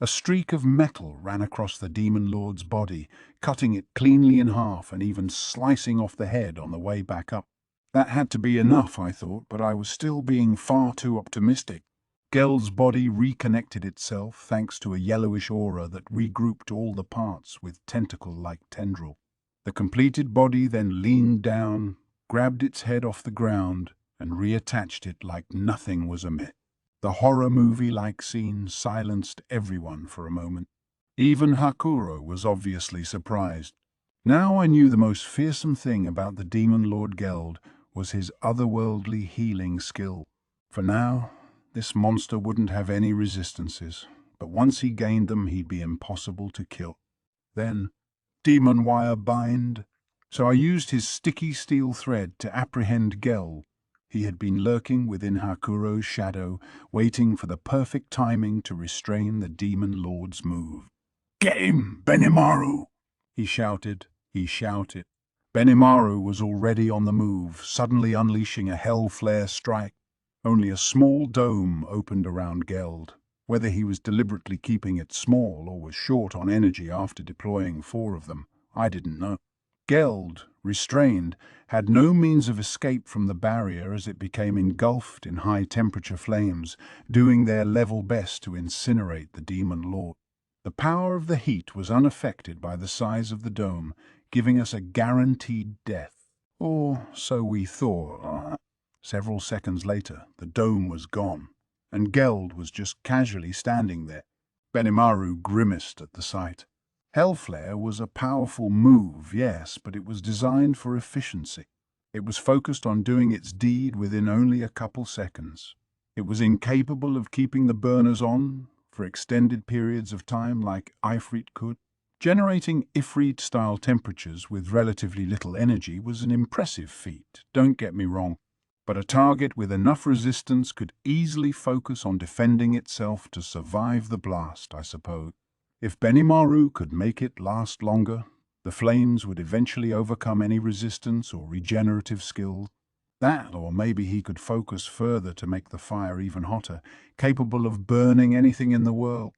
A streak of metal ran across the demon lord's body, cutting it cleanly in half and even slicing off the head on the way back up. That had to be enough, I thought, but I was still being far too optimistic. Geld's body reconnected itself thanks to a yellowish aura that regrouped all the parts with tentacle-like tendril. The completed body then leaned down, grabbed its head off the ground, and reattached it like nothing was amiss. The horror movie-like scene silenced everyone for a moment. Even Hakuro was obviously surprised. Now I knew the most fearsome thing about the demon lord Geld was his otherworldly healing skill. For now, this monster wouldn't have any resistances, but once he gained them, he'd be impossible to kill. Then, demon wire bind. So I used his sticky steel thread to apprehend Geld. He had been lurking within Hakuro's shadow, waiting for the perfect timing to restrain the demon lord's move. "Get him, Benimaru!" He shouted. Benimaru was already on the move, suddenly unleashing a hell flare strike. Only a small dome opened around Geld. Whether he was deliberately keeping it small or was short on energy after deploying 4 of them, I didn't know. Geld, restrained, had no means of escape from the barrier as it became engulfed in high-temperature flames, doing their level best to incinerate the demon lord. The power of the heat was unaffected by the size of the dome, giving us a guaranteed death. Or so we thought. Several seconds later, the dome was gone, and Geld was just casually standing there. Benimaru grimaced at the sight. Hellflare was a powerful move, yes, but it was designed for efficiency. It was focused on doing its deed within only a couple seconds. It was incapable of keeping the burners on for extended periods of time like Ifrit could. Generating Ifrit-style temperatures with relatively little energy was an impressive feat, don't get me wrong, but a target with enough resistance could easily focus on defending itself to survive the blast, I suppose. If Benimaru could make it last longer, the flames would eventually overcome any resistance or regenerative skill. That, or maybe he could focus further to make the fire even hotter, capable of burning anything in the world.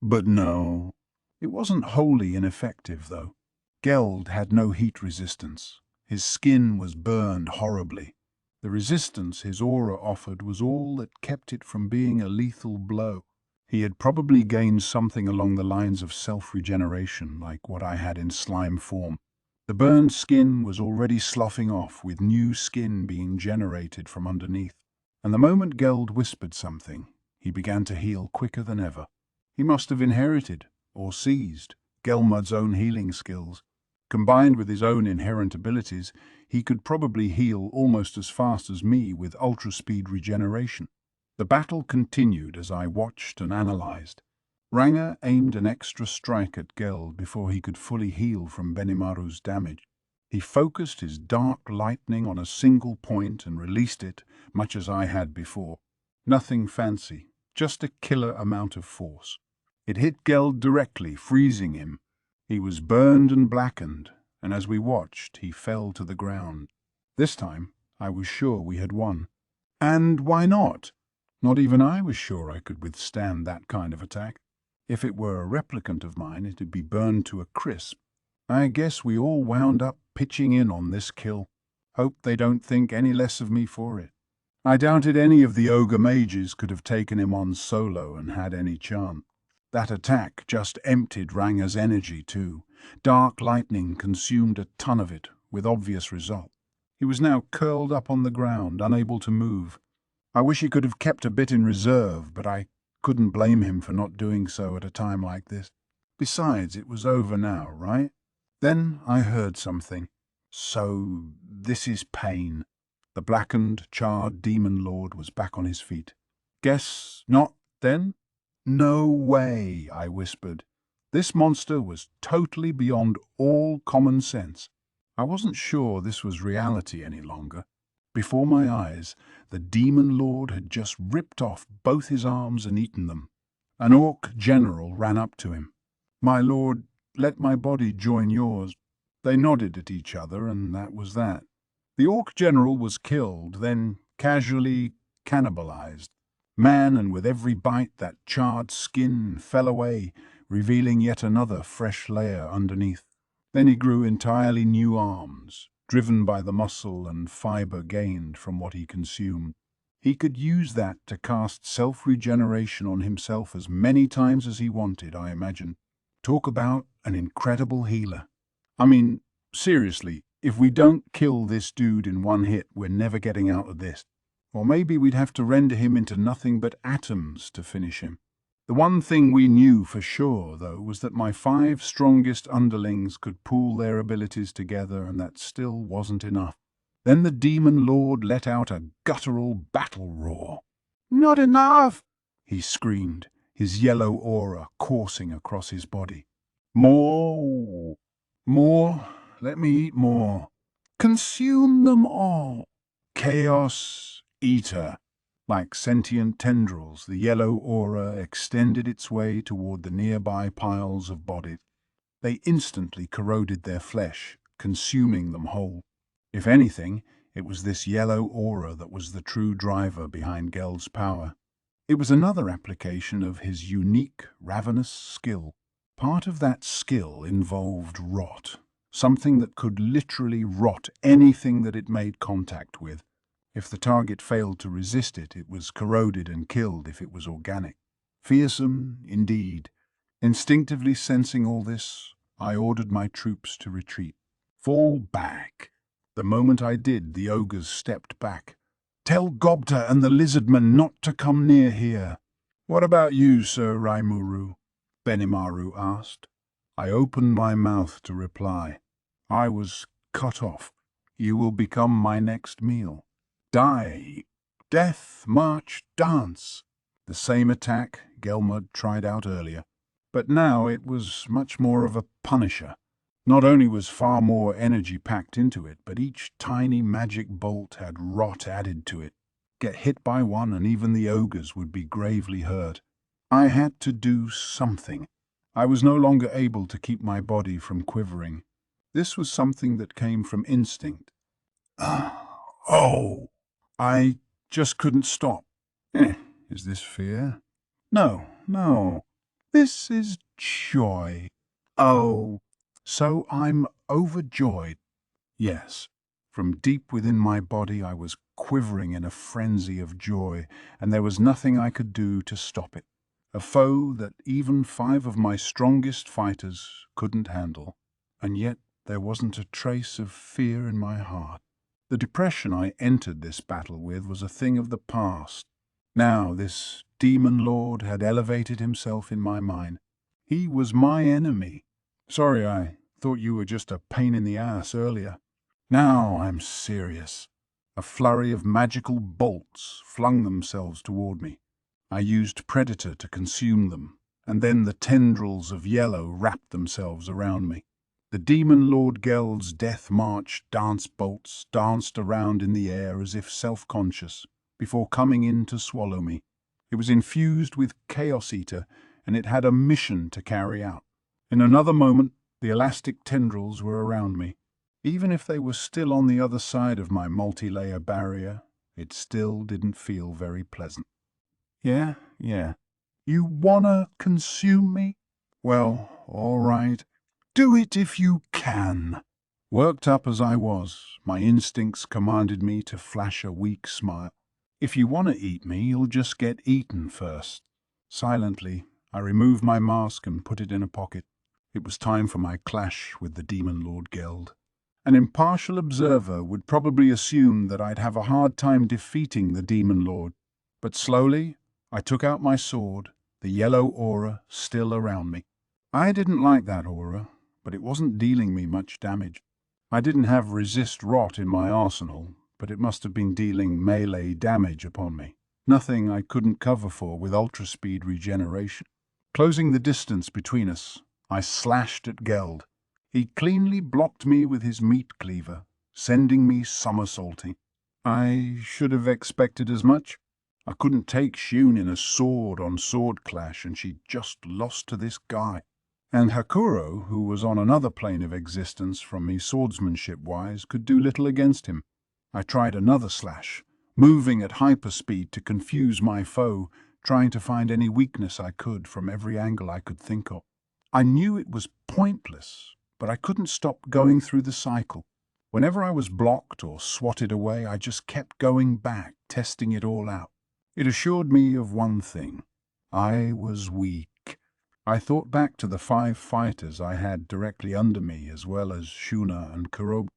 But no, it wasn't wholly ineffective, though. Geld had no heat resistance. His skin was burned horribly. The resistance his aura offered was all that kept it from being a lethal blow. He had probably gained something along the lines of self-regeneration, like what I had in slime form. The burned skin was already sloughing off, with new skin being generated from underneath. And the moment Geld whispered something, he began to heal quicker than ever. He must have inherited, or seized, Gelmud's own healing skills. Combined with his own inherent abilities, he could probably heal almost as fast as me with ultra-speed regeneration. The battle continued as I watched and analyzed. Ranger aimed an extra strike at Geld before he could fully heal from Benimaru's damage. He focused his dark lightning on a single point and released it, much as I had before. Nothing fancy, just a killer amount of force. It hit Geld directly, freezing him. He was burned and blackened, and as we watched, he fell to the ground. This time, I was sure we had won. And why not? Not even I was sure I could withstand that kind of attack. If it were a replicant of mine, it would be burned to a crisp. I guess we all wound up pitching in on this kill. Hope they don't think any less of me for it. I doubted any of the ogre mages could have taken him on solo and had any chance. That attack just emptied Ranga's energy too. Dark lightning consumed a ton of it, with obvious result. He was now curled up on the ground, unable to move. I wish he could have kept a bit in reserve, but I couldn't blame him for not doing so at a time like this. Besides, it was over now, right? Then I heard something. So, this is pain. The blackened, charred demon lord was back on his feet. Guess not, then? No way, I whispered. This monster was totally beyond all common sense. I wasn't sure this was reality any longer. Before my eyes, the demon lord had just ripped off both his arms and eaten them. An orc general ran up to him. "My lord, let my body join yours." They nodded at each other, and that was that. The orc general was killed, then casually cannibalized. Man, and with every bite that charred skin fell away, revealing yet another fresh layer underneath. Then he grew entirely new arms, driven by the muscle and fiber gained from what he consumed. He could use that to cast self-regeneration on himself as many times as he wanted, I imagine. Talk about an incredible healer. I mean, seriously, if we don't kill this dude in one hit, we're never getting out of this. Or maybe we'd have to render him into nothing but atoms to finish him. The one thing we knew for sure, though, was that my 5 strongest underlings could pool their abilities together, and that still wasn't enough. Then the demon lord let out a guttural battle roar. "Not enough!" he screamed, his yellow aura coursing across his body. "More! More! Let me eat more! Consume them all! Chaos Eater!" Like sentient tendrils, the yellow aura extended its way toward the nearby piles of bodies. They instantly corroded their flesh, consuming them whole. If anything, it was this yellow aura that was the true driver behind Gel's power. It was another application of his unique, ravenous skill. Part of that skill involved rot, something that could literally rot anything that it made contact with. If the target failed to resist it, it was corroded and killed if it was organic. Fearsome, indeed. Instinctively sensing all this, I ordered my troops to retreat. "Fall back." The moment I did, the ogres stepped back. "Tell Gobta and the lizardman not to come near here." "What about you, Sir Raimuru?" Benimaru asked. I opened my mouth to reply. I was cut off. "You will become my next meal." Die. Death, march, dance. The same attack Gelmud tried out earlier. But now it was much more of a punisher. Not only was far more energy packed into it, but each tiny magic bolt had rot added to it. Get hit by one and even the ogres would be gravely hurt. I had to do something. I was no longer able to keep my body from quivering. This was something that came from instinct. Oh! I just couldn't stop. Is this fear? No, no. This is joy. Oh, so I'm overjoyed. Yes. From deep within my body I was quivering in a frenzy of joy, and there was nothing I could do to stop it. A foe that even 5 of my strongest fighters couldn't handle. And yet there wasn't a trace of fear in my heart. The depression I entered this battle with was a thing of the past. Now this demon lord had elevated himself in my mind. He was my enemy. Sorry, I thought you were just a pain in the ass earlier. Now I'm serious. A flurry of magical bolts flung themselves toward me. I used Predator to consume them, and then the tendrils of yellow wrapped themselves around me. The demon Lord Gel's death march dance bolts danced around in the air as if self-conscious, before coming in to swallow me. It was infused with Chaos Eater, and it had a mission to carry out. In another moment, the elastic tendrils were around me. Even if they were still on the other side of my multi-layer barrier, it still didn't feel very pleasant. Yeah. You wanna consume me? Well, all right. Do it if you can. Worked up as I was, my instincts commanded me to flash a weak smile. If you want to eat me, you'll just get eaten first. Silently, I removed my mask and put it in a pocket. It was time for my clash with the Demon Lord Geld. An impartial observer would probably assume that I'd have a hard time defeating the Demon Lord. But slowly, I took out my sword, the yellow aura still around me. I didn't like that aura, but it wasn't dealing me much damage. I didn't have resist rot in my arsenal, but it must have been dealing melee damage upon me. Nothing I couldn't cover for with ultra-speed regeneration. Closing the distance between us, I slashed at Geld. He cleanly blocked me with his meat cleaver, sending me somersaulting. I should have expected as much. I couldn't take Shun in a sword-on-sword clash, and she just lost to this guy. And Hakuro, who was on another plane of existence from me swordsmanship-wise, could do little against him. I tried another slash, moving at hyperspeed to confuse my foe, trying to find any weakness I could from every angle I could think of. I knew it was pointless, but I couldn't stop going through the cycle. Whenever I was blocked or swatted away, I just kept going back, testing it all out. It assured me of one thing. I was weak. I thought back to the 5 fighters I had directly under me, as well as Shuna and Kurobe.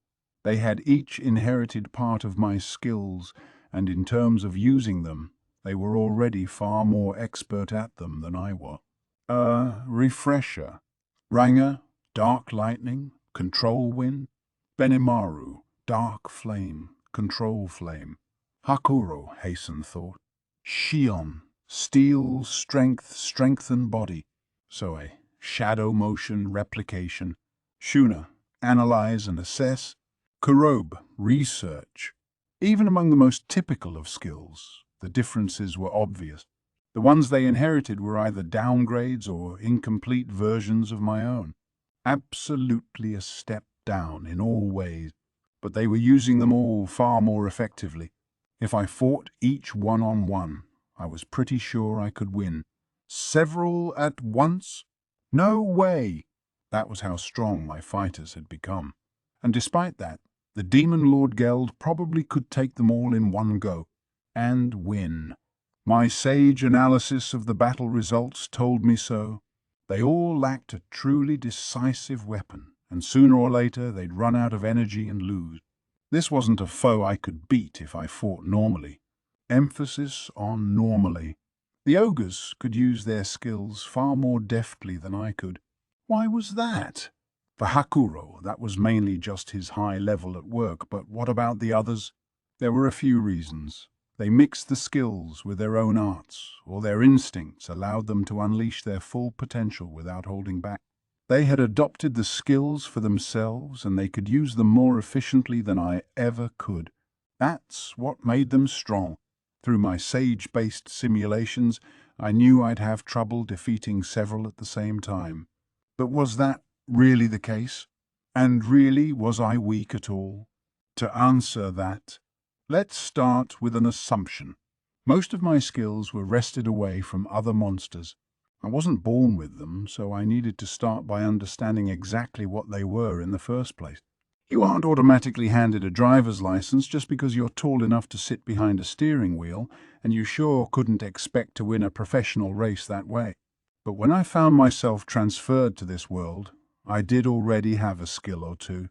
They had each inherited part of my skills, and in terms of using them, they were already far more expert at them than I was. Refresher. Ranger, Dark Lightning, Control Wind. Benimaru, Dark Flame, Control Flame. Hakuro, Hasten thought. Shion, Steel, Strength, Strengthen Body. Soe, Shadow Motion, Replication. Shuna, Analyze and Assess. Kurobe, Research. Even among the most typical of skills, the differences were obvious. The ones they inherited were either downgrades or incomplete versions of my own. Absolutely a step down in all ways, but they were using them all far more effectively. If I fought each one-on-one, I was pretty sure I could win. Several at once? No way! That was how strong my fighters had become. And despite that, the Demon Lord Geld probably could take them all in one go, and win. My sage analysis of the battle results told me so. They all lacked a truly decisive weapon, and sooner or later they'd run out of energy and lose. This wasn't a foe I could beat if I fought normally. Emphasis on normally. The ogres could use their skills far more deftly than I could. Why was that? For Hakuro, that was mainly just his high level at work, but what about the others? There were a few reasons. They mixed the skills with their own arts, or their instincts allowed them to unleash their full potential without holding back. They had adopted the skills for themselves, and they could use them more efficiently than I ever could. That's what made them strong. Through my sage-based simulations, I knew I'd have trouble defeating several at the same time. But was that really the case? And really, was I weak at all? To answer that, let's start with an assumption. Most of my skills were wrested away from other monsters. I wasn't born with them, so I needed to start by understanding exactly what they were in the first place. You aren't automatically handed a driver's license just because you're tall enough to sit behind a steering wheel, and you sure couldn't expect to win a professional race that way. But when I found myself transferred to this world, I did already have a skill or two.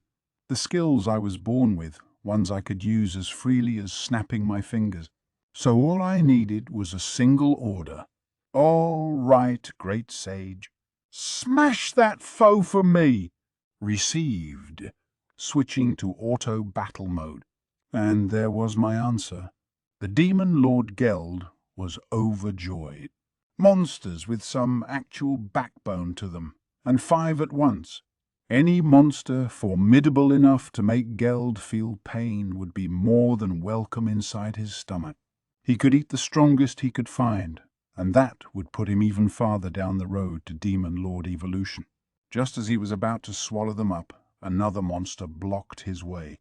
The skills I was born with, ones I could use as freely as snapping my fingers. So all I needed was a single order. All right, great sage. Smash that foe for me! Received. Switching to auto battle mode. And there was my answer. The Demon Lord Geld was overjoyed. Monsters with some actual backbone to them, and 5 at once. Any monster formidable enough to make Geld feel pain would be more than welcome inside his stomach. He could eat the strongest he could find, and that would put him even farther down the road to Demon Lord evolution. Just as he was about to swallow them up, another monster blocked his way.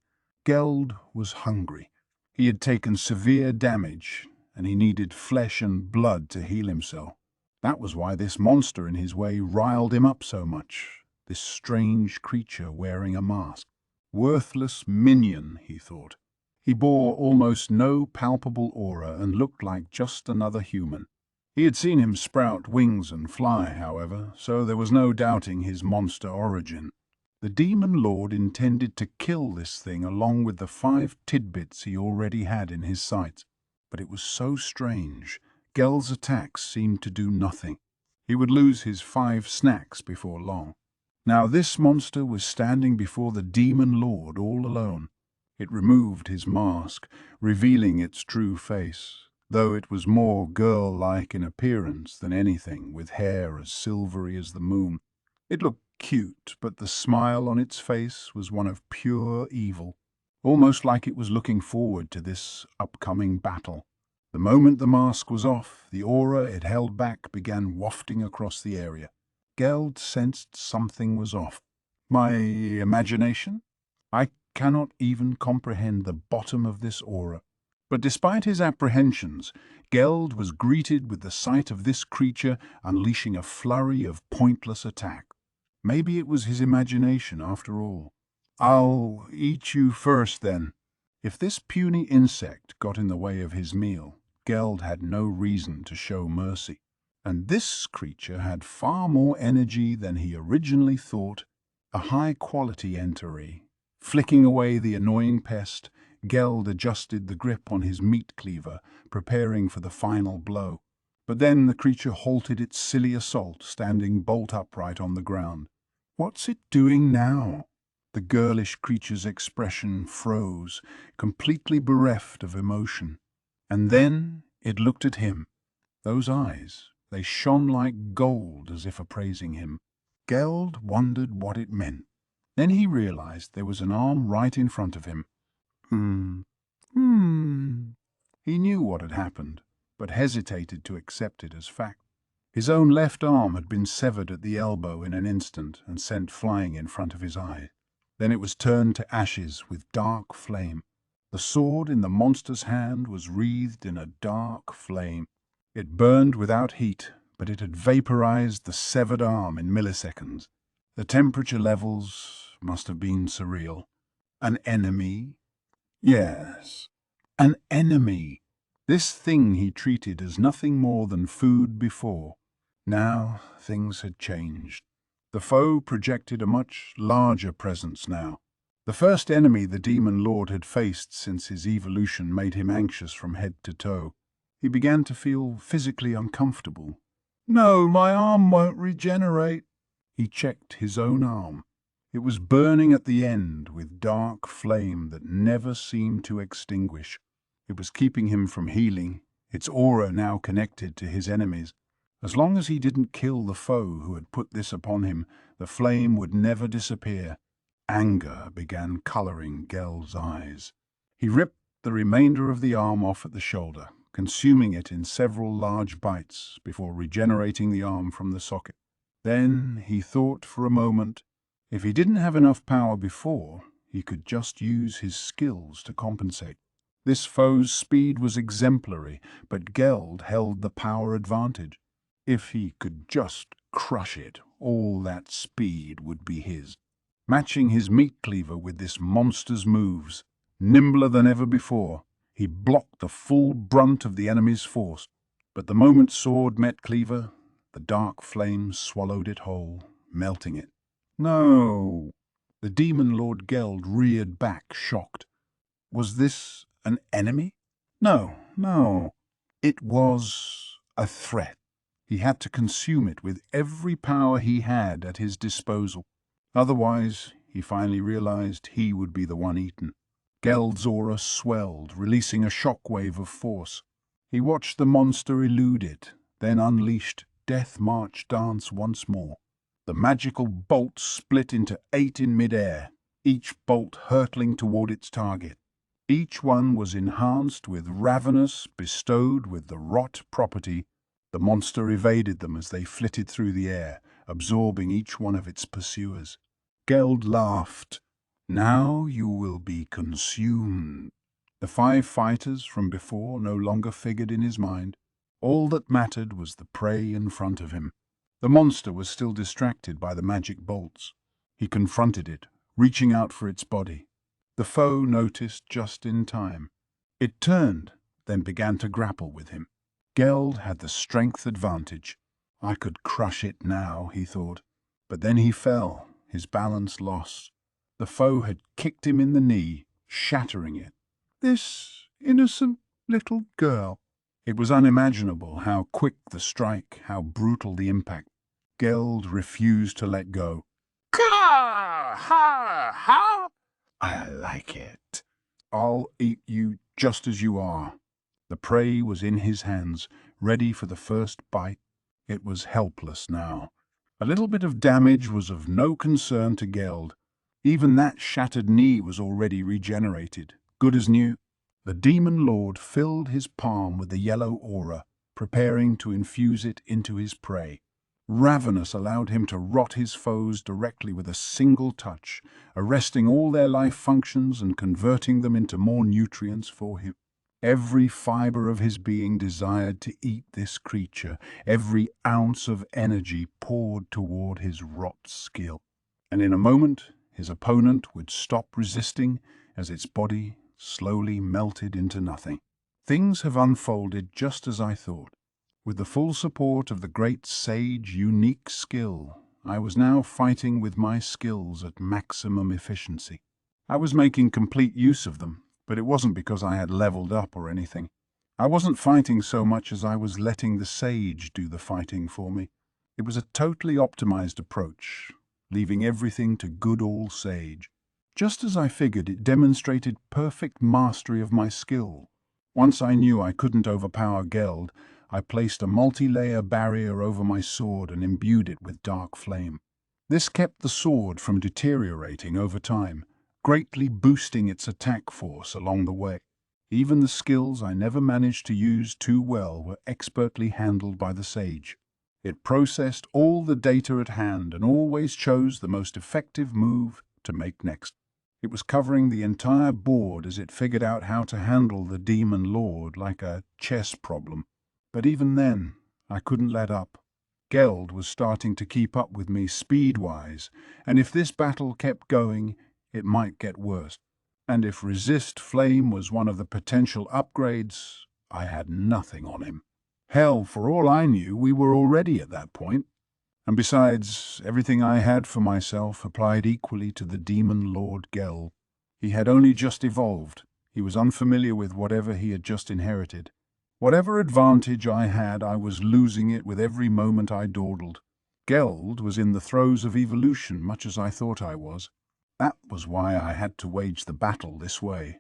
Geld was hungry. He had taken severe damage, and he needed flesh and blood to heal himself. That was why this monster in his way riled him up so much. this strange creature wearing a mask. Worthless minion, he thought. He bore almost no palpable aura and looked like just another human. He had seen him sprout wings and fly, however, so there was no doubting his monster origin. The Demon Lord intended to kill this thing along with the 5 tidbits he already had in his sights. But it was so strange. Gel's attacks seemed to do nothing. He would lose his 5 snacks before long. Now this monster was standing before the Demon Lord all alone. It removed his mask, revealing its true face, though it was more girl-like in appearance than anything, with hair as silvery as the moon. It looked cute, but the smile on its face was one of pure evil, almost like it was looking forward to this upcoming battle. The moment the mask was off, the aura it held back began wafting across the area. Geld sensed something was off. My imagination? I cannot even comprehend the bottom of this aura. But despite his apprehensions, Geld was greeted with the sight of this creature unleashing a flurry of pointless attack. Maybe it was his imagination after all. "I'll eat you first, then." If this puny insect got in the way of his meal, Geld had no reason to show mercy. And this creature had far more energy than he originally thought, a high-quality entity. Flicking away the annoying pest, Geld adjusted the grip on his meat cleaver, preparing for the final blow. But then the creature halted its silly assault, standing bolt upright on the ground. What's it doing now? The girlish creature's expression froze, completely bereft of emotion. And then it looked at him. Those eyes, they shone like gold as if appraising him. Geld wondered what it meant. Then he realized there was an arm right in front of him. He knew what had happened, but hesitated to accept it as fact. His own left arm had been severed at the elbow in an instant and sent flying in front of his eye. Then it was turned to ashes with dark flame. The sword in the monster's hand was wreathed in a dark flame. It burned without heat, but it had vaporized the severed arm in milliseconds. The temperature levels must have been surreal. An enemy? Yes, an enemy. This thing he treated as nothing more than food before. Now things had changed. The foe projected a much larger presence now. The first enemy the Demon Lord had faced since his evolution made him anxious from head to toe. He began to feel physically uncomfortable. "No, my arm won't regenerate." He checked his own arm. It was burning at the end with dark flame that never seemed to extinguish. It was keeping him from healing, its aura now connected to his enemies. As long as he didn't kill the foe who had put this upon him, the flame would never disappear. Anger began coloring Geld's eyes. He ripped the remainder of the arm off at the shoulder, consuming it in several large bites before regenerating the arm from the socket. Then he thought for a moment. If he didn't have enough power before, he could just use his skills to compensate. This foe's speed was exemplary, but Geld held the power advantage. If he could just crush it, all that speed would be his. Matching his meat cleaver with this monster's moves, nimbler than ever before, he blocked the full brunt of the enemy's force. But the moment sword met cleaver, the dark flame swallowed it whole, melting it. No! The Demon Lord Geld reared back, shocked. Was this an enemy? No. It was a threat. He had to consume it with every power he had at his disposal. Otherwise, he finally realized he would be the one eaten. Geld's aura swelled, releasing a shockwave of force. He watched the monster elude it, then unleashed Death March Dance once more. The magical bolts split into 8 in midair, each bolt hurtling toward its target. Each one was enhanced with Ravenous, bestowed with the Rot property. The monster evaded them as they flitted through the air, absorbing each one of its pursuers. Geld laughed. Now you will be consumed. The 5 fighters from before no longer figured in his mind. All that mattered was the prey in front of him. The monster was still distracted by the magic bolts. He confronted it, reaching out for its body. The foe noticed just in time. It turned, then began to grapple with him. Geld had the strength advantage. I could crush it now, he thought. But then he fell, his balance lost. The foe had kicked him in the knee, shattering it. This innocent little girl. It was unimaginable how quick the strike, how brutal the impact. Geld refused to let go. Ka! Ha! Ha! I like it. I'll eat you just as you are. The prey was in his hands, ready for the first bite. It was helpless now. A little bit of damage was of no concern to Geld. Even that shattered knee was already regenerated, good as new. The demon lord filled his palm with the yellow aura, preparing to infuse it into his prey. Ravenous allowed him to rot his foes directly with a single touch, arresting all their life functions and converting them into more nutrients for him. Every fiber of his being desired to eat this creature, every ounce of energy poured toward his rot skill. And in a moment, his opponent would stop resisting as its body slowly melted into nothing. Things have unfolded just as I thought. With the full support of the great sage unique skill, I was now fighting with my skills at maximum efficiency. I was making complete use of them, but it wasn't because I had leveled up or anything. I wasn't fighting so much as I was letting the sage do the fighting for me. It was a totally optimized approach, leaving everything to good old sage. Just as I figured, it demonstrated perfect mastery of my skill. Once I knew I couldn't overpower Geld, I placed a multi-layer barrier over my sword and imbued it with dark flame. This kept the sword from deteriorating over time, greatly boosting its attack force along the way. Even the skills I never managed to use too well were expertly handled by the sage. It processed all the data at hand and always chose the most effective move to make next. It was covering the entire board as it figured out how to handle the demon lord like a chess problem. But even then, I couldn't let up. Geld was starting to keep up with me speed-wise, and if this battle kept going, it might get worse. And if Resist Flame was one of the potential upgrades, I had nothing on him. Hell, for all I knew, we were already at that point. And besides, everything I had for myself applied equally to the demon lord Geld. He had only just evolved. He was unfamiliar with whatever he had just inherited. Whatever advantage I had, I was losing it with every moment I dawdled. Geld was in the throes of evolution, much as I thought I was. That was why I had to wage the battle this way.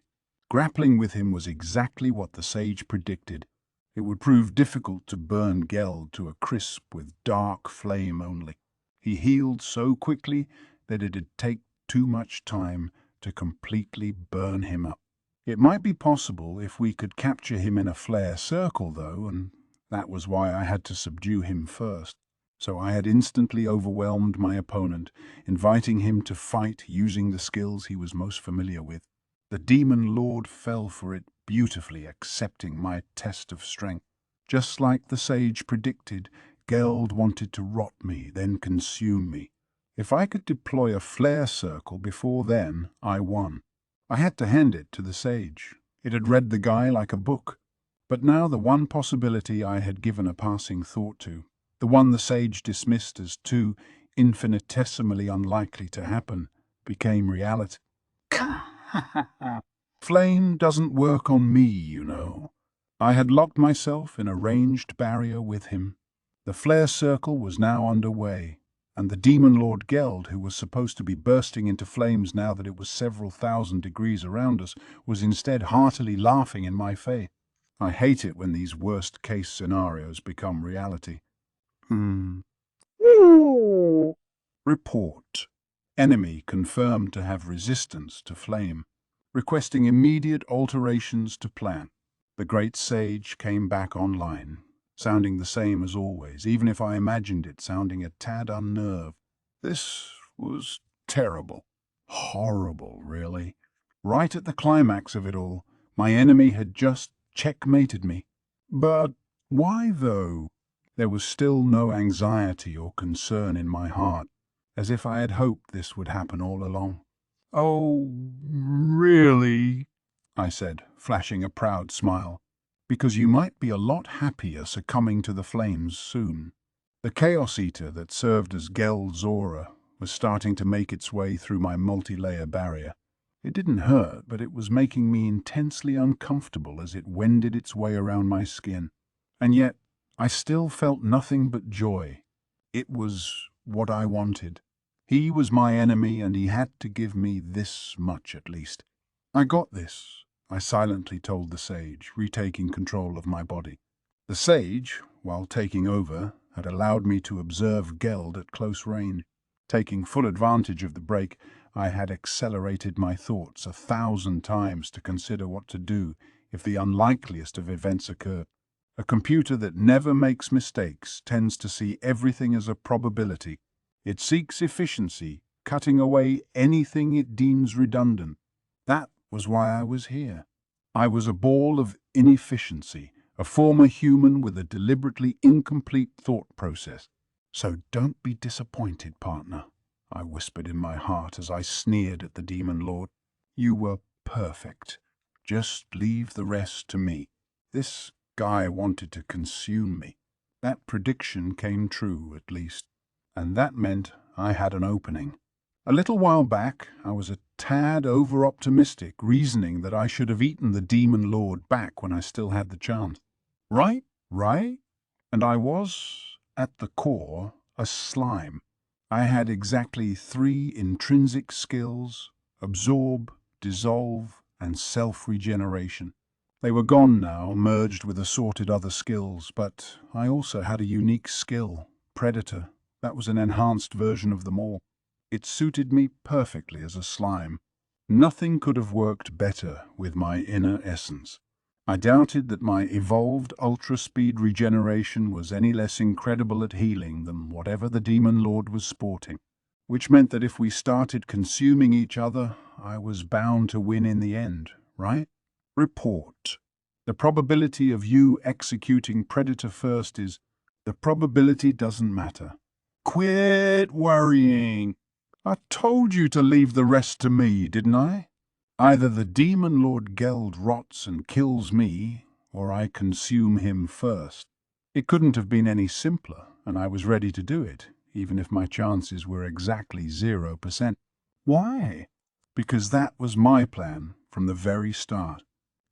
Grappling with him was exactly what the sage predicted. It would prove difficult to burn Geld to a crisp with dark flame only. He healed so quickly that it'd take too much time to completely burn him up. It might be possible if we could capture him in a flare circle, though, and that was why I had to subdue him first. So I had instantly overwhelmed my opponent, inviting him to fight using the skills he was most familiar with. The demon lord fell for it beautifully, accepting my test of strength. Just like the sage predicted, Geld wanted to rot me, then consume me. If I could deploy a flare circle before then, I won. I had to hand it to the sage. It had read the guy like a book. But now the one possibility I had given a passing thought to, the one the sage dismissed as too infinitesimally unlikely to happen, became reality. Flame doesn't work on me, you know. I had locked myself in a ranged barrier with him. The flare circle was now underway, and the demon lord Geld, who was supposed to be bursting into flames now that it was several thousand degrees around us, was instead heartily laughing in my face. I hate it when these worst-case scenarios become reality. Report. Enemy confirmed to have resistance to flame, requesting immediate alterations to plan. The great sage came back online, sounding the same as always, even if I imagined it sounding a tad unnerved. This was terrible. Horrible, really. Right at the climax of it all, my enemy had just checkmated me. But why, though? There was still no anxiety or concern in my heart, as if I had hoped this would happen all along. Oh, really? I said, flashing a proud smile, because you might be a lot happier succumbing to the flames soon. The Chaos Eater that served as Geld's aura was starting to make its way through my multi-layer barrier. It didn't hurt, but it was making me intensely uncomfortable as it wended its way around my skin. And yet, I still felt nothing but joy. It was what I wanted. He was my enemy, and he had to give me this much at least. I got this, I silently told the sage, retaking control of my body. The sage, while taking over, had allowed me to observe Geld at close range. Taking full advantage of the break, I had accelerated my thoughts 1,000 times to consider what to do if the unlikeliest of events occurred. A computer that never makes mistakes tends to see everything as a probability. It seeks efficiency, cutting away anything it deems redundant. That was why I was here. I was a ball of inefficiency, a former human with a deliberately incomplete thought process. So don't be disappointed, partner, I whispered in my heart as I sneered at the Demon Lord. You were perfect. Just leave the rest to me. This guy wanted to consume me. That prediction came true, at least. And that meant I had an opening. A little while back, I was a tad over-optimistic, reasoning that I should have eaten the Demon Lord back when I still had the chance. Right? And I was, at the core, a slime. I had exactly 3 intrinsic skills: absorb, dissolve, and self-regeneration. They were gone now, merged with assorted other skills, but I also had a unique skill, Predator. That was an enhanced version of them all. It suited me perfectly as a slime. Nothing could have worked better with my inner essence. I doubted that my evolved ultra-speed regeneration was any less incredible at healing than whatever the Demon Lord was sporting, which meant that if we started consuming each other, I was bound to win in the end, right? Report. The probability of you executing Predator first is... The probability doesn't matter. Quit worrying. I told you to leave the rest to me, didn't I? Either the Demon Lord Geld rots and kills me, or I consume him first. It couldn't have been any simpler, and I was ready to do it, even if my chances were exactly 0%. Why? Because that was my plan from the very start.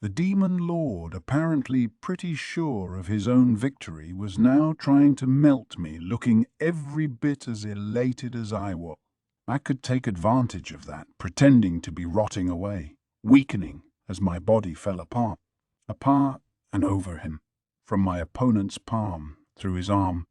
The Demon Lord, apparently pretty sure of his own victory, was now trying to melt me, looking every bit as elated as I was. I could take advantage of that, pretending to be rotting away, weakening as my body fell apart and over him, from my opponent's palm through his arm,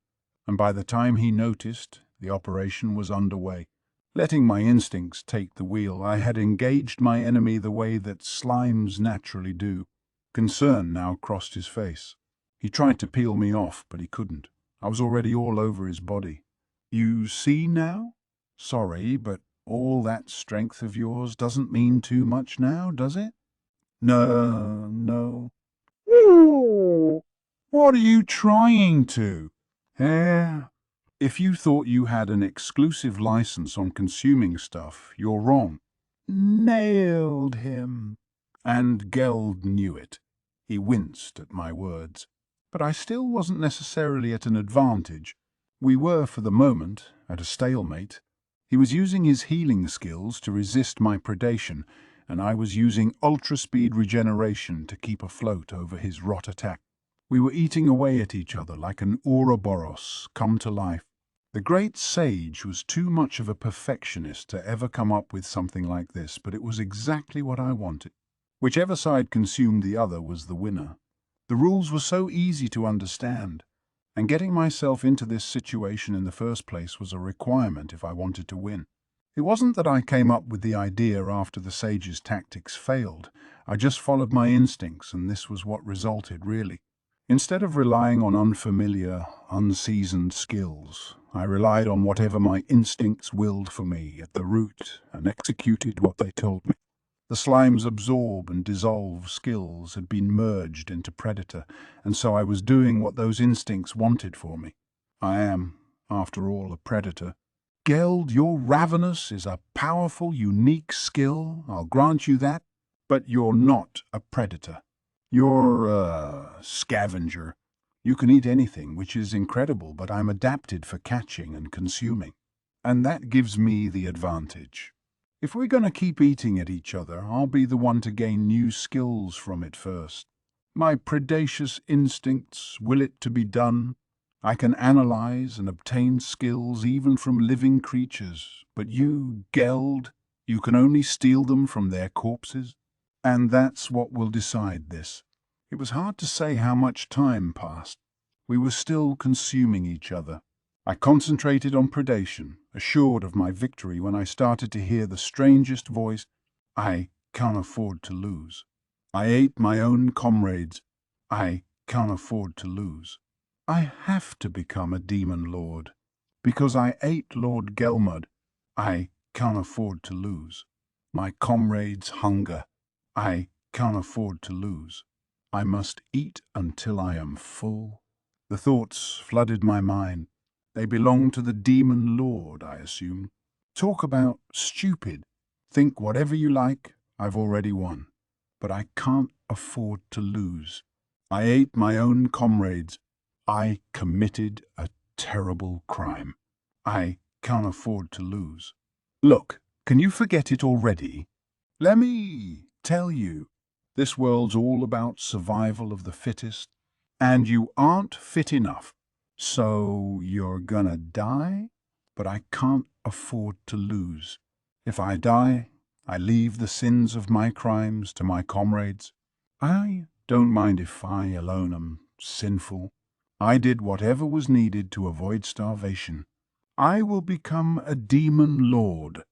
and by the time he noticed, the operation was underway. Letting my instincts take the wheel, I had engaged my enemy the way that slimes naturally do. Concern now crossed his face. He tried to peel me off, but he couldn't. I was already all over his body. You see now? Sorry, but all that strength of yours doesn't mean too much now, does it? No. Ooh, what are you trying to? If you thought you had an exclusive license on consuming stuff, you're wrong. Nailed him. And Geld knew it. He winced at my words. But I still wasn't necessarily at an advantage. We were, for the moment, at a stalemate. He was using his healing skills to resist my predation, and I was using ultra-speed regeneration to keep afloat over his rot attack. We were eating away at each other like an Ouroboros come to life. The great sage was too much of a perfectionist to ever come up with something like this, but it was exactly what I wanted. Whichever side consumed the other was the winner. The rules were so easy to understand, and getting myself into this situation in the first place was a requirement if I wanted to win. It wasn't that I came up with the idea after the sage's tactics failed. I just followed my instincts, and this was what resulted, really. Instead of relying on unfamiliar, unseasoned skills, I relied on whatever my instincts willed for me at the root and executed what they told me. The slime's absorb and dissolve skills had been merged into Predator, and so I was doing what those instincts wanted for me. I am, after all, a predator. Geld, your ravenous is a powerful, unique skill, I'll grant you that, but you're not a predator. You're a scavenger. You can eat anything, which is incredible, but I'm adapted for catching and consuming. And that gives me the advantage. If we're going to keep eating at each other, I'll be the one to gain new skills from it first. My predacious instincts will it to be done. I can analyze and obtain skills even from living creatures, but you, Geld, you can only steal them from their corpses. And that's what will decide this. It was hard to say how much time passed. We were still consuming each other. I concentrated on predation, assured of my victory when I started to hear the strangest voice. I can't afford to lose. I ate my own comrades. I can't afford to lose. I have to become a demon lord. Because I ate Lord Gelmud. I can't afford to lose. My comrades hunger. I can't afford to lose. I must eat until I am full. The thoughts flooded my mind. They belong to the demon lord, I assume. Talk about stupid. Think whatever you like, I've already won. But I can't afford to lose. I ate my own comrades. I committed a terrible crime. I can't afford to lose. Look, can you forget it already? Let me tell you, this world's all about survival of the fittest, and you aren't fit enough. So you're gonna die? But I can't afford to lose. If I die, I leave the sins of my crimes to my comrades. I don't mind if I alone am sinful. I did whatever was needed to avoid starvation. I will become a demon lord.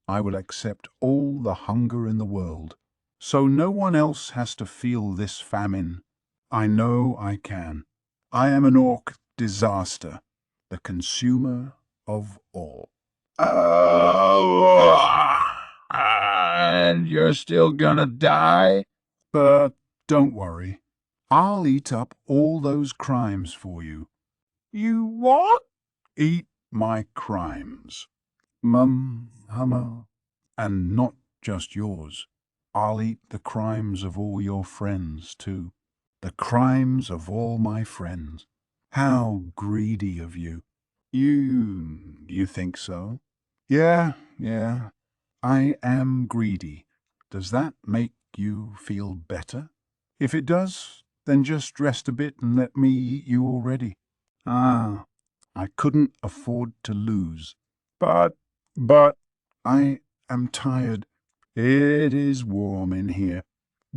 I will accept all the hunger in the world, so no one else has to feel this famine. I know I can. I am an orc disaster, the consumer of all. And you're still gonna die? But don't worry. I'll eat up all those crimes for you. You what? Eat my crimes. Hummer. And not just yours. I'll eat the crimes of all your friends, too. The crimes of all my friends. How greedy of you. You think so? Yeah. I am greedy. Does that make you feel better? If it does, then just rest a bit and let me eat you already. I couldn't afford to lose. But, I am tired. It is warm in here.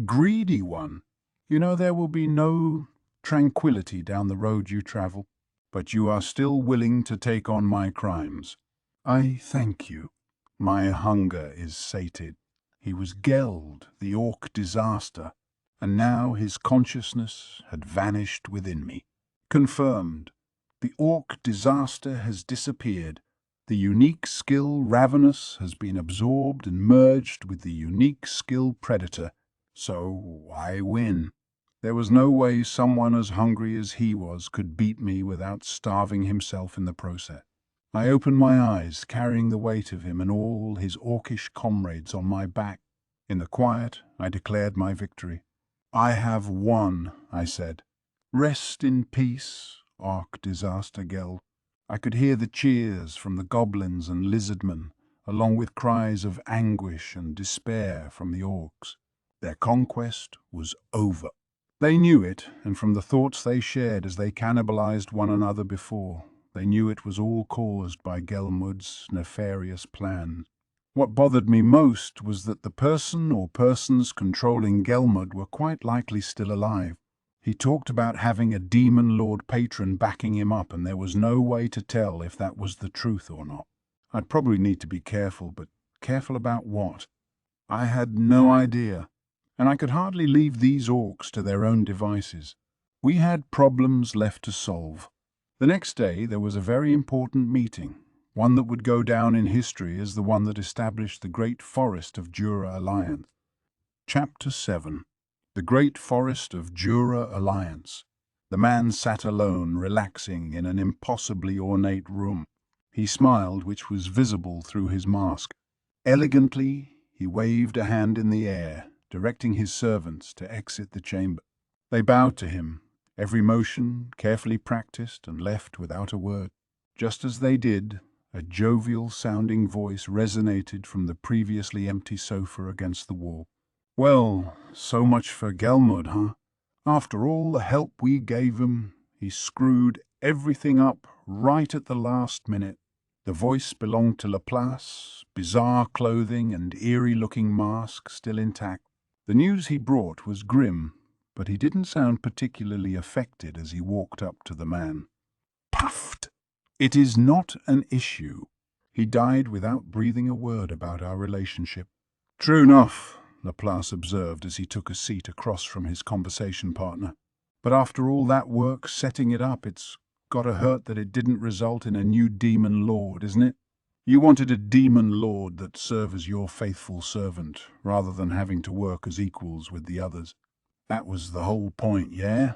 Greedy one. You know there will be no tranquility down the road you travel, but you are still willing to take on my crimes. I thank you. My hunger is sated. He was Geld, the orc disaster, and now his consciousness had vanished within me. Confirmed. The orc disaster has disappeared. The unique skill Ravenous has been absorbed and merged with the unique skill Predator. So I win. There was no way someone as hungry as he was could beat me without starving himself in the process. I opened my eyes, carrying the weight of him and all his orcish comrades on my back. In the quiet, I declared my victory. I have won, I said. Rest in peace, Ark Disaster Geld. I could hear the cheers from the goblins and lizardmen, along with cries of anguish and despair from the orcs. Their conquest was over. They knew it, and from the thoughts they shared as they cannibalized one another before, they knew it was all caused by Gelmud's nefarious plan. What bothered me most was that the person or persons controlling Gelmud were quite likely still alive. He talked about having a demon lord patron backing him up, and there was no way to tell if that was the truth or not. I'd probably need to be careful, but careful about what? I had no idea, and I could hardly leave these orcs to their own devices. We had problems left to solve. The next day there was a very important meeting, one that would go down in history as the one that established the great forest of Jura Alliance. Chapter 7. The Great Forest of Jura Alliance. The man sat alone, relaxing in an impossibly ornate room. He smiled, which was visible through his mask. Elegantly, he waved a hand in the air, directing his servants to exit the chamber. They bowed to him, every motion carefully practiced, and left without a word. Just as they did, a jovial-sounding voice resonated from the previously empty sofa against the wall. "Well, so much for Gelmud, huh? After all the help we gave him, he screwed everything up right at the last minute." The voice belonged to Laplace, bizarre clothing and eerie-looking mask still intact. The news he brought was grim, but he didn't sound particularly affected as he walked up to the man. Puffed! "It is not an issue. He died without breathing a word about our relationship." "True enough," Laplace observed as he took a seat across from his conversation partner. "But after all that work setting it up, it's gotta hurt that it didn't result in a new demon lord, isn't it? You wanted a demon lord that'd serve as your faithful servant, rather than having to work as equals with the others. That was the whole point, yeah?"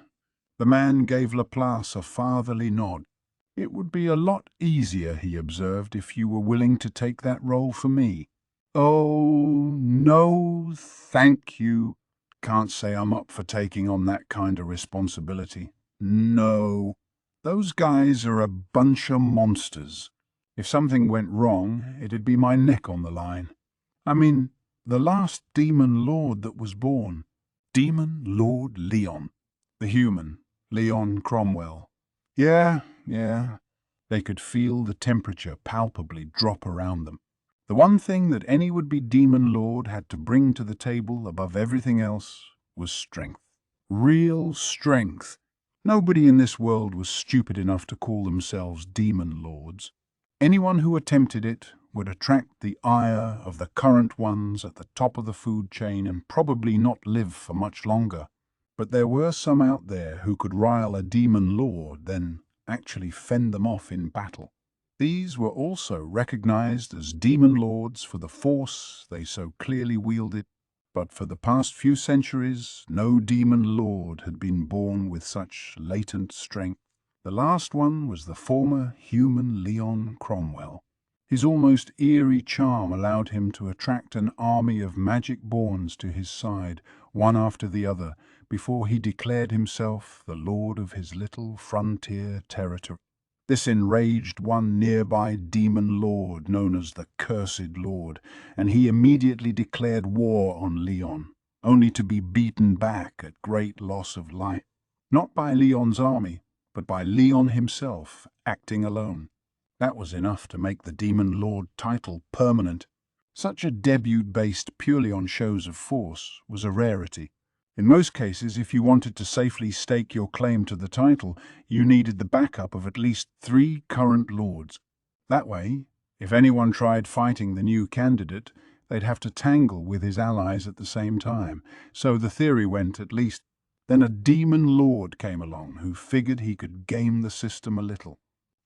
The man gave Laplace a fatherly nod. "It would be a lot easier," he observed, "if you were willing to take that role for me." "Oh, no, thank you. Can't say I'm up for taking on that kind of responsibility. No. Those guys are a bunch of monsters. If something went wrong, it'd be my neck on the line. I mean, the last demon lord that was born. Demon Lord Leon. The human, Leon Cromwell. Yeah. They could feel the temperature palpably drop around them. The one thing that any would-be demon lord had to bring to the table above everything else was strength. Real strength. Nobody in this world was stupid enough to call themselves demon lords. Anyone who attempted it would attract the ire of the current ones at the top of the food chain and probably not live for much longer. But there were some out there who could rile a demon lord, then actually fend them off in battle. These were also recognized as demon lords for the force they so clearly wielded, but for the past few centuries, no demon lord had been born with such latent strength. The last one was the former human Leon Cromwell. His almost eerie charm allowed him to attract an army of magic-borns to his side, one after the other, before he declared himself the lord of his little frontier territory. This enraged one nearby demon lord known as the Cursed Lord, and he immediately declared war on Leon, only to be beaten back at great loss of life. Not by Leon's army, but by Leon himself, acting alone. That was enough to make the Demon Lord title permanent. Such a debut based purely on shows of force was a rarity. In most cases, if you wanted to safely stake your claim to the title, you needed the backup of at least 3 current lords. That way, if anyone tried fighting the new candidate, they'd have to tangle with his allies at the same time. So the theory went, at least. Then a demon lord came along who figured he could game the system a little.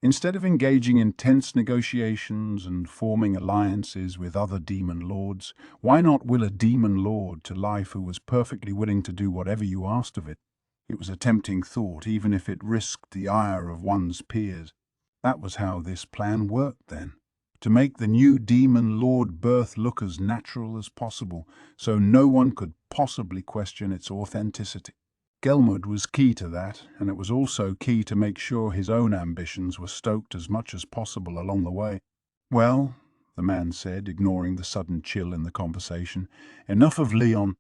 Instead of engaging in tense negotiations and forming alliances with other demon lords, why not will a demon lord to life who was perfectly willing to do whatever you asked of it? It was a tempting thought, even if it risked the ire of one's peers. That was how this plan worked then. To make the new demon lord birth look as natural as possible, so no one could possibly question its authenticity. Gelmud was key to that, and it was also key to make sure his own ambitions were stoked as much as possible along the way. "Well," the man said, ignoring the sudden chill in the conversation, "enough of Leon.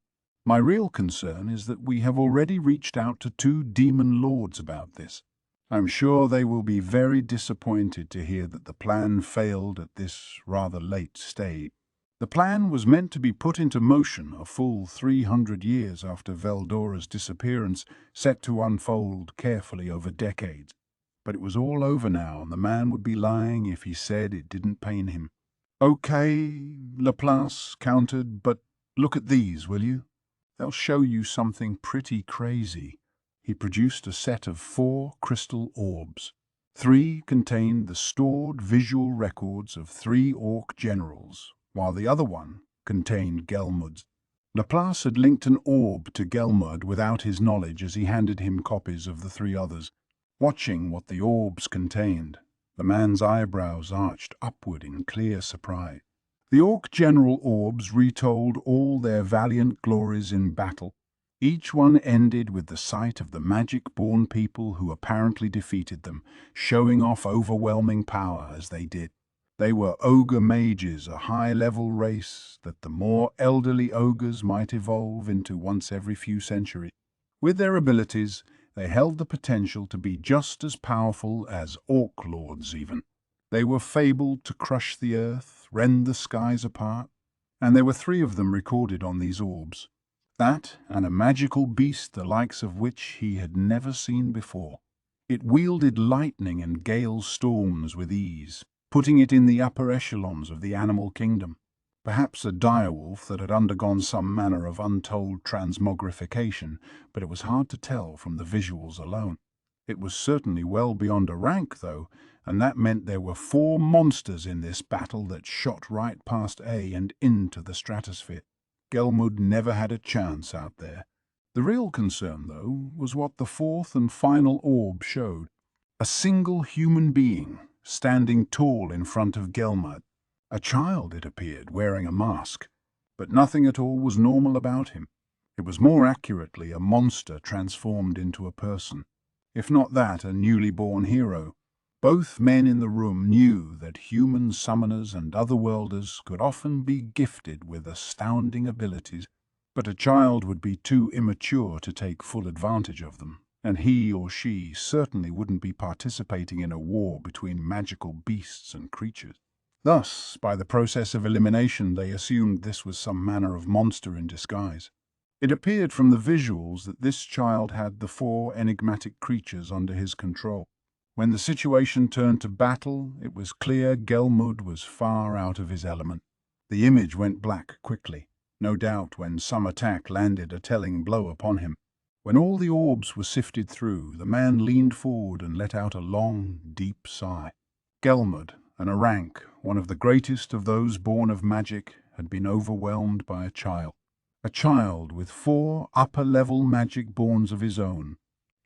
My real concern is that we have already reached out to 2 demon lords about this. I'm sure they will be very disappointed to hear that the plan failed at this rather late stage. The plan was meant to be put into motion a full 300 years after Veldora's disappearance, set to unfold carefully over decades. But it was all over now, and the man would be lying if he said it didn't pain him." "Okay," Laplace countered, "but look at these, will you? They'll show you something pretty crazy." He produced a set of 4 crystal orbs. 3 contained the stored visual records of 3 orc generals, while the other one contained Gelmud's. Laplace had linked an orb to Gelmud without his knowledge as he handed him copies of the three others. Watching what the orbs contained, the man's eyebrows arched upward in clear surprise. The Orc General orbs retold all their valiant glories in battle. Each one ended with the sight of the magic-born people who apparently defeated them, showing off overwhelming power as they did. They were ogre mages, a high-level race that the more elderly ogres might evolve into once every few centuries. With their abilities, they held the potential to be just as powerful as Orc Lords even. They were fabled to crush the earth, rend the skies apart, and there were 3 of them recorded on these orbs. That and a magical beast the likes of which he had never seen before. It wielded lightning and gale storms with ease, putting it in the upper echelons of the animal kingdom. Perhaps a direwolf that had undergone some manner of untold transmogrification, but it was hard to tell from the visuals alone. It was certainly well beyond a rank, though, and that meant there were 4 monsters in this battle that shot right past A and into the stratosphere. Gelmud never had a chance out there. The real concern, though, was what the 4th and final orb showed. A single human being, standing tall in front of Gelmud. A child, it appeared, wearing a mask. But nothing at all was normal about him. It was more accurately a monster transformed into a person. If not that, a newly born hero. Both men in the room knew that human summoners and otherworlders could often be gifted with astounding abilities, but a child would be too immature to take full advantage of them, and he or she certainly wouldn't be participating in a war between magical beasts and creatures. Thus, by the process of elimination, they assumed this was some manner of monster in disguise. It appeared from the visuals that this child had the 4 enigmatic creatures under his control. When the situation turned to battle, it was clear Gelmud was far out of his element. The image went black quickly, no doubt when some attack landed a telling blow upon him. When all the orbs were sifted through, the man leaned forward and let out a long, deep sigh. Gelmud, an Arank, one of the greatest of those born of magic, had been overwhelmed by a child. A child with 4 upper-level magic-borns of his own.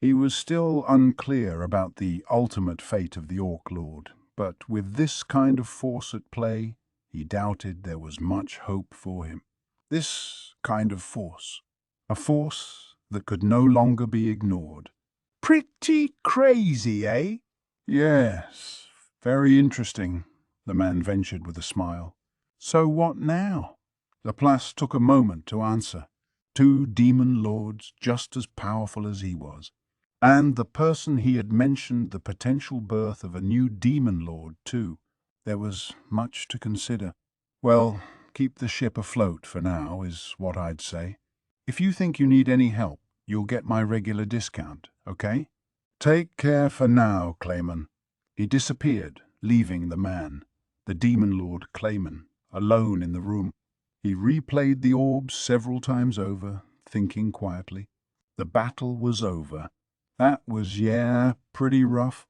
He was still unclear about the ultimate fate of the Orc Lord, but with this kind of force at play, he doubted there was much hope for him. This kind of force. A force that could no longer be ignored. Pretty crazy, eh? Yes, very interesting, the man ventured with a smile. So what now? Laplace took a moment to answer. 2 demon lords just as powerful as he was. And the person he had mentioned the potential birth of a new demon lord, too. There was much to consider. Well, keep the ship afloat for now, is what I'd say. If you think you need any help, you'll get my regular discount, okay? Take care for now, Clayman. He disappeared, leaving the man, the demon lord Clayman, alone in the room. He replayed the orbs several times over, thinking quietly. The battle was over. That was, pretty rough.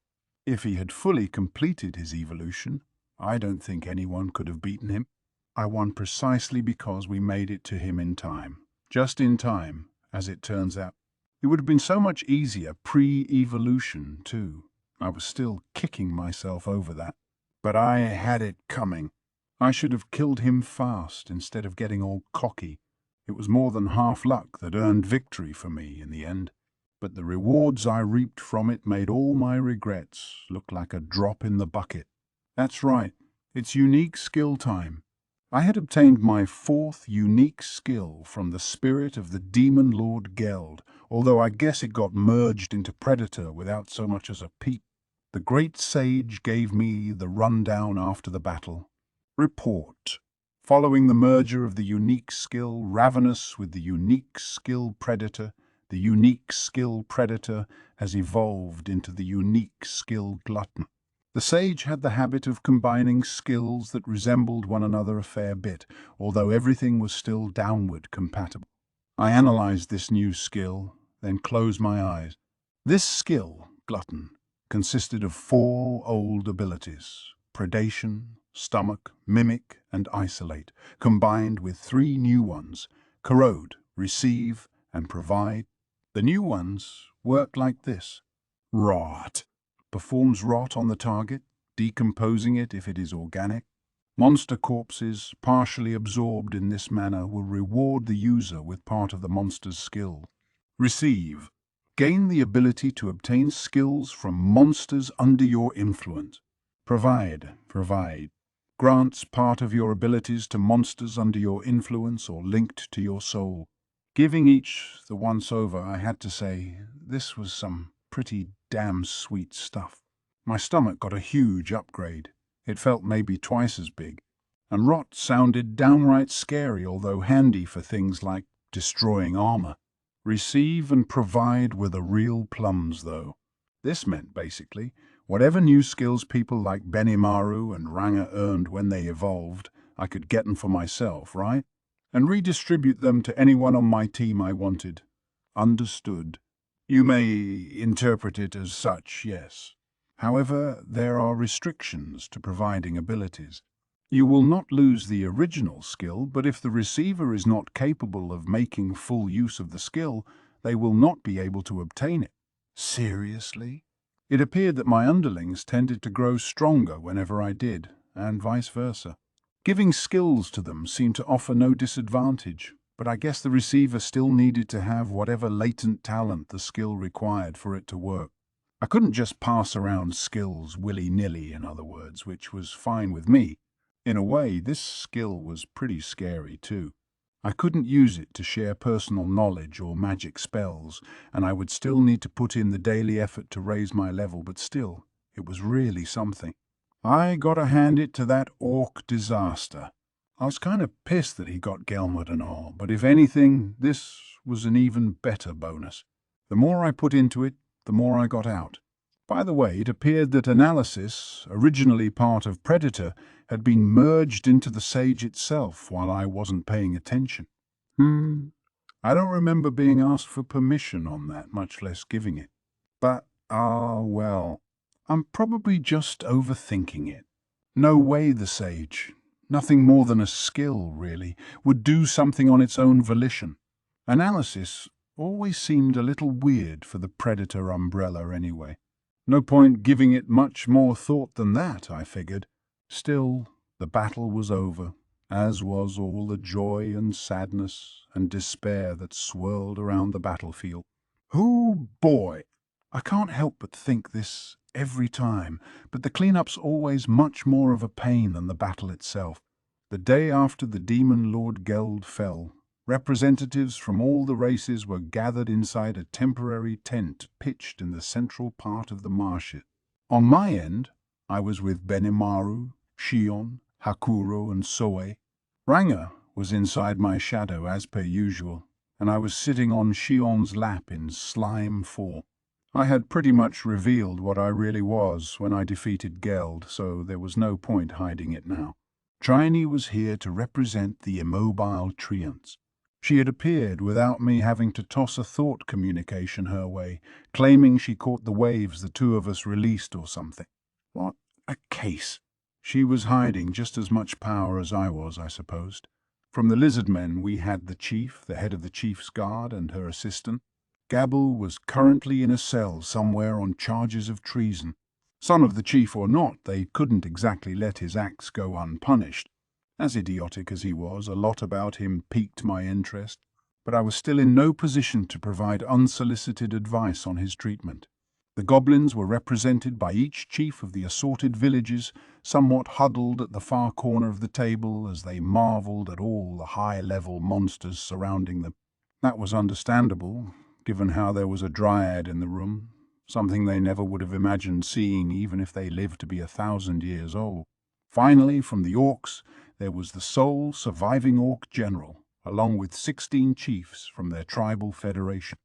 If he had fully completed his evolution, I don't think anyone could have beaten him. I won precisely because we made it to him in time. Just in time, as it turns out. It would have been so much easier pre-evolution, too. I was still kicking myself over that. But I had it coming. I should have killed him fast instead of getting all cocky. It was more than half luck that earned victory for me in the end. But the rewards I reaped from it made all my regrets look like a drop in the bucket. That's right, it's unique skill time. I had obtained my 4th unique skill from the spirit of the demon lord Geld, although I guess it got merged into Predator without so much as a peep. The great sage gave me the rundown after the battle. Report. Following the merger of the unique skill Ravenous with the unique skill Predator, the unique skill Predator has evolved into the unique skill Glutton. The sage had the habit of combining skills that resembled one another a fair bit, although everything was still downward compatible. I analyzed this new skill, then closed my eyes. This skill, Glutton, consisted of 4 old abilities: predation, stomach, mimic, and isolate, combined with 3 new ones: corrode, receive, and provide. The new ones work like this. Rot. Performs rot on the target, decomposing it if it is organic. Monster corpses, partially absorbed in this manner, will reward the user with part of the monster's skill. Receive. Gain the ability to obtain skills from monsters under your influence. Provide. Grants part of your abilities to monsters under your influence or linked to your soul. Giving each the once-over, I had to say, this was some pretty damn sweet stuff. My stomach got a huge upgrade. It felt maybe twice as big. And rot sounded downright scary, although handy for things like destroying armor. Receive and provide were the real plums, though. This meant, basically, whatever new skills people like Benimaru and Ranga earned when they evolved, I could get them for myself, right? And redistribute them to anyone on my team I wanted. Understood. You may interpret it as such, yes. However, there are restrictions to providing abilities. You will not lose the original skill, but if the receiver is not capable of making full use of the skill, they will not be able to obtain it. Seriously? It appeared that my underlings tended to grow stronger whenever I did, and vice versa. Giving skills to them seemed to offer no disadvantage, but I guess the receiver still needed to have whatever latent talent the skill required for it to work. I couldn't just pass around skills willy-nilly, in other words, which was fine with me. In a way, this skill was pretty scary too. I couldn't use it to share personal knowledge or magic spells, and I would still need to put in the daily effort to raise my level, but still, it was really something. I gotta hand it to that orc disaster. I was kind of pissed that he got Gelmud and all, but if anything, this was an even better bonus. The more I put into it, the more I got out. By the way, it appeared that Analysis, originally part of Predator, had been merged into the Sage itself while I wasn't paying attention. I don't remember being asked for permission on that, much less giving it. But, well, I'm probably just overthinking it. No way the Sage, nothing more than a skill, really, would do something on its own volition. Analysis always seemed a little weird for the Predator umbrella anyway. No point giving it much more thought than that, I figured. Still, the battle was over, as was all the joy and sadness and despair that swirled around the battlefield. Oh boy! I can't help but think this every time, but the cleanup's always much more of a pain than the battle itself. The day after the Demon Lord Geld fell, representatives from all the races were gathered inside a temporary tent pitched in the central part of the marshes. On my end, I was with Benimaru, Shion, Hakuro, and Soe. Ranga was inside my shadow as per usual, and I was sitting on Shion's lap in slime form. I had pretty much revealed what I really was when I defeated Geld, so there was no point hiding it now. Trini was here to represent the immobile treants. She had appeared without me having to toss a thought communication her way, claiming she caught the waves the two of us released or something. What a case! She was hiding just as much power as I was, I supposed. From the lizard men we had the chief, the head of the chief's guard, and her assistant. Gabble was currently in a cell somewhere on charges of treason. Son of the chief or not, they couldn't exactly let his acts go unpunished. As idiotic as he was, a lot about him piqued my interest, but I was still in no position to provide unsolicited advice on his treatment. The goblins were represented by each chief of the assorted villages, somewhat huddled at the far corner of the table as they marveled at all the high-level monsters surrounding them. That was understandable, given how there was a dryad in the room, something they never would have imagined seeing even if they lived to be 1,000 years old. Finally, from the orcs, there was the sole surviving orc general, along with 16 chiefs from their tribal federation.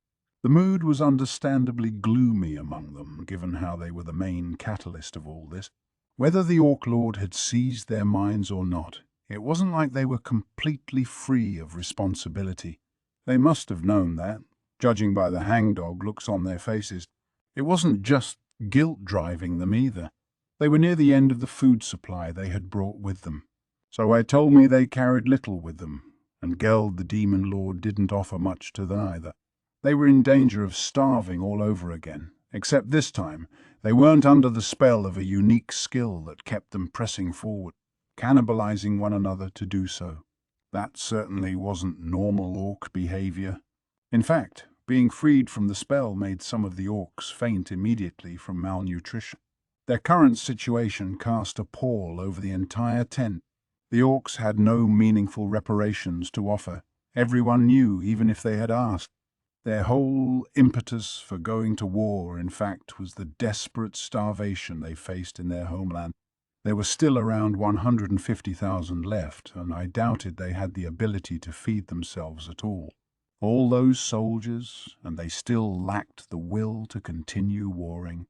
The mood was understandably gloomy among them, given how they were the main catalyst of all this. Whether the Orc Lord had seized their minds or not, it wasn't like they were completely free of responsibility. They must have known that, judging by the hangdog looks on their faces. It wasn't just guilt driving them either. They were near the end of the food supply they had brought with them. So I told me they carried little with them, and Geld the Demon Lord didn't offer much to them either. They were in danger of starving all over again, except this time they weren't under the spell of a unique skill that kept them pressing forward, cannibalizing one another to do so. That certainly wasn't normal orc behavior. In fact, being freed from the spell made some of the orcs faint immediately from malnutrition. Their current situation cast a pall over the entire tent. The orcs had no meaningful reparations to offer. Everyone knew, even if they had asked. Their whole impetus for going to war, in fact, was the desperate starvation they faced in their homeland. There were still around 150,000 left, and I doubted they had the ability to feed themselves at all. All those soldiers, and they still lacked the will to continue warring.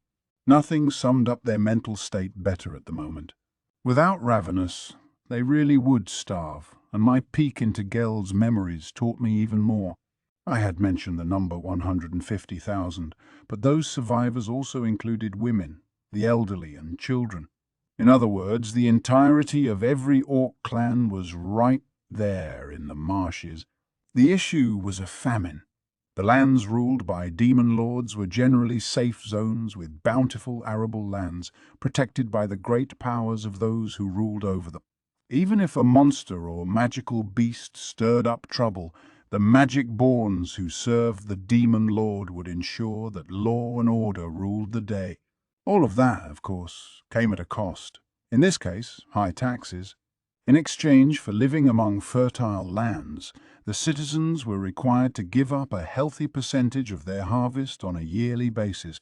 Nothing summed up their mental state better at the moment. Without Ravenous, they really would starve, and my peek into Geld's memories taught me even more. I had mentioned the number 150,000, but those survivors also included women, the elderly, and children. In other words, the entirety of every orc clan was right there in the marshes. The issue was a famine. The lands ruled by demon lords were generally safe zones with bountiful arable lands, protected by the great powers of those who ruled over them. Even if a monster or magical beast stirred up trouble, the magic-borns who served the demon lord would ensure that law and order ruled the day. All of that, of course, came at a cost. In this case, high taxes. In exchange for living among fertile lands, the citizens were required to give up a healthy percentage of their harvest on a yearly basis,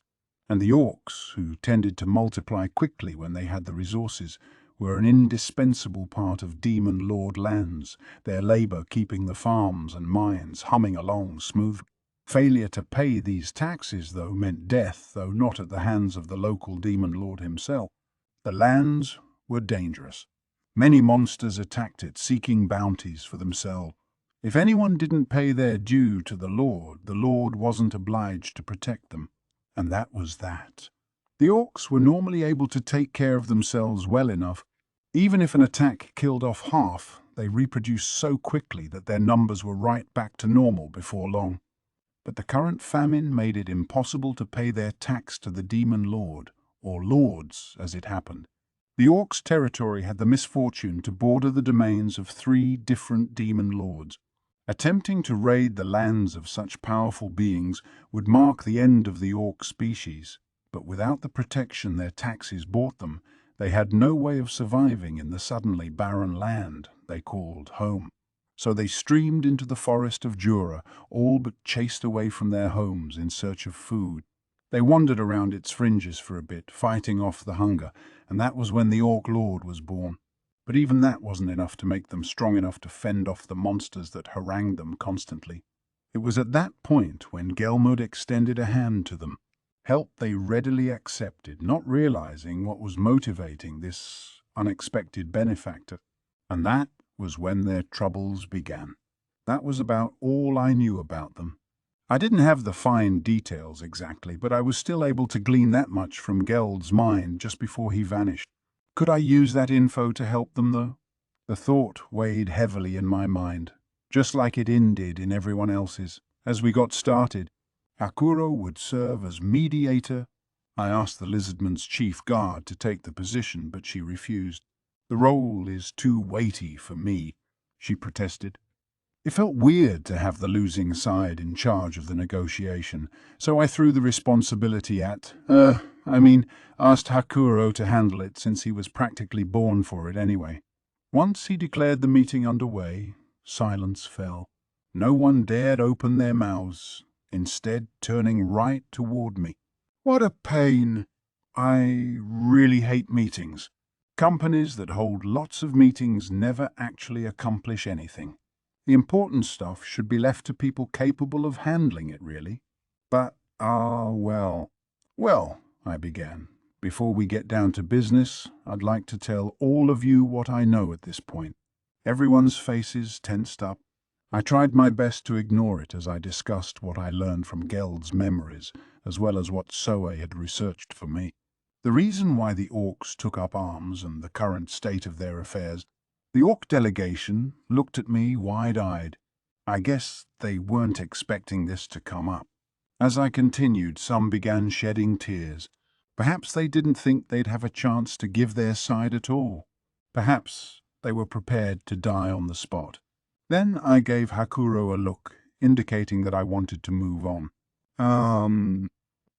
and the orcs, who tended to multiply quickly when they had the resources, were an indispensable part of demon lord lands, their labor keeping the farms and mines humming along smoothly. Failure to pay these taxes, though, meant death, though not at the hands of the local demon lord himself. The lands were dangerous. Many monsters attacked it, seeking bounties for themselves. If anyone didn't pay their due to the Lord wasn't obliged to protect them. And that was that. The orcs were normally able to take care of themselves well enough. Even if an attack killed off half, they reproduced so quickly that their numbers were right back to normal before long. But the current famine made it impossible to pay their tax to the demon lord, or lords as it happened. The orcs' territory had the misfortune to border the domains of 3 different demon lords. Attempting to raid the lands of such powerful beings would mark the end of the orc species, but without the protection their taxes bought them, they had no way of surviving in the suddenly barren land they called home. So they streamed into the forest of Jura, all but chased away from their homes in search of food. They wandered around its fringes for a bit, fighting off the hunger, and that was when the Orc Lord was born. But even that wasn't enough to make them strong enough to fend off the monsters that harangued them constantly. It was at that point when Gelmud extended a hand to them, help they readily accepted, not realizing what was motivating this unexpected benefactor. And that was when their troubles began. That was about all I knew about them. I didn't have the fine details exactly, but I was still able to glean that much from Geld's mind just before he vanished. Could I use that info to help them, though? The thought weighed heavily in my mind, just like it did in everyone else's. As we got started, Hakuro would serve as mediator. I asked the Lizardman's chief guard to take the position, but she refused. The role is too weighty for me, she protested. It felt weird to have the losing side in charge of the negotiation, so I threw the responsibility asked Hakuro to handle it since he was practically born for it anyway. Once he declared the meeting underway, silence fell. No one dared open their mouths, instead turning right toward me. What a pain! I really hate meetings. Companies that hold lots of meetings never actually accomplish anything. The important stuff should be left to people capable of handling it, really. But, well, I began. Before we get down to business, I'd like to tell all of you what I know at this point. Everyone's faces tensed up. I tried my best to ignore it as I discussed what I learned from Geld's memories, as well as what Soe had researched for me. The reason why the orcs took up arms and the current state of their affairs, The orc delegation looked at me wide-eyed. I guess they weren't expecting this to come up. As I continued, some began shedding tears. Perhaps they didn't think they'd have a chance to give their side at all. Perhaps they were prepared to die on the spot. Then I gave Hakuro a look, indicating that I wanted to move on.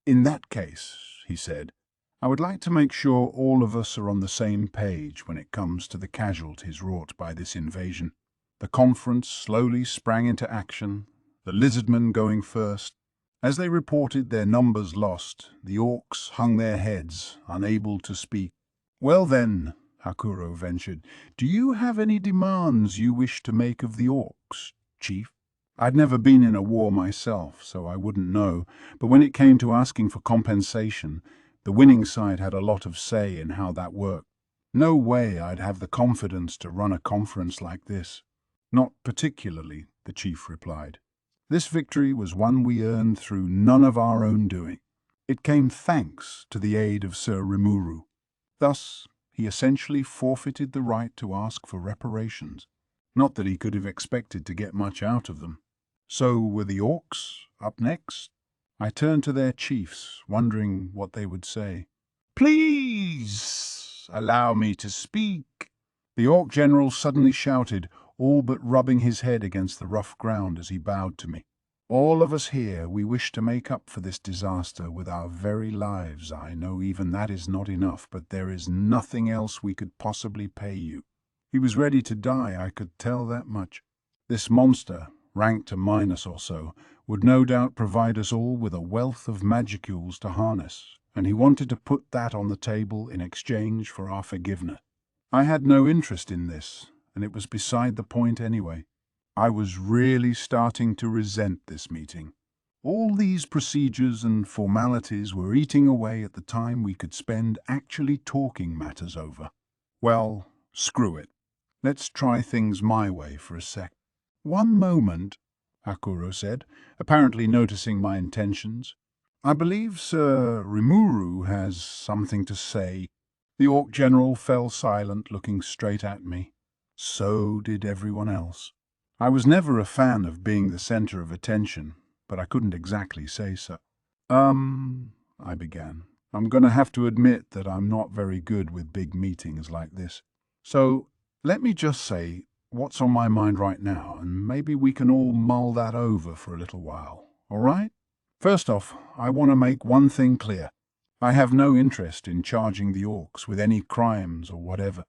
In that case, he said, I would like to make sure all of us are on the same page when it comes to the casualties wrought by this invasion. The conference slowly sprang into action, the lizardmen going first. As they reported their numbers lost, the orcs hung their heads, unable to speak. Well then, Hakuro ventured, do you have any demands you wish to make of the orcs, Chief? I'd never been in a war myself, so I wouldn't know, but when it came to asking for compensation, the winning side had a lot of say in how that worked. No way I'd have the confidence to run a conference like this. Not particularly, the chief replied. This victory was one we earned through none of our own doing. It came thanks to the aid of Sir Rimuru. Thus, he essentially forfeited the right to ask for reparations. Not that he could have expected to get much out of them. So were the orcs up next? I turned to their chiefs, wondering what they would say. Please allow me to speak. The orc general suddenly shouted, all but rubbing his head against the rough ground as he bowed to me. All of us here, we wish to make up for this disaster with our very lives. I know even that is not enough, but there is nothing else we could possibly pay you. He was ready to die, I could tell that much. This monster, ranked to minus or so, would no doubt provide us all with a wealth of magicules to harness, and he wanted to put that on the table in exchange for our forgiveness. I had no interest in this, and it was beside the point anyway. I was really starting to resent this meeting. All these procedures and formalities were eating away at the time we could spend actually talking matters over. Well, screw it. Let's try things my way for a sec. One moment, Hakuro said, apparently noticing my intentions. I believe Sir Rimuru has something to say. The orc general fell silent, looking straight at me. So did everyone else. I was never a fan of being the center of attention, but I couldn't exactly say so. I began. I'm going to have to admit that I'm not very good with big meetings like this. So let me just say what's on my mind right now, and maybe we can all mull that over for a little while, all right? First off, I want to make one thing clear. I have no interest in charging the orcs with any crimes or whatever.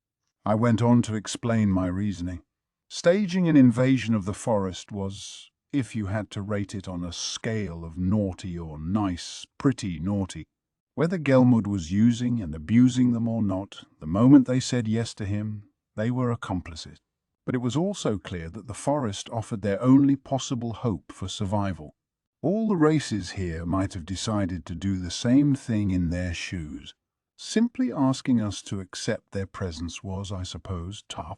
I went on to explain my reasoning. Staging an invasion of the forest was, if you had to rate it on a scale of naughty or nice, pretty naughty. Whether Gelmud was using and abusing them or not, the moment they said yes to him, they were accomplices. But it was also clear that the forest offered their only possible hope for survival. All the races here might have decided to do the same thing in their shoes. Simply asking us to accept their presence was, I suppose, tough.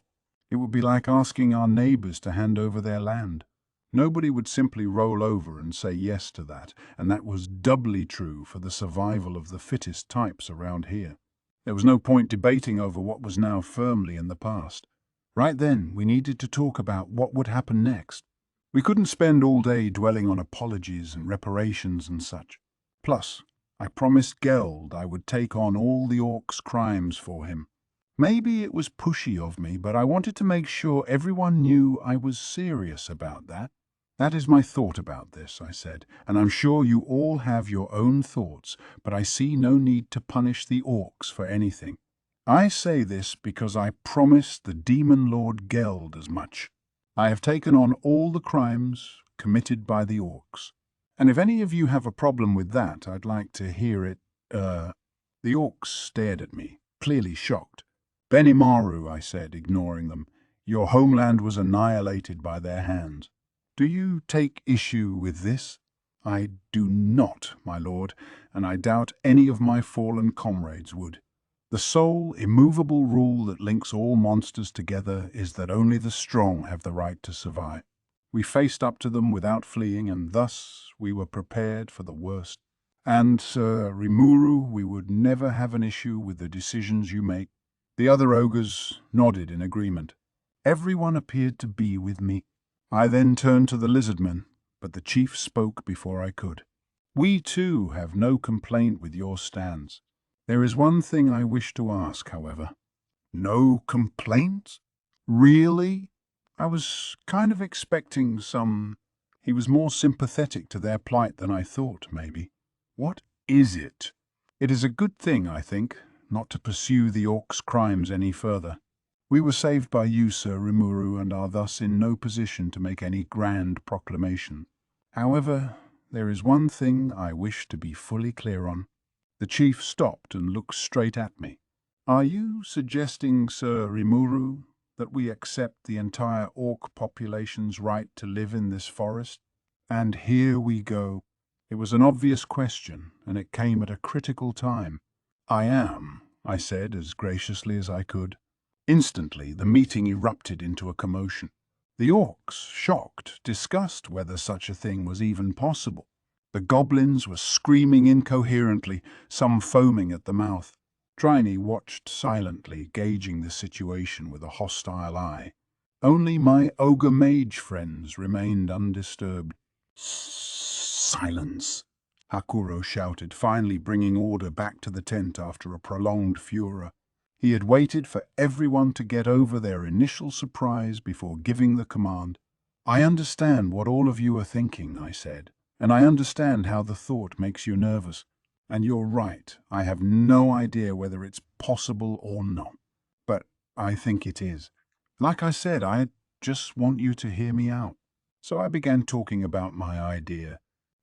It would be like asking our neighbors to hand over their land. Nobody would simply roll over and say yes to that, and that was doubly true for the survival of the fittest types around here. There was no point debating over what was now firmly in the past. Right then, we needed to talk about what would happen next. We couldn't spend all day dwelling on apologies and reparations and such. Plus, I promised Geld I would take on all the orcs' crimes for him. Maybe it was pushy of me, but I wanted to make sure everyone knew I was serious about that. That is my thought about this, I said, and I'm sure you all have your own thoughts, but I see no need to punish the orcs for anything. I say this because I promised the Demon Lord Geld as much. I have taken on all the crimes committed by the orcs. And if any of you have a problem with that, I'd like to hear it. The orcs stared at me, clearly shocked. Benimaru, I said, ignoring them. Your homeland was annihilated by their hands. Do you take issue with this? I do not, my lord, and I doubt any of my fallen comrades would. The sole, immovable rule that links all monsters together is that only the strong have the right to survive. We faced up to them without fleeing, and thus we were prepared for the worst. And, Sir Rimuru, we would never have an issue with the decisions you make. The other ogres nodded in agreement. Everyone appeared to be with me. I then turned to the lizardmen, but the chief spoke before I could. We too have no complaint with your stance. There is one thing I wish to ask, however. No complaint? Really? I was kind of expecting some... He was more sympathetic to their plight than I thought, maybe. What is it? It is a good thing, I think, not to pursue the orc's crimes any further. We were saved by you, Sir Rimuru, and are thus in no position to make any grand proclamation. However, there is one thing I wish to be fully clear on. The chief stopped and looked straight at me. Are you suggesting, Sir Rimuru, that we accept the entire orc population's right to live in this forest? And here we go. It was an obvious question, and it came at a critical time. I am, I said as graciously as I could. Instantly, the meeting erupted into a commotion. The orcs, shocked, discussed whether such a thing was even possible. The goblins were screaming incoherently, some foaming at the mouth. Trini watched silently, gauging the situation with a hostile eye. Only my ogre mage friends remained undisturbed. Silence! Hakuro shouted, finally bringing order back to the tent after a prolonged furor. He had waited for everyone to get over their initial surprise before giving the command. I understand what all of you are thinking, I said, and I understand how the thought makes you nervous. And you're right, I have no idea whether it's possible or not. But I think it is. Like I said, I just want you to hear me out. So I began talking about my idea.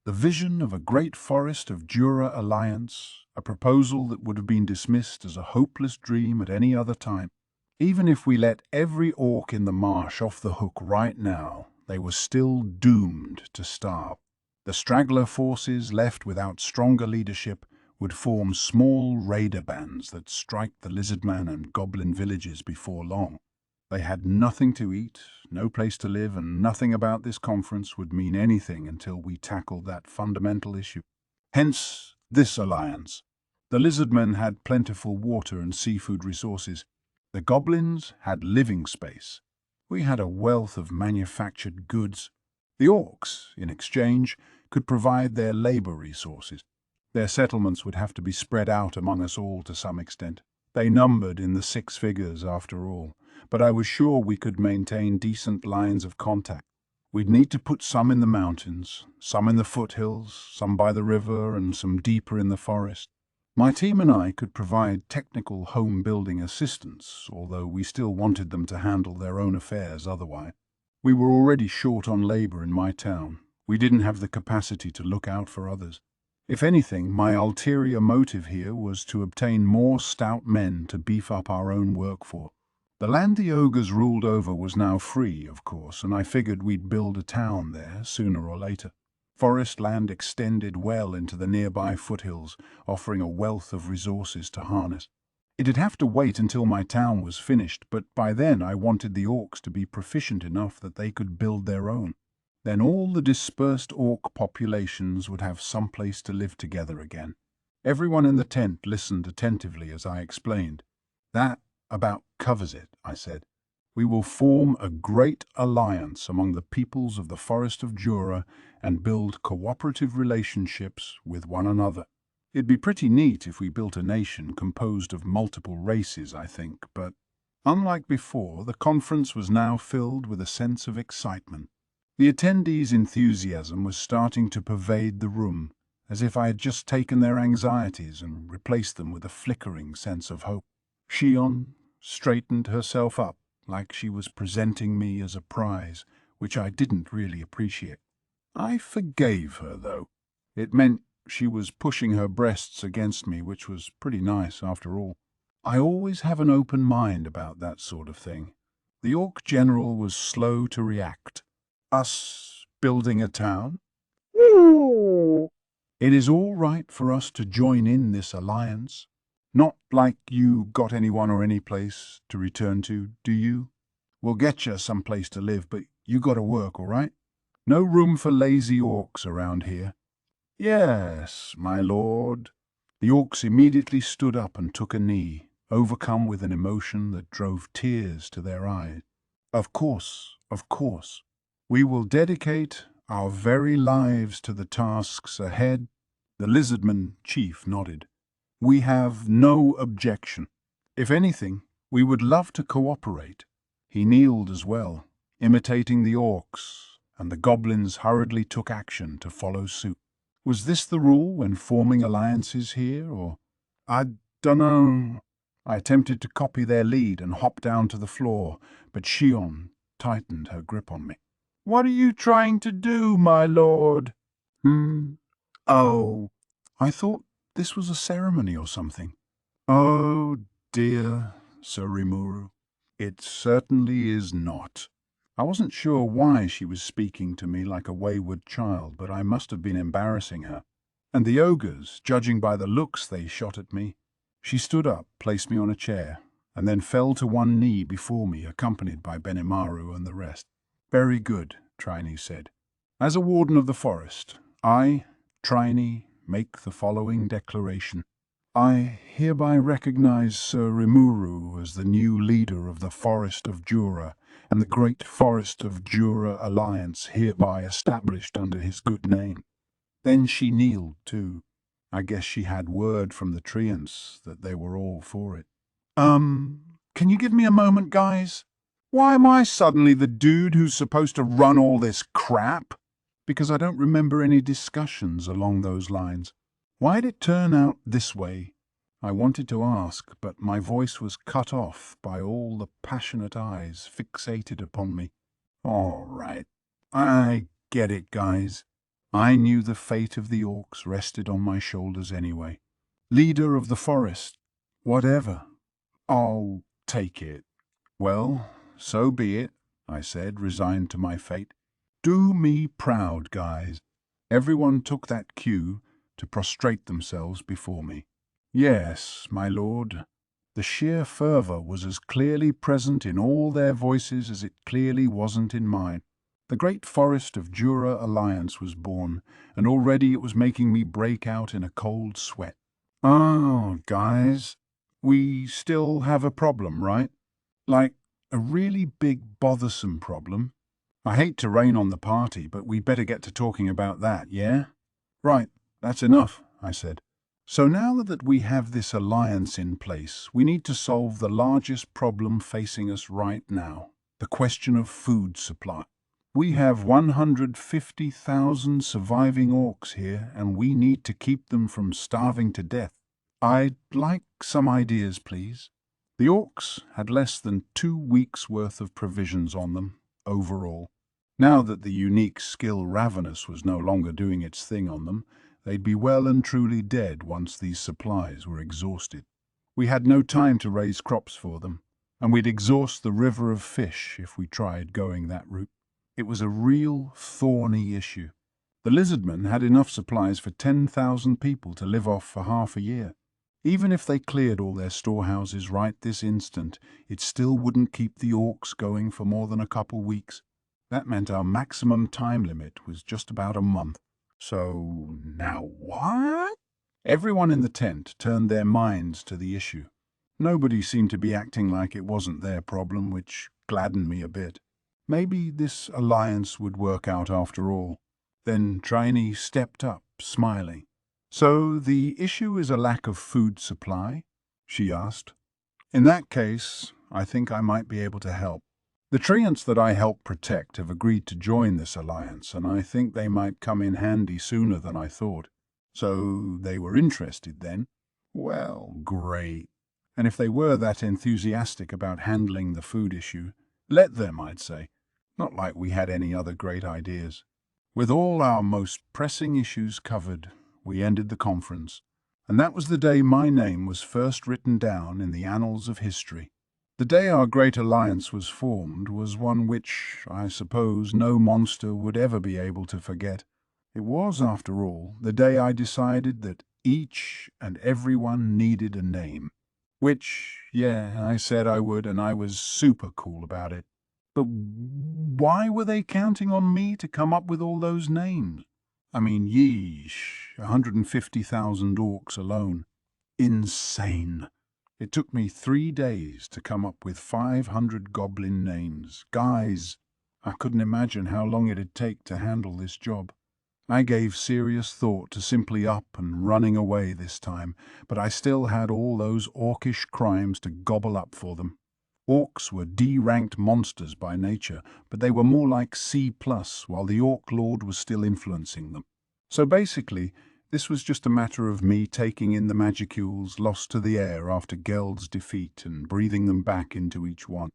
The vision of a great forest of Jura alliance, a proposal that would have been dismissed as a hopeless dream at any other time. Even if we let every orc in the marsh off the hook right now, they were still doomed to starve. The straggler forces left without stronger leadership would form small raider bands that strike the lizardman and goblin villages before long. They had nothing to eat, no place to live, and nothing about this conference would mean anything until we tackled that fundamental issue. Hence, this alliance. The lizardmen had plentiful water and seafood resources. The goblins had living space. We had a wealth of manufactured goods. The orcs, in exchange, could provide their labor resources. Their settlements would have to be spread out among us all to some extent. They numbered in the 6 figures after all, but I was sure we could maintain decent lines of contact. We'd need to put some in the mountains, some in the foothills, some by the river, and some deeper in the forest. My team and I could provide technical home-building assistance, although we still wanted them to handle their own affairs otherwise. We were already short on labor in my town. We didn't have the capacity to look out for others. If anything, my ulterior motive here was to obtain more stout men to beef up our own workforce. The land the ogres ruled over was now free, of course, and I figured we'd build a town there sooner or later. Forest land extended well into the nearby foothills, offering a wealth of resources to harness. It'd have to wait until my town was finished, but by then I wanted the orcs to be proficient enough that they could build their own. Then all the dispersed orc populations would have some place to live together again. Everyone in the tent listened attentively as I explained. That about covers it, I said. We will form a great alliance among the peoples of the Forest of Jura and build cooperative relationships with one another. It'd be pretty neat if we built a nation composed of multiple races, I think, but unlike before, the conference was now filled with a sense of excitement. The attendees' enthusiasm was starting to pervade the room, as if I had just taken their anxieties and replaced them with a flickering sense of hope. Shion straightened herself up like she was presenting me as a prize, which I didn't really appreciate. I forgave her, though. It meant she was pushing her breasts against me, which was pretty nice after all. I always have an open mind about that sort of thing. The Orc General was slow to react. Us building a town? Ooh. It is all right for us to join in this alliance. Not like you got anyone or any place to return to, do you? We'll get you some place to live, but you gotta work, all right? No room for lazy orcs around here. Yes, my lord. The orcs immediately stood up and took a knee, overcome with an emotion that drove tears to their eyes. Of course, of course. We will dedicate our very lives to the tasks ahead. The lizardman chief nodded. We have no objection. If anything, we would love to cooperate. He kneeled as well, imitating the orcs, and the goblins hurriedly took action to follow suit. Was this the rule when forming alliances here, or? I dunno. I attempted to copy their lead and hop down to the floor, but Shion tightened her grip on me. What are you trying to do, my lord? Oh, I thought this was a ceremony or something. Oh, dear, Sir Rimuru. It certainly is not. I wasn't sure why she was speaking to me like a wayward child, but I must have been embarrassing her. And the ogres, judging by the looks they shot at me. She stood up, placed me on a chair, and then fell to one knee before me, accompanied by Benimaru and the rest. Very good, Triney said. As a warden of the forest, I, Triney, make the following declaration. I hereby recognize Sir Rimuru as the new leader of the Forest of Jura, and the Great Forest of Jura Alliance hereby established under his good name. Then she kneeled too. I guess she had word from the treants that they were all for it. Can you give me a moment, guys? Why am I suddenly the dude who's supposed to run all this crap? Because I don't remember any discussions along those lines. Why'd it turn out this way? I wanted to ask, but my voice was cut off by all the passionate eyes fixated upon me. All right, I get it, guys. I knew the fate of the orcs rested on my shoulders anyway. Leader of the forest, whatever. I'll take it. Well, so be it, I said, resigned to my fate. Do me proud, guys. Everyone took that cue to prostrate themselves before me. Yes, my lord. The sheer fervour was as clearly present in all their voices as it clearly wasn't in mine. The great Forest of Jura Alliance was born, and already it was making me break out in a cold sweat. Oh, guys, we still have a problem, right? Like, a really big, bothersome problem. I hate to rain on the party, but we'd better get to talking about that, yeah? Right, that's enough, I said. So now that we have this alliance in place, we need to solve the largest problem facing us right now, the question of food supply. We have 150,000 surviving orcs here, and we need to keep them from starving to death. I'd like some ideas, please. The orcs had less than 2 weeks' worth of provisions on them, overall. Now that the unique skill Ravenous was no longer doing its thing on them, they'd be well and truly dead once these supplies were exhausted. We had no time to raise crops for them, and we'd exhaust the river of fish if we tried going that route. It was a real thorny issue. The lizardmen had enough supplies for 10,000 people to live off for half a year. Even if they cleared all their storehouses right this instant, it still wouldn't keep the orcs going for more than a couple weeks. That meant our maximum time limit was just about a month. So now what? Everyone in the tent turned their minds to the issue. Nobody seemed to be acting like it wasn't their problem, which gladdened me a bit. Maybe this alliance would work out after all. Then Triney stepped up, smiling. So the issue is a lack of food supply? She asked. In that case, I think I might be able to help. The treants that I help protect have agreed to join this alliance, and I think they might come in handy sooner than I thought. So they were interested then? Well, great. And if they were that enthusiastic about handling the food issue, let them, I'd say. Not like we had any other great ideas. With all our most pressing issues covered, we ended the conference, and that was the day my name was first written down in the annals of history. The day our great alliance was formed was one which, I suppose, no monster would ever be able to forget. It was, after all, the day I decided that each and everyone needed a name. Which, yeah, I said I would, and I was super cool about it. But why were they counting on me to come up with all those names? I mean, yeesh, 150,000 orcs alone. Insane. It took me 3 days to come up with 500 goblin names. Guys, I couldn't imagine how long it'd take to handle this job. I gave serious thought to simply up and running away this time, but I still had all those orcish crimes to gobble up for them. Orcs were D-ranked monsters by nature, but they were more like C+, while the Orc Lord was still influencing them. So basically, this was just a matter of me taking in the magicules lost to the air after Geld's defeat and breathing them back into each one.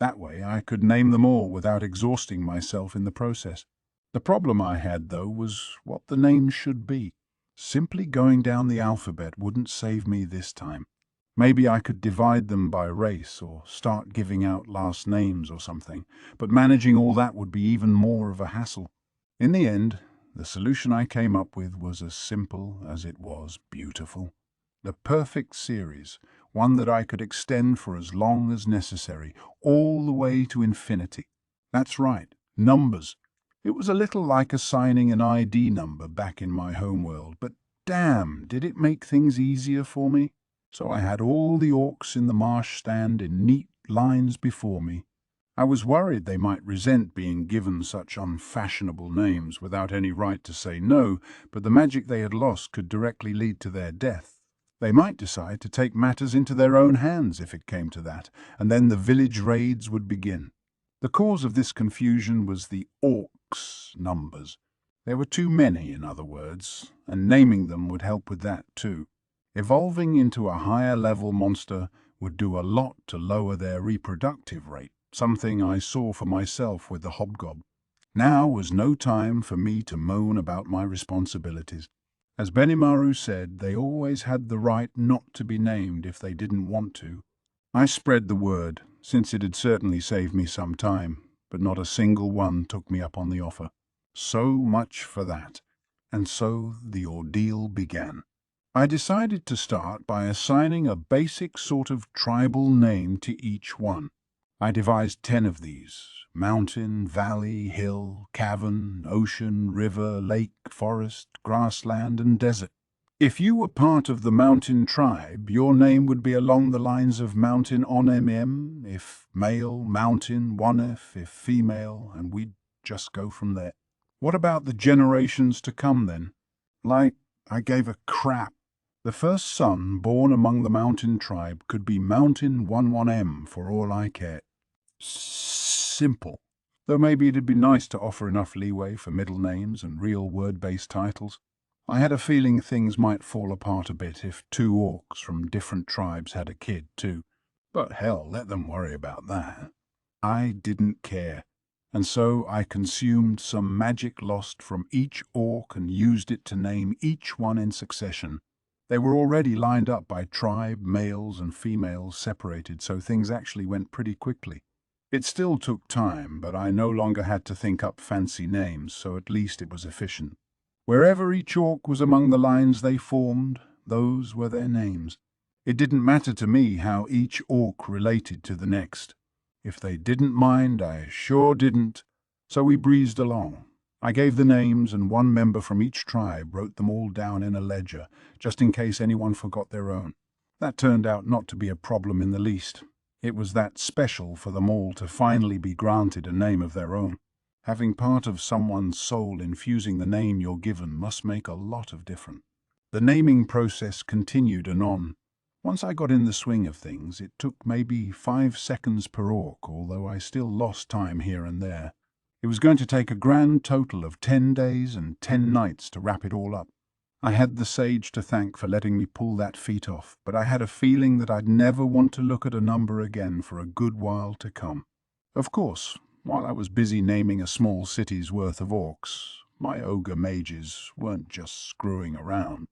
That way I could name them all without exhausting myself in the process. The problem I had, though, was what the names should be. Simply going down the alphabet wouldn't save me this time. Maybe I could divide them by race or start giving out last names or something, but managing all that would be even more of a hassle. In the end, the solution I came up with was as simple as it was beautiful. The perfect series, one that I could extend for as long as necessary, all the way to infinity. That's right, numbers. It was a little like assigning an ID number back in my homeworld, but damn, did it make things easier for me? So I had all the orcs in the marsh stand in neat lines before me. I was worried they might resent being given such unfashionable names without any right to say no, but the magic they had lost could directly lead to their death. They might decide to take matters into their own hands if it came to that, and then the village raids would begin. The cause of this confusion was the orcs' numbers. There were too many, in other words, and naming them would help with that too. Evolving into a higher-level monster would do a lot to lower their reproductive rate, something I saw for myself with the hobgob. Now was no time for me to moan about my responsibilities. As Benimaru said, they always had the right not to be named if they didn't want to. I spread the word, since it had certainly saved me some time, but not a single one took me up on the offer. So much for that. And so the ordeal began. I decided to start by assigning a basic sort of tribal name to each one. I devised 10 of these: mountain, valley, hill, cavern, ocean, river, lake, forest, grassland, and desert. If you were part of the mountain tribe, your name would be along the lines of Mountain on MM, if male, Mountain 1F, if female, and we'd just go from there. What about the generations to come then? I gave a crap. The first son born among the mountain tribe could be Mountain 11M for all I cared. Simple. Though maybe it'd be nice to offer enough leeway for middle names and real word-based titles. I had a feeling things might fall apart a bit if 2 orcs from different tribes had a kid too. But hell, let them worry about that. I didn't care, and so I consumed some magic lost from each orc and used it to name each one in succession. They were already lined up by tribe, males and females separated, so things actually went pretty quickly. It still took time, but I no longer had to think up fancy names, so at least it was efficient. Wherever each orc was among the lines they formed, those were their names. It didn't matter to me how each orc related to the next. If they didn't mind, I sure didn't, so we breezed along. I gave the names, and one member from each tribe wrote them all down in a ledger, just in case anyone forgot their own. That turned out not to be a problem in the least. It was that special for them all to finally be granted a name of their own. Having part of someone's soul infusing the name you're given must make a lot of difference. The naming process continued and on. Once I got in the swing of things, it took maybe 5 seconds per orc, although I still lost time here and there. It was going to take a grand total of 10 days and 10 nights to wrap it all up. I had the sage to thank for letting me pull that feat off, but I had a feeling that I'd never want to look at a number again for a good while to come. Of course, while I was busy naming a small city's worth of orcs, my ogre mages weren't just screwing around.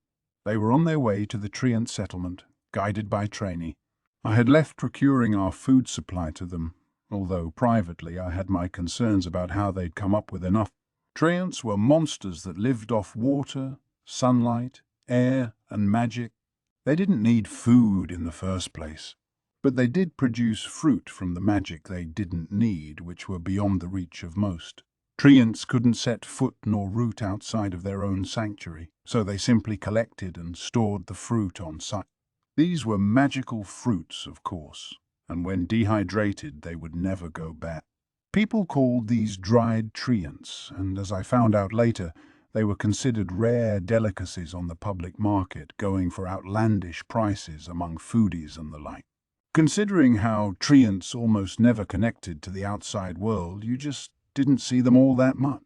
They were on their way to the Treant settlement, guided by Trainee. I had left procuring our food supply to them, although privately I had my concerns about how they'd come up with enough. Treants were monsters that lived off water, sunlight, air, and magic. They didn't need food in the first place, but they did produce fruit from the magic they didn't need, which were beyond the reach of most. Treants couldn't set foot nor root outside of their own sanctuary, so they simply collected and stored the fruit on site. These were magical fruits, of course, and when dehydrated they would never go bad. People called these dried treants, and as I found out later, they were considered rare delicacies on the public market, going for outlandish prices among foodies and the like. Considering how treants almost never connected to the outside world, you just didn't see them all that much.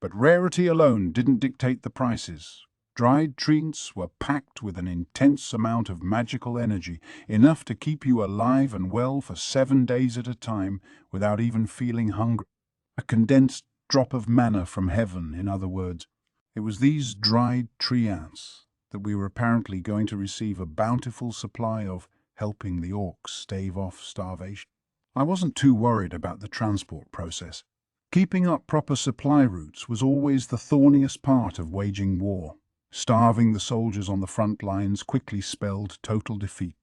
But rarity alone didn't dictate the prices. Dried treats were packed with an intense amount of magical energy, enough to keep you alive and well for 7 days at a time without even feeling hungry. A condensed drop of manna from heaven, in other words. It was these dried treants that we were apparently going to receive a bountiful supply of, helping the orcs stave off starvation. I wasn't too worried about the transport process. Keeping up proper supply routes was always the thorniest part of waging war. Starving the soldiers on the front lines quickly spelled total defeat.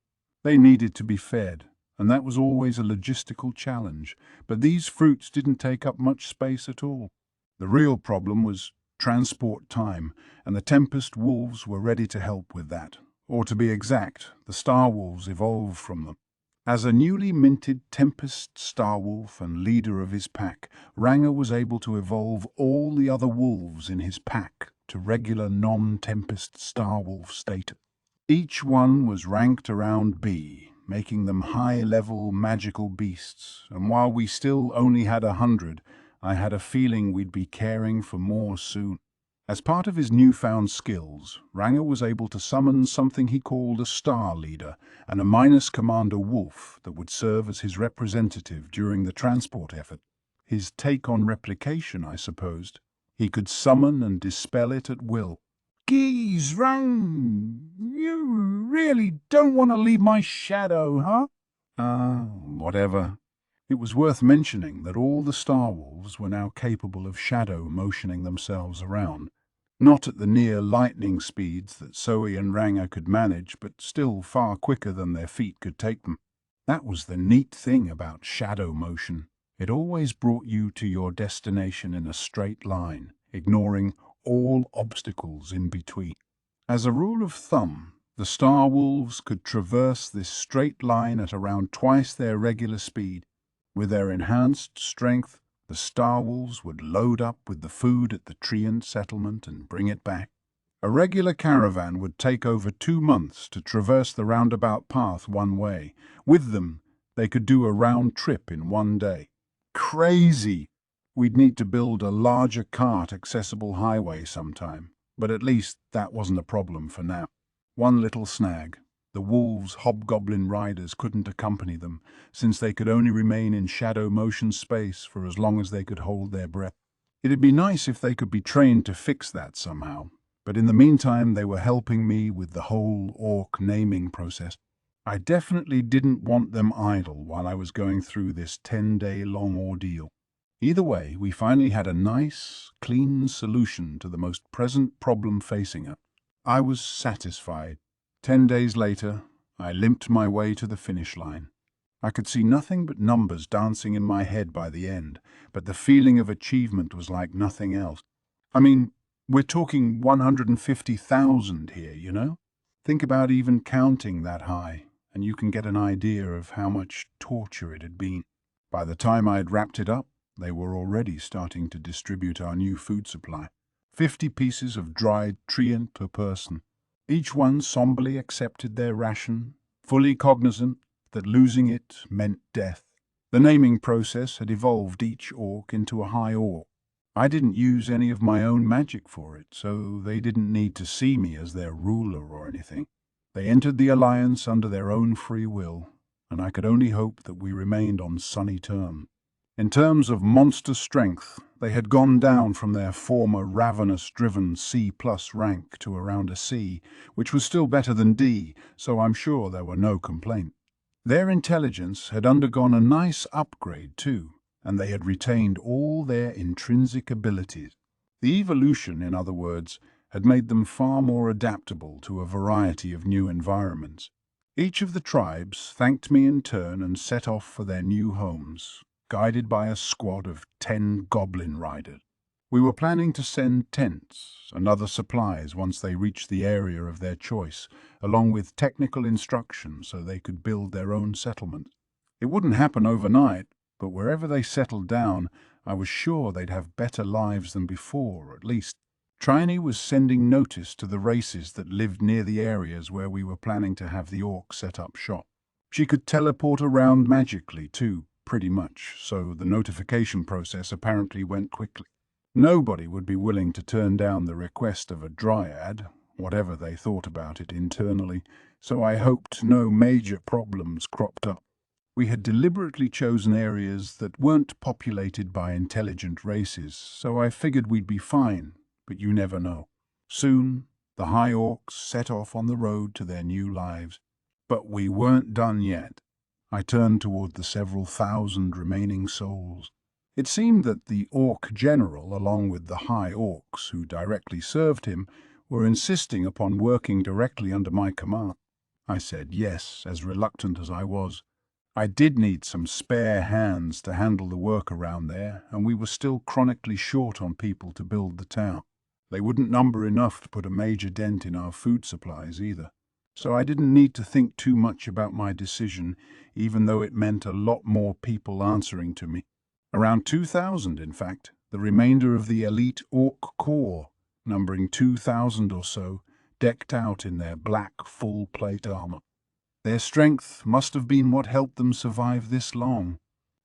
They needed to be fed, and that was always a logistical challenge, but these fruits didn't take up much space at all. The real problem was transport time, and the Tempest Wolves were ready to help with that. Or to be exact, the Star Wolves evolved from them. As a newly minted Tempest Star Wolf and leader of his pack, Ranger was able to evolve all the other wolves in his pack to regular non-Tempest Star Wolf status. Each one was ranked around B, making them high-level magical beasts, and while we still only had 100, I had a feeling we'd be caring for more soon. As part of his newfound skills, Ranger was able to summon something he called a Star Leader and a Minus Commander Wolf that would serve as his representative during the transport effort. His take on replication, I supposed. He could summon and dispel it at will. Geez, Rang, you really don't want to leave my shadow, huh? Whatever. It was worth mentioning that all the Star Wolves were now capable of shadow motioning themselves around. Not at the near lightning speeds that Zoe and Ranger could manage, but still far quicker than their feet could take them. That was the neat thing about shadow motion. It always brought you to your destination in a straight line, ignoring all obstacles in between. As a rule of thumb, the Star Wolves could traverse this straight line at around twice their regular speed. With their enhanced strength, the Star Wolves would load up with the food at the Treant settlement and bring it back. A regular caravan would take over 2 months to traverse the roundabout path one way. With them, they could do a round trip in 1 day. Crazy! We'd need to build a larger cart-accessible highway sometime, but at least that wasn't a problem for now. One little snag. The wolves' hobgoblin riders couldn't accompany them, since they could only remain in shadow motion space for as long as they could hold their breath. It'd be nice if they could be trained to fix that somehow, but in the meantime they were helping me with the whole orc naming process. I definitely didn't want them idle while I was going through this 10-day-long ordeal. Either way, we finally had a nice, clean solution to the most present problem facing us. I was satisfied. 10 days later, I limped my way to the finish line. I could see nothing but numbers dancing in my head by the end, but the feeling of achievement was like nothing else. I mean, we're talking 150,000 here, you know? Think about even counting that high, and you can get an idea of how much torture it had been. By the time I had wrapped it up, they were already starting to distribute our new food supply. 50 pieces of dried treant per person. Each one somberly accepted their ration, fully cognizant that losing it meant death. The naming process had evolved each orc into a high orc. I didn't use any of my own magic for it, so they didn't need to see me as their ruler or anything. They entered the alliance under their own free will, and I could only hope that we remained on sunny terms. In terms of monster strength, they had gone down from their former ravenous-driven C+ rank to around a C, which was still better than D, so I'm sure there were no complaints. Their intelligence had undergone a nice upgrade too, and they had retained all their intrinsic abilities. The evolution, in other words, had made them far more adaptable to a variety of new environments. Each of the tribes thanked me in turn and set off for their new homes, guided by a squad of 10 goblin riders. We were planning to send tents and other supplies once they reached the area of their choice, along with technical instruction so they could build their own settlement. It wouldn't happen overnight, but wherever they settled down, I was sure they'd have better lives than before, at least. Triney was sending notice to the races that lived near the areas where we were planning to have the orc set up shop. She could teleport around magically too, pretty much, so the notification process apparently went quickly. Nobody would be willing to turn down the request of a dryad, whatever they thought about it internally, so I hoped no major problems cropped up. We had deliberately chosen areas that weren't populated by intelligent races, so I figured we'd be fine, but you never know. Soon, the High Orcs set off on the road to their new lives. But we weren't done yet. I turned toward the several thousand remaining souls. It seemed that the Orc General, along with the High Orcs who directly served him, were insisting upon working directly under my command. I said yes, as reluctant as I was. I did need some spare hands to handle the work around there, and we were still chronically short on people to build the town. They wouldn't number enough to put a major dent in our food supplies either. So I didn't need to think too much about my decision, even though it meant a lot more people answering to me. Around 2,000, in fact, the remainder of the elite Orc Corps, numbering 2,000 or so, decked out in their black full-plate armor. Their strength must have been what helped them survive this long.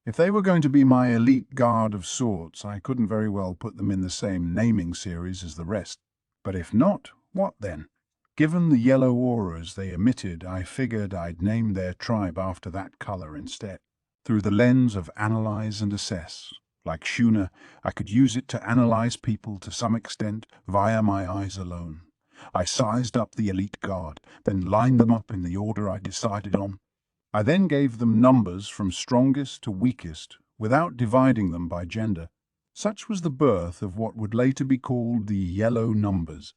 If they were going to be my elite guard of sorts, I couldn't very well put them in the same naming series as the rest. But if not, what then? Given the yellow auras they emitted, I figured I'd name their tribe after that color instead. Through the lens of analyze and assess. Like Shuna, I could use it to analyze people to some extent via my eyes alone. I sized up the elite guard, then lined them up in the order I decided on. I then gave them numbers from strongest to weakest, without dividing them by gender. Such was the birth of what would later be called the Yellow Numbers.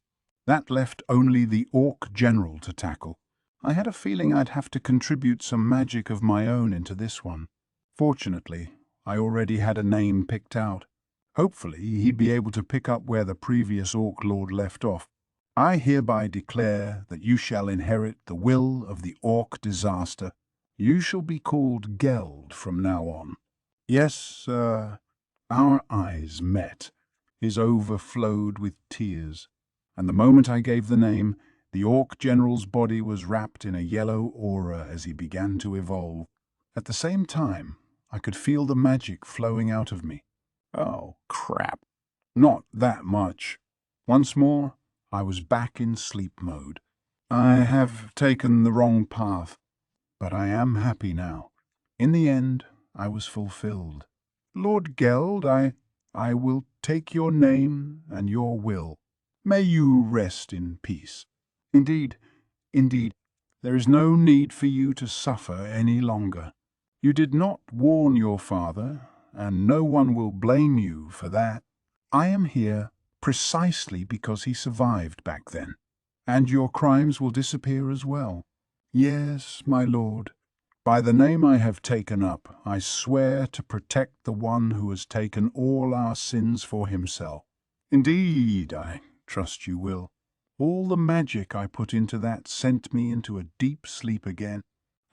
That left only the Orc General to tackle. I had a feeling I'd have to contribute some magic of my own into this one. Fortunately, I already had a name picked out. Hopefully, he'd be able to pick up where the previous Orc Lord left off. I hereby declare that you shall inherit the will of the Orc Disaster. You shall be called Geld from now on. Yes, sir. Our eyes met. His overflowed with tears. And the moment I gave the name, the Orc General's body was wrapped in a yellow aura as he began to evolve. At the same time, I could feel the magic flowing out of me. Oh, crap. Not that much. Once more, I was back in sleep mode. I have taken the wrong path, but I am happy now. In the end, I was fulfilled. Lord Geld, I will take your name and your will. May you rest in peace. Indeed, there is no need for you to suffer any longer. You did not warn your father, and no one will blame you for that. I am here precisely because he survived back then, and your crimes will disappear as well. Yes, my lord. By the name I have taken up, I swear to protect the one who has taken all our sins for himself. Indeed, I trust you will. All the magic I put into that sent me into a deep sleep again.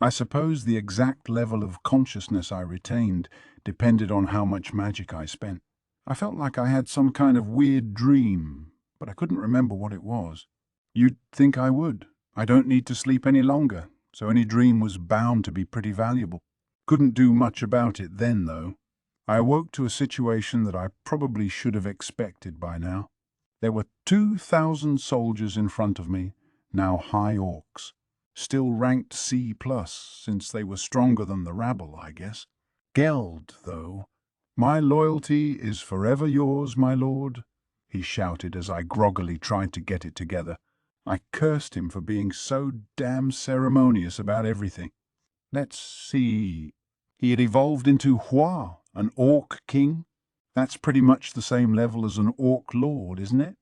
I suppose the exact level of consciousness I retained depended on how much magic I spent. I felt like I had some kind of weird dream, but I couldn't remember what it was. You'd think I would. I don't need to sleep any longer, so any dream was bound to be pretty valuable. Couldn't do much about it then, though. I awoke to a situation that I probably should have expected by now. There were 2,000 soldiers in front of me, now High Orcs. Still ranked C+, since they were stronger than the rabble, I guess. Geld, though. My loyalty is forever yours, my lord, he shouted as I groggily tried to get it together. I cursed him for being so damn ceremonious about everything. Let's see. He had evolved into Hua, an Orc king. That's pretty much the same level as an Orc lord, isn't it?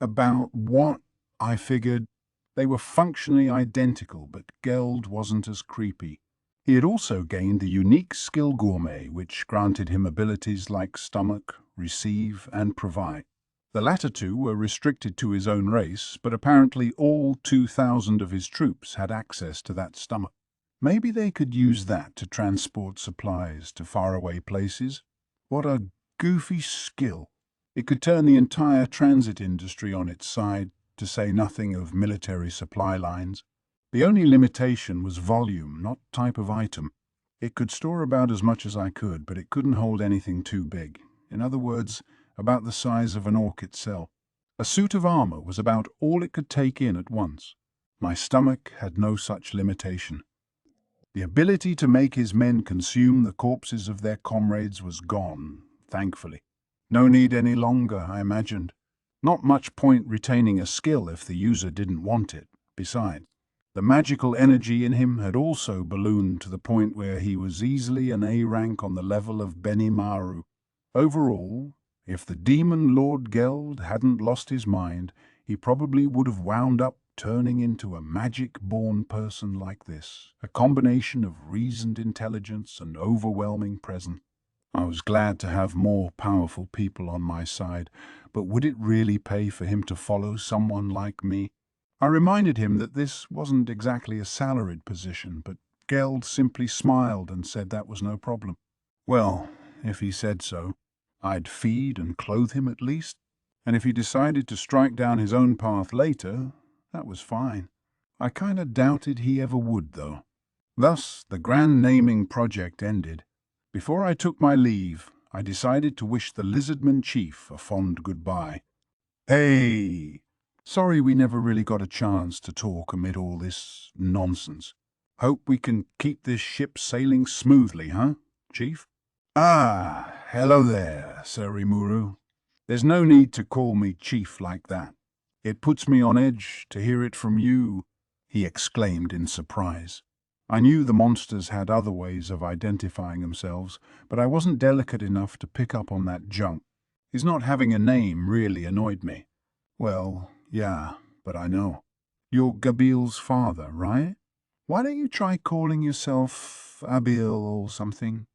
About what? I figured. They were functionally identical, but Geld wasn't as creepy. He had also gained the unique skill gourmet, which granted him abilities like stomach, receive, and provide. The latter two were restricted to his own race, but apparently all 2,000 of his troops had access to that stomach. Maybe they could use that to transport supplies to faraway places. What a goofy skill! It could turn the entire transit industry on its side, to say nothing of military supply lines. The only limitation was volume, not type of item. It could store about as much as I could, but it couldn't hold anything too big. In other words, about the size of an orc itself. A suit of armor was about all it could take in at once. My stomach had no such limitation. The ability to make his men consume the corpses of their comrades was gone, thankfully. No need any longer, I imagined. Not much point retaining a skill if the user didn't want it. Besides, the magical energy in him had also ballooned to the point where he was easily an A rank on the level of Benimaru. Overall, if the demon Lord Geld hadn't lost his mind, he probably would have wound up turning into a magic-born person like this, a combination of reasoned intelligence and overwhelming presence. I was glad to have more powerful people on my side, but would it really pay for him to follow someone like me? I reminded him that this wasn't exactly a salaried position, but Geld simply smiled and said that was no problem. Well, if he said so, I'd feed and clothe him at least, and if he decided to strike down his own path later, that was fine. I kinda doubted he ever would, though. Thus, the grand naming project ended. Before I took my leave, I decided to wish the Lizardman Chief a fond goodbye. Hey! Sorry we never really got a chance to talk amid all this nonsense. Hope we can keep this ship sailing smoothly, huh, Chief? Ah, hello there, Sir Rimuru. There's no need to call me Chief like that. It puts me on edge to hear it from you, he exclaimed in surprise. I knew the monsters had other ways of identifying themselves, but I wasn't delicate enough to pick up on that junk. His not having a name really annoyed me. Well, yeah, but I know. You're Gabil's father, right? Why don't you try calling yourself Abil or something?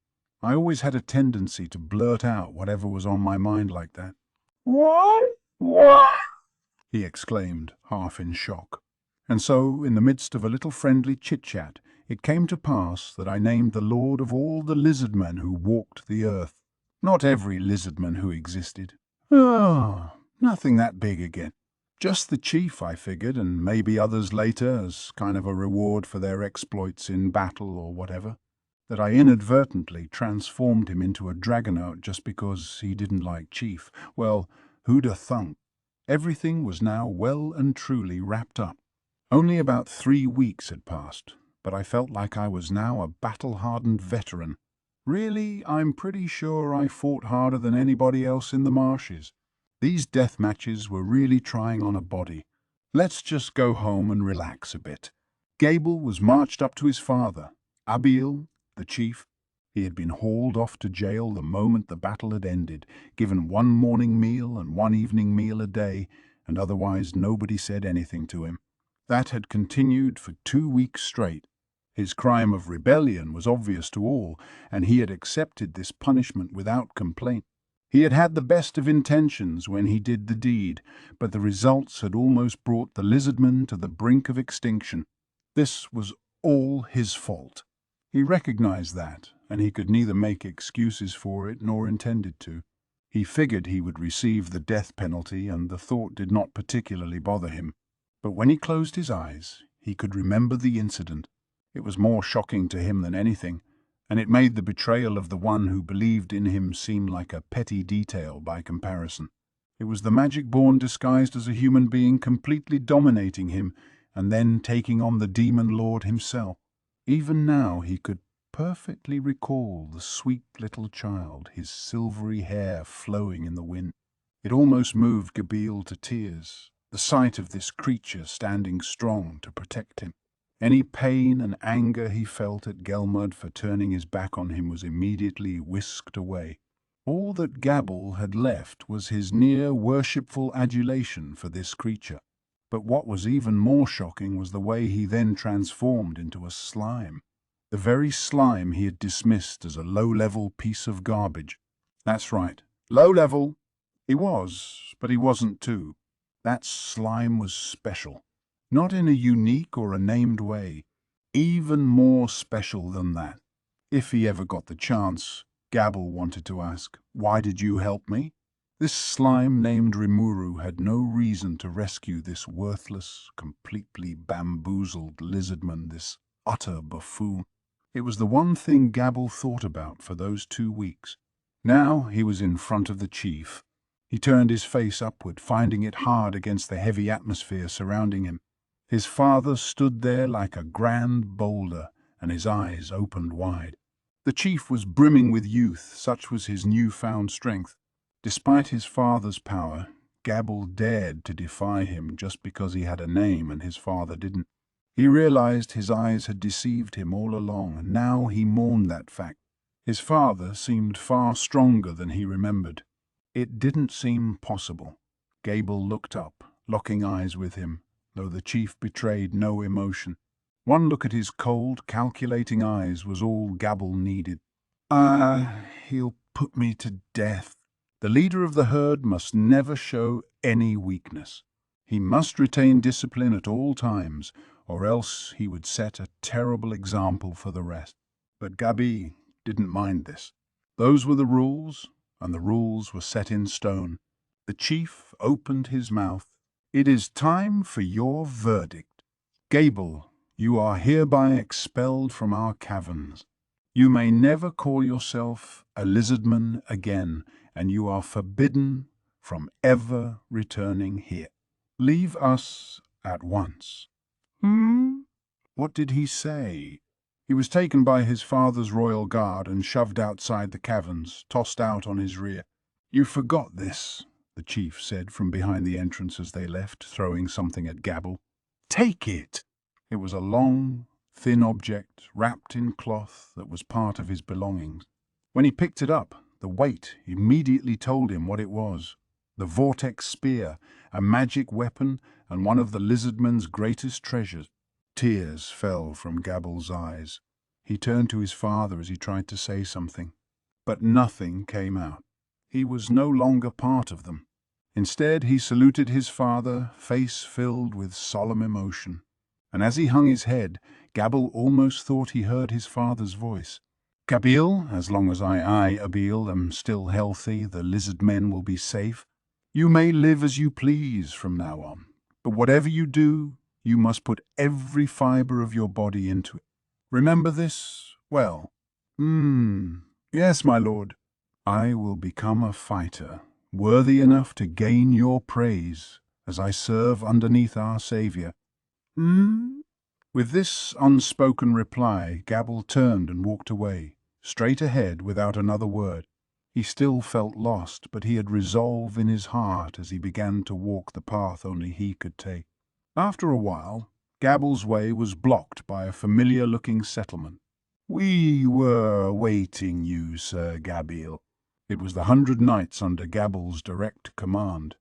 I always had a tendency to blurt out whatever was on my mind like that. What? What? He exclaimed, half in shock. And so, in the midst of a little friendly chit-chat, it came to pass that I named the lord of all the lizardmen who walked the earth. Not every lizardman who existed. Oh, nothing that big again. Just the chief, I figured, and maybe others later as kind of a reward for their exploits in battle or whatever. That I inadvertently transformed him into a dragonaut just because he didn't like Chief. Well, who'da thunk? Everything was now well and truly wrapped up. Only about 3 weeks had passed, but I felt like I was now a battle-hardened veteran. Really, I'm pretty sure I fought harder than anybody else in the marshes. These death matches were really trying on a body. Let's just go home and relax a bit. Gable was marched up to his father, Abil, the chief. He had been hauled off to jail the moment the battle had ended, given 1 morning meal and 1 evening meal a day, and otherwise nobody said anything to him. That had continued for 2 weeks straight. His crime of rebellion was obvious to all, and he had accepted this punishment without complaint. He had had the best of intentions when he did the deed, but the results had almost brought the lizardmen to the brink of extinction. This was all his fault. He recognized that, and he could neither make excuses for it nor intended to. He figured he would receive the death penalty, and the thought did not particularly bother him. But when he closed his eyes, he could remember the incident. It was more shocking to him than anything, and it made the betrayal of the one who believed in him seem like a petty detail by comparison. It was the magic-born disguised as a human being completely dominating him, and then taking on the demon lord himself. Even now he could perfectly recall the sweet little child, his silvery hair flowing in the wind. It almost moved Gabil to tears, the sight of this creature standing strong to protect him. Any pain and anger he felt at Gelmud for turning his back on him was immediately whisked away. All that Gabble had left was his near worshipful adulation for this creature. But what was even more shocking was the way he then transformed into a slime. The very slime he had dismissed as a low-level piece of garbage. That's right, low-level. He was, but he wasn't too. That slime was special. Not in a unique or a named way. Even more special than that. If he ever got the chance, Gabble wanted to ask, "Why did you help me?" This slime named Rimuru had no reason to rescue this worthless, completely bamboozled lizardman, this utter buffoon. It was the one thing Gabble thought about for those 2 weeks. Now he was in front of the chief. He turned his face upward, finding it hard against the heavy atmosphere surrounding him. His father stood there like a grand boulder, and his eyes opened wide. The chief was brimming with youth, such was his newfound strength. Despite his father's power, Gabble dared to defy him just because he had a name and his father didn't. He realized his eyes had deceived him all along, and now he mourned that fact. His father seemed far stronger than he remembered. It didn't seem possible. Gabble looked up, locking eyes with him, though the chief betrayed no emotion. One look at his cold, calculating eyes was all Gabble needed. He'll put me to death. The leader of the herd must never show any weakness. He must retain discipline at all times, or else he would set a terrible example for the rest. But Gabi didn't mind this. Those were the rules, and the rules were set in stone. The chief opened his mouth. "It is time for your verdict. Gabble, you are hereby expelled from our caverns. You may never call yourself a lizardman again, and you are forbidden from ever returning here. Leave us at once." What did he say? He was taken by his father's royal guard and shoved outside the caverns, tossed out on his rear. "You forgot this," the chief said from behind the entrance as they left, throwing something at Gabble. "Take it." It was a long, thin object wrapped in cloth that was part of his belongings. When he picked it up, the weight immediately told him what it was. The vortex spear, a magic weapon and one of the lizardman's greatest treasures. Tears fell from Gabble's eyes. He turned to his father as he tried to say something, but nothing came out. He was no longer part of them. Instead, he saluted his father, face filled with solemn emotion. And as he hung his head, Gabble almost thought he heard his father's voice. "Gabil, as long as I, Abil, am still healthy, the lizard men will be safe. You may live as you please from now on, but whatever you do, you must put every fiber of your body into it. Remember this well." Yes, my lord. "I will become a fighter, worthy enough to gain your praise, as I serve underneath our Savior." With this unspoken reply, Gabble turned and walked away, straight ahead without another word. He still felt lost, but he had resolve in his heart as he began to walk the path only he could take. After a while, Gabble's way was blocked by a familiar-looking settlement. "We were awaiting you, Sir Gabil." It was the 100 Knights under Gabble's direct command.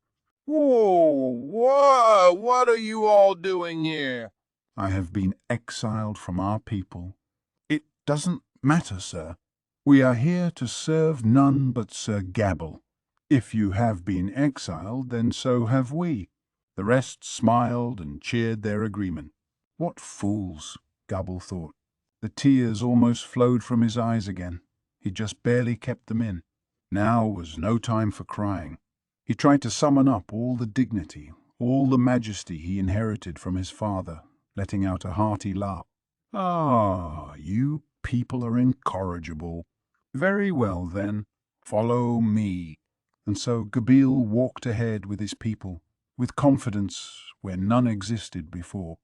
Whoa, what are you all doing here?" "I have been exiled from our people." "It doesn't matter, sir. We are here to serve none but Sir Gabble. If you have been exiled, then so have we." The rest smiled and cheered their agreement. What fools, Gabble thought. The tears almost flowed from his eyes again. He just barely kept them in. Now was no time for crying. He tried to summon up all the dignity, all the majesty he inherited from his father, letting out a hearty laugh. You people are incorrigible. Very well, then, follow me." And so Gabil walked ahead with his people, with confidence where none existed before.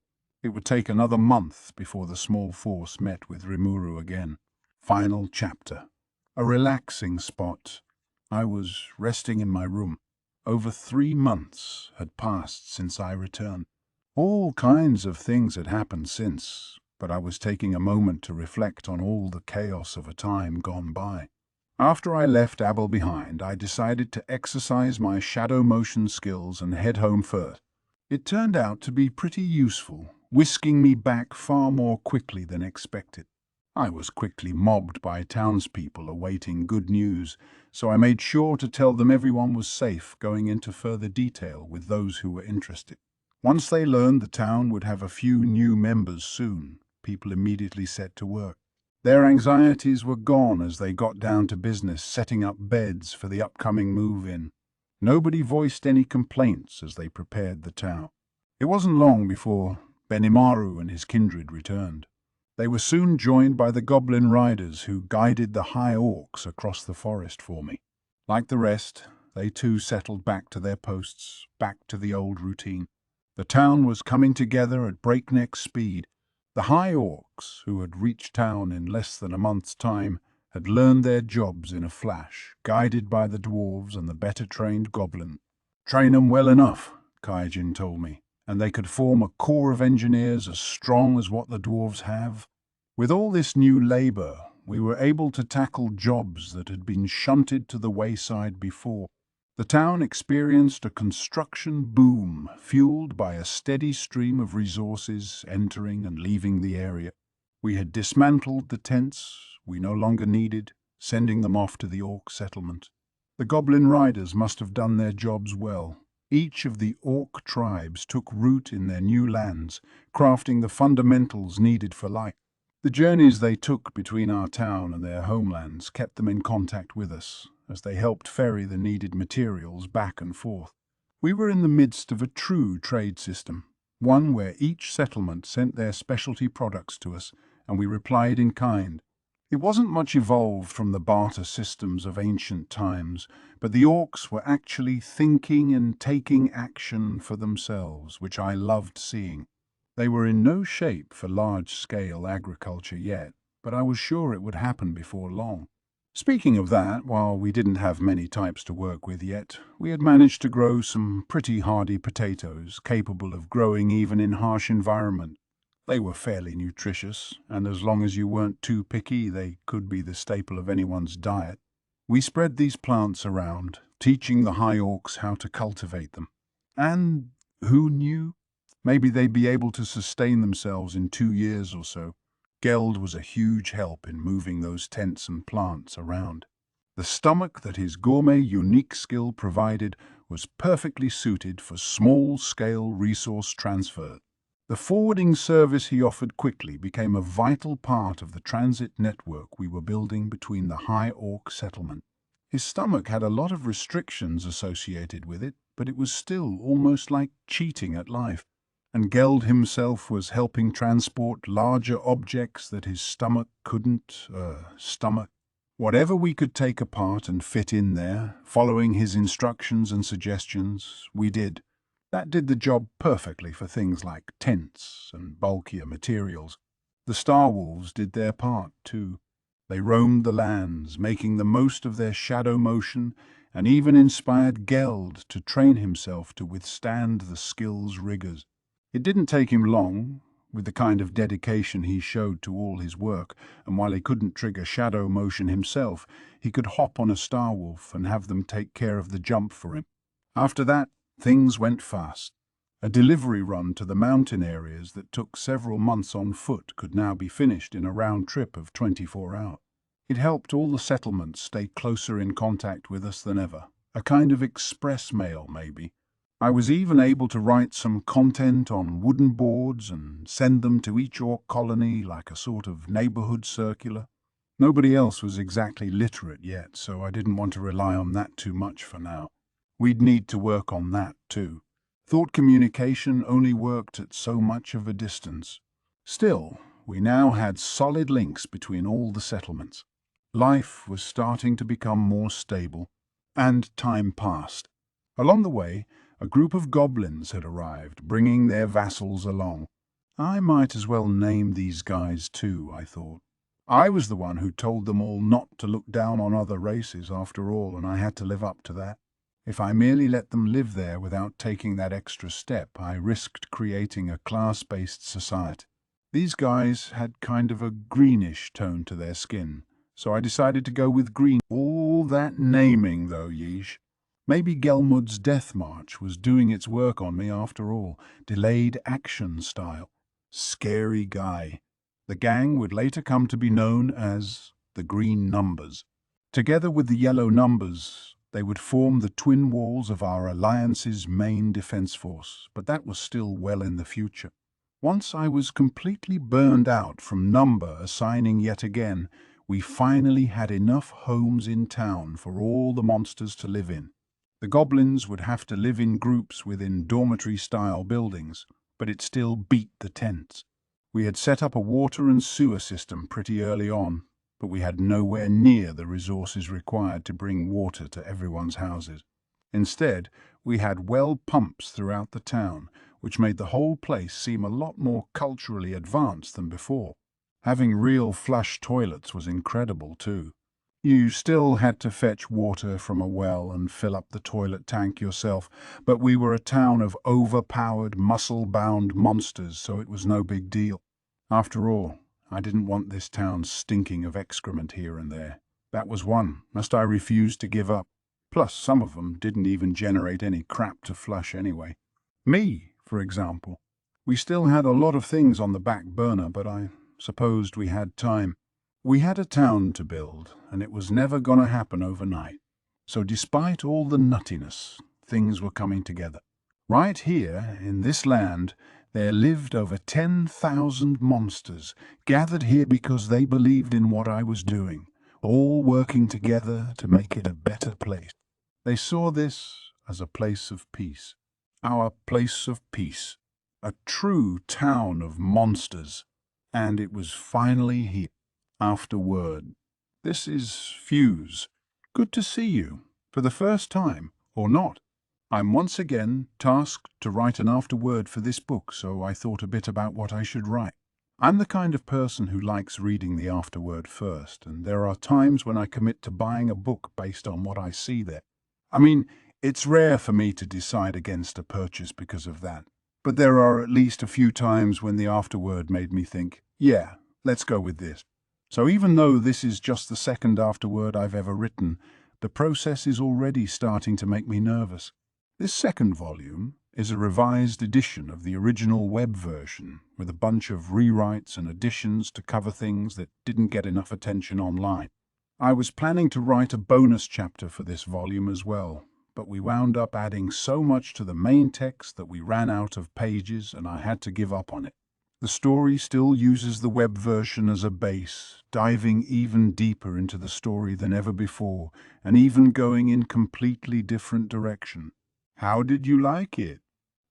It would take another month before the small force met with Rimuru again. Final chapter. A relaxing spot. I was resting in my room. Over 3 months had passed since I returned. All kinds of things had happened since, but I was taking a moment to reflect on all the chaos of a time gone by. After I left Abel behind, I decided to exercise my shadow motion skills and head home first. It turned out to be pretty useful, whisking me back far more quickly than expected. I was quickly mobbed by townspeople awaiting good news, so I made sure to tell them everyone was safe, going into further detail with those who were interested. Once they learned the town would have a few new members soon, people immediately set to work. Their anxieties were gone as they got down to business, setting up beds for the upcoming move-in. Nobody voiced any complaints as they prepared the town. It wasn't long before Benimaru and his kindred returned. They were soon joined by the goblin riders who guided the high orcs across the forest for me. Like the rest, they too settled back to their posts, back to the old routine. The town was coming together at breakneck speed. The high orcs, who had reached town in less than a month's time, had learned their jobs in a flash, guided by the dwarves and the better-trained goblin. "Train 'em well enough," Kaijin told me, "and they could form a corps of engineers as strong as what the dwarves have." With all this new labor, we were able to tackle jobs that had been shunted to the wayside before. The town experienced a construction boom, fueled by a steady stream of resources entering and leaving the area. We had dismantled the tents we no longer needed, sending them off to the orc settlement. The goblin riders must have done their jobs well. Each of the orc tribes took root in their new lands, crafting the fundamentals needed for life. The journeys they took between our town and their homelands kept them in contact with us, as they helped ferry the needed materials back and forth. We were in the midst of a true trade system, one where each settlement sent their specialty products to us, and we replied in kind. It wasn't much evolved from the barter systems of ancient times, but the orcs were actually thinking and taking action for themselves, which I loved seeing. They were in no shape for large-scale agriculture yet, but I was sure it would happen before long. Speaking of that, while we didn't have many types to work with yet, we had managed to grow some pretty hardy potatoes, capable of growing even in harsh environment. They were fairly nutritious, and as long as you weren't too picky, they could be the staple of anyone's diet. We spread these plants around, teaching the high orcs how to cultivate them. And who knew? Maybe they'd be able to sustain themselves in 2 years or so. Geld was a huge help in moving those tents and plants around. The stomach that his gourmet unique skill provided was perfectly suited for small-scale resource transfer. The forwarding service he offered quickly became a vital part of the transit network we were building between the high orc settlement. His stomach had a lot of restrictions associated with it, but it was still almost like cheating at life. And Geld himself was helping transport larger objects that his stomach couldn't stomach. Whatever we could take apart and fit in there, following his instructions and suggestions, we did. That did the job perfectly for things like tents and bulkier materials. The Star Wolves did their part, too. They roamed the lands, making the most of their shadow motion, and even inspired Geld to train himself to withstand the skill's rigors. It didn't take him long, with the kind of dedication he showed to all his work, and while he couldn't trigger shadow motion himself, he could hop on a Star Wolf and have them take care of the jump for him. After that, things went fast. A delivery run to the mountain areas that took several months on foot could now be finished in a round trip of 24 hours. It helped all the settlements stay closer in contact with us than ever, a kind of express mail maybe. I was even able to write some content on wooden boards and send them to each orc colony like a sort of neighborhood circular. Nobody else was exactly literate yet, so I didn't want to rely on that too much for now. We'd need to work on that too. Thought communication only worked at so much of a distance. Still, we now had solid links between all the settlements. Life was starting to become more stable, and time passed. Along the way, a group of goblins had arrived, bringing their vassals along. I might as well name these guys too, I thought. I was the one who told them all not to look down on other races after all, and I had to live up to that. If I merely let them live there without taking that extra step, I risked creating a class-based society. These guys had kind of a greenish tone to their skin, so I decided to go with green. All that naming, though, yeesh. Maybe Gelmud's death march was doing its work on me after all. Delayed action style. Scary guy. The gang would later come to be known as the Green Numbers. Together with the Yellow Numbers, they would form the twin walls of our alliance's main defense force, but that was still well in the future. Once I was completely burned out from number assigning yet again, we finally had enough homes in town for all the monsters to live in. The goblins would have to live in groups within dormitory-style buildings, but it still beat the tents. We had set up a water and sewer system pretty early on, but we had nowhere near the resources required to bring water to everyone's houses. Instead, we had well pumps throughout the town, which made the whole place seem a lot more culturally advanced than before. Having real flush toilets was incredible too. You still had to fetch water from a well and fill up the toilet tank yourself, but we were a town of overpowered, muscle-bound monsters, so it was no big deal. After all, I didn't want this town stinking of excrement here and there. That was one must I refuse to give up. Plus, some of them didn't even generate any crap to flush anyway. Me, for example. We still had a lot of things on the back burner, but I supposed we had time. We had a town to build, and it was never gonna happen overnight. So despite all the nuttiness, things were coming together. Right here, in this land, there lived over 10,000 monsters, gathered here because they believed in what I was doing, all working together to make it a better place. They saw this as a place of peace. Our place of peace. A true town of monsters. And it was finally here. Afterword. This is Fuse. Good to see you. For the first time, or not. I'm once again tasked to write an afterword for this book, so I thought a bit about what I should write. I'm the kind of person who likes reading the afterword first, and there are times when I commit to buying a book based on what I see there. I mean, it's rare for me to decide against a purchase because of that, but there are at least a few times when the afterword made me think, yeah, let's go with this. So even though this is just the second afterword I've ever written, the process is already starting to make me nervous. This second volume is a revised edition of the original web version, with a bunch of rewrites and additions to cover things that didn't get enough attention online. I was planning to write a bonus chapter for this volume as well, but we wound up adding so much to the main text that we ran out of pages and I had to give up on it. The story still uses the web version as a base, diving even deeper into the story than ever before, and even going in completely different direction. How did you like it?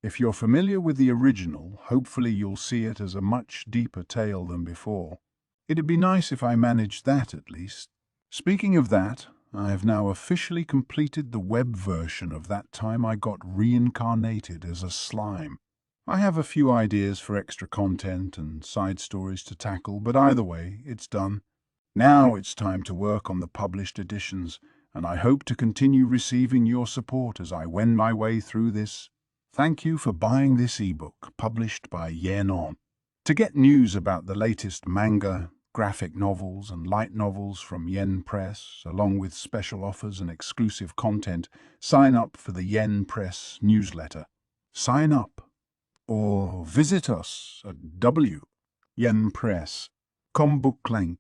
If you're familiar with the original, hopefully you'll see it as a much deeper tale than before. It'd be nice if I managed that at least. Speaking of that, I have now officially completed the web version of that time I got reincarnated as a slime. I have a few ideas for extra content and side stories to tackle, but either way, it's done. Now it's time to work on the published editions, and I hope to continue receiving your support as I wend my way through this. Thank you for buying this ebook, published by Yen On. To get news about the latest manga, graphic novels and light novels from Yen Press, along with special offers and exclusive content, sign up for the Yen Press newsletter. Sign up or visit us at Yen Press. Book link.